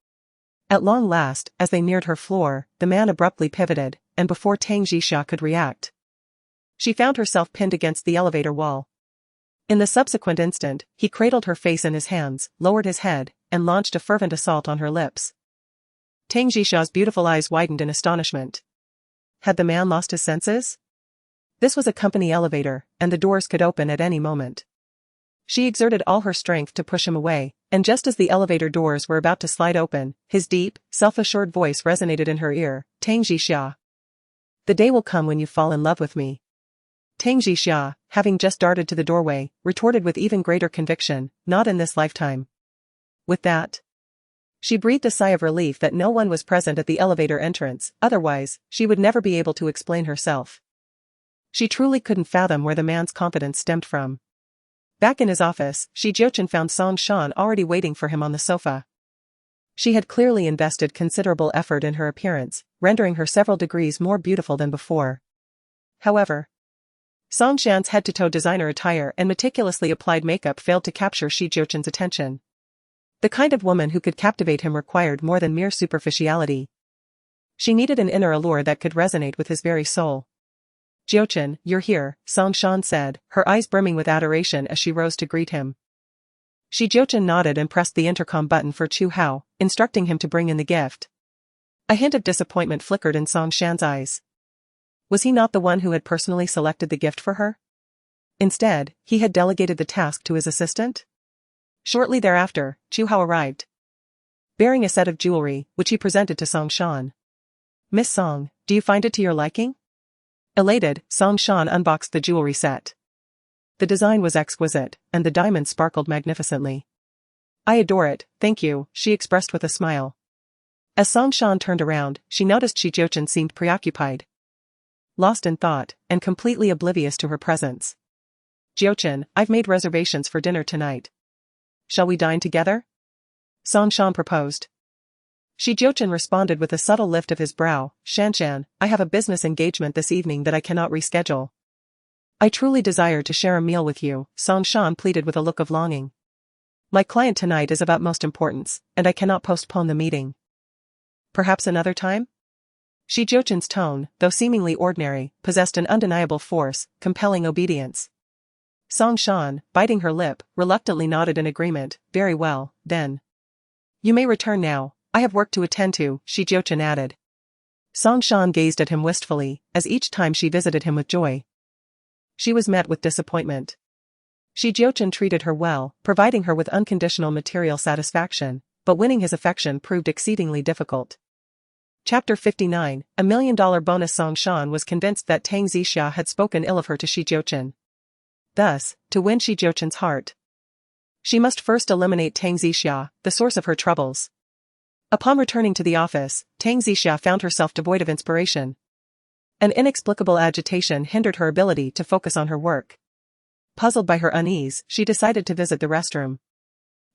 At long last, as they neared her floor, the man abruptly pivoted, and before Tang Jixia could react, she found herself pinned against the elevator wall. In the subsequent instant, he cradled her face in his hands, lowered his head, and launched a fervent assault on her lips. Tang Jixia's beautiful eyes widened in astonishment. Had the man lost his senses? This was a company elevator, and the doors could open at any moment. She exerted all her strength to push him away, and just as the elevator doors were about to slide open, his deep, self-assured voice resonated in her ear. Tang Jixia. The day will come when you fall in love with me. Tang Jixia, having just darted to the doorway, retorted with even greater conviction, not in this lifetime. With that, she breathed a sigh of relief that no one was present at the elevator entrance, otherwise, she would never be able to explain herself. She truly couldn't fathom where the man's confidence stemmed from. Back in his office, Jiuchen found Song Shan already waiting for him on the sofa. She had clearly invested considerable effort in her appearance, rendering her several degrees more beautiful than before. However, Song Shan's head-to-toe designer attire and meticulously applied makeup failed to capture Jiuchen's attention. The kind of woman who could captivate him required more than mere superficiality. She needed an inner allure that could resonate with his very soul. Jiuchen, you're here, Song Shan said, her eyes brimming with adoration as she rose to greet him. Jiuchen nodded and pressed the intercom button for Chu Hao, instructing him to bring in the gift. A hint of disappointment flickered in Song Shan's eyes. Was he not the one who had personally selected the gift for her? Instead, he had delegated the task to his assistant? Shortly thereafter, Chu Hao arrived, bearing a set of jewelry, which he presented to Song Shan. Miss Song, do you find it to your liking? Elated, Song Shan unboxed the jewelry set. The design was exquisite, and the diamonds sparkled magnificently. I adore it, thank you, she expressed with a smile. As Song Shan turned around, she noticed Jiuchen seemed preoccupied, lost in thought, and completely oblivious to her presence. Jiuchen, I've made reservations for dinner tonight. Shall we dine together? Song Shan proposed. Jiuchen responded with a subtle lift of his brow. Shan, I have a business engagement this evening that I cannot reschedule. I truly desire to share a meal with you, Song Shan pleaded with a look of longing. My client tonight is of utmost importance, and I cannot postpone the meeting. Perhaps another time? Jiuchen's tone, though seemingly ordinary, possessed an undeniable force, compelling obedience. Song Shan, biting her lip, reluctantly nodded in agreement. Very well, then. You may return now, I have work to attend to, Jiuchen added. Song Shan gazed at him wistfully, as each time she visited him with joy, she was met with disappointment. Jiuchen treated her well, providing her with unconditional material satisfaction, but winning his affection proved exceedingly difficult. Chapter 59, $1 million bonus. Song Shan was convinced that Tang Jixia had spoken ill of her to Jiuchen. Thus, to win Jiuchen's heart, she must first eliminate Tang Jixia, the source of her troubles. Upon returning to the office, Tang Jixia found herself devoid of inspiration. An inexplicable agitation hindered her ability to focus on her work. Puzzled by her unease, she decided to visit the restroom.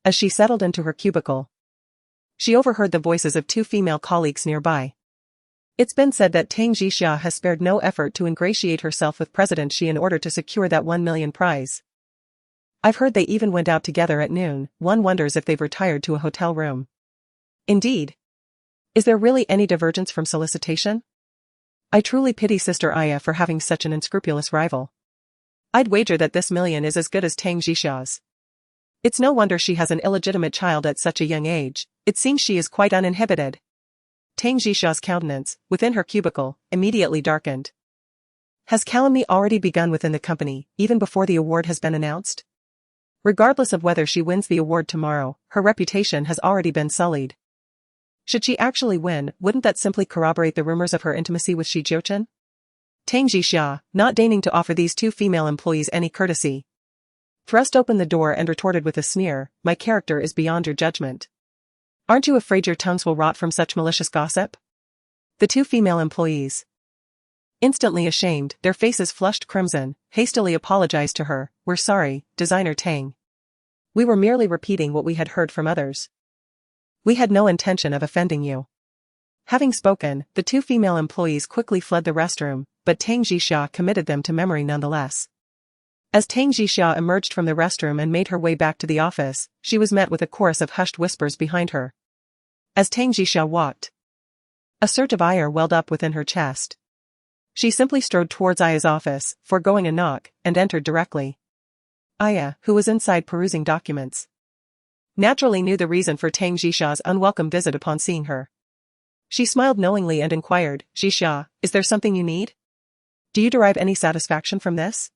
As she settled into her cubicle, she overheard the voices of two female colleagues nearby. It's been said that Tang Jixia has spared no effort to ingratiate herself with President Xi in order to secure that 1 million prize. I've heard they even went out together at noon. One wonders if they've retired to a hotel room. Indeed. Is there really any divergence from solicitation? I truly pity Sister Aya for having such an unscrupulous rival. I'd wager that this million is as good as Tang Jixia's. It's no wonder she has an illegitimate child at such a young age. It seems she is quite uninhibited. Tang Jixia's countenance, within her cubicle, immediately darkened. Has calumny already begun within the company, even before the award has been announced? Regardless of whether she wins the award tomorrow, her reputation has already been sullied. Should she actually win, wouldn't that simply corroborate the rumors of her intimacy with Jiuchen? Tang Jixia, not deigning to offer these two female employees any courtesy, thrust open the door and retorted with a sneer, my character is beyond your judgment. Aren't you afraid your tongues will rot from such malicious gossip? The two female employees, instantly ashamed, their faces flushed crimson, hastily apologized to her. "We're sorry, designer Tang. We were merely repeating what we had heard from others. We had no intention of offending you." Having spoken, the two female employees quickly fled the restroom, but Tang Jixia committed them to memory nonetheless. As Tang Jixia emerged from the restroom and made her way back to the office, she was met with a chorus of hushed whispers behind her. As Tang Jixia walked, a surge of ire welled up within her chest. She simply strode towards Aya's office, foregoing a knock, and entered directly. Aya, who was inside perusing documents, naturally knew the reason for Tang Jixia's unwelcome visit upon seeing her. She smiled knowingly and inquired, "Jixia, is there something you need? Do you derive any satisfaction from this?"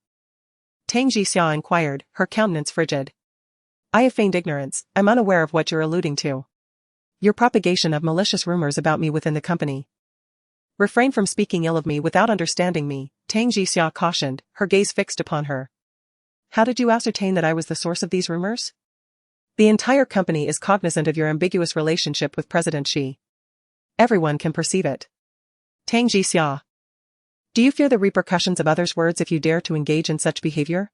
Tang Jixia inquired, her countenance frigid. "Aya feigned ignorance. I'm unaware of what you're alluding to. Your propagation of malicious rumors about me within the company. Refrain from speaking ill of me without understanding me," Tang Jixia cautioned, her gaze fixed upon her. "How did you ascertain that I was the source of these rumors? The entire company is cognizant of your ambiguous relationship with President Xi. Everyone can perceive it." Tang Jixia. "Do you fear the repercussions of others' words if you dare to engage in such behavior?"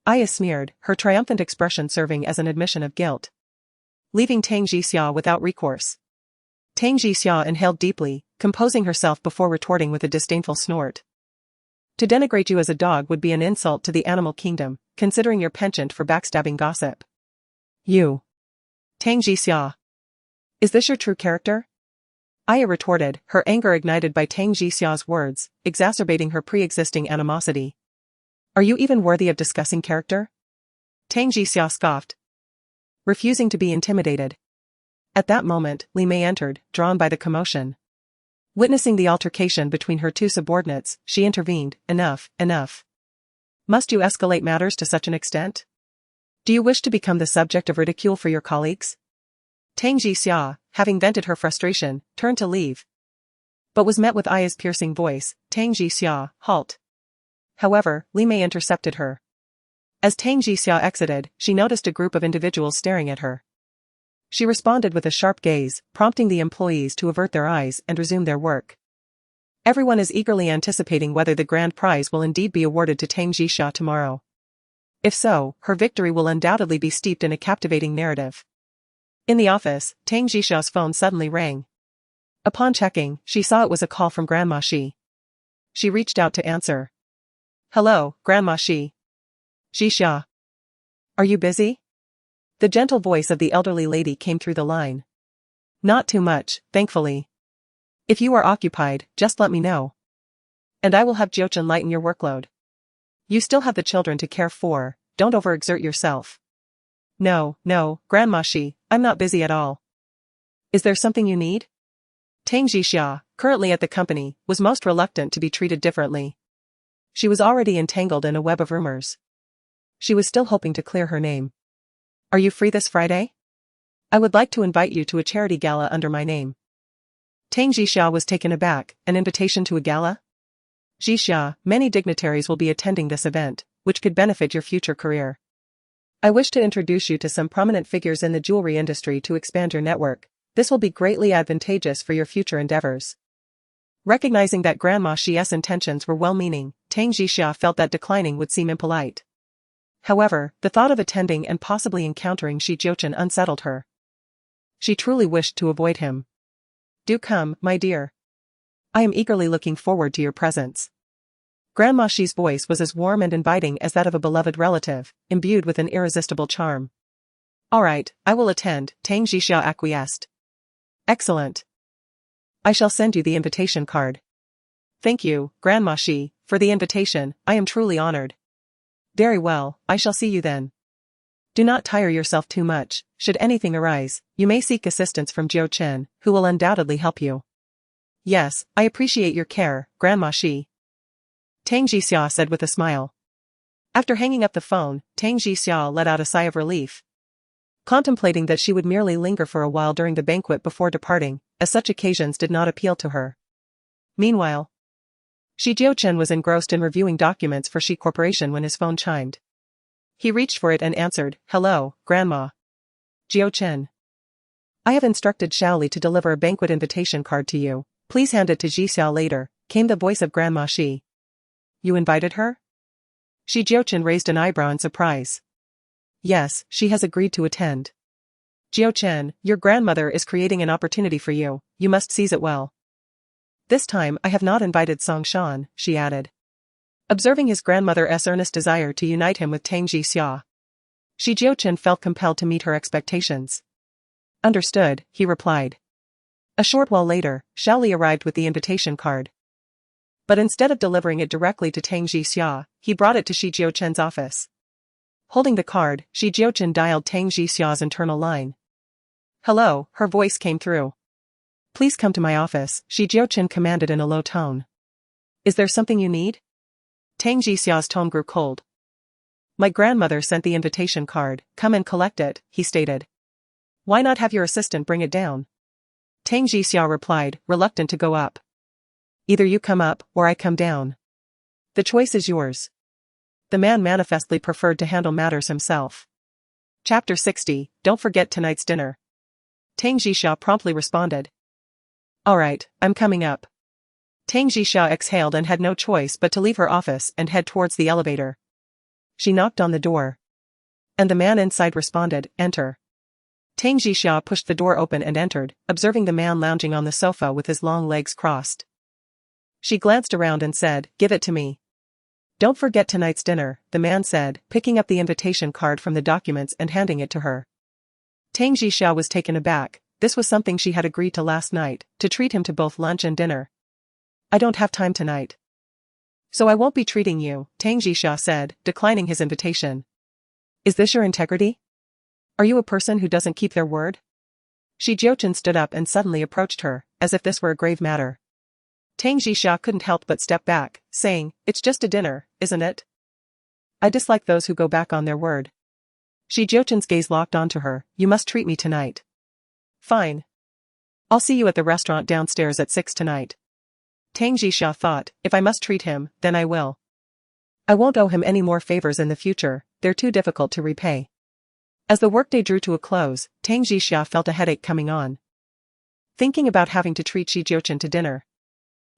Aya sneered, her triumphant expression serving as an admission of guilt, leaving Tang Jixia without recourse. Tang Jixia inhaled deeply, composing herself before retorting with a disdainful snort. "To denigrate you as a dog would be an insult to the animal kingdom, considering your penchant for backstabbing gossip. You, Tang Jixia, is this your true character?" Aya retorted, her anger ignited by Tang Jixia's words, exacerbating her pre-existing animosity. "Are you even worthy of discussing character?" Tang Jixia scoffed, refusing to be intimidated. At that moment, Li Mei entered, drawn by the commotion. Witnessing the altercation between her two subordinates, she intervened, "Enough, enough. Must you escalate matters to such an extent? Do you wish to become the subject of ridicule for your colleagues?" Tang Jixia, having vented her frustration, turned to leave, but was met with Aya's piercing voice, "Tang Jixia, halt." However, Li Mei intercepted her. As Tang Jixia exited, she noticed a group of individuals staring at her. She responded with a sharp gaze, prompting the employees to avert their eyes and resume their work. Everyone is eagerly anticipating whether the grand prize will indeed be awarded to Tang Jixia tomorrow. If so, her victory will undoubtedly be steeped in a captivating narrative. In the office, Tang Jixia's phone suddenly rang. Upon checking, she saw it was a call from Grandma Xi. She reached out to answer. "Hello, Grandma Xi. Jixia. Are you busy?" The gentle voice of the elderly lady came through the line. "Not too much, thankfully. If you are occupied, just let me know, and I will have Jiuchen lighten your workload. You still have the children to care for, don't overexert yourself." No, Grandma Xi, I'm not busy at all." "Is there something you need?" Tang Jixia, currently at the company, was most reluctant to be treated differently. She was already entangled in a web of rumors. She was still hoping to clear her name. "Are you free this Friday? I would like to invite you to a charity gala under my name." Tang Jixia was taken aback, an invitation to a gala? "Jixia, many dignitaries will be attending this event, which could benefit your future career. I wish to introduce you to some prominent figures in the jewelry industry to expand your network. This will be greatly advantageous for your future endeavors." Recognizing that Grandma Xi's intentions were well-meaning, Tang Jixia felt that declining would seem impolite. However, the thought of attending and possibly encountering Jiuchen unsettled her. She truly wished to avoid him. "Do come, my dear. I am eagerly looking forward to your presence." Grandma Xi's voice was as warm and inviting as that of a beloved relative, imbued with an irresistible charm. "All right, I will attend," Tang Jixia acquiesced. "Excellent. I shall send you the invitation card." "Thank you, Grandma Xi, for the invitation, I am truly honored." "Very well, I shall see you then. Do not tire yourself too much. Should anything arise, you may seek assistance from Jiuchen, who will undoubtedly help you." "Yes, I appreciate your care, Grandma Xi," Tang Jixia said with a smile. After hanging up the phone, Tang Jixia let out a sigh of relief, contemplating that she would merely linger for a while during the banquet before departing, as such occasions did not appeal to her. Meanwhile, Jiuchen was engrossed in reviewing documents for Xi Corporation when his phone chimed. He reached for it and answered, "Hello, Grandma." "Jiuchen. I have instructed Shaoli to deliver a banquet invitation card to you. Please hand it to Jixiao later, came the voice of Grandma Shi. You invited her? Jiuchen raised an eyebrow in surprise. Yes, she has agreed to attend. Jiuchen, your grandmother is creating an opportunity for you, you must seize it well. This time I have not invited Songshan, she added. Observing his grandmother's earnest desire to unite him with Tang Jixiao, Jiuchen felt compelled to meet her expectations. Understood, he replied. A short while later, Shaoli arrived with the invitation card. But instead of delivering it directly to Tang Jixiao, he brought it to Jiuchen's office. Holding the card, Jiuchen dialed Tang Jixiao's internal line. Hello, her voice came through. Please come to my office, Jiuchen commanded in a low tone. Is there something you need? Tang Jixiao's tone grew cold. My grandmother sent the invitation card, come and collect it, he stated. Why not have your assistant bring it down? Tang Jixiao replied, reluctant to go up. Either you come up, or I come down. The choice is yours. The man manifestly preferred to handle matters himself. Chapter 60, Don't forget tonight's dinner. Tang Jixiao promptly responded. Alright, I'm coming up. Tang Jixiao exhaled and had no choice but to leave her office and head towards the elevator. She knocked on the door. And the man inside responded, Enter. Tang Jixiao pushed the door open and entered, observing the man lounging on the sofa with his long legs crossed. She glanced around and said, Give it to me. Don't forget tonight's dinner, the man said, picking up the invitation card from the documents and handing it to her. Tang Jixiao was taken aback. This was something she had agreed to last night, to treat him to both lunch and dinner. I don't have time tonight. So I won't be treating you, Tang Jixiao said, declining his invitation. Is this your integrity? Are you a person who doesn't keep their word? Jiuchen stood up and suddenly approached her, as if this were a grave matter. Tang Jixiao couldn't help but step back, saying, It's just a dinner, isn't it? I dislike those who go back on their word. Jiuchen's gaze locked onto her, You must treat me tonight. Fine. I'll see you at the restaurant downstairs at 6 tonight. Tang Jixiao thought, if I must treat him, then I will. I won't owe him any more favors in the future, they're too difficult to repay. As the workday drew to a close, Tang Jixiao felt a headache coming on. Thinking about having to treat Jiuchen to dinner.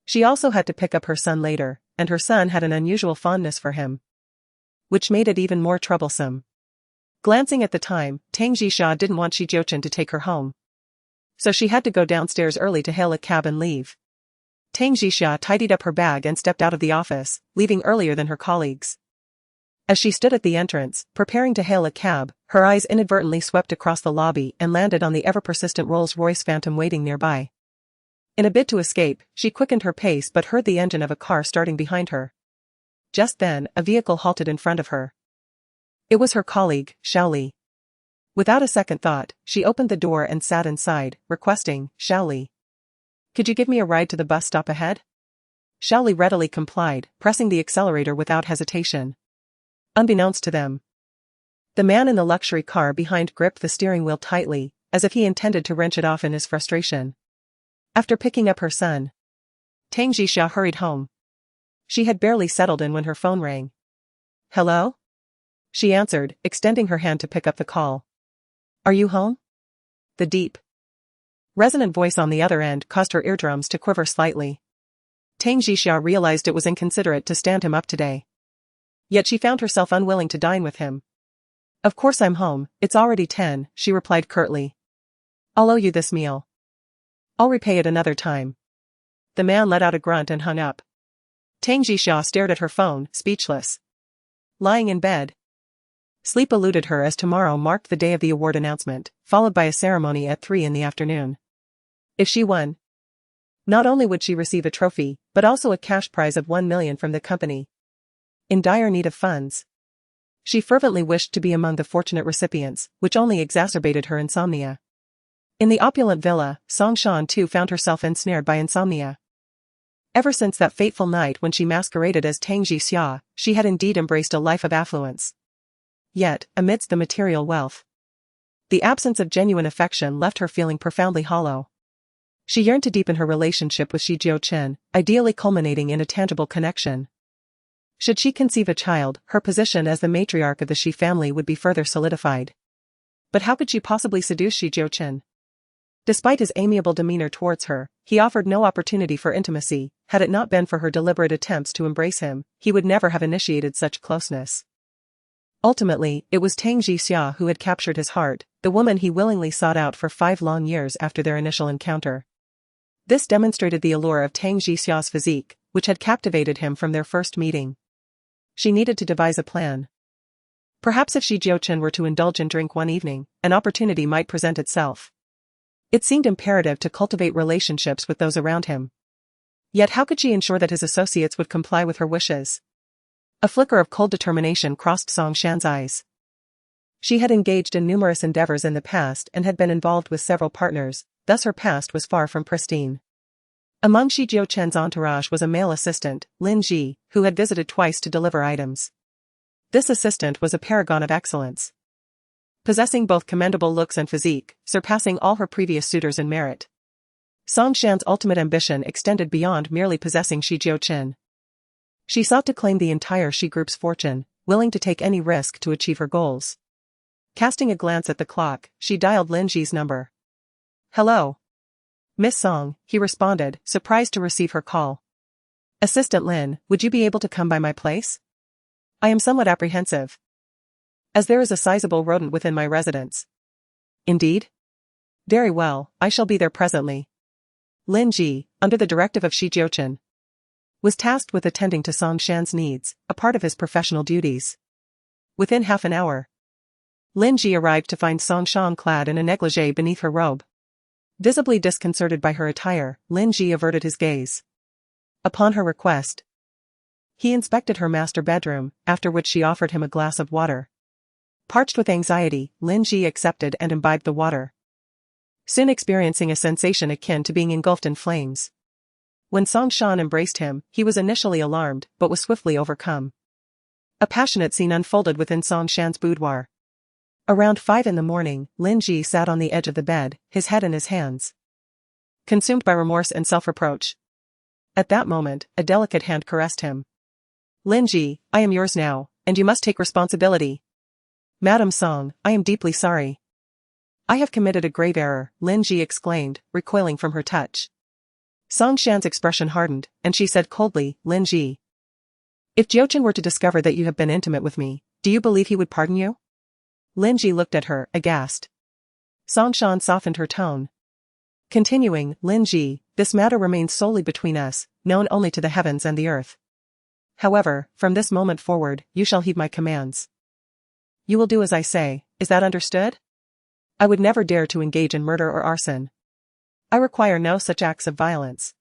She also had to pick up her son later, and her son had an unusual fondness for him, which made it even more troublesome. Glancing at the time, Tang Jixiao didn't want Jiuchen to take her home. So she had to go downstairs early to hail a cab and leave. Tang Jixiao tidied up her bag and stepped out of the office, leaving earlier than her colleagues. As she stood at the entrance, preparing to hail a cab, her eyes inadvertently swept across the lobby and landed on the ever-persistent Rolls-Royce Phantom waiting nearby. In a bid to escape, she quickened her pace but heard the engine of a car starting behind her. Just then, a vehicle halted in front of her. It was her colleague, Shaoli. Without a second thought, she opened the door and sat inside, requesting, Shaoli. Could you give me a ride to the bus stop ahead? Shaoli readily complied, pressing the accelerator without hesitation. Unbeknownst to them, the man in the luxury car behind gripped the steering wheel tightly, as if he intended to wrench it off in his frustration. After picking up her son, Tang Jixiao hurried home. She had barely settled in when her phone rang. Hello? She answered, extending her hand to pick up the call. Are you home? The deep, resonant voice on the other end caused her eardrums to quiver slightly. Tang Jixiao realized it was inconsiderate to stand him up today. Yet she found herself unwilling to dine with him. Of course I'm home, it's already 10, she replied curtly. I'll owe you this meal. I'll repay it another time. The man let out a grunt and hung up. Tang Jixiao stared at her phone, speechless. Lying in bed. Sleep eluded her as tomorrow marked the day of the award announcement, followed by a ceremony at 3 in the afternoon. If she won, not only would she receive a trophy, but also a cash prize of 1 million from the company. In dire need of funds, she fervently wished to be among the fortunate recipients, which only exacerbated her insomnia. In the opulent villa, Songshan too found herself ensnared by insomnia. Ever since that fateful night when she masqueraded as Tang Jixiao, she had indeed embraced a life of affluence. Yet, amidst the material wealth, the absence of genuine affection left her feeling profoundly hollow. She yearned to deepen her relationship with Jiuchen, ideally culminating in a tangible connection. Should she conceive a child, her position as the matriarch of the Shi family would be further solidified. But how could she possibly seduce Jiuchen? Despite his amiable demeanor towards her, he offered no opportunity for intimacy. Had it not been for her deliberate attempts to embrace him, he would never have initiated such closeness. Ultimately, it was Tang Jixia who had captured his heart, the woman he willingly sought out for 5 long years after their initial encounter. This demonstrated the allure of Tang Jixia's physique, which had captivated him from their first meeting. She needed to devise a plan. Perhaps if Jiuchen were to indulge in drink one evening, an opportunity might present itself. It seemed imperative to cultivate relationships with those around him. Yet how could she ensure that his associates would comply with her wishes? A flicker of cold determination crossed Song Shan's eyes. She had engaged in numerous endeavors in the past and had been involved with several partners, thus her past was far from pristine. Among Shi Jiuchen's entourage was a male assistant, Lin Ji, who had visited twice to deliver items. This assistant was a paragon of excellence, possessing both commendable looks and physique, surpassing all her previous suitors in merit. Song Shan's ultimate ambition extended beyond merely possessing Shi Jiuchen. She sought to claim the entire Shi group's fortune, willing to take any risk to achieve her goals. Casting a glance at the clock, she dialed Lin Ji's number. "Hello. Miss Song," he responded, surprised to receive her call. "Assistant Lin, would you be able to come by my place? I am somewhat apprehensive, as there is a sizable rodent within my residence." "Indeed? Very well, I shall be there presently." Lin Ji, under the directive of Shi Jiuchen, was tasked with attending to Song Shan's needs, a part of his professional duties. Within half an hour, Lin Ji arrived to find Song Shan clad in a negligee beneath her robe. Visibly disconcerted by her attire, Lin Ji averted his gaze. Upon her request, he inspected her master bedroom, after which she offered him a glass of water. Parched with anxiety, Lin Ji accepted and imbibed the water, soon experiencing a sensation akin to being engulfed in flames. When Song Shan embraced him, he was initially alarmed, but was swiftly overcome. A passionate scene unfolded within Song Shan's boudoir. Around 5 in the morning, Lin Ji sat on the edge of the bed, his head in his hands, consumed by remorse and self-reproach. At that moment, a delicate hand caressed him. "Lin Ji, I am yours now, and you must take responsibility." "Madam Song, I am deeply sorry. I have committed a grave error," Lin Ji exclaimed, recoiling from her touch. Song Shan's expression hardened, and she said coldly, "Lin Ji, if Jiuchen were to discover that you have been intimate with me, do you believe he would pardon you?" Lin Ji looked at her, aghast. Song Shan softened her tone, continuing, "Lin Ji, this matter remains solely between us, known only to the heavens and the earth. However, from this moment forward, you shall heed my commands. You will do as I say, is that understood? I would never dare to engage in murder or arson. I require no such acts of violence.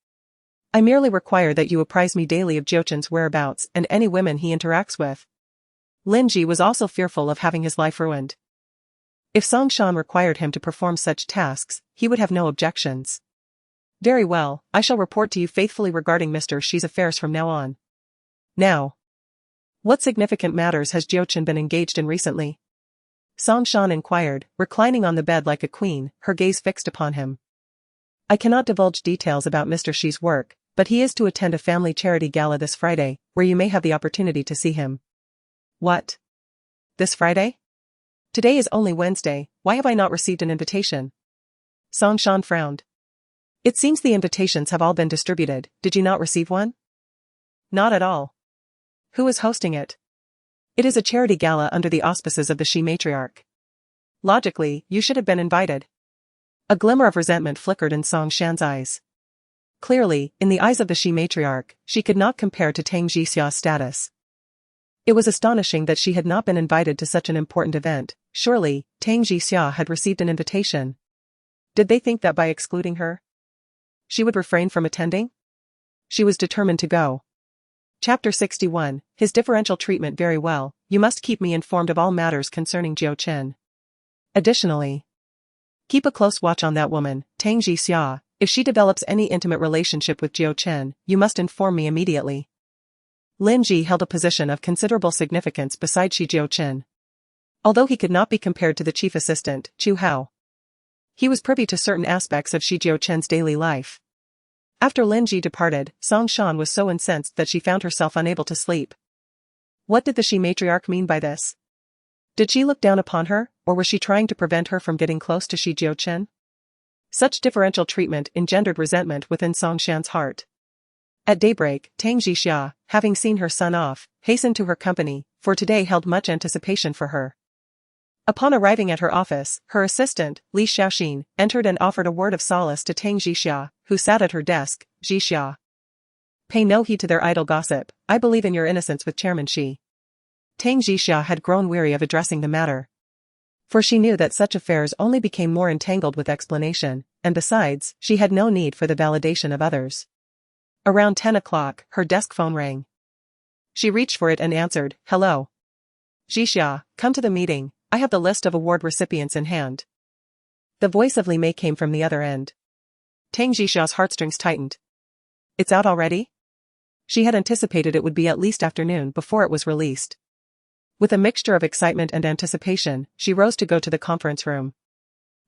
I merely require that you apprise me daily of Jiuchen's whereabouts and any women he interacts with." Lin Ji was also fearful of having his life ruined. If Song Shan required him to perform such tasks, he would have no objections. "Very well, I shall report to you faithfully regarding Mr. Shi's affairs from now on. Now, what significant matters has Jiuchen been engaged in recently?" Song Shan inquired, reclining on the bed like a queen, her gaze fixed upon him. "I cannot divulge details about Mr. Shi's work, but he is to attend a family charity gala this Friday, where you may have the opportunity to see him." "What? This Friday? Today is only Wednesday, why have I not received an invitation?" Song Shan frowned. "It seems the invitations have all been distributed, did you not receive one?" "Not at all." "Who is hosting it?" "It is a charity gala under the auspices of the Shi matriarch. Logically, you should have been invited." A glimmer of resentment flickered in Song Shan's eyes. Clearly, in the eyes of the Shi matriarch, she could not compare to Tang Jixia's status. It was astonishing that she had not been invited to such an important event. Surely, Tang Jixia had received an invitation. Did they think that by excluding her, she would refrain from attending? She was determined to go. Chapter 61, His differential treatment. "Very well, you must keep me informed of all matters concerning Jiuchen. Additionally, keep a close watch on that woman, Tang Jixia. If she develops any intimate relationship with Jiuchen, you must inform me immediately." Lin Ji held a position of considerable significance beside Shi Jiuchen. Although he could not be compared to the chief assistant, Chu Hao, he was privy to certain aspects of Shi Jiuchen's daily life. After Lin Ji departed, Song Shan was so incensed that she found herself unable to sleep. What did the Shi matriarch mean by this? Did she look down upon her, or was she trying to prevent her from getting close to Shi Jiuchen? Such differential treatment engendered resentment within Song Shan's heart. At daybreak, Tang Jixia, having seen her son off, hastened to her company, for today held much anticipation for her. Upon arriving at her office, her assistant, Li Xiaoxin, entered and offered a word of solace to Tang Jixia, who sat at her desk. Jixia, pay no heed to their idle gossip, I believe in your innocence with Chairman Shi. Tang Jixia had grown weary of addressing the matter. For she knew that such affairs only became more entangled with explanation, and besides, she had no need for the validation of others. Around 10 o'clock, her desk phone rang. She reached for it and answered, "Hello. Jixia, come to the meeting, I have the list of award recipients in hand." The voice of Li Mei came from the other end. Tang Jixia's heartstrings tightened. It's out already? She had anticipated it would be at least afternoon before it was released. With a mixture of excitement and anticipation, she rose to go to the conference room.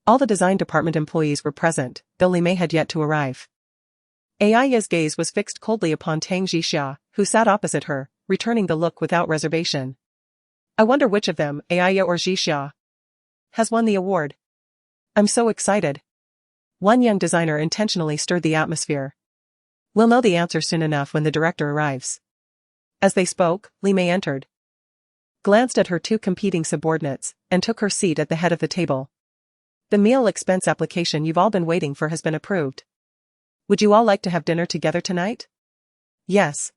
All the design department employees were present, though Li Mei had yet to arrive. Aya's gaze was fixed coldly upon Tang Jixia, who sat opposite her, returning the look without reservation. I wonder which of them, Aya or Jixia, has won the award. I'm so excited. One young designer intentionally stirred the atmosphere. We'll know the answer soon enough when the director arrives. As they spoke, Li Mei entered, glanced at her two competing subordinates, and took her seat at the head of the table. The meal expense application you've all been waiting for has been approved. Would you all like to have dinner together tonight? Yes.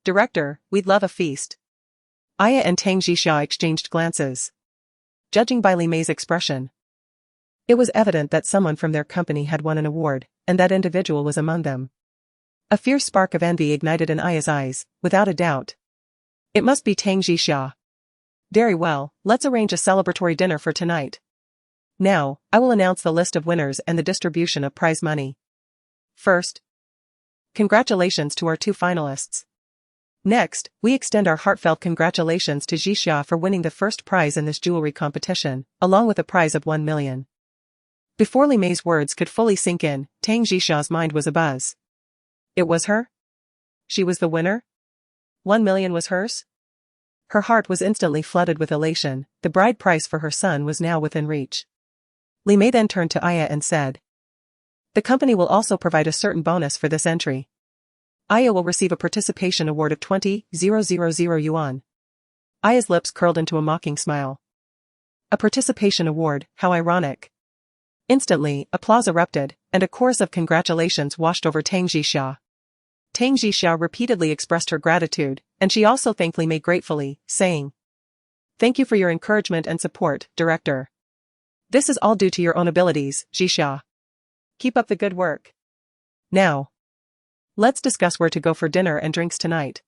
Director, we'd love a feast. Aya and Tang Jixia exchanged glances. Judging by Li Mei's expression, it was evident that someone from their company had won an award, and that individual was among them. A fierce spark of envy ignited in Aya's eyes, without a doubt. It must be Tang Jixia. Very well, let's arrange a celebratory dinner for tonight. Now, I will announce the list of winners and the distribution of prize money. First, congratulations to our two finalists. Next, we extend our heartfelt congratulations to Jixia for winning the first prize in this jewelry competition, along with a prize of 1 million. Before Li Mei's words could fully sink in, Tang Jixia's mind was abuzz. It was her? She was the winner? 1 million was hers? Her heart was instantly flooded with elation. The bride price for her son was now within reach. Li Mei then turned to Aya and said, the company will also provide a certain bonus for this entry. Aya will receive a participation award of 20,000 yuan. Aya's lips curled into a mocking smile. A participation award, how ironic. Instantly, applause erupted, and a chorus of congratulations washed over Tang Jixia. Tang Jixia repeatedly expressed her gratitude, and she also thanked Li Mei gratefully, saying, "Thank you for your encouragement and support, Director. This is all due to your own abilities, Jixia. Keep up the good work. Now, let's discuss where to go for dinner and drinks tonight."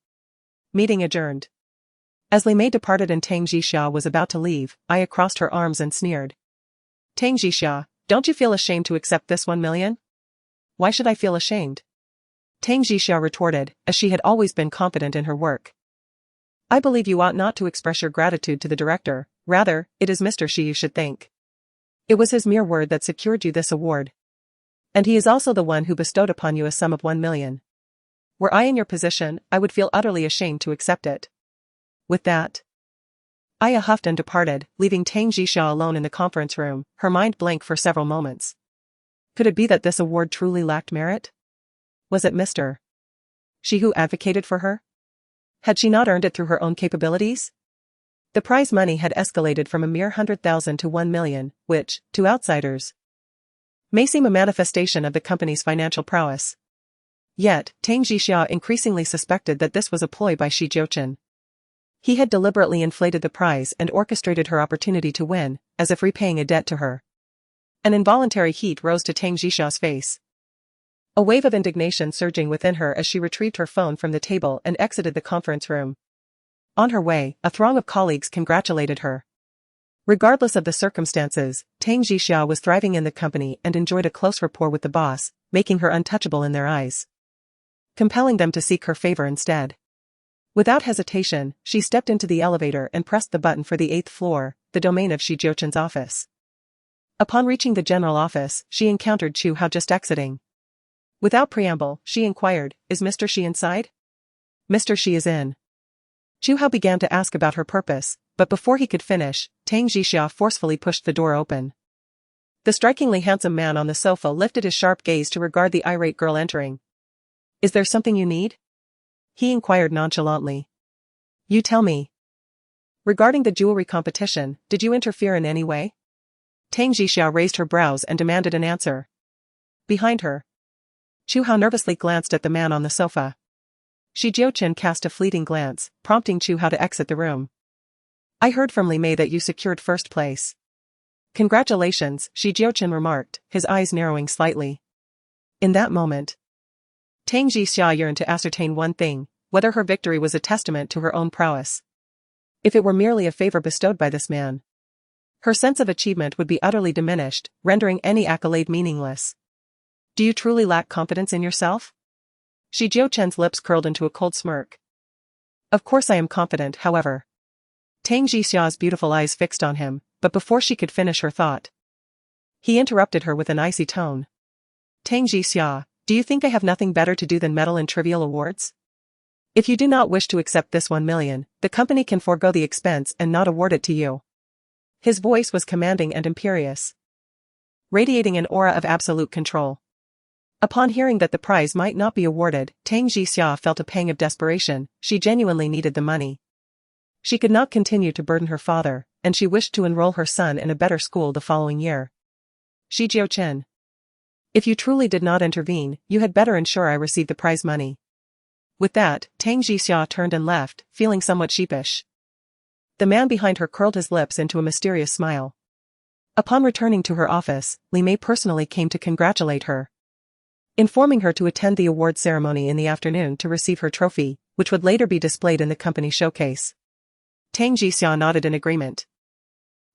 Meeting adjourned. As Li Mei departed and Tang Jixia was about to leave, Aya crossed her arms and sneered. Tang Jixia, don't you feel ashamed to accept this 1 million? Why should I feel ashamed? Tang Jixia retorted, as she had always been confident in her work. I believe you ought not to express your gratitude to the director, rather, it is Mr. Shi you should thank. It was his mere word that secured you this award. And he is also the one who bestowed upon you a sum of 1 million. Were I in your position, I would feel utterly ashamed to accept it. With that, Aya huffed and departed, leaving Tang Jixia alone in the conference room, her mind blank for several moments. Could it be that this award truly lacked merit? Was it Mr. Shi who advocated for her? Had she not earned it through her own capabilities? The prize money had escalated from a mere 100,000 to 1 million, which, to outsiders, may seem a manifestation of the company's financial prowess. Yet, Tang Jixia increasingly suspected that this was a ploy by Jiuchen. He had deliberately inflated the prize and orchestrated her opportunity to win, as if repaying a debt to her. An involuntary heat rose to Tang Jixia's face. A wave of indignation surging within her as she retrieved her phone from the table and exited the conference room. On her way, a throng of colleagues congratulated her. Regardless of the circumstances, Tang Jixia was thriving in the company and enjoyed a close rapport with the boss, making her untouchable in their eyes, compelling them to seek her favor instead. Without hesitation, she stepped into the elevator and pressed the button for the 8th floor, the domain of Jiuchen's office. Upon reaching the general office, she encountered Chu Hao just exiting. Without preamble, she inquired, "Is Mr. Shi inside?" "Mr. Shi is in." Chu Hao began to ask about her purpose, but before he could finish, Tang Jixia forcefully pushed the door open. The strikingly handsome man on the sofa lifted his sharp gaze to regard the irate girl entering. Is there something you need? He inquired nonchalantly. You tell me. Regarding the jewelry competition, did you interfere in any way? Tang Jixia raised her brows and demanded an answer. Behind her, Chu Hao nervously glanced at the man on the sofa. Jiuchen cast a fleeting glance, prompting Chu Hao to exit the room. I heard from Li Mei that you secured first place. Congratulations, Jiuchen remarked, his eyes narrowing slightly. In that moment, Tang Jixia yearned to ascertain one thing, whether her victory was a testament to her own prowess. If it were merely a favor bestowed by this man, her sense of achievement would be utterly diminished, rendering any accolade meaningless. Do you truly lack confidence in yourself? Jiuchen's lips curled into a cold smirk. Of course I am confident, however. Tang Jixia's beautiful eyes fixed on him, but before she could finish her thought, he interrupted her with an icy tone. Tang Jixia, do you think I have nothing better to do than medal in trivial awards? If you do not wish to accept this 1 million, the company can forego the expense and not award it to you. His voice was commanding and imperious, radiating an aura of absolute control. Upon hearing that the prize might not be awarded, Tang Jixia felt a pang of desperation. She genuinely needed the money. She could not continue to burden her father, and she wished to enroll her son in a better school the following year. Jiuchen, if you truly did not intervene, you had better ensure I receive the prize money. With that, Tang Jixia turned and left, feeling somewhat sheepish. The man behind her curled his lips into a mysterious smile. Upon returning to her office, Li Mei personally came to congratulate her, informing her to attend the award ceremony in the afternoon to receive her trophy, which would later be displayed in the company showcase. Tang Jixia nodded in agreement.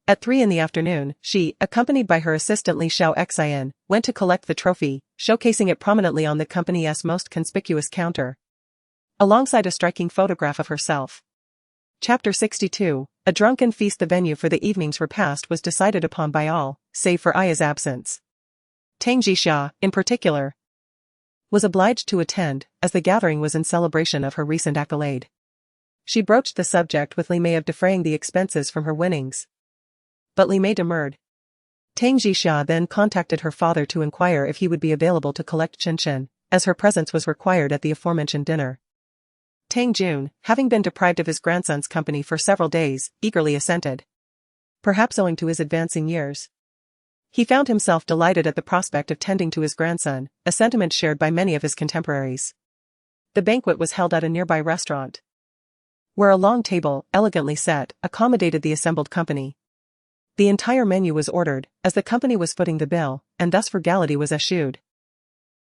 At 3 in the afternoon, she, accompanied by her assistant Li Xiao Xian, went to collect the trophy, showcasing it prominently on the company's most conspicuous counter, alongside a striking photograph of herself. Chapter 62, A Drunken Feast. The venue for the evening's repast was decided upon by all, save for Aya's absence. Tang Jixia, in particular, was obliged to attend, as the gathering was in celebration of her recent accolade. She broached the subject with Li Mei of defraying the expenses from her winnings, but Li Mei demurred. Tang Jixia then contacted her father to inquire if he would be available to collect Jiuchen, as her presence was required at the aforementioned dinner. Tang Jun, having been deprived of his grandson's company for several days, eagerly assented. Perhaps owing to his advancing years, he found himself delighted at the prospect of tending to his grandson, a sentiment shared by many of his contemporaries. The banquet was held at a nearby restaurant, where a long table, elegantly set, accommodated the assembled company. The entire menu was ordered, as the company was footing the bill, and thus frugality was eschewed.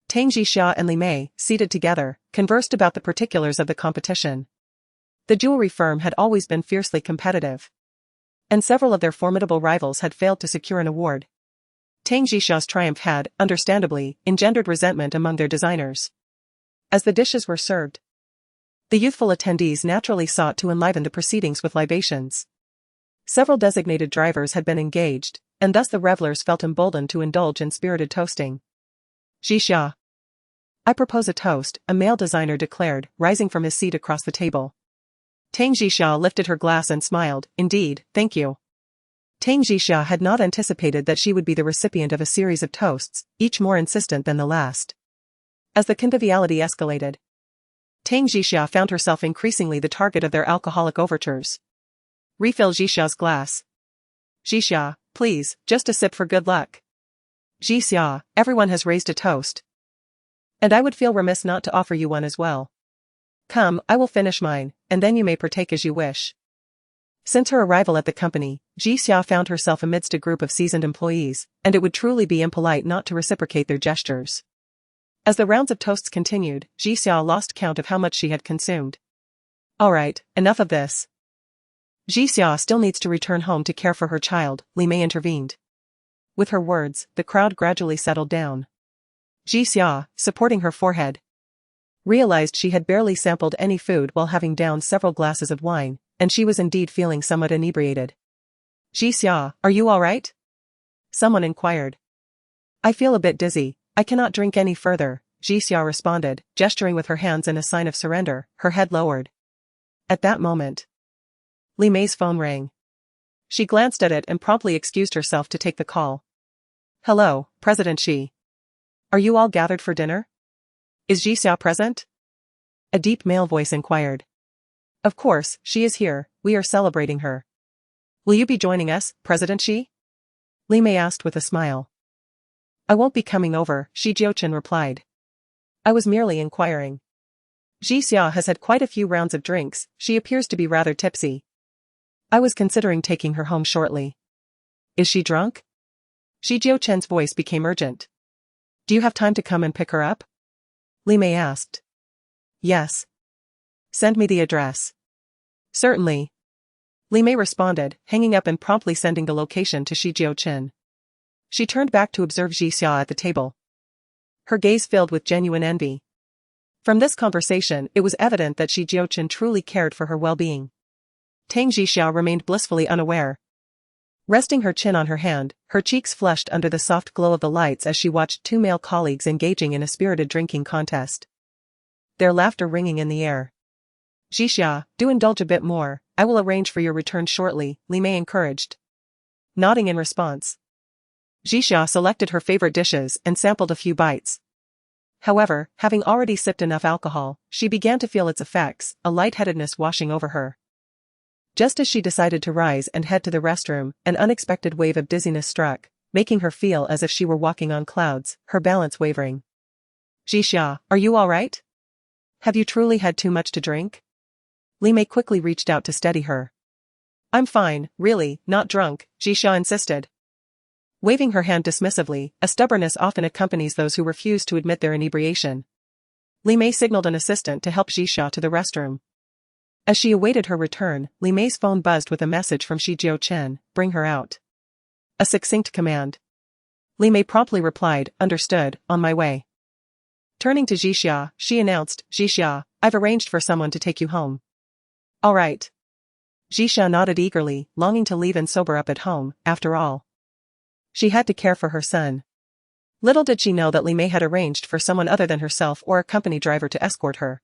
Tang Jixia and Li Mei, seated together, conversed about the particulars of the competition. The jewelry firm had always been fiercely competitive, and several of their formidable rivals had failed to secure an award. Tang Jixia's triumph had, understandably, engendered resentment among their designers. As the dishes were served, the youthful attendees naturally sought to enliven the proceedings with libations. Several designated drivers had been engaged, and thus the revelers felt emboldened to indulge in spirited toasting. Jixia, I propose a toast, a male designer declared, rising from his seat across the table. Tang Jixia lifted her glass and smiled. Indeed, thank you. Tang Jixia had not anticipated that she would be the recipient of a series of toasts, each more insistent than the last. As the conviviality escalated, Tang Jixia found herself increasingly the target of their alcoholic overtures. Refill Jixia's glass. Jixia, please, just a sip for good luck. Jixia, everyone has raised a toast, and I would feel remiss not to offer you one as well. Come, I will finish mine, and then you may partake as you wish. Since her arrival at the company, Jixia found herself amidst a group of seasoned employees, and it would truly be impolite not to reciprocate their gestures. As the rounds of toasts continued, Jixia lost count of how much she had consumed. All right, enough of this. Jixia still needs to return home to care for her child, Li Mei intervened. With her words, the crowd gradually settled down. Jixia, supporting her forehead, realized she had barely sampled any food while having downed several glasses of wine, and she was indeed feeling somewhat inebriated. Jixia, are you all right? Someone inquired. I feel a bit dizzy, I cannot drink any further, Jixia responded, gesturing with her hands in a sign of surrender, her head lowered. At that moment, Li Mei's phone rang. She glanced at it and promptly excused herself to take the call. Hello, President Xi. Are you all gathered for dinner? Is Ji Xia present? A deep male voice inquired. Of course, she is here, we are celebrating her. Will you be joining us, President Xi? Li Mei asked with a smile. I won't be coming over, Jiuchen replied. I was merely inquiring. Ji Xia has had quite a few rounds of drinks, she appears to be rather tipsy. I was considering taking her home shortly. Is she drunk? Jiuchen's voice became urgent. Do you have time to come and pick her up? Li Mei asked. Yes. Send me the address. Certainly. Li Mei responded, hanging up and promptly sending the location to Jiuchen. She turned back to observe Ji Xia at the table. Her gaze filled with genuine envy. From this conversation, it was evident that Jiuchen truly cared for her well-being. Tang Jixia remained blissfully unaware. Resting her chin on her hand, her cheeks flushed under the soft glow of the lights as she watched two male colleagues engaging in a spirited drinking contest. Their laughter ringing in the air. Jixia, do indulge a bit more, I will arrange for your return shortly, Li Mei encouraged. Nodding in response. Jixia selected her favorite dishes and sampled a few bites. However, having already sipped enough alcohol, she began to feel its effects, a lightheadedness washing over her. Just as she decided to rise and head to the restroom, an unexpected wave of dizziness struck, making her feel as if she were walking on clouds, her balance wavering. Jixia, are you all right? Have you truly had too much to drink? Li Mei quickly reached out to steady her. I'm fine, really, not drunk, Jixia insisted. Waving her hand dismissively, a stubbornness often accompanies those who refuse to admit their inebriation. Li Mei signaled an assistant to help Jixia to the restroom. As she awaited her return, Li Mei's phone buzzed with a message from Jiuchen, bring her out. A succinct command. Li Mei promptly replied, understood, on my way. Turning to Jixia, she announced, Jixia, I've arranged for someone to take you home. All right. Jixia nodded eagerly, longing to leave and sober up at home, after all. She had to care for her son. Little did she know that Li Mei had arranged for someone other than herself or a company driver to escort her.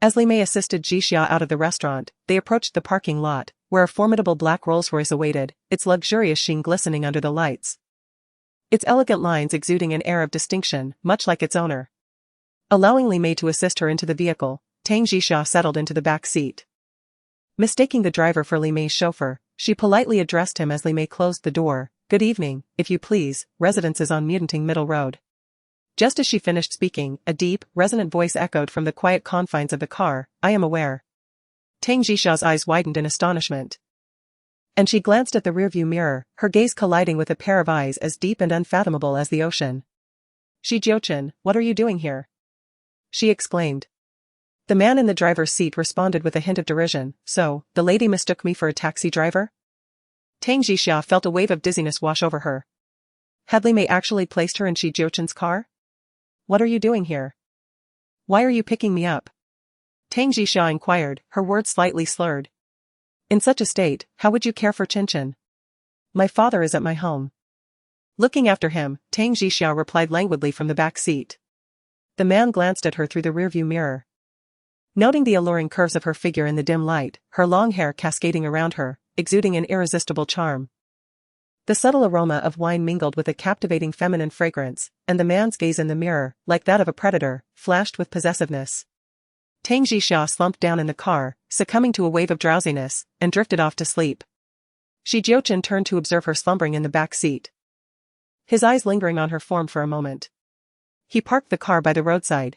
As Li Mei assisted Jixia out of the restaurant, they approached the parking lot, where a formidable black Rolls-Royce awaited, its luxurious sheen glistening under the lights. Its elegant lines exuding an air of distinction, much like its owner. Allowing Li Mei to assist her into the vehicle, Tang Jixia settled into the back seat. Mistaking the driver for Li Mei's chauffeur, she politely addressed him as Li Mei closed the door, Good evening, if you please, residence is on Mutanting Middle Road. Just as she finished speaking, a deep, resonant voice echoed from the quiet confines of the car, I am aware. Tang Jixia's eyes widened in astonishment. And she glanced at the rearview mirror, her gaze colliding with a pair of eyes as deep and unfathomable as the ocean. Jiuchen, what are you doing here? She exclaimed. The man in the driver's seat responded with a hint of derision, so, the lady mistook me for a taxi driver? Tang Jixia felt a wave of dizziness wash over her. Had Li Mei actually placed her in Jiuchen's car? What are you doing here? Why are you picking me up? Tang Jixia inquired, her words slightly slurred. In such a state, how would you care for Jiuchen? My father is at my home. Looking after him, Tang Jixia replied languidly from the back seat. The man glanced at her through the rearview mirror. Noting the alluring curves of her figure in the dim light, her long hair cascading around her, exuding an irresistible charm. The subtle aroma of wine mingled with a captivating feminine fragrance, and the man's gaze in the mirror, like that of a predator, flashed with possessiveness. Tang Jixia slumped down in the car, succumbing to a wave of drowsiness, and drifted off to sleep. Jiuchen turned to observe her slumbering in the back seat. His eyes lingering on her form for a moment. He parked the car by the roadside.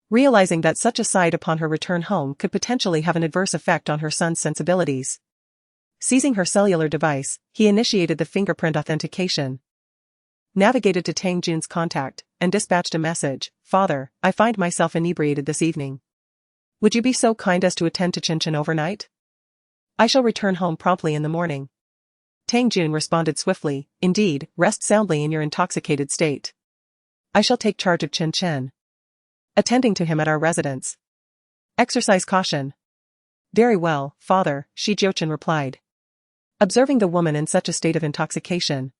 Realizing that such a sight upon her return home could potentially have an adverse effect on her son's sensibilities. Seizing her cellular device, he initiated the fingerprint authentication. Navigated to Tang Jun's contact, and dispatched a message, Father, I find myself inebriated this evening. Would you be so kind as to attend to Jiuchen overnight? I shall return home promptly in the morning. Tang Jun responded swiftly, Indeed, rest soundly in your intoxicated state. I shall take charge of Jiuchen. Attending to him at our residence. Exercise caution. Very well, Father, Jiuchen replied. Observing the woman in such a state of intoxication,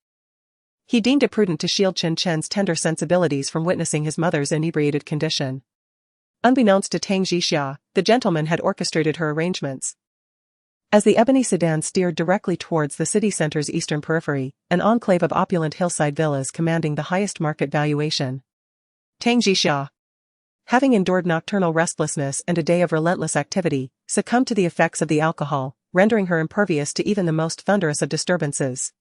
he deemed it prudent to shield Jiuchen's tender sensibilities from witnessing his mother's inebriated condition. Unbeknownst to Tang Jixia, the gentleman had orchestrated her arrangements. As the ebony sedan steered directly towards the city center's eastern periphery, an enclave of opulent hillside villas commanding the highest market valuation. Tang Jixia, having endured nocturnal restlessness and a day of relentless activity, succumbed to the effects of the alcohol, rendering her impervious to even the most thunderous of disturbances.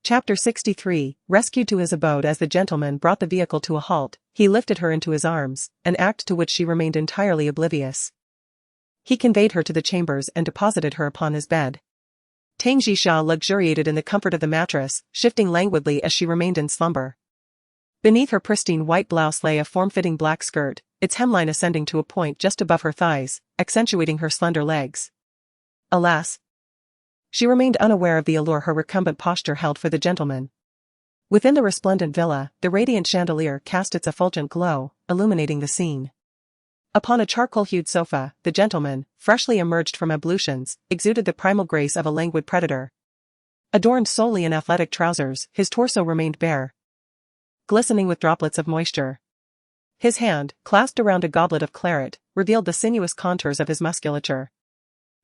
Chapter 63, rescued to his abode. As the gentleman brought the vehicle to a halt, he lifted her into his arms, an act to which she remained entirely oblivious. He conveyed her to the chambers and deposited her upon his bed. Tang Jixia luxuriated in the comfort of the mattress, shifting languidly as she remained in slumber. Beneath her pristine white blouse lay a form-fitting black skirt, its hemline ascending to a point just above her thighs, accentuating her slender legs. Alas! She remained unaware of the allure her recumbent posture held for the gentleman. Within the resplendent villa, the radiant chandelier cast its effulgent glow, illuminating the scene. Upon a charcoal-hued sofa, the gentleman, freshly emerged from ablutions, exuded the primal grace of a languid predator. Adorned solely in athletic trousers, his torso remained bare, glistening with droplets of moisture. His hand, clasped around a goblet of claret, revealed the sinuous contours of his musculature.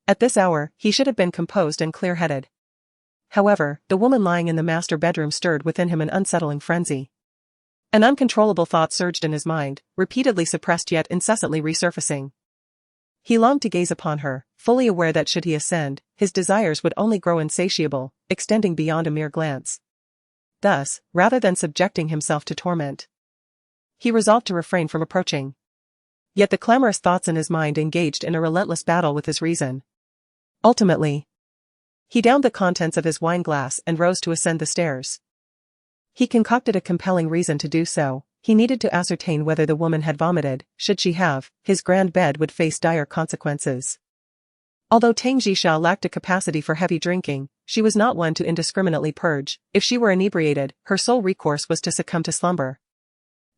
At this hour, he should have been composed and clear-headed. However, the woman lying in the master bedroom stirred within him an unsettling frenzy. An uncontrollable thought surged in his mind, repeatedly suppressed yet incessantly resurfacing. He longed to gaze upon her, fully aware that should he ascend, his desires would only grow insatiable, extending beyond a mere glance. Thus, rather than subjecting himself to torment, he resolved to refrain from approaching. Yet the clamorous thoughts in his mind engaged in a relentless battle with his reason. Ultimately, he downed the contents of his wine glass and rose to ascend the stairs. He concocted a compelling reason to do so. He needed to ascertain whether the woman had vomited. Should she have, his grand bed would face dire consequences. Although Tang Jixia lacked a capacity for heavy drinking, she was not one to indiscriminately purge. If she were inebriated, her sole recourse was to succumb to slumber.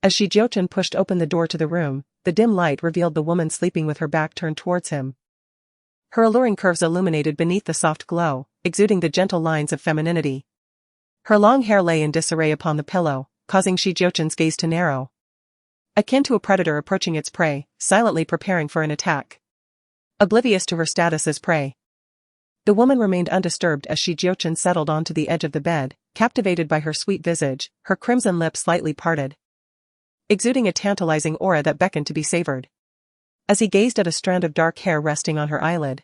As Jiuchen pushed open the door to the room, the dim light revealed the woman sleeping with her back turned towards him. Her alluring curves illuminated beneath the soft glow, exuding the gentle lines of femininity. Her long hair lay in disarray upon the pillow, causing Jiuchen's gaze to narrow. Akin to a predator approaching its prey, silently preparing for an attack. Oblivious to her status as prey, the woman remained undisturbed as Jiuchen settled onto the edge of the bed, captivated by her sweet visage, her crimson lips slightly parted, exuding a tantalizing aura that beckoned to be savored. As he gazed at a strand of dark hair resting on her eyelid,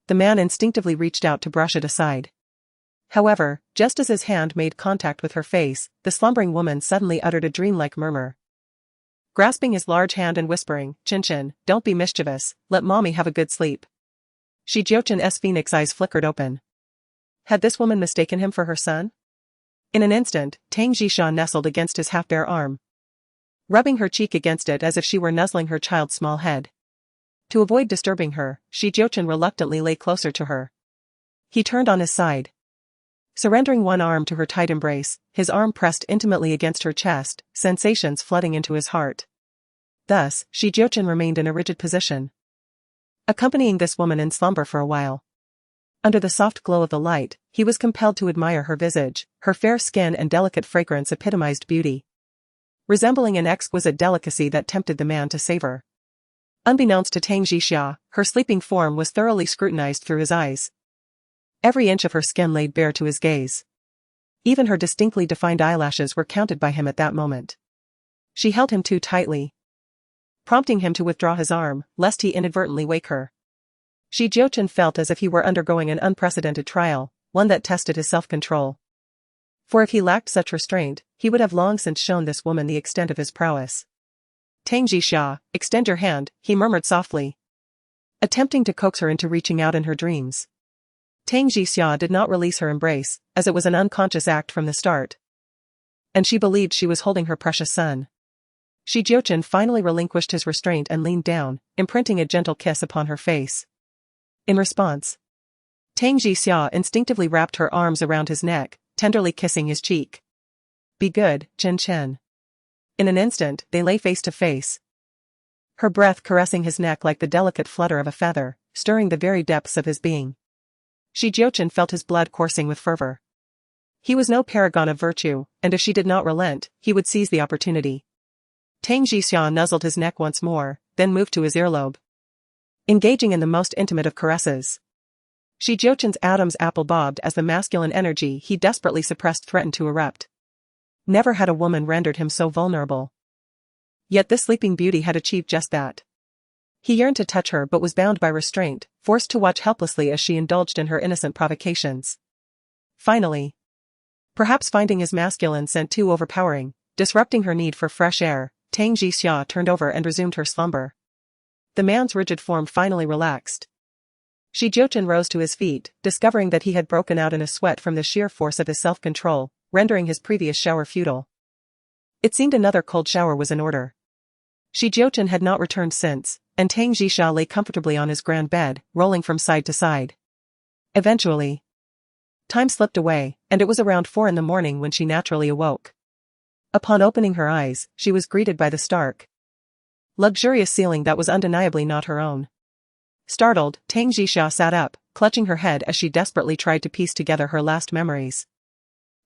the man instinctively reached out to brush it aside. However, just as his hand made contact with her face, the slumbering woman suddenly uttered a dreamlike murmur. Grasping his large hand and whispering, "Chin, don't be mischievous, let mommy have a good sleep." Jiuchen's phoenix eyes flickered open. Had this woman mistaken him for her son? In an instant, Tang Jixia nestled against his half-bare arm, rubbing her cheek against it as if she were nuzzling her child's small head. To avoid disturbing her, Jiuchen reluctantly lay closer to her. He turned on his side, surrendering one arm to her tight embrace, his arm pressed intimately against her chest, sensations flooding into his heart. Thus, Jiuchen remained in a rigid position, accompanying this woman in slumber for a while. Under the soft glow of the light, he was compelled to admire her visage. Her fair skin and delicate fragrance epitomized beauty, resembling an exquisite delicacy that tempted the man to savor. Unbeknownst to Tang Jixia, her sleeping form was thoroughly scrutinized through his eyes. Every inch of her skin laid bare to his gaze. Even her distinctly defined eyelashes were counted by him at that moment. She held him too tightly, prompting him to withdraw his arm, lest he inadvertently wake her. Jiuchen felt as if he were undergoing an unprecedented trial, one that tested his self-control. For if he lacked such restraint, he would have long since shown this woman the extent of his prowess. "Tang Jixia, extend your hand," he murmured softly, attempting to coax her into reaching out in her dreams. Tang Jixia did not release her embrace, as it was an unconscious act from the start, and she believed she was holding her precious son. Jiuchen finally relinquished his restraint and leaned down, imprinting a gentle kiss upon her face. In response, Tang Jixia instinctively wrapped her arms around his neck, tenderly kissing his cheek. "Be good, Chen." In an instant, they lay face to face, her breath caressing his neck like the delicate flutter of a feather, stirring the very depths of his being. Jiuchen felt his blood coursing with fervor. He was no paragon of virtue, and if she did not relent, he would seize the opportunity. Tang Jixia nuzzled his neck once more, then moved to his earlobe, engaging in the most intimate of caresses. Jiuchen's Adam's apple bobbed as the masculine energy he desperately suppressed threatened to erupt. Never had a woman rendered him so vulnerable. Yet this sleeping beauty had achieved just that. He yearned to touch her but was bound by restraint, forced to watch helplessly as she indulged in her innocent provocations. Finally, perhaps finding his masculine scent too overpowering, disrupting her need for fresh air, Tang Jixia turned over and resumed her slumber. The man's rigid form finally relaxed. Jiuchen rose to his feet, discovering that he had broken out in a sweat from the sheer force of his self-control, rendering his previous shower futile. It seemed another cold shower was in order. Jiuchen had not returned since, and Tang Jixia lay comfortably on his grand bed, rolling from side to side. Eventually, time slipped away, and it was around 4 in the morning when she naturally awoke. Upon opening her eyes, she was greeted by the stark, luxurious ceiling that was undeniably not her own. Startled, Tang Jixia sat up, clutching her head as she desperately tried to piece together her last memories,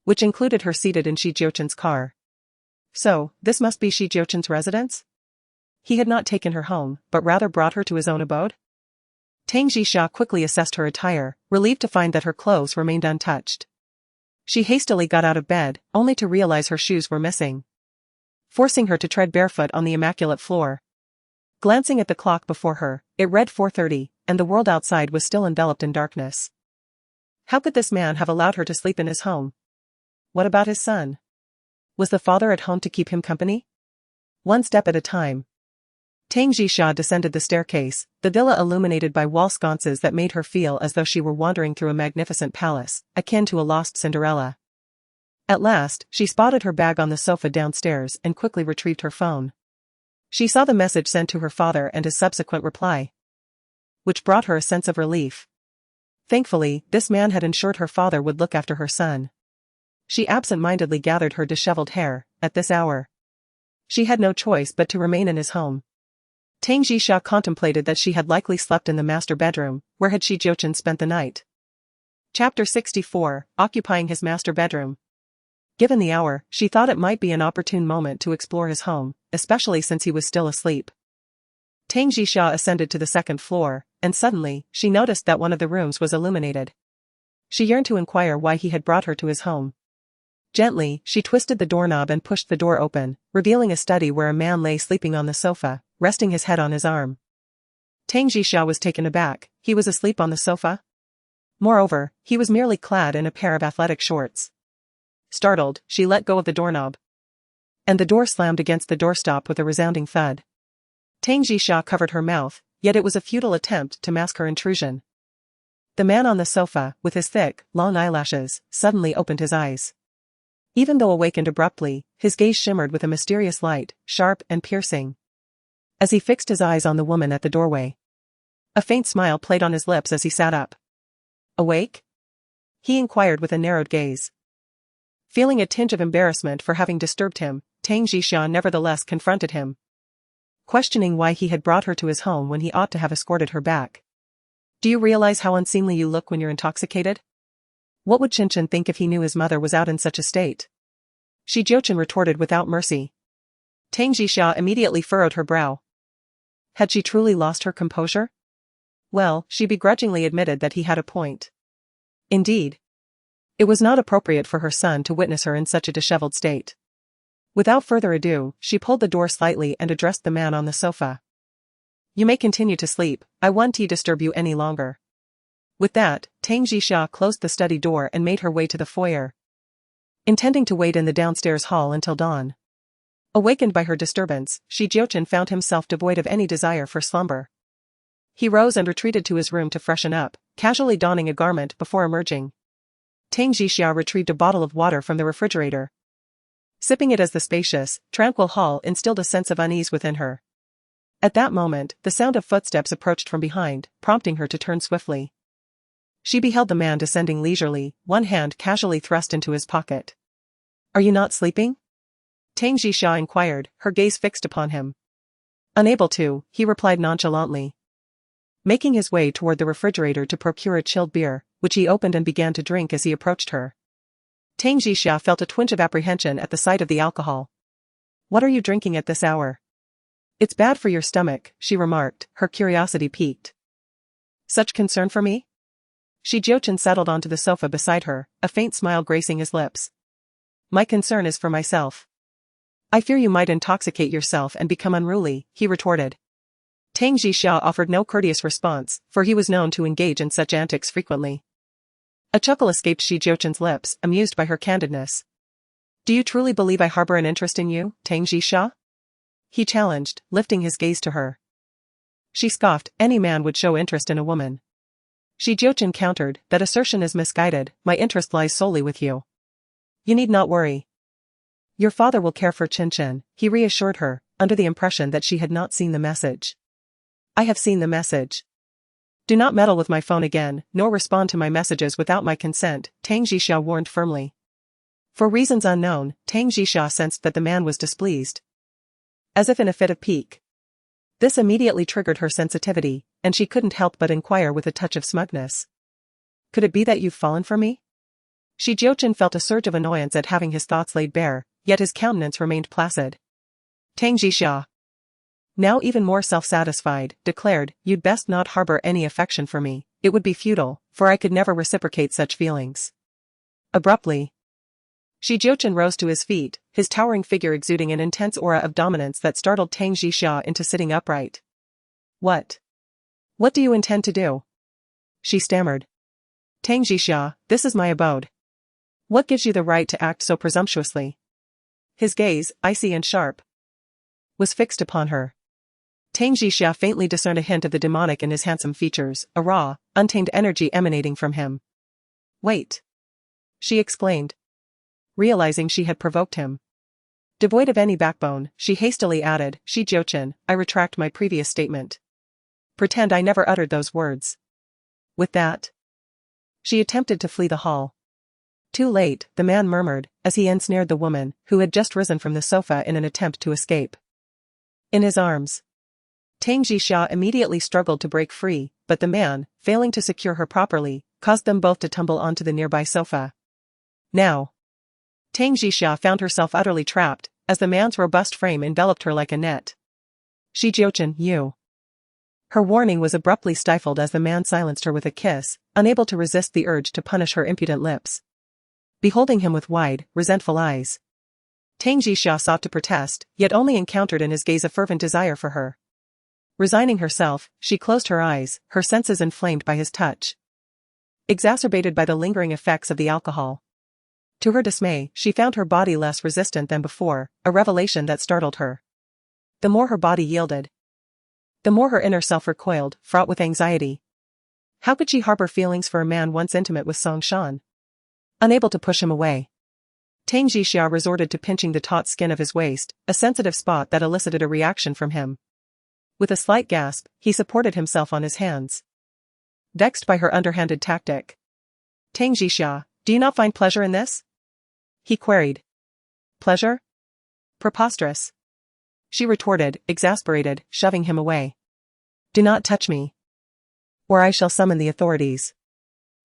which included her seated in Jiuchen's car. So, this must be Jiuchen's residence? He had not taken her home, but rather brought her to his own abode? Tang Jixia quickly assessed her attire, relieved to find that her clothes remained untouched. She hastily got out of bed, only to realize her shoes were missing, forcing her to tread barefoot on the immaculate floor. Glancing at the clock before her, it read 4:30, and the world outside was still enveloped in darkness. How could this man have allowed her to sleep in his home? What about his son? Was the father at home to keep him company? One step at a time, Tang Jixia descended the staircase, the villa illuminated by wall sconces that made her feel as though she were wandering through a magnificent palace, akin to a lost Cinderella. At last, she spotted her bag on the sofa downstairs and quickly retrieved her phone. She saw the message sent to her father and his subsequent reply, which brought her a sense of relief. Thankfully, this man had ensured her father would look after her son. She absent-mindedly gathered her disheveled hair. At this hour, she had no choice but to remain in his home. Tang Jixia contemplated that she had likely slept in the master bedroom. Where had Jiuchen spent the night? Chapter 64, Occupying his master bedroom. Given the hour, she thought it might be an opportune moment to explore his home, especially since he was still asleep. Tang Jixia ascended to the second floor, and suddenly, she noticed that one of the rooms was illuminated. She yearned to inquire why he had brought her to his home. Gently, she twisted the doorknob and pushed the door open, revealing a study where a man lay sleeping on the sofa, resting his head on his arm. Tang Jixia was taken aback. He was asleep on the sofa? Moreover, he was merely clad in a pair of athletic shorts. Startled, she let go of the doorknob, and the door slammed against the doorstop with a resounding thud. Tang Jixia covered her mouth, yet it was a futile attempt to mask her intrusion. The man on the sofa, with his thick, long eyelashes, suddenly opened his eyes. Even though awakened abruptly, his gaze shimmered with a mysterious light, sharp and piercing, as he fixed his eyes on the woman at the doorway. A faint smile played on his lips as he sat up. "Awake?" he inquired with a narrowed gaze. Feeling a tinge of embarrassment for having disturbed him, Tang Jixia nevertheless confronted him, questioning why he had brought her to his home when he ought to have escorted her back. "Do you realize how unseemly you look when you're intoxicated? What would Jiuchen think if he knew his mother was out in such a state?" Jiuchen retorted without mercy. Tang Jixia immediately furrowed her brow. Had she truly lost her composure? Well, she begrudgingly admitted that he had a point. Indeed, it was not appropriate for her son to witness her in such a disheveled state. Without further ado, she pulled the door slightly and addressed the man on the sofa. "You may continue to sleep, I won't disturb you any longer." With that, Tang Jixia closed the study door and made her way to the foyer, intending to wait in the downstairs hall until dawn. Awakened by her disturbance, Jiuchen found himself devoid of any desire for slumber. He rose and retreated to his room to freshen up, casually donning a garment before emerging. Tang Jixia retrieved a bottle of water from the refrigerator. Sipping it as the spacious, tranquil hall instilled a sense of unease within her. At that moment, the sound of footsteps approached from behind, prompting her to turn swiftly. She beheld the man descending leisurely, one hand casually thrust into his pocket. "Are you not sleeping?" Tang Jixia inquired, her gaze fixed upon him. "Unable to," he replied nonchalantly, making his way toward the refrigerator to procure a chilled beer, which he opened and began to drink as he approached her. Tang Jixia felt a twinge of apprehension at the sight of the alcohol. "What are you drinking at this hour?" "It's bad for your stomach," she remarked, her curiosity piqued. "Such concern for me?" Jiuchen settled onto the sofa beside her, a faint smile gracing his lips. My concern is for myself. I fear you might intoxicate yourself and become unruly, he retorted. Tang Jixia offered no courteous response, for he was known to engage in such antics frequently. A chuckle escaped Jiuchen's lips, amused by her candidness. Do you truly believe I harbor an interest in you, Tang Jixia? He challenged, lifting his gaze to her. She scoffed, any man would show interest in a woman. Jiuchen countered, that assertion is misguided, my interest lies solely with you. You need not worry. Your father will care for Jiuchen, he reassured her, under the impression that she had not seen the message. I have seen the message. Do not meddle with my phone again, nor respond to my messages without my consent, Tang Jixia warned firmly. For reasons unknown, Tang Jixia sensed that the man was displeased. As if in a fit of pique. This immediately triggered her sensitivity, and she couldn't help but inquire with a touch of smugness. Could it be that you've fallen for me? Jiuchen felt a surge of annoyance at having his thoughts laid bare, yet his countenance remained placid. Tang Jixia, now even more self-satisfied, declared, you'd best not harbor any affection for me, it would be futile, for I could never reciprocate such feelings. Abruptly, Jiuchen rose to his feet, his towering figure exuding an intense aura of dominance that startled Tang Jixia into sitting upright. What? What do you intend to do? She stammered. Tang Jixia, this is my abode. What gives you the right to act so presumptuously? His gaze, icy and sharp, was fixed upon her. Tang Jixia faintly discerned a hint of the demonic in his handsome features, a raw, untamed energy emanating from him. Wait! She exclaimed, realizing she had provoked him. Devoid of any backbone, she hastily added, Jiuchen, I retract my previous statement. Pretend I never uttered those words. With that, she attempted to flee the hall. Too late, the man murmured, as he ensnared the woman, who had just risen from the sofa in an attempt to escape. In his arms. Tang Jixia immediately struggled to break free, but the man, failing to secure her properly, caused them both to tumble onto the nearby sofa. Now, Tang Jixia found herself utterly trapped, as the man's robust frame enveloped her like a net. Jiuchen, you. Her warning was abruptly stifled as the man silenced her with a kiss, unable to resist the urge to punish her impudent lips. Beholding him with wide, resentful eyes, Tang Jixia sought to protest, yet only encountered in his gaze a fervent desire for her. Resigning herself, she closed her eyes, her senses inflamed by his touch, exacerbated by the lingering effects of the alcohol. To her dismay, she found her body less resistant than before, a revelation that startled her. The more her body yielded, the more her inner self recoiled, fraught with anxiety. How could she harbor feelings for a man once intimate with Song Shan? Unable to push him away, Tang Jixia resorted to pinching the taut skin of his waist, a sensitive spot that elicited a reaction from him. With a slight gasp, he supported himself on his hands. Vexed by her underhanded tactic. Tang Jixia, do you not find pleasure in this? He queried. Pleasure? Preposterous. She retorted, exasperated, shoving him away. Do not touch me, or I shall summon the authorities.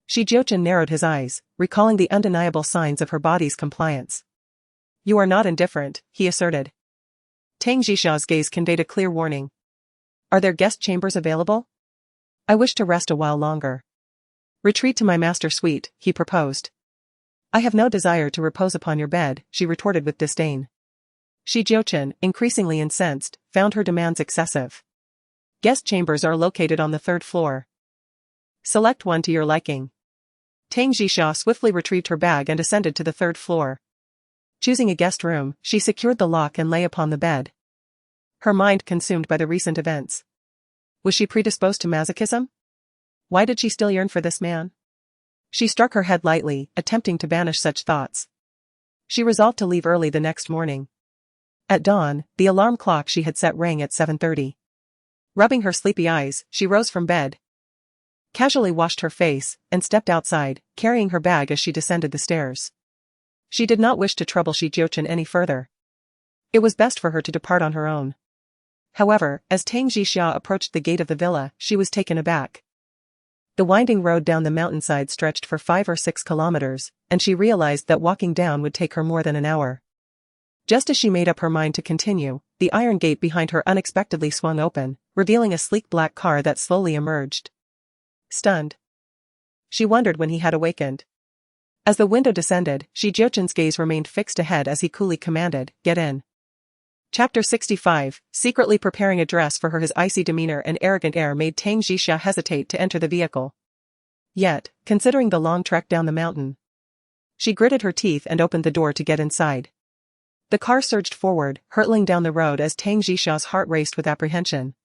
Jiuchen narrowed his eyes, recalling the undeniable signs of her body's compliance. You are not indifferent, he asserted. Tang Jixia's gaze conveyed a clear warning. Are there guest chambers available? I wish to rest a while longer. Retreat to my master suite, he proposed. I have no desire to repose upon your bed, she retorted with disdain. Jiuchen, increasingly incensed, found her demands excessive. Guest chambers are located on the 3rd floor. Select one to your liking. Tang Jixia swiftly retrieved her bag and ascended to the 3rd floor. Choosing a guest room, she secured the lock and lay upon the bed. Her mind consumed by the recent events. Was she predisposed to masochism? Why did she still yearn for this man? She struck her head lightly, attempting to banish such thoughts. She resolved to leave early the next morning. At dawn, the alarm clock she had set rang at 7:30. Rubbing her sleepy eyes, she rose from bed, casually washed her face, and stepped outside, carrying her bag as she descended the stairs. She did not wish to trouble Jiuchen any further. It was best for her to depart on her own. However, as Tang Jixia approached the gate of the villa, she was taken aback. The winding road down the mountainside stretched for 5 or 6 kilometers, and she realized that walking down would take her more than an hour. Just as she made up her mind to continue, the iron gate behind her unexpectedly swung open, revealing a sleek black car that slowly emerged. Stunned, she wondered when he had awakened. As the window descended, Jiuchen's gaze remained fixed ahead as he coolly commanded, "Get in." Chapter 65, secretly preparing a dress for her. His icy demeanor and arrogant air made Tang Jixia hesitate to enter the vehicle. Yet, considering the long trek down the mountain, she gritted her teeth and opened the door to get inside. The car surged forward, hurtling down the road as Tang Jixia's heart raced with apprehension.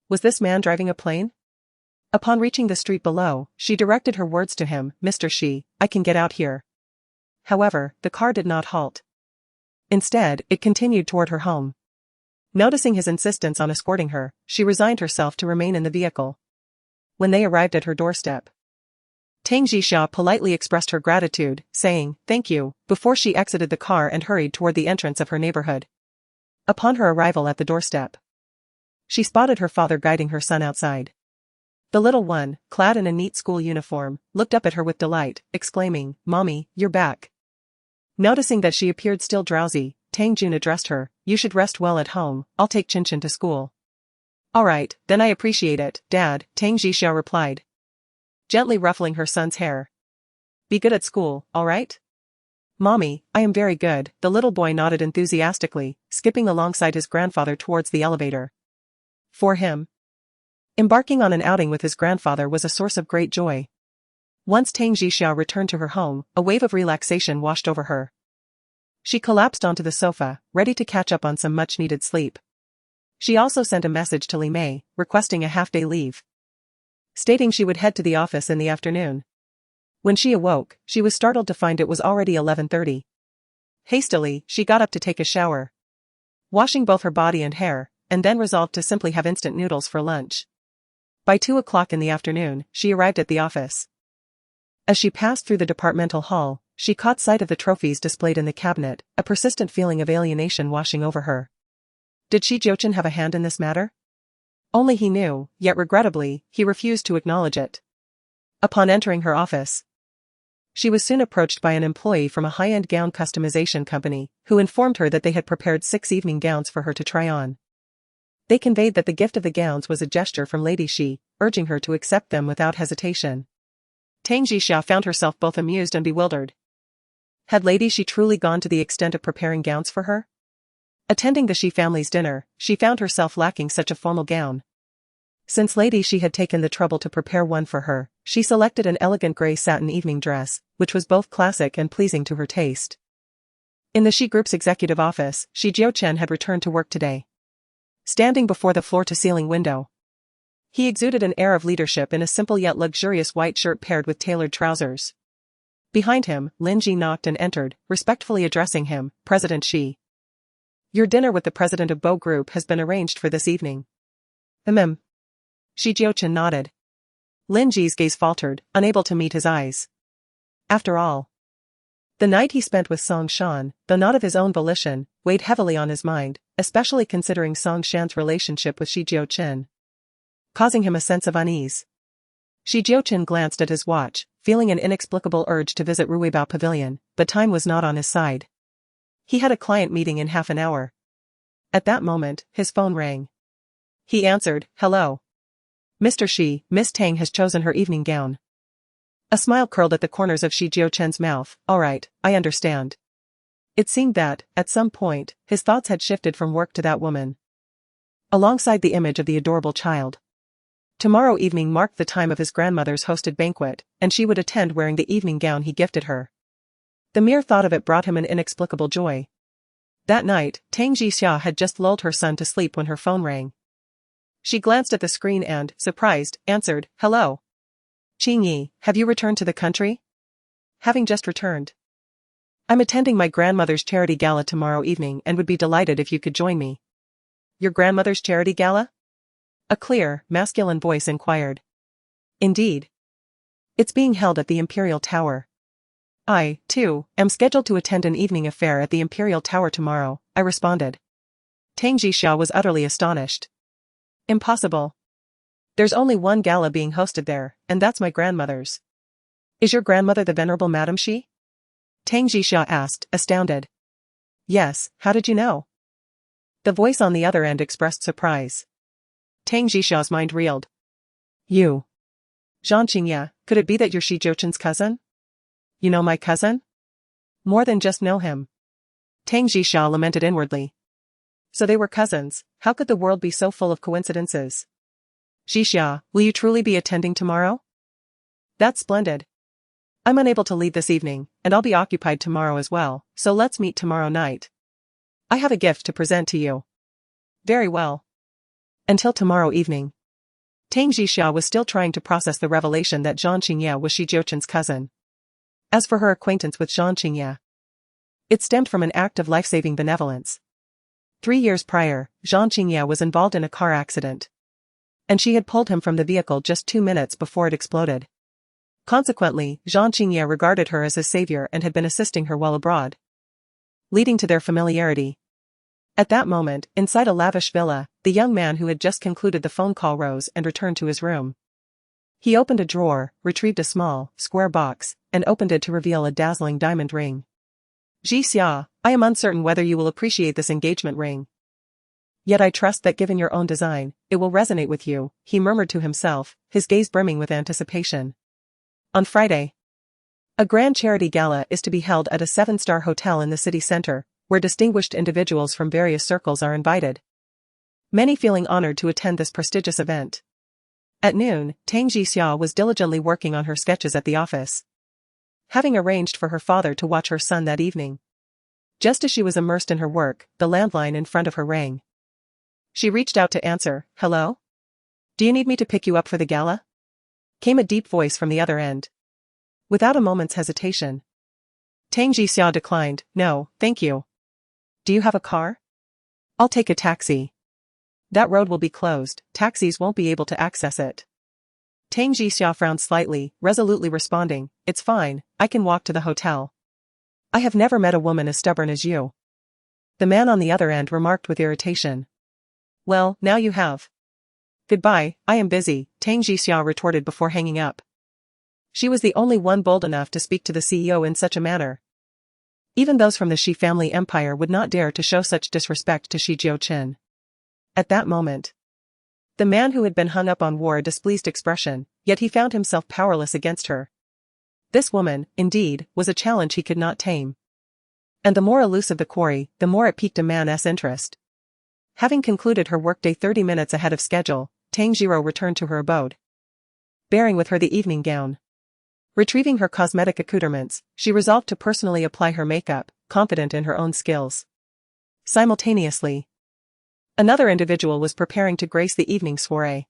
Was this man driving a plane? Upon reaching the street below, she directed her words to him, "Mr. Shi, I can get out here." However, the car did not halt. Instead, it continued toward her home. Noticing his insistence on escorting her, she resigned herself to remain in the vehicle. When they arrived at her doorstep, Tang Jixia politely expressed her gratitude, saying, "Thank you," before she exited the car and hurried toward the entrance of her neighborhood. Upon her arrival at the doorstep, she spotted her father guiding her son outside. The little one, clad in a neat school uniform, looked up at her with delight, exclaiming, "Mommy, you're back." Noticing that she appeared still drowsy, Tang Jun addressed her, "You should rest well at home, I'll take Jiuchen to school." "Alright, then I appreciate it, Dad," Tang Jixia replied, gently ruffling her son's hair. "Be good at school, alright?" "Mommy, I am very good," the little boy nodded enthusiastically, skipping alongside his grandfather towards the elevator. For him, embarking on an outing with his grandfather was a source of great joy. Once Tang Jixia returned to her home, a wave of relaxation washed over her. She collapsed onto the sofa, ready to catch up on some much-needed sleep. She also sent a message to Li Mei, requesting a half-day leave, stating she would head to the office in the afternoon. When she awoke, she was startled to find it was already 11:30. Hastily, she got up to take a shower, washing both her body and hair, and then resolved to simply have instant noodles for lunch. By 2 o'clock in the afternoon, she arrived at the office. As she passed through the departmental hall, she caught sight of the trophies displayed in the cabinet, a persistent feeling of alienation washing over her. Did Jiuchen have a hand in this matter? Only he knew, yet regrettably, he refused to acknowledge it. Upon entering her office, she was soon approached by an employee from a high-end gown customization company, who informed her that they had prepared 6 evening gowns for her to try on. They conveyed that the gift of the gowns was a gesture from Lady Shi, urging her to accept them without hesitation. Tang Jixia found herself both amused and bewildered. Had Lady Shi truly gone to the extent of preparing gowns for her? Attending the Shi family's dinner, she found herself lacking such a formal gown. Since Lady Shi had taken the trouble to prepare one for her, she selected an elegant gray satin evening dress, which was both classic and pleasing to her taste. In the Shi Group's executive office, Jiuchen had returned to work today. Standing before the floor-to-ceiling window, he exuded an air of leadership in a simple yet luxurious white shirt paired with tailored trousers. Behind him, Lin Ji knocked and entered, respectfully addressing him, "President Shi. Your dinner with the president of Bo Group has been arranged for this evening." Jiuchen nodded. Lin Ji's gaze faltered, unable to meet his eyes. After all, the night he spent with Song Shan, though not of his own volition, weighed heavily on his mind, especially considering Song Shan's relationship with Jiuchen, causing him a sense of unease. Jiuchen glanced at his watch, feeling an inexplicable urge to visit Ruibao Pavilion, but time was not on his side. He had a client meeting in half an hour. At that moment, his phone rang. He answered, "Hello. Mr. Shi, Miss Tang has chosen her evening gown." A smile curled at the corners of Jiuchen's mouth. "Alright, I understand." It seemed that, at some point, his thoughts had shifted from work to that woman, alongside the image of the adorable child. Tomorrow evening marked the time of his grandmother's hosted banquet, and she would attend wearing the evening gown he gifted her. The mere thought of it brought him an inexplicable joy. That night, Tang Jixia had just lulled her son to sleep when her phone rang. She glanced at the screen and, surprised, answered, "Hello. Qingyi, have you returned to the country?" "Having just returned. I'm attending my grandmother's charity gala tomorrow evening and would be delighted if you could join me." "Your grandmother's charity gala?" A clear, masculine voice inquired. "Indeed. It's being held at the Imperial Tower." "I, too, am scheduled to attend an evening affair at the Imperial Tower tomorrow," I responded. Tang Jixia was utterly astonished. "Impossible. There's only one gala being hosted there, and that's my grandmother's." "Is your grandmother the Venerable Madame Shi?" Tang Jixia asked, astounded. "Yes, how did you know?" The voice on the other end expressed surprise. Tang Jixia's mind reeled. "You. Zhang Qingye, could it be that you're Jiuchen's cousin? You know my cousin? More than just know him. Tang Jixia lamented inwardly. So they were cousins. How could the world be so full of coincidences? Jixia, will you truly be attending tomorrow? That's splendid. I'm unable to leave this evening, and I'll be occupied tomorrow as well, so let's meet tomorrow night. I have a gift to present to you. Very well. Until tomorrow evening. Tang Jixia was still trying to process the revelation that Zhang Qingye was Jiuchen's cousin. As for her acquaintance with Zhang Qingye, it stemmed from an act of life-saving benevolence. 3 years prior, Zhang Qingye was involved in a car accident, and she had pulled him from the vehicle just 2 minutes before it exploded. Consequently, Zhang Qingye regarded her as his savior and had been assisting her while abroad, leading to their familiarity. At that moment, inside a lavish villa, the young man who had just concluded the phone call rose and returned to his room. He opened a drawer, retrieved a small, square box, and opened it to reveal a dazzling diamond ring. Jixia, I am uncertain whether you will appreciate this engagement ring. Yet I trust that given your own design, it will resonate with you, he murmured to himself, his gaze brimming with anticipation. On Friday, a grand charity gala is to be held at a 7-star hotel in the city center, where distinguished individuals from various circles are invited. Many feeling honored to attend this prestigious event. At noon, Tang Jixia was diligently working on her sketches at the office, having arranged for her father to watch her son that evening. Just as she was immersed in her work, the landline in front of her rang. She reached out to answer. Hello? Do you need me to pick you up for the gala? Came a deep voice from the other end. Without a moment's hesitation, Tang Jixia declined. No, thank you. Do you have a car? I'll take a taxi. That road will be closed, taxis won't be able to access it. Tang Jixia frowned slightly, resolutely responding, It's fine, I can walk to the hotel. I have never met a woman as stubborn as you. The man on the other end remarked with irritation. Well, now you have. Goodbye, I am busy, Tang Jixia retorted before hanging up. She was the only one bold enough to speak to the CEO in such a manner. Even those from the Shi family empire would not dare to show such disrespect to Shi Jiuchen. At that moment, the man who had been hung up on wore a displeased expression, yet he found himself powerless against her. This woman, indeed, was a challenge he could not tame. And the more elusive the quarry, the more it piqued a man's interest. Having concluded her workday 30 minutes ahead of schedule, Tang Jiro returned to her abode, bearing with her the evening gown. Retrieving her cosmetic accoutrements, she resolved to personally apply her makeup, confident in her own skills. Simultaneously, another individual was preparing to grace the evening soiree.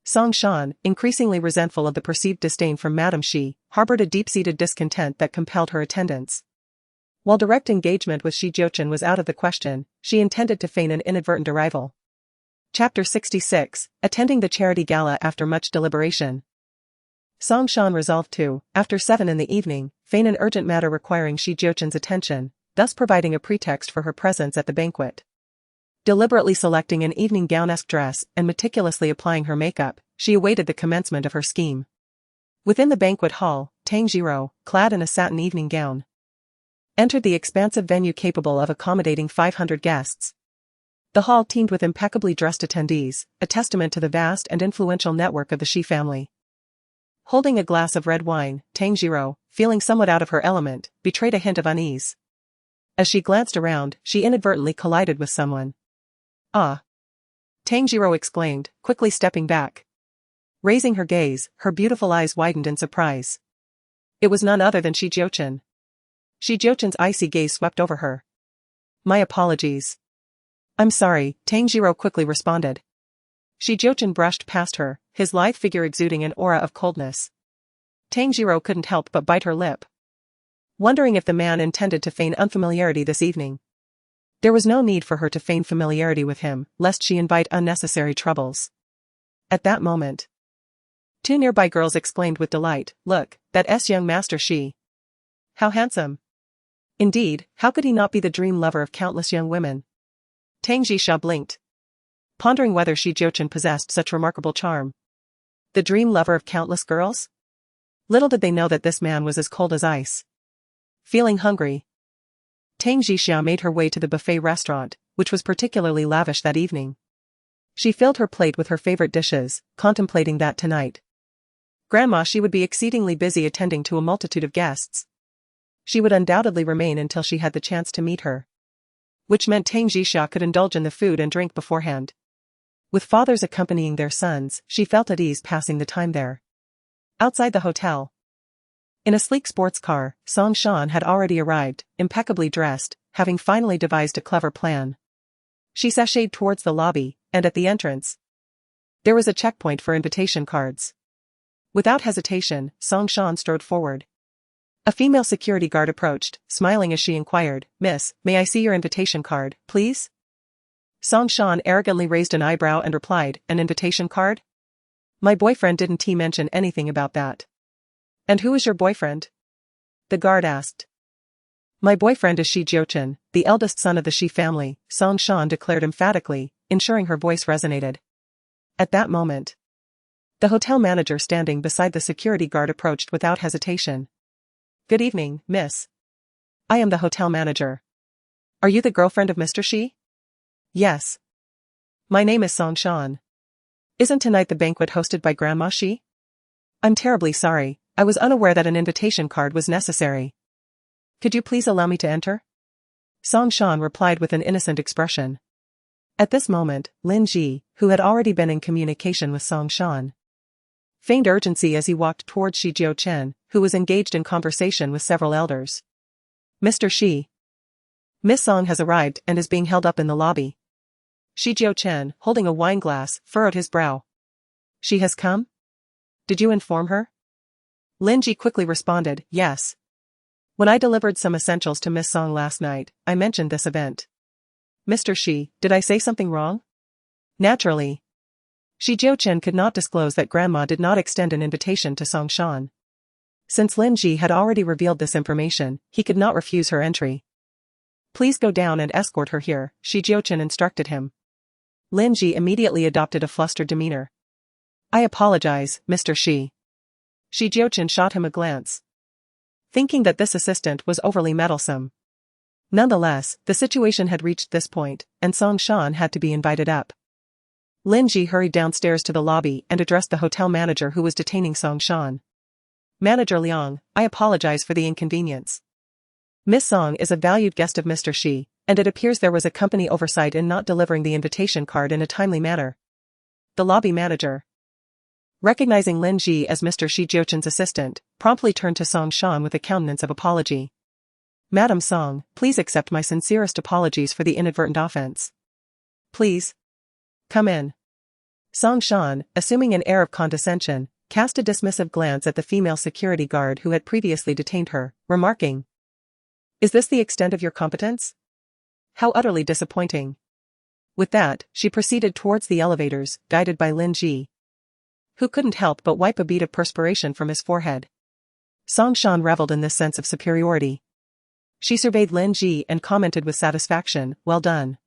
Song Shan, increasingly resentful of the perceived disdain from Madame Shi, harbored a deep-seated discontent that compelled her attendance. While direct engagement with Shi Jiuchen was out of the question, she intended to feign an inadvertent arrival. Chapter 66, Attending the Charity Gala after much deliberation. Song Shan resolved to, after 7 in the evening, feign an urgent matter requiring Shi Jiuchen's attention, thus providing a pretext for her presence at the banquet. Deliberately selecting an evening gown-esque dress and meticulously applying her makeup, she awaited the commencement of her scheme. Within the banquet hall, Tang Jiro, clad in a satin evening gown, entered the expansive venue capable of accommodating 500 guests. The hall teemed with impeccably dressed attendees, a testament to the vast and influential network of the Shi family. Holding a glass of red wine, Tang Jiro, feeling somewhat out of her element, betrayed a hint of unease. As she glanced around, she inadvertently collided with someone. Ah! Tang Jiro exclaimed, quickly stepping back. Raising her gaze, her beautiful eyes widened in surprise. It was none other than Shi Jiuchen. Shi Jiuchen's icy gaze swept over her. My apologies. I'm sorry, Tang Jiro quickly responded. Shi Jiuchen brushed past her, his lithe figure exuding an aura of coldness. Tang Jiro couldn't help but bite her lip, wondering if the man intended to feign unfamiliarity this evening. There was no need for her to feign familiarity with him, lest she invite unnecessary troubles. At that moment, 2 nearby girls exclaimed with delight, Look, that young Master Shi. How handsome. Indeed, how could he not be the dream lover of countless young women? Tang Jixia blinked, pondering whether Shi Jiuchen possessed such remarkable charm. The dream lover of countless girls? Little did they know that this man was as cold as ice. Feeling hungry, Tang Jixia made her way to the buffet restaurant, which was particularly lavish that evening. She filled her plate with her favorite dishes, contemplating that tonight, Grandma she would be exceedingly busy attending to a multitude of guests. She would undoubtedly remain until she had the chance to meet her. Which meant Tang Jixia could indulge in the food and drink beforehand. With fathers accompanying their sons, she felt at ease passing the time there. Outside the hotel. In a sleek sports car, Song Shan had already arrived, impeccably dressed, having finally devised a clever plan. She sashayed towards the lobby, and at the entrance, there was a checkpoint for invitation cards. Without hesitation, Song Shan strode forward. A female security guard approached, smiling as she inquired, "Miss, may I see your invitation card, please?" Song Shan arrogantly raised an eyebrow and replied, "An invitation card? My boyfriend didn't he mention anything about that?" "And who is your boyfriend?" the guard asked. "My boyfriend is Jiuchen, the eldest son of the Shi family," Song Shan declared emphatically, ensuring her voice resonated. At that moment, the hotel manager standing beside the security guard approached without hesitation. "Good evening, miss. I am the hotel manager. Are you the girlfriend of Mr. Shi?" "Yes. My name is Song Shan. Isn't tonight the banquet hosted by Grandma Shi?" "I'm terribly sorry, I was unaware that an invitation card was necessary. Could you please allow me to enter?" Song Shan replied with an innocent expression. At this moment, Lin Ji, who had already been in communication with Song Shan, feigned urgency as he walked towards Shi Jiuchen, who was engaged in conversation with several elders. "Mr. Shi. Miss Song has arrived and is being held up in the lobby." Shi Jiuchen, holding a wine glass, furrowed his brow. "She has come? Did you inform her?" Lin Ji quickly responded, "Yes. When I delivered some essentials to Miss Song last night, I mentioned this event." "Mr. Shi, did I say something wrong?" Naturally. Shi Jiuchen could not disclose that Grandma did not extend an invitation to Song Shan. Since Lin Ji had already revealed this information, he could not refuse her entry. "Please go down and escort her here," Shi Jiuchen instructed him. Lin Ji immediately adopted a flustered demeanor. "I apologize, Mr. Shi." Shi Jiuchen shot him a glance, thinking that this assistant was overly meddlesome. Nonetheless, the situation had reached this point, and Song Shan had to be invited up. Lin Ji hurried downstairs to the lobby and addressed the hotel manager who was detaining Song Shan. "Manager Liang, I apologize for the inconvenience. Miss Song is a valued guest of Mr. Shi, and it appears there was a company oversight in not delivering the invitation card in a timely manner." The lobby manager, recognizing Lin Ji as Mr. Shi Jiuchen's assistant, promptly turned to Song Shan with a countenance of apology. "Madam Song, please accept my sincerest apologies for the inadvertent offense. Please come in." Song Shan, assuming an air of condescension, cast a dismissive glance at the female security guard who had previously detained her, remarking, "Is this the extent of your competence? How utterly disappointing." With that, she proceeded towards the elevators, guided by Lin Ji, who couldn't help but wipe a bead of perspiration from his forehead. Song Shan reveled in this sense of superiority. She surveyed Lin Ji and commented with satisfaction, "Well done.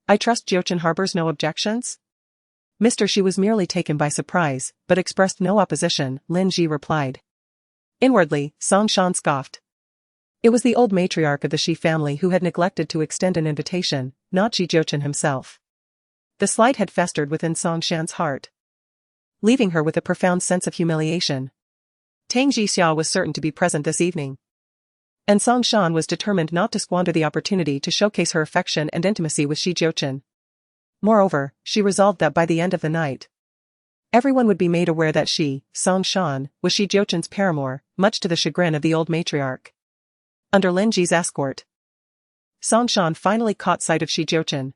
I trust Jiuchen harbors no objections?" Mr. Shi was merely taken by surprise, but expressed no opposition, Lin Ji replied. Inwardly, Song Shan scoffed. It was the old matriarch of the Shi family who had neglected to extend an invitation, not Shi Jiuchen himself. The slight had festered within Song Shan's heart, leaving her with a profound sense of humiliation. Tang Jixia was certain to be present this evening, and Song Shan was determined not to squander the opportunity to showcase her affection and intimacy with Shi Jiuchen. Moreover, she resolved that by the end of the night, everyone would be made aware that she, Song Shan, was Shi Jiuchen's paramour, much to the chagrin of the old matriarch. Under Lin Ji's escort, Song Shan finally caught sight of Shi Jiuchen.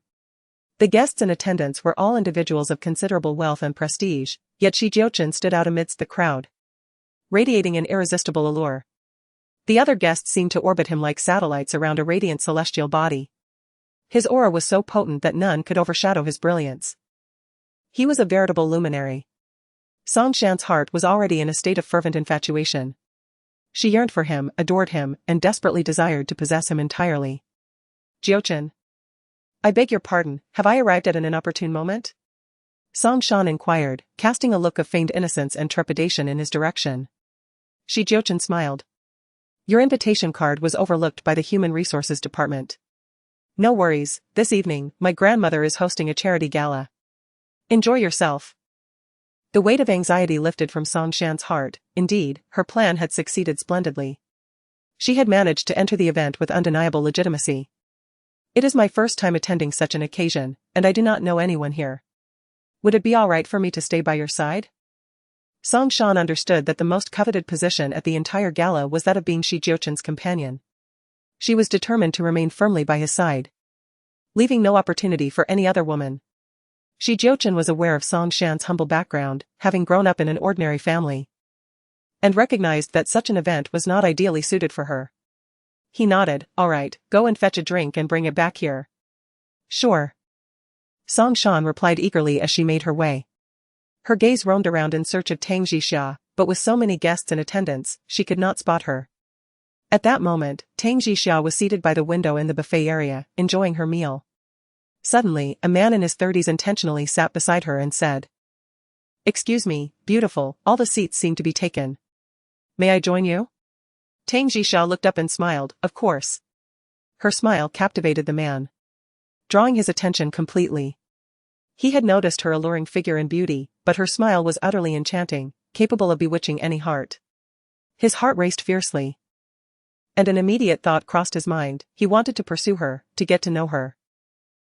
The guests in attendance were all individuals of considerable wealth and prestige, yet Shi Jiuchen stood out amidst the crowd, radiating an irresistible allure. The other guests seemed to orbit him like satellites around a radiant celestial body. His aura was so potent that none could overshadow his brilliance. He was a veritable luminary. Song Shan's heart was already in a state of fervent infatuation. She yearned for him, adored him, and desperately desired to possess him entirely. "Jiuchen, I beg your pardon, have I arrived at an inopportune moment?" Song Shan inquired, casting a look of feigned innocence and trepidation in his direction. Shi Jiuchen smiled. "Your invitation card was overlooked by the Human Resources Department. No worries, this evening, my grandmother is hosting a charity gala. Enjoy yourself." The weight of anxiety lifted from Song Shan's heart. Indeed, her plan had succeeded splendidly. She had managed to enter the event with undeniable legitimacy. It is my first time attending such an occasion, and I do not know anyone here. Would it be all right for me to stay by your side? Song Shan understood that the most coveted position at the entire gala was that of being Jiuchen's companion. She was determined to remain firmly by his side, leaving no opportunity for any other woman. Jiuchen was aware of Song Shan's humble background, having grown up in an ordinary family, and recognized that such an event was not ideally suited for her. He nodded. All right, go and fetch a drink and bring it back here. Sure. Song Shan replied eagerly as she made her way. Her gaze roamed around in search of Tang Jixia, but with so many guests in attendance, she could not spot her. At that moment, Tang Jixia was seated by the window in the buffet area, enjoying her meal. Suddenly, a man in his 30s intentionally sat beside her and said, "Excuse me, beautiful, all the seats seem to be taken. May I join you?" Tang Jixia looked up and smiled, of course. Her smile captivated the man, drawing his attention completely. He had noticed her alluring figure and beauty, but her smile was utterly enchanting, capable of bewitching any heart. His heart raced fiercely, and an immediate thought crossed his mind. He wanted to pursue her, to get to know her.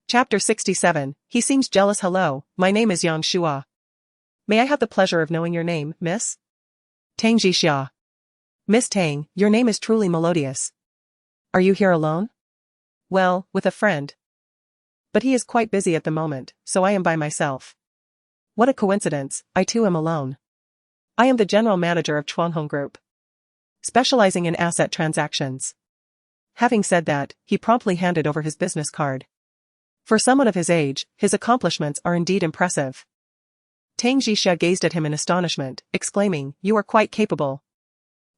Chapter 67, He seems jealous. Hello, my name is Yang Shua. May I have the pleasure of knowing your name, miss? Tang Jixia. Miss Tang, your name is truly melodious. Are you here alone? Well, with a friend. But he is quite busy at the moment, so I am by myself. What a coincidence, I too am alone. I am the general manager of Chuanhong Group, specializing in asset transactions. Having said that, he promptly handed over his business card. For someone of his age, his accomplishments are indeed impressive. Tang Jixia gazed at him in astonishment, exclaiming, "You are quite capable.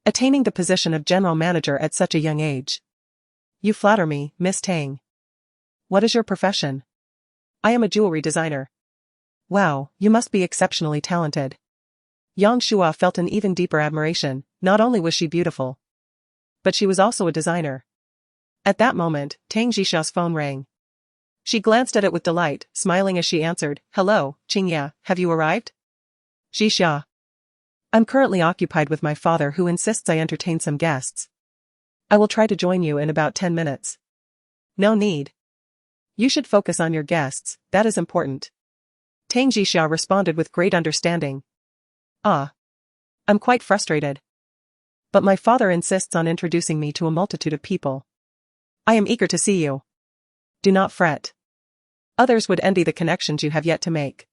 Attaining the position of general manager at such a young age. You flatter me, Miss Tang. What is your profession?" I am a jewelry designer. Wow, you must be exceptionally talented. Yang Shua felt an even deeper admiration. Not only was she beautiful, but she was also a designer. At that moment, Tang Jixia's phone rang. She glanced at it with delight, smiling as she answered, "Hello, Qingya, have you arrived?" Jixia. I'm currently occupied with my father who insists I entertain some guests. I will try to join you in about 10 minutes. No need. You should focus on your guests, that is important. Tang Jixia responded with great understanding. I'm quite frustrated. But my father insists on introducing me to a multitude of people. I am eager to see you. Do not fret. Others would envy the connections you have yet to make.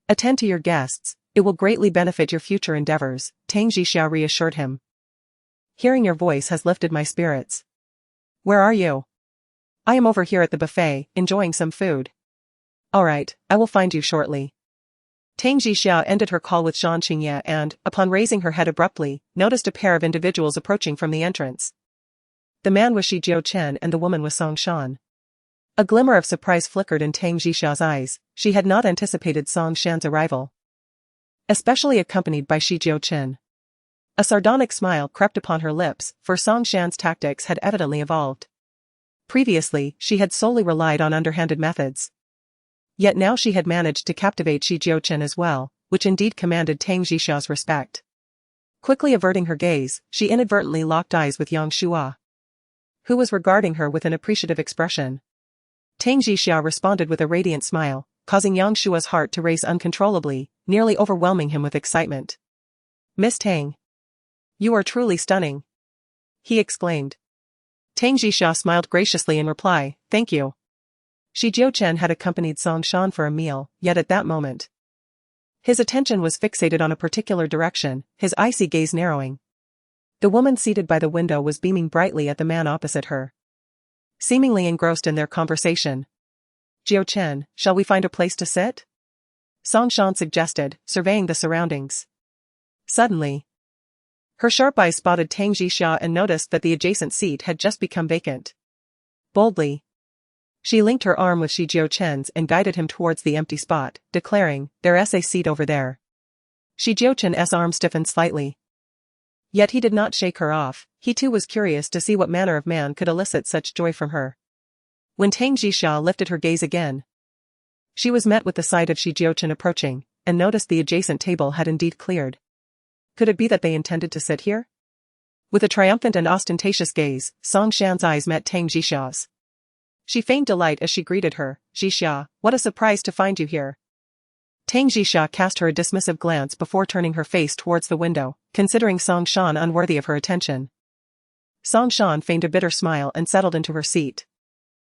Attend to your guests, it will greatly benefit your future endeavors, Tang Jixia reassured him. Hearing your voice has lifted my spirits. Where are you? I am over here at the buffet, enjoying some food. Alright, I will find you shortly. Tang Jixia ended her call with Zhang Qingye and, upon raising her head abruptly, noticed a pair of individuals approaching from the entrance. The man was Jiuchen and the woman was Song Shan. A glimmer of surprise flickered in Tang Jixia's eyes. She had not anticipated Song Shan's arrival, especially accompanied by Jiuchen. A sardonic smile crept upon her lips, for Song Shan's tactics had evidently evolved. Previously, she had solely relied on underhanded methods. Yet now she had managed to captivate Jiuchen as well, which indeed commanded Tang Jixia's respect. Quickly averting her gaze, she inadvertently locked eyes with Yang Shua, who was regarding her with an appreciative expression. Tang Jixia responded with a radiant smile, causing Yang Shua's heart to race uncontrollably, nearly overwhelming him with excitement. Miss Tang. You are truly stunning. He exclaimed. Tang Jixia smiled graciously in reply, thank you. Jiuchen had accompanied Song Shan for a meal, yet at that moment, his attention was fixated on a particular direction, his icy gaze narrowing. The woman seated by the window was beaming brightly at the man opposite her, seemingly engrossed in their conversation. Jiuchen, shall we find a place to sit? Song Shan suggested, surveying the surroundings. Suddenly, her sharp eyes spotted Tang Jixia and noticed that the adjacent seat had just become vacant. Boldly, she linked her arm with Jiuchen's and guided him towards the empty spot, declaring, there's a seat over there. Jiuchen's arm stiffened slightly. Yet he did not shake her off. He too was curious to see what manner of man could elicit such joy from her. When Tang Jixia lifted her gaze again, she was met with the sight of Jiuchen approaching, and noticed the adjacent table had indeed cleared. Could it be that they intended to sit here? With a triumphant and ostentatious gaze, Song Shan's eyes met Tang Jixia's. She feigned delight as she greeted her. "Jixia, what a surprise to find you here." Tang Jixia cast her a dismissive glance before turning her face towards the window, considering Song Shan unworthy of her attention. Song Shan feigned a bitter smile and settled into her seat.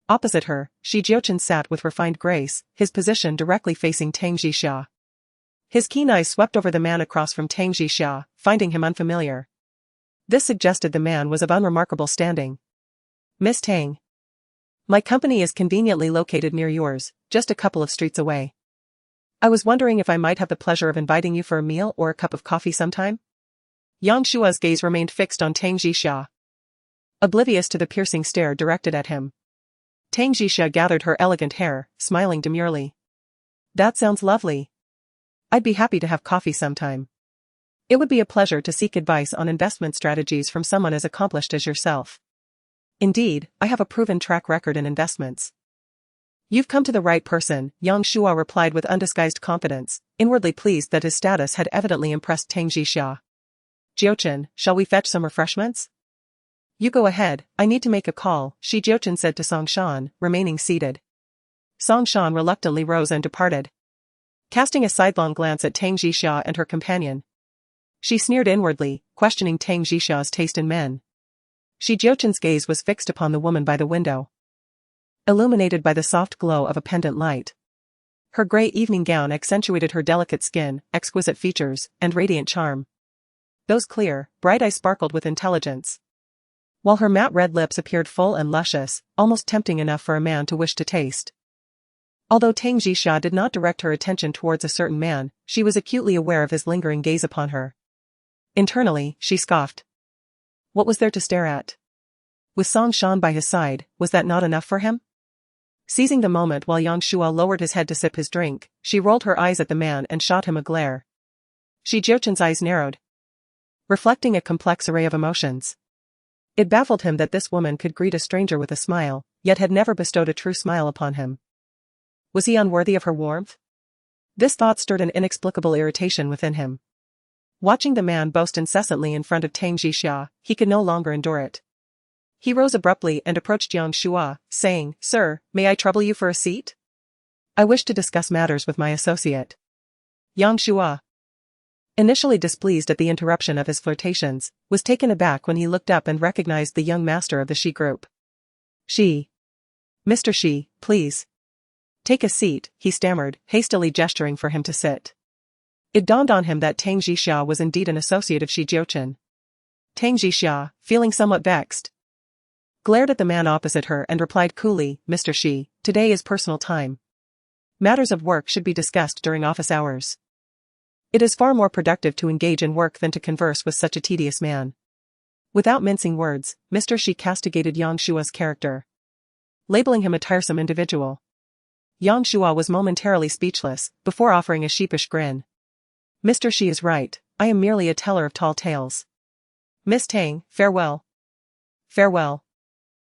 Opposite her, Jiuchen sat with refined grace, his position directly facing Tang Jixia. His keen eyes swept over the man across from Tang Jixia, finding him unfamiliar. This suggested the man was of unremarkable standing. "Miss Tang. My company is conveniently located near yours, just a couple of streets away. I was wondering if I might have the pleasure of inviting you for a meal or a cup of coffee sometime?" Yang Shua's gaze remained fixed on Tang Jixia, oblivious to the piercing stare directed at him. Tang Jixia gathered her elegant hair, smiling demurely. "That sounds lovely. I'd be happy to have coffee sometime. It would be a pleasure to seek advice on investment strategies from someone as accomplished as yourself. Indeed, I have a proven track record in investments." "You've come to the right person," Yang Shua replied with undisguised confidence, inwardly pleased that his status had evidently impressed Tang Jixia. "Jiuchen, shall we fetch some refreshments?" "You go ahead, I need to make a call," Jiuchen said to Song Shan, remaining seated. Song Shan reluctantly rose and departed. Casting a sidelong glance at Tang Jixia and her companion, she sneered inwardly, questioning Tang Jixia's taste in men. Jiuchen's gaze was fixed upon the woman by the window, illuminated by the soft glow of a pendant light. Her grey evening gown accentuated her delicate skin, exquisite features, and radiant charm. Those clear, bright eyes sparkled with intelligence, while her matte red lips appeared full and luscious, almost tempting enough for a man to wish to taste. Although Tang Jixia did not direct her attention towards a certain man, she was acutely aware of his lingering gaze upon her. Internally, she scoffed. What was there to stare at? With Song Shan by his side, was that not enough for him? Seizing the moment while Yang Shua lowered his head to sip his drink, she rolled her eyes at the man and shot him a glare. Jiuchen's eyes narrowed, reflecting a complex array of emotions. It baffled him that this woman could greet a stranger with a smile, yet had never bestowed a true smile upon him. Was he unworthy of her warmth? This thought stirred an inexplicable irritation within him. Watching the man boast incessantly in front of Tang Jixia, he could no longer endure it. He rose abruptly and approached Yang Shua, saying, "Sir, may I trouble you for a seat? I wish to discuss matters with my associate." Yang Shua, initially displeased at the interruption of his flirtations, was taken aback when he looked up and recognized the young master of the Shi group. "Shi. Mr. Shi, please. Take a seat," he stammered, hastily gesturing for him to sit. It dawned on him that Tang Jixia was indeed an associate of Jiuchen. Tang Jixia, feeling somewhat vexed, glared at the man opposite her and replied coolly, "Mr. Shi, today is personal time. Matters of work should be discussed during office hours. It is far more productive to engage in work than to converse with such a tedious man." Without mincing words, Mr. Shi castigated Yang Shua's character, labeling him a tiresome individual. Yang Shua was momentarily speechless, before offering a sheepish grin. "Mr. Shi is right, I am merely a teller of tall tales. Miss Tang, farewell." "Farewell."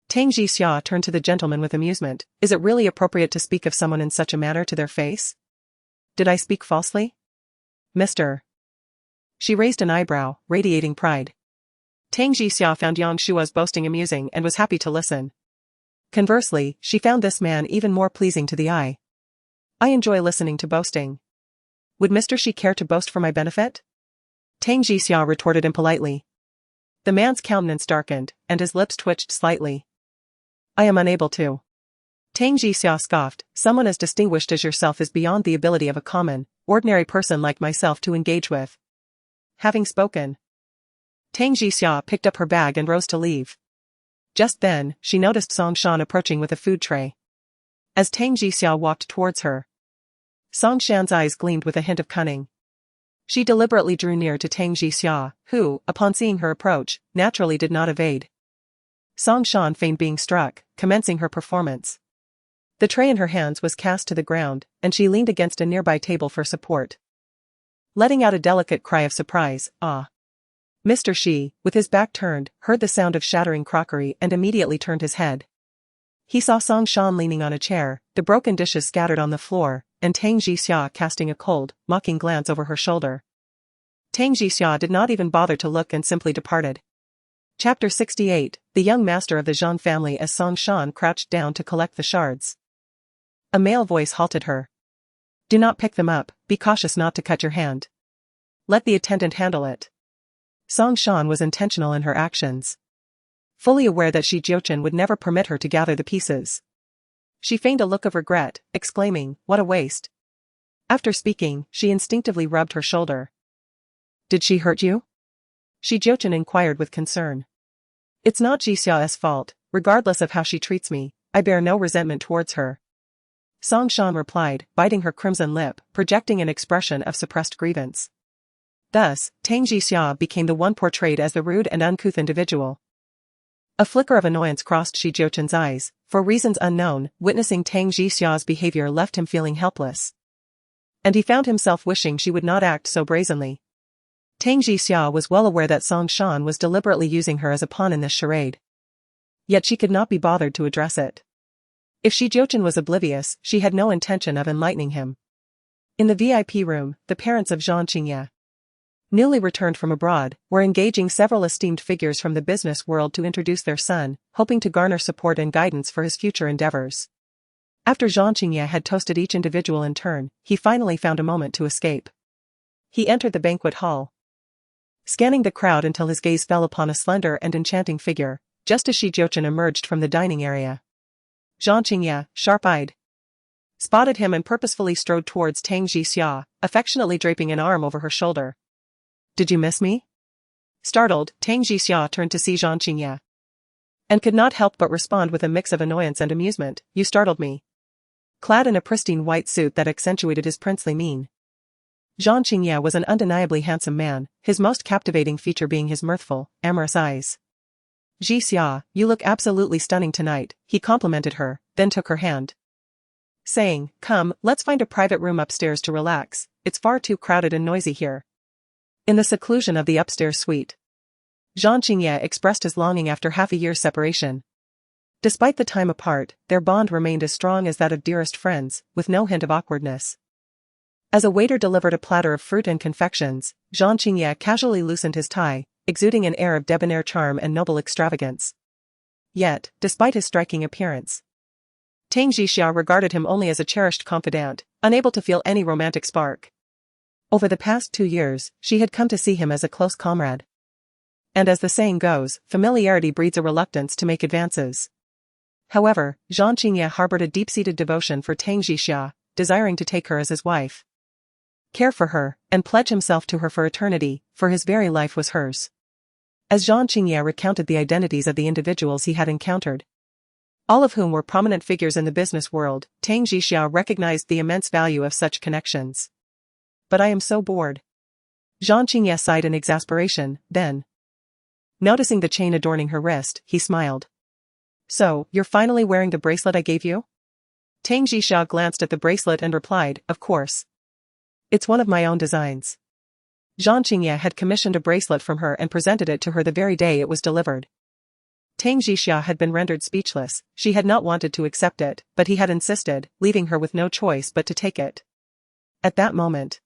Tang Jixia turned to the gentleman with amusement. "Is it really appropriate to speak of someone in such a manner to their face? Did I speak falsely? Mr. She raised an eyebrow, radiating pride. Tang Jixia found Yang Shua's boasting amusing and was happy to listen. Conversely, she found this man even more pleasing to the eye. "I enjoy listening to boasting. Would Mr. Shi care to boast for my benefit?" Tang Jixia retorted impolitely. The man's countenance darkened, and his lips twitched slightly. "I am unable to." Tang Jixia scoffed. "Someone as distinguished as yourself is beyond the ability of a common, ordinary person like myself to engage with." Having spoken, Tang Jixia picked up her bag and rose to leave. Just then, she noticed Song Shan approaching with a food tray. As Tang Jixia walked towards her, Song Shan's eyes gleamed with a hint of cunning. She deliberately drew near to Tang Jixia, who, upon seeing her approach, naturally did not evade. Song Shan feigned being struck, commencing her performance. The tray in her hands was cast to the ground, and she leaned against a nearby table for support, letting out a delicate cry of surprise. "Ah!" Mr. Shi, with his back turned, heard the sound of shattering crockery and immediately turned his head. He saw Song Shan leaning on a chair, the broken dishes scattered on the floor, and Tang Jixia casting a cold, mocking glance over her shoulder. Tang Jixia did not even bother to look and simply departed. Chapter 68, The Young Master of the Zhang Family. As Song Shan crouched down to collect the shards, a male voice halted her. Do not pick them up, be cautious not to cut your hand. Let the attendant handle it. Song Shan was intentional in her actions, fully aware that Jiuchen would never permit her to gather the pieces. She feigned a look of regret, exclaiming, "What a waste." After speaking, she instinctively rubbed her shoulder. Did she hurt you? Jiuchen inquired with concern. It's not Jixia's fault, regardless of how she treats me, I bear no resentment towards her. Song Shan replied, biting her crimson lip, projecting an expression of suppressed grievance. Thus, Tang Jixia became the one portrayed as the rude and uncouth individual. A flicker of annoyance crossed Jiuchen's eyes. For reasons unknown, witnessing Tang Jixia's behavior left him feeling helpless. And he found himself wishing she would not act so brazenly. Tang Jixia was well aware that Song Shan was deliberately using her as a pawn in this charade. Yet she could not be bothered to address it. If Jiuchen was oblivious, she had no intention of enlightening him. In the VIP room, the parents of Zhang Qingye, newly returned from abroad, were engaging several esteemed figures from the business world to introduce their son, hoping to garner support and guidance for his future endeavors. After Zhang Qingye had toasted each individual in turn, he finally found a moment to escape. He entered the banquet hall, scanning the crowd until his gaze fell upon a slender and enchanting figure, just as Jiuchen emerged from the dining area. Zhang Qingye, sharp-eyed, spotted him and purposefully strode towards Tang Jixia, affectionately draping an arm over her shoulder. Did you miss me? Startled, Tang Jixia turned to see Zhang Qingye, and could not help but respond with a mix of annoyance and amusement. You startled me. Clad in a pristine white suit that accentuated his princely mien, Zhang Qingye was an undeniably handsome man, his most captivating feature being his mirthful, amorous eyes. Jixia, you look absolutely stunning tonight, he complimented her, then took her hand, saying, come, let's find a private room upstairs to relax, it's far too crowded and noisy here. In the seclusion of the upstairs suite, Zhang Qingye expressed his longing after half a year's separation. Despite the time apart, their bond remained as strong as that of dearest friends, with no hint of awkwardness. As a waiter delivered a platter of fruit and confections, Zhang Qingye casually loosened his tie, exuding an air of debonair charm and noble extravagance. Yet, despite his striking appearance, Tang Jixia regarded him only as a cherished confidant, unable to feel any romantic spark. Over the past 2 years, she had come to see him as a close comrade. And as the saying goes, familiarity breeds a reluctance to make advances. However, Zhang Qingye harbored a deep-seated devotion for Tang Jixia, desiring to take her as his wife, care for her, and pledge himself to her for eternity, for his very life was hers. As Zhang Qingye recounted the identities of the individuals he had encountered, all of whom were prominent figures in the business world, Tang Jixia recognized the immense value of such connections. But I am so bored. Zhang Qingye sighed in exasperation, then, noticing the chain adorning her wrist, he smiled. So, you're finally wearing the bracelet I gave you? Tang Jixia glanced at the bracelet and replied, of course. It's one of my own designs. Zhang Qingye had commissioned a bracelet from her and presented it to her the very day it was delivered. Tang Jixia had been rendered speechless. She had not wanted to accept it, but he had insisted, leaving her with no choice but to take it. At that moment,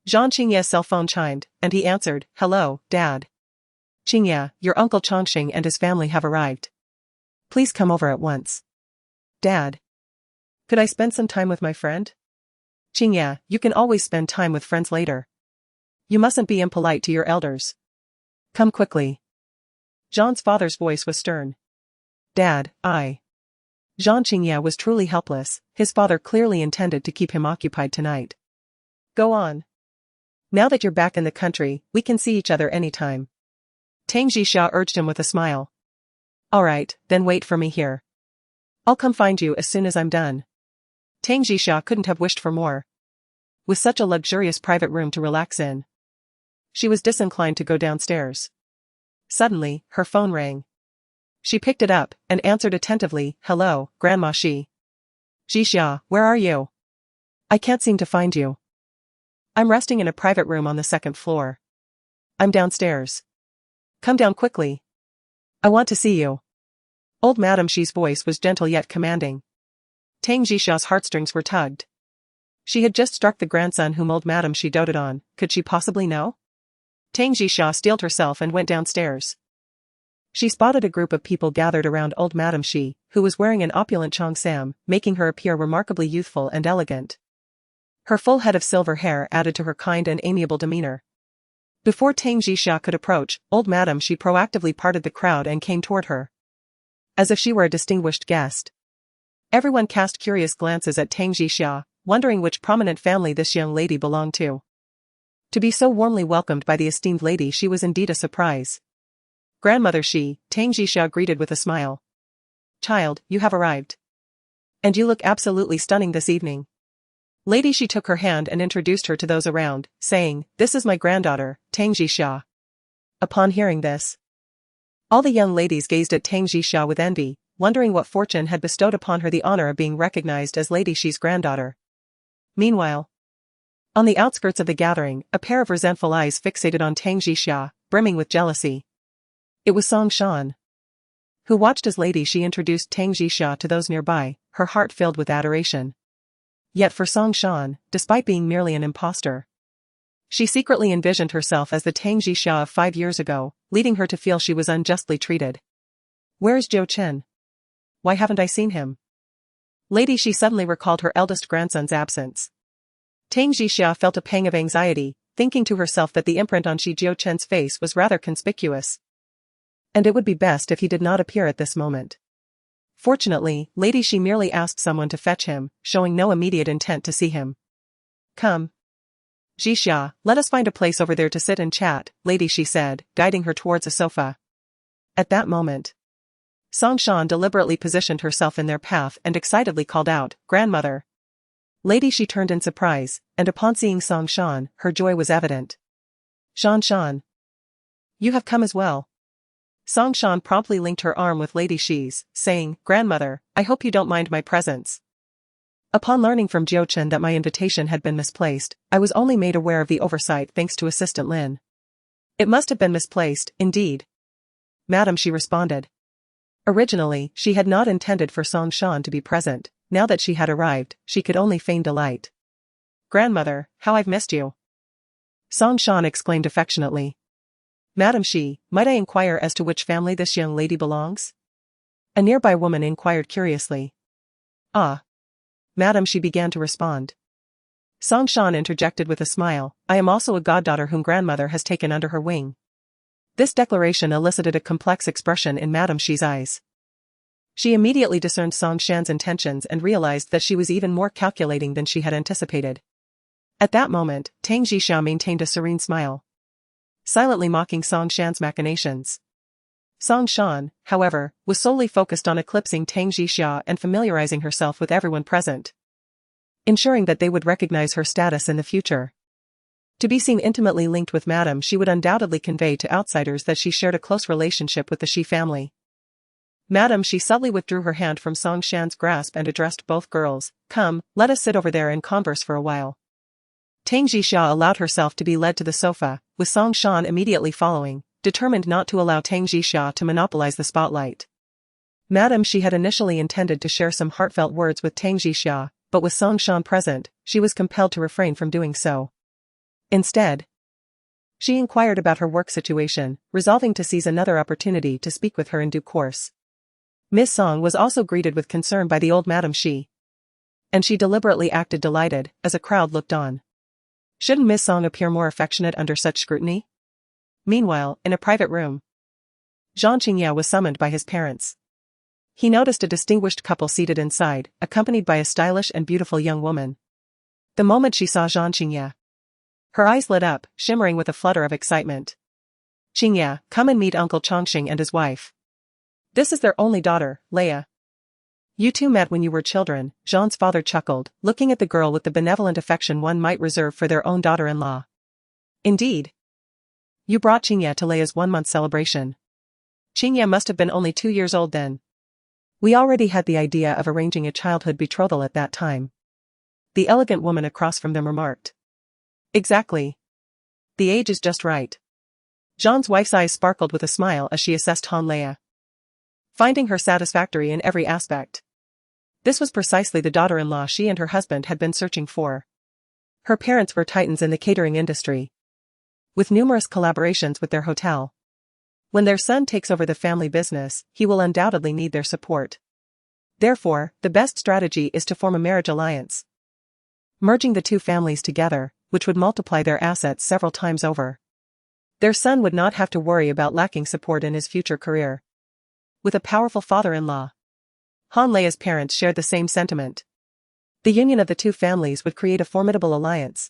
Zhang Qingye's cell phone chimed, and he answered, hello, Dad. Qingye, your uncle Chongqing and his family have arrived. Please come over at once. Dad. Could I spend some time with my friend? Qingye, you can always spend time with friends later. You mustn't be impolite to your elders. Come quickly. Zhang's father's voice was stern. Dad, Zhang Qingye was truly helpless. His father clearly intended to keep him occupied tonight. Go on. Now that you're back in the country, we can see each other anytime. Tang Jixia urged him with a smile. Alright, then wait for me here. I'll come find you as soon as I'm done. Tang Jixia couldn't have wished for more. With such a luxurious private room to relax in, she was disinclined to go downstairs. Suddenly, her phone rang. She picked it up and answered attentively, hello, Grandma Shi. Jixia, where are you? I can't seem to find you. I'm resting in a private room on the 2nd floor. I'm downstairs. Come down quickly. I want to see you. Old Madame Shi's voice was gentle yet commanding. Tang Jixia's heartstrings were tugged. She had just struck the grandson whom old madam she doted on, could she possibly know? Tang Jixia steeled herself and went downstairs. She spotted a group of people gathered around old Madam Shi, who was wearing an opulent cheongsam, making her appear remarkably youthful and elegant. Her full head of silver hair added to her kind and amiable demeanor. Before Tang Jixia could approach, old Madam Shi proactively parted the crowd and came toward her, as if she were a distinguished guest. Everyone cast curious glances at Tang Jixia, wondering which prominent family this young lady belonged to. To be so warmly welcomed by the esteemed lady Shi was indeed a surprise. Grandmother Shi, Tang Jixia greeted with a smile. Child, you have arrived. And you look absolutely stunning this evening. Lady Shi took her hand and introduced her to those around, saying, this is my granddaughter, Tang Jixia. Upon hearing this, all the young ladies gazed at Tang Jixia with envy, wondering what fortune had bestowed upon her the honor of being recognized as Lady Shi's granddaughter. Meanwhile, on the outskirts of the gathering, a pair of resentful eyes fixated on Tang Jixia, brimming with jealousy. It was Song Shan, who watched as Lady Shi introduced Tang Jixia to those nearby, her heart filled with adoration. Yet for Song Shan, despite being merely an imposter, she secretly envisioned herself as the Tang Jixia of 5 years ago, leading her to feel she was unjustly treated. Where is Jiuchen? Why haven't I seen him? Lady Shi suddenly recalled her eldest grandson's absence. Tang Jixia felt a pang of anxiety, thinking to herself that the imprint on Jiuchen's face was rather conspicuous, and it would be best if he did not appear at this moment. Fortunately, Lady Shi merely asked someone to fetch him, showing no immediate intent to see him. Come, Jixia, let us find a place over there to sit and chat, Lady Shi said, guiding her towards a sofa. At that moment, Song Shan deliberately positioned herself in their path and excitedly called out, Grandmother. Lady Shi turned in surprise, and upon seeing Song Shan, her joy was evident. Shan. You have come as well. Song Shan promptly linked her arm with Lady Shi's, saying, Grandmother, I hope you don't mind my presence. Upon learning from Jiuchen that my invitation had been misplaced, I was only made aware of the oversight thanks to Assistant Lin. It must have been misplaced, indeed. Madam, she responded. Originally, she had not intended for Song Shan to be present. Now that she had arrived, she could only feign delight. Grandmother, how I've missed you. Song Shan exclaimed affectionately. Madam Shi, might I inquire as to which family this young lady belongs? A nearby woman inquired curiously. Ah. Madam Shi began to respond. Song Shan interjected with a smile, I am also a goddaughter whom grandmother has taken under her wing. This declaration elicited a complex expression in Madam Shi's eyes. She immediately discerned Song Shan's intentions and realized that she was even more calculating than she had anticipated. At that moment, Tang Jixia maintained a serene smile, silently mocking Song Shan's machinations. Song Shan, however, was solely focused on eclipsing Tang Jixia and familiarizing herself with everyone present, ensuring that they would recognize her status in the future. To be seen intimately linked with Madam Shi would undoubtedly convey to outsiders that she shared a close relationship with the Shi family. Madam Shi subtly withdrew her hand from Song Shan's grasp and addressed both girls, Come, let us sit over there and converse for a while. Tang Jixia allowed herself to be led to the sofa, with Song Shan immediately following, determined not to allow Tang Jixia to monopolize the spotlight. Madam Shi had initially intended to share some heartfelt words with Tang Jixia, but with Song Shan present, she was compelled to refrain from doing so. Instead, she inquired about her work situation, resolving to seize another opportunity to speak with her in due course. Miss Song was also greeted with concern by the old Madam Shi, and she deliberately acted delighted, as a crowd looked on. Shouldn't Miss Song appear more affectionate under such scrutiny? Meanwhile, in a private room, Zhang Qingya was summoned by his parents. He noticed a distinguished couple seated inside, accompanied by a stylish and beautiful young woman. The moment she saw Zhang Qingya, her eyes lit up, shimmering with a flutter of excitement. Qingya, come and meet Uncle Chongqing and his wife. This is their only daughter, Leia. You two met when you were children, Zhang's father chuckled, looking at the girl with the benevolent affection one might reserve for their own daughter-in-law. Indeed. You brought Qingya to Leia's 1-month celebration. Qingya must have been only 2 years old then. We already had the idea of arranging a childhood betrothal at that time. The elegant woman across from them remarked. Exactly. The age is just right. Zhang's wife's eyes sparkled with a smile as she assessed Han Leia, finding her satisfactory in every aspect. This was precisely the daughter-in-law she and her husband had been searching for. Her parents were titans in the catering industry, with numerous collaborations with their hotel. When their son takes over the family business, he will undoubtedly need their support. Therefore, the best strategy is to form a marriage alliance, merging the two families together, which would multiply their assets several times over. Their son would not have to worry about lacking support in his future career. With a powerful father-in-law, Han Leia's parents shared the same sentiment. The union of the two families would create a formidable alliance,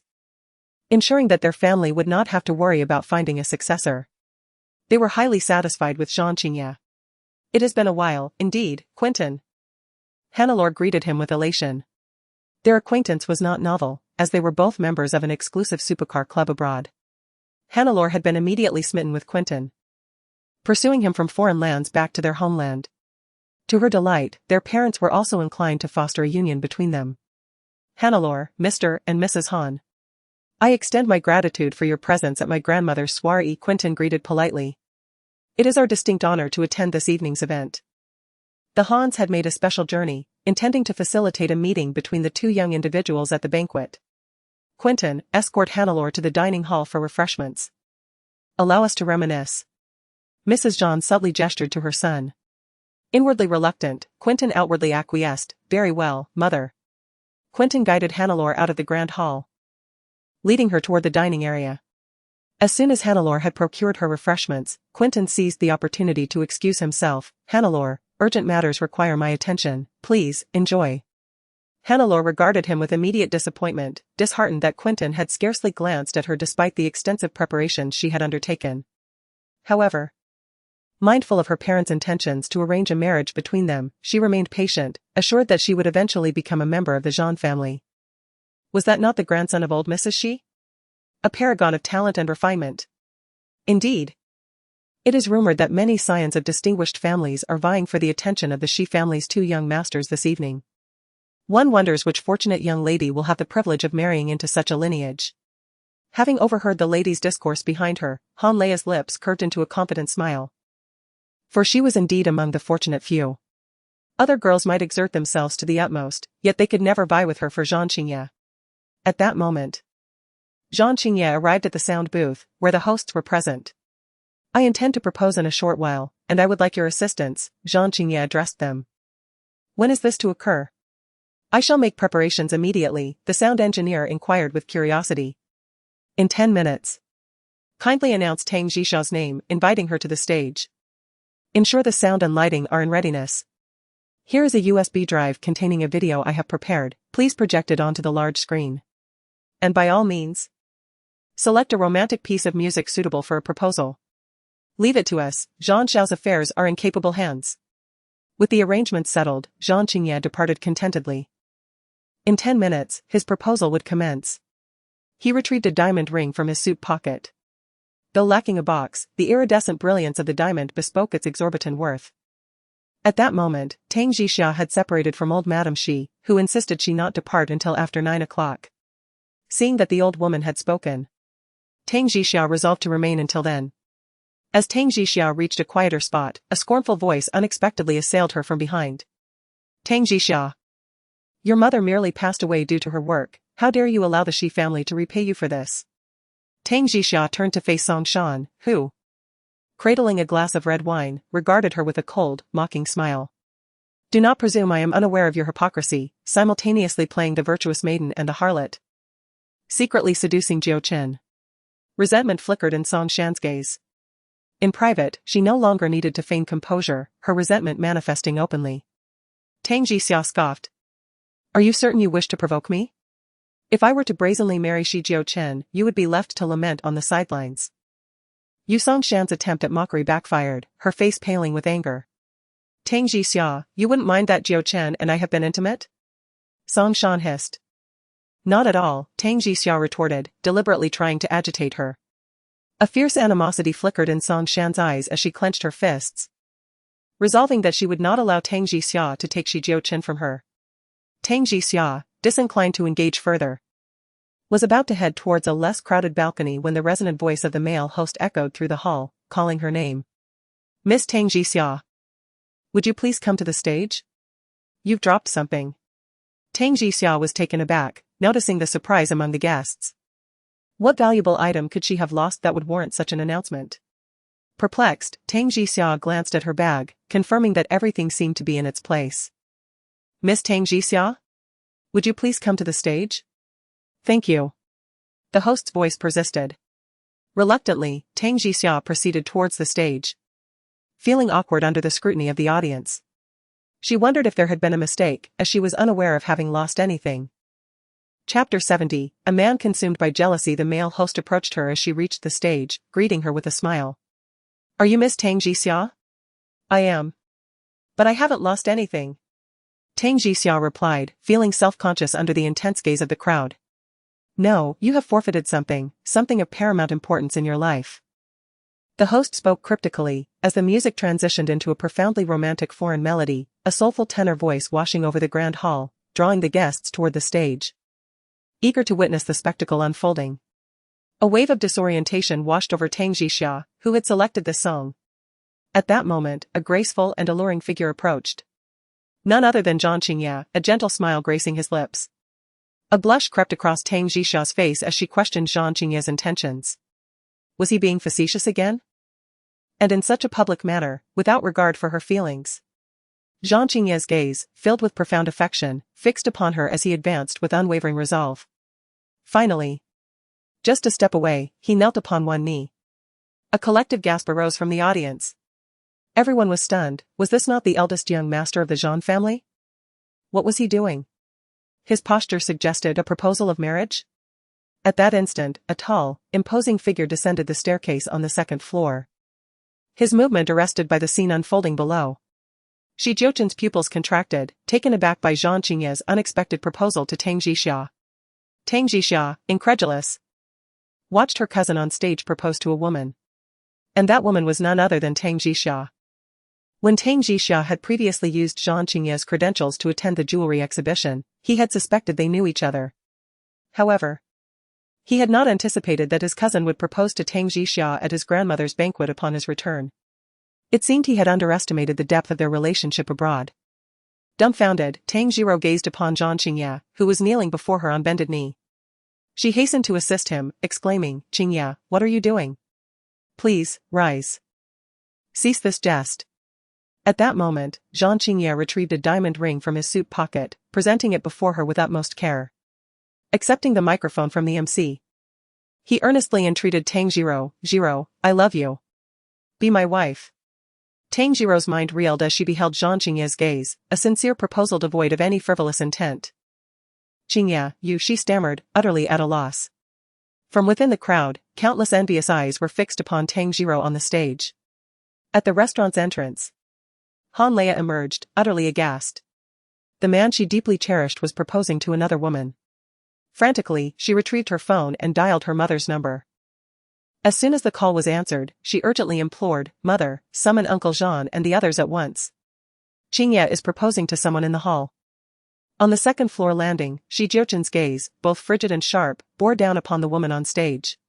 ensuring that their family would not have to worry about finding a successor. They were highly satisfied with Jiang Qingye. It has been a while, indeed, Quentin. Hannelore greeted him with elation. Their acquaintance was not novel, as they were both members of an exclusive supercar club abroad. Hannelore had been immediately smitten with Quentin, pursuing him from foreign lands back to their homeland. To her delight, their parents were also inclined to foster a union between them. Hannelore, Mr. and Mrs. Han. I extend my gratitude for your presence at my grandmother's soirée, Quentin greeted politely. It is our distinct honor to attend this evening's event. The Hans had made a special journey, intending to facilitate a meeting between the two young individuals at the banquet. Quentin, escort Hannelore to the dining hall for refreshments. Allow us to reminisce. Mrs. Zhang subtly gestured to her son. Inwardly reluctant, Quentin outwardly acquiesced. Very well, mother. Quentin guided Hannelore out of the grand hall, leading her toward the dining area. As soon as Hannelore had procured her refreshments, Quentin seized the opportunity to excuse himself. Hannelore, urgent matters require my attention. Please, enjoy. Hannelore regarded him with immediate disappointment, disheartened that Quentin had scarcely glanced at her despite the extensive preparations she had undertaken. However, mindful of her parents' intentions to arrange a marriage between them, she remained patient, assured that she would eventually become a member of the Zhang family. Was that not the grandson of old Mrs. Shi? A paragon of talent and refinement. Indeed. It is rumored that many scions of distinguished families are vying for the attention of the Shi family's two young masters this evening. One wonders which fortunate young lady will have the privilege of marrying into such a lineage. Having overheard the lady's discourse behind her, Han Leia's lips curved into a confident smile. For she was indeed among the fortunate few. Other girls might exert themselves to the utmost, yet they could never vie with her for Jiang Qingye. At that moment, Jiang Qingye arrived at the sound booth, where the hosts were present. I intend to propose in a short while, and I would like your assistance, Jiang Qingye addressed them. When is this to occur? I shall make preparations immediately, the sound engineer inquired with curiosity. In 10 minutes. Kindly announce Tang Jisha's name, inviting her to the stage. Ensure the sound and lighting are in readiness. Here is a USB drive containing a video I have prepared, please project it onto the large screen. And by all means, select a romantic piece of music suitable for a proposal. Leave it to us, Zhang Xiao's affairs are in capable hands. With the arrangements settled, Jiang Qingye departed contentedly. In 10 minutes, his proposal would commence. He retrieved a diamond ring from his suit pocket. Though lacking a box, the iridescent brilliance of the diamond bespoke its exorbitant worth. At that moment, Tang Jixia had separated from old Madame Shi, who insisted she not depart until after 9 o'clock. Seeing that the old woman had spoken, Tang Jixia resolved to remain until then. As Tang Jixia reached a quieter spot, a scornful voice unexpectedly assailed her from behind. Tang Jixia. Your mother merely passed away due to her work, how dare you allow the Shi family to repay you for this? Tang Jixia turned to face Song Shan, who, cradling a glass of red wine, regarded her with a cold, mocking smile. Do not presume I am unaware of your hypocrisy, simultaneously playing the virtuous maiden and the harlot, secretly seducing Jiuchen. Resentment flickered in Song Shan's gaze. In private, she no longer needed to feign composure, her resentment manifesting openly. Tang Jixia scoffed. Are you certain you wish to provoke me? If I were to brazenly marry Shi Jiuchen, you would be left to lament on the sidelines. Yu Songshan's attempt at mockery backfired, her face paling with anger. Tang Jixia, you wouldn't mind that Jiuchen and I have been intimate? Song Shan hissed. Not at all, Tang Jixia retorted, deliberately trying to agitate her. A fierce animosity flickered in Song Shan's eyes as she clenched her fists, resolving that she would not allow Tang Jixia to take Shi Jiuchen from her. Tang Jixia, disinclined to engage further, was about to head towards a less crowded balcony when the resonant voice of the male host echoed through the hall, calling her name. Miss Tang Jixia. Would you please come to the stage? You've dropped something. Tang Jixia was taken aback, noticing the surprise among the guests. What valuable item could she have lost that would warrant such an announcement? Perplexed, Tang Jixia glanced at her bag, confirming that everything seemed to be in its place. Miss Tang Jixia? Would you please come to the stage? Thank you. The host's voice persisted. Reluctantly, Tang Jixia proceeded towards the stage. Feeling awkward under the scrutiny of the audience, she wondered if there had been a mistake, as she was unaware of having lost anything. Chapter 70, a man consumed by jealousy. The male host approached her as she reached the stage, greeting her with a smile. Are you Miss Tang Jixia? I am. But I haven't lost anything. Tang Jixia replied, feeling self-conscious under the intense gaze of the crowd. No, you have forfeited something of paramount importance in your life. The host spoke cryptically, as the music transitioned into a profoundly romantic foreign melody, a soulful tenor voice washing over the grand hall, drawing the guests toward the stage. Eager to witness the spectacle unfolding, a wave of disorientation washed over Tang Jixia, who had selected this song. At that moment, a graceful and alluring figure approached. None other than Zhang Qingya, a gentle smile gracing his lips. A blush crept across Tang Jixia's face as she questioned Zhang Qingya's intentions. Was he being facetious again? And in such a public manner, without regard for her feelings. Zhang Qingya's gaze, filled with profound affection, fixed upon her as he advanced with unwavering resolve. Finally, just a step away, he knelt upon one knee. A collective gasp arose from the audience. Everyone was stunned. Was this not the eldest young master of the Zhang family? What was he doing? His posture suggested a proposal of marriage? At that instant, a tall, imposing figure descended the staircase on the second floor. His movement arrested by the scene unfolding below. Jiuchen's pupils contracted, taken aback by Zhang Qingya's unexpected proposal to Tang Jixia. Tang Jixia, incredulous, watched her cousin on stage propose to a woman. And that woman was none other than Tang Jixia. When Tang Jixia had previously used Zhang Qingya's credentials to attend the jewelry exhibition, he had suspected they knew each other. However, he had not anticipated that his cousin would propose to Tang Jixia at his grandmother's banquet upon his return. It seemed he had underestimated the depth of their relationship abroad. Dumbfounded, Tang Jiro gazed upon Zhang Qingya, who was kneeling before her on bended knee. She hastened to assist him, exclaiming, Qingya, what are you doing? Please, rise. Cease this jest. At that moment, Zhang Qingya retrieved a diamond ring from his suit pocket, presenting it before her with utmost care. Accepting the microphone from the MC, he earnestly entreated Tang Jiro, Jiro, I love you. Be my wife. Tang Jiro's mind reeled as she beheld Zhang Qingya's gaze, a sincere proposal devoid of any frivolous intent. Qingya, she stammered, utterly at a loss. From within the crowd, countless envious eyes were fixed upon Tang Jiro on the stage. At the restaurant's entrance, Han Leia emerged, utterly aghast. The man she deeply cherished was proposing to another woman. Frantically, she retrieved her phone and dialed her mother's number. As soon as the call was answered, she urgently implored, Mother, summon Uncle Jean and the others at once. Qingya is proposing to someone in the hall. On the second floor landing, Jiuchen's gaze, both frigid and sharp, bore down upon the woman on stage.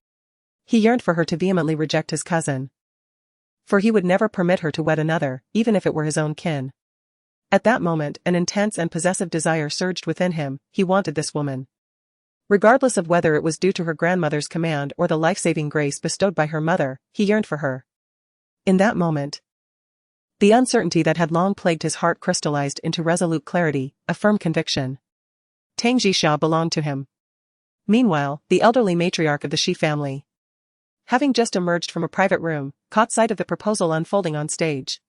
He yearned for her to vehemently reject his cousin. For he would never permit her to wed another, even if it were his own kin. At that moment, an intense and possessive desire surged within him. He wanted this woman. Regardless of whether it was due to her grandmother's command or the life-saving grace bestowed by her mother, he yearned for her. In that moment, the uncertainty that had long plagued his heart crystallized into resolute clarity, a firm conviction. Tang Jixia belonged to him. Meanwhile, the elderly matriarch of the Shi family, having just emerged from a private room, caught sight of the proposal unfolding on stage.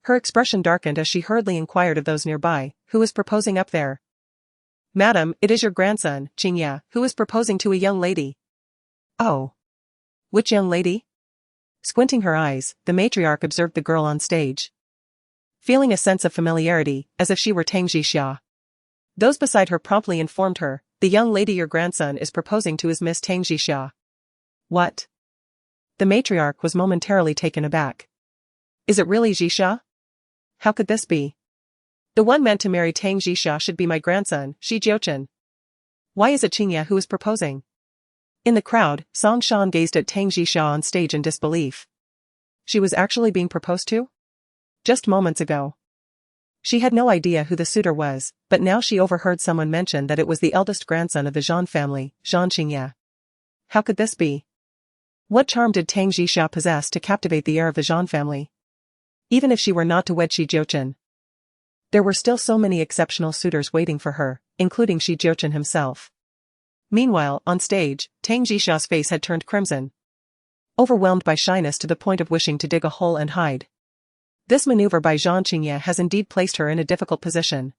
Her expression darkened as she hurriedly inquired of those nearby, who was proposing up there? Madam, it is your grandson, Qingya, who is proposing to a young lady. Oh. Which young lady? Squinting her eyes, the matriarch observed the girl on stage. Feeling a sense of familiarity, as if she were Tang Jixia. Those beside her promptly informed her, the young lady your grandson is proposing to is Miss Tang Jixia. What? The matriarch was momentarily taken aback. Is it really Jixia? How could this be? The one meant to marry Tang Jixia should be my grandson, Jiuchen. Why is it Qingya who is proposing? In the crowd, Song Shan gazed at Tang Jixia on stage in disbelief. She was actually being proposed to? Just moments ago, She had no idea who the suitor was, but now she overheard someone mention that it was the eldest grandson of the Jiuchen family, Jiang Qingye. How could this be? What charm did Tang Jixia possess to captivate the heir of the Jiuchen family? Even if she were not to wed Jiuchen, there were still so many exceptional suitors waiting for her, including Jiuchen himself. Meanwhile, on stage, Tang Jixia's face had turned crimson. Overwhelmed by shyness to the point of wishing to dig a hole and hide. This maneuver by Jiang Qingye has indeed placed her in a difficult position.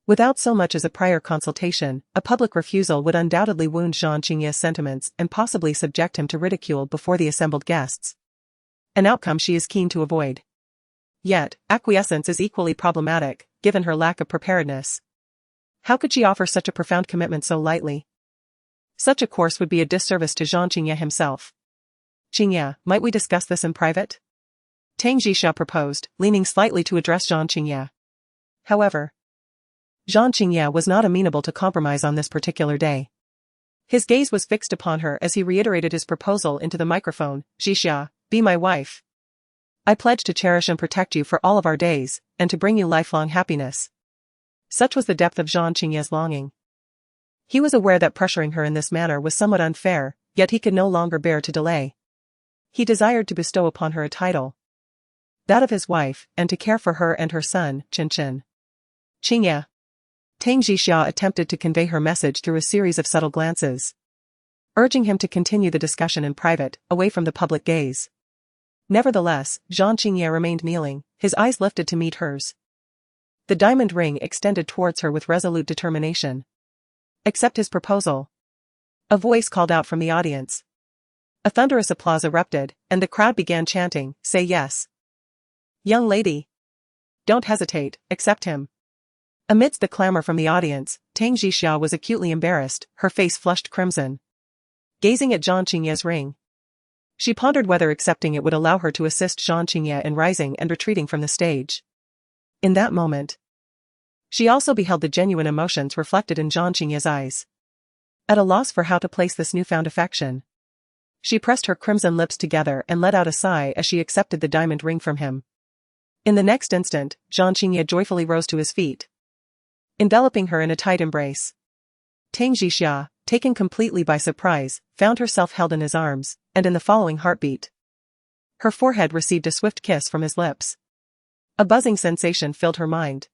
Without so much as a prior consultation, a public refusal would undoubtedly wound Jiang Qingye's sentiments and possibly subject him to ridicule before the assembled guests. An outcome she is keen to avoid. Yet, acquiescence is equally problematic, given her lack of preparedness. How could she offer such a profound commitment so lightly? Such a course would be a disservice to Jiang Qingye himself. Qingye, might we discuss this in private? Tang Jixia proposed, leaning slightly to address Jiang Qingye. However, Jiang Qingye was not amenable to compromise on this particular day. His gaze was fixed upon her as he reiterated his proposal into the microphone. Jixia, be my wife. I pledge to cherish and protect you for all of our days, and to bring you lifelong happiness. Such was the depth of Jiang Qingye's longing. He was aware that pressuring her in this manner was somewhat unfair, yet he could no longer bear to delay. He desired to bestow upon her a title. That of his wife, and to care for her and her son, Jiuchen. Qingye. Tang Jixia attempted to convey her message through a series of subtle glances, urging him to continue the discussion in private, away from the public gaze. Nevertheless, Jiang Qingye remained kneeling, his eyes lifted to meet hers. The diamond ring extended towards her with resolute determination. Accept his proposal. A voice called out from the audience. A thunderous applause erupted, and the crowd began chanting, say yes. Young lady. Don't hesitate, accept him. Amidst the clamor from the audience, Tang Jixia was acutely embarrassed, her face flushed crimson. Gazing at Jiang Qingye's ring, she pondered whether accepting it would allow her to assist Jiang Qingye in rising and retreating from the stage. In that moment, she also beheld the genuine emotions reflected in Jiang Qingye's eyes. At a loss for how to place this newfound affection, she pressed her crimson lips together and let out a sigh as she accepted the diamond ring from him. In the next instant, Jiang Qingye joyfully rose to his feet, enveloping her in a tight embrace. Tang Jixia, taken completely by surprise, found herself held in his arms, and in the following heartbeat, her forehead received a swift kiss from his lips. A buzzing sensation filled her mind.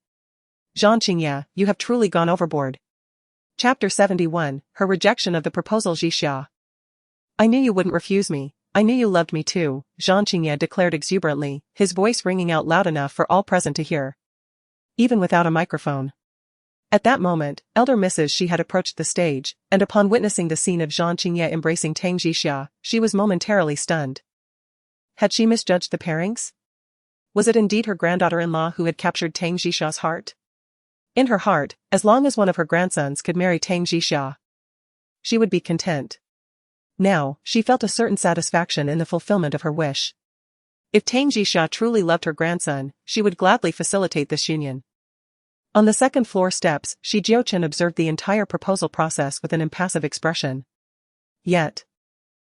Jiang Qingye, you have truly gone overboard. Chapter 71, Her Rejection of the Proposal. Jixia. I knew you wouldn't refuse me, I knew you loved me too, Jiang Qingye declared exuberantly, his voice ringing out loud enough for all present to hear. Even without a microphone. At that moment, elder Mrs. She had approached the stage, and upon witnessing the scene of Jiang Qingye embracing Tang Jixia, she was momentarily stunned. Had she misjudged the pairings? Was it indeed her granddaughter-in-law who had captured Tang Jixia's heart? In her heart, as long as one of her grandsons could marry Tang Jixia, she would be content. Now, she felt a certain satisfaction in the fulfillment of her wish. If Tang Jixia truly loved her grandson, she would gladly facilitate this union. On the second-floor steps, Jiuchen observed the entire proposal process with an impassive expression. Yet,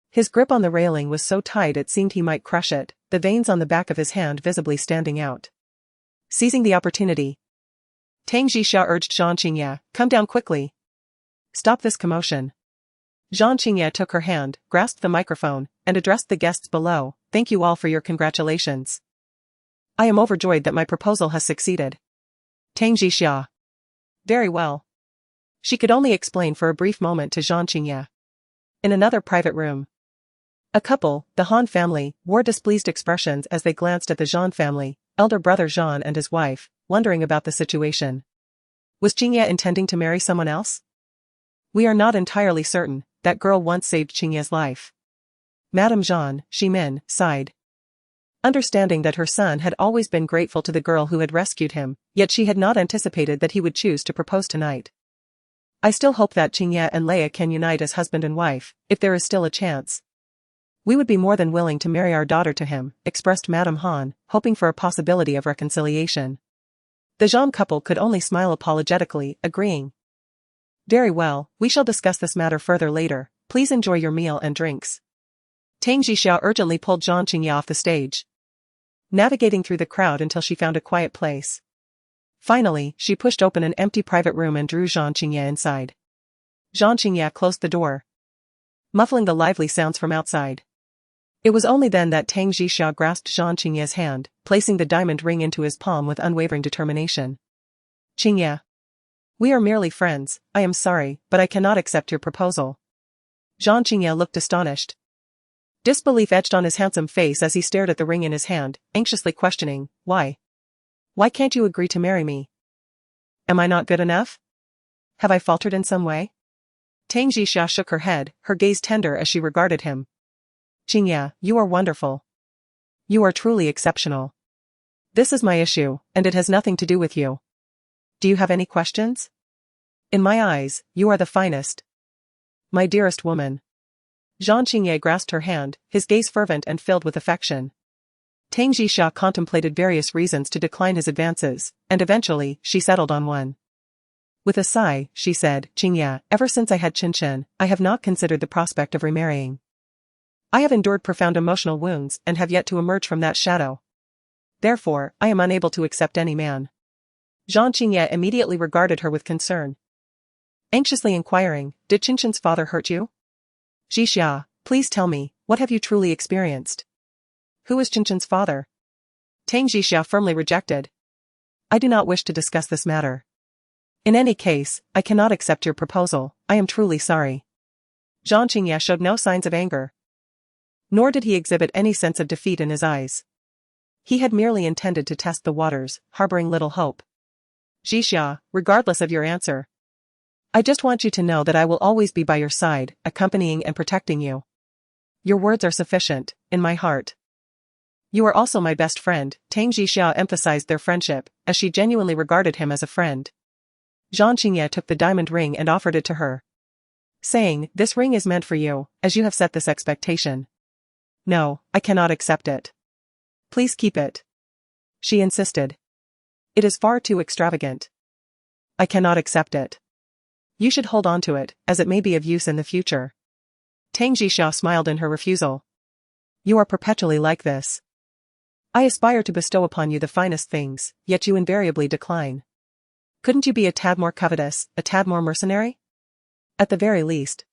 his grip on the railing was so tight it seemed he might crush it, the veins on the back of his hand visibly standing out. Seizing the opportunity, Tang Jixia urged Jiang Qingye, come down quickly. Stop this commotion. Jiang Qingye took her hand, grasped the microphone, and addressed the guests below, thank you all for your congratulations. I am overjoyed that my proposal has succeeded. Tang Jixia. Very well. She could only explain for a brief moment to Jiang Qingye. In another private room, a couple, the Han family, wore displeased expressions as they glanced at the Jiang family, elder brother Jiang and his wife, wondering about the situation. Was Qingye intending to marry someone else? We are not entirely certain, that girl once saved Qingye's life. Madame Jiang, Ximin, sighed. Understanding that her son had always been grateful to the girl who had rescued him, yet she had not anticipated that he would choose to propose tonight. I still hope that Qingye and Leia can unite as husband and wife, if there is still a chance. We would be more than willing to marry our daughter to him, expressed Madame Han, hoping for a possibility of reconciliation. The Jiang couple could only smile apologetically, agreeing. Very well, we shall discuss this matter further later, please enjoy your meal and drinks. Tang Jixia urgently pulled Jiang Qingye off the stage, navigating through the crowd until she found a quiet place. Finally, she pushed open an empty private room and drew Jiang Qingye inside. Jiang Qingye closed the door, muffling the lively sounds from outside. It was only then that Tang Jixia grasped Jiang Qingye's hand, placing the diamond ring into his palm with unwavering determination. Qingye. We are merely friends, I am sorry, but I cannot accept your proposal. Jiang Qingye looked astonished. Disbelief etched on his handsome face as he stared at the ring in his hand, anxiously questioning, why? Why can't you agree to marry me? Am I not good enough? Have I faltered in some way? Tang Jixia shook her head, her gaze tender as she regarded him. Qingye, you are wonderful. You are truly exceptional. This is my issue, and it has nothing to do with you. Do you have any questions? In my eyes, you are the finest. My dearest woman. Jiang Qingye grasped her hand, his gaze fervent and filled with affection. Tang Jixia contemplated various reasons to decline his advances, and eventually, she settled on one. With a sigh, she said, Qingye, ever since I had Jiuchen, I have not considered the prospect of remarrying. I have endured profound emotional wounds and have yet to emerge from that shadow. Therefore, I am unable to accept any man. Jiang Qingye immediately regarded her with concern. Anxiously inquiring, did Jiuchen's father hurt you? Jixia, please tell me, what have you truly experienced? Who is Jiuchen's father? Tang Jixia firmly rejected. I do not wish to discuss this matter. In any case, I cannot accept your proposal, I am truly sorry. Jiang Qingye showed no signs of anger. Nor did he exhibit any sense of defeat in his eyes. He had merely intended to test the waters, harboring little hope. Jixia, regardless of your answer, I just want you to know that I will always be by your side, accompanying and protecting you. Your words are sufficient, in my heart. You are also my best friend. Tang Jixia emphasized their friendship, as she genuinely regarded him as a friend. Jiang Qingye took the diamond ring and offered it to her, saying, this ring is meant for you, as you have set this expectation. No, I cannot accept it. Please keep it. She insisted. It is far too extravagant. I cannot accept it. You should hold on to it, as it may be of use in the future. Tang Jixia smiled in her refusal. You are perpetually like this. I aspire to bestow upon you the finest things, yet you invariably decline. Couldn't you be a tad more covetous, a tad more mercenary? At the very least.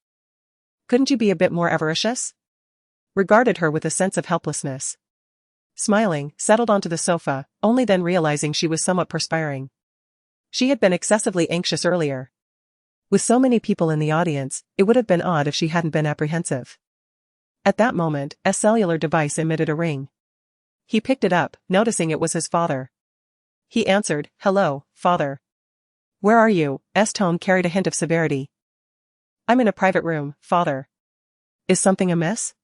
Couldn't you be a bit more avaricious? Regarded her with a sense of helplessness. Smiling, settled onto the sofa, only then realizing she was somewhat perspiring. She had been excessively anxious earlier. With so many people in the audience, it would have been odd if she hadn't been apprehensive. At that moment, a cellular device emitted a ring. He picked it up, noticing it was his father. He answered, hello, father. Where are you? S tone carried a hint of severity. I'm in a private room, father. Is something amiss?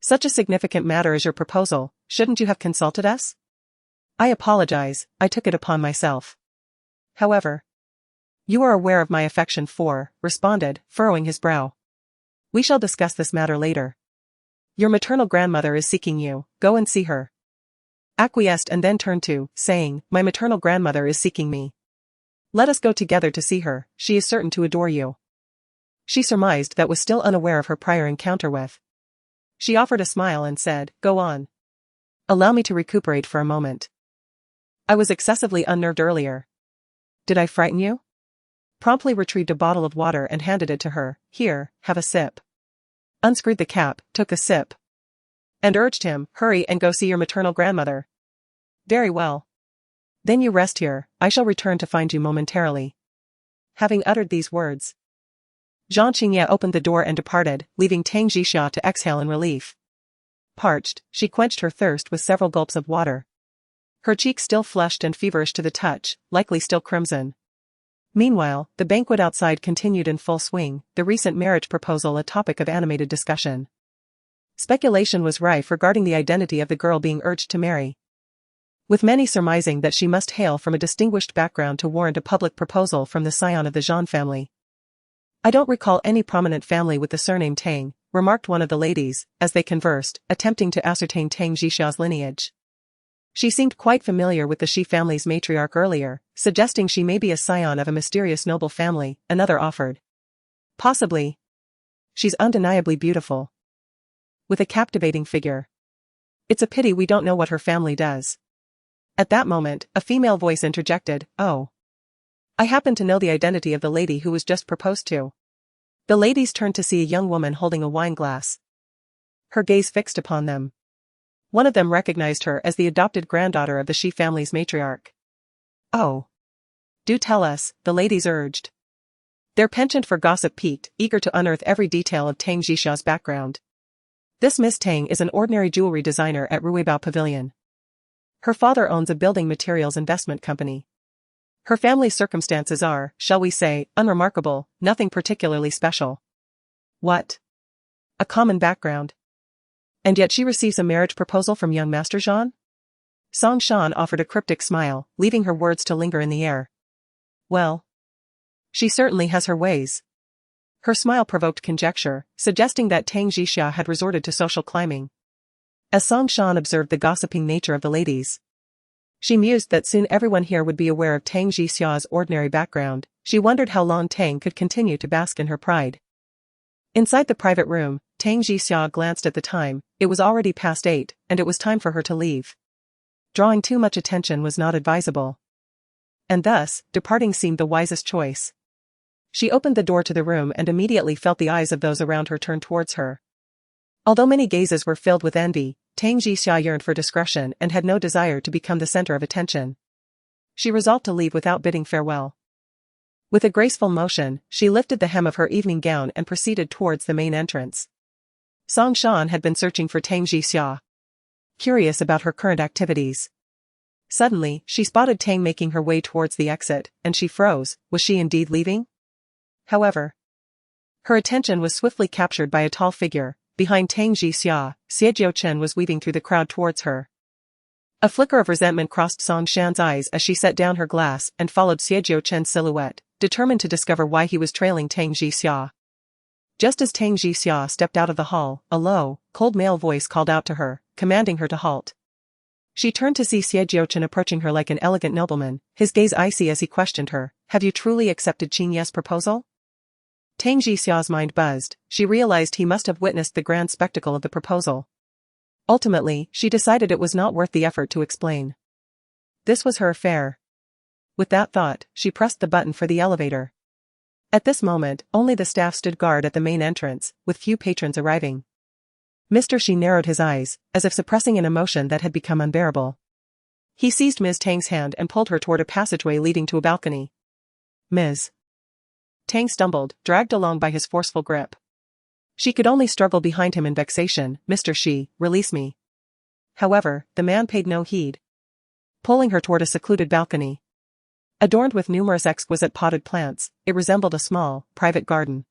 Such a significant matter as your proposal, shouldn't you have consulted us? I apologize, I took it upon myself. However, you are aware of my affection for, responded, furrowing his brow. We shall discuss this matter later. Your maternal grandmother is seeking you, go and see her. Acquiesced and then turned to, saying, my maternal grandmother is seeking me. Let us go together to see her, she is certain to adore you. She surmised that was still unaware of her prior encounter with. She offered a smile and said, go on. Allow me to recuperate for a moment. I was excessively unnerved earlier. Did I frighten you? Promptly retrieved a bottle of water and handed it to her, here, have a sip. Unscrewed the cap, took a sip. And urged him, hurry and go see your maternal grandmother. Very well. Then you rest here, I shall return to find you momentarily. Having uttered these words, Jiang Qingye opened the door and departed, leaving Tang Jixia to exhale in relief. Parched, she quenched her thirst with several gulps of water. Her cheeks still flushed and feverish to the touch, likely still crimson. Meanwhile, the banquet outside continued in full swing, the recent marriage proposal a topic of animated discussion. Speculation was rife regarding the identity of the girl being urged to marry, with many surmising that she must hail from a distinguished background to warrant a public proposal from the scion of the Jiuchen family. I don't recall any prominent family with the surname Tang, remarked one of the ladies, as they conversed, attempting to ascertain Tang Jixia's lineage. She seemed quite familiar with the Shi family's matriarch earlier, suggesting she may be a scion of a mysterious noble family, another offered. Possibly. She's undeniably beautiful. With a captivating figure. It's a pity we don't know what her family does. At that moment, a female voice interjected, "Oh. I happen to know the identity of the lady who was just proposed to." The ladies turned to see a young woman holding a wine glass. Her gaze fixed upon them. One of them recognized her as the adopted granddaughter of the Shi family's matriarch. "Oh. Do tell us," the ladies urged. Their penchant for gossip piqued, eager to unearth every detail of Tang Jixia's background. "This Miss Tang is an ordinary jewelry designer at Ruibao Pavilion. Her father owns a building materials investment company. Her family's circumstances are, shall we say, unremarkable, nothing particularly special." "What? A common background. And yet she receives a marriage proposal from young Master Zhan?" Song Shan offered a cryptic smile, leaving her words to linger in the air. "Well. She certainly has her ways." Her smile provoked conjecture, suggesting that Tang Jixia had resorted to social climbing. As Song Shan observed the gossiping nature of the ladies, she mused that soon everyone here would be aware of Tang Jixia's ordinary background. She wondered how long Tang could continue to bask in her pride. Inside the private room, Tang Jixia glanced at the time. It was already past 8, and it was time for her to leave. Drawing too much attention was not advisable. And thus, departing seemed the wisest choice. She opened the door to the room and immediately felt the eyes of those around her turn towards her. Although many gazes were filled with envy, Tang Jixia yearned for discretion and had no desire to become the center of attention. She resolved to leave without bidding farewell. With a graceful motion, she lifted the hem of her evening gown and proceeded towards the main entrance. Song Shan had been searching for Tang Jixia, curious about her current activities. Suddenly, she spotted Tang making her way towards the exit, and she froze. Was she indeed leaving? However, her attention was swiftly captured by a tall figure. Behind Tang Jixia, Jiuchen was weaving through the crowd towards her. A flicker of resentment crossed Song Shan's eyes as she set down her glass and followed Jiuchen's silhouette, determined to discover why he was trailing Tang Jixia. Just as Tang Jixia stepped out of the hall, a low, cold male voice called out to her, commanding her to halt. She turned to see Jiuchen approaching her like an elegant nobleman, his gaze icy as he questioned her. "Have you truly accepted Qing Ye's proposal?" Tang Jixia's mind buzzed. She realized he must have witnessed the grand spectacle of the proposal. Ultimately, she decided it was not worth the effort to explain. This was her affair. With that thought, she pressed the button for the elevator. At this moment, only the staff stood guard at the main entrance, with few patrons arriving. Mr. Shi narrowed his eyes, as if suppressing an emotion that had become unbearable. He seized Ms. Tang's hand and pulled her toward a passageway leading to a balcony. "Ms." Tang stumbled, dragged along by his forceful grip. She could only struggle behind him in vexation. "Mr. Shi, release me." However, the man paid no heed, pulling her toward a secluded balcony. Adorned with numerous exquisite potted plants, it resembled a small, private garden.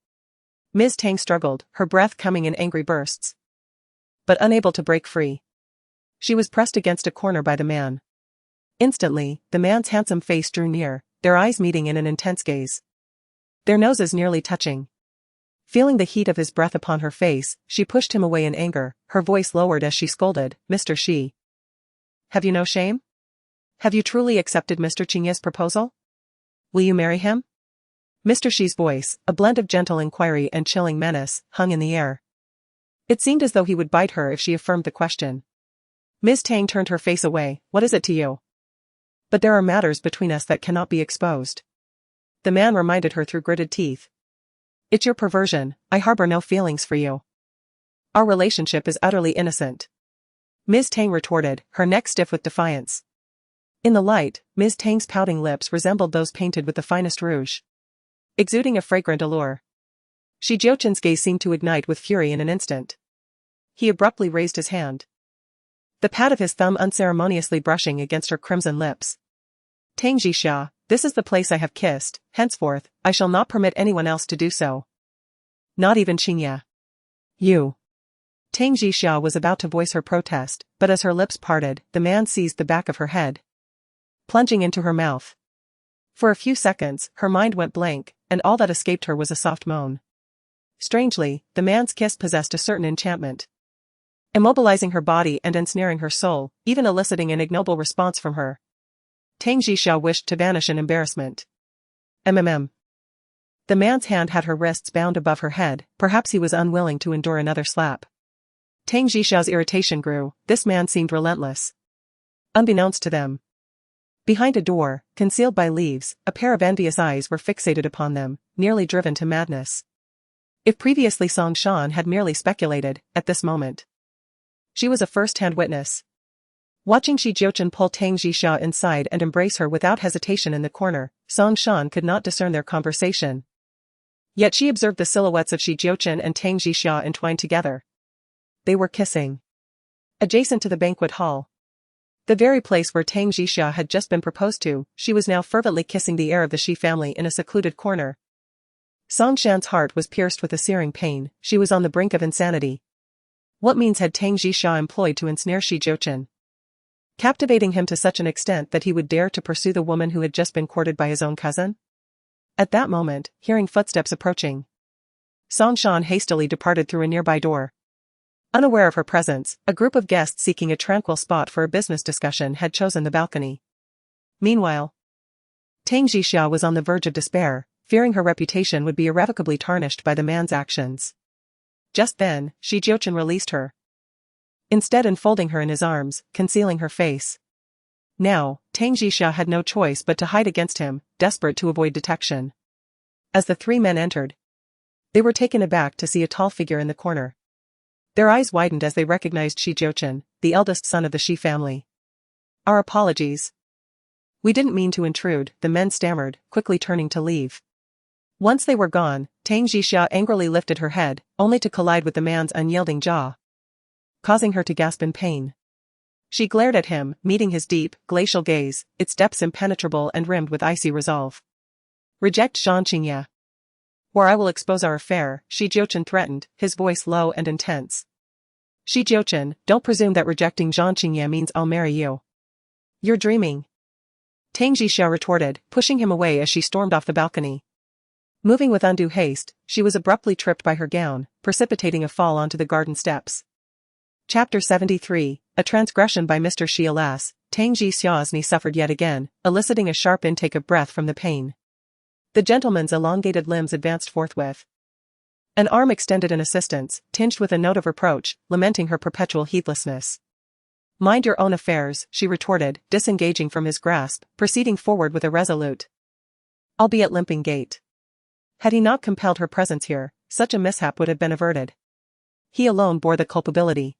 Ms. Tang struggled, her breath coming in angry bursts. But unable to break free, she was pressed against a corner by the man. Instantly, the man's handsome face drew near, their eyes meeting in an intense gaze, their noses nearly touching. Feeling the heat of his breath upon her face, she pushed him away in anger, her voice lowered as she scolded, "Mr. Shi. Have you no shame? Have you truly accepted Mr. Qing Ye's proposal? Will you marry him?" Mr. Shi's voice, a blend of gentle inquiry and chilling menace, hung in the air. It seemed as though he would bite her if she affirmed the question. Ms. Tang turned her face away. "What is it to you?" "But there are matters between us that cannot be exposed," the man reminded her through gritted teeth. "It's your perversion. I harbor no feelings for you. Our relationship is utterly innocent," Ms. Tang retorted, her neck stiff with defiance. In the light, Ms. Tang's pouting lips resembled those painted with the finest rouge, exuding a fragrant allure. Jiuchen's gaze seemed to ignite with fury in an instant. He abruptly raised his hand, the pad of his thumb unceremoniously brushing against her crimson lips. "Tang Jixia, this is the place I have kissed. Henceforth, I shall not permit anyone else to do so. Not even Qing Ye. You." Tang Jixia was about to voice her protest, but as her lips parted, the man seized the back of her head, plunging into her mouth. For a few seconds, her mind went blank, and all that escaped her was a soft moan. Strangely, the man's kiss possessed a certain enchantment, immobilizing her body and ensnaring her soul, even eliciting an ignoble response from her. Tang Jixia wished to vanish in embarrassment. The man's hand had her wrists bound above her head, perhaps he was unwilling to endure another slap. Tang Jixia's irritation grew, this man seemed relentless. Unbeknownst to them, Behind a door, concealed by leaves, a pair of envious eyes were fixated upon them, nearly driven to madness. If previously Song Shan had merely speculated, at this moment, she was a first-hand witness. Watching Jiuchen pull Tang Jixia inside and embrace her without hesitation in the corner, Song Shan could not discern their conversation. Yet she observed the silhouettes of Jiuchen and Tang Jixia entwined together. They were kissing. Adjacent to the banquet hall, the very place where Tang Jixia had just been proposed to, she was now fervently kissing the heir of the Shi family in a secluded corner. Song Shan's heart was pierced with a searing pain. She was on the brink of insanity. What means had Tang Jixia employed to ensnare Jiuchen, captivating him to such an extent that he would dare to pursue the woman who had just been courted by his own cousin? At that moment, hearing footsteps approaching, Song Shan hastily departed through a nearby door. Unaware of her presence, a group of guests seeking a tranquil spot for a business discussion had chosen the balcony. Meanwhile, Tang Jixia was on the verge of despair, fearing her reputation would be irrevocably tarnished by the man's actions. Just then, Jiuchen released her, instead enfolding her in his arms, concealing her face. Now, Tang Jixia had no choice but to hide against him, desperate to avoid detection. As the three men entered, they were taken aback to see a tall figure in the corner. Their eyes widened as they recognized Jiuchen, the eldest son of the Shi family. "Our apologies. We didn't mean to intrude," the men stammered, quickly turning to leave. Once they were gone, Tang Jixia angrily lifted her head, only to collide with the man's unyielding jaw, causing her to gasp in pain. She glared at him, meeting his deep, glacial gaze, its depths impenetrable and rimmed with icy resolve. "Reject Zhang Qingye, or I will expose our affair," Jiuchen threatened, his voice low and intense. "Jiuchen, don't presume that rejecting Zhang Qingye means I'll marry you. You're dreaming," Tang Jixia retorted, pushing him away as she stormed off the balcony. Moving with undue haste, she was abruptly tripped by her gown, precipitating a fall onto the garden steps. Chapter 73, A Transgression by Mr. Shi. Alas, Tang Jixia's knee suffered yet again, eliciting a sharp intake of breath from the pain. The gentleman's elongated limbs advanced forthwith. An arm extended in assistance, tinged with a note of reproach, lamenting her perpetual heedlessness. "Mind your own affairs," she retorted, disengaging from his grasp, proceeding forward with a resolute, albeit limping gait. Had he not compelled her presence here, such a mishap would have been averted. He alone bore the culpability.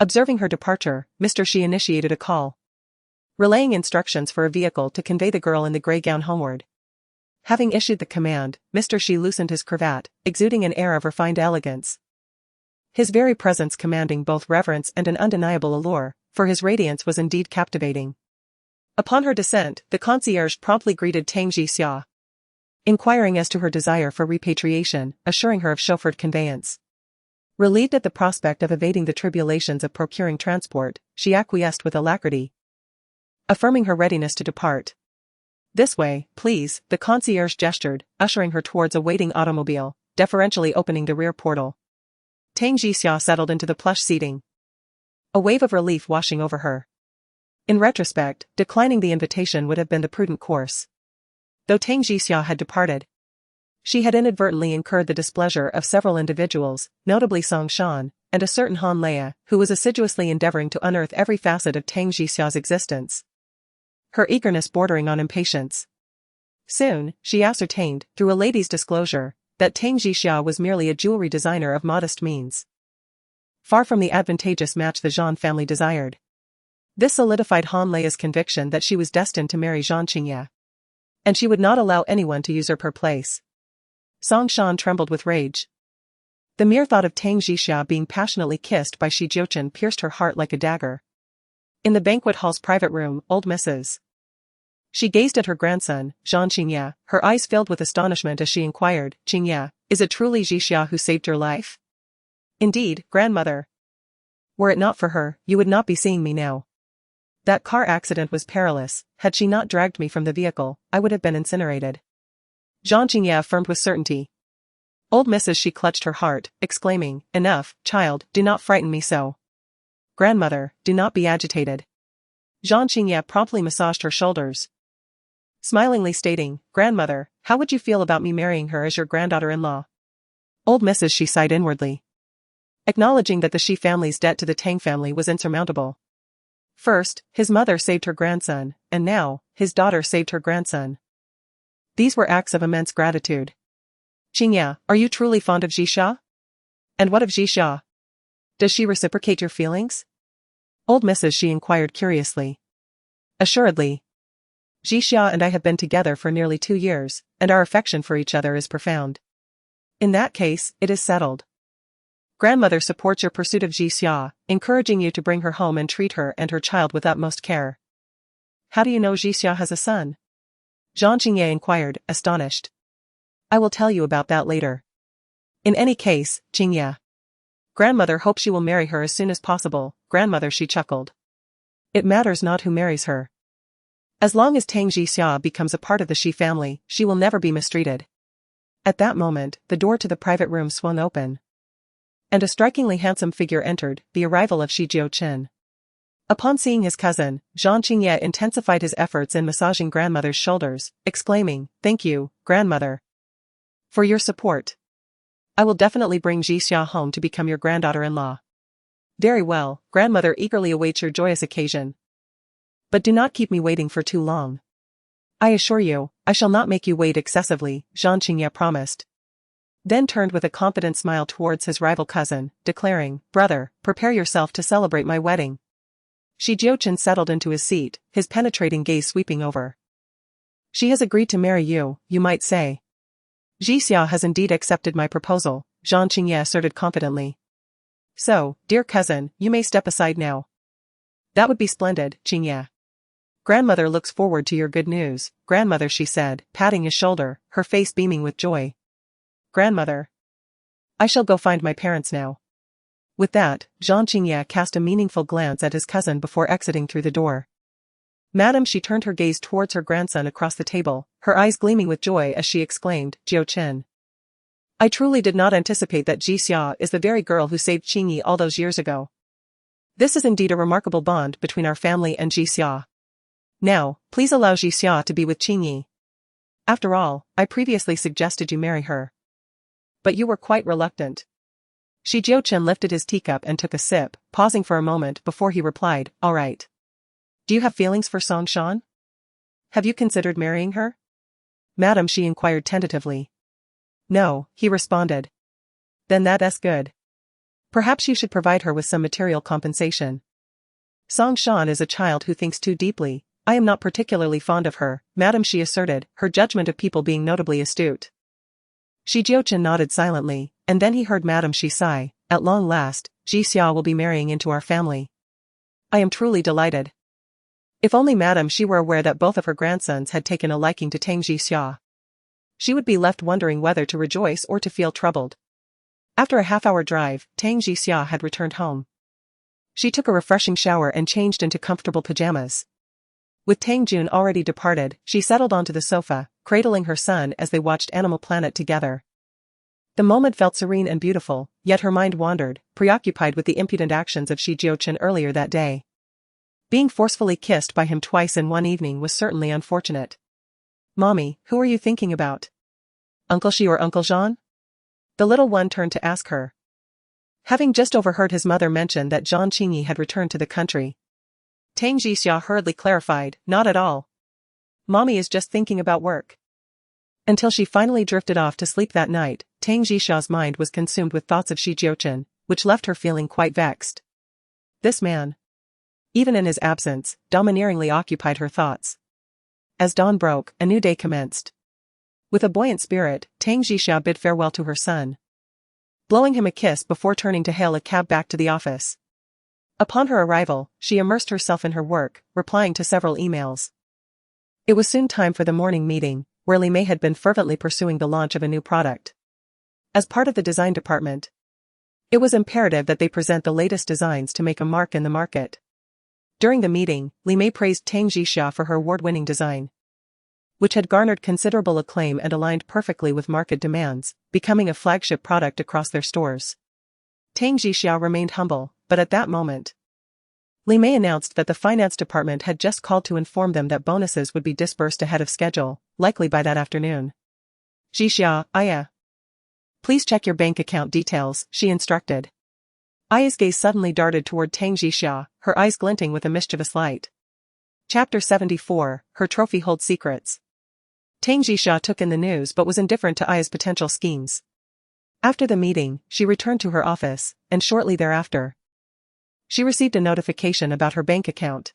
Observing her departure, Mr. Shi initiated a call, relaying instructions for a vehicle to convey the girl in the grey gown homeward. Having issued the command, Mr. Shi loosened his cravat, exuding an air of refined elegance. His very presence commanding both reverence and an undeniable allure, for his radiance was indeed captivating. Upon her descent, the concierge promptly greeted Tang Jixia, inquiring as to her desire for repatriation, assuring her of chauffeured conveyance. Relieved at the prospect of evading the tribulations of procuring transport, she acquiesced with alacrity, affirming her readiness to depart. "This way, please," the concierge gestured, ushering her towards a waiting automobile, deferentially opening the rear portal. Tang Jixia settled into the plush seating, a wave of relief washing over her. In retrospect, declining the invitation would have been the prudent course. Though Tang Jixia had departed, she had inadvertently incurred the displeasure of several individuals, notably Song Shan, and a certain Han Leia, who was assiduously endeavoring to unearth every facet of Tang Jixia's existence, her eagerness bordering on impatience. Soon, she ascertained, through a lady's disclosure, that Tang Jixia was merely a jewelry designer of modest means, far from the advantageous match the Zhan family desired. This solidified Han Leia's conviction that she was destined to marry Zhang Qingye, and she would not allow anyone to usurp her place. Song Shan trembled with rage. The mere thought of Tang Jixia being passionately kissed by Jiuchen pierced her heart like a dagger. In the banquet hall's private room, old Mrs. She gazed at her grandson, Zhang Qingye, her eyes filled with astonishment as she inquired, "Qingye, is it truly Jixia who saved your life?" "Indeed, grandmother. Were it not for her, you would not be seeing me now. That car accident was perilous. Had she not dragged me from the vehicle, I would have been incinerated," Zhang Qingye affirmed with certainty. Old Mrs. She clutched her heart, exclaiming, "Enough, child, do not frighten me so. Grandmother, do not be agitated." Zhang Qingye promptly massaged her shoulders, smilingly stating, "Grandmother, how would you feel about me marrying her as your granddaughter-in-law?" Old Mrs. She sighed inwardly, acknowledging that the Shi family's debt to the Tang family was insurmountable. First, his mother saved her grandson, and now, his daughter saved her grandson. These were acts of immense gratitude. Qingya, are you truly fond of Jixia? And what of Jixia? Does she reciprocate your feelings? Old Mrs. She inquired curiously. Assuredly. Jixia and I have been together for nearly 2 years, and our affection for each other is profound. In that case, it is settled. Grandmother supports your pursuit of Jixia, encouraging you to bring her home and treat her and her child with utmost care. How do you know Jixia has a son? Jiang Qingye inquired, astonished. I will tell you about that later. In any case, Qingye. Grandmother hopes you will marry her as soon as possible. Grandmother, she chuckled. It matters not who marries her. As long as Tang Jixia becomes a part of the Shi family, she will never be mistreated. At that moment, the door to the private room swung open. And a strikingly handsome figure entered, the arrival of Shi Jiuchen. Upon seeing his cousin, Jiang Qingye intensified his efforts in massaging grandmother's shoulders, exclaiming, "Thank you, grandmother, for your support. I will definitely bring Jixia home to become your granddaughter-in-law." Very well, grandmother eagerly awaits your joyous occasion. But do not keep me waiting for too long. I assure you, I shall not make you wait excessively, Jiang Qingye promised. Then turned with a confident smile towards his rival cousin, declaring, "Brother, prepare yourself to celebrate my wedding." Shi Jiuchen settled into his seat, his penetrating gaze sweeping over. She has agreed to marry you, you might say. Jixia has indeed accepted my proposal, Jiang Qingye asserted confidently. So, dear cousin, you may step aside now. That would be splendid, Qingye. Grandmother looks forward to your good news, grandmother, she said, patting his shoulder, her face beaming with joy. Grandmother. I shall go find my parents now. With that, Jiang Qingye cast a meaningful glance at his cousin before exiting through the door. Madam, she turned her gaze towards her grandson across the table, her eyes gleaming with joy as she exclaimed, Jiuchen. I truly did not anticipate that Jixia is the very girl who saved Qingyi all those years ago. This is indeed a remarkable bond between our family and Jixia. Now, please allow Jixia to be with Qingyi. After all, I previously suggested you marry her. But you were quite reluctant. Shi Jiuchen lifted his teacup and took a sip, pausing for a moment before he replied, all right. Do you have feelings for Song Shan? Have you considered marrying her? Madam, she inquired tentatively. No, he responded. Then that's good. Perhaps you should provide her with some material compensation. Song Shan is a child who thinks too deeply. I am not particularly fond of her, madam, she asserted, her judgment of people being notably astute. Shi Jiuchen nodded silently, and then he heard Madam Shi sigh, at long last, Jixia will be marrying into our family. I am truly delighted. If only Madam Shi were aware that both of her grandsons had taken a liking to Tang Jixia. She would be left wondering whether to rejoice or to feel troubled. After a half-hour drive, Tang Jixia had returned home. She took a refreshing shower and changed into comfortable pajamas. With Tang Jun already departed, she settled onto the sofa, cradling her son as they watched Animal Planet together. The moment felt serene and beautiful, yet her mind wandered, preoccupied with the impudent actions of Shi Jiuchen earlier that day. Being forcefully kissed by him twice in one evening was certainly unfortunate. Mommy, who are you thinking about? Uncle Shi or Uncle Jean? The little one turned to ask her. Having just overheard his mother mention that Jiang Qingyi had returned to the country, Tang Jixia hurriedly clarified, not at all. Mommy is just thinking about work. Until she finally drifted off to sleep that night, Tang Jixia's mind was consumed with thoughts of Shi Jiuchen, which left her feeling quite vexed. This man, even in his absence, domineeringly occupied her thoughts. As dawn broke, a new day commenced. With a buoyant spirit, Tang Jixia bid farewell to her son, blowing him a kiss before turning to hail a cab back to the office. Upon her arrival, she immersed herself in her work, replying to several emails. It was soon time for the morning meeting, where Li Mei had been fervently pursuing the launch of a new product. As part of the design department, it was imperative that they present the latest designs to make a mark in the market. During the meeting, Li Mei praised Tang Jixia for her award-winning design, which had garnered considerable acclaim and aligned perfectly with market demands, becoming a flagship product across their stores. Tang Jixia remained humble, but at that moment, Li Mei announced that the finance department had just called to inform them that bonuses would be disbursed ahead of schedule, likely by that afternoon. Jixia, Aya. Please check your bank account details, she instructed. Aya's gaze suddenly darted toward Tang Jixia, her eyes glinting with a mischievous light. Chapter 74, Her Trophy Holds Secrets. Tang Jixia took in the news but was indifferent to Aya's potential schemes. After the meeting, she returned to her office, and shortly thereafter, she received a notification about her bank account.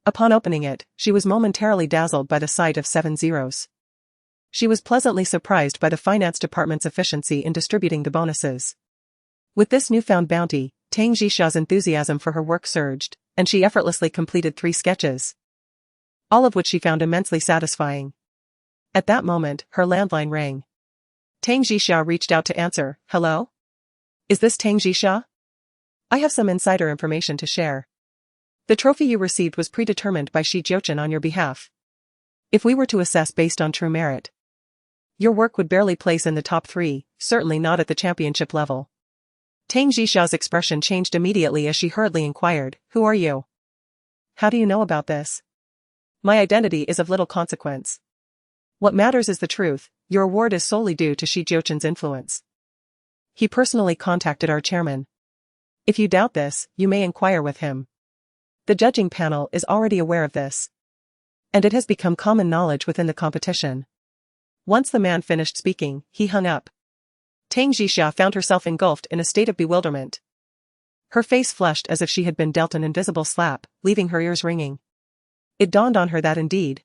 Upon opening it, she was momentarily dazzled by the sight of 7 zeros. She was pleasantly surprised by the finance department's efficiency in distributing the bonuses. With this newfound bounty, Tang Jixia's enthusiasm for her work surged, and she effortlessly completed 3 sketches, all of which she found immensely satisfying. At that moment, her landline rang. Tang Jixia reached out to answer. Hello? Is this Tang Jixia? I have some insider information to share. The trophy you received was predetermined by Jiuchen on your behalf. If we were to assess based on true merit, your work would barely place in the top 3, certainly not at the championship level. Tang Jixia's expression changed immediately as she hurriedly inquired, Who are you? How do you know about this? My identity is of little consequence. What matters is the truth. Your award is solely due to Jiuchen's influence. He personally contacted our chairman. If you doubt this, you may inquire with him. The judging panel is already aware of this, and it has become common knowledge within the competition. Once the man finished speaking, he hung up. Tang Jixia found herself engulfed in a state of bewilderment. Her face flushed as if she had been dealt an invisible slap, leaving her ears ringing. It dawned on her that indeed,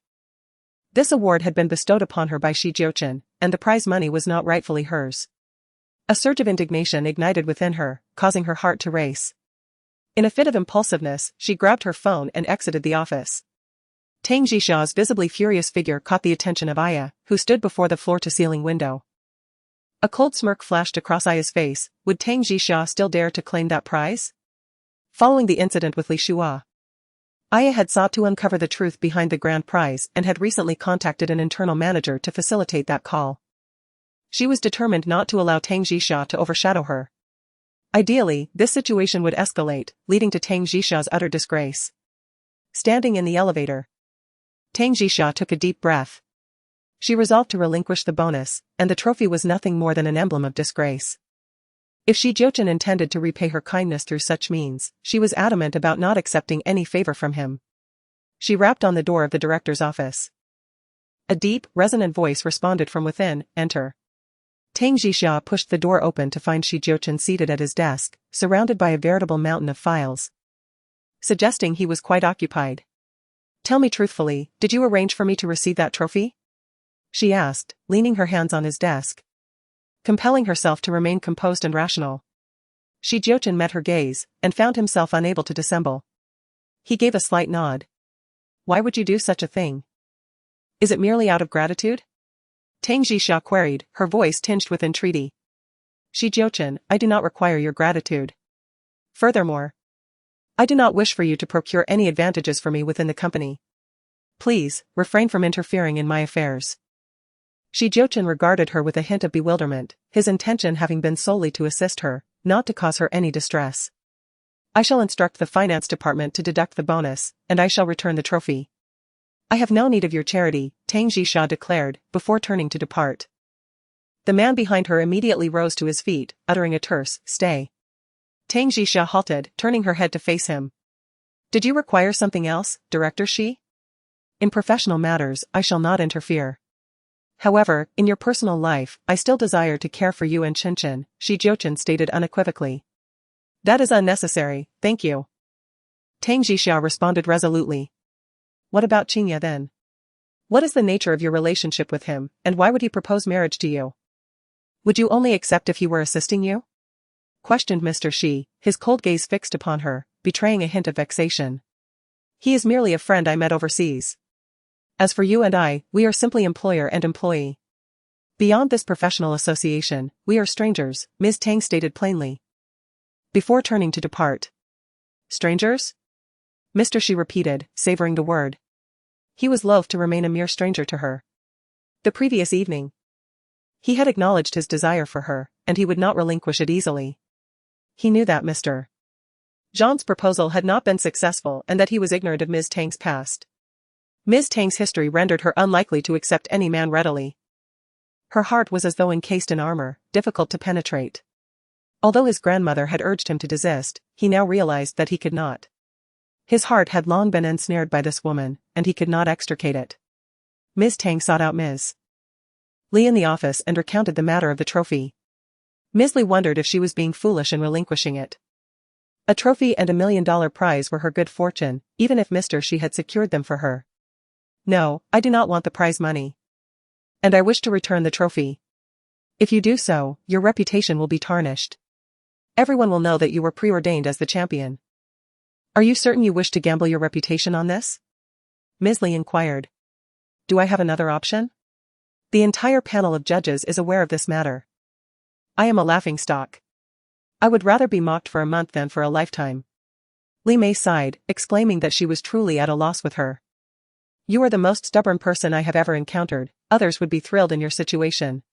this award had been bestowed upon her by Jiuchen, and the prize money was not rightfully hers. A surge of indignation ignited within her, causing her heart to race. In a fit of impulsiveness, she grabbed her phone and exited the office. Tang Jixia's visibly furious figure caught the attention of Aya, who stood before the floor-to-ceiling window. A cold smirk flashed across Aya's face. Would Tang Jixia still dare to claim that prize? Following the incident with Li Shua, Aya had sought to uncover the truth behind the grand prize and had recently contacted an internal manager to facilitate that call. She was determined not to allow Tang Jixia to overshadow her. Ideally, this situation would escalate, leading to Tang Jixia's utter disgrace. Standing in the elevator, Tang Jixia took a deep breath. She resolved to relinquish the bonus, and the trophy was nothing more than an emblem of disgrace. If Jiuchen intended to repay her kindness through such means, she was adamant about not accepting any favor from him. She rapped on the door of the director's office. A deep, resonant voice responded from within, Enter. Tang Jixia pushed the door open to find Jiuchen seated at his desk, surrounded by a veritable mountain of files, suggesting he was quite occupied. Tell me truthfully, did you arrange for me to receive that trophy? She asked, leaning her hands on his desk, compelling herself to remain composed and rational. Jiuchen met her gaze, and found himself unable to dissemble. He gave a slight nod. Why would you do such a thing? Is it merely out of gratitude? Tang Jixia queried, her voice tinged with entreaty. Jiuchen, I do not require your gratitude. Furthermore, I do not wish for you to procure any advantages for me within the company. Please, refrain from interfering in my affairs. Jiuchen regarded her with a hint of bewilderment, his intention having been solely to assist her, not to cause her any distress. I shall instruct the finance department to deduct the bonus, and I shall return the trophy. I have no need of your charity, Tang Jixia declared, before turning to depart. The man behind her immediately rose to his feet, uttering a terse, Stay. Tang Jixia halted, turning her head to face him. Did you require something else, Director Shi? In professional matters, I shall not interfere. However, in your personal life, I still desire to care for you and Jiuchen, Jiuchen stated unequivocally. That is unnecessary, thank you. Tang Jixia responded resolutely. What about Qingya then? What is the nature of your relationship with him, and why would he propose marriage to you? Would you only accept if he were assisting you? Questioned Mr. Shi, his cold gaze fixed upon her, betraying a hint of vexation. He is merely a friend I met overseas. As for you and I, we are simply employer and employee. Beyond this professional association, we are strangers, Ms. Tang stated plainly, before turning to depart. Strangers? Mr. Shi repeated, savoring the word. He was loath to remain a mere stranger to her. The previous evening, he had acknowledged his desire for her, and he would not relinquish it easily. He knew that Mr. Zhang's proposal had not been successful and that he was ignorant of Ms. Tang's past. Ms. Tang's history rendered her unlikely to accept any man readily. Her heart was as though encased in armor, difficult to penetrate. Although his grandmother had urged him to desist, he now realized that he could not. His heart had long been ensnared by this woman, and he could not extricate it. Ms. Tang sought out Ms. Li in the office and recounted the matter of the trophy. Ms. Li wondered if she was being foolish in relinquishing it. A trophy and $1 million prize were her good fortune, even if Mr. She had secured them for her. No, I do not want the prize money. And I wish to return the trophy. If you do so, your reputation will be tarnished. Everyone will know that you were preordained as the champion. Are you certain you wish to gamble your reputation on this? Ms. Li inquired. Do I have another option? The entire panel of judges is aware of this matter. I am a laughingstock. I would rather be mocked for a month than for a lifetime. Li Mei sighed, exclaiming that she was truly at a loss with her. You are the most stubborn person I have ever encountered, others would be thrilled in your situation.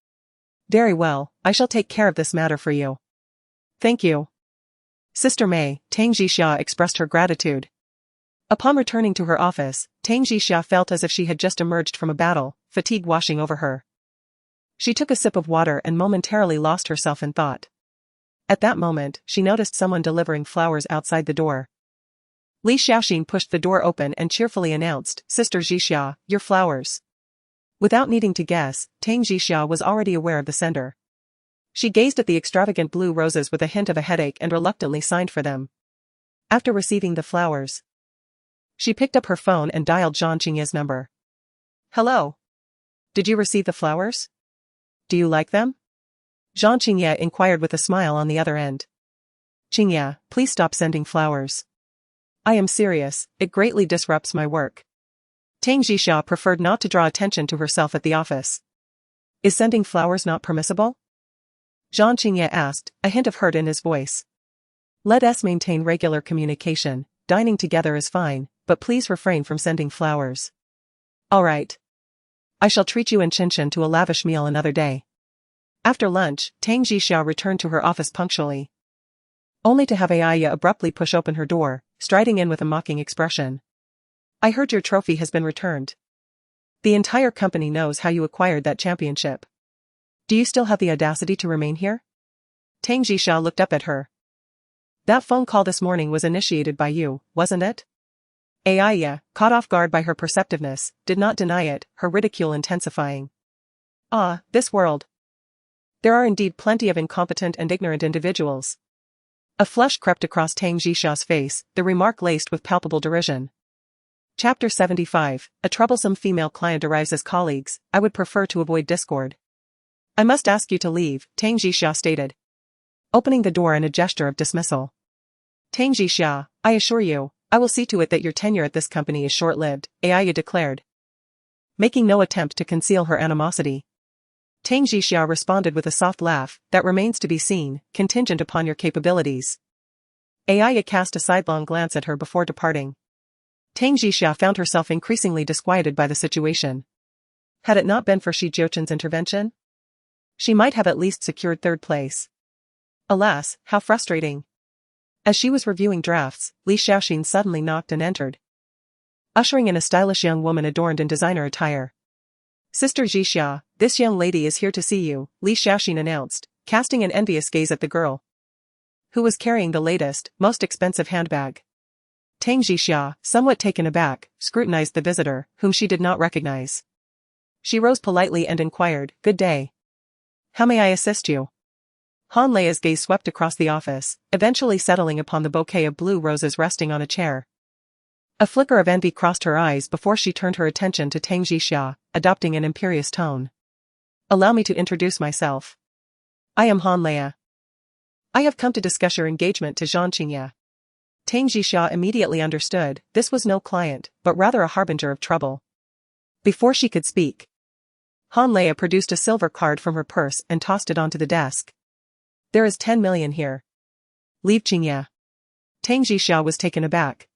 Very well, I shall take care of this matter for you. Thank you. Sister Mei, Tang Jixia expressed her gratitude. Upon returning to her office, Tang Jixia felt as if she had just emerged from a battle, fatigue washing over her. She took a sip of water and momentarily lost herself in thought. At that moment, she noticed someone delivering flowers outside the door. Li Xiaoxin pushed the door open and cheerfully announced, Sister Jixia, your flowers. Without needing to guess, Tang Jixia was already aware of the sender. She gazed at the extravagant blue roses with a hint of a headache and reluctantly signed for them. After receiving the flowers, she picked up her phone and dialed Zhang Qingye's number. Hello. Did you receive the flowers? Do you like them? Zhang Qingye inquired with a smile on the other end. Qingye, please stop sending flowers. I am serious, it greatly disrupts my work. Tang Jixia preferred not to draw attention to herself at the office. Is sending flowers not permissible? Zhang Qingye asked, a hint of hurt in his voice. Let us maintain regular communication, dining together is fine, but please refrain from sending flowers. All right. I shall treat you and Qinshan to a lavish meal another day. After lunch, Tang Jixia returned to her office punctually. Only to have Aya abruptly push open her door, striding in with a mocking expression. I heard your trophy has been returned. The entire company knows how you acquired that championship. Do you still have the audacity to remain here? Tang Jixia looked up at her. That phone call this morning was initiated by you, wasn't it? Aya, caught off guard by her perceptiveness, did not deny it, her ridicule intensifying. Ah, this world. There are indeed plenty of incompetent and ignorant individuals. A flush crept across Tang Jixia's face, the remark laced with palpable derision. Chapter 75, A troublesome female client arrives as colleagues, I would prefer to avoid discord. I must ask you to leave, Tang Jixia stated, opening the door in a gesture of dismissal. Tang Jixia, I assure you, I will see to it that your tenure at this company is short-lived, Aya declared, making no attempt to conceal her animosity. Tang Jixia responded with a soft laugh, that remains to be seen, contingent upon your capabilities. Aya cast a sidelong glance at her before departing. Tang Jixia found herself increasingly disquieted by the situation. Had it not been for Jiuchen's intervention, she might have at least secured third place. Alas, how frustrating. As she was reviewing drafts, Li Xiaoxin suddenly knocked and entered, ushering in a stylish young woman adorned in designer attire. Sister Jixia, this young lady is here to see you, Li Xiaoxin announced, casting an envious gaze at the girl, who was carrying the latest, most expensive handbag. Tang Jixia, somewhat taken aback, scrutinized the visitor, whom she did not recognize. She rose politely and inquired, Good day. How may I assist you? Han Leia's gaze swept across the office, eventually settling upon the bouquet of blue roses resting on a chair. A flicker of envy crossed her eyes before she turned her attention to Tang Jixia, adopting an imperious tone. Allow me to introduce myself. I am Han Leia. I have come to discuss your engagement to Zhang Qingye. Tang Jixia immediately understood, this was no client, but rather a harbinger of trouble. Before she could speak, Han Leia produced a silver card from her purse and tossed it onto the desk. There is 10 million here. Leave Qingye. Tang Jixia was taken aback,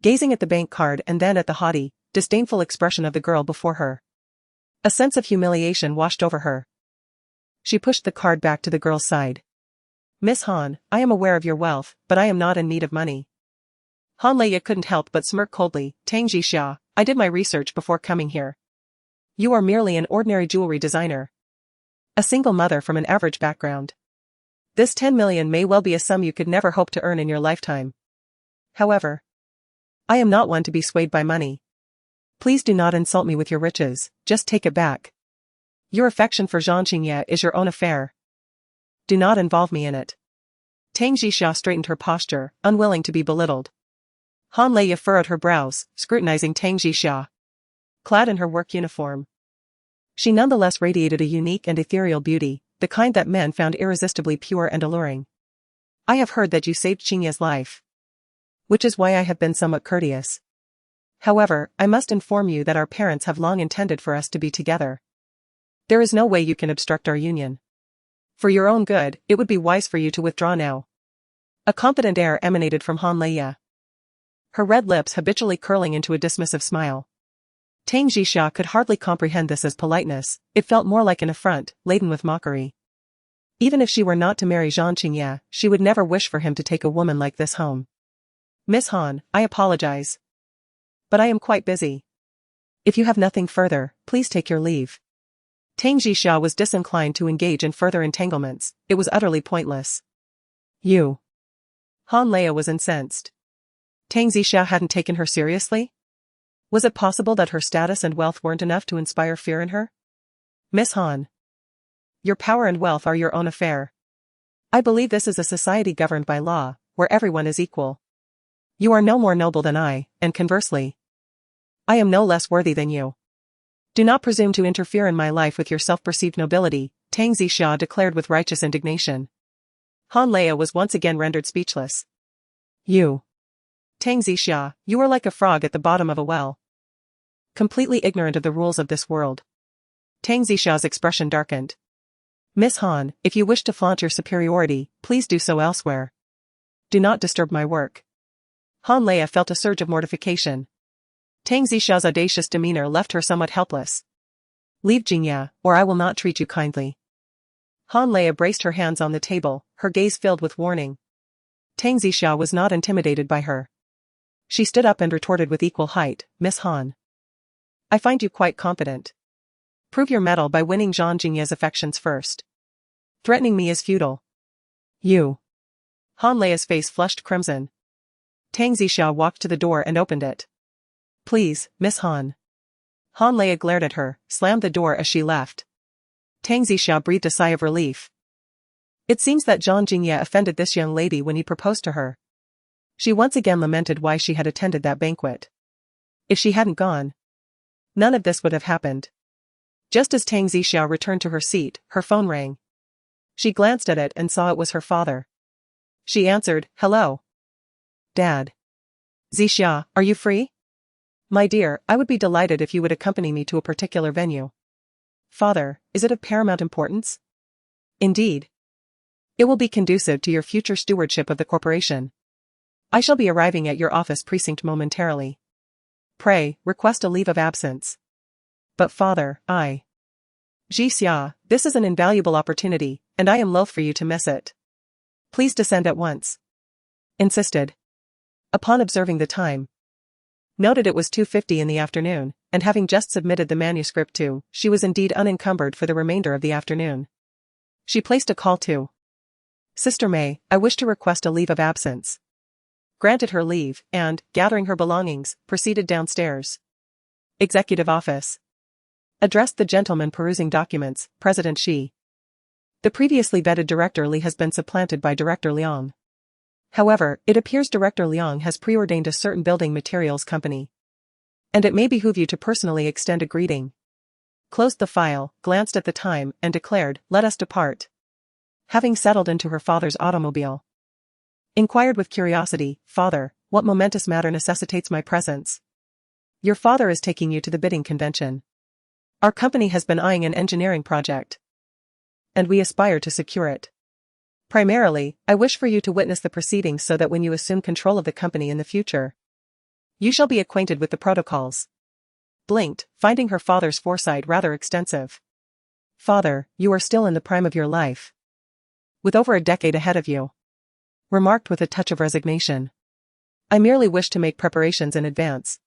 gazing at the bank card and then at the haughty, disdainful expression of the girl before her. A sense of humiliation washed over her. She pushed the card back to the girl's side. Miss Han, I am aware of your wealth, but I am not in need of money. Han Leia couldn't help but smirk coldly. Tang Jixia, I did my research before coming here. You are merely an ordinary jewelry designer. A single mother from an average background. This 10 million may well be a sum you could never hope to earn in your lifetime. However, I am not one to be swayed by money. Please do not insult me with your riches, just take it back. Your affection for Jiang Qingye is your own affair. Do not involve me in it. Tang Jixia straightened her posture, unwilling to be belittled. Han Leia furrowed her brows, scrutinizing Tang Jixia. Clad in her work uniform, she nonetheless radiated a unique and ethereal beauty, the kind that men found irresistibly pure and alluring. I have heard that you saved Qingye's life, which is why I have been somewhat courteous. However, I must inform you that our parents have long intended for us to be together. There is no way you can obstruct our union. For your own good, it would be wise for you to withdraw now. A confident air emanated from Han Leia, her red lips habitually curling into a dismissive smile. Tang Jixia could hardly comprehend this as politeness, it felt more like an affront, laden with mockery. Even if she were not to marry Jiang Qingye, she would never wish for him to take a woman like this home. Miss Han, I apologize, but I am quite busy. If you have nothing further, please take your leave. Tang Jixia was disinclined to engage in further entanglements, it was utterly pointless. You. Han Leia was incensed. Tang Jixia hadn't taken her seriously? Was it possible that her status and wealth weren't enough to inspire fear in her? Miss Han, your power and wealth are your own affair. I believe this is a society governed by law, where everyone is equal. You are no more noble than I, and conversely, I am no less worthy than you. Do not presume to interfere in my life with your self-perceived nobility, Tang Jixia declared with righteous indignation. Han Leia was once again rendered speechless. You. Tang Jixia, you are like a frog at the bottom of a well, completely ignorant of the rules of this world. Tang Zixia's expression darkened. Miss Han, if you wish to flaunt your superiority, please do so elsewhere. Do not disturb my work. Han Leia felt a surge of mortification. Tang Zixia's audacious demeanor left her somewhat helpless. Leave Jingye, or I will not treat you kindly. Han Leia braced her hands on the table, her gaze filled with warning. Tang Zixia was not intimidated by her. She stood up and retorted with equal height, Miss Han, I find you quite confident. Prove your mettle by winning Jiang Jingye's affections first. Threatening me is futile. You. Han Leia's face flushed crimson. Tang Zixia walked to the door and opened it. Please, Miss Han. Han Leia glared at her, slammed the door as she left. Tang Zixia breathed a sigh of relief. It seems that Jiang Jingye offended this young lady when he proposed to her. She once again lamented why she had attended that banquet. If she hadn't gone, none of this would have happened. Just as Tang Zixia returned to her seat, her phone rang. She glanced at it and saw it was her father. She answered, Hello. Dad. Zixia, are you free? My dear, I would be delighted if you would accompany me to a particular venue. Father, is it of paramount importance? Indeed. It will be conducive to your future stewardship of the corporation. I shall be arriving at your office precinct momentarily. Pray, request a leave of absence. But father, Jixia, this is an invaluable opportunity, and I am loath for you to miss it. Please descend at once. Insisted. Upon observing the time, noted it was 2:50 in the afternoon, and having just submitted the manuscript to, she was indeed unencumbered for the remainder of the afternoon. She placed a call to Sister May, I wish to request a leave of absence. Granted her leave, and, gathering her belongings, proceeded downstairs. Executive Office. Addressed the gentleman perusing documents, President Xi. The previously vetted Director Li has been supplanted by Director Liang. However, it appears Director Liang has preordained a certain building materials company. And it may behoove you to personally extend a greeting. Closed the file, glanced at the time, and declared, Let us depart. Having settled into her father's automobile, inquired with curiosity, Father, what momentous matter necessitates my presence? Your father is taking you to the bidding convention. Our company has been eyeing an engineering project, and we aspire to secure it. Primarily, I wish for you to witness the proceedings so that when you assume control of the company in the future, you shall be acquainted with the protocols. Blinked, finding her father's foresight rather extensive. Father, you are still in the prime of your life, with over a decade ahead of you. Remarked with a touch of resignation. I merely wish to make preparations in advance,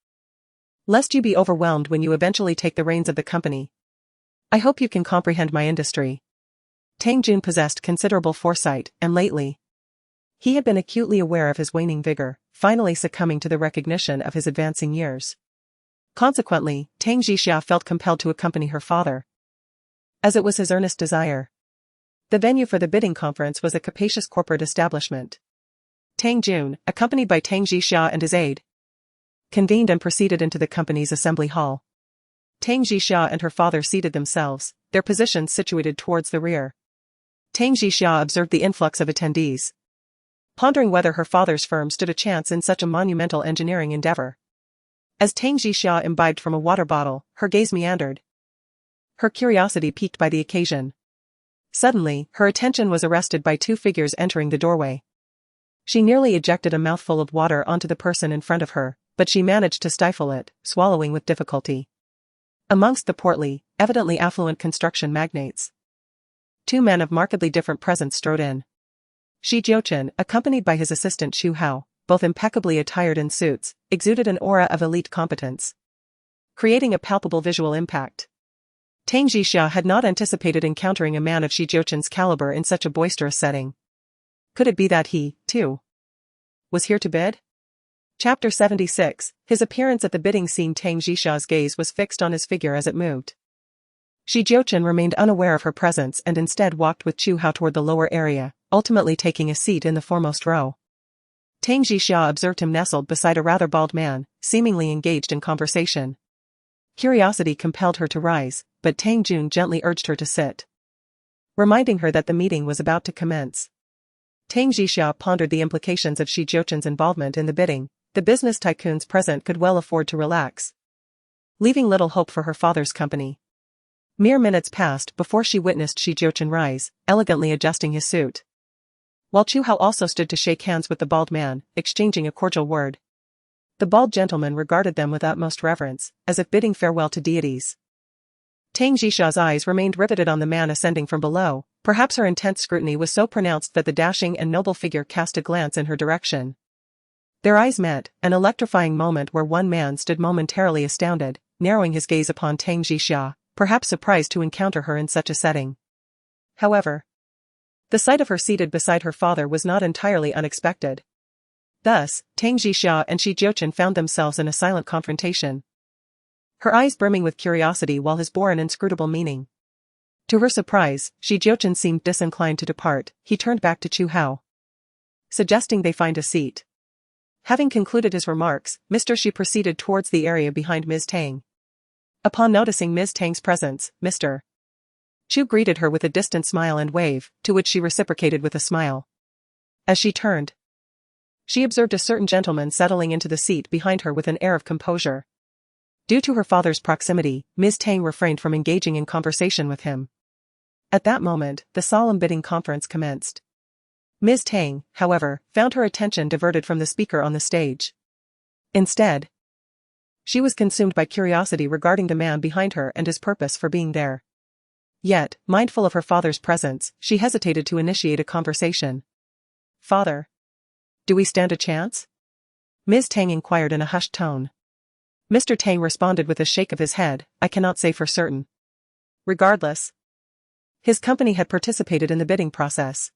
lest you be overwhelmed when you eventually take the reins of the company. I hope you can comprehend my industry. Tang Jun possessed considerable foresight, and lately, He had been acutely aware of his waning vigor, finally succumbing to the recognition of his advancing years. Consequently, Tang Jixia felt compelled to accompany her father, as it was his earnest desire. The venue for the bidding conference was a capacious corporate establishment. Tang Jun, accompanied by Tang Jixia and his aide, convened and proceeded into the company's assembly hall. Tang Jixia and her father seated themselves, their positions situated towards the rear. Tang Jixia observed the influx of attendees, pondering whether her father's firm stood a chance in such a monumental engineering endeavor. As Tang Jixia imbibed from a water bottle, her gaze meandered, her curiosity piqued by the occasion. Suddenly, her attention was arrested by two figures entering the doorway. She nearly ejected a mouthful of water onto the person in front of her, but she managed to stifle it, swallowing with difficulty. Amongst the portly, evidently affluent construction magnates, two men of markedly different presence strode in. Jiuchen, accompanied by his assistant Xu Hao, both impeccably attired in suits, exuded an aura of elite competence, creating a palpable visual impact. Tang Jixia had not anticipated encountering a man of Jiuchen's caliber in such a boisterous setting. Could it be that he, too, was here to bid? Chapter 76. His appearance at the bidding scene. Tang Jixia's gaze was fixed on his figure as it moved. Jiuchen remained unaware of her presence and instead walked with Xu Hao toward the lower area, ultimately taking a seat in the foremost row. Tang Jixia observed him nestled beside a rather bald man, seemingly engaged in conversation. Curiosity compelled her to rise, but Tang Jun gently urged her to sit, reminding her that the meeting was about to commence. Tang Jixia pondered the implications of Jiuchen's involvement in the bidding. The business tycoons present could well afford to relax, leaving little hope for her father's company. Mere minutes passed before she witnessed Jiuchen rise, elegantly adjusting his suit, while Xu Hao also stood to shake hands with the bald man, exchanging a cordial word. The bald gentleman regarded them with utmost reverence, as if bidding farewell to deities. Tang Jixia's eyes remained riveted on the man ascending from below. Perhaps her intense scrutiny was so pronounced that the dashing and noble figure cast a glance in her direction. Their eyes met, an electrifying moment where one man stood momentarily astounded, narrowing his gaze upon Tang Jixia, perhaps surprised to encounter her in such a setting. However, the sight of her seated beside her father was not entirely unexpected. Thus, Tang Jixia and Jiuchen found themselves in a silent confrontation, her eyes brimming with curiosity while his bore an inscrutable meaning. To her surprise, Jiuchen seemed disinclined to depart. He turned back to Xu Hao, suggesting they find a seat. Having concluded his remarks, Mr. Xu proceeded towards the area behind Ms. Tang. Upon noticing Ms. Tang's presence, Mr. Xu greeted her with a distant smile and wave, to which she reciprocated with a smile. As she turned, she observed a certain gentleman settling into the seat behind her with an air of composure. Due to her father's proximity, Ms. Tang refrained from engaging in conversation with him. At that moment, the solemn bidding conference commenced. Ms. Tang, however, found her attention diverted from the speaker on the stage. Instead, she was consumed by curiosity regarding the man behind her and his purpose for being there. Yet, mindful of her father's presence, she hesitated to initiate a conversation. "Father, do we stand a chance?" Ms. Tang inquired in a hushed tone. Mr. Tang responded with a shake of his head, "I cannot say for certain." Regardless, his company had participated in the bidding process.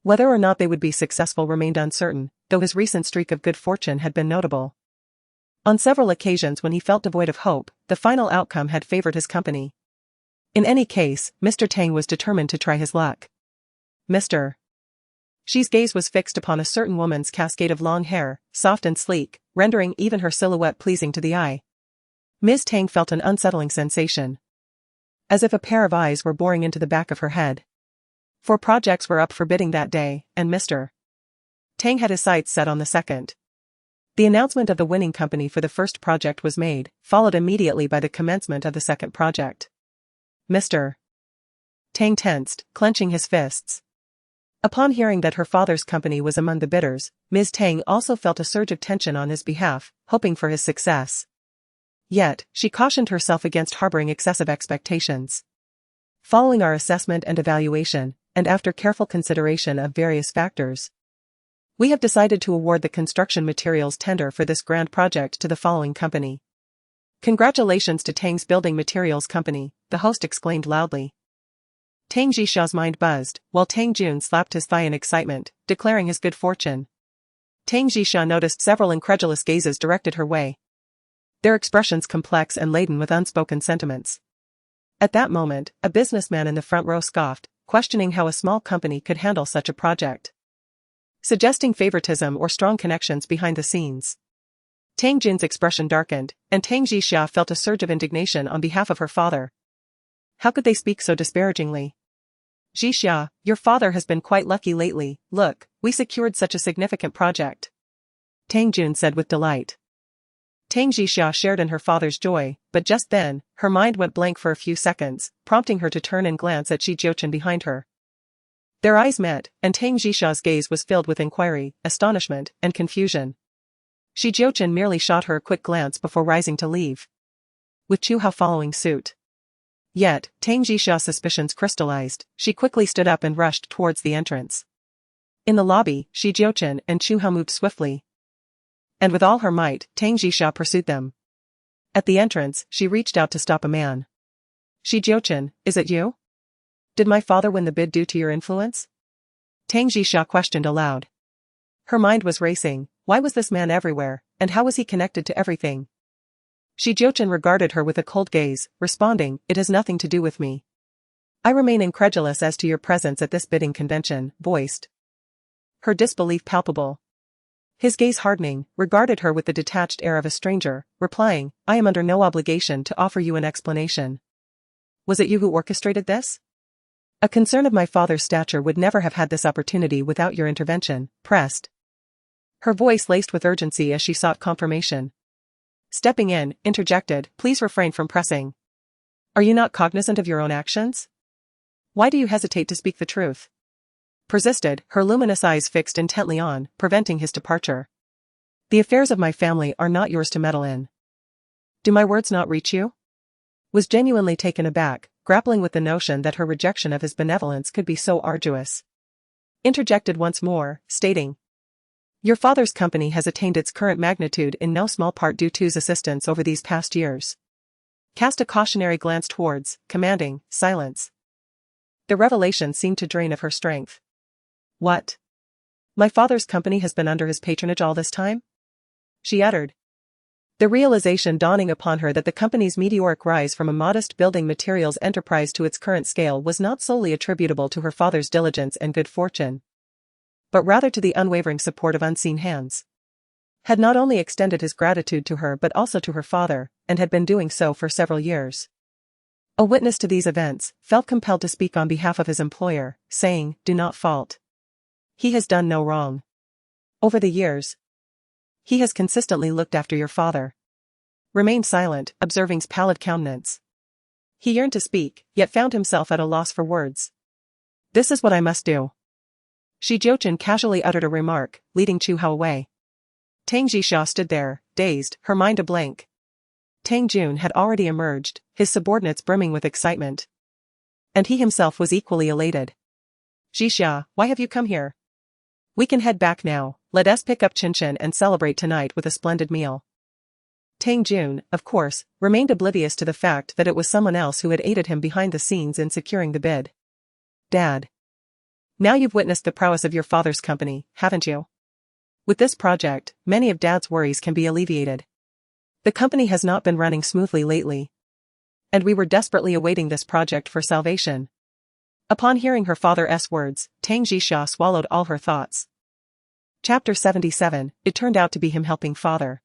Whether or not they would be successful remained uncertain, though his recent streak of good fortune had been notable. On several occasions when he felt devoid of hope, the final outcome had favored his company. In any case, Mr. Tang was determined to try his luck. Mr. Xi's gaze was fixed upon a certain woman's cascade of long hair, soft and sleek, rendering even her silhouette pleasing to the eye. Ms. Tang felt an unsettling sensation, as if a pair of eyes were boring into the back of her head. 4 projects were up for bidding that day, and Mr. Tang had his sights set on the second. The announcement of the winning company for the first project was made, followed immediately by the commencement of the second project. Mr. Tang tensed, clenching his fists. Upon hearing that her father's company was among the bidders, Ms. Tang also felt a surge of tension on his behalf, hoping for his success. Yet, she cautioned herself against harboring excessive expectations. Following our assessment and evaluation, and after careful consideration of various factors, we have decided to award the construction materials tender for this grand project to the following company. Congratulations to Tang's Building Materials Company, the host exclaimed loudly. Tang Jisha's mind buzzed, while Tang Jun slapped his thigh in excitement, declaring his good fortune. Tang Jisha noticed several incredulous gazes directed her way, their expressions complex and laden with unspoken sentiments. At that moment, a businessman in the front row scoffed, questioning how a small company could handle such a project, suggesting favoritism or strong connections behind the scenes. Tang Jun's expression darkened, and Tang Jisha felt a surge of indignation on behalf of her father. How could they speak so disparagingly? Jisha, your father has been quite lucky lately. Look, we secured such a significant project, Tang Jun said with delight. Tang Jisha shared in her father's joy, but just then, her mind went blank for a few seconds, prompting her to turn and glance at Jiuchen behind her. Their eyes met, and Tang Jisha's gaze was filled with inquiry, astonishment, and confusion. Jiuchen merely shot her a quick glance before rising to leave, with Chu Hao following suit. Yet, Tang Jisha's suspicions crystallized. She quickly stood up and rushed towards the entrance. In the lobby, Jiuchen and Chu Hao moved swiftly, and with all her might, Tang Jisha pursued them. At the entrance, she reached out to stop a man. Jiuchen, is it you? Did my father win the bid due to your influence? Tang Jisha questioned aloud. Her mind was racing. Why was this man everywhere, and how was he connected to everything? Jiuchen regarded her with a cold gaze, responding, it has nothing to do with me. I remain incredulous as to your presence at this bidding convention, voiced, her disbelief palpable. His gaze hardening, regarded her with the detached air of a stranger, replying, I am under no obligation to offer you an explanation. Was it you who orchestrated this? A concern of my father's stature would never have had this opportunity without your intervention, pressed, her voice laced with urgency as she sought confirmation. Stepping in, interjected, please refrain from pressing. Are you not cognizant of your own actions? Why do you hesitate to speak the truth? Persisted, her luminous eyes fixed intently on, preventing his departure. The affairs of my family are not yours to meddle in. Do my words not reach you? Was genuinely taken aback, grappling with the notion that her rejection of his benevolence could be so arduous. Interjected once more, stating, your father's company has attained its current magnitude in no small part due to his assistance over these past years. Cast a cautionary glance towards, commanding, silence. The revelation seemed to drain of her strength. What? My father's company has been under his patronage all this time? She uttered, the realization dawning upon her that the company's meteoric rise from a modest building materials enterprise to its current scale was not solely attributable to her father's diligence and good fortune, but rather to the unwavering support of unseen hands. Had not only extended his gratitude to her but also to her father, and had been doing so for several years. A witness to these events, felt compelled to speak on behalf of his employer, saying, do not fault. He has done no wrong. Over the years, he has consistently looked after your father. Remained silent, observing his pallid countenance. He yearned to speak, yet found himself at a loss for words. This is what I must do. Jiuchen casually uttered a remark, leading Chu Hao away. Tang Jisha stood there, dazed, her mind a blank. Tang Jun had already emerged, his subordinates brimming with excitement. And he himself was equally elated. Jisha, why have you come here? We can head back now, let us pick up Jiuchen and celebrate tonight with a splendid meal. Tang Jun, of course, remained oblivious to the fact that it was someone else who had aided him behind the scenes in securing the bid. Dad. Now you've witnessed the prowess of your father's company, haven't you? With this project, many of Dad's worries can be alleviated. The company has not been running smoothly lately, and we were desperately awaiting this project for salvation. Upon hearing her father's words, Tang Jisha swallowed all her thoughts. Chapter 77, it turned out to be him helping father.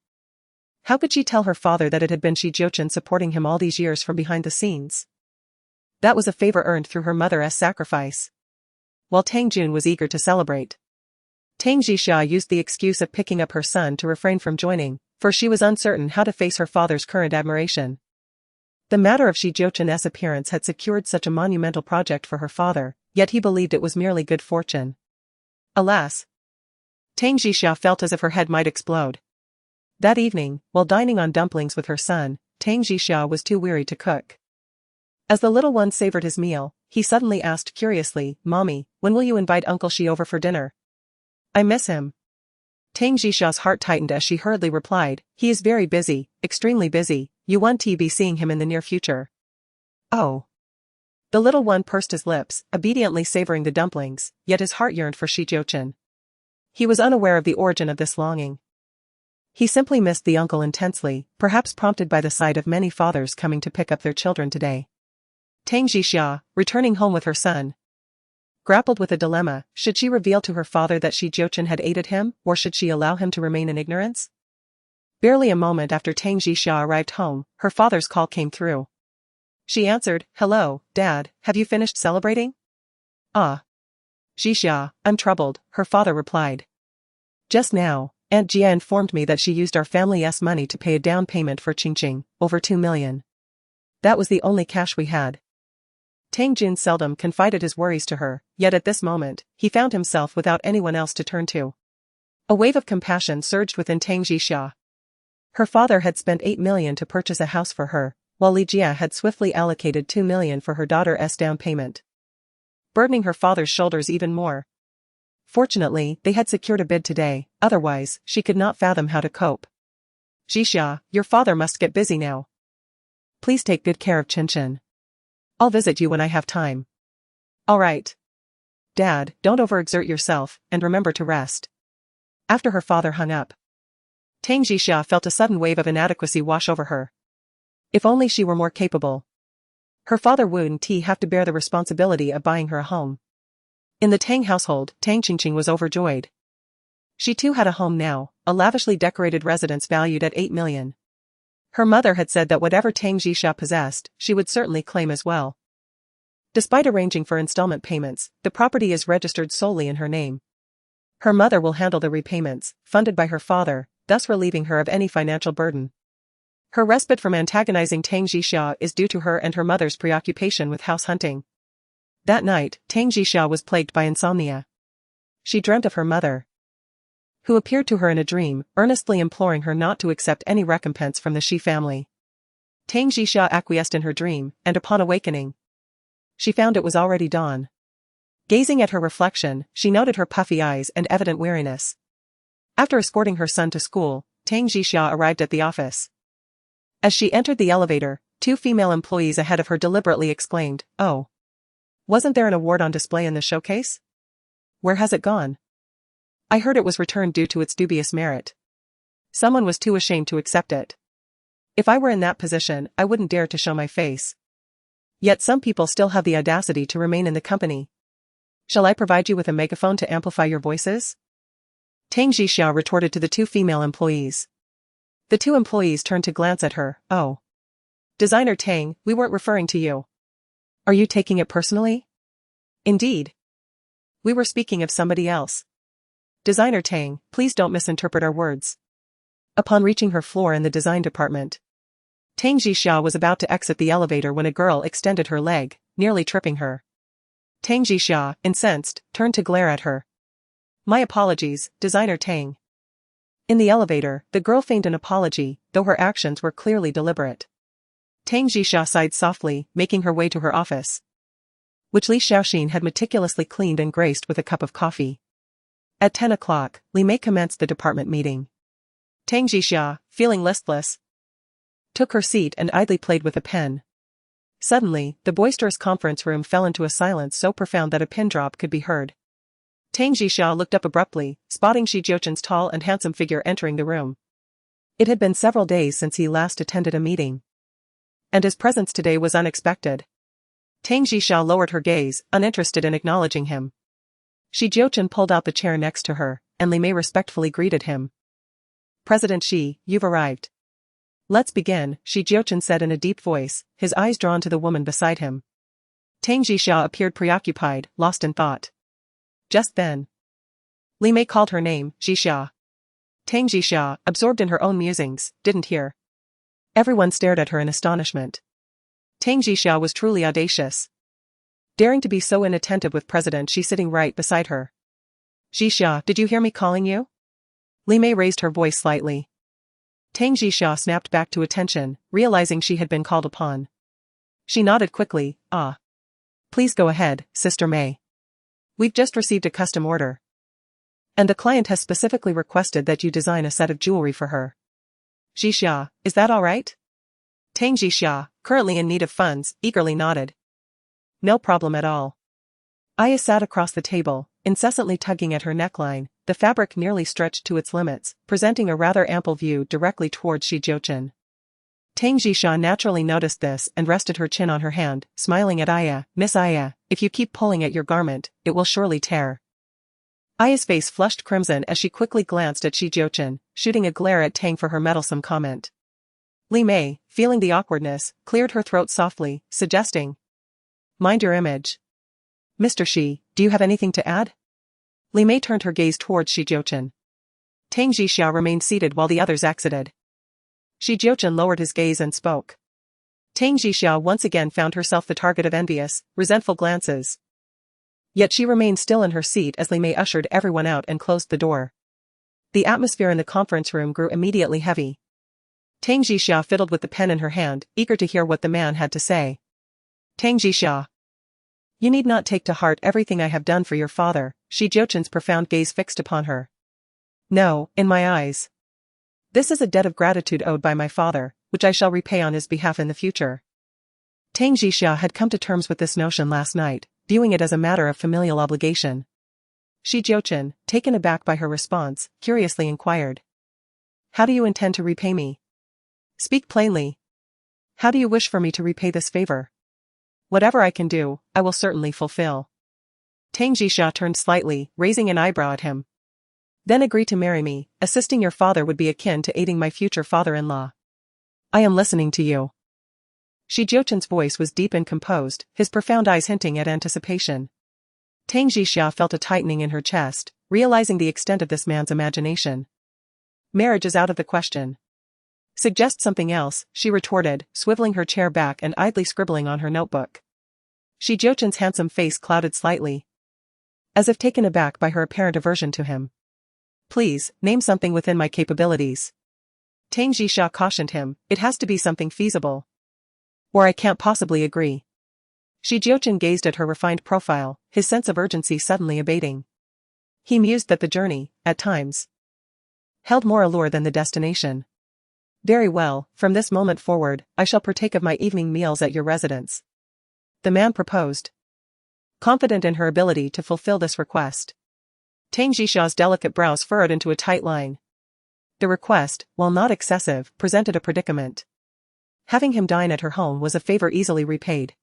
How could she tell her father that it had been Jiuchen supporting him all these years from behind the scenes? That was a favor earned through her mother's sacrifice. While Tang Jun was eager to celebrate, Tang Jisha used the excuse of picking up her son to refrain from joining, for she was uncertain how to face her father's current admiration. The matter of Jiuchen's appearance had secured such a monumental project for her father, yet he believed it was merely good fortune. Alas! Tang Jisha felt as if her head might explode. That evening, while dining on dumplings with her son, Tang Jisha was too weary to cook. As the little one savored his meal, he suddenly asked curiously, Mommy, when will you invite Uncle Shi over for dinner? I miss him. Tang Jisha's heart tightened as she hurriedly replied, he is very busy, extremely busy, you won't be seeing him in the near future. Oh. The little one pursed his lips, obediently savoring the dumplings, yet his heart yearned for Jiuchen. He was unaware of the origin of this longing. He simply missed the uncle intensely, perhaps prompted by the sight of many fathers coming to pick up their children today. Tang Jixia, returning home with her son, grappled with a dilemma: should she reveal to her father that Jiuchen had aided him, or should she allow him to remain in ignorance? Barely a moment after Tang Jixia arrived home, her father's call came through. She answered, "Hello, Dad, have you finished celebrating?" "Ah. Jixia, I'm troubled," her father replied. "Just now, Aunt Jia informed me that she used our family's money to pay a down payment for Qingqing, over 2 million. That was the only cash we had." Tang Jun seldom confided his worries to her, yet at this moment, he found himself without anyone else to turn to. A wave of compassion surged within Tang Jixia. Her father had spent 8 million to purchase a house for her, while Li Jia had swiftly allocated 2 million for her daughter's down payment, burdening her father's shoulders even more. Fortunately, they had secured a bid today, otherwise, she could not fathom how to cope. "Jixia, your father must get busy now. Please take good care of Qingqing. I'll visit you when I have time." "All right. Dad, don't overexert yourself, and remember to rest." After her father hung up, Tang Jixia felt a sudden wave of inadequacy wash over her. If only she were more capable. Her father wouldn't have to bear the responsibility of buying her a home. In the Tang household, Tang Qingqing was overjoyed. She too had a home now, a lavishly decorated residence valued at 8 million. Her mother had said that whatever Tang Jixia possessed, she would certainly claim as well. Despite arranging for installment payments, the property is registered solely in her name. Her mother will handle the repayments, funded by her father, thus relieving her of any financial burden. Her respite from antagonizing Tang Jixia is due to her and her mother's preoccupation with house hunting. That night, Tang Jixia was plagued by insomnia. She dreamt of her mother, who appeared to her in a dream, earnestly imploring her not to accept any recompense from the Shi family. Tang Jixia acquiesced in her dream, and upon awakening, she found it was already dawn. Gazing at her reflection, she noted her puffy eyes and evident weariness. After escorting her son to school, Tang Jixia arrived at the office. As she entered the elevator, 2 female employees ahead of her deliberately exclaimed, "Oh! Wasn't there an award on display in the showcase? Where has it gone? I heard it was returned due to its dubious merit. Someone was too ashamed to accept it. If I were in that position, I wouldn't dare to show my face. Yet some people still have the audacity to remain in the company. Shall I provide you with a megaphone to amplify your voices?" Tang Jixia retorted to the 2 female employees. The 2 employees turned to glance at her. "Oh. Designer Tang, we weren't referring to you. Are you taking it personally?" "Indeed. We were speaking of somebody else. Designer Tang, please don't misinterpret our words." Upon reaching her floor in the design department, Tang Jixia was about to exit the elevator when a girl extended her leg, nearly tripping her. Tang Jixia, incensed, turned to glare at her. "My apologies, Designer Tang." In the elevator, the girl feigned an apology, though her actions were clearly deliberate. Tang Jixia sighed softly, making her way to her office, which Li Xiaoxin had meticulously cleaned and graced with a cup of coffee. At 10 o'clock, Li Mei commenced the department meeting. Tang Jixia, feeling listless, took her seat and idly played with a pen. Suddenly, the boisterous conference room fell into a silence so profound that a pin drop could be heard. Tang Jixia looked up abruptly, spotting Jiuchen's tall and handsome figure entering the room. It had been several days since he last attended a meeting, and his presence today was unexpected. Tang Jixia lowered her gaze, uninterested in acknowledging him. Jiuchen pulled out the chair next to her, and Li Mei respectfully greeted him. "President Shi, you've arrived." "Let's begin," Jiuchen said in a deep voice, his eyes drawn to the woman beside him. Tang Jixia appeared preoccupied, lost in thought. Just then, Li Mei called her name, Jixia. Tang Jixia, absorbed in her own musings, didn't hear. Everyone stared at her in astonishment. Tang Jixia was truly audacious, daring to be so inattentive with President Shi sitting right beside her. "Jixia, did you hear me calling you?" Li Mei raised her voice slightly. Tang Jixia snapped back to attention, realizing she had been called upon. She nodded quickly. "Ah. Please go ahead, Sister Mei. We've just received a custom order, and the client has specifically requested that you design a set of jewelry for her." "Jixia, is that all right?" Tang Jixia, currently in need of funds, eagerly nodded. No problem at all. Aya sat across the table, incessantly tugging at her neckline, the fabric nearly stretched to its limits, presenting a rather ample view directly towards Jiuchen. Tang Jixia naturally noticed this and rested her chin on her hand, smiling at Aya. Miss Aya, if you keep pulling at your garment, it will surely tear. Aya's face flushed crimson as she quickly glanced at Jiuchen, shooting a glare at Tang for her meddlesome comment. Li Mei, feeling the awkwardness, cleared her throat softly, suggesting, "Mind your image. Mr. Shi, do you have anything to add?" Li Mei turned her gaze towards Jiuchen. Tang Jixia remained seated while the others exited. Jiuchen lowered his gaze and spoke. Tang Jixia once again found herself the target of envious, resentful glances. Yet she remained still in her seat as Li Mei ushered everyone out and closed the door. The atmosphere in the conference room grew immediately heavy. Tang Jixia fiddled with the pen in her hand, eager to hear what the man had to say. Tang Jixia. You need not take to heart everything I have done for your father, Jiuchen's profound gaze fixed upon her. No, in my eyes. This is a debt of gratitude owed by my father, which I shall repay on his behalf in the future. Tang Jixia had come to terms with this notion last night, viewing it as a matter of familial obligation. Jiuchen, taken aback by her response, curiously inquired. How do you intend to repay me? Speak plainly. How do you wish for me to repay this favor? Whatever I can do, I will certainly fulfill. Tang Jixia turned slightly, raising an eyebrow at him. Then agree to marry me. Assisting your father would be akin to aiding my future father-in-law. I am listening to you. Jiuchen's voice was deep and composed, his profound eyes hinting at anticipation. Tang Jixia felt a tightening in her chest, realizing the extent of this man's imagination. Marriage is out of the question. Suggest something else, she retorted, swiveling her chair back and idly scribbling on her notebook. Jiuchen's handsome face clouded slightly, as if taken aback by her apparent aversion to him. Please, name something within my capabilities. Tang Jixia cautioned him, it has to be something feasible. Or I can't possibly agree. Jiuchen gazed at her refined profile, his sense of urgency suddenly abating. He mused that the journey, at times, held more allure than the destination. Very well, from this moment forward, I shall partake of my evening meals at your residence. The man proposed, confident in her ability to fulfill this request. Tang Jixia's delicate brows furrowed into a tight line. The request, while not excessive, presented a predicament. Having him dine at her home was a favor easily repaid.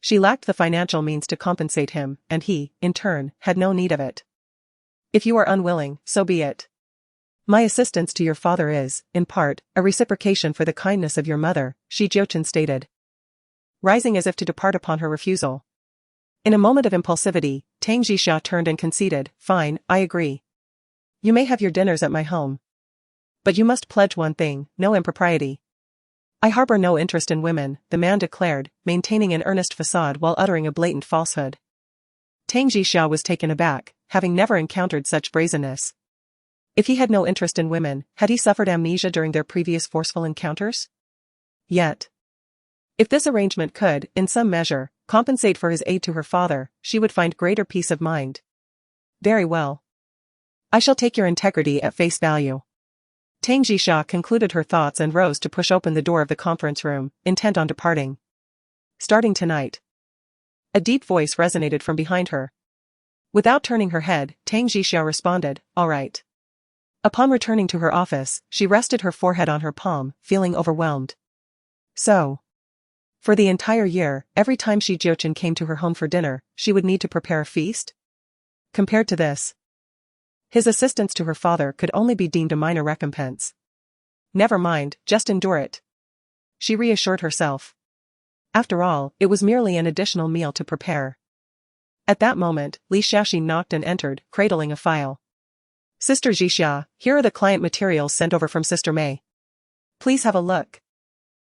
She lacked the financial means to compensate him, and he, in turn, had no need of it. If you are unwilling, so be it. My assistance to your father is, in part, a reciprocation for the kindness of your mother, Jiuchen stated, rising as if to depart upon her refusal. In a moment of impulsivity, Tang Jixia turned and conceded, fine, I agree. You may have your dinners at my home. But you must pledge one thing, no impropriety. I harbor no interest in women, the man declared, maintaining an earnest facade while uttering a blatant falsehood. Tang Jixia was taken aback, having never encountered such brazenness. If he had no interest in women, had he suffered amnesia during their previous forceful encounters? Yet, if this arrangement could, in some measure, compensate for his aid to her father, she would find greater peace of mind. Very well. I shall take your integrity at face value. Tang Jixia concluded her thoughts and rose to push open the door of the conference room, intent on departing. Starting tonight. A deep voice resonated from behind her. Without turning her head, Tang Jixia responded, all right. Upon returning to her office, she rested her forehead on her palm, feeling overwhelmed. So, for the entire year, every time Jiuchen came to her home for dinner, she would need to prepare a feast? Compared to this, his assistance to her father could only be deemed a minor recompense. Never mind, just endure it. She reassured herself. After all, it was merely an additional meal to prepare. At that moment, Li Shaxi knocked and entered, cradling a file. Sister Jixia, here are the client materials sent over from Sister Mei. Please have a look.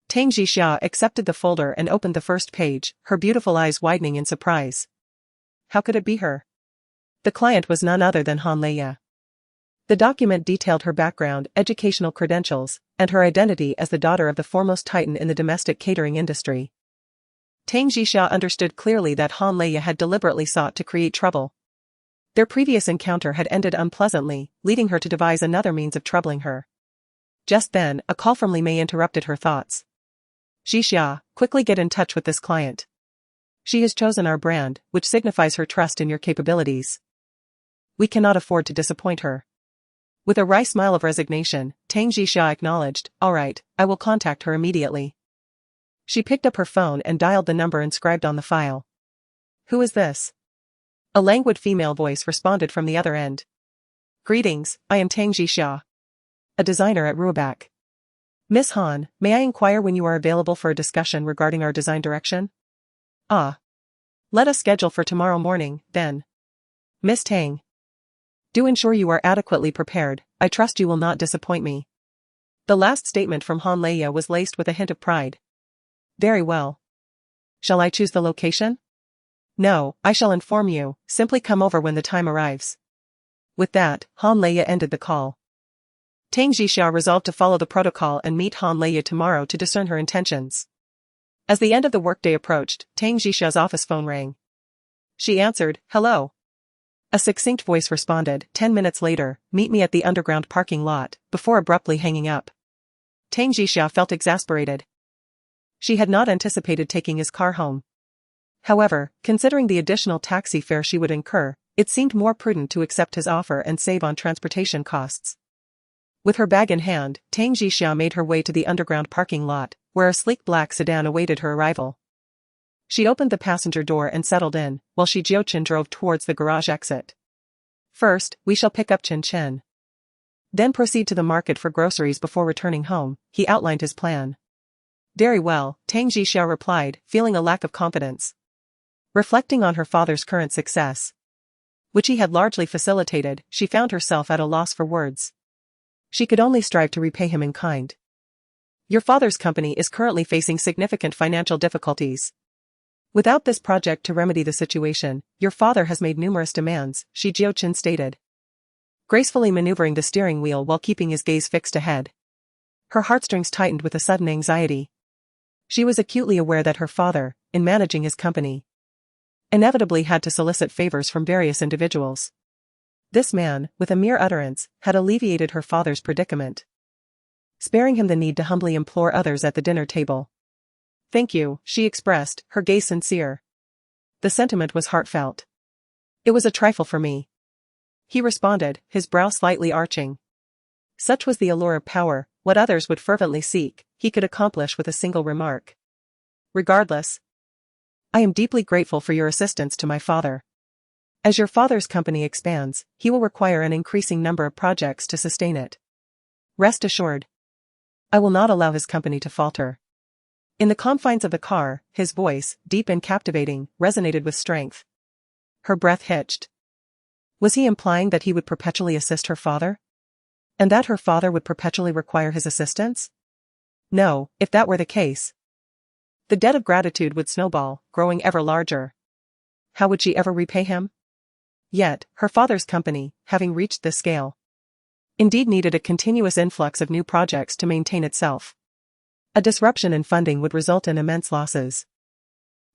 Tang Jixia accepted the folder and opened the first page, her beautiful eyes widening in surprise. How could it be her? The client was none other than Han Leia. The document detailed her background, educational credentials, and her identity as the daughter of the foremost titan in the domestic catering industry. Tang Jixia understood clearly that Han Leia had deliberately sought to create trouble. Their previous encounter had ended unpleasantly, leading her to devise another means of troubling her. Just then, a call from Li Mei interrupted her thoughts. Jixia, quickly get in touch with this client. She has chosen our brand, which signifies her trust in your capabilities. We cannot afford to disappoint her. With a wry smile of resignation, Tang Jixia acknowledged, "All right, I will contact her immediately." She picked up her phone and dialed the number inscribed on the file. "Who is this?" A languid female voice responded from the other end. "Greetings, I am Tang Jixia, a designer at Ruabak. Miss Han, may I inquire when you are available for a discussion regarding our design direction?" "Ah. Let us schedule for tomorrow morning, then. Miss Tang. Do ensure you are adequately prepared, I trust you will not disappoint me." The last statement from Han Leia was laced with a hint of pride. "Very well. Shall I choose the location?" "No, I shall inform you, simply come over when the time arrives." With that, Han Leia ended the call. Tang Jixia resolved to follow the protocol and meet Han Leia tomorrow to discern her intentions. As the end of the workday approached, Tang Jixia's office phone rang. She answered, "Hello." A succinct voice responded, 10 minutes later, meet me at the underground parking lot, before abruptly hanging up. Tang Jixia felt exasperated. She had not anticipated taking his car home. However, considering the additional taxi fare she would incur, it seemed more prudent to accept his offer and save on transportation costs. With her bag in hand, Tang Jixia made her way to the underground parking lot, where a sleek black sedan awaited her arrival. She opened the passenger door and settled in, while Jiuchen drove towards the garage exit. "First, we shall pick up Chen. Then proceed to the market for groceries before returning home," he outlined his plan. "Very well," Tang Jixia replied, feeling a lack of confidence. Reflecting on her father's current success, which he had largely facilitated, she found herself at a loss for words. She could only strive to repay him in kind. "Your father's company is currently facing significant financial difficulties. Without this project to remedy the situation, your father has made numerous demands," Jiuchen stated, gracefully maneuvering the steering wheel while keeping his gaze fixed ahead. Her heartstrings tightened with a sudden anxiety. She was acutely aware that her father, in managing his company, inevitably had to solicit favors from various individuals. This man, with a mere utterance, had alleviated her father's predicament, sparing him the need to humbly implore others at the dinner table. "Thank you," she expressed, her gaze sincere. The sentiment was heartfelt. "It was a trifle for me," he responded, his brow slightly arching. Such was the allure of power, what others would fervently seek, he could accomplish with a single remark. "Regardless, I am deeply grateful for your assistance to my father. As your father's company expands, he will require an increasing number of projects to sustain it. Rest assured, I will not allow his company to falter." In the confines of the car, his voice, deep and captivating, resonated with strength. Her breath hitched. Was he implying that he would perpetually assist her father? And that her father would perpetually require his assistance? No, if that were the case, the debt of gratitude would snowball, growing ever larger. How would she ever repay him? Yet, her father's company, having reached this scale, indeed needed a continuous influx of new projects to maintain itself. A disruption in funding would result in immense losses,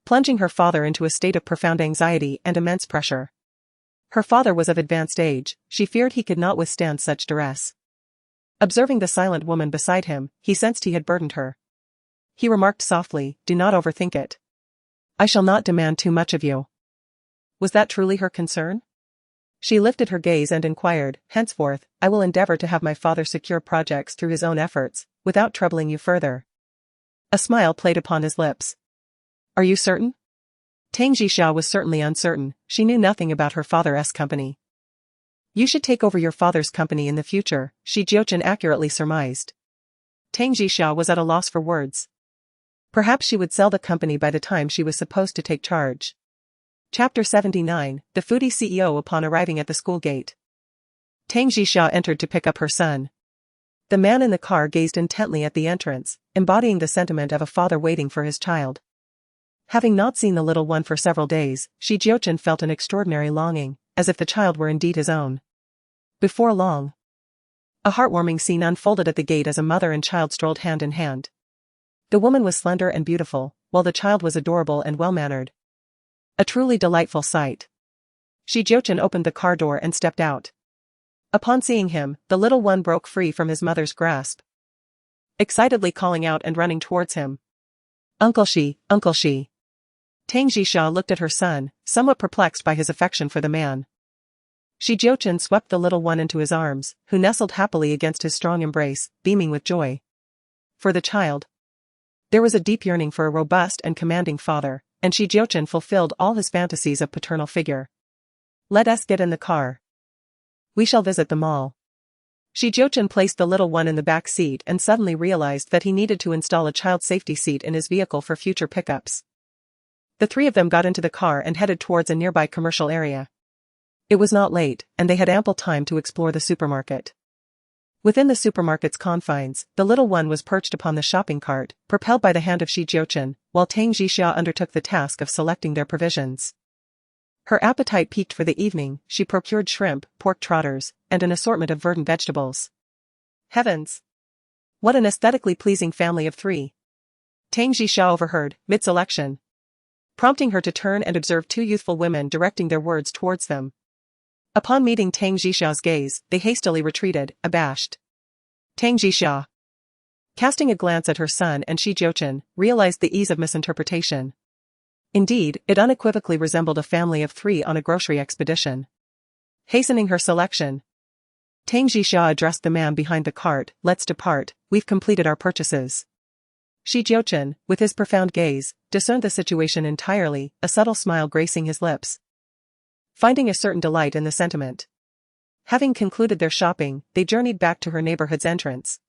plunging her father into a state of profound anxiety and immense pressure. Her father was of advanced age, she feared he could not withstand such duress. Observing the silent woman beside him, he sensed he had burdened her. He remarked softly, "Do not overthink it. I shall not demand too much of you." Was that truly her concern? She lifted her gaze and inquired, "Henceforth, I will endeavor to have my father secure projects through his own efforts, without troubling you further." A smile played upon his lips. "Are you certain?" Tang Jixia was certainly uncertain, she knew nothing about her father's company. "You should take over your father's company in the future," Jiuchen accurately surmised. Tang Jixia was at a loss for words. Perhaps she would sell the company by the time she was supposed to take charge. Chapter 79, The Foodie CEO. Upon arriving at the school gate, Tang Jixia entered to pick up her son. The man in the car gazed intently at the entrance, embodying the sentiment of a father waiting for his child. Having not seen the little one for several days, Jiuchen felt an extraordinary longing, as if the child were indeed his own. Before long, a heartwarming scene unfolded at the gate as a mother and child strolled hand in hand. The woman was slender and beautiful, while the child was adorable and well-mannered. A truly delightful sight. Jiuchen opened the car door and stepped out. Upon seeing him, the little one broke free from his mother's grasp, excitedly calling out and running towards him. Uncle Shi, Uncle Shi. Tang Jixia looked at her son, somewhat perplexed by his affection for the man. Jiuchen swept the little one into his arms, who nestled happily against his strong embrace, beaming with joy. For the child, there was a deep yearning for a robust and commanding father, and Jiuchen fulfilled all his fantasies of paternal figure. Let us get in the car. We shall visit the mall. Jiuchen placed the little one in the back seat and suddenly realized that he needed to install a child safety seat in his vehicle for future pickups. The three of them got into the car and headed towards a nearby commercial area. It was not late, and they had ample time to explore the supermarket. Within the supermarket's confines, the little one was perched upon the shopping cart, propelled by the hand of Jiuchen, while Tang Jixia undertook the task of selecting their provisions. Her appetite piqued for the evening, she procured shrimp, pork trotters, and an assortment of verdant vegetables. Heavens! What an aesthetically pleasing family of three! Tang Jixia overheard, mid-selection, prompting her to turn and observe two youthful women directing their words towards them. Upon meeting Tang Jixia's gaze, they hastily retreated, abashed. Tang Jixia, casting a glance at her son and Jiuchen, realized the ease of misinterpretation. Indeed, it unequivocally resembled a family of three on a grocery expedition. Hastening her selection, Tang Jixia addressed the man behind the cart, "Let's depart, we've completed our purchases." Jiuchen, with his profound gaze, discerned the situation entirely, a subtle smile gracing his lips, finding a certain delight in the sentiment. Having concluded their shopping, they journeyed back to her neighborhood's entrance.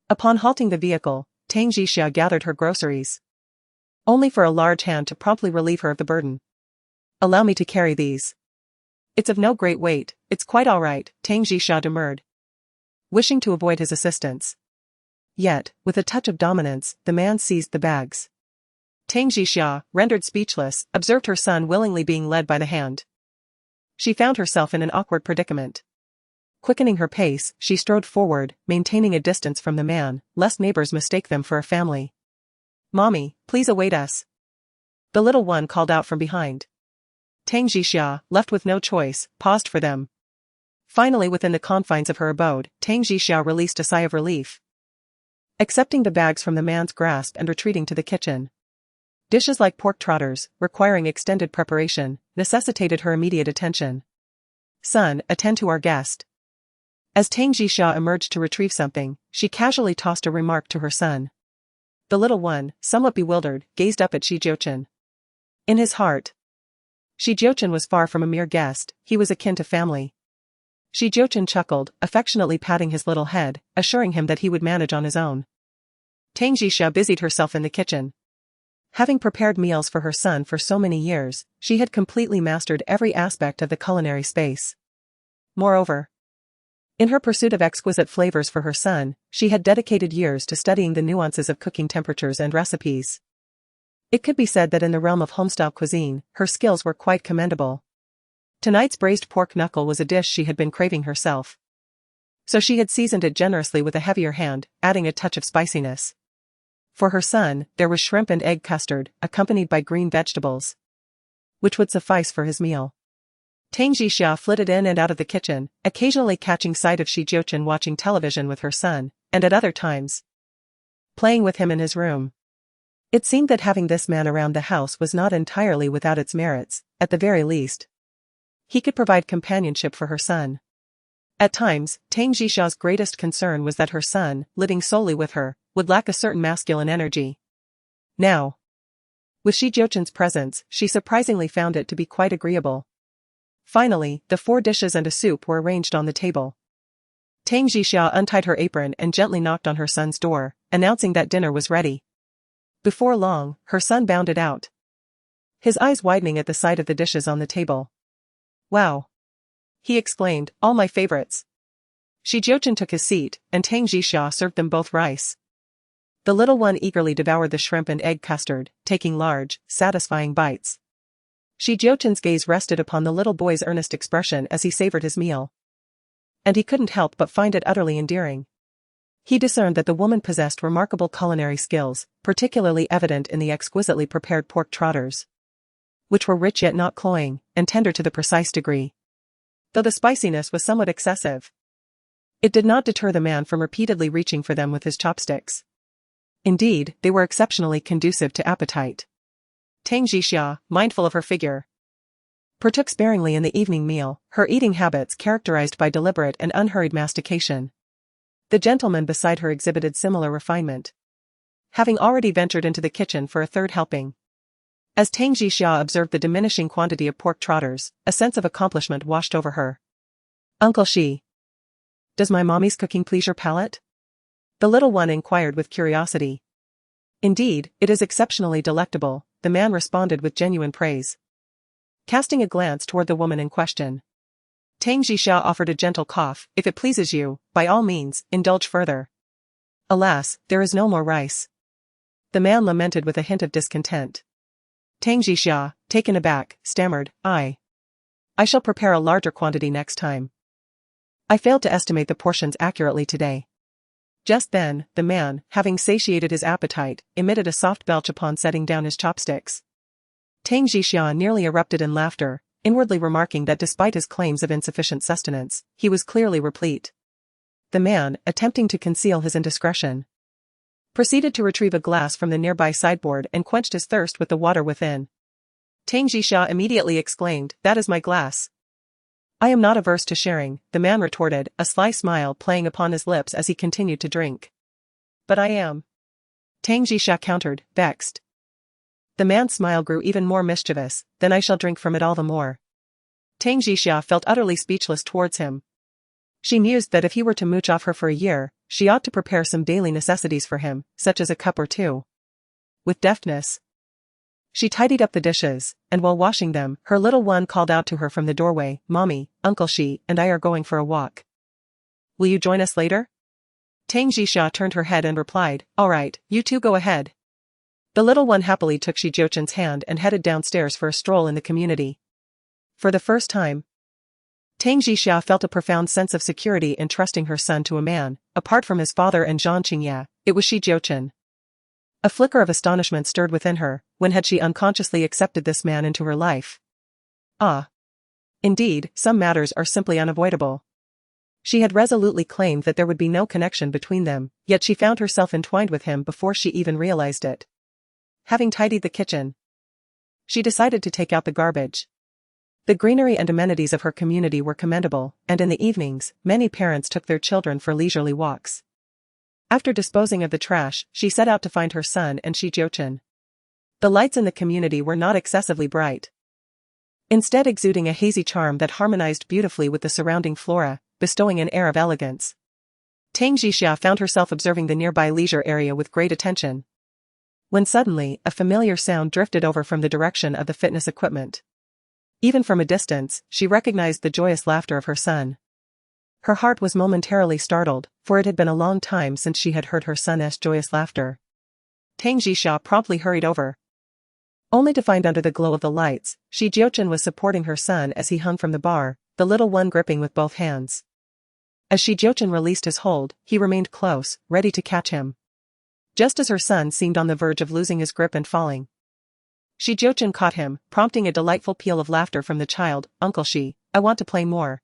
Upon halting the vehicle, Tang Jixia gathered her groceries, only for a large hand to promptly relieve her of the burden. "Allow me to carry these. It's of no great weight, it's quite all right," Tang Jixia demurred, wishing to avoid his assistance. Yet, with a touch of dominance, the man seized the bags. Tang Jixia, rendered speechless, observed her son willingly being led by the hand. She found herself in an awkward predicament. Quickening her pace, she strode forward, maintaining a distance from the man, lest neighbors mistake them for a family. "Mommy, please await us," the little one called out from behind. Tang Jixia, left with no choice, paused for them. Finally, within the confines of her abode, Tang Jixia released a sigh of relief, accepting the bags from the man's grasp and retreating to the kitchen. Dishes like pork trotters, requiring extended preparation, necessitated her immediate attention. "Son, attend to our guest." As Tang Jixia emerged to retrieve something, she casually tossed a remark to her son. The little one, somewhat bewildered, gazed up at Jiuchen. In his heart, Jiuchen was far from a mere guest, he was akin to family. Jiuchen chuckled, affectionately patting his little head, assuring him that he would manage on his own. Tang Jixia busied herself in the kitchen. Having prepared meals for her son for so many years, she had completely mastered every aspect of the culinary space. Moreover, in her pursuit of exquisite flavors for her son, she had dedicated years to studying the nuances of cooking temperatures and recipes. It could be said that in the realm of homestyle cuisine, her skills were quite commendable. Tonight's braised pork knuckle was a dish she had been craving herself, so she had seasoned it generously with a heavier hand, adding a touch of spiciness. For her son, there was shrimp and egg custard, accompanied by green vegetables, which would suffice for his meal. Tang Jixia flitted in and out of the kitchen, occasionally catching sight of Jiuchen watching television with her son, and at other times, playing with him in his room. It seemed that having this man around the house was not entirely without its merits, at the very least. He could provide companionship for her son. At times, Tang Jixia's greatest concern was that her son, living solely with her, would lack a certain masculine energy. Now, with Jiuchen's presence, she surprisingly found it to be quite agreeable. Finally, the 4 dishes and a soup were arranged on the table. Tang Jixia untied her apron and gently knocked on her son's door, announcing that dinner was ready. Before long, her son bounded out, his eyes widening at the sight of the dishes on the table. "Wow!" he exclaimed, "all my favorites." Jiuchen took his seat, and Tang Jixia served them both rice. The little one eagerly devoured the shrimp and egg custard, taking large, satisfying bites. Jiuchen's gaze rested upon the little boy's earnest expression as he savored his meal, and he couldn't help but find it utterly endearing. He discerned that the woman possessed remarkable culinary skills, particularly evident in the exquisitely prepared pork trotters, which were rich yet not cloying, and tender to the precise degree. Though the spiciness was somewhat excessive, it did not deter the man from repeatedly reaching for them with his chopsticks. Indeed, they were exceptionally conducive to appetite. Tang Jixia, mindful of her figure, partook sparingly in the evening meal, her eating habits characterized by deliberate and unhurried mastication. The gentleman beside her exhibited similar refinement, having already ventured into the kitchen for a third helping. As Tang Jixia observed the diminishing quantity of pork trotters, a sense of accomplishment washed over her. Uncle Shi, does my mommy's cooking please your palate? The little one inquired with curiosity. Indeed, it is exceptionally delectable, the man responded with genuine praise, casting a glance toward the woman in question. Tang Jixia offered a gentle cough. If it pleases you, by all means, indulge further. Alas, there is no more rice. The man lamented with a hint of discontent. Tang Jixia, taken aback, stammered, I shall prepare a larger quantity next time. I failed to estimate the portions accurately today. Just then, the man, having satiated his appetite, emitted a soft belch upon setting down his chopsticks. Tang Jixia nearly erupted in laughter, inwardly remarking that despite his claims of insufficient sustenance, he was clearly replete. The man, attempting to conceal his indiscretion, proceeded to retrieve a glass from the nearby sideboard and quenched his thirst with the water within. Tang Jixia immediately exclaimed, "That is my glass." "I am not averse to sharing," the man retorted, a sly smile playing upon his lips as he continued to drink. "But I am," Tang Jixia countered, vexed. The man's smile grew even more mischievous. "Then I shall drink from it all the more." Tang Jixia felt utterly speechless towards him. She mused that if he were to mooch off her for a year, she ought to prepare some daily necessities for him, such as a cup or two. With deftness, she tidied up the dishes, and while washing them, her little one called out to her from the doorway, "Mommy, Uncle Shi and I are going for a walk. Will you join us later?" Tang Jixia turned her head and replied, "All right, you two go ahead." The little one happily took Jiuchen's hand and headed downstairs for a stroll in the community. For the first time, Tang Jixia felt a profound sense of security in trusting her son to a man. Apart from his father and Zhang Qingya, it was Jiuchen. A flicker of astonishment stirred within her. When had she unconsciously accepted this man into her life? Ah. Indeed, some matters are simply unavoidable. She had resolutely claimed that there would be no connection between them, yet she found herself entwined with him before she even realized it. Having tidied the kitchen, she decided to take out the garbage. The greenery and amenities of her community were commendable, and in the evenings, many parents took their children for leisurely walks. After disposing of the trash, she set out to find her son and Jiuchen. The lights in the community were not excessively bright, instead exuding a hazy charm that harmonized beautifully with the surrounding flora, bestowing an air of elegance. Tang Jixia found herself observing the nearby leisure area with great attention, when suddenly, a familiar sound drifted over from the direction of the fitness equipment. Even from a distance, she recognized the joyous laughter of her son. Her heart was momentarily startled, for it had been a long time since she had heard her son's joyous laughter. Tang Jixia promptly hurried over, only to find under the glow of the lights, Jiuchen was supporting her son as he hung from the bar, the little one gripping with both hands. As Jiuchen released his hold, he remained close, ready to catch him. Just as her son seemed on the verge of losing his grip and falling, Jiuchen caught him, prompting a delightful peal of laughter from the child. "Uncle Shi, I want to play more."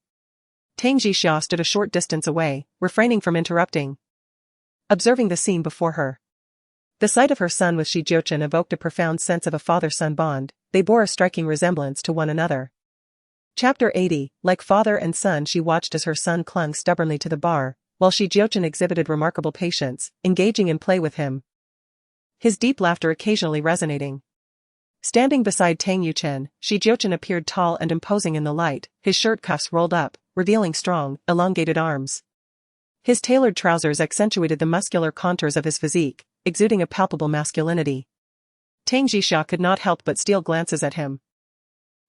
Tang Jixia stood a short distance away, refraining from interrupting, observing the scene before her. The sight of her son with Jiuchen evoked a profound sense of a father-son bond. They bore a striking resemblance to one another. Chapter 80. Like father and son, she watched as her son clung stubbornly to the bar, while Jiuchen exhibited remarkable patience, engaging in play with him, his deep laughter occasionally resonating. Standing beside Tang Yuchen, Jiuchen appeared tall and imposing in the light, his shirt cuffs rolled up, revealing strong, elongated arms. His tailored trousers accentuated the muscular contours of his physique, exuding a palpable masculinity. Tang Jixia could not help but steal glances at him,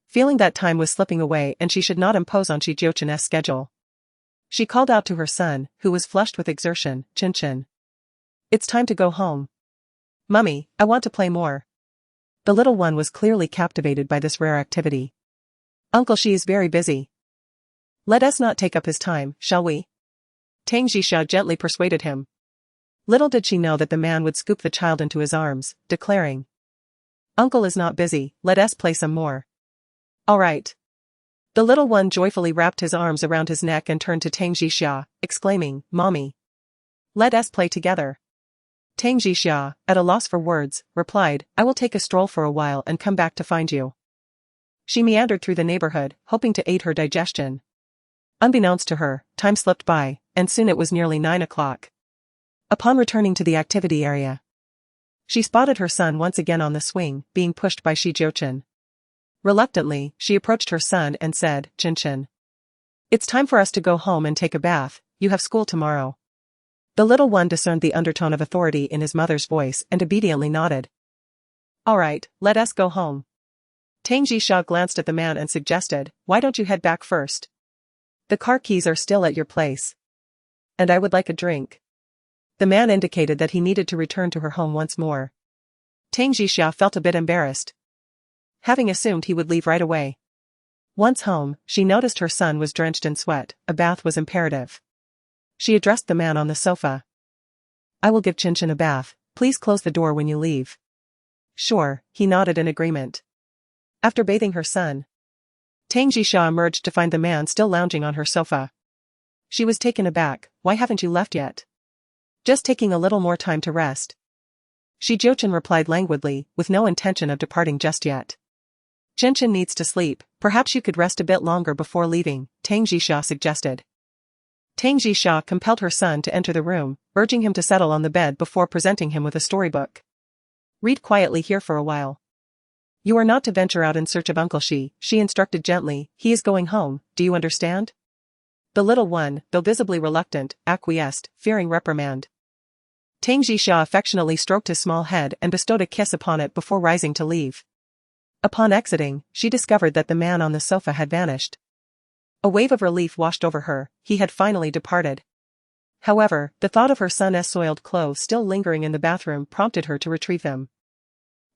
feeling that time was slipping away and she should not impose on Jiuchen's schedule. She called out to her son, who was flushed with exertion, "Chin-chin. It's time to go home. Mummy, I want to play more." The little one was clearly captivated by this rare activity. "Uncle Shi is very busy. Let us not take up his time, shall we?" Tang Jixia gently persuaded him. Little did she know that the man would scoop the child into his arms, declaring, "Uncle is not busy, let us play some more." "All right." The little one joyfully wrapped his arms around his neck and turned to Tang Jixia, exclaiming, "Mommy, let us play together." Tang Jixia, at a loss for words, replied, I will take a stroll for a while and come back to find you. She meandered through the neighborhood, hoping to aid her digestion. Unbeknownst to her, time slipped by, and soon it was nearly 9 o'clock. Upon returning to the activity area, she spotted her son once again on the swing, being pushed by Jiuchen. Reluctantly, she approached her son and said, Jiuchen, it's time for us to go home and take a bath, you have school tomorrow. The little one discerned the undertone of authority in his mother's voice and obediently nodded. All right, let us go home. Tang Jixia glanced at the man and suggested, why don't you head back first? The car keys are still at your place. And I would like a drink. The man indicated that he needed to return to her home once more. Tang Jixia felt a bit embarrassed, having assumed he would leave right away. Once home, she noticed her son was drenched in sweat. A bath was imperative. She addressed the man on the sofa. I will give Jiuchen a bath, please close the door when you leave. Sure, he nodded in agreement. After bathing her son, Tang Jixia emerged to find the man still lounging on her sofa. She was taken aback. Why haven't you left yet? Just taking a little more time to rest. Jiuchen replied languidly, with no intention of departing just yet. Jiuchen needs to sleep, perhaps you could rest a bit longer before leaving, Tang Jixia suggested. Tang Jixia compelled her son to enter the room, urging him to settle on the bed before presenting him with a storybook. Read quietly here for a while. You are not to venture out in search of Uncle she instructed gently, he is going home, do you understand? The little one, though visibly reluctant, acquiesced, fearing reprimand. Tang Jixia affectionately stroked his small head and bestowed a kiss upon it before rising to leave. Upon exiting, she discovered that the man on the sofa had vanished. A wave of relief washed over her, he had finally departed. However, the thought of her son's soiled clothes still lingering in the bathroom prompted her to retrieve them.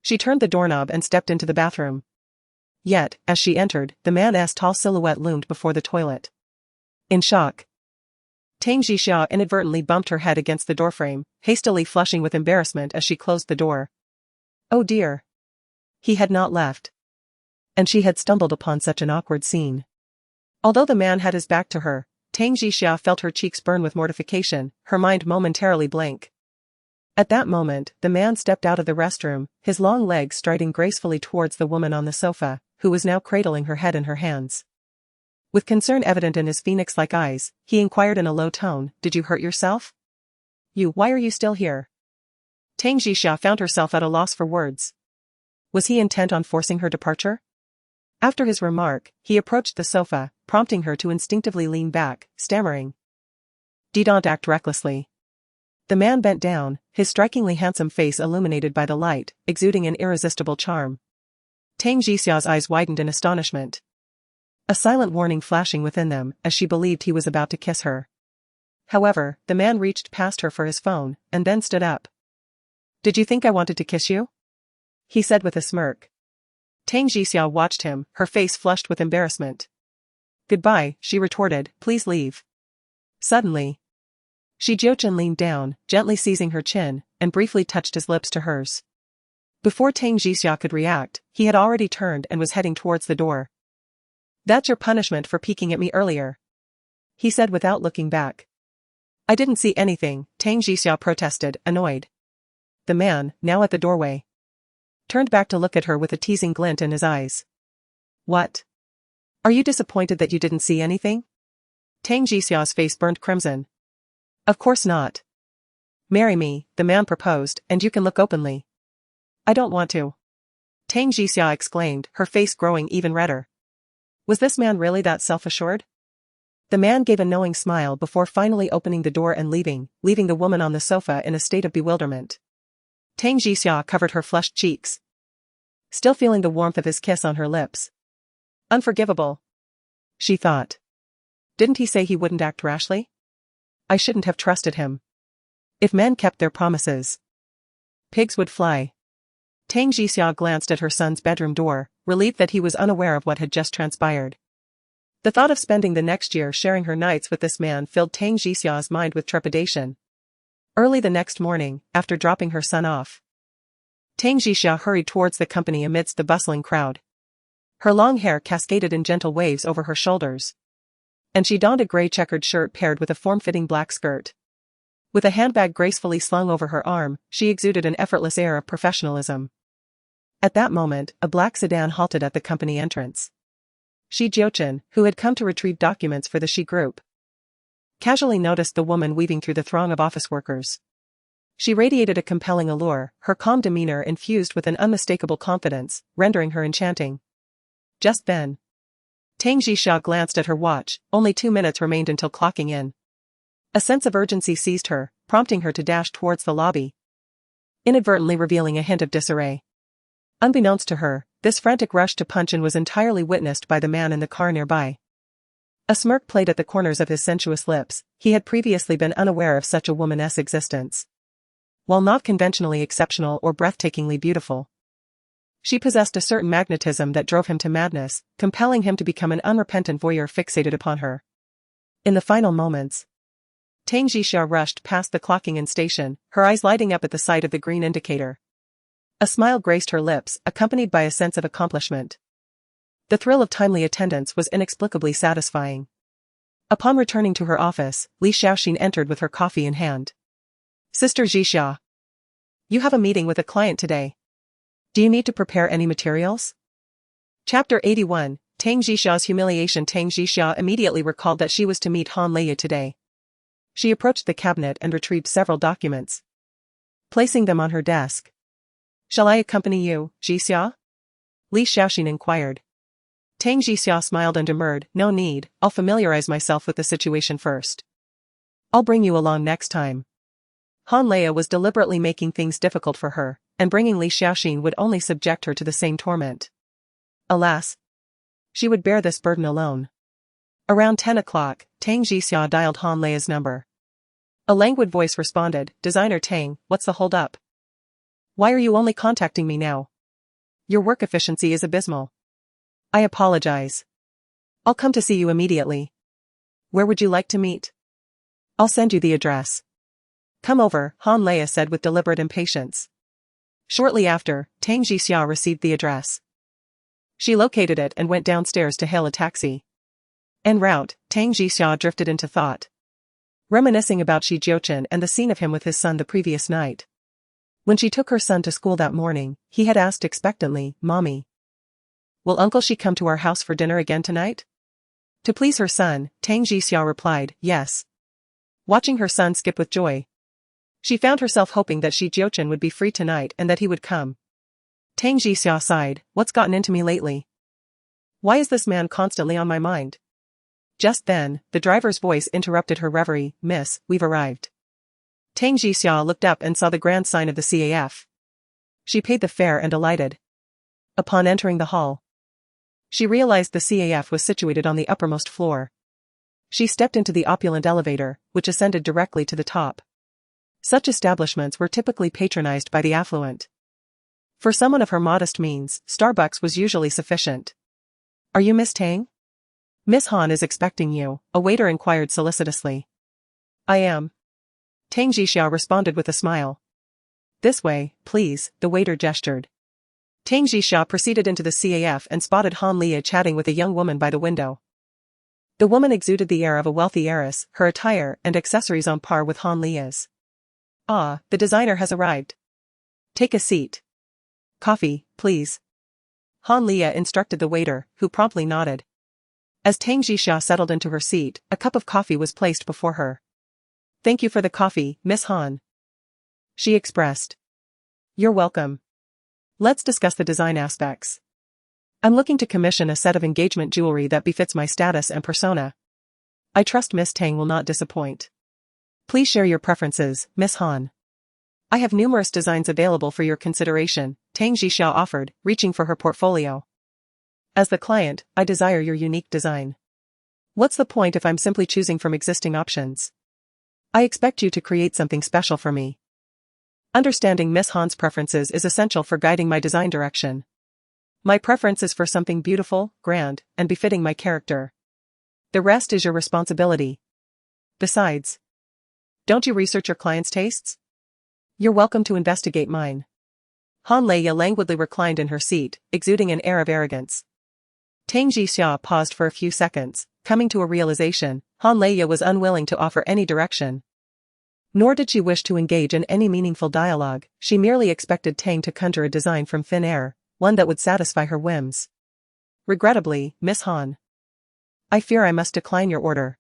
She turned the doorknob and stepped into the bathroom. Yet, as she entered, the man's tall silhouette loomed before the toilet. In shock, Tang Jixia inadvertently bumped her head against the doorframe, hastily flushing with embarrassment as she closed the door. Oh dear! He had not left. And she had stumbled upon such an awkward scene. Although the man had his back to her, Tang Jixia felt her cheeks burn with mortification, her mind momentarily blank. At that moment, the man stepped out of the restroom, his long legs striding gracefully towards the woman on the sofa, who was now cradling her head in her hands. With concern evident in his phoenix-like eyes, he inquired in a low tone, did you hurt yourself? Why are you still here? Tang Jixia found herself at a loss for words. Was he intent on forcing her departure? After his remark, he approached the sofa, prompting her to instinctively lean back, stammering. Don't act recklessly. The man bent down, his strikingly handsome face illuminated by the light, exuding an irresistible charm. Tang Jixia's eyes widened in astonishment, a silent warning flashing within them as she believed he was about to kiss her. However, the man reached past her for his phone, and then stood up. Did you think I wanted to kiss you? He said with a smirk. Tang Jixia watched him, her face flushed with embarrassment. Goodbye, she retorted, please leave. Suddenly, Jiuchen leaned down, gently seizing her chin, and briefly touched his lips to hers. Before Tang Jixia could react, he had already turned and was heading towards the door. That's your punishment for peeking at me earlier, he said without looking back. I didn't see anything, Tang Jixia protested, annoyed. The man, now at the doorway, turned back to look at her with a teasing glint in his eyes. What? Are you disappointed that you didn't see anything? Tang Jixia's face burned crimson. Of course not. Marry me, the man proposed, and you can look openly. I don't want to. Tang Jixia exclaimed, her face growing even redder. Was this man really that self-assured? The man gave a knowing smile before finally opening the door and leaving the woman on the sofa in a state of bewilderment. Tang Jixia covered her flushed cheeks, still feeling the warmth of his kiss on her lips. Unforgivable, she thought. Didn't he say he wouldn't act rashly? I shouldn't have trusted him. If men kept their promises, pigs would fly. Tang Jixia glanced at her son's bedroom door, relieved that he was unaware of what had just transpired. The thought of spending the next year sharing her nights with this man filled Tang Jixia's mind with trepidation. Early the next morning, after dropping her son off, Tang Jixia hurried towards the company amidst the bustling crowd. Her long hair cascaded in gentle waves over her shoulders, and she donned a gray checkered shirt paired with a form-fitting black skirt. With a handbag gracefully slung over her arm, she exuded an effortless air of professionalism. At that moment, a black sedan halted at the company entrance. Jiuchen, who had come to retrieve documents for the She group, casually noticed the woman weaving through the throng of office workers. She radiated a compelling allure, her calm demeanor infused with an unmistakable confidence, rendering her enchanting. Just then, Tang Jixia glanced at her watch. Only 2 minutes remained until clocking in. A sense of urgency seized her, prompting her to dash towards the lobby, inadvertently revealing a hint of disarray. Unbeknownst to her, this frantic rush to punch in was entirely witnessed by the man in the car nearby. A smirk played at the corners of his sensuous lips. He had previously been unaware of such a woman's existence. While not conventionally exceptional or breathtakingly beautiful, she possessed a certain magnetism that drove him to madness, compelling him to become an unrepentant voyeur fixated upon her. In the final moments, Tang Jixia rushed past the clocking-in station, her eyes lighting up at the sight of the green indicator. A smile graced her lips, accompanied by a sense of accomplishment. The thrill of timely attendance was inexplicably satisfying. Upon returning to her office, Li Xiaoxin entered with her coffee in hand. "Sister Jixia, you have a meeting with a client today. Do you need to prepare any materials?" Chapter 81, Tang Jixia's humiliation. Tang Jixia immediately recalled that she was to meet Han Leia today. She approached the cabinet and retrieved several documents, placing them on her desk. "Shall I accompany you, Jixia?" Li Xiaoxin inquired. Tang Jixia smiled and demurred, "No need, I'll familiarize myself with the situation first. I'll bring you along next time." Han Leia was deliberately making things difficult for her, and bringing Li Xiaoxin would only subject her to the same torment. Alas, she would bear this burden alone. Around 10 o'clock, Tang Jixia dialed Han Leia's number. A languid voice responded, "Designer Tang, what's the hold-up? Why are you only contacting me now? Your work efficiency is abysmal." "I apologize. I'll come to see you immediately. Where would you like to meet?" "I'll send you the address." "Come over," Han Leia said with deliberate impatience. Shortly after, Tang Jixia received the address. She located it and went downstairs to hail a taxi. En route, Tang Jixia drifted into thought, reminiscing about Jiuchen and the scene of him with his son the previous night. When she took her son to school that morning, he had asked expectantly, "Mommy, will Uncle Shi come to our house for dinner again tonight?" To please her son, Tang Jixia replied, "Yes." Watching her son skip with joy, she found herself hoping that Jiuchen would be free tonight and that he would come. Tang Jixia sighed, "What's gotten into me lately? Why is this man constantly on my mind?" Just then, the driver's voice interrupted her reverie, "Miss, we've arrived." Tang Jixia looked up and saw the grand sign of the CAF. She paid the fare and alighted. Upon entering the hall, she realized the CAF was situated on the uppermost floor. She stepped into the opulent elevator, which ascended directly to the top. Such establishments were typically patronized by the affluent. For someone of her modest means, Starbucks was usually sufficient. "Are you Miss Tang? Miss Han is expecting you," a waiter inquired solicitously. "I am." Tang Jixia responded with a smile. "This way, please," the waiter gestured. Tang Jixia proceeded into the CAF and spotted Han Leia chatting with a young woman by the window. The woman exuded the air of a wealthy heiress, her attire and accessories on par with Han Leia's. "Ah, the designer has arrived. Take a seat." "Coffee, please." Han Leia instructed the waiter, who promptly nodded. As Tang Jixia settled into her seat, a cup of coffee was placed before her. "Thank you for the coffee, Miss Han," she expressed. "You're welcome. Let's discuss the design aspects. I'm looking to commission a set of engagement jewelry that befits my status and persona. I trust Miss Tang will not disappoint. Please share your preferences, Miss Han." "I have numerous designs available for your consideration," Tang Jixia offered, reaching for her portfolio. "As the client, I desire your unique design. What's the point if I'm simply choosing from existing options? I expect you to create something special for me." Understanding Miss Han's preferences is essential for guiding my design direction. My preference is for something beautiful, grand, and befitting my character. The rest is your responsibility. Besides, don't you research your client's tastes? You're welcome to investigate mine. Han Leia languidly reclined in her seat, exuding an air of arrogance. Tang Jixia paused for a few seconds, coming to a realization. Han Leia was unwilling to offer any direction. Nor did she wish to engage in any meaningful dialogue, she merely expected Tang to conjure a design from thin air, one that would satisfy her whims. Regrettably, Miss Han. I fear I must decline your order.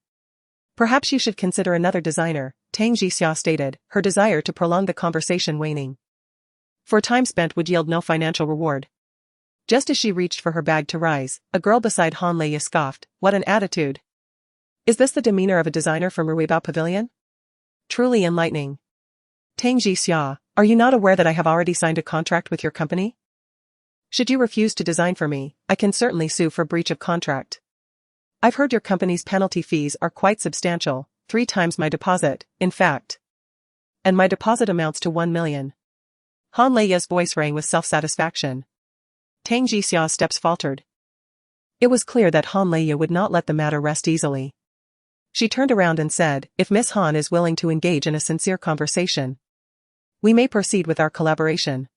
Perhaps you should consider another designer, Tang Jixia stated, her desire to prolong the conversation waning. For time spent would yield no financial reward. Just as she reached for her bag to rise, a girl beside Han Lei scoffed, "What an attitude! Is this the demeanor of a designer from Ruibao Pavilion? Truly enlightening. Tang Jixia, are you not aware that I have already signed a contract with your company? Should you refuse to design for me, I can certainly sue for breach of contract. I've heard your company's penalty fees are quite substantial, 3 times my deposit, in fact. And my deposit amounts to 1 million. Han Lei's voice rang with self-satisfaction. Tang Jixia's steps faltered. It was clear that Han Lei would not let the matter rest easily. She turned around and said, "If Miss Han is willing to engage in a sincere conversation, we may proceed with our collaboration.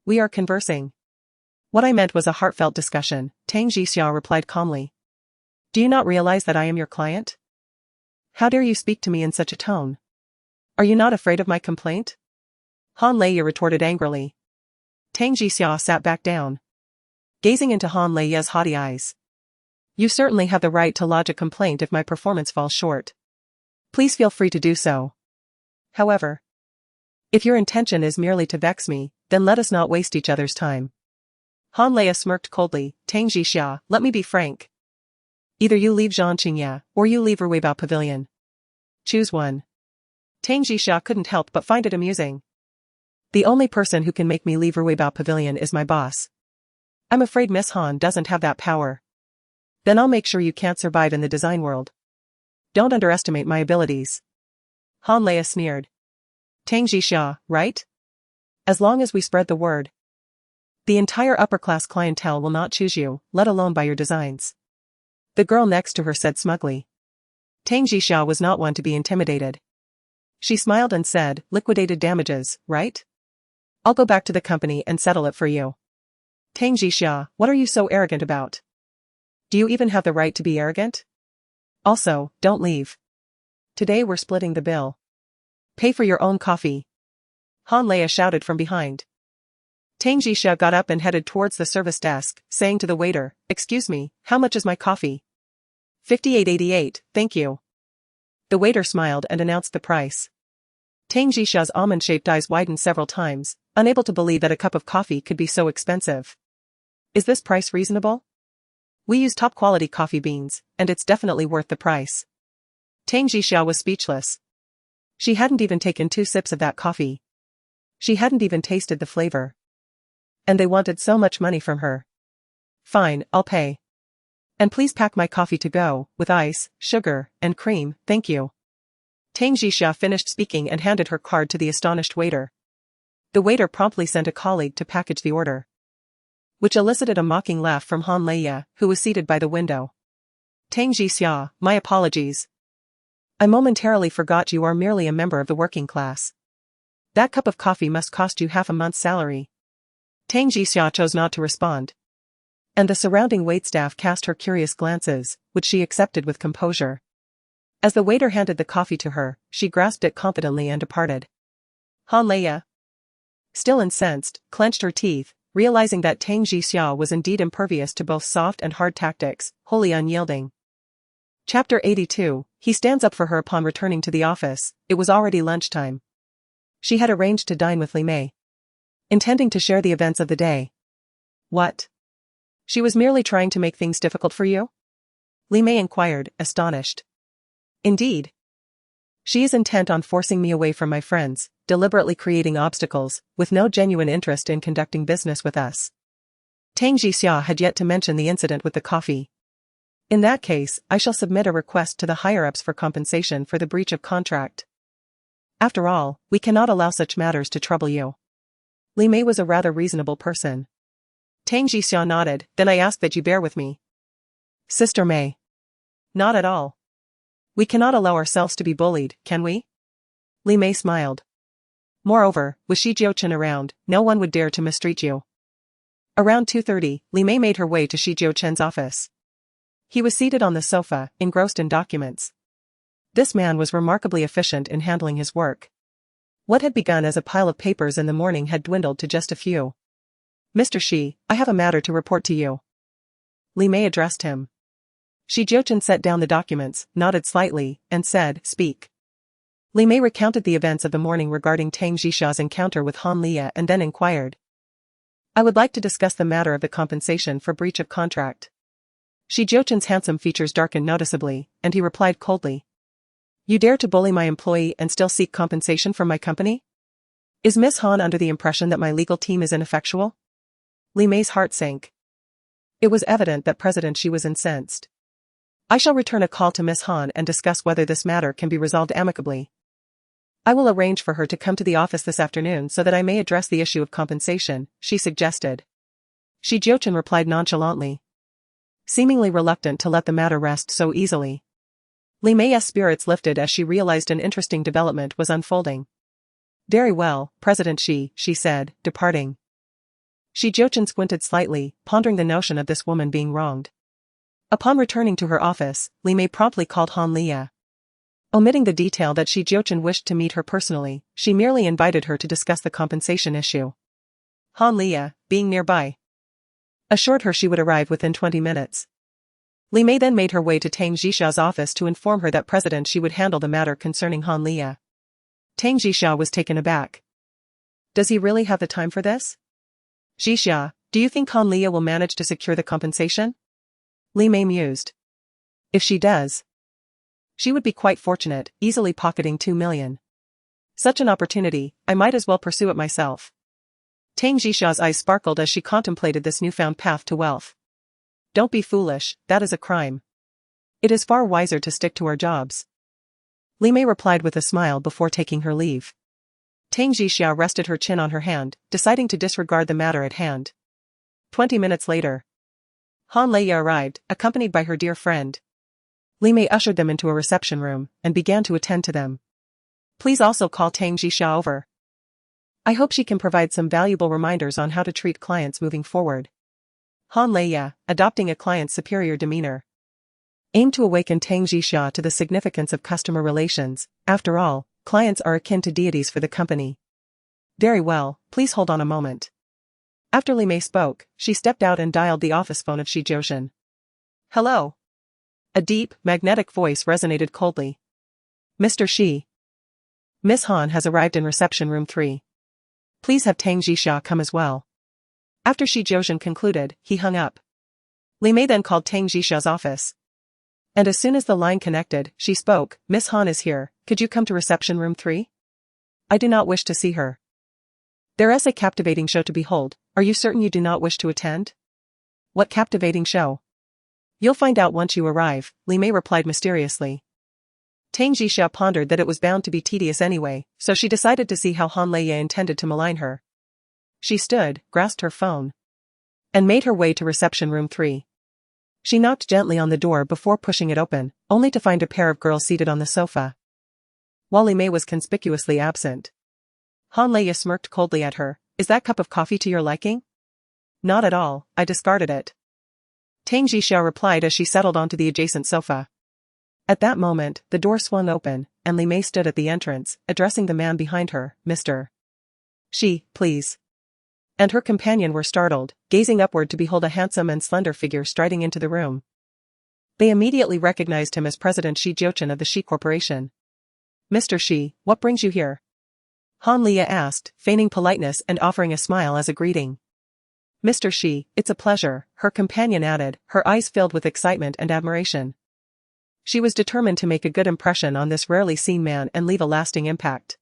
We are conversing." "What I meant was a heartfelt discussion," Tang Jixia replied calmly. "Do you not realize that I am your client? How dare you speak to me in such a tone? Are you not afraid of my complaint?" Han Lei retorted angrily. Tang Jixia sat back down, gazing into Han Lei's haughty eyes. "You certainly have the right to lodge a complaint if my performance falls short. Please feel free to do so. However, if your intention is merely to vex me, then let us not waste each other's time." Han Lei smirked coldly. "Tang Jixia, let me be frank. Either you leave Zhangqingya, or you leave Ruibao Pavilion. Choose one." Tang Jixia couldn't help but find it amusing. "The only person who can make me leave Ruibao Pavilion is my boss. I'm afraid Miss Han doesn't have that power. Then I'll make sure you can't survive in the design world. Don't underestimate my abilities." Han Lei sneered. "Tang Jixia, right? As long as we spread the word, the entire upper-class clientele will not choose you, let alone buy your designs." The girl next to her said smugly. Tang Jixia was not one to be intimidated. She smiled and said, "Liquidated damages, right? I'll go back to the company and settle it for you." "Tang Jixia, what are you so arrogant about? Do you even have the right to be arrogant? Also, don't leave. Today we're splitting the bill. Pay for your own coffee." Han Lei shouted from behind. Tang Jixia got up and headed towards the service desk, saying to the waiter, "Excuse me, how much is my coffee?" 58.88, thank you." The waiter smiled and announced the price. Tang Jixia's almond-shaped eyes widened several times, unable to believe that a cup of coffee could be so expensive. "Is this price reasonable? We use top-quality coffee beans, and it's definitely worth the price." Tang Jixia was speechless. She hadn't even taken 2 sips of that coffee. She hadn't even tasted the flavor. And they wanted so much money from her. "Fine, I'll pay. And please pack my coffee to go, with ice, sugar, and cream, thank you." Tang Jixia finished speaking and handed her card to the astonished waiter. The waiter promptly sent a colleague to package the order, which elicited a mocking laugh from Han Lei, who was seated by the window. "Tang Jixia, my apologies. I momentarily forgot you are merely a member of the working class. That cup of coffee must cost you half a month's salary." Tang Jixia chose not to respond. And the surrounding waitstaff cast her curious glances, which she accepted with composure. As the waiter handed the coffee to her, she grasped it confidently and departed. Han Lei, still incensed, clenched her teeth, realizing that Tang Jixia was indeed impervious to both soft and hard tactics, wholly unyielding. Chapter 82, he stands up for her upon returning to the office. It was already lunchtime. She had arranged to dine with Li Mei, intending to share the events of the day. "What? She was merely trying to make things difficult for you?" Li Mei inquired, astonished. "Indeed. She is intent on forcing me away from my friends, deliberately creating obstacles, with no genuine interest in conducting business with us." Tang Jixia had yet to mention the incident with the coffee. "In that case, I shall submit a request to the higher-ups for compensation for the breach of contract. After all, we cannot allow such matters to trouble you." Li Mei was a rather reasonable person. Tang Jixia nodded, "Then I ask that you bear with me." "Sister Mei." "Not at all. We cannot allow ourselves to be bullied, can we?" Li Mei smiled. "Moreover, with Jiuchen around, no one would dare to mistreat you." Around 2:30, Li Mei made her way to Jiuchen's office. He was seated on the sofa, engrossed in documents. This man was remarkably efficient in handling his work. What had begun as a pile of papers in the morning had dwindled to just a few. "Mr. Shi, I have a matter to report to you." Li Mei addressed him. Jiuchen set down the documents, nodded slightly, and said, "Speak." Li Mei recounted the events of the morning regarding Tang Jisha's encounter with Han Liya and then inquired. "I would like to discuss the matter of the compensation for breach of contract." Jiuchen's handsome features darkened noticeably, and he replied coldly. "You dare to bully my employee and still seek compensation from my company? Is Miss Han under the impression that my legal team is ineffectual?" Li Mei's heart sank. It was evident that President Shi was incensed. "I shall return a call to Miss Han and discuss whether this matter can be resolved amicably. I will arrange for her to come to the office this afternoon so that I may address the issue of compensation," she suggested. Jiuchen replied nonchalantly, seemingly reluctant to let the matter rest so easily. Li Mei's spirits lifted as she realized an interesting development was unfolding. "Very well, President Shi," she said, departing. Jiuchen squinted slightly, pondering the notion of this woman being wronged. Upon returning to her office, Li Mei promptly called Han Liya. Omitting the detail that Jiuchen wished to meet her personally, she merely invited her to discuss the compensation issue. Han Liya, being nearby, assured her she would arrive within 20 minutes. Li Mei then made her way to Tang Jisha's office to inform her that President Shi would handle the matter concerning Han Liya. Tang Jisha was taken aback. "Does he really have the time for this? Jisha, do you think Han Liya will manage to secure the compensation?" Li Mei mused. "If she does, she would be quite fortunate, easily pocketing 2 million. Such an opportunity, I might as well pursue it myself." Tang Jisha's eyes sparkled as she contemplated this newfound path to wealth. "Don't be foolish, that is a crime. It is far wiser to stick to our jobs." Li Mei replied with a smile before taking her leave. Tang Jisha rested her chin on her hand, deciding to disregard the matter at hand. 20 minutes later, Han Liya arrived, accompanied by her dear friend. Li Mei ushered them into a reception room and began to attend to them. "Please also call Tang Jisha over. I hope she can provide some valuable reminders on how to treat clients moving forward." Han Liya, adopting a client's superior demeanor, aimed to awaken Tang Jisha to the significance of customer relations. After all, clients are akin to deities for the company. "Very well, please hold on a moment." After Li Mei spoke, she stepped out and dialed the office phone of Jiuchen. "Hello." A deep, magnetic voice resonated coldly. "Mr. Shi. Miss Han has arrived in reception room 3. Please have Tang Jisha come as well." After Jiuchen concluded, he hung up. Li Mei then called Tang Jisha's office. And as soon as the line connected, she spoke, "Miss Han is here, could you come to reception room 3? I do not wish to see her. There is a captivating show to behold, are you certain you do not wish to attend?" "What captivating show?" "You'll find out once you arrive," Li Mei replied mysteriously. Tang Jisha pondered that it was bound to be tedious anyway, so she decided to see how Han Liya intended to malign her. She stood, grasped her phone, and made her way to reception room 3. She knocked gently on the door before pushing it open, only to find a pair of girls seated on the sofa, while Li Mei was conspicuously absent. Han Liya smirked coldly at her. "Is that cup of coffee to your liking?" "Not at all, I discarded it," Tang Jisha replied as she settled onto the adjacent sofa. At that moment, the door swung open, and Li Mei stood at the entrance, addressing the man behind her, "Mr. Shi, please." And her companion were startled, gazing upward to behold a handsome and slender figure striding into the room. They immediately recognized him as President Jiuchen of the Shi Corporation. "Mr. Shi, what brings you here?" Han Liya asked, feigning politeness and offering a smile as a greeting. "Mr. Shi, it's a pleasure," her companion added, her eyes filled with excitement and admiration. She was determined to make a good impression on this rarely seen man and leave a lasting impact.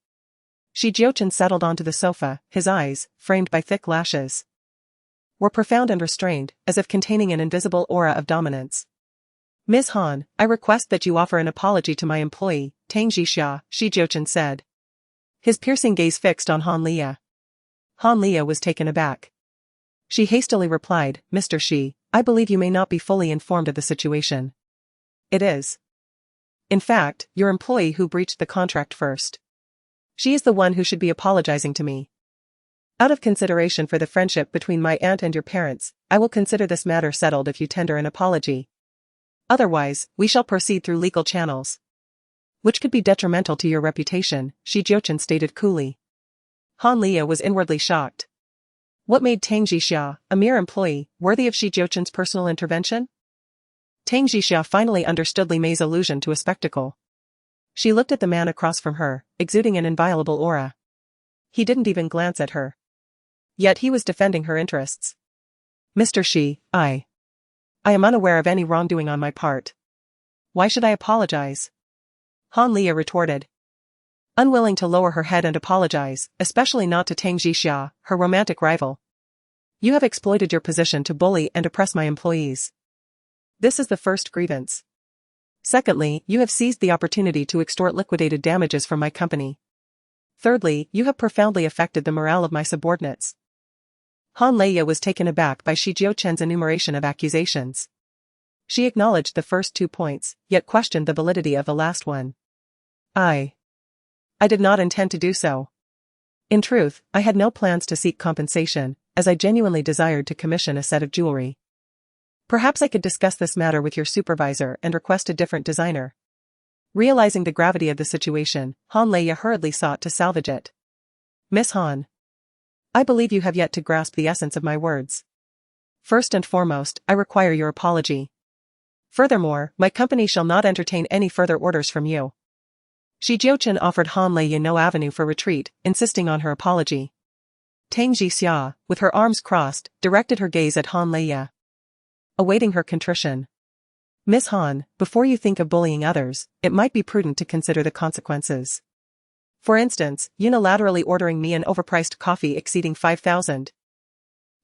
Jiuchen settled onto the sofa, his eyes, framed by thick lashes, were profound and restrained, as if containing an invisible aura of dominance. "Ms. Han, I request that you offer an apology to my employee, Tang Jisha," Jiuchen said, his piercing gaze fixed on Han Liya. Han Liya was taken aback. She hastily replied, "Mr. Shi, I believe you may not be fully informed of the situation. It is, in fact, your employee who breached the contract first. She is the one who should be apologizing to me. Out of consideration for the friendship between my aunt and your parents, I will consider this matter settled if you tender an apology. Otherwise, we shall proceed through legal channels." which could be detrimental to your reputation, Jiuchen stated coolly. Han Liya was inwardly shocked. What made Tang Jixia, a mere employee, worthy of Jiuchen's personal intervention? Tang Jixia finally understood Li Mei's allusion to a spectacle. She looked at the man across from her, exuding an inviolable aura. He didn't even glance at her. Yet he was defending her interests. Mr. Shi, I am unaware of any wrongdoing on my part. Why should I apologize? Han Liya retorted. Unwilling to lower her head and apologize, especially not to Tang Jixia, her romantic rival. You have exploited your position to bully and oppress my employees. This is the first grievance. Secondly, you have seized the opportunity to extort liquidated damages from my company. Thirdly, you have profoundly affected the morale of my subordinates. Han Liya was taken aback by Jiuchen's enumeration of accusations. She acknowledged the first 2 points, yet questioned the validity of the last one. I did not intend to do so. In truth, I had no plans to seek compensation, as I genuinely desired to commission a set of jewelry. Perhaps I could discuss this matter with your supervisor and request a different designer. Realizing the gravity of the situation, Han Liya hurriedly sought to salvage it. Miss Han, I believe you have yet to grasp the essence of my words. First and foremost, I require your apology. Furthermore, my company shall not entertain any further orders from you. Jiuchen offered Han Liya no avenue for retreat, insisting on her apology. Tang Jixia, with her arms crossed, directed her gaze at Han Liya. Awaiting her contrition. Miss Han, before you think of bullying others, it might be prudent to consider the consequences. For instance, unilaterally ordering me an overpriced coffee exceeding 5,000.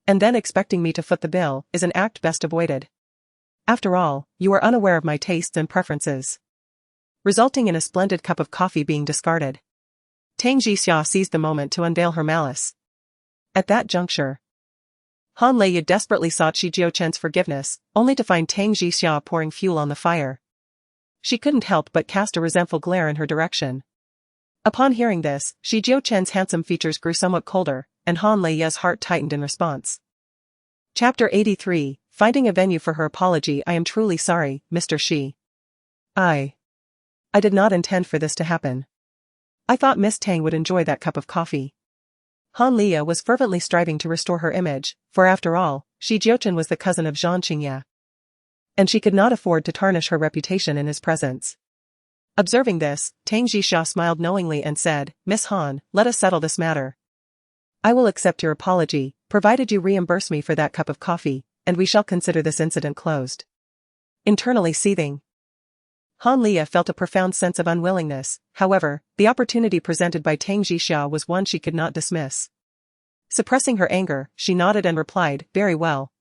And then expecting me to foot the bill is an act best avoided. After all, you are unaware of my tastes and preferences. Resulting in a splendid cup of coffee being discarded. Tang Jixia seized the moment to unveil her malice. At that juncture, Han Liya desperately sought Jiuchen's forgiveness, only to find Tang Jixia pouring fuel on the fire. She couldn't help but cast a resentful glare in her direction. Upon hearing this, Jiuchen's handsome features grew somewhat colder, and Han Liya's heart tightened in response. Chapter 83, Finding a Venue for Her Apology. I am truly sorry, Mr. Shi. I did not intend for this to happen. I thought Miss Tang would enjoy that cup of coffee. Han Liya was fervently striving to restore her image, for after all, Jiuchen was the cousin of Zhang Qingye. And she could not afford to tarnish her reputation in his presence. Observing this, Tang Jixia smiled knowingly and said, Miss Han, let us settle this matter. I will accept your apology, provided you reimburse me for that cup of coffee, and we shall consider this incident closed. Internally seething, Han Liya felt a profound sense of unwillingness. However, the opportunity presented by Tang Jixia was one she could not dismiss. Suppressing her anger, she nodded and replied, very well.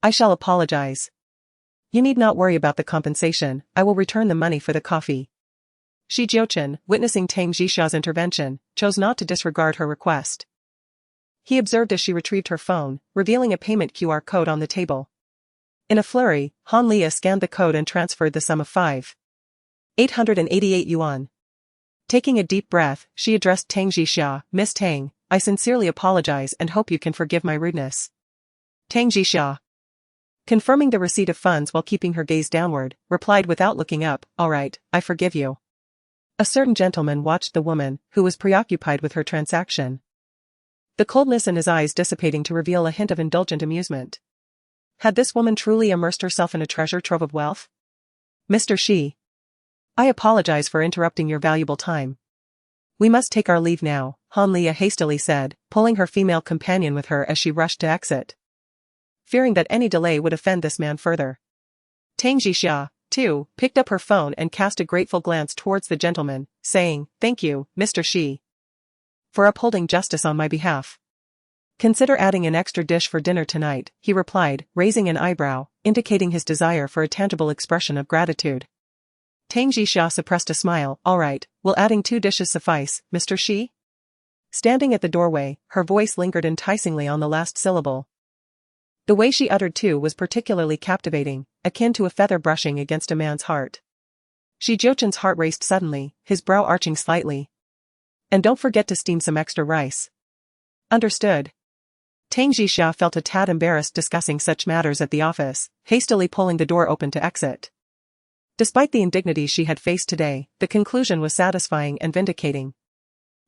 I shall apologize. You need not worry about the compensation, I will return the money for the coffee. Jiuchen, witnessing Tang Jixia's intervention, chose not to disregard her request. He observed as she retrieved her phone, revealing a payment QR code on the table. In a flurry, Han Liya scanned the code and transferred the sum of 5,888 yuan. Taking a deep breath, she addressed Tang Jixia, Miss Tang, I sincerely apologize and hope you can forgive my rudeness. Tang Jixia, confirming the receipt of funds while keeping her gaze downward, replied without looking up, all right, I forgive you. A certain gentleman watched the woman, who was preoccupied with her transaction. The coldness in his eyes dissipating to reveal a hint of indulgent amusement. Had this woman truly immersed herself in a treasure trove of wealth? Mr. Shi, I apologize for interrupting your valuable time. We must take our leave now, Han Liya hastily said, pulling her female companion with her as she rushed to exit. Fearing that any delay would offend this man further. Tang Jixia, too, picked up her phone and cast a grateful glance towards the gentleman, saying, thank you, Mr. Shi, for upholding justice on my behalf. Consider adding an extra dish for dinner tonight, he replied, raising an eyebrow, indicating his desire for a tangible expression of gratitude. Tang Jixia suppressed a smile, all right, will adding 2 dishes suffice, Mr. Shi? Standing at the doorway, her voice lingered enticingly on the last syllable. The way she uttered 2 was particularly captivating, akin to a feather brushing against a man's heart. Jiuchen's heart raced suddenly, his brow arching slightly. And don't forget to steam some extra rice. Understood. Tang Jixia felt a tad embarrassed discussing such matters at the office, hastily pulling the door open to exit. Despite the indignity she had faced today, the conclusion was satisfying and vindicating.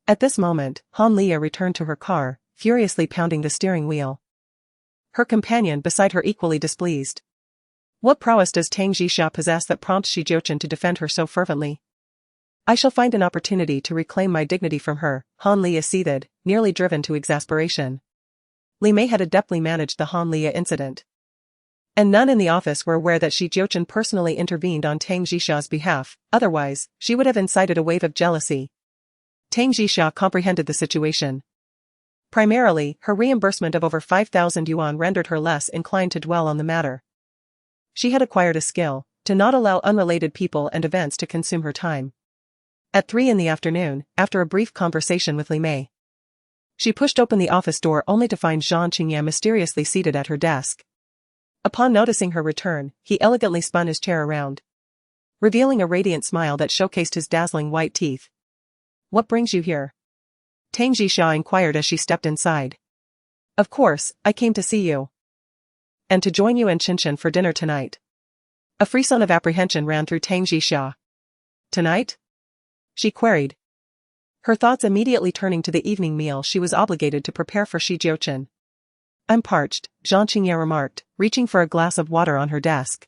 At this moment, Han Lia returned to her car, furiously pounding the steering wheel. Her companion beside her equally displeased. What prowess does Tang Jixia possess that prompts Shi Jiuchen to defend her so fervently? I shall find an opportunity to reclaim my dignity from her, Han Lia seethed, nearly driven to exasperation. Li Mei had adeptly managed the Han Lia incident. And none in the office were aware that Shi Jiuchen personally intervened on Tang Jixia's behalf, otherwise, she would have incited a wave of jealousy. Tang Jixia comprehended the situation. Primarily, her reimbursement of over 5,000 yuan rendered her less inclined to dwell on the matter. She had acquired a skill, to not allow unrelated people and events to consume her time. At 3 in the afternoon, after a brief conversation with Li Mei, she pushed open the office door only to find Zhang Qingye mysteriously seated at her desk. Upon noticing her return, he elegantly spun his chair around, revealing a radiant smile that showcased his dazzling white teeth. What brings you here? Tang Jixia inquired as she stepped inside. Of course, I came to see you. And to join you and Jiuchen for dinner tonight. A frisson of apprehension ran through Tang Jixia. Tonight? She queried. Her thoughts immediately turning to the evening meal she was obligated to prepare for Shi Jiuchen. I'm parched, Zhang Qingye remarked, reaching for a glass of water on her desk.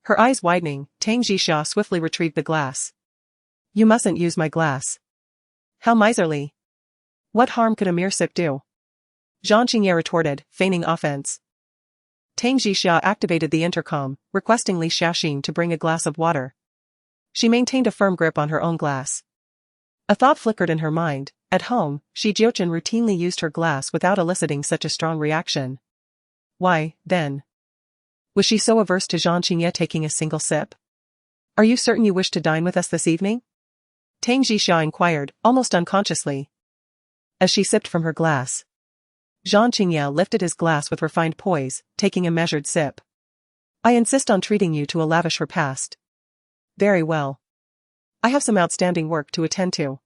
Her eyes widening, Tang Jixia swiftly retrieved the glass. You mustn't use my glass. How miserly. What harm could a mere sip do? Zhang Qingye retorted, feigning offense. Tang Jixia activated the intercom, requesting Li Xiaxin to bring a glass of water. She maintained a firm grip on her own glass. A thought flickered in her mind. At home, Shi Jiuchen routinely used her glass without eliciting such a strong reaction. Why, then? Was she so averse to Zhang Qingye taking a single sip? Are you certain you wish to dine with us this evening? Tang Jixia inquired, almost unconsciously. As she sipped from her glass, Zhang Qingye lifted his glass with refined poise, taking a measured sip. I insist on treating you to a lavish repast. Very well. I have some outstanding work to attend to.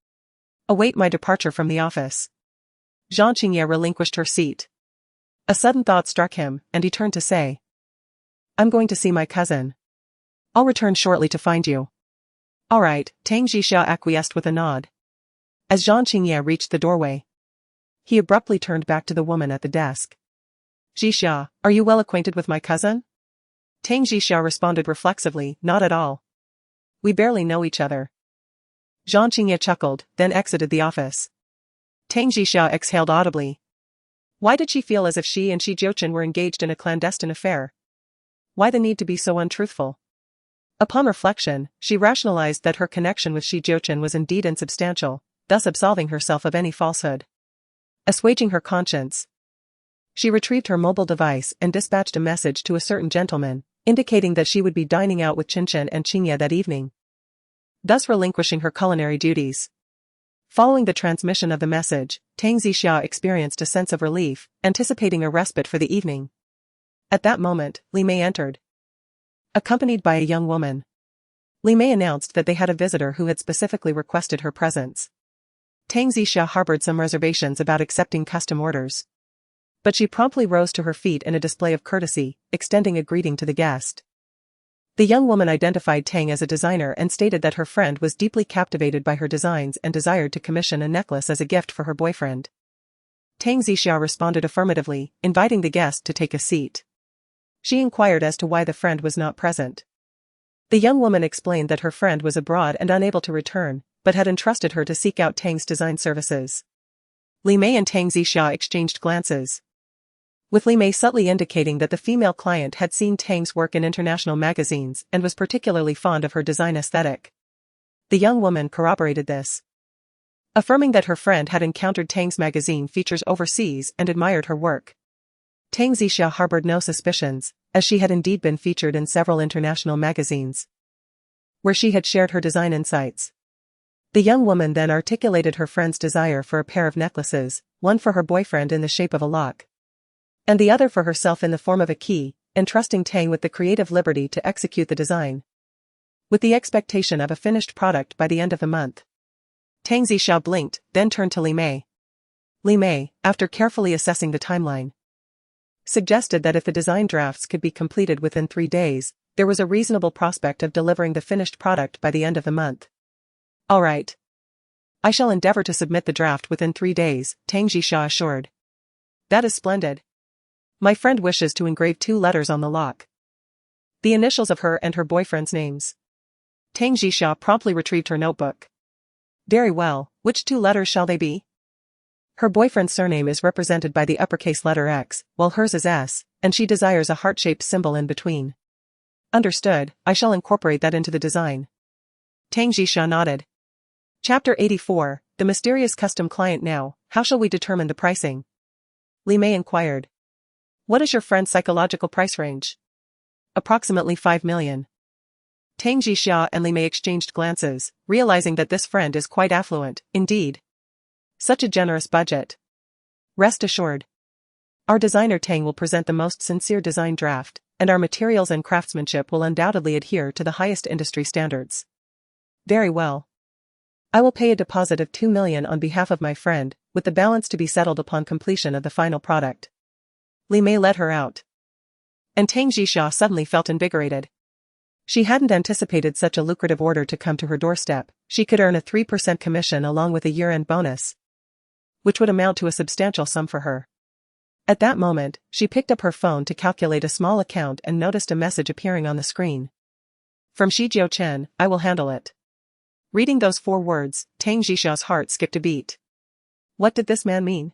Await my departure from the office. Zhang Qingye relinquished her seat. A sudden thought struck him, and he turned to say. I'm going to see my cousin. I'll return shortly to find you. All right, Tang Jixia acquiesced with a nod. As Zhang Qingye reached the doorway, he abruptly turned back to the woman at the desk. Jixia, are you well acquainted with my cousin? Tang Jixia responded reflexively, not at all. We barely know each other. Zhang Qingye chuckled, then exited the office. Tang Jixia exhaled audibly. Why did she feel as if she and Shi Jiuchen were engaged in a clandestine affair? Why the need to be so untruthful? Upon reflection, she rationalized that her connection with Shi Jiuchen was indeed insubstantial, thus absolving herself of any falsehood. Assuaging her conscience, she retrieved her mobile device and dispatched a message to a certain gentleman, indicating that she would be dining out with Jiuchen and Qingye that evening, thus relinquishing her culinary duties. Following the transmission of the message, Tang Jixia experienced a sense of relief, anticipating a respite for the evening. At that moment, Li Mei entered, accompanied by a young woman. Li Mei announced that they had a visitor who had specifically requested her presence. Tang Jixia harbored some reservations about accepting custom orders, but she promptly rose to her feet in a display of courtesy, extending a greeting to the guest. The young woman identified Tang as a designer and stated that her friend was deeply captivated by her designs and desired to commission a necklace as a gift for her boyfriend. Tang Jixia responded affirmatively, inviting the guest to take a seat. She inquired as to why the friend was not present. The young woman explained that her friend was abroad and unable to return, but had entrusted her to seek out Tang's design services. Li Mei and Tang Jixia exchanged glances, with Li Mei subtly indicating that the female client had seen Tang's work in international magazines and was particularly fond of her design aesthetic. The young woman corroborated this, affirming that her friend had encountered Tang's magazine features overseas and admired her work. Tang Jixia harbored no suspicions, as she had indeed been featured in several international magazines, where she had shared her design insights. The young woman then articulated her friend's desire for a pair of necklaces, one for her boyfriend in the shape of a lock, and the other for herself in the form of a key, entrusting Tang with the creative liberty to execute the design, with the expectation of a finished product by the end of the month. Tang Jixia blinked, then turned to Li Mei. Li Mei, after carefully assessing the timeline, suggested that if the design drafts could be completed within 3 days, there was a reasonable prospect of delivering the finished product by the end of the month. All right. I shall endeavor to submit the draft within 3 days, Tang Jixia assured. That is splendid. My friend wishes to engrave 2 letters on the lock. The initials of her and her boyfriend's names. Tang Jixia promptly retrieved her notebook. Very well, which 2 letters shall they be? Her boyfriend's surname is represented by the uppercase letter X, while hers is S, and she desires a heart-shaped symbol in between. Understood, I shall incorporate that into the design. Tang Jixia nodded. Chapter 84, The Mysterious Custom Client. Now, how shall we determine the pricing? Li Mei inquired. What is your friend's psychological price range? Approximately 5 million. Tang Jixia and Li Mei exchanged glances, realizing that this friend is quite affluent, indeed. Such a generous budget. Rest assured. Our designer Tang will present the most sincere design draft, and our materials and craftsmanship will undoubtedly adhere to the highest industry standards. Very well. I will pay a deposit of 2 million on behalf of my friend, with the balance to be settled upon completion of the final product. Li Mei led her out. And Tang Jixia suddenly felt invigorated. She hadn't anticipated such a lucrative order to come to her doorstep. She could earn a 3% commission along with a year-end bonus, which would amount to a substantial sum for her. At that moment, she picked up her phone to calculate a small account and noticed a message appearing on the screen. From Jiuchen, I will handle it. Reading those 4 words, Tang Jixia's heart skipped a beat. What did this man mean?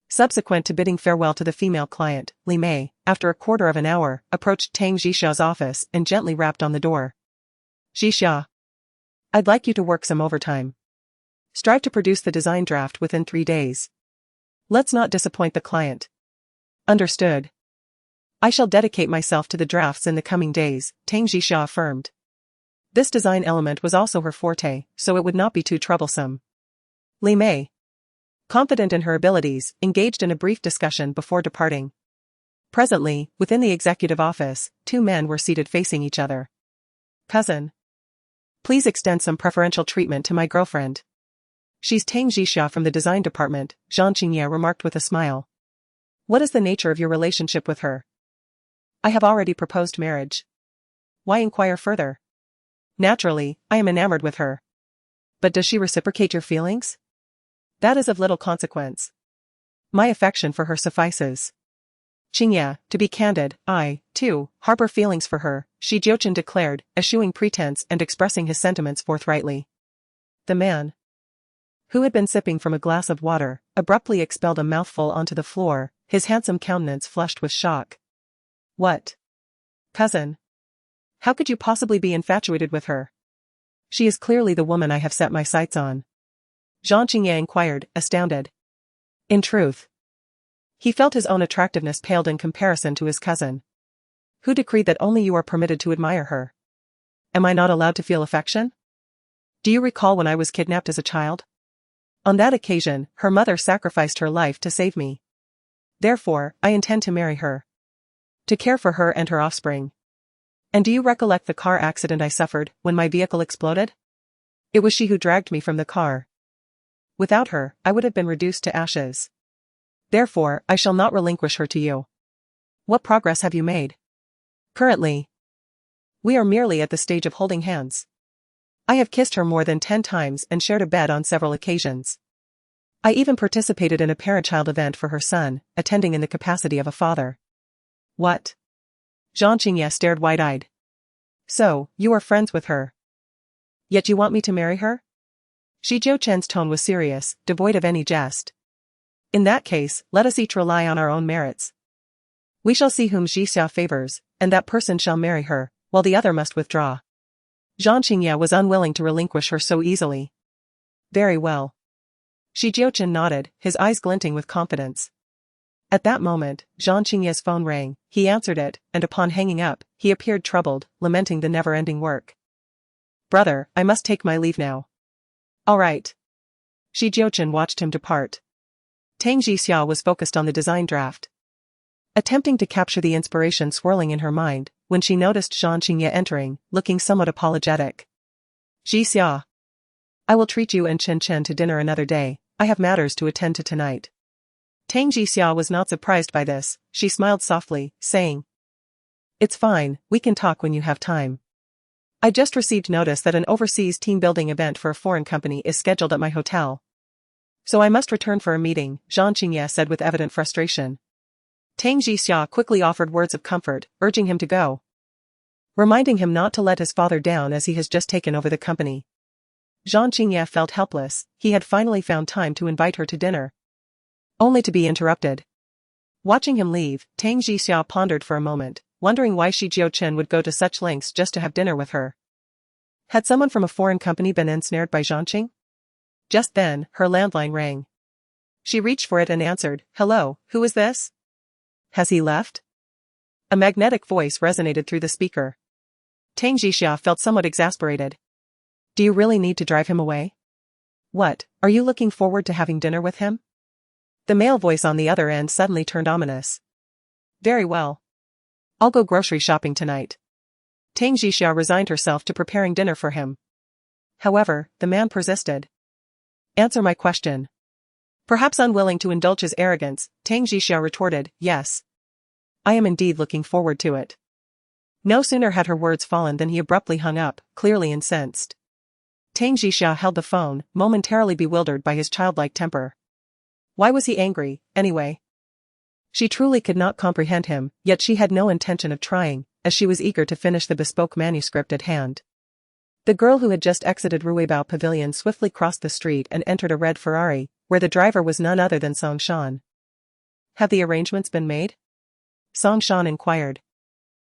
Subsequent to bidding farewell to the female client, Li Mei, after a quarter of an hour, approached Tang Jixia's office and gently rapped on the door. Jixia. I'd like you to work some overtime. Strive to produce the design draft within 3 days. Let's not disappoint the client. Understood. I shall dedicate myself to the drafts in the coming days, Tang Jixia affirmed. This design element was also her forte, so it would not be too troublesome. Li Mei, confident in her abilities, engaged in a brief discussion before departing. Presently, within the executive office, 2 men were seated facing each other. Cousin. Please extend some preferential treatment to my girlfriend. She's Tang Jixia from the design department, Jiuchen remarked with a smile. What is the nature of your relationship with her? I have already proposed marriage. Why inquire further? Naturally, I am enamored with her. But does she reciprocate your feelings? That is of little consequence. My affection for her suffices. Qingye, to be candid, I, too, harbor feelings for her, Jiuchen declared, eschewing pretense and expressing his sentiments forthrightly. The man, who had been sipping from a glass of water, abruptly expelled a mouthful onto the floor, his handsome countenance flushed with shock. What? Cousin? How could you possibly be infatuated with her? She is clearly the woman I have set my sights on. Jiuchen inquired, astounded. In truth, he felt his own attractiveness paled in comparison to his cousin. Who decreed that only you are permitted to admire her? Am I not allowed to feel affection? Do you recall when I was kidnapped as a child? On that occasion, her mother sacrificed her life to save me. Therefore, I intend to marry her. To care for her and her offspring. And do you recollect the car accident I suffered when my vehicle exploded? It was she who dragged me from the car. Without her, I would have been reduced to ashes. Therefore, I shall not relinquish her to you. What progress have you made? Currently, we are merely at the stage of holding hands. I have kissed her more than 10 times and shared a bed on several occasions. I even participated in a parent-child event for her son, attending in the capacity of a father. What? Jiuchen stared wide-eyed. So, you are friends with her. Yet you want me to marry her? Jiuchen's tone was serious, devoid of any jest. In that case, let us each rely on our own merits. We shall see whom Jixia favors, and that person shall marry her, while the other must withdraw. Jiuchen was unwilling to relinquish her so easily. Very well. Jiuchen nodded, his eyes glinting with confidence. At that moment, Jiuchen's phone rang, he answered it, and upon hanging up, he appeared troubled, lamenting the never-ending work. Brother, I must take my leave now. All right. Jiuchen watched him depart. Tang Jixia was focused on the design draft, attempting to capture the inspiration swirling in her mind, when she noticed Jiuchen entering, looking somewhat apologetic. Jixia. I will treat you and Chen to dinner another day, I have matters to attend to tonight. Tang Jixia was not surprised by this, she smiled softly, saying, It's fine, we can talk when you have time. I just received notice that an overseas team building event for a foreign company is scheduled at my hotel. So I must return for a meeting, Zhang Qingye said with evident frustration. Tang Jixia quickly offered words of comfort, urging him to go, reminding him not to let his father down as he has just taken over the company. Zhang Qingye felt helpless. He had finally found time to invite her to dinner, only to be interrupted. Watching him leave, Tang Jixia pondered for a moment, wondering why Jiuchen would go to such lengths just to have dinner with her. Had someone from a foreign company been ensnared by Zhangqing? Just then, her landline rang. She reached for it and answered, "Hello, who is this? Has he left?" A magnetic voice resonated through the speaker. Tang Jixia felt somewhat exasperated. Do you really need to drive him away? What, are you looking forward to having dinner with him? The male voice on the other end suddenly turned ominous. Very well. I'll go grocery shopping tonight. Tang Jixia resigned herself to preparing dinner for him. However, the man persisted. Answer my question. Perhaps unwilling to indulge his arrogance, Tang Jixia retorted, yes. I am indeed looking forward to it. No sooner had her words fallen than he abruptly hung up, clearly incensed. Tang Jixia held the phone, momentarily bewildered by his childlike temper. Why was he angry, anyway? She truly could not comprehend him, yet she had no intention of trying, as she was eager to finish the bespoke manuscript at hand. The girl who had just exited Ruibao Pavilion swiftly crossed the street and entered a red Ferrari, where the driver was none other than Song Shan. Have the arrangements been made? Song Shan inquired.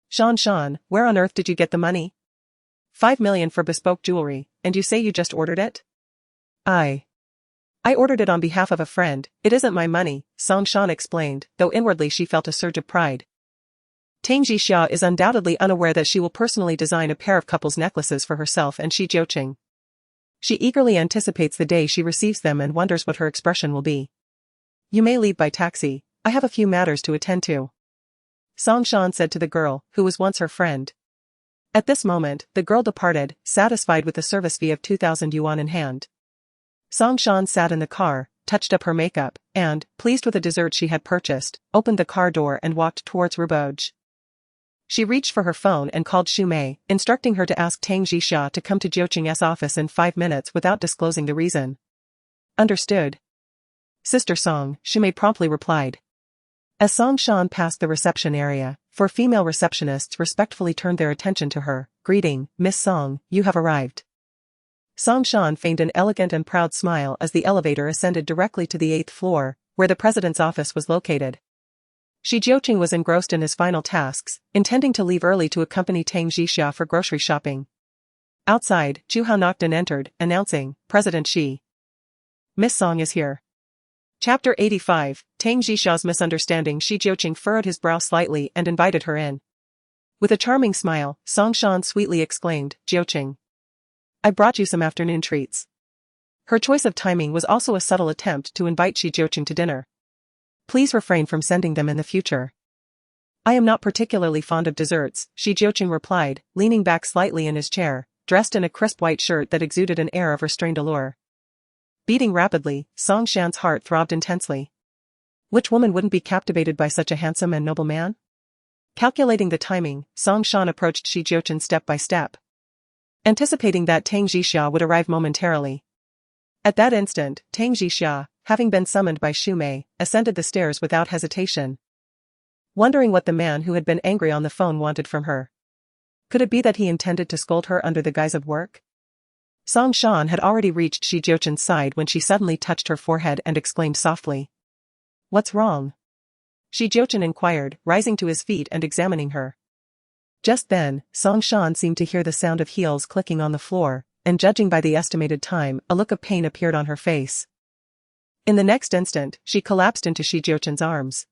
Shan, where on earth did you get the money? 5 million for bespoke jewelry, and you say you just ordered it? I ordered it on behalf of a friend. It isn't my money, Song Shan explained, though inwardly she felt a surge of pride. Tang Jixia is undoubtedly unaware that she will personally design a pair of couples' necklaces for herself and Jiuchen. She eagerly anticipates the day she receives them and wonders what her expression will be. You may leave by taxi, I have a few matters to attend to, Song Shan said to the girl, who was once her friend. At this moment, the girl departed, satisfied with the service fee of 2,000 yuan in hand. Song Shan sat in the car, touched up her makeup, and, pleased with the dessert she had purchased, opened the car door and walked towards Ruboj. She reached for her phone and called Xu Mei, instructing her to ask Tang Jixia to come to Jiucheng's office in 5 minutes without disclosing the reason. Understood. Sister Song, Xu Mei promptly replied. As Song Shan passed the reception area, 4 female receptionists respectfully turned their attention to her, greeting, Miss Song, you have arrived. Song Shan feigned an elegant and proud smile as the elevator ascended directly to the 8th floor, where the president's office was located. Jiuchen was engrossed in his final tasks, intending to leave early to accompany Tang Jixia for grocery shopping. Outside, Jiuchen knocked and entered, announcing, President Xi. Miss Song is here. Chapter 85, Tang Jixia's misunderstanding. Jiuchen furrowed his brow slightly and invited her in. With a charming smile, Song Shan sweetly exclaimed, Jiuchen, I brought you some afternoon treats. Her choice of timing was also a subtle attempt to invite Jiuchen to dinner. Please refrain from sending them in the future. I am not particularly fond of desserts, Jiuchen replied, leaning back slightly in his chair, dressed in a crisp white shirt that exuded an air of restrained allure. Beating rapidly, Song Shan's heart throbbed intensely. Which woman wouldn't be captivated by such a handsome and noble man? Calculating the timing, Song Shan approached Jiuchen step by step, anticipating that Tang Jixia would arrive momentarily. At that instant, Tang Jixia, having been summoned by Xu Mei, ascended the stairs without hesitation, wondering what the man who had been angry on the phone wanted from her. Could it be that he intended to scold her under the guise of work? Song Shan had already reached Jiuchen's side when she suddenly touched her forehead and exclaimed softly. What's wrong? Jiuchen inquired, rising to his feet and examining her. Just then, Song Shan seemed to hear the sound of heels clicking on the floor, and judging by the estimated time, a look of pain appeared on her face. In the next instant, she collapsed into Jiuchen's arms.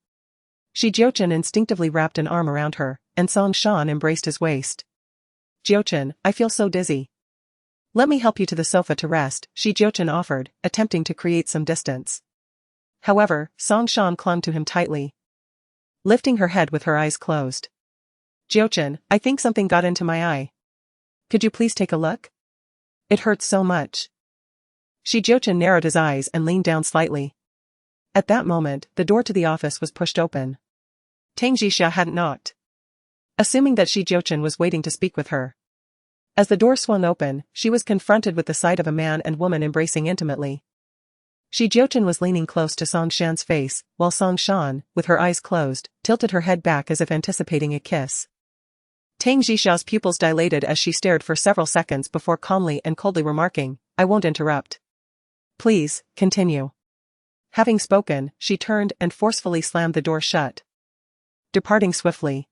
Jiuchen instinctively wrapped an arm around her, and Song Shan embraced his waist. Jiuchen, I feel so dizzy. Let me help you to the sofa to rest, Jiuchen offered, attempting to create some distance. However, Song Shan clung to him tightly, lifting her head with her eyes closed. Jiuchen, I think something got into my eye. Could you please take a look? It hurts so much. Jiuchen narrowed his eyes and leaned down slightly. At that moment, the door to the office was pushed open. Tang Jixia hadn't knocked. assuming that Jiuchen was waiting to speak with her. As the door swung open, she was confronted with the sight of a man and woman embracing intimately. Jiuchen was leaning close to Song Shan's face, while Song Shan, with her eyes closed, tilted her head back as if anticipating a kiss. Tang Jixiao's pupils dilated as she stared for several seconds before calmly and coldly remarking, "I won't interrupt. Please, continue." Having spoken, she turned and forcefully slammed the door shut, departing swiftly.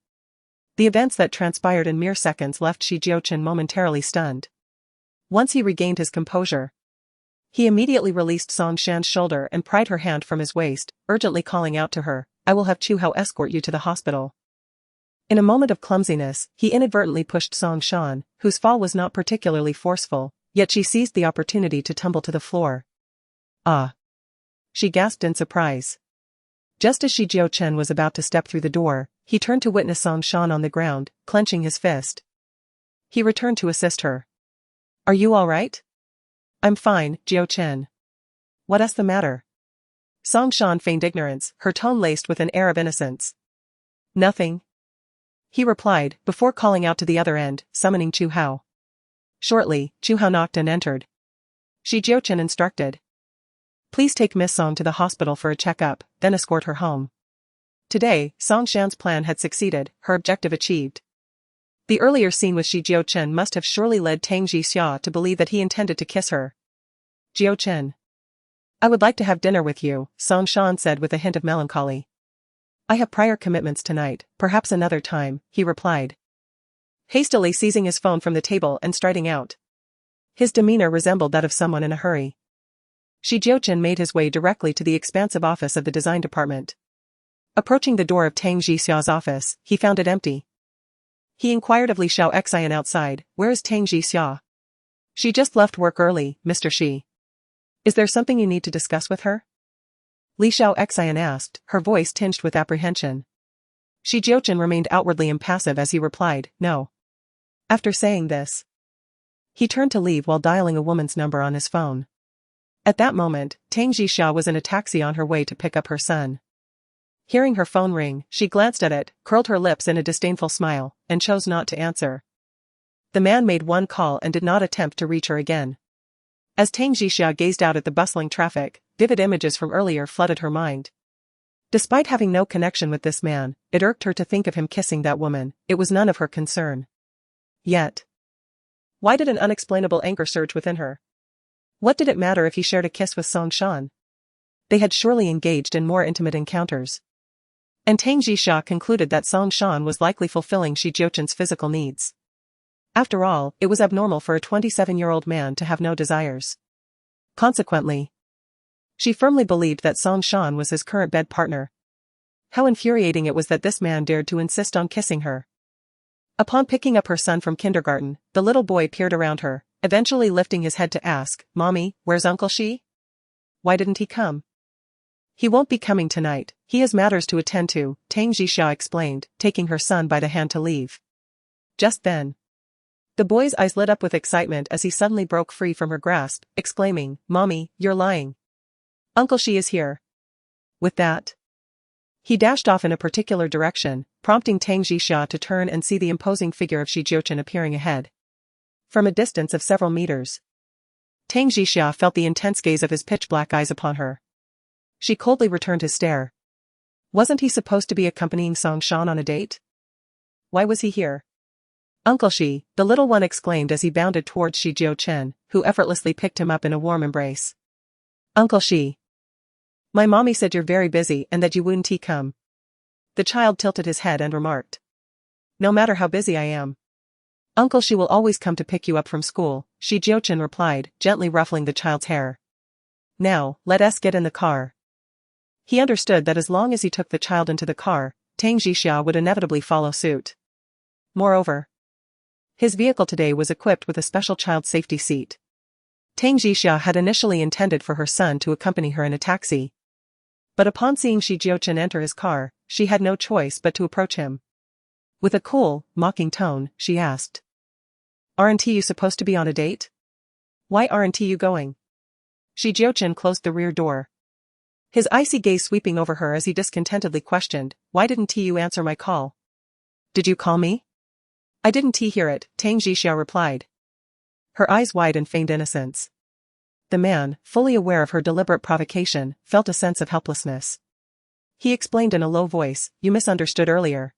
The events that transpired in mere seconds left Jiuchen momentarily stunned. Once he regained his composure, he immediately released Song Shan's shoulder and pried her hand from his waist, urgently calling out to her, "I will have Chu Hao escort you to the hospital." In a moment of clumsiness, he inadvertently pushed Song Shan, whose fall was not particularly forceful, yet she seized the opportunity to tumble to the floor. "Ah!" she gasped in surprise. Just as Jiuchen was about to step through the door, he turned to witness Song Shan on the ground, clenching his fist. He returned to assist her. "Are you all right?" "I'm fine, Jiuchen." "What's the matter?" Song Shan feigned ignorance, her tone laced with an air of innocence. "Nothing," he replied, before calling out to the other end, summoning Chu Hao. Shortly, Chu Hao knocked and entered. Jiuchen instructed, "Please take Miss Song to the hospital for a checkup, then escort her home." Today, Song Shan's plan had succeeded, her objective achieved. The earlier scene with Jiuchen must have surely led Tang Jixia to believe that he intended to kiss her. "Jiuchen, I would like to have dinner with you," Song Shan said with a hint of melancholy. "I have prior commitments tonight, perhaps another time," he replied, hastily seizing his phone from the table and striding out. His demeanor resembled that of someone in a hurry. Jiuchen made his way directly to the expansive office of the design department. Approaching the door of Tang Jixia's office, he found it empty. He inquired of Li Xiao Xian outside, "Where is Tang Jixia?" "She just left work early, Mr. Shi. Is there something you need to discuss with her?" Li Xiao Xian asked, her voice tinged with apprehension. Jiuchen remained outwardly impassive as he replied, "No." After saying this, he turned to leave while dialing a woman's number on his phone. At that moment, Tang Jixia was in a taxi on her way to pick up her son. Hearing her phone ring, she glanced at it, curled her lips in a disdainful smile, and chose not to answer. The man made one call and did not attempt to reach her again. As Tang Jixia gazed out at the bustling traffic, vivid images from earlier flooded her mind. Despite having no connection with this man, it irked her to think of him kissing that woman. It was none of her concern. Yet, why did an unexplainable anger surge within her? What did it matter if he shared a kiss with Song Shan? They had surely engaged in more intimate encounters. And Tang Jixia concluded that Song Shan was likely fulfilling Jiuchen's physical needs. After all, it was abnormal for a 27-year-old man to have no desires. Consequently, she firmly believed that Song Shan was his current bed partner. How infuriating it was that this man dared to insist on kissing her. Upon picking up her son from kindergarten, the little boy peered around her, eventually lifting his head to ask, "Mommy, where's Uncle Shi? Why didn't he come?" "He won't be coming tonight, he has matters to attend to," Tang Jixia explained, taking her son by the hand to leave. Just then, the boy's eyes lit up with excitement as he suddenly broke free from her grasp, exclaiming, "Mommy, you're lying. Uncle Shi is here." With that, he dashed off in a particular direction, prompting Tang Jixia to turn and see the imposing figure of Jiuchen appearing ahead. From a distance of several meters, Tang Jixia felt the intense gaze of his pitch-black eyes upon her. She coldly returned his stare. Wasn't he supposed to be accompanying Song Shan on a date? Why was he here? "Uncle Shi," the little one exclaimed as he bounded towards Jiuchen, who effortlessly picked him up in a warm embrace. "Uncle Shi. My mommy said you're very busy and that you wouldn't come." The child tilted his head and remarked, "No matter how busy I am, Uncle Shi will always come to pick you up from school," Jiuchen replied, gently ruffling the child's hair. "Now, let us get in the car." He understood that as long as he took the child into the car, Tang Jixia would inevitably follow suit. Moreover, his vehicle today was equipped with a special child safety seat. Tang Jixia had initially intended for her son to accompany her in a taxi. But upon seeing Jiuchen enter his car, she had no choice but to approach him. With a cool, mocking tone, she asked, "Aren't you supposed to be on a date? Why aren't you going?" Jiuchen closed the rear door, his icy gaze sweeping over her as he discontentedly questioned, "Why didn't you answer my call?" Did you call me? I didn't hear it, Tang Jixia replied, her eyes wide in feigned innocence. The man, fully aware of her deliberate provocation, felt a sense of helplessness. He explained in a low voice, you misunderstood earlier.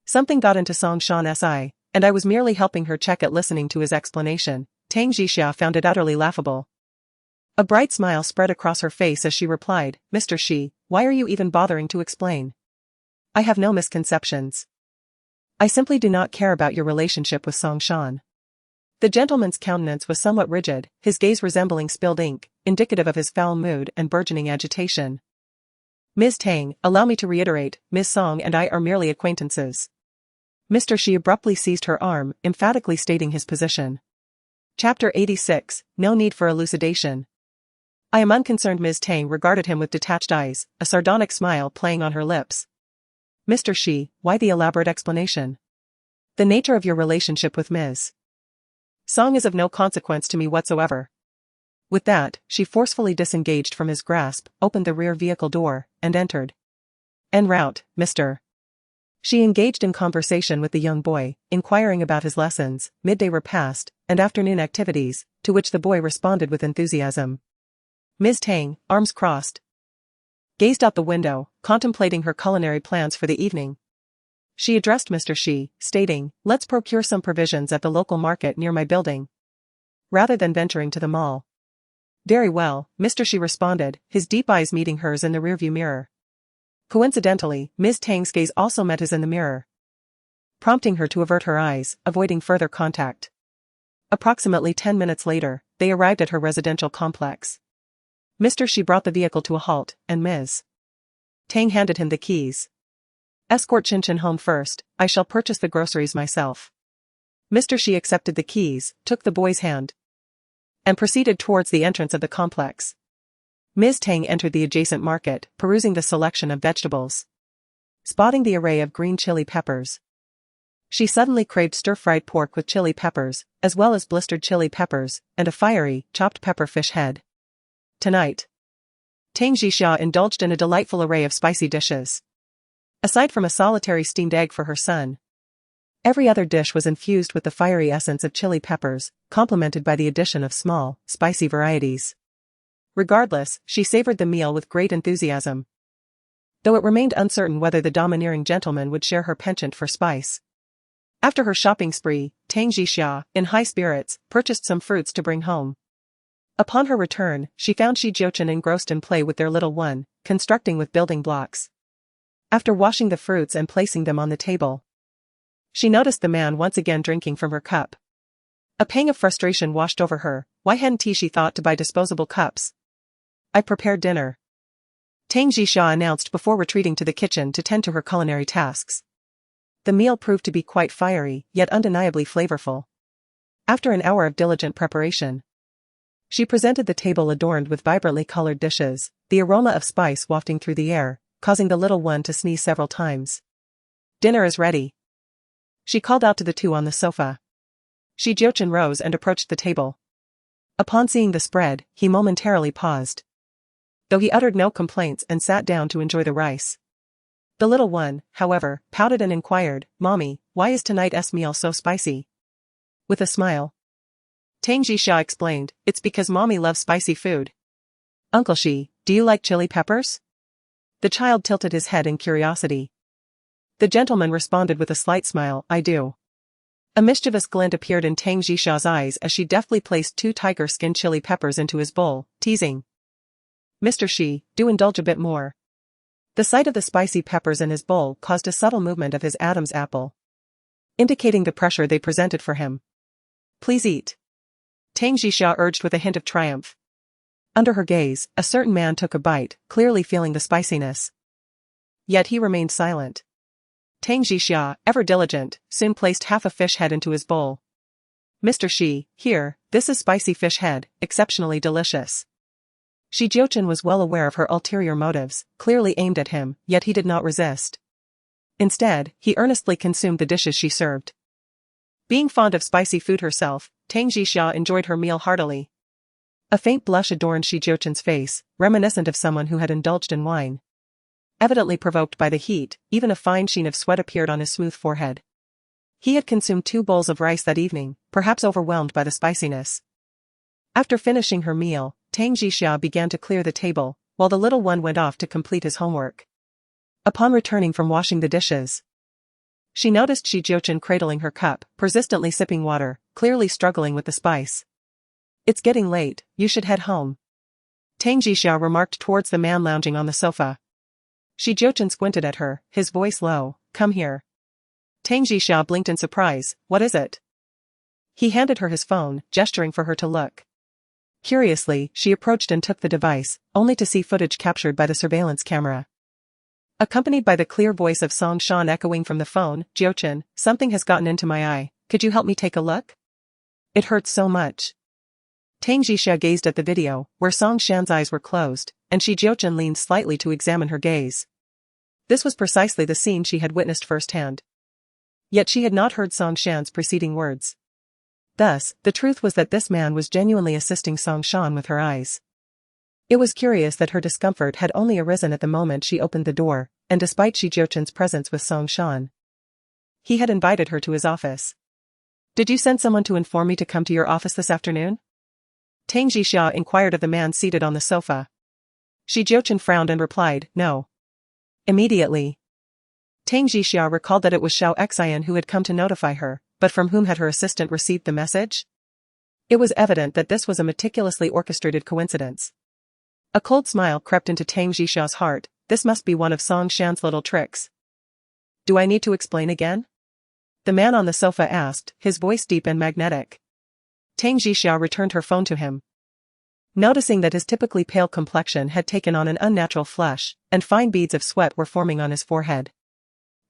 Something got into Song Shan's eye, and I was merely helping her check it. Listening to his explanation, Tang Jixia found it utterly laughable. A bright smile spread across her face as she replied, Mr. Shi, why are you even bothering to explain? I have no misconceptions. I simply do not care about your relationship with Song Shan. The gentleman's countenance was somewhat rigid, his gaze resembling spilled ink, indicative of his foul mood and burgeoning agitation. Ms. Tang, allow me to reiterate, Ms. Song and I are merely acquaintances. Mr. Shi abruptly seized her arm, emphatically stating his position. Chapter 86, No Need for Elucidation. I am unconcerned. Ms. Tang regarded him with detached eyes, a sardonic smile playing on her lips. Mr. Shi, why the elaborate explanation? The nature of your relationship with Ms. Song is of no consequence to me whatsoever. With that, she forcefully disengaged from his grasp, opened the rear vehicle door, and entered. En route, Mr. She engaged in conversation with the young boy, inquiring about his lessons, midday repast, and afternoon activities, to which the boy responded with enthusiasm. Ms. Tang, arms crossed, gazed out the window, contemplating her culinary plans for the evening. She addressed Mr. Shi, stating, let's procure some provisions at the local market near my building, rather than venturing to the mall. Very well, Mr. Shi responded, his deep eyes meeting hers in the rearview mirror. Coincidentally, Ms. Tang's gaze also met his in the mirror, prompting her to avert her eyes, avoiding further contact. Approximately 10 minutes later, they arrived at her residential complex. Mr. Shi brought the vehicle to a halt, and Ms. Tang handed him the keys. Escort Jiuchen home first, I shall purchase the groceries myself. Mr. Shi accepted the keys, took the boy's hand, and proceeded towards the entrance of the complex. Ms. Tang entered the adjacent market, perusing the selection of vegetables. Spotting the array of green chili peppers, she suddenly craved stir-fried pork with chili peppers, as well as blistered chili peppers, and a fiery, chopped pepper fish head. Tonight, Tang Jixia indulged in a delightful array of spicy dishes. Aside from a solitary steamed egg for her son, every other dish was infused with the fiery essence of chili peppers, complemented by the addition of small, spicy varieties. Regardless, she savored the meal with great enthusiasm, though it remained uncertain whether the domineering gentleman would share her penchant for spice. After her shopping spree, Tang Jixia, in high spirits, purchased some fruits to bring home. Upon her return, she found Jiuchen engrossed in play with their little one, constructing with building blocks. After washing the fruits and placing them on the table, she noticed the man once again drinking from her cup. A pang of frustration washed over her. Why hadn't she thought to buy disposable cups? I prepared dinner, Tang Jixia announced before retreating to the kitchen to tend to her culinary tasks. The meal proved to be quite fiery, yet undeniably flavorful. After an hour of diligent preparation, she presented the table adorned with vibrantly colored dishes, the aroma of spice wafting through the air, causing the little one to sneeze several times. Dinner is ready, she called out to the two on the sofa. Jiuchen rose and approached the table. Upon seeing the spread, he momentarily paused, though he uttered no complaints and sat down to enjoy the rice. The little one, however, pouted and inquired, Mommy, why is tonight's meal so spicy? With a smile, Tang Jixia explained, it's because Mommy loves spicy food. Uncle Shi, do you like chili peppers? The child tilted his head in curiosity. The gentleman responded with a slight smile, I do. A mischievous glint appeared in Tang Jixia's eyes as she deftly placed 2 tiger-skin chili peppers into his bowl, teasing. Mr. Shi, do indulge a bit more. The sight of the spicy peppers in his bowl caused a subtle movement of his Adam's apple, indicating the pressure they presented for him. Please eat, Tang Jixia urged with a hint of triumph. Under her gaze, a certain man took a bite, clearly feeling the spiciness. Yet he remained silent. Tang Jixia, ever diligent, soon placed half a fish head into his bowl. Mr. Shi, here, this is spicy fish head, exceptionally delicious. Jiuchen was well aware of her ulterior motives, clearly aimed at him, yet he did not resist. Instead, he earnestly consumed the dishes she served. Being fond of spicy food herself, Tang Jixia enjoyed her meal heartily. A faint blush adorned Jiuchen's face, reminiscent of someone who had indulged in wine. Evidently provoked by the heat, even a fine sheen of sweat appeared on his smooth forehead. He had consumed 2 bowls of rice that evening, perhaps overwhelmed by the spiciness. After finishing her meal, Tang Jixia began to clear the table, while the little one went off to complete his homework. Upon returning from washing the dishes, she noticed Jiuchen cradling her cup, persistently sipping water, clearly struggling with the spice. "It's getting late, you should head home," Tang Jixia remarked towards the man lounging on the sofa. Jiuchen squinted at her, his voice low. "Come here." Tang Jixia blinked in surprise. "What is it?" He handed her his phone, gesturing for her to look. Curiously, she approached and took the device, only to see footage captured by the surveillance camera. Accompanied by the clear voice of Song Shan echoing from the phone, "Jiuchen, something has gotten into my eye, could you help me take a look? It hurts so much." Tang Jixia gazed at the video, where Song Shan's eyes were closed, and Jiuchen leaned slightly to examine her gaze. This was precisely the scene she had witnessed firsthand. Yet she had not heard Song Shan's preceding words. Thus, the truth was that this man was genuinely assisting Song Shan with her eyes. It was curious that her discomfort had only arisen at the moment she opened the door, and despite Jiuchen's presence with Song Shan, he had invited her to his office. "Did you send someone to inform me to come to your office this afternoon?" Tang Jixia inquired of the man seated on the sofa. Jiuchen frowned and replied, "No." Immediately, Tang Jixia recalled that it was Xiao Xian who had come to notify her, but from whom had her assistant received the message? It was evident that this was a meticulously orchestrated coincidence. A cold smile crept into Tang Jixia's heart. This must be one of Song Shan's little tricks. "Do I need to explain again?" the man on the sofa asked, his voice deep and magnetic. Tang Jixia returned her phone to him. Noticing that his typically pale complexion had taken on an unnatural flush, and fine beads of sweat were forming on his forehead.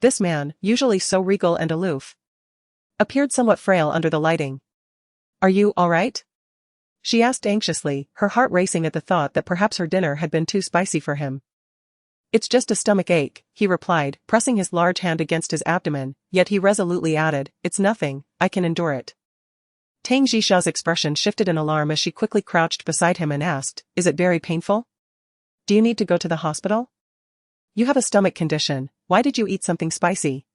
This man, usually so regal and aloof, appeared somewhat frail under the lighting. "Are you all right?" she asked anxiously, her heart racing at the thought that perhaps her dinner had been too spicy for him. "It's just a stomach ache," he replied, pressing his large hand against his abdomen, yet he resolutely added, "It's nothing, I can endure it." Tang Jixia's expression shifted in alarm as she quickly crouched beside him and asked, "Is it very painful? Do you need to go to the hospital? You have a stomach condition, why did you eat something spicy?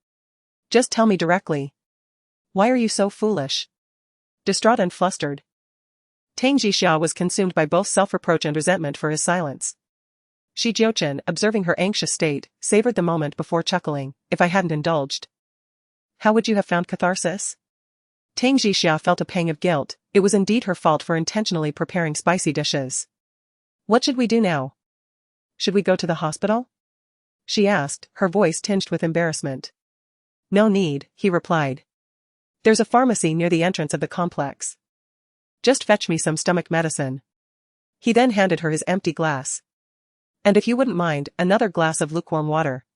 Just tell me directly. Why are you so foolish?" Distraught and flustered, Tang Jixia was consumed by both self-reproach and resentment for his silence. Jiuchen, observing her anxious state, savored the moment before chuckling, "If I hadn't indulged, how would you have found catharsis?" Tang Jixia felt a pang of guilt. It was indeed her fault for intentionally preparing spicy dishes. "What should we do now? Should we go to the hospital?" she asked, her voice tinged with embarrassment. "No need," he replied. "There's a pharmacy near the entrance of the complex. Just fetch me some stomach medicine." He then handed her his empty glass. "And if you wouldn't mind, another glass of lukewarm water."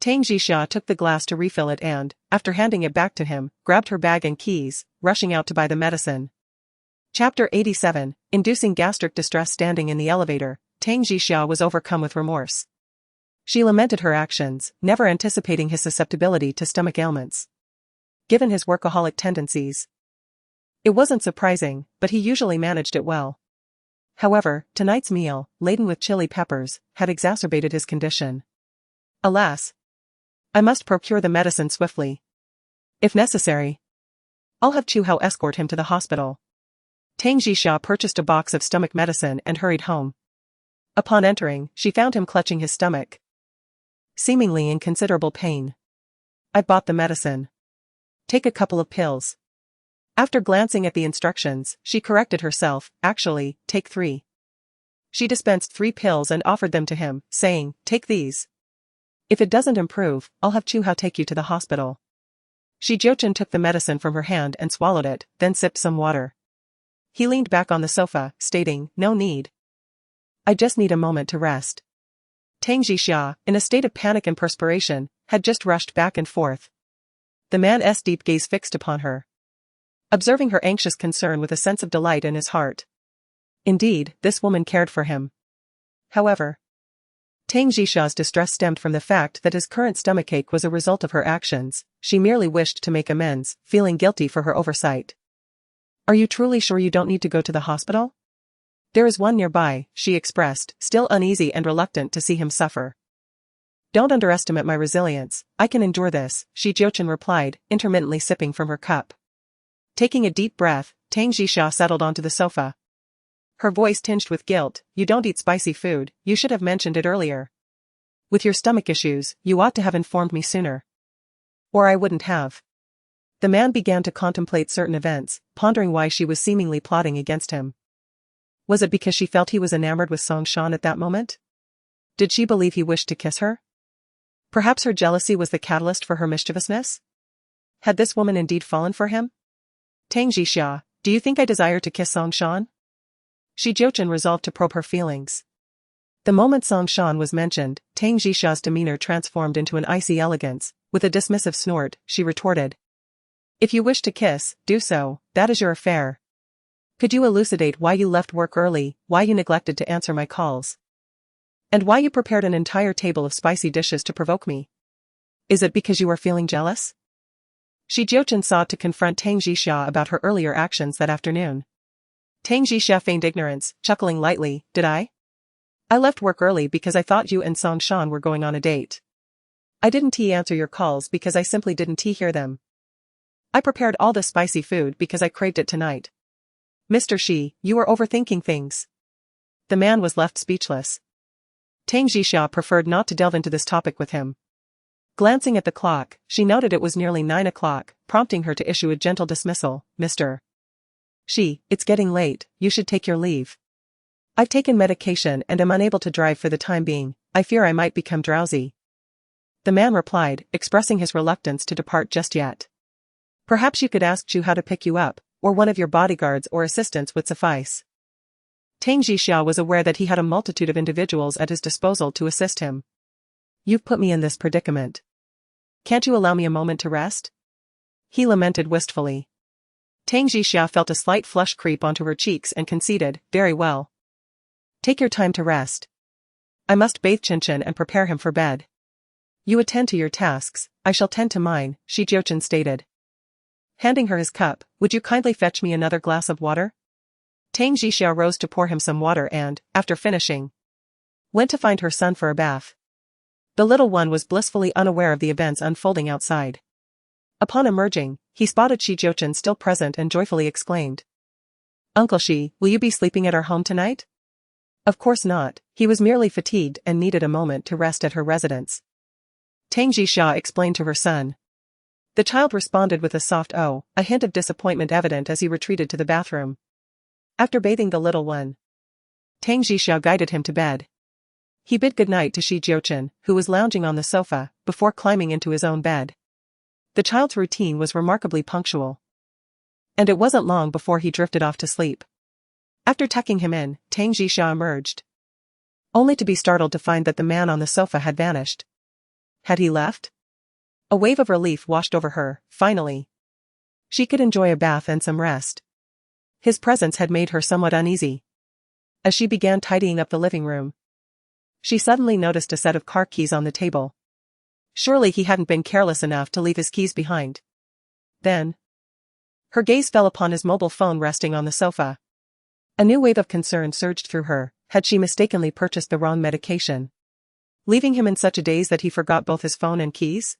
Tang Jixia took the glass to refill it and, after handing it back to him, grabbed her bag and keys, rushing out to buy the medicine. Chapter 87, Inducing gastric distress. Standing in the elevator, Tang Jixia was overcome with remorse. She lamented her actions, never anticipating his susceptibility to stomach ailments. Given his workaholic tendencies, it wasn't surprising, but he usually managed it well. However, tonight's meal, laden with chili peppers, had exacerbated his condition. Alas! I must procure the medicine swiftly. If necessary, I'll have Chu Hao escort him to the hospital. Tang Jixia purchased a box of stomach medicine and hurried home. Upon entering, she found him clutching his stomach, seemingly in considerable pain. "I bought the medicine. Take a couple of pills." After glancing at the instructions, she corrected herself, "Actually, take 3. She dispensed 3 pills and offered them to him, saying, "Take these. If it doesn't improve, I'll have Chu Hao take you to the hospital." Jiuchen took the medicine from her hand and swallowed it, then sipped some water. He leaned back on the sofa, stating, "No need. I just need a moment to rest." Tang Jixia, in a state of panic and perspiration, had just rushed back and forth, the man's deep gaze fixed upon her, observing her anxious concern with a sense of delight in his heart. Indeed, this woman cared for him. However, Tang Jixia's distress stemmed from the fact that his current stomachache was a result of her actions. She merely wished to make amends, feeling guilty for her oversight. "Are you truly sure you don't need to go to the hospital? There is one nearby," she expressed, still uneasy and reluctant to see him suffer. Don't underestimate my resilience, I can endure this, Jiuchen replied, intermittently sipping from her cup. Taking a deep breath, Tang Jixia settled onto the sofa. Her voice tinged with guilt, you don't eat spicy food, you should have mentioned it earlier. With your stomach issues, you ought to have informed me sooner. Or I wouldn't have. The man began to contemplate certain events, pondering why she was seemingly plotting against him. Was it because she felt he was enamored with Song Shan at that moment? Did she believe he wished to kiss her? Perhaps her jealousy was the catalyst for her mischievousness? Had this woman indeed fallen for him? Tang Jixia, do you think I desire to kiss Song Shan? Jiuchen resolved to probe her feelings. The moment Song Shan was mentioned, Tang Jixia's demeanor transformed into an icy elegance. With a dismissive snort, she retorted. If you wish to kiss, do so, that is your affair. Could you elucidate why you left work early, why you neglected to answer my calls? And why you prepared an entire table of spicy dishes to provoke me? Is it because you are feeling jealous? Jiuchen sought to confront Tang Jixia about her earlier actions that afternoon. Tang Jixia feigned ignorance, chuckling lightly, did I? I left work early because I thought you and Song Shan were going on a date. I didn't answer your calls because I simply didn't hear them. I prepared all the spicy food because I craved it tonight. Mr. Shi, you are overthinking things. The man was left speechless. Tang Jixia preferred not to delve into this topic with him. Glancing at the clock, she noted it was nearly 9 o'clock, prompting her to issue a gentle dismissal, Mr. Shi, it's getting late, you should take your leave. I've taken medication and am unable to drive for the time being, I fear I might become drowsy. The man replied, expressing his reluctance to depart just yet. Perhaps you could ask Zhu how to pick you up, or one of your bodyguards or assistants would suffice. Tang Jixia was aware that he had a multitude of individuals at his disposal to assist him. You've put me in this predicament. Can't you allow me a moment to rest? He lamented wistfully. Tang Jixia felt a slight flush creep onto her cheeks and conceded, very well. Take your time to rest. I must bathe Jiuchen and prepare him for bed. You attend to your tasks, I shall tend to mine, Jiuchen stated. Handing her his cup, would you kindly fetch me another glass of water? Tang Jixia rose to pour him some water and, after finishing, went to find her son for a bath. The little one was blissfully unaware of the events unfolding outside. Upon emerging, he spotted Jiuchen still present and joyfully exclaimed. Uncle Shi, will you be sleeping at our home tonight? Of course not, he was merely fatigued and needed a moment to rest at her residence. Tang Jixia explained to her son. The child responded with a soft "oh," a hint of disappointment evident as he retreated to the bathroom. After bathing the little one, Tang Jixia guided him to bed. He bid goodnight to Jiuchen, who was lounging on the sofa, before climbing into his own bed. The child's routine was remarkably punctual. And it wasn't long before he drifted off to sleep. After tucking him in, Tang Jixia emerged, only to be startled to find that the man on the sofa had vanished. Had he left? A wave of relief washed over her, finally. She could enjoy a bath and some rest. His presence had made her somewhat uneasy. As she began tidying up the living room, she suddenly noticed a set of car keys on the table. Surely he hadn't been careless enough to leave his keys behind. Then, her gaze fell upon his mobile phone resting on the sofa. A new wave of concern surged through her. Had she mistakenly purchased the wrong medication, leaving him in such a daze that he forgot both his phone and keys?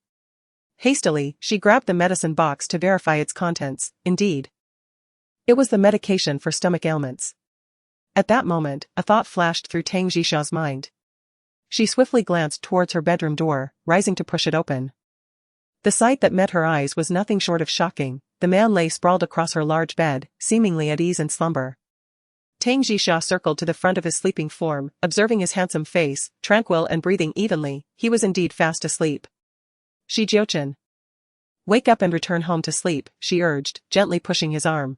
Hastily, she grabbed the medicine box to verify its contents. Indeed, it was the medication for stomach ailments. At that moment, a thought flashed through Tang Jixia's mind. She swiftly glanced towards her bedroom door, rising to push it open. The sight that met her eyes was nothing short of shocking. The man lay sprawled across her large bed, seemingly at ease in slumber. Tang Jixia circled to the front of his sleeping form, observing his handsome face, tranquil and breathing evenly. He was indeed fast asleep. Jiuchen, wake up and return home to sleep, she urged, gently pushing his arm.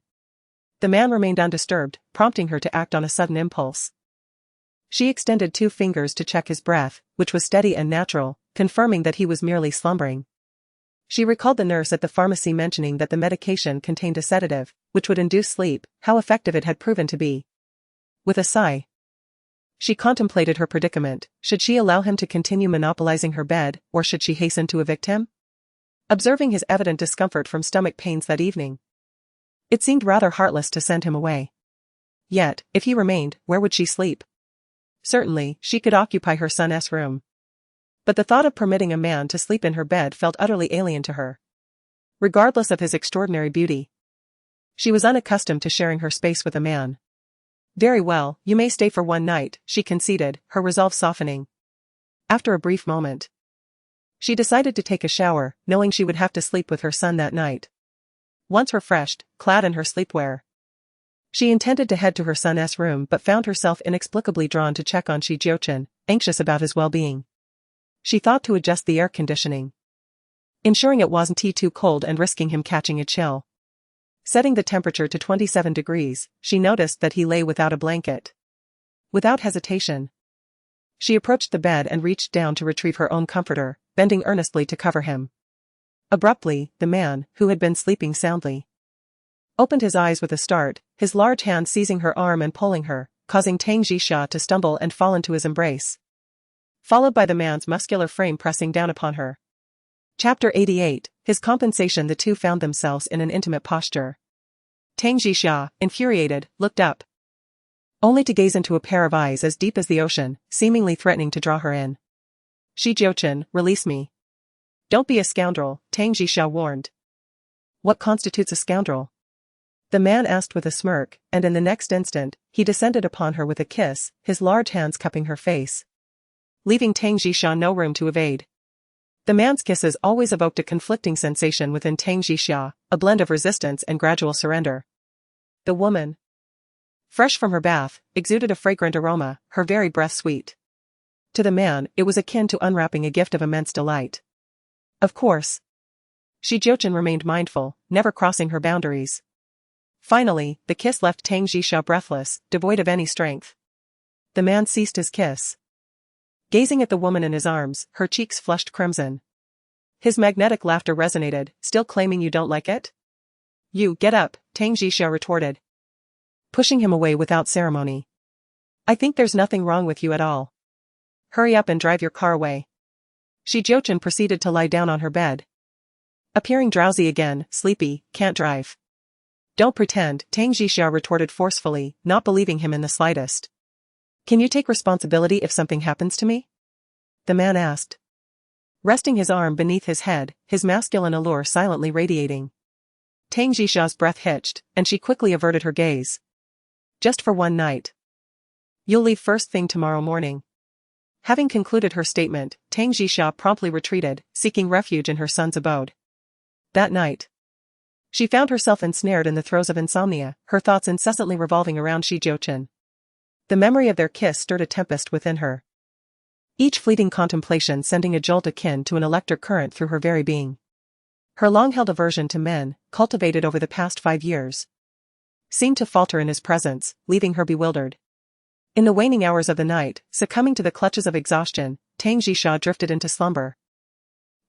The man remained undisturbed, prompting her to act on a sudden impulse. She extended 2 fingers to check his breath, which was steady and natural, confirming that he was merely slumbering. She recalled the nurse at the pharmacy mentioning that the medication contained a sedative, which would induce sleep, how effective it had proven to be. With a sigh, she contemplated her predicament. Should she allow him to continue monopolizing her bed, or should she hasten to evict him? Observing his evident discomfort from stomach pains that evening, it seemed rather heartless to send him away. Yet, if he remained, where would she sleep? Certainly, she could occupy her son's room. But the thought of permitting a man to sleep in her bed felt utterly alien to her. Regardless of his extraordinary beauty, she was unaccustomed to sharing her space with a man. Very well, you may stay for one night, she conceded, her resolve softening. After a brief moment, she decided to take a shower, knowing she would have to sleep with her son that night. Once refreshed, clad in her sleepwear, she intended to head to her son's room but found herself inexplicably drawn to check on Jiuchen, anxious about his well-being. She thought to adjust the air conditioning, ensuring it wasn't too cold and risking him catching a chill. Setting the temperature to 27 degrees, she noticed that he lay without a blanket. Without hesitation, she approached the bed and reached down to retrieve her own comforter, bending earnestly to cover him. Abruptly, the man, who had been sleeping soundly, opened his eyes with a start, his large hand seizing her arm and pulling her, causing Tang Jixia to stumble and fall into his embrace, followed by the man's muscular frame pressing down upon her. Chapter 88, His compensation. The two found themselves in an intimate posture. Tang Jixia, infuriated, looked up, only to gaze into a pair of eyes as deep as the ocean, seemingly threatening to draw her in. Jiuchen, release me. Don't be a scoundrel, Tang Jixia warned. What constitutes a scoundrel? The man asked with a smirk, and in the next instant, he descended upon her with a kiss, his large hands cupping her face, leaving Tang Jixia no room to evade. The man's kisses always evoked a conflicting sensation within Tang Jixia, a blend of resistance and gradual surrender. The woman, fresh from her bath, exuded a fragrant aroma, her very breath sweet. To the man, it was akin to unwrapping a gift of immense delight. Of course, Jiuchen remained mindful, never crossing her boundaries. Finally, the kiss left Tang Jixia breathless, devoid of any strength. The man ceased his kiss, gazing at the woman in his arms, her cheeks flushed crimson. His magnetic laughter resonated, still claiming you don't like it? You, get up, Tang Jixia retorted, pushing him away without ceremony. I think there's nothing wrong with you at all. Hurry up and drive your car away. Jiuchen proceeded to lie down on her bed, appearing drowsy again, sleepy, can't drive. Don't pretend, Tang Jixia retorted forcefully, not believing him in the slightest. Can you take responsibility if something happens to me? The man asked, resting his arm beneath his head, his masculine allure silently radiating. Tang Jixia's breath hitched, and she quickly averted her gaze. Just for one night. You'll leave first thing tomorrow morning. Having concluded her statement, Tang Jixia promptly retreated, seeking refuge in her son's abode. That night, she found herself ensnared in the throes of insomnia, her thoughts incessantly revolving around Jiuchen. The memory of their kiss stirred a tempest within her, each fleeting contemplation sending a jolt akin to an electric current through her very being. Her long-held aversion to men, cultivated over the past 5 years, seemed to falter in his presence, leaving her bewildered. In the waning hours of the night, succumbing to the clutches of exhaustion, Tang Jixia drifted into slumber.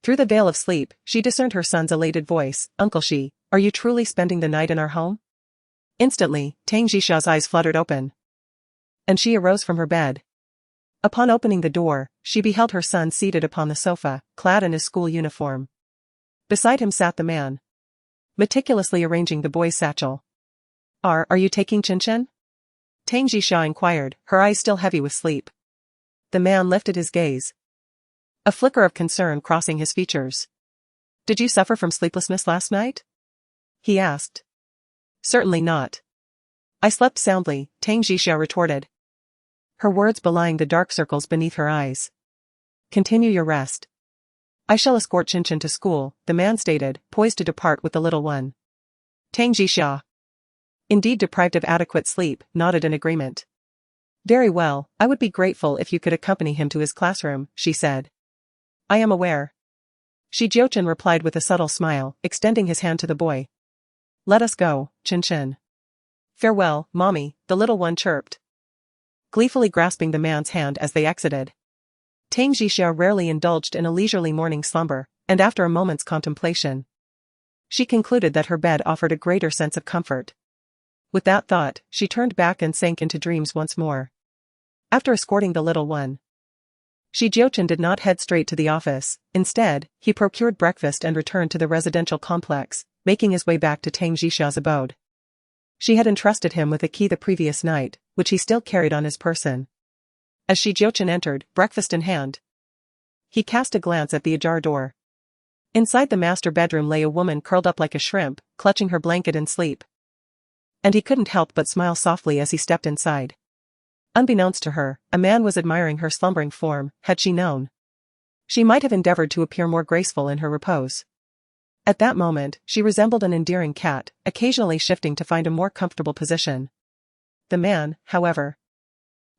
Through the veil of sleep, she discerned her son's elated voice, Uncle Shi, are you truly spending the night in our home? Instantly, Tang Jixia's eyes fluttered open, and she arose from her bed. Upon opening the door, she beheld her son seated upon the sofa, clad in his school uniform. Beside him sat the man, meticulously arranging the boy's satchel. Are you taking Jiuchen? Tang Jixia inquired, her eyes still heavy with sleep. The man lifted his gaze, a flicker of concern crossing his features. Did you suffer from sleeplessness last night? He asked. Certainly not. I slept soundly, Tang Jixia retorted, her words belying the dark circles beneath her eyes. Continue your rest. I shall escort Jiuchen to school, the man stated, poised to depart with the little one. Tang Jixia, indeed deprived of adequate sleep, nodded in agreement. Very well, I would be grateful if you could accompany him to his classroom, she said. I am aware. Jiuchen replied with a subtle smile, extending his hand to the boy. Let us go, Jiuchen. Farewell, mommy, the little one chirped, gleefully grasping the man's hand as they exited. Tang Jixia rarely indulged in a leisurely morning slumber, and after a moment's contemplation, she concluded that her bed offered a greater sense of comfort. With that thought, she turned back and sank into dreams once more. After escorting the little one, Jiuchen did not head straight to the office. Instead, he procured breakfast and returned to the residential complex, making his way back to Tang Jixia's abode. She had entrusted him with a key the previous night, which he still carried on his person. As Jiuchen entered, breakfast in hand, He cast a glance at the ajar door. Inside the master bedroom lay a woman curled up like a shrimp, clutching her blanket in sleep. And he couldn't help but smile softly as he stepped inside. Unbeknownst to her, a man was admiring her slumbering form. Had she known, she might have endeavored to appear more graceful in her repose. At that moment, she resembled an endearing cat, occasionally shifting to find a more comfortable position. The man, however,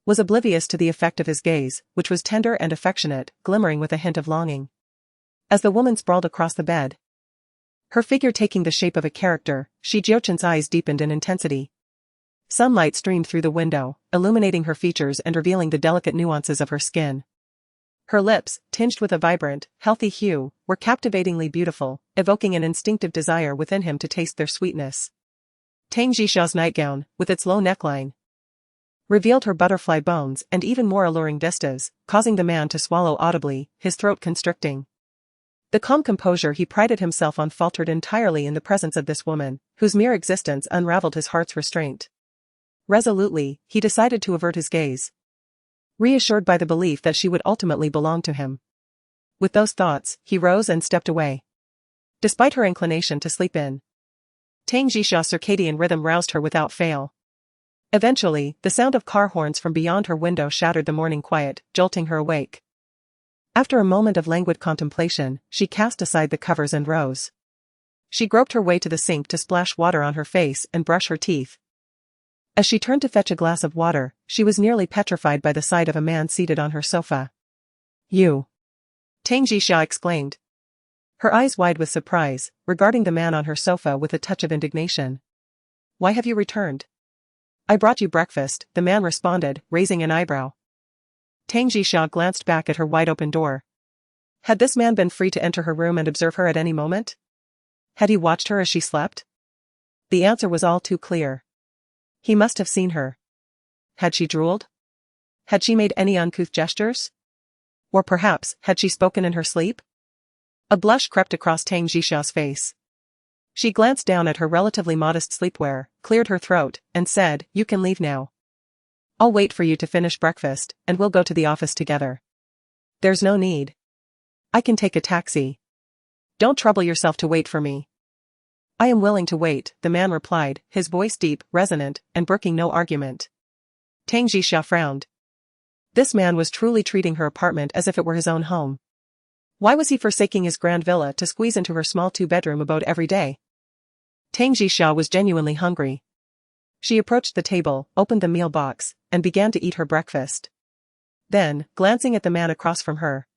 was oblivious to the effect of his gaze, which was tender and affectionate, glimmering with a hint of longing. As the woman sprawled across the bed, her figure taking the shape of a character, Jiuchen's eyes deepened in intensity. Sunlight streamed through the window, illuminating her features and revealing the delicate nuances of her skin. Her lips, tinged with a vibrant, healthy hue, were captivatingly beautiful, evoking an instinctive desire within him to taste their sweetness. Tang Jisha's nightgown, with its low neckline, revealed her butterfly bones and even more alluring vistas, causing the man to swallow audibly, his throat constricting. The calm composure he prided himself on faltered entirely in the presence of this woman, whose mere existence unraveled his heart's restraint. Resolutely, he decided to avert his gaze, reassured by the belief that she would ultimately belong to him. With those thoughts, he rose and stepped away. Despite her inclination to sleep in, Tang Jisha's circadian rhythm roused her without fail. Eventually, the sound of car horns from beyond her window shattered the morning quiet, jolting her awake. After a moment of languid contemplation, she cast aside the covers and rose. She groped her way to the sink to splash water on her face and brush her teeth. As she turned to fetch a glass of water, she was nearly petrified by the sight of a man seated on her sofa. "You!" Tang Jisha exclaimed, her eyes wide with surprise, regarding the man on her sofa with a touch of indignation. "Why have you returned?" "I brought you breakfast," the man responded, raising an eyebrow. Tang Jisha glanced back at her wide-open door. Had this man been free to enter her room and observe her at any moment? Had he watched her as she slept? The answer was all too clear. He must have seen her. Had she drooled? Had she made any uncouth gestures? Or perhaps, had she spoken in her sleep? A blush crept across Tang Jisha's face. She glanced down at her relatively modest sleepwear, cleared her throat, and said, "You can leave now. I'll wait for you to finish breakfast, and we'll go to the office together." "There's no need. I can take a taxi. Don't trouble yourself to wait for me." "I am willing to wait," the man replied, his voice deep, resonant, and brooking no argument. Tang Jisha frowned. This man was truly treating her apartment as if it were his own home. Why was he forsaking his grand villa to squeeze into her small two-bedroom abode every day? Tang Jisha was genuinely hungry. She approached the table, opened the meal box, and began to eat her breakfast. Then, glancing at the man across from her,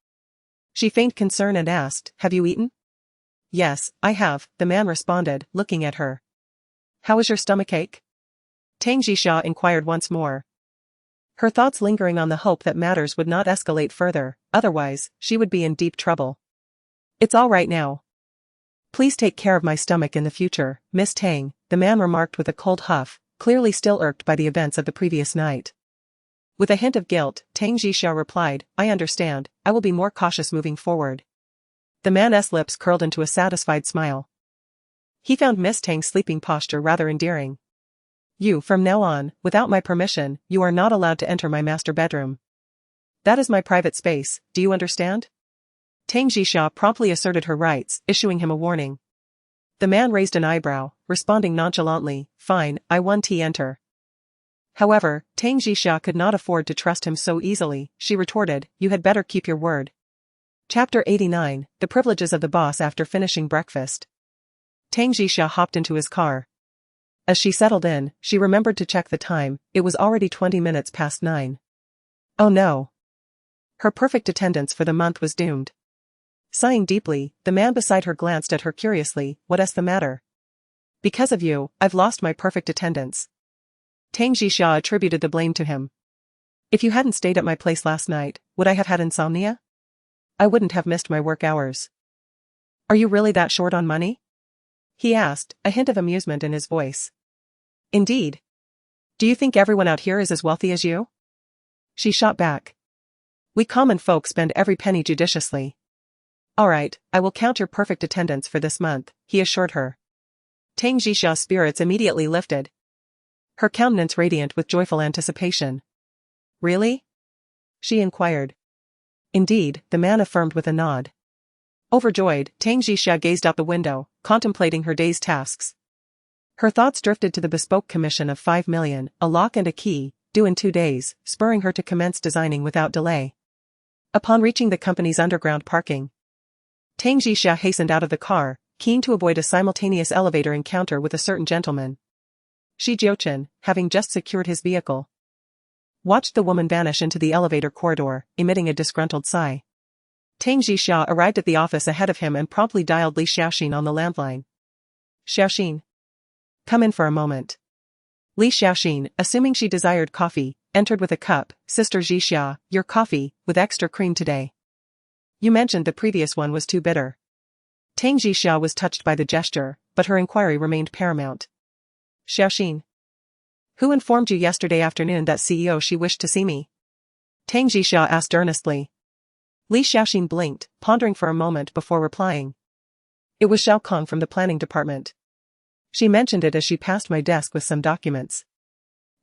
she feigned concern and asked, "Have you eaten?" "Yes, I have," the man responded, looking at her. "How is your stomachache?" Tang Jisha inquired once more, her thoughts lingering on the hope that matters would not escalate further, otherwise, she would be in deep trouble. "It's all right now. Please take care of my stomach in the future, Miss Tang," the man remarked with a cold huff, clearly still irked by the events of the previous night. With a hint of guilt, Tang Jisha replied, "I understand, I will be more cautious moving forward." The man's lips curled into a satisfied smile. He found Miss Tang's sleeping posture rather endearing. "You, from now on, without my permission, you are not allowed to enter my master bedroom. That is my private space, do you understand?" Tang Jisha promptly asserted her rights, issuing him a warning. The man raised an eyebrow, responding nonchalantly, "Fine, I won't enter." However, Tang Jisha could not afford to trust him so easily. She retorted, "You had better keep your word." Chapter 89, The Privileges of the Boss. After finishing breakfast, Tang Jisha hopped into his car. As she settled in, she remembered to check the time. It was already 20 minutes past 9. Oh no. Her perfect attendance for the month was doomed. Sighing deeply, the man beside her glanced at her curiously. "What's the matter?" "Because of you, I've lost my perfect attendance." Tang Jisha attributed the blame to him. "If you hadn't stayed at my place last night, would I have had insomnia? I wouldn't have missed my work hours." "Are you really that short on money?" he asked, a hint of amusement in his voice. "Indeed. Do you think everyone out here is as wealthy as you?" She shot back. "We common folk spend every penny judiciously." "All right, I will count your perfect attendance for this month," he assured her. Tang Jisha's spirits immediately lifted, her countenance radiant with joyful anticipation. "Really?" she inquired. Indeed, the man affirmed with a nod. Overjoyed, Tang Jixia gazed out the window, contemplating her day's tasks. Her thoughts drifted to the bespoke commission of 5 million, a lock and a key, due in 2 days, spurring her to commence designing without delay. Upon reaching the company's underground parking, Tang Jixia hastened out of the car, keen to avoid a simultaneous elevator encounter with a certain gentleman. Jiuchen, having just secured his vehicle, watched the woman vanish into the elevator corridor, emitting a disgruntled sigh. Tang Jixia arrived at the office ahead of him and promptly dialed Li Xiaoxin on the landline. Xiaoxin, come in for a moment. Li Xiaoxin, assuming she desired coffee, entered with a cup. Sister Jixia, your coffee, with extra cream today. You mentioned the previous one was too bitter. Tang Jixia was touched by the gesture, but her inquiry remained paramount. Xiaoxin, who informed you yesterday afternoon that CEO she wished to see me? Tang Jixia asked earnestly. Li Xiaoxin blinked, pondering for a moment before replying. It was Xiao Kong from the planning department. She mentioned it as she passed my desk with some documents.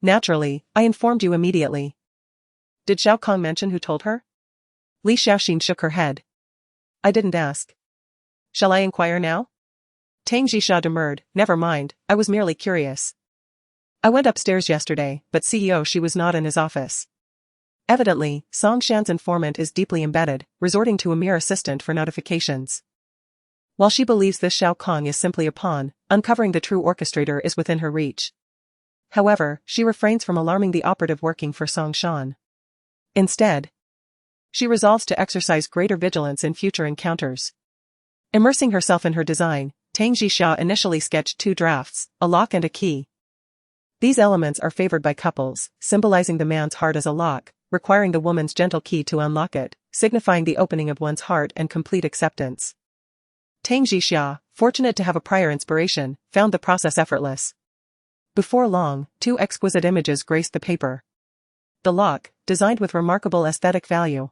Naturally, I informed you immediately. Did Xiao Kong mention who told her? Li Xiaoxin shook her head. I didn't ask. Shall I inquire now? Tang Jixia demurred. Never mind, I was merely curious. I went upstairs yesterday, but CEO she was not in his office. Evidently, Song Shan's informant is deeply embedded, resorting to a mere assistant for notifications. While she believes this Xiao Kong is simply a pawn, uncovering the true orchestrator is within her reach. However, she refrains from alarming the operative working for Song Shan. Instead, she resolves to exercise greater vigilance in future encounters. Immersing herself in her design, Tang Jixia initially sketched 2 drafts, a lock and a key. These elements are favored by couples, symbolizing the man's heart as a lock, requiring the woman's gentle key to unlock it, signifying the opening of one's heart and complete acceptance. Tang Jixia, fortunate to have a prior inspiration, found the process effortless. Before long, 2 exquisite images graced the paper. The lock, designed with remarkable aesthetic value,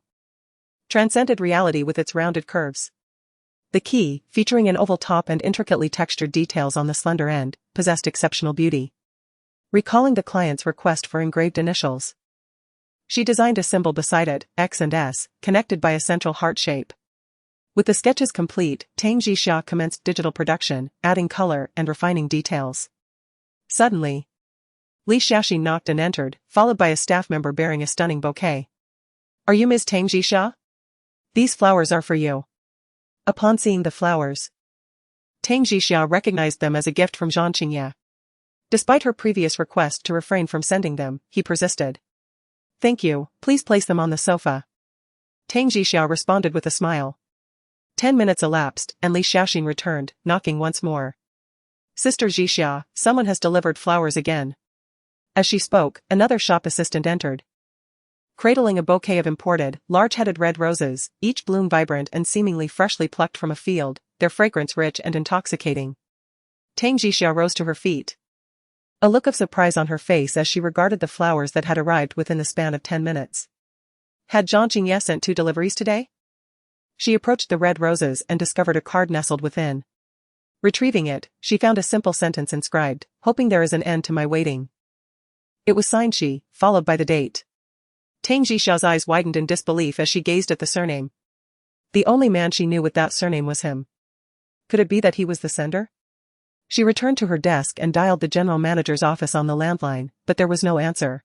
transcended reality with its rounded curves. The key, featuring an oval top and intricately textured details on the slender end, possessed exceptional beauty. Recalling the client's request for engraved initials, she designed a symbol beside it, X and S, connected by a central heart shape. With the sketches complete, Tang Jixia commenced digital production, adding color and refining details. Suddenly, Li Xiaoxin knocked and entered, followed by a staff member bearing a stunning bouquet. Are you Ms. Tang Jixia? These flowers are for you. Upon seeing the flowers, Tang Jixia recognized them as a gift from Zhang Qingye. Despite her previous request to refrain from sending them, he persisted. Thank you, please place them on the sofa. Tang Jixia responded with a smile. 10 minutes elapsed, and Li Xiaoxin returned, knocking once more. Sister Jixia, someone has delivered flowers again. As she spoke, another shop assistant entered, cradling a bouquet of imported, large-headed red roses, each bloom vibrant and seemingly freshly plucked from a field, their fragrance rich and intoxicating. Tang Jixia rose to her feet, a look of surprise on her face as she regarded the flowers that had arrived within the span of 10 minutes. Had Zhang Qingye sent 2 deliveries today? She approached the red roses and discovered a card nestled within. Retrieving it, she found a simple sentence inscribed, hoping there is an end to my waiting. It was signed Shi, followed by the date. Tang Jixia's eyes widened in disbelief as she gazed at the surname. The only man she knew with that surname was him. Could it be that he was the sender? She returned to her desk and dialed the general manager's office on the landline, but there was no answer.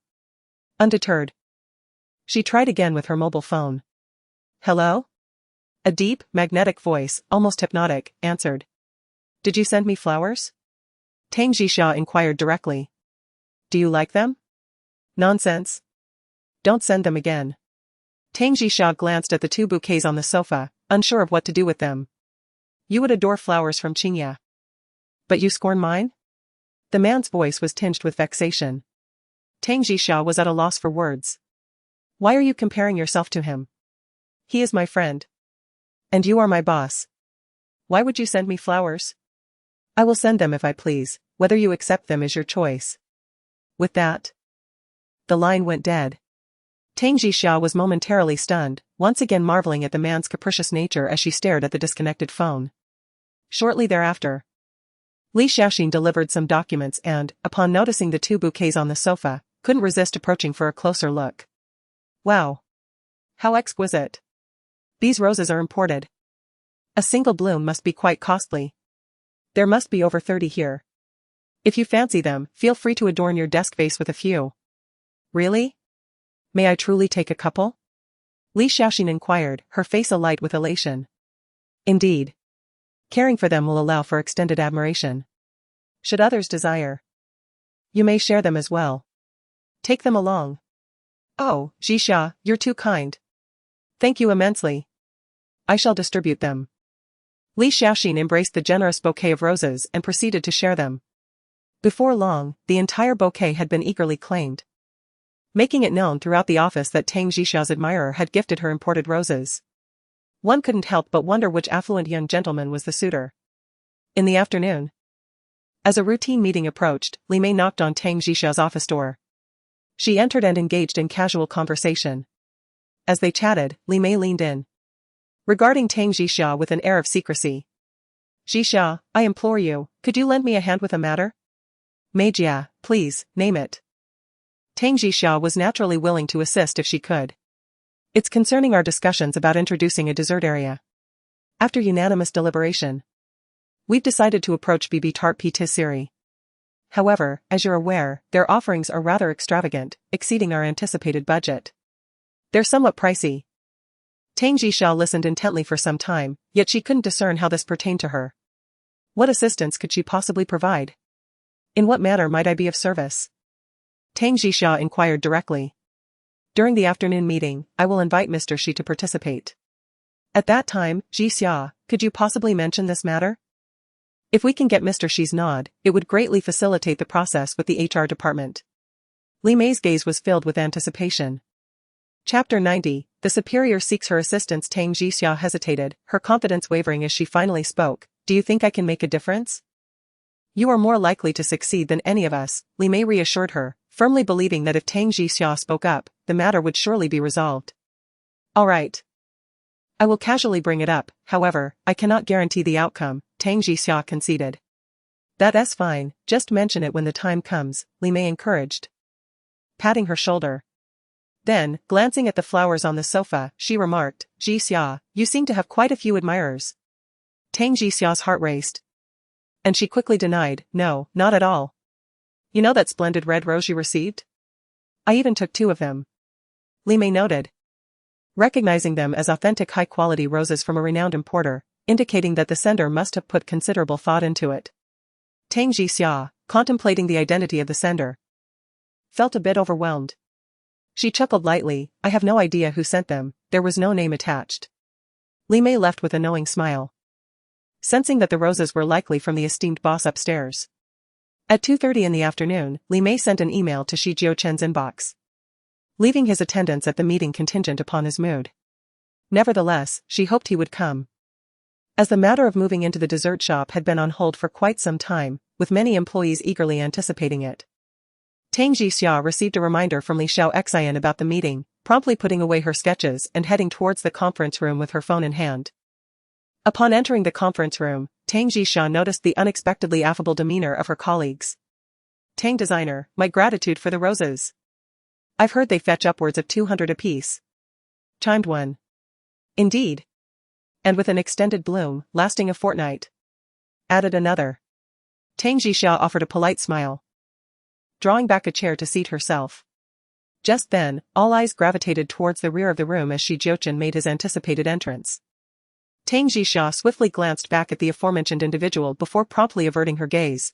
Undeterred, she tried again with her mobile phone. Hello? A deep, magnetic voice, almost hypnotic, answered. Did you send me flowers? Tang Jixia inquired directly. Do you like them? Nonsense. Don't send them again. Tang Jixia glanced at the 2 bouquets on the sofa, unsure of what to do with them. You would adore flowers from Qingye. But you scorn mine? The man's voice was tinged with vexation. Tang Jixia was at a loss for words. Why are you comparing yourself to him? He is my friend. And you are my boss. Why would you send me flowers? I will send them if I please, whether you accept them is your choice. With that, the line went dead. Tang Jixia was momentarily stunned, once again marveling at the man's capricious nature as she stared at the disconnected phone. Shortly thereafter, Li Xiaoxin delivered some documents and, upon noticing the 2 bouquets on the sofa, couldn't resist approaching for a closer look. Wow! How exquisite! These roses are imported. A single bloom must be quite costly. There must be over 30 here. If you fancy them, feel free to adorn your desk vase with a few. Really? May I truly take a couple? Li Xiaoxin inquired, her face alight with elation. Indeed. Caring for them will allow for extended admiration. Should others desire, you may share them as well. Take them along. Oh, Jixia, you're too kind. Thank you immensely. I shall distribute them. Li Xiaoxin embraced the generous bouquet of roses and proceeded to share them. Before long, the entire bouquet had been eagerly claimed, making it known throughout the office that Tang Jixia's admirer had gifted her imported roses. One couldn't help but wonder which affluent young gentleman was the suitor. In the afternoon, as a routine meeting approached, Li Mei knocked on Tang Jixia's office door. She entered and engaged in casual conversation. As they chatted, Li Mei leaned in, regarding Tang Jixia with an air of secrecy. Jixia, I implore you, could you lend me a hand with a matter? Meijia, please, name it. Tang Jixia was naturally willing to assist if she could. It's concerning our discussions about introducing a dessert area. After unanimous deliberation, we've decided to approach BB Tart Patisserie. However, as you're aware, their offerings are rather extravagant, exceeding our anticipated budget. They're somewhat pricey. Tang Jixia listened intently for some time, yet she couldn't discern how this pertained to her. What assistance could she possibly provide? In what manner might I be of service? Tang Jixia inquired directly. During the afternoon meeting, I will invite Mr. Shi to participate. At that time, Jixia, could you possibly mention this matter? If we can get Mr. Shi's nod, it would greatly facilitate the process with the HR department. Li Mei's gaze was filled with anticipation. Chapter 90, The Superior Seeks Her Assistance. Tang Jixia hesitated, her confidence wavering as she finally spoke. Do you think I can make a difference? You are more likely to succeed than any of us, Li Mei reassured her, firmly believing that if Tang Jixia spoke up, the matter would surely be resolved. All right. I will casually bring it up, however, I cannot guarantee the outcome, Tang Jixia conceded. That's fine, just mention it when the time comes, Li Mei encouraged, patting her shoulder. Then, glancing at the flowers on the sofa, she remarked, Jixia, you seem to have quite a few admirers. Tang Jixia's heart raced, and she quickly denied, no, not at all. You know that splendid red rose you received? I even took 2 of them. Li Mei noted, recognizing them as authentic high-quality roses from a renowned importer, indicating that the sender must have put considerable thought into it. Tang Jixia, contemplating the identity of the sender, felt a bit overwhelmed. She chuckled lightly, I have no idea who sent them, there was no name attached. Li Mei left with a knowing smile, sensing that the roses were likely from the esteemed boss upstairs. At 2:30 in the afternoon, Li Mei sent an email to Shi Jiuchen's inbox, leaving his attendance at the meeting contingent upon his mood. Nevertheless, she hoped he would come, as the matter of moving into the dessert shop had been on hold for quite some time, with many employees eagerly anticipating it. Tang Jixia received a reminder from Li Xiaoxian about the meeting, promptly putting away her sketches and heading towards the conference room with her phone in hand. Upon entering the conference room, Tang Jixia noticed the unexpectedly affable demeanor of her colleagues. Tang designer, my gratitude for the roses. I've heard they fetch upwards of 200 apiece. Chimed one. Indeed. And with an extended bloom, lasting a fortnight. Added another. Tang Jixia offered a polite smile, drawing back a chair to seat herself. Just then, all eyes gravitated towards the rear of the room as Shi Jiuchen made his anticipated entrance. Tang Jixia swiftly glanced back at the aforementioned individual before promptly averting her gaze.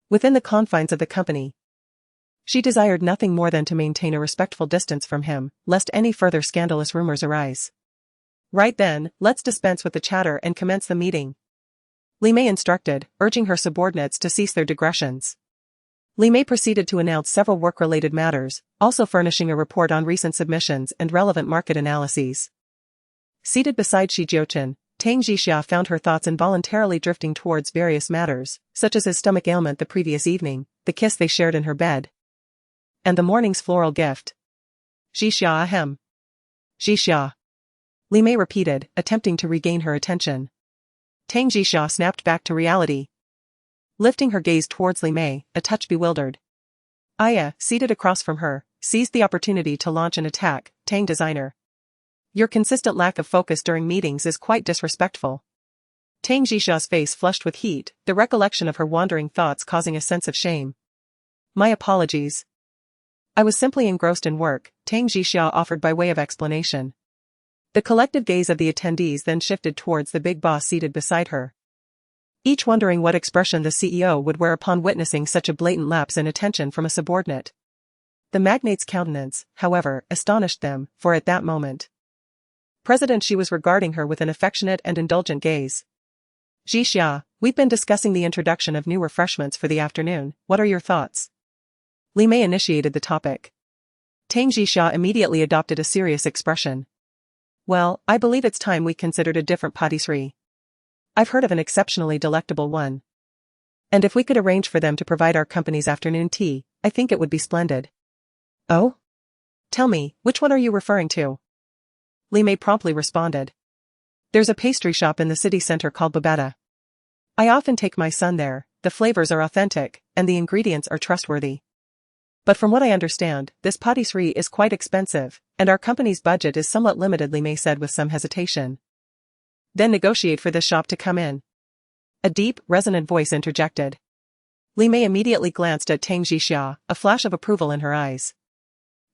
Within the confines of the company, she desired nothing more than to maintain a respectful distance from him, lest any further scandalous rumors arise. Right then, let's dispense with the chatter and commence the meeting, Li Mei instructed, urging her subordinates to cease their digressions. Li Mei proceeded to announce several work-related matters, also furnishing a report on recent submissions and relevant market analyses. Seated beside Shi Jiuchen, Tang Jixia found her thoughts involuntarily drifting towards various matters, such as his stomach ailment the previous evening, the kiss they shared in her bed, and the morning's floral gift. Jixia ahem. Jixia. Li Mei repeated, attempting to regain her attention. Tang Jixia snapped back to reality, lifting her gaze towards Li Mei, a touch bewildered. Aya, seated across from her, seized the opportunity to launch an attack, Tang designer. Your consistent lack of focus during meetings is quite disrespectful. Tang Jisha's face flushed with heat, the recollection of her wandering thoughts causing a sense of shame. My apologies. I was simply engrossed in work, Tang Jisha offered by way of explanation. The collective gaze of the attendees then shifted towards the big boss seated beside her, each wondering what expression the CEO would wear upon witnessing such a blatant lapse in attention from a subordinate. The magnate's countenance, however, astonished them, for at that moment, President Xi was regarding her with an affectionate and indulgent gaze. Jixia, we've been discussing the introduction of new refreshments for the afternoon, what are your thoughts? Li Mei initiated the topic. Tang Jixia immediately adopted a serious expression. Well, I believe it's time we considered a different patisserie. I've heard of an exceptionally delectable one. And if we could arrange for them to provide our company's afternoon tea, I think it would be splendid. Oh? Tell me, which one are you referring to? Li Mei promptly responded. There's a pastry shop in the city center called Babetta. I often take my son there, the flavors are authentic, and the ingredients are trustworthy. But from what I understand, this patisserie is quite expensive, and our company's budget is somewhat limited, Li Mei said with some hesitation. Then negotiate for this shop to come in. A deep, resonant voice interjected. Li Mei immediately glanced at Tang Jixia, a flash of approval in her eyes.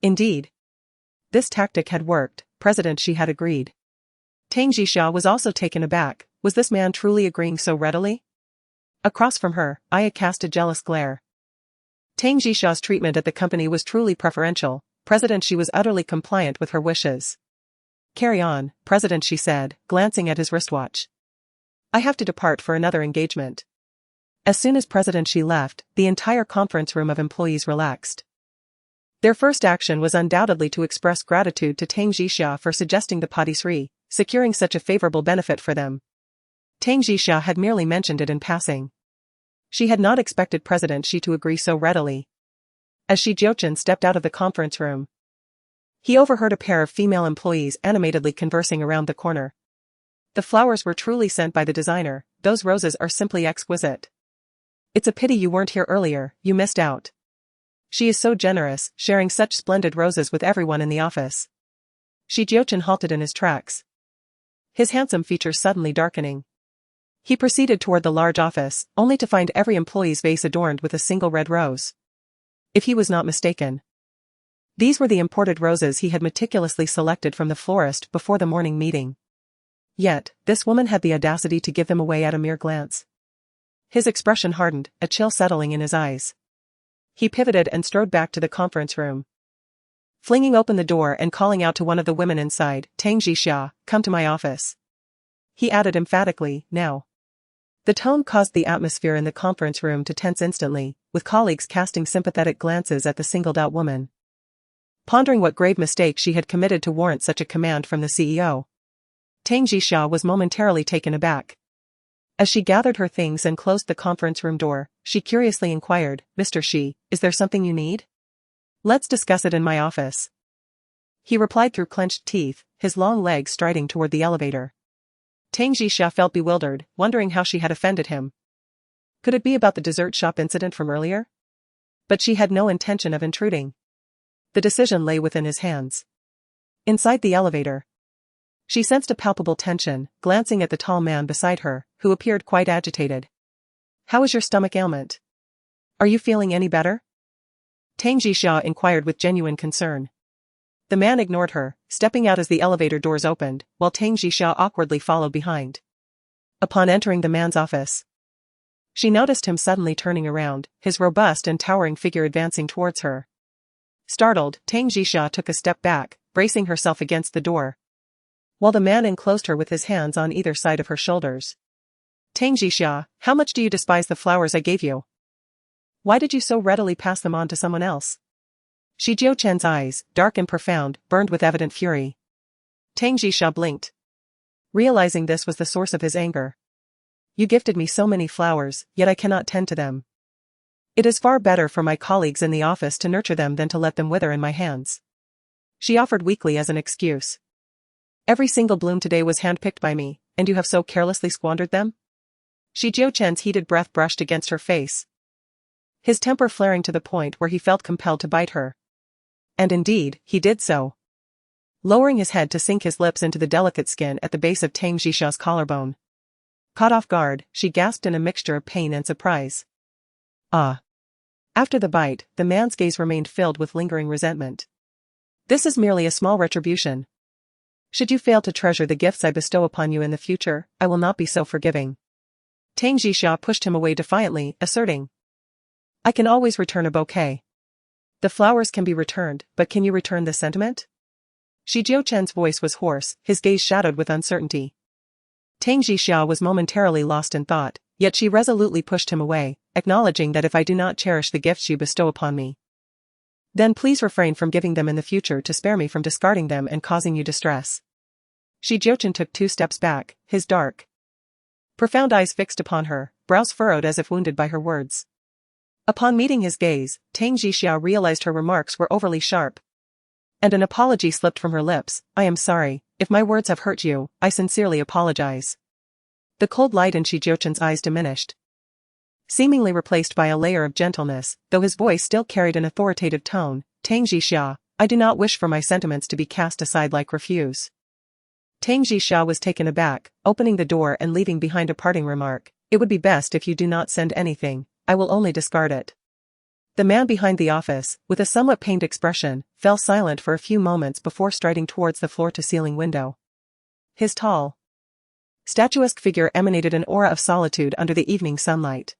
Indeed. This tactic had worked, President Xi had agreed. Tang Jixia was also taken aback, was this man truly agreeing so readily? Across from her, Aya cast a jealous glare. Tang Jixia's treatment at the company was truly preferential, President Xi was utterly compliant with her wishes. Carry on, President Xi said, glancing at his wristwatch. I have to depart for another engagement. As soon as President Xi left, the entire conference room of employees relaxed. Their first action was undoubtedly to express gratitude to Tang Jixia for suggesting the patisserie, securing such a favorable benefit for them. Tang Jixia had merely mentioned it in passing. She had not expected President Xi to agree so readily. As Jiuchen stepped out of the conference room, he overheard a pair of female employees animatedly conversing around the corner. The flowers were truly sent by the designer, those roses are simply exquisite. It's a pity you weren't here earlier, you missed out. She is so generous, sharing such splendid roses with everyone in the office. Jiuchen halted in his tracks, his handsome features suddenly darkening. He proceeded toward the large office, only to find every employee's vase adorned with a single red rose. If he was not mistaken, these were the imported roses he had meticulously selected from the florist before the morning meeting. Yet, this woman had the audacity to give them away at a mere glance. His expression hardened, a chill settling in his eyes. He pivoted and strode back to the conference room. Flinging open the door and calling out to one of the women inside, Tang Jixia, come to my office. He added emphatically, now. The tone caused the atmosphere in the conference room to tense instantly, with colleagues casting sympathetic glances at the singled-out woman, pondering what grave mistake she had committed to warrant such a command from the CEO. Tang Jixia was momentarily taken aback. As she gathered her things and closed the conference room door, she curiously inquired, Mr. Xi, is there something you need? Let's discuss it in my office. He replied through clenched teeth, his long legs striding toward the elevator. Tang Jixia felt bewildered, wondering how she had offended him. Could it be about the dessert shop incident from earlier? But she had no intention of intruding. The decision lay within his hands. Inside the elevator, she sensed a palpable tension, glancing at the tall man beside her, who appeared quite agitated. How is your stomach ailment? Are you feeling any better? Tang Jixia inquired with genuine concern. The man ignored her, stepping out as the elevator doors opened, while Tang Jixia awkwardly followed behind. Upon entering the man's office, she noticed him suddenly turning around, his robust and towering figure advancing towards her. Startled, Tang Jixia took a step back, bracing herself against the door, while the man enclosed her with his hands on either side of her shoulders. Tang Jixia, how much do you despise the flowers I gave you? Why did you so readily pass them on to someone else? Jiuchen's eyes, dark and profound, burned with evident fury. Tang Jixia blinked, realizing this was the source of his anger. You gifted me so many flowers, yet I cannot tend to them. It is far better for my colleagues in the office to nurture them than to let them wither in my hands. She offered weakly as an excuse. Every single bloom today was handpicked by me, and you have so carelessly squandered them? Jiuchen's heated breath brushed against her face, his temper flaring to the point where he felt compelled to bite her. And indeed, he did so. lowering his head to sink his lips into the delicate skin at the base of Tang Jixia's collarbone. Caught off guard, she gasped in a mixture of pain and surprise. Ah. After the bite, the man's gaze remained filled with lingering resentment. This is merely a small retribution. Should you fail to treasure the gifts I bestow upon you in the future, I will not be so forgiving. Tang Jixia pushed him away defiantly, asserting, I can always return a bouquet. The flowers can be returned, but can you return the sentiment? Jiuchen's voice was hoarse, his gaze shadowed with uncertainty. Tang Jixia was momentarily lost in thought, yet she resolutely pushed him away, acknowledging that if I do not cherish the gifts you bestow upon me, then please refrain from giving them in the future to spare me from discarding them and causing you distress. Jiuchen took 2 steps back, his dark, profound eyes fixed upon her, brows furrowed as if wounded by her words. Upon meeting his gaze, Tang Jixia realized her remarks were overly sharp, and an apology slipped from her lips. I am sorry, if my words have hurt you, I sincerely apologize. The cold light in Jiuchen's eyes diminished, seemingly replaced by a layer of gentleness, though his voice still carried an authoritative tone. Tang Jixia, I do not wish for my sentiments to be cast aside like refuse. Tang Jixia was taken aback, opening the door and leaving behind a parting remark. It would be best if you do not send anything, I will only discard it. The man behind the office, with a somewhat pained expression, fell silent for a few moments before striding towards the floor-to-ceiling window. His tall, statuesque figure emanated an aura of solitude under the evening sunlight.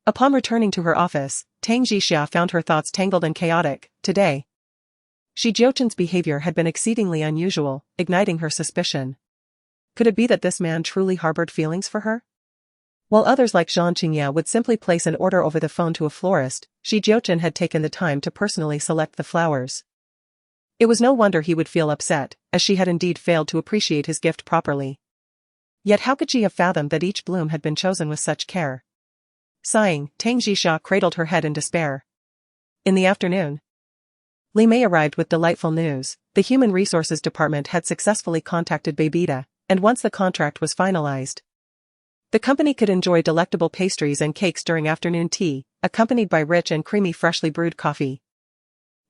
Upon returning to her office, Tang Jixia found her thoughts tangled and chaotic. Today, Jiuchen's behavior had been exceedingly unusual, igniting her suspicion. Could it be that this man truly harbored feelings for her? While others like Zhang Qingya would simply place an order over the phone to a florist, Jiuchen had taken the time to personally select the flowers. It was no wonder he would feel upset, as she had indeed failed to appreciate his gift properly. Yet how could she have fathomed that each bloom had been chosen with such care? Sighing, Tang Jixia cradled her head in despair. In the afternoon, Li Mei arrived with delightful news. The Human Resources Department had successfully contacted Bebida, and once the contract was finalized, the company could enjoy delectable pastries and cakes during afternoon tea, accompanied by rich and creamy freshly brewed coffee.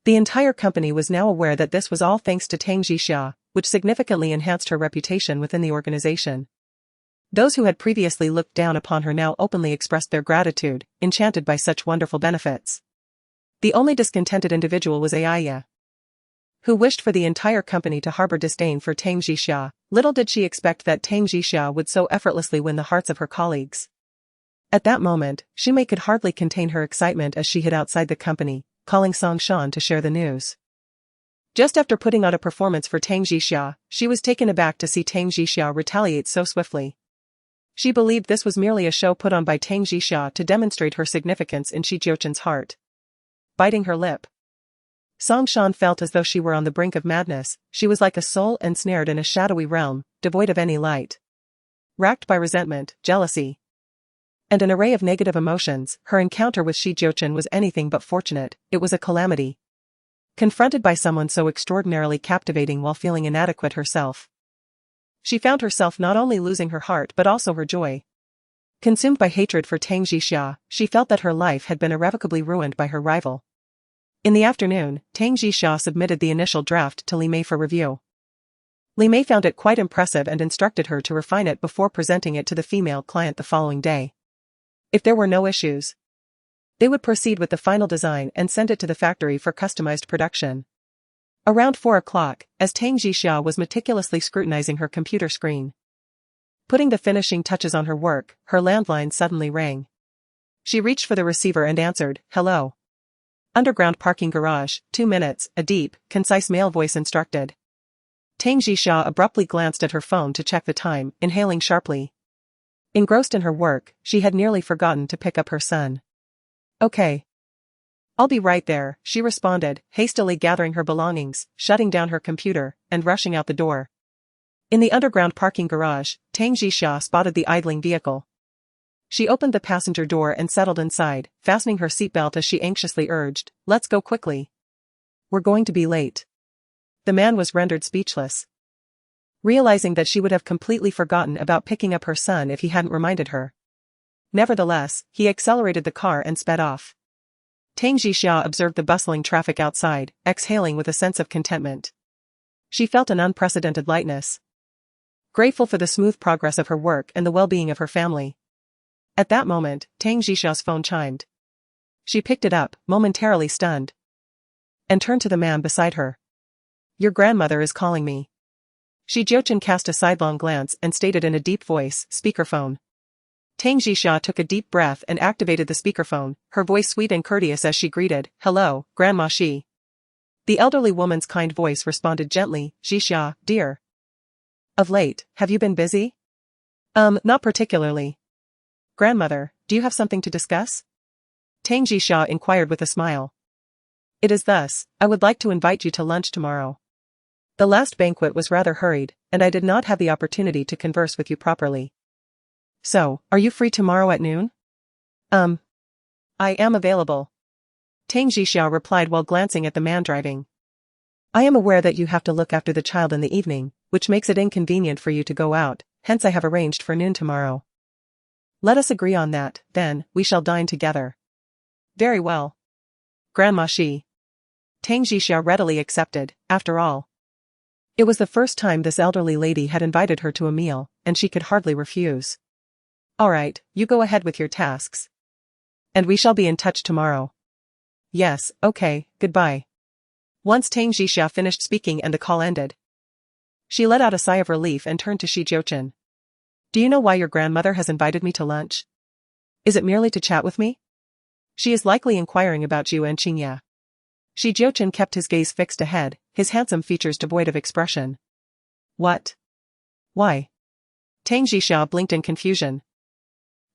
The entire company was now aware that this was all thanks to Tang Jixia, which significantly enhanced her reputation within the organization. Those who had previously looked down upon her now openly expressed their gratitude, enchanted by such wonderful benefits. The only discontented individual was Aya, who wished for the entire company to harbor disdain for Tang Jixia. Little did she expect that Tang Jixia would so effortlessly win the hearts of her colleagues. At that moment, Shumei could hardly contain her excitement as she hid outside the company, calling Song Shan to share the news. Just after putting on a performance for Tang Jixia, she was taken aback to see Tang Jixia retaliate so swiftly. She believed this was merely a show put on by Tang Jixia to demonstrate her significance in Jiuchen's heart. Biting her lip, Song Shan felt as though she were on the brink of madness. She was like a soul ensnared in a shadowy realm, devoid of any light. Racked by resentment, jealousy, and an array of negative emotions, her encounter with Jiuchen was anything but fortunate. It was a calamity. Confronted by someone so extraordinarily captivating while feeling inadequate herself, she found herself not only losing her heart but also her joy. Consumed by hatred for Tang Jixia, she felt that her life had been irrevocably ruined by her rival. In the afternoon, Tang Jixia submitted the initial draft to Li Mei for review. Li Mei found it quite impressive and instructed her to refine it before presenting it to the female client the following day. If there were no issues, they would proceed with the final design and send it to the factory for customized production. Around 4 o'clock, as Tang Jixia was meticulously scrutinizing her computer screen, putting the finishing touches on her work, her landline suddenly rang. She reached for the receiver and answered, "Hello. Underground parking garage, 2 minutes," a deep, concise male voice instructed. Tang Jixia abruptly glanced at her phone to check the time, inhaling sharply. Engrossed in her work, she had nearly forgotten to pick up her son. "Okay. I'll be right there," she responded, hastily gathering her belongings, shutting down her computer, and rushing out the door. In the underground parking garage, Tang Jixia spotted the idling vehicle. She opened the passenger door and settled inside, fastening her seatbelt as she anxiously urged, "Let's go quickly. We're going to be late." The man was rendered speechless, realizing that she would have completely forgotten about picking up her son if he hadn't reminded her. Nevertheless, he accelerated the car and sped off. Tang Jixia observed the bustling traffic outside, exhaling with a sense of contentment. She felt an unprecedented lightness. Grateful for the smooth progress of her work and the well-being of her family. At that moment, Tang Jisha's phone chimed. She picked it up, momentarily stunned, and turned to the man beside her. Your grandmother is calling me. Jiuchen cast a sidelong glance and stated in a deep voice, speakerphone. Tang Jisha took a deep breath and activated the speakerphone, her voice sweet and courteous as she greeted, Hello, Grandma Shi. The elderly woman's kind voice responded gently, Jisha, dear. Of late, have you been busy? Not particularly. Grandmother, do you have something to discuss? Tang Jisha inquired with a smile. It is thus, I would like to invite you to lunch tomorrow. The last banquet was rather hurried, and I did not have the opportunity to converse with you properly. So, are you free tomorrow at noon? I am available. Tang Jisha replied while glancing at the man driving. I am aware that you have to look after the child in the evening, which makes it inconvenient for you to go out, hence I have arranged for noon tomorrow. Let us agree on that, then, we shall dine together. Very well. Grandma Shi. Tang Jisha readily accepted, after all. It was the first time this elderly lady had invited her to a meal, and she could hardly refuse. All right, you go ahead with your tasks. And we shall be in touch tomorrow. Yes, okay, goodbye. Once Tang Jisha finished speaking and the call ended, she let out a sigh of relief and turned to Jiuchen. Do you know why your grandmother has invited me to lunch? Is it merely to chat with me? She is likely inquiring about you and Qingya. Jiuchen kept his gaze fixed ahead, his handsome features devoid of expression. What? Why? Tang Jisha blinked in confusion.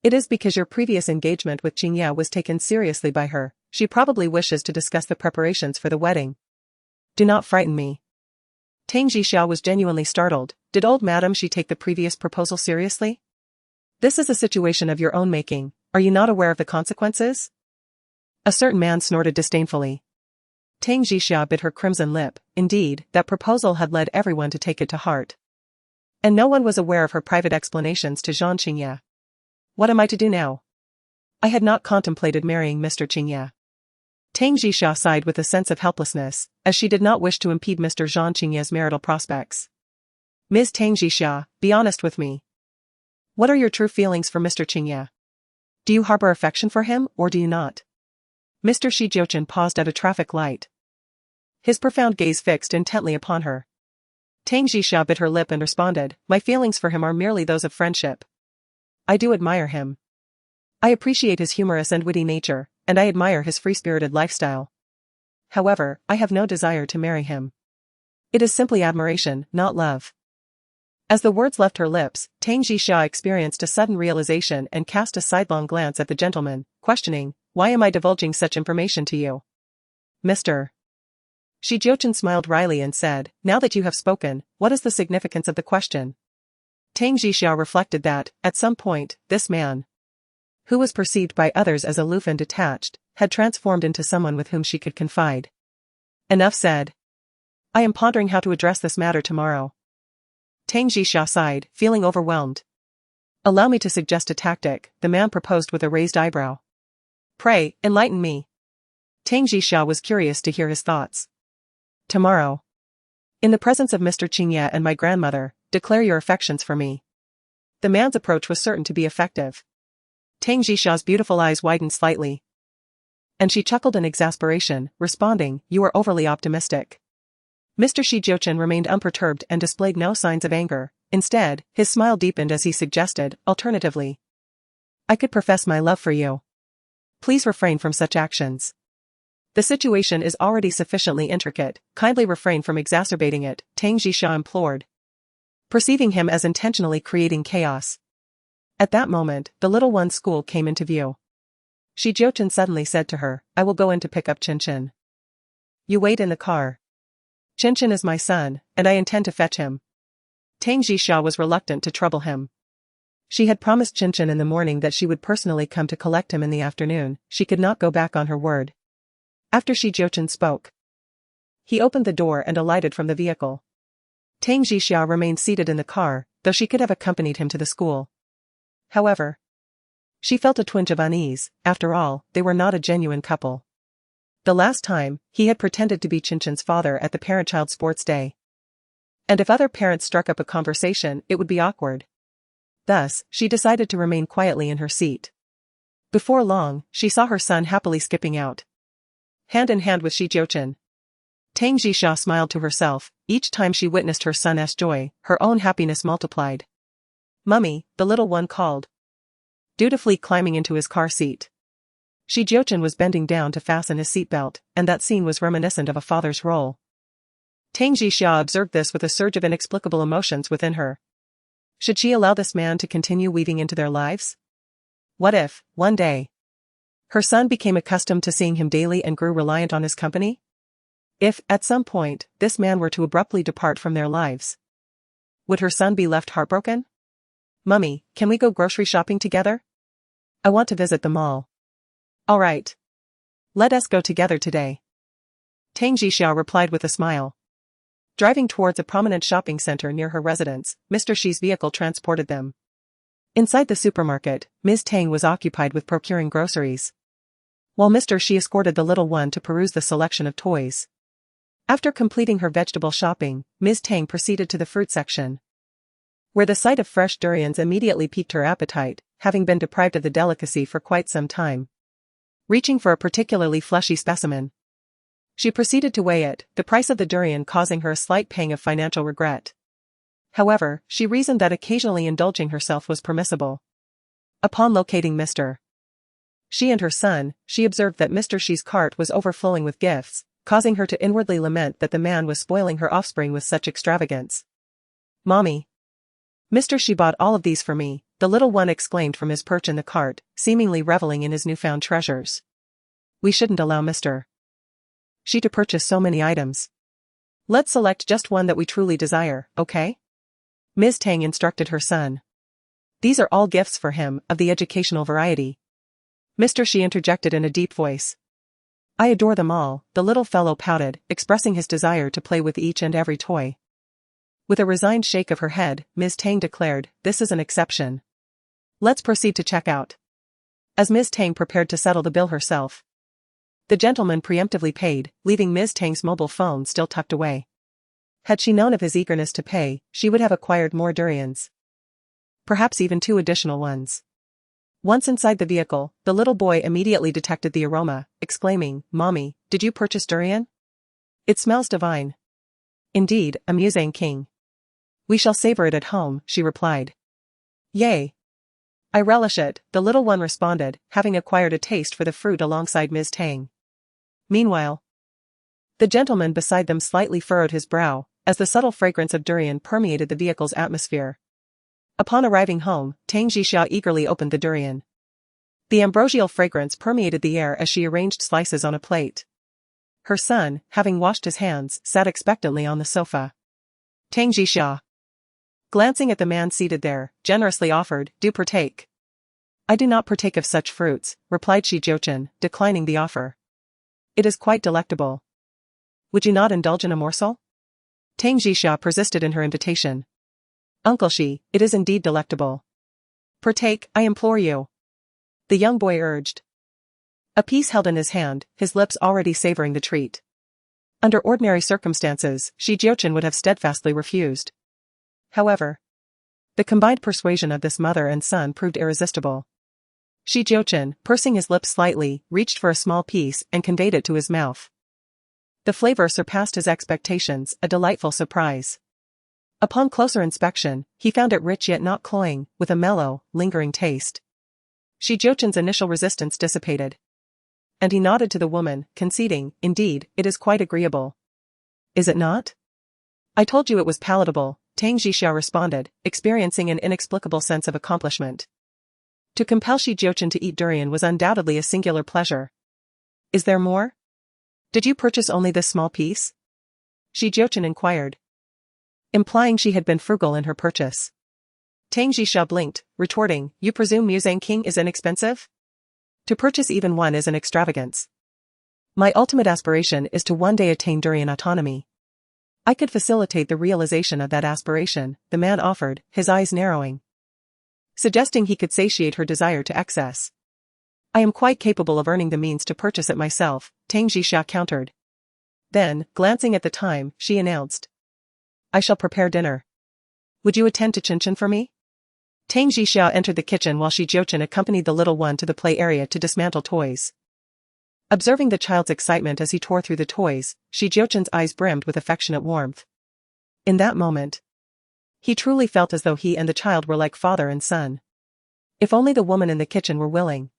It is because your previous engagement with Qingya was taken seriously by her. She probably wishes to discuss the preparations for the wedding. Do not frighten me. Tang Jisha was genuinely startled. Did old Madam Shi take the previous proposal seriously? This is a situation of your own making. Are you not aware of the consequences? A certain man snorted disdainfully. Tang Jisha bit her crimson lip. Indeed, that proposal had led everyone to take it to heart. And no one was aware of her private explanations to Jean Qingya. What am I to do now? I had not contemplated marrying Mr. Qingya. Tang Jisha sighed with a sense of helplessness, as she did not wish to impede Mr. Jean Qingya's marital prospects. Ms. Tang Jisha, be honest with me. What are your true feelings for Mr. Qingya? Do you harbor affection for him, or do you not? Mr. Jiuchen paused at a traffic light. His profound gaze fixed intently upon her. Tang Jisha bit her lip and responded, My feelings for him are merely those of friendship. I do admire him. I appreciate his humorous and witty nature, and I admire his free-spirited lifestyle. However, I have no desire to marry him. It is simply admiration, not love. As the words left her lips, Tang Jisha experienced a sudden realization and cast a sidelong glance at the gentleman, questioning, Why am I divulging such information to you? Mr. Jiuchen smiled wryly and said, Now that you have spoken, what is the significance of the question? Tang Jisha reflected that, at some point, this man, who was perceived by others as aloof and detached, had transformed into someone with whom she could confide. Enough said. I am pondering how to address this matter tomorrow. Tang Jisha sighed, feeling overwhelmed. Allow me to suggest a tactic, the man proposed with a raised eyebrow. Pray, enlighten me. Tang Jisha was curious to hear his thoughts. Tomorrow. In the presence of Mr. Qingya and my grandmother, declare your affections for me. The man's approach was certain to be effective. Tang Jisha's beautiful eyes widened slightly, and she chuckled in exasperation, responding, You are overly optimistic. Mr. Jiuchen remained unperturbed and displayed no signs of anger. Instead, his smile deepened as he suggested, alternatively, I could profess my love for you. Please refrain from such actions. The situation is already sufficiently intricate, kindly refrain from exacerbating it, Tang Jisha implored, perceiving him as intentionally creating chaos. At that moment, the little one's school came into view. Jiuchen suddenly said to her, I will go in to pick up Jiuchen. You wait in the car. Jiuchen is my son, and I intend to fetch him. Tang Jisha was reluctant to trouble him. She had promised Jiuchen in the morning that she would personally come to collect him in the afternoon. She could not go back on her word. After Jiuchen spoke, he opened the door and alighted from the vehicle. Tang Jisha remained seated in the car, though she could have accompanied him to the school. However, she felt a twinge of unease. After all, they were not a genuine couple. The last time, he had pretended to be Jiuchen's father at the parent-child sports day. And if other parents struck up a conversation, it would be awkward. Thus, she decided to remain quietly in her seat. Before long, she saw her son happily skipping out, hand in hand with Jiuchen. Tang Jixia smiled to herself. Each time she witnessed her son's joy, her own happiness multiplied. "Mummy," the little one called, dutifully climbing into his car seat. Jiuchen was bending down to fasten his seatbelt, and that scene was reminiscent of a father's role. Tang Jixia observed this with a surge of inexplicable emotions within her. Should she allow this man to continue weaving into their lives? What if, one day, her son became accustomed to seeing him daily and grew reliant on his company? If, at some point, this man were to abruptly depart from their lives, would her son be left heartbroken? "Mummy, can we go grocery shopping together? I want to visit the mall." "All right. Let us go together today." Tang Jixia replied with a smile. Driving towards a prominent shopping center near her residence, Mr. Shi's vehicle transported them. Inside the supermarket, Ms. Tang was occupied with procuring groceries, while Mr. Shi escorted the little one to peruse the selection of toys. After completing her vegetable shopping, Ms. Tang proceeded to the fruit section, where the sight of fresh durians immediately piqued her appetite, having been deprived of the delicacy for quite some time. Reaching for a particularly fleshy specimen, she proceeded to weigh it, the price of the durian causing her a slight pang of financial regret. However, she reasoned that occasionally indulging herself was permissible. Upon locating Mr. Shi and her son, she observed that Mr. Shi's cart was overflowing with gifts, causing her to inwardly lament that the man was spoiling her offspring with such extravagance. "Mommy, Mr. Shi bought all of these for me," the little one exclaimed from his perch in the cart, seemingly reveling in his newfound treasures. "We shouldn't allow Mr. Shi to purchase so many items. Let's select just one that we truly desire, okay?" Ms. Tang instructed her son. "These are all gifts for him, of the educational variety." Mr. Shi interjected in a deep voice. "I adore them all," the little fellow pouted, expressing his desire to play with each and every toy. With a resigned shake of her head, Ms. Tang declared, "This is an exception. Let's proceed to check out." As Ms. Tang prepared to settle the bill herself, the gentleman preemptively paid, leaving Ms. Tang's mobile phone still tucked away. Had she known of his eagerness to pay, she would have acquired more durians. Perhaps even 2 additional ones. Once inside the vehicle, the little boy immediately detected the aroma, exclaiming, "Mommy, did you purchase durian? It smells divine." "Indeed, a Muzang king. We shall savor it at home," she replied. "Yay. I relish it," the little one responded, having acquired a taste for the fruit alongside Ms. Tang. Meanwhile, the gentleman beside them slightly furrowed his brow, as the subtle fragrance of durian permeated the vehicle's atmosphere. Upon arriving home, Tang Jixia eagerly opened the durian. The ambrosial fragrance permeated the air as she arranged slices on a plate. Her son, having washed his hands, sat expectantly on the sofa. Tang Jixia, glancing at the man seated there, generously offered, "Do partake." "I do not partake of such fruits," replied Jiuchen, declining the offer. "It is quite delectable. Would you not indulge in a morsel?" Tang Jixia persisted in her invitation. "Uncle Shi, it is indeed delectable. Partake, I implore you," the young boy urged. A piece held in his hand, his lips already savoring the treat. Under ordinary circumstances, Jiuchen would have steadfastly refused. However, the combined persuasion of this mother and son proved irresistible. Jiuchen, pursing his lips slightly, reached for a small piece and conveyed it to his mouth. The flavor surpassed his expectations, a delightful surprise. Upon closer inspection, he found it rich yet not cloying, with a mellow, lingering taste. Jiuchen's initial resistance dissipated, and he nodded to the woman, conceding, "Indeed, it is quite agreeable." "Is it not? I told you it was palatable," Tang Jixia responded, experiencing an inexplicable sense of accomplishment. To compel Jiuchen to eat durian was undoubtedly a singular pleasure. "Is there more? Did you purchase only this small piece?" Jiuchen inquired, implying she had been frugal in her purchase. Tang Jixia blinked, retorting, "You presume Muzang King is inexpensive? To purchase even one is an extravagance. My ultimate aspiration is to one day attain durian autonomy." "I could facilitate the realization of that aspiration," the man offered, his eyes narrowing, suggesting he could satiate her desire to excess. "I am quite capable of earning the means to purchase it myself," Tang Jixia countered. Then, glancing at the time, she announced, I shall prepare dinner. Would you attend to Jiuchen for me? Tang Jixiao entered the kitchen while Jiuchen accompanied the little one to the play area to dismantle toys. Observing the child's excitement as he tore through the toys, Jiuchen's eyes brimmed with affectionate warmth. In that moment, he truly felt as though he and the child were like father and son. If only the woman in the kitchen were willing.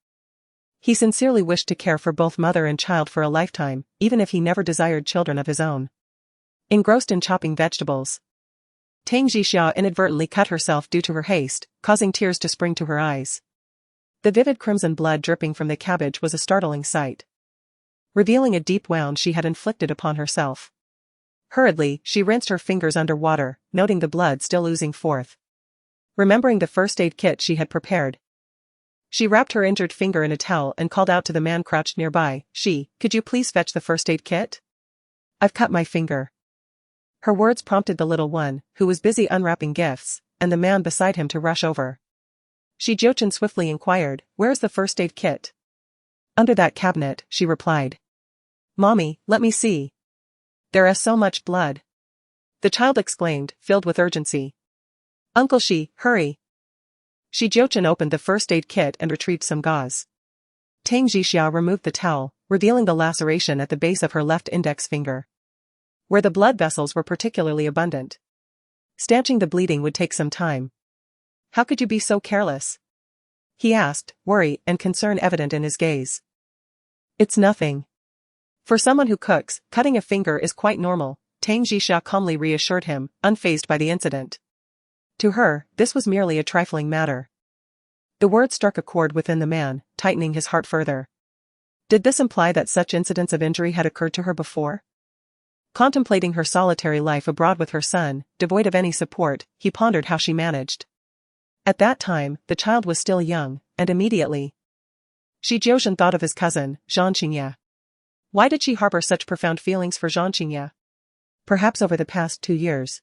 He sincerely wished to care for both mother and child for a lifetime, even if he never desired children of his own. Engrossed in chopping vegetables, Tang Jixiao inadvertently cut herself due to her haste, causing tears to spring to her eyes. The vivid crimson blood dripping from the cabbage was a startling sight, revealing a deep wound she had inflicted upon herself. Hurriedly, she rinsed her fingers under water, noting the blood still oozing forth. Remembering the first aid kit she had prepared, she wrapped her injured finger in a towel and called out to the man crouched nearby, could you please fetch the first aid kit? I've cut my finger. Her words prompted the little one, who was busy unwrapping gifts, and the man beside him to rush over. Jiuchen swiftly inquired, where's the first aid kit? Under that cabinet, she replied. Mommy, let me see. There is so much blood. The child exclaimed, filled with urgency. Uncle hurry. Jiuchen opened the first aid kit and retrieved some gauze. Tang Jixiao removed the towel, revealing the laceration at the base of her left index finger, where the blood vessels were particularly abundant. Stanching the bleeding would take some time. How could you be so careless? He asked, worry and concern evident in his gaze. It's nothing. For someone who cooks, cutting a finger is quite normal, Tang Jixiao calmly reassured him, unfazed by the incident. To her, this was merely a trifling matter. The word struck a chord within the man, tightening his heart further. Did this imply that such incidents of injury had occurred to her before? Contemplating her solitary life abroad with her son, devoid of any support, he pondered how she managed. At that time, the child was still young, and immediately, Jiuchen thought of his cousin, Zhang Qingye. Why did she harbor such profound feelings for Zhang Qingye? Perhaps over the past 2 years,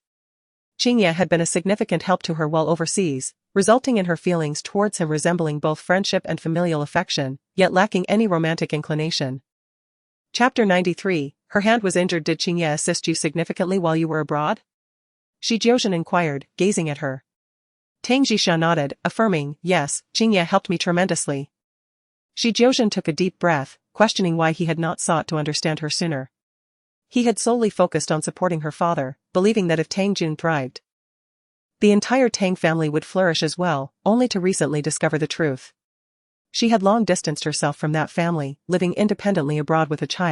Qingye had been a significant help to her while overseas, resulting in her feelings towards him resembling both friendship and familial affection, yet lacking any romantic inclination. Chapter 93, Her hand was injured. Did Qingye assist you significantly while you were abroad? Jiuchen inquired, gazing at her. Tang Jixiao nodded, affirming, yes, Qingye helped me tremendously. Jiuchen took a deep breath, questioning why he had not sought to understand her sooner. He had solely focused on supporting her father, believing that if Tang Jun thrived, the entire Tang family would flourish as well, only to recently discover the truth. She had long distanced herself from that family, living independently abroad with a child.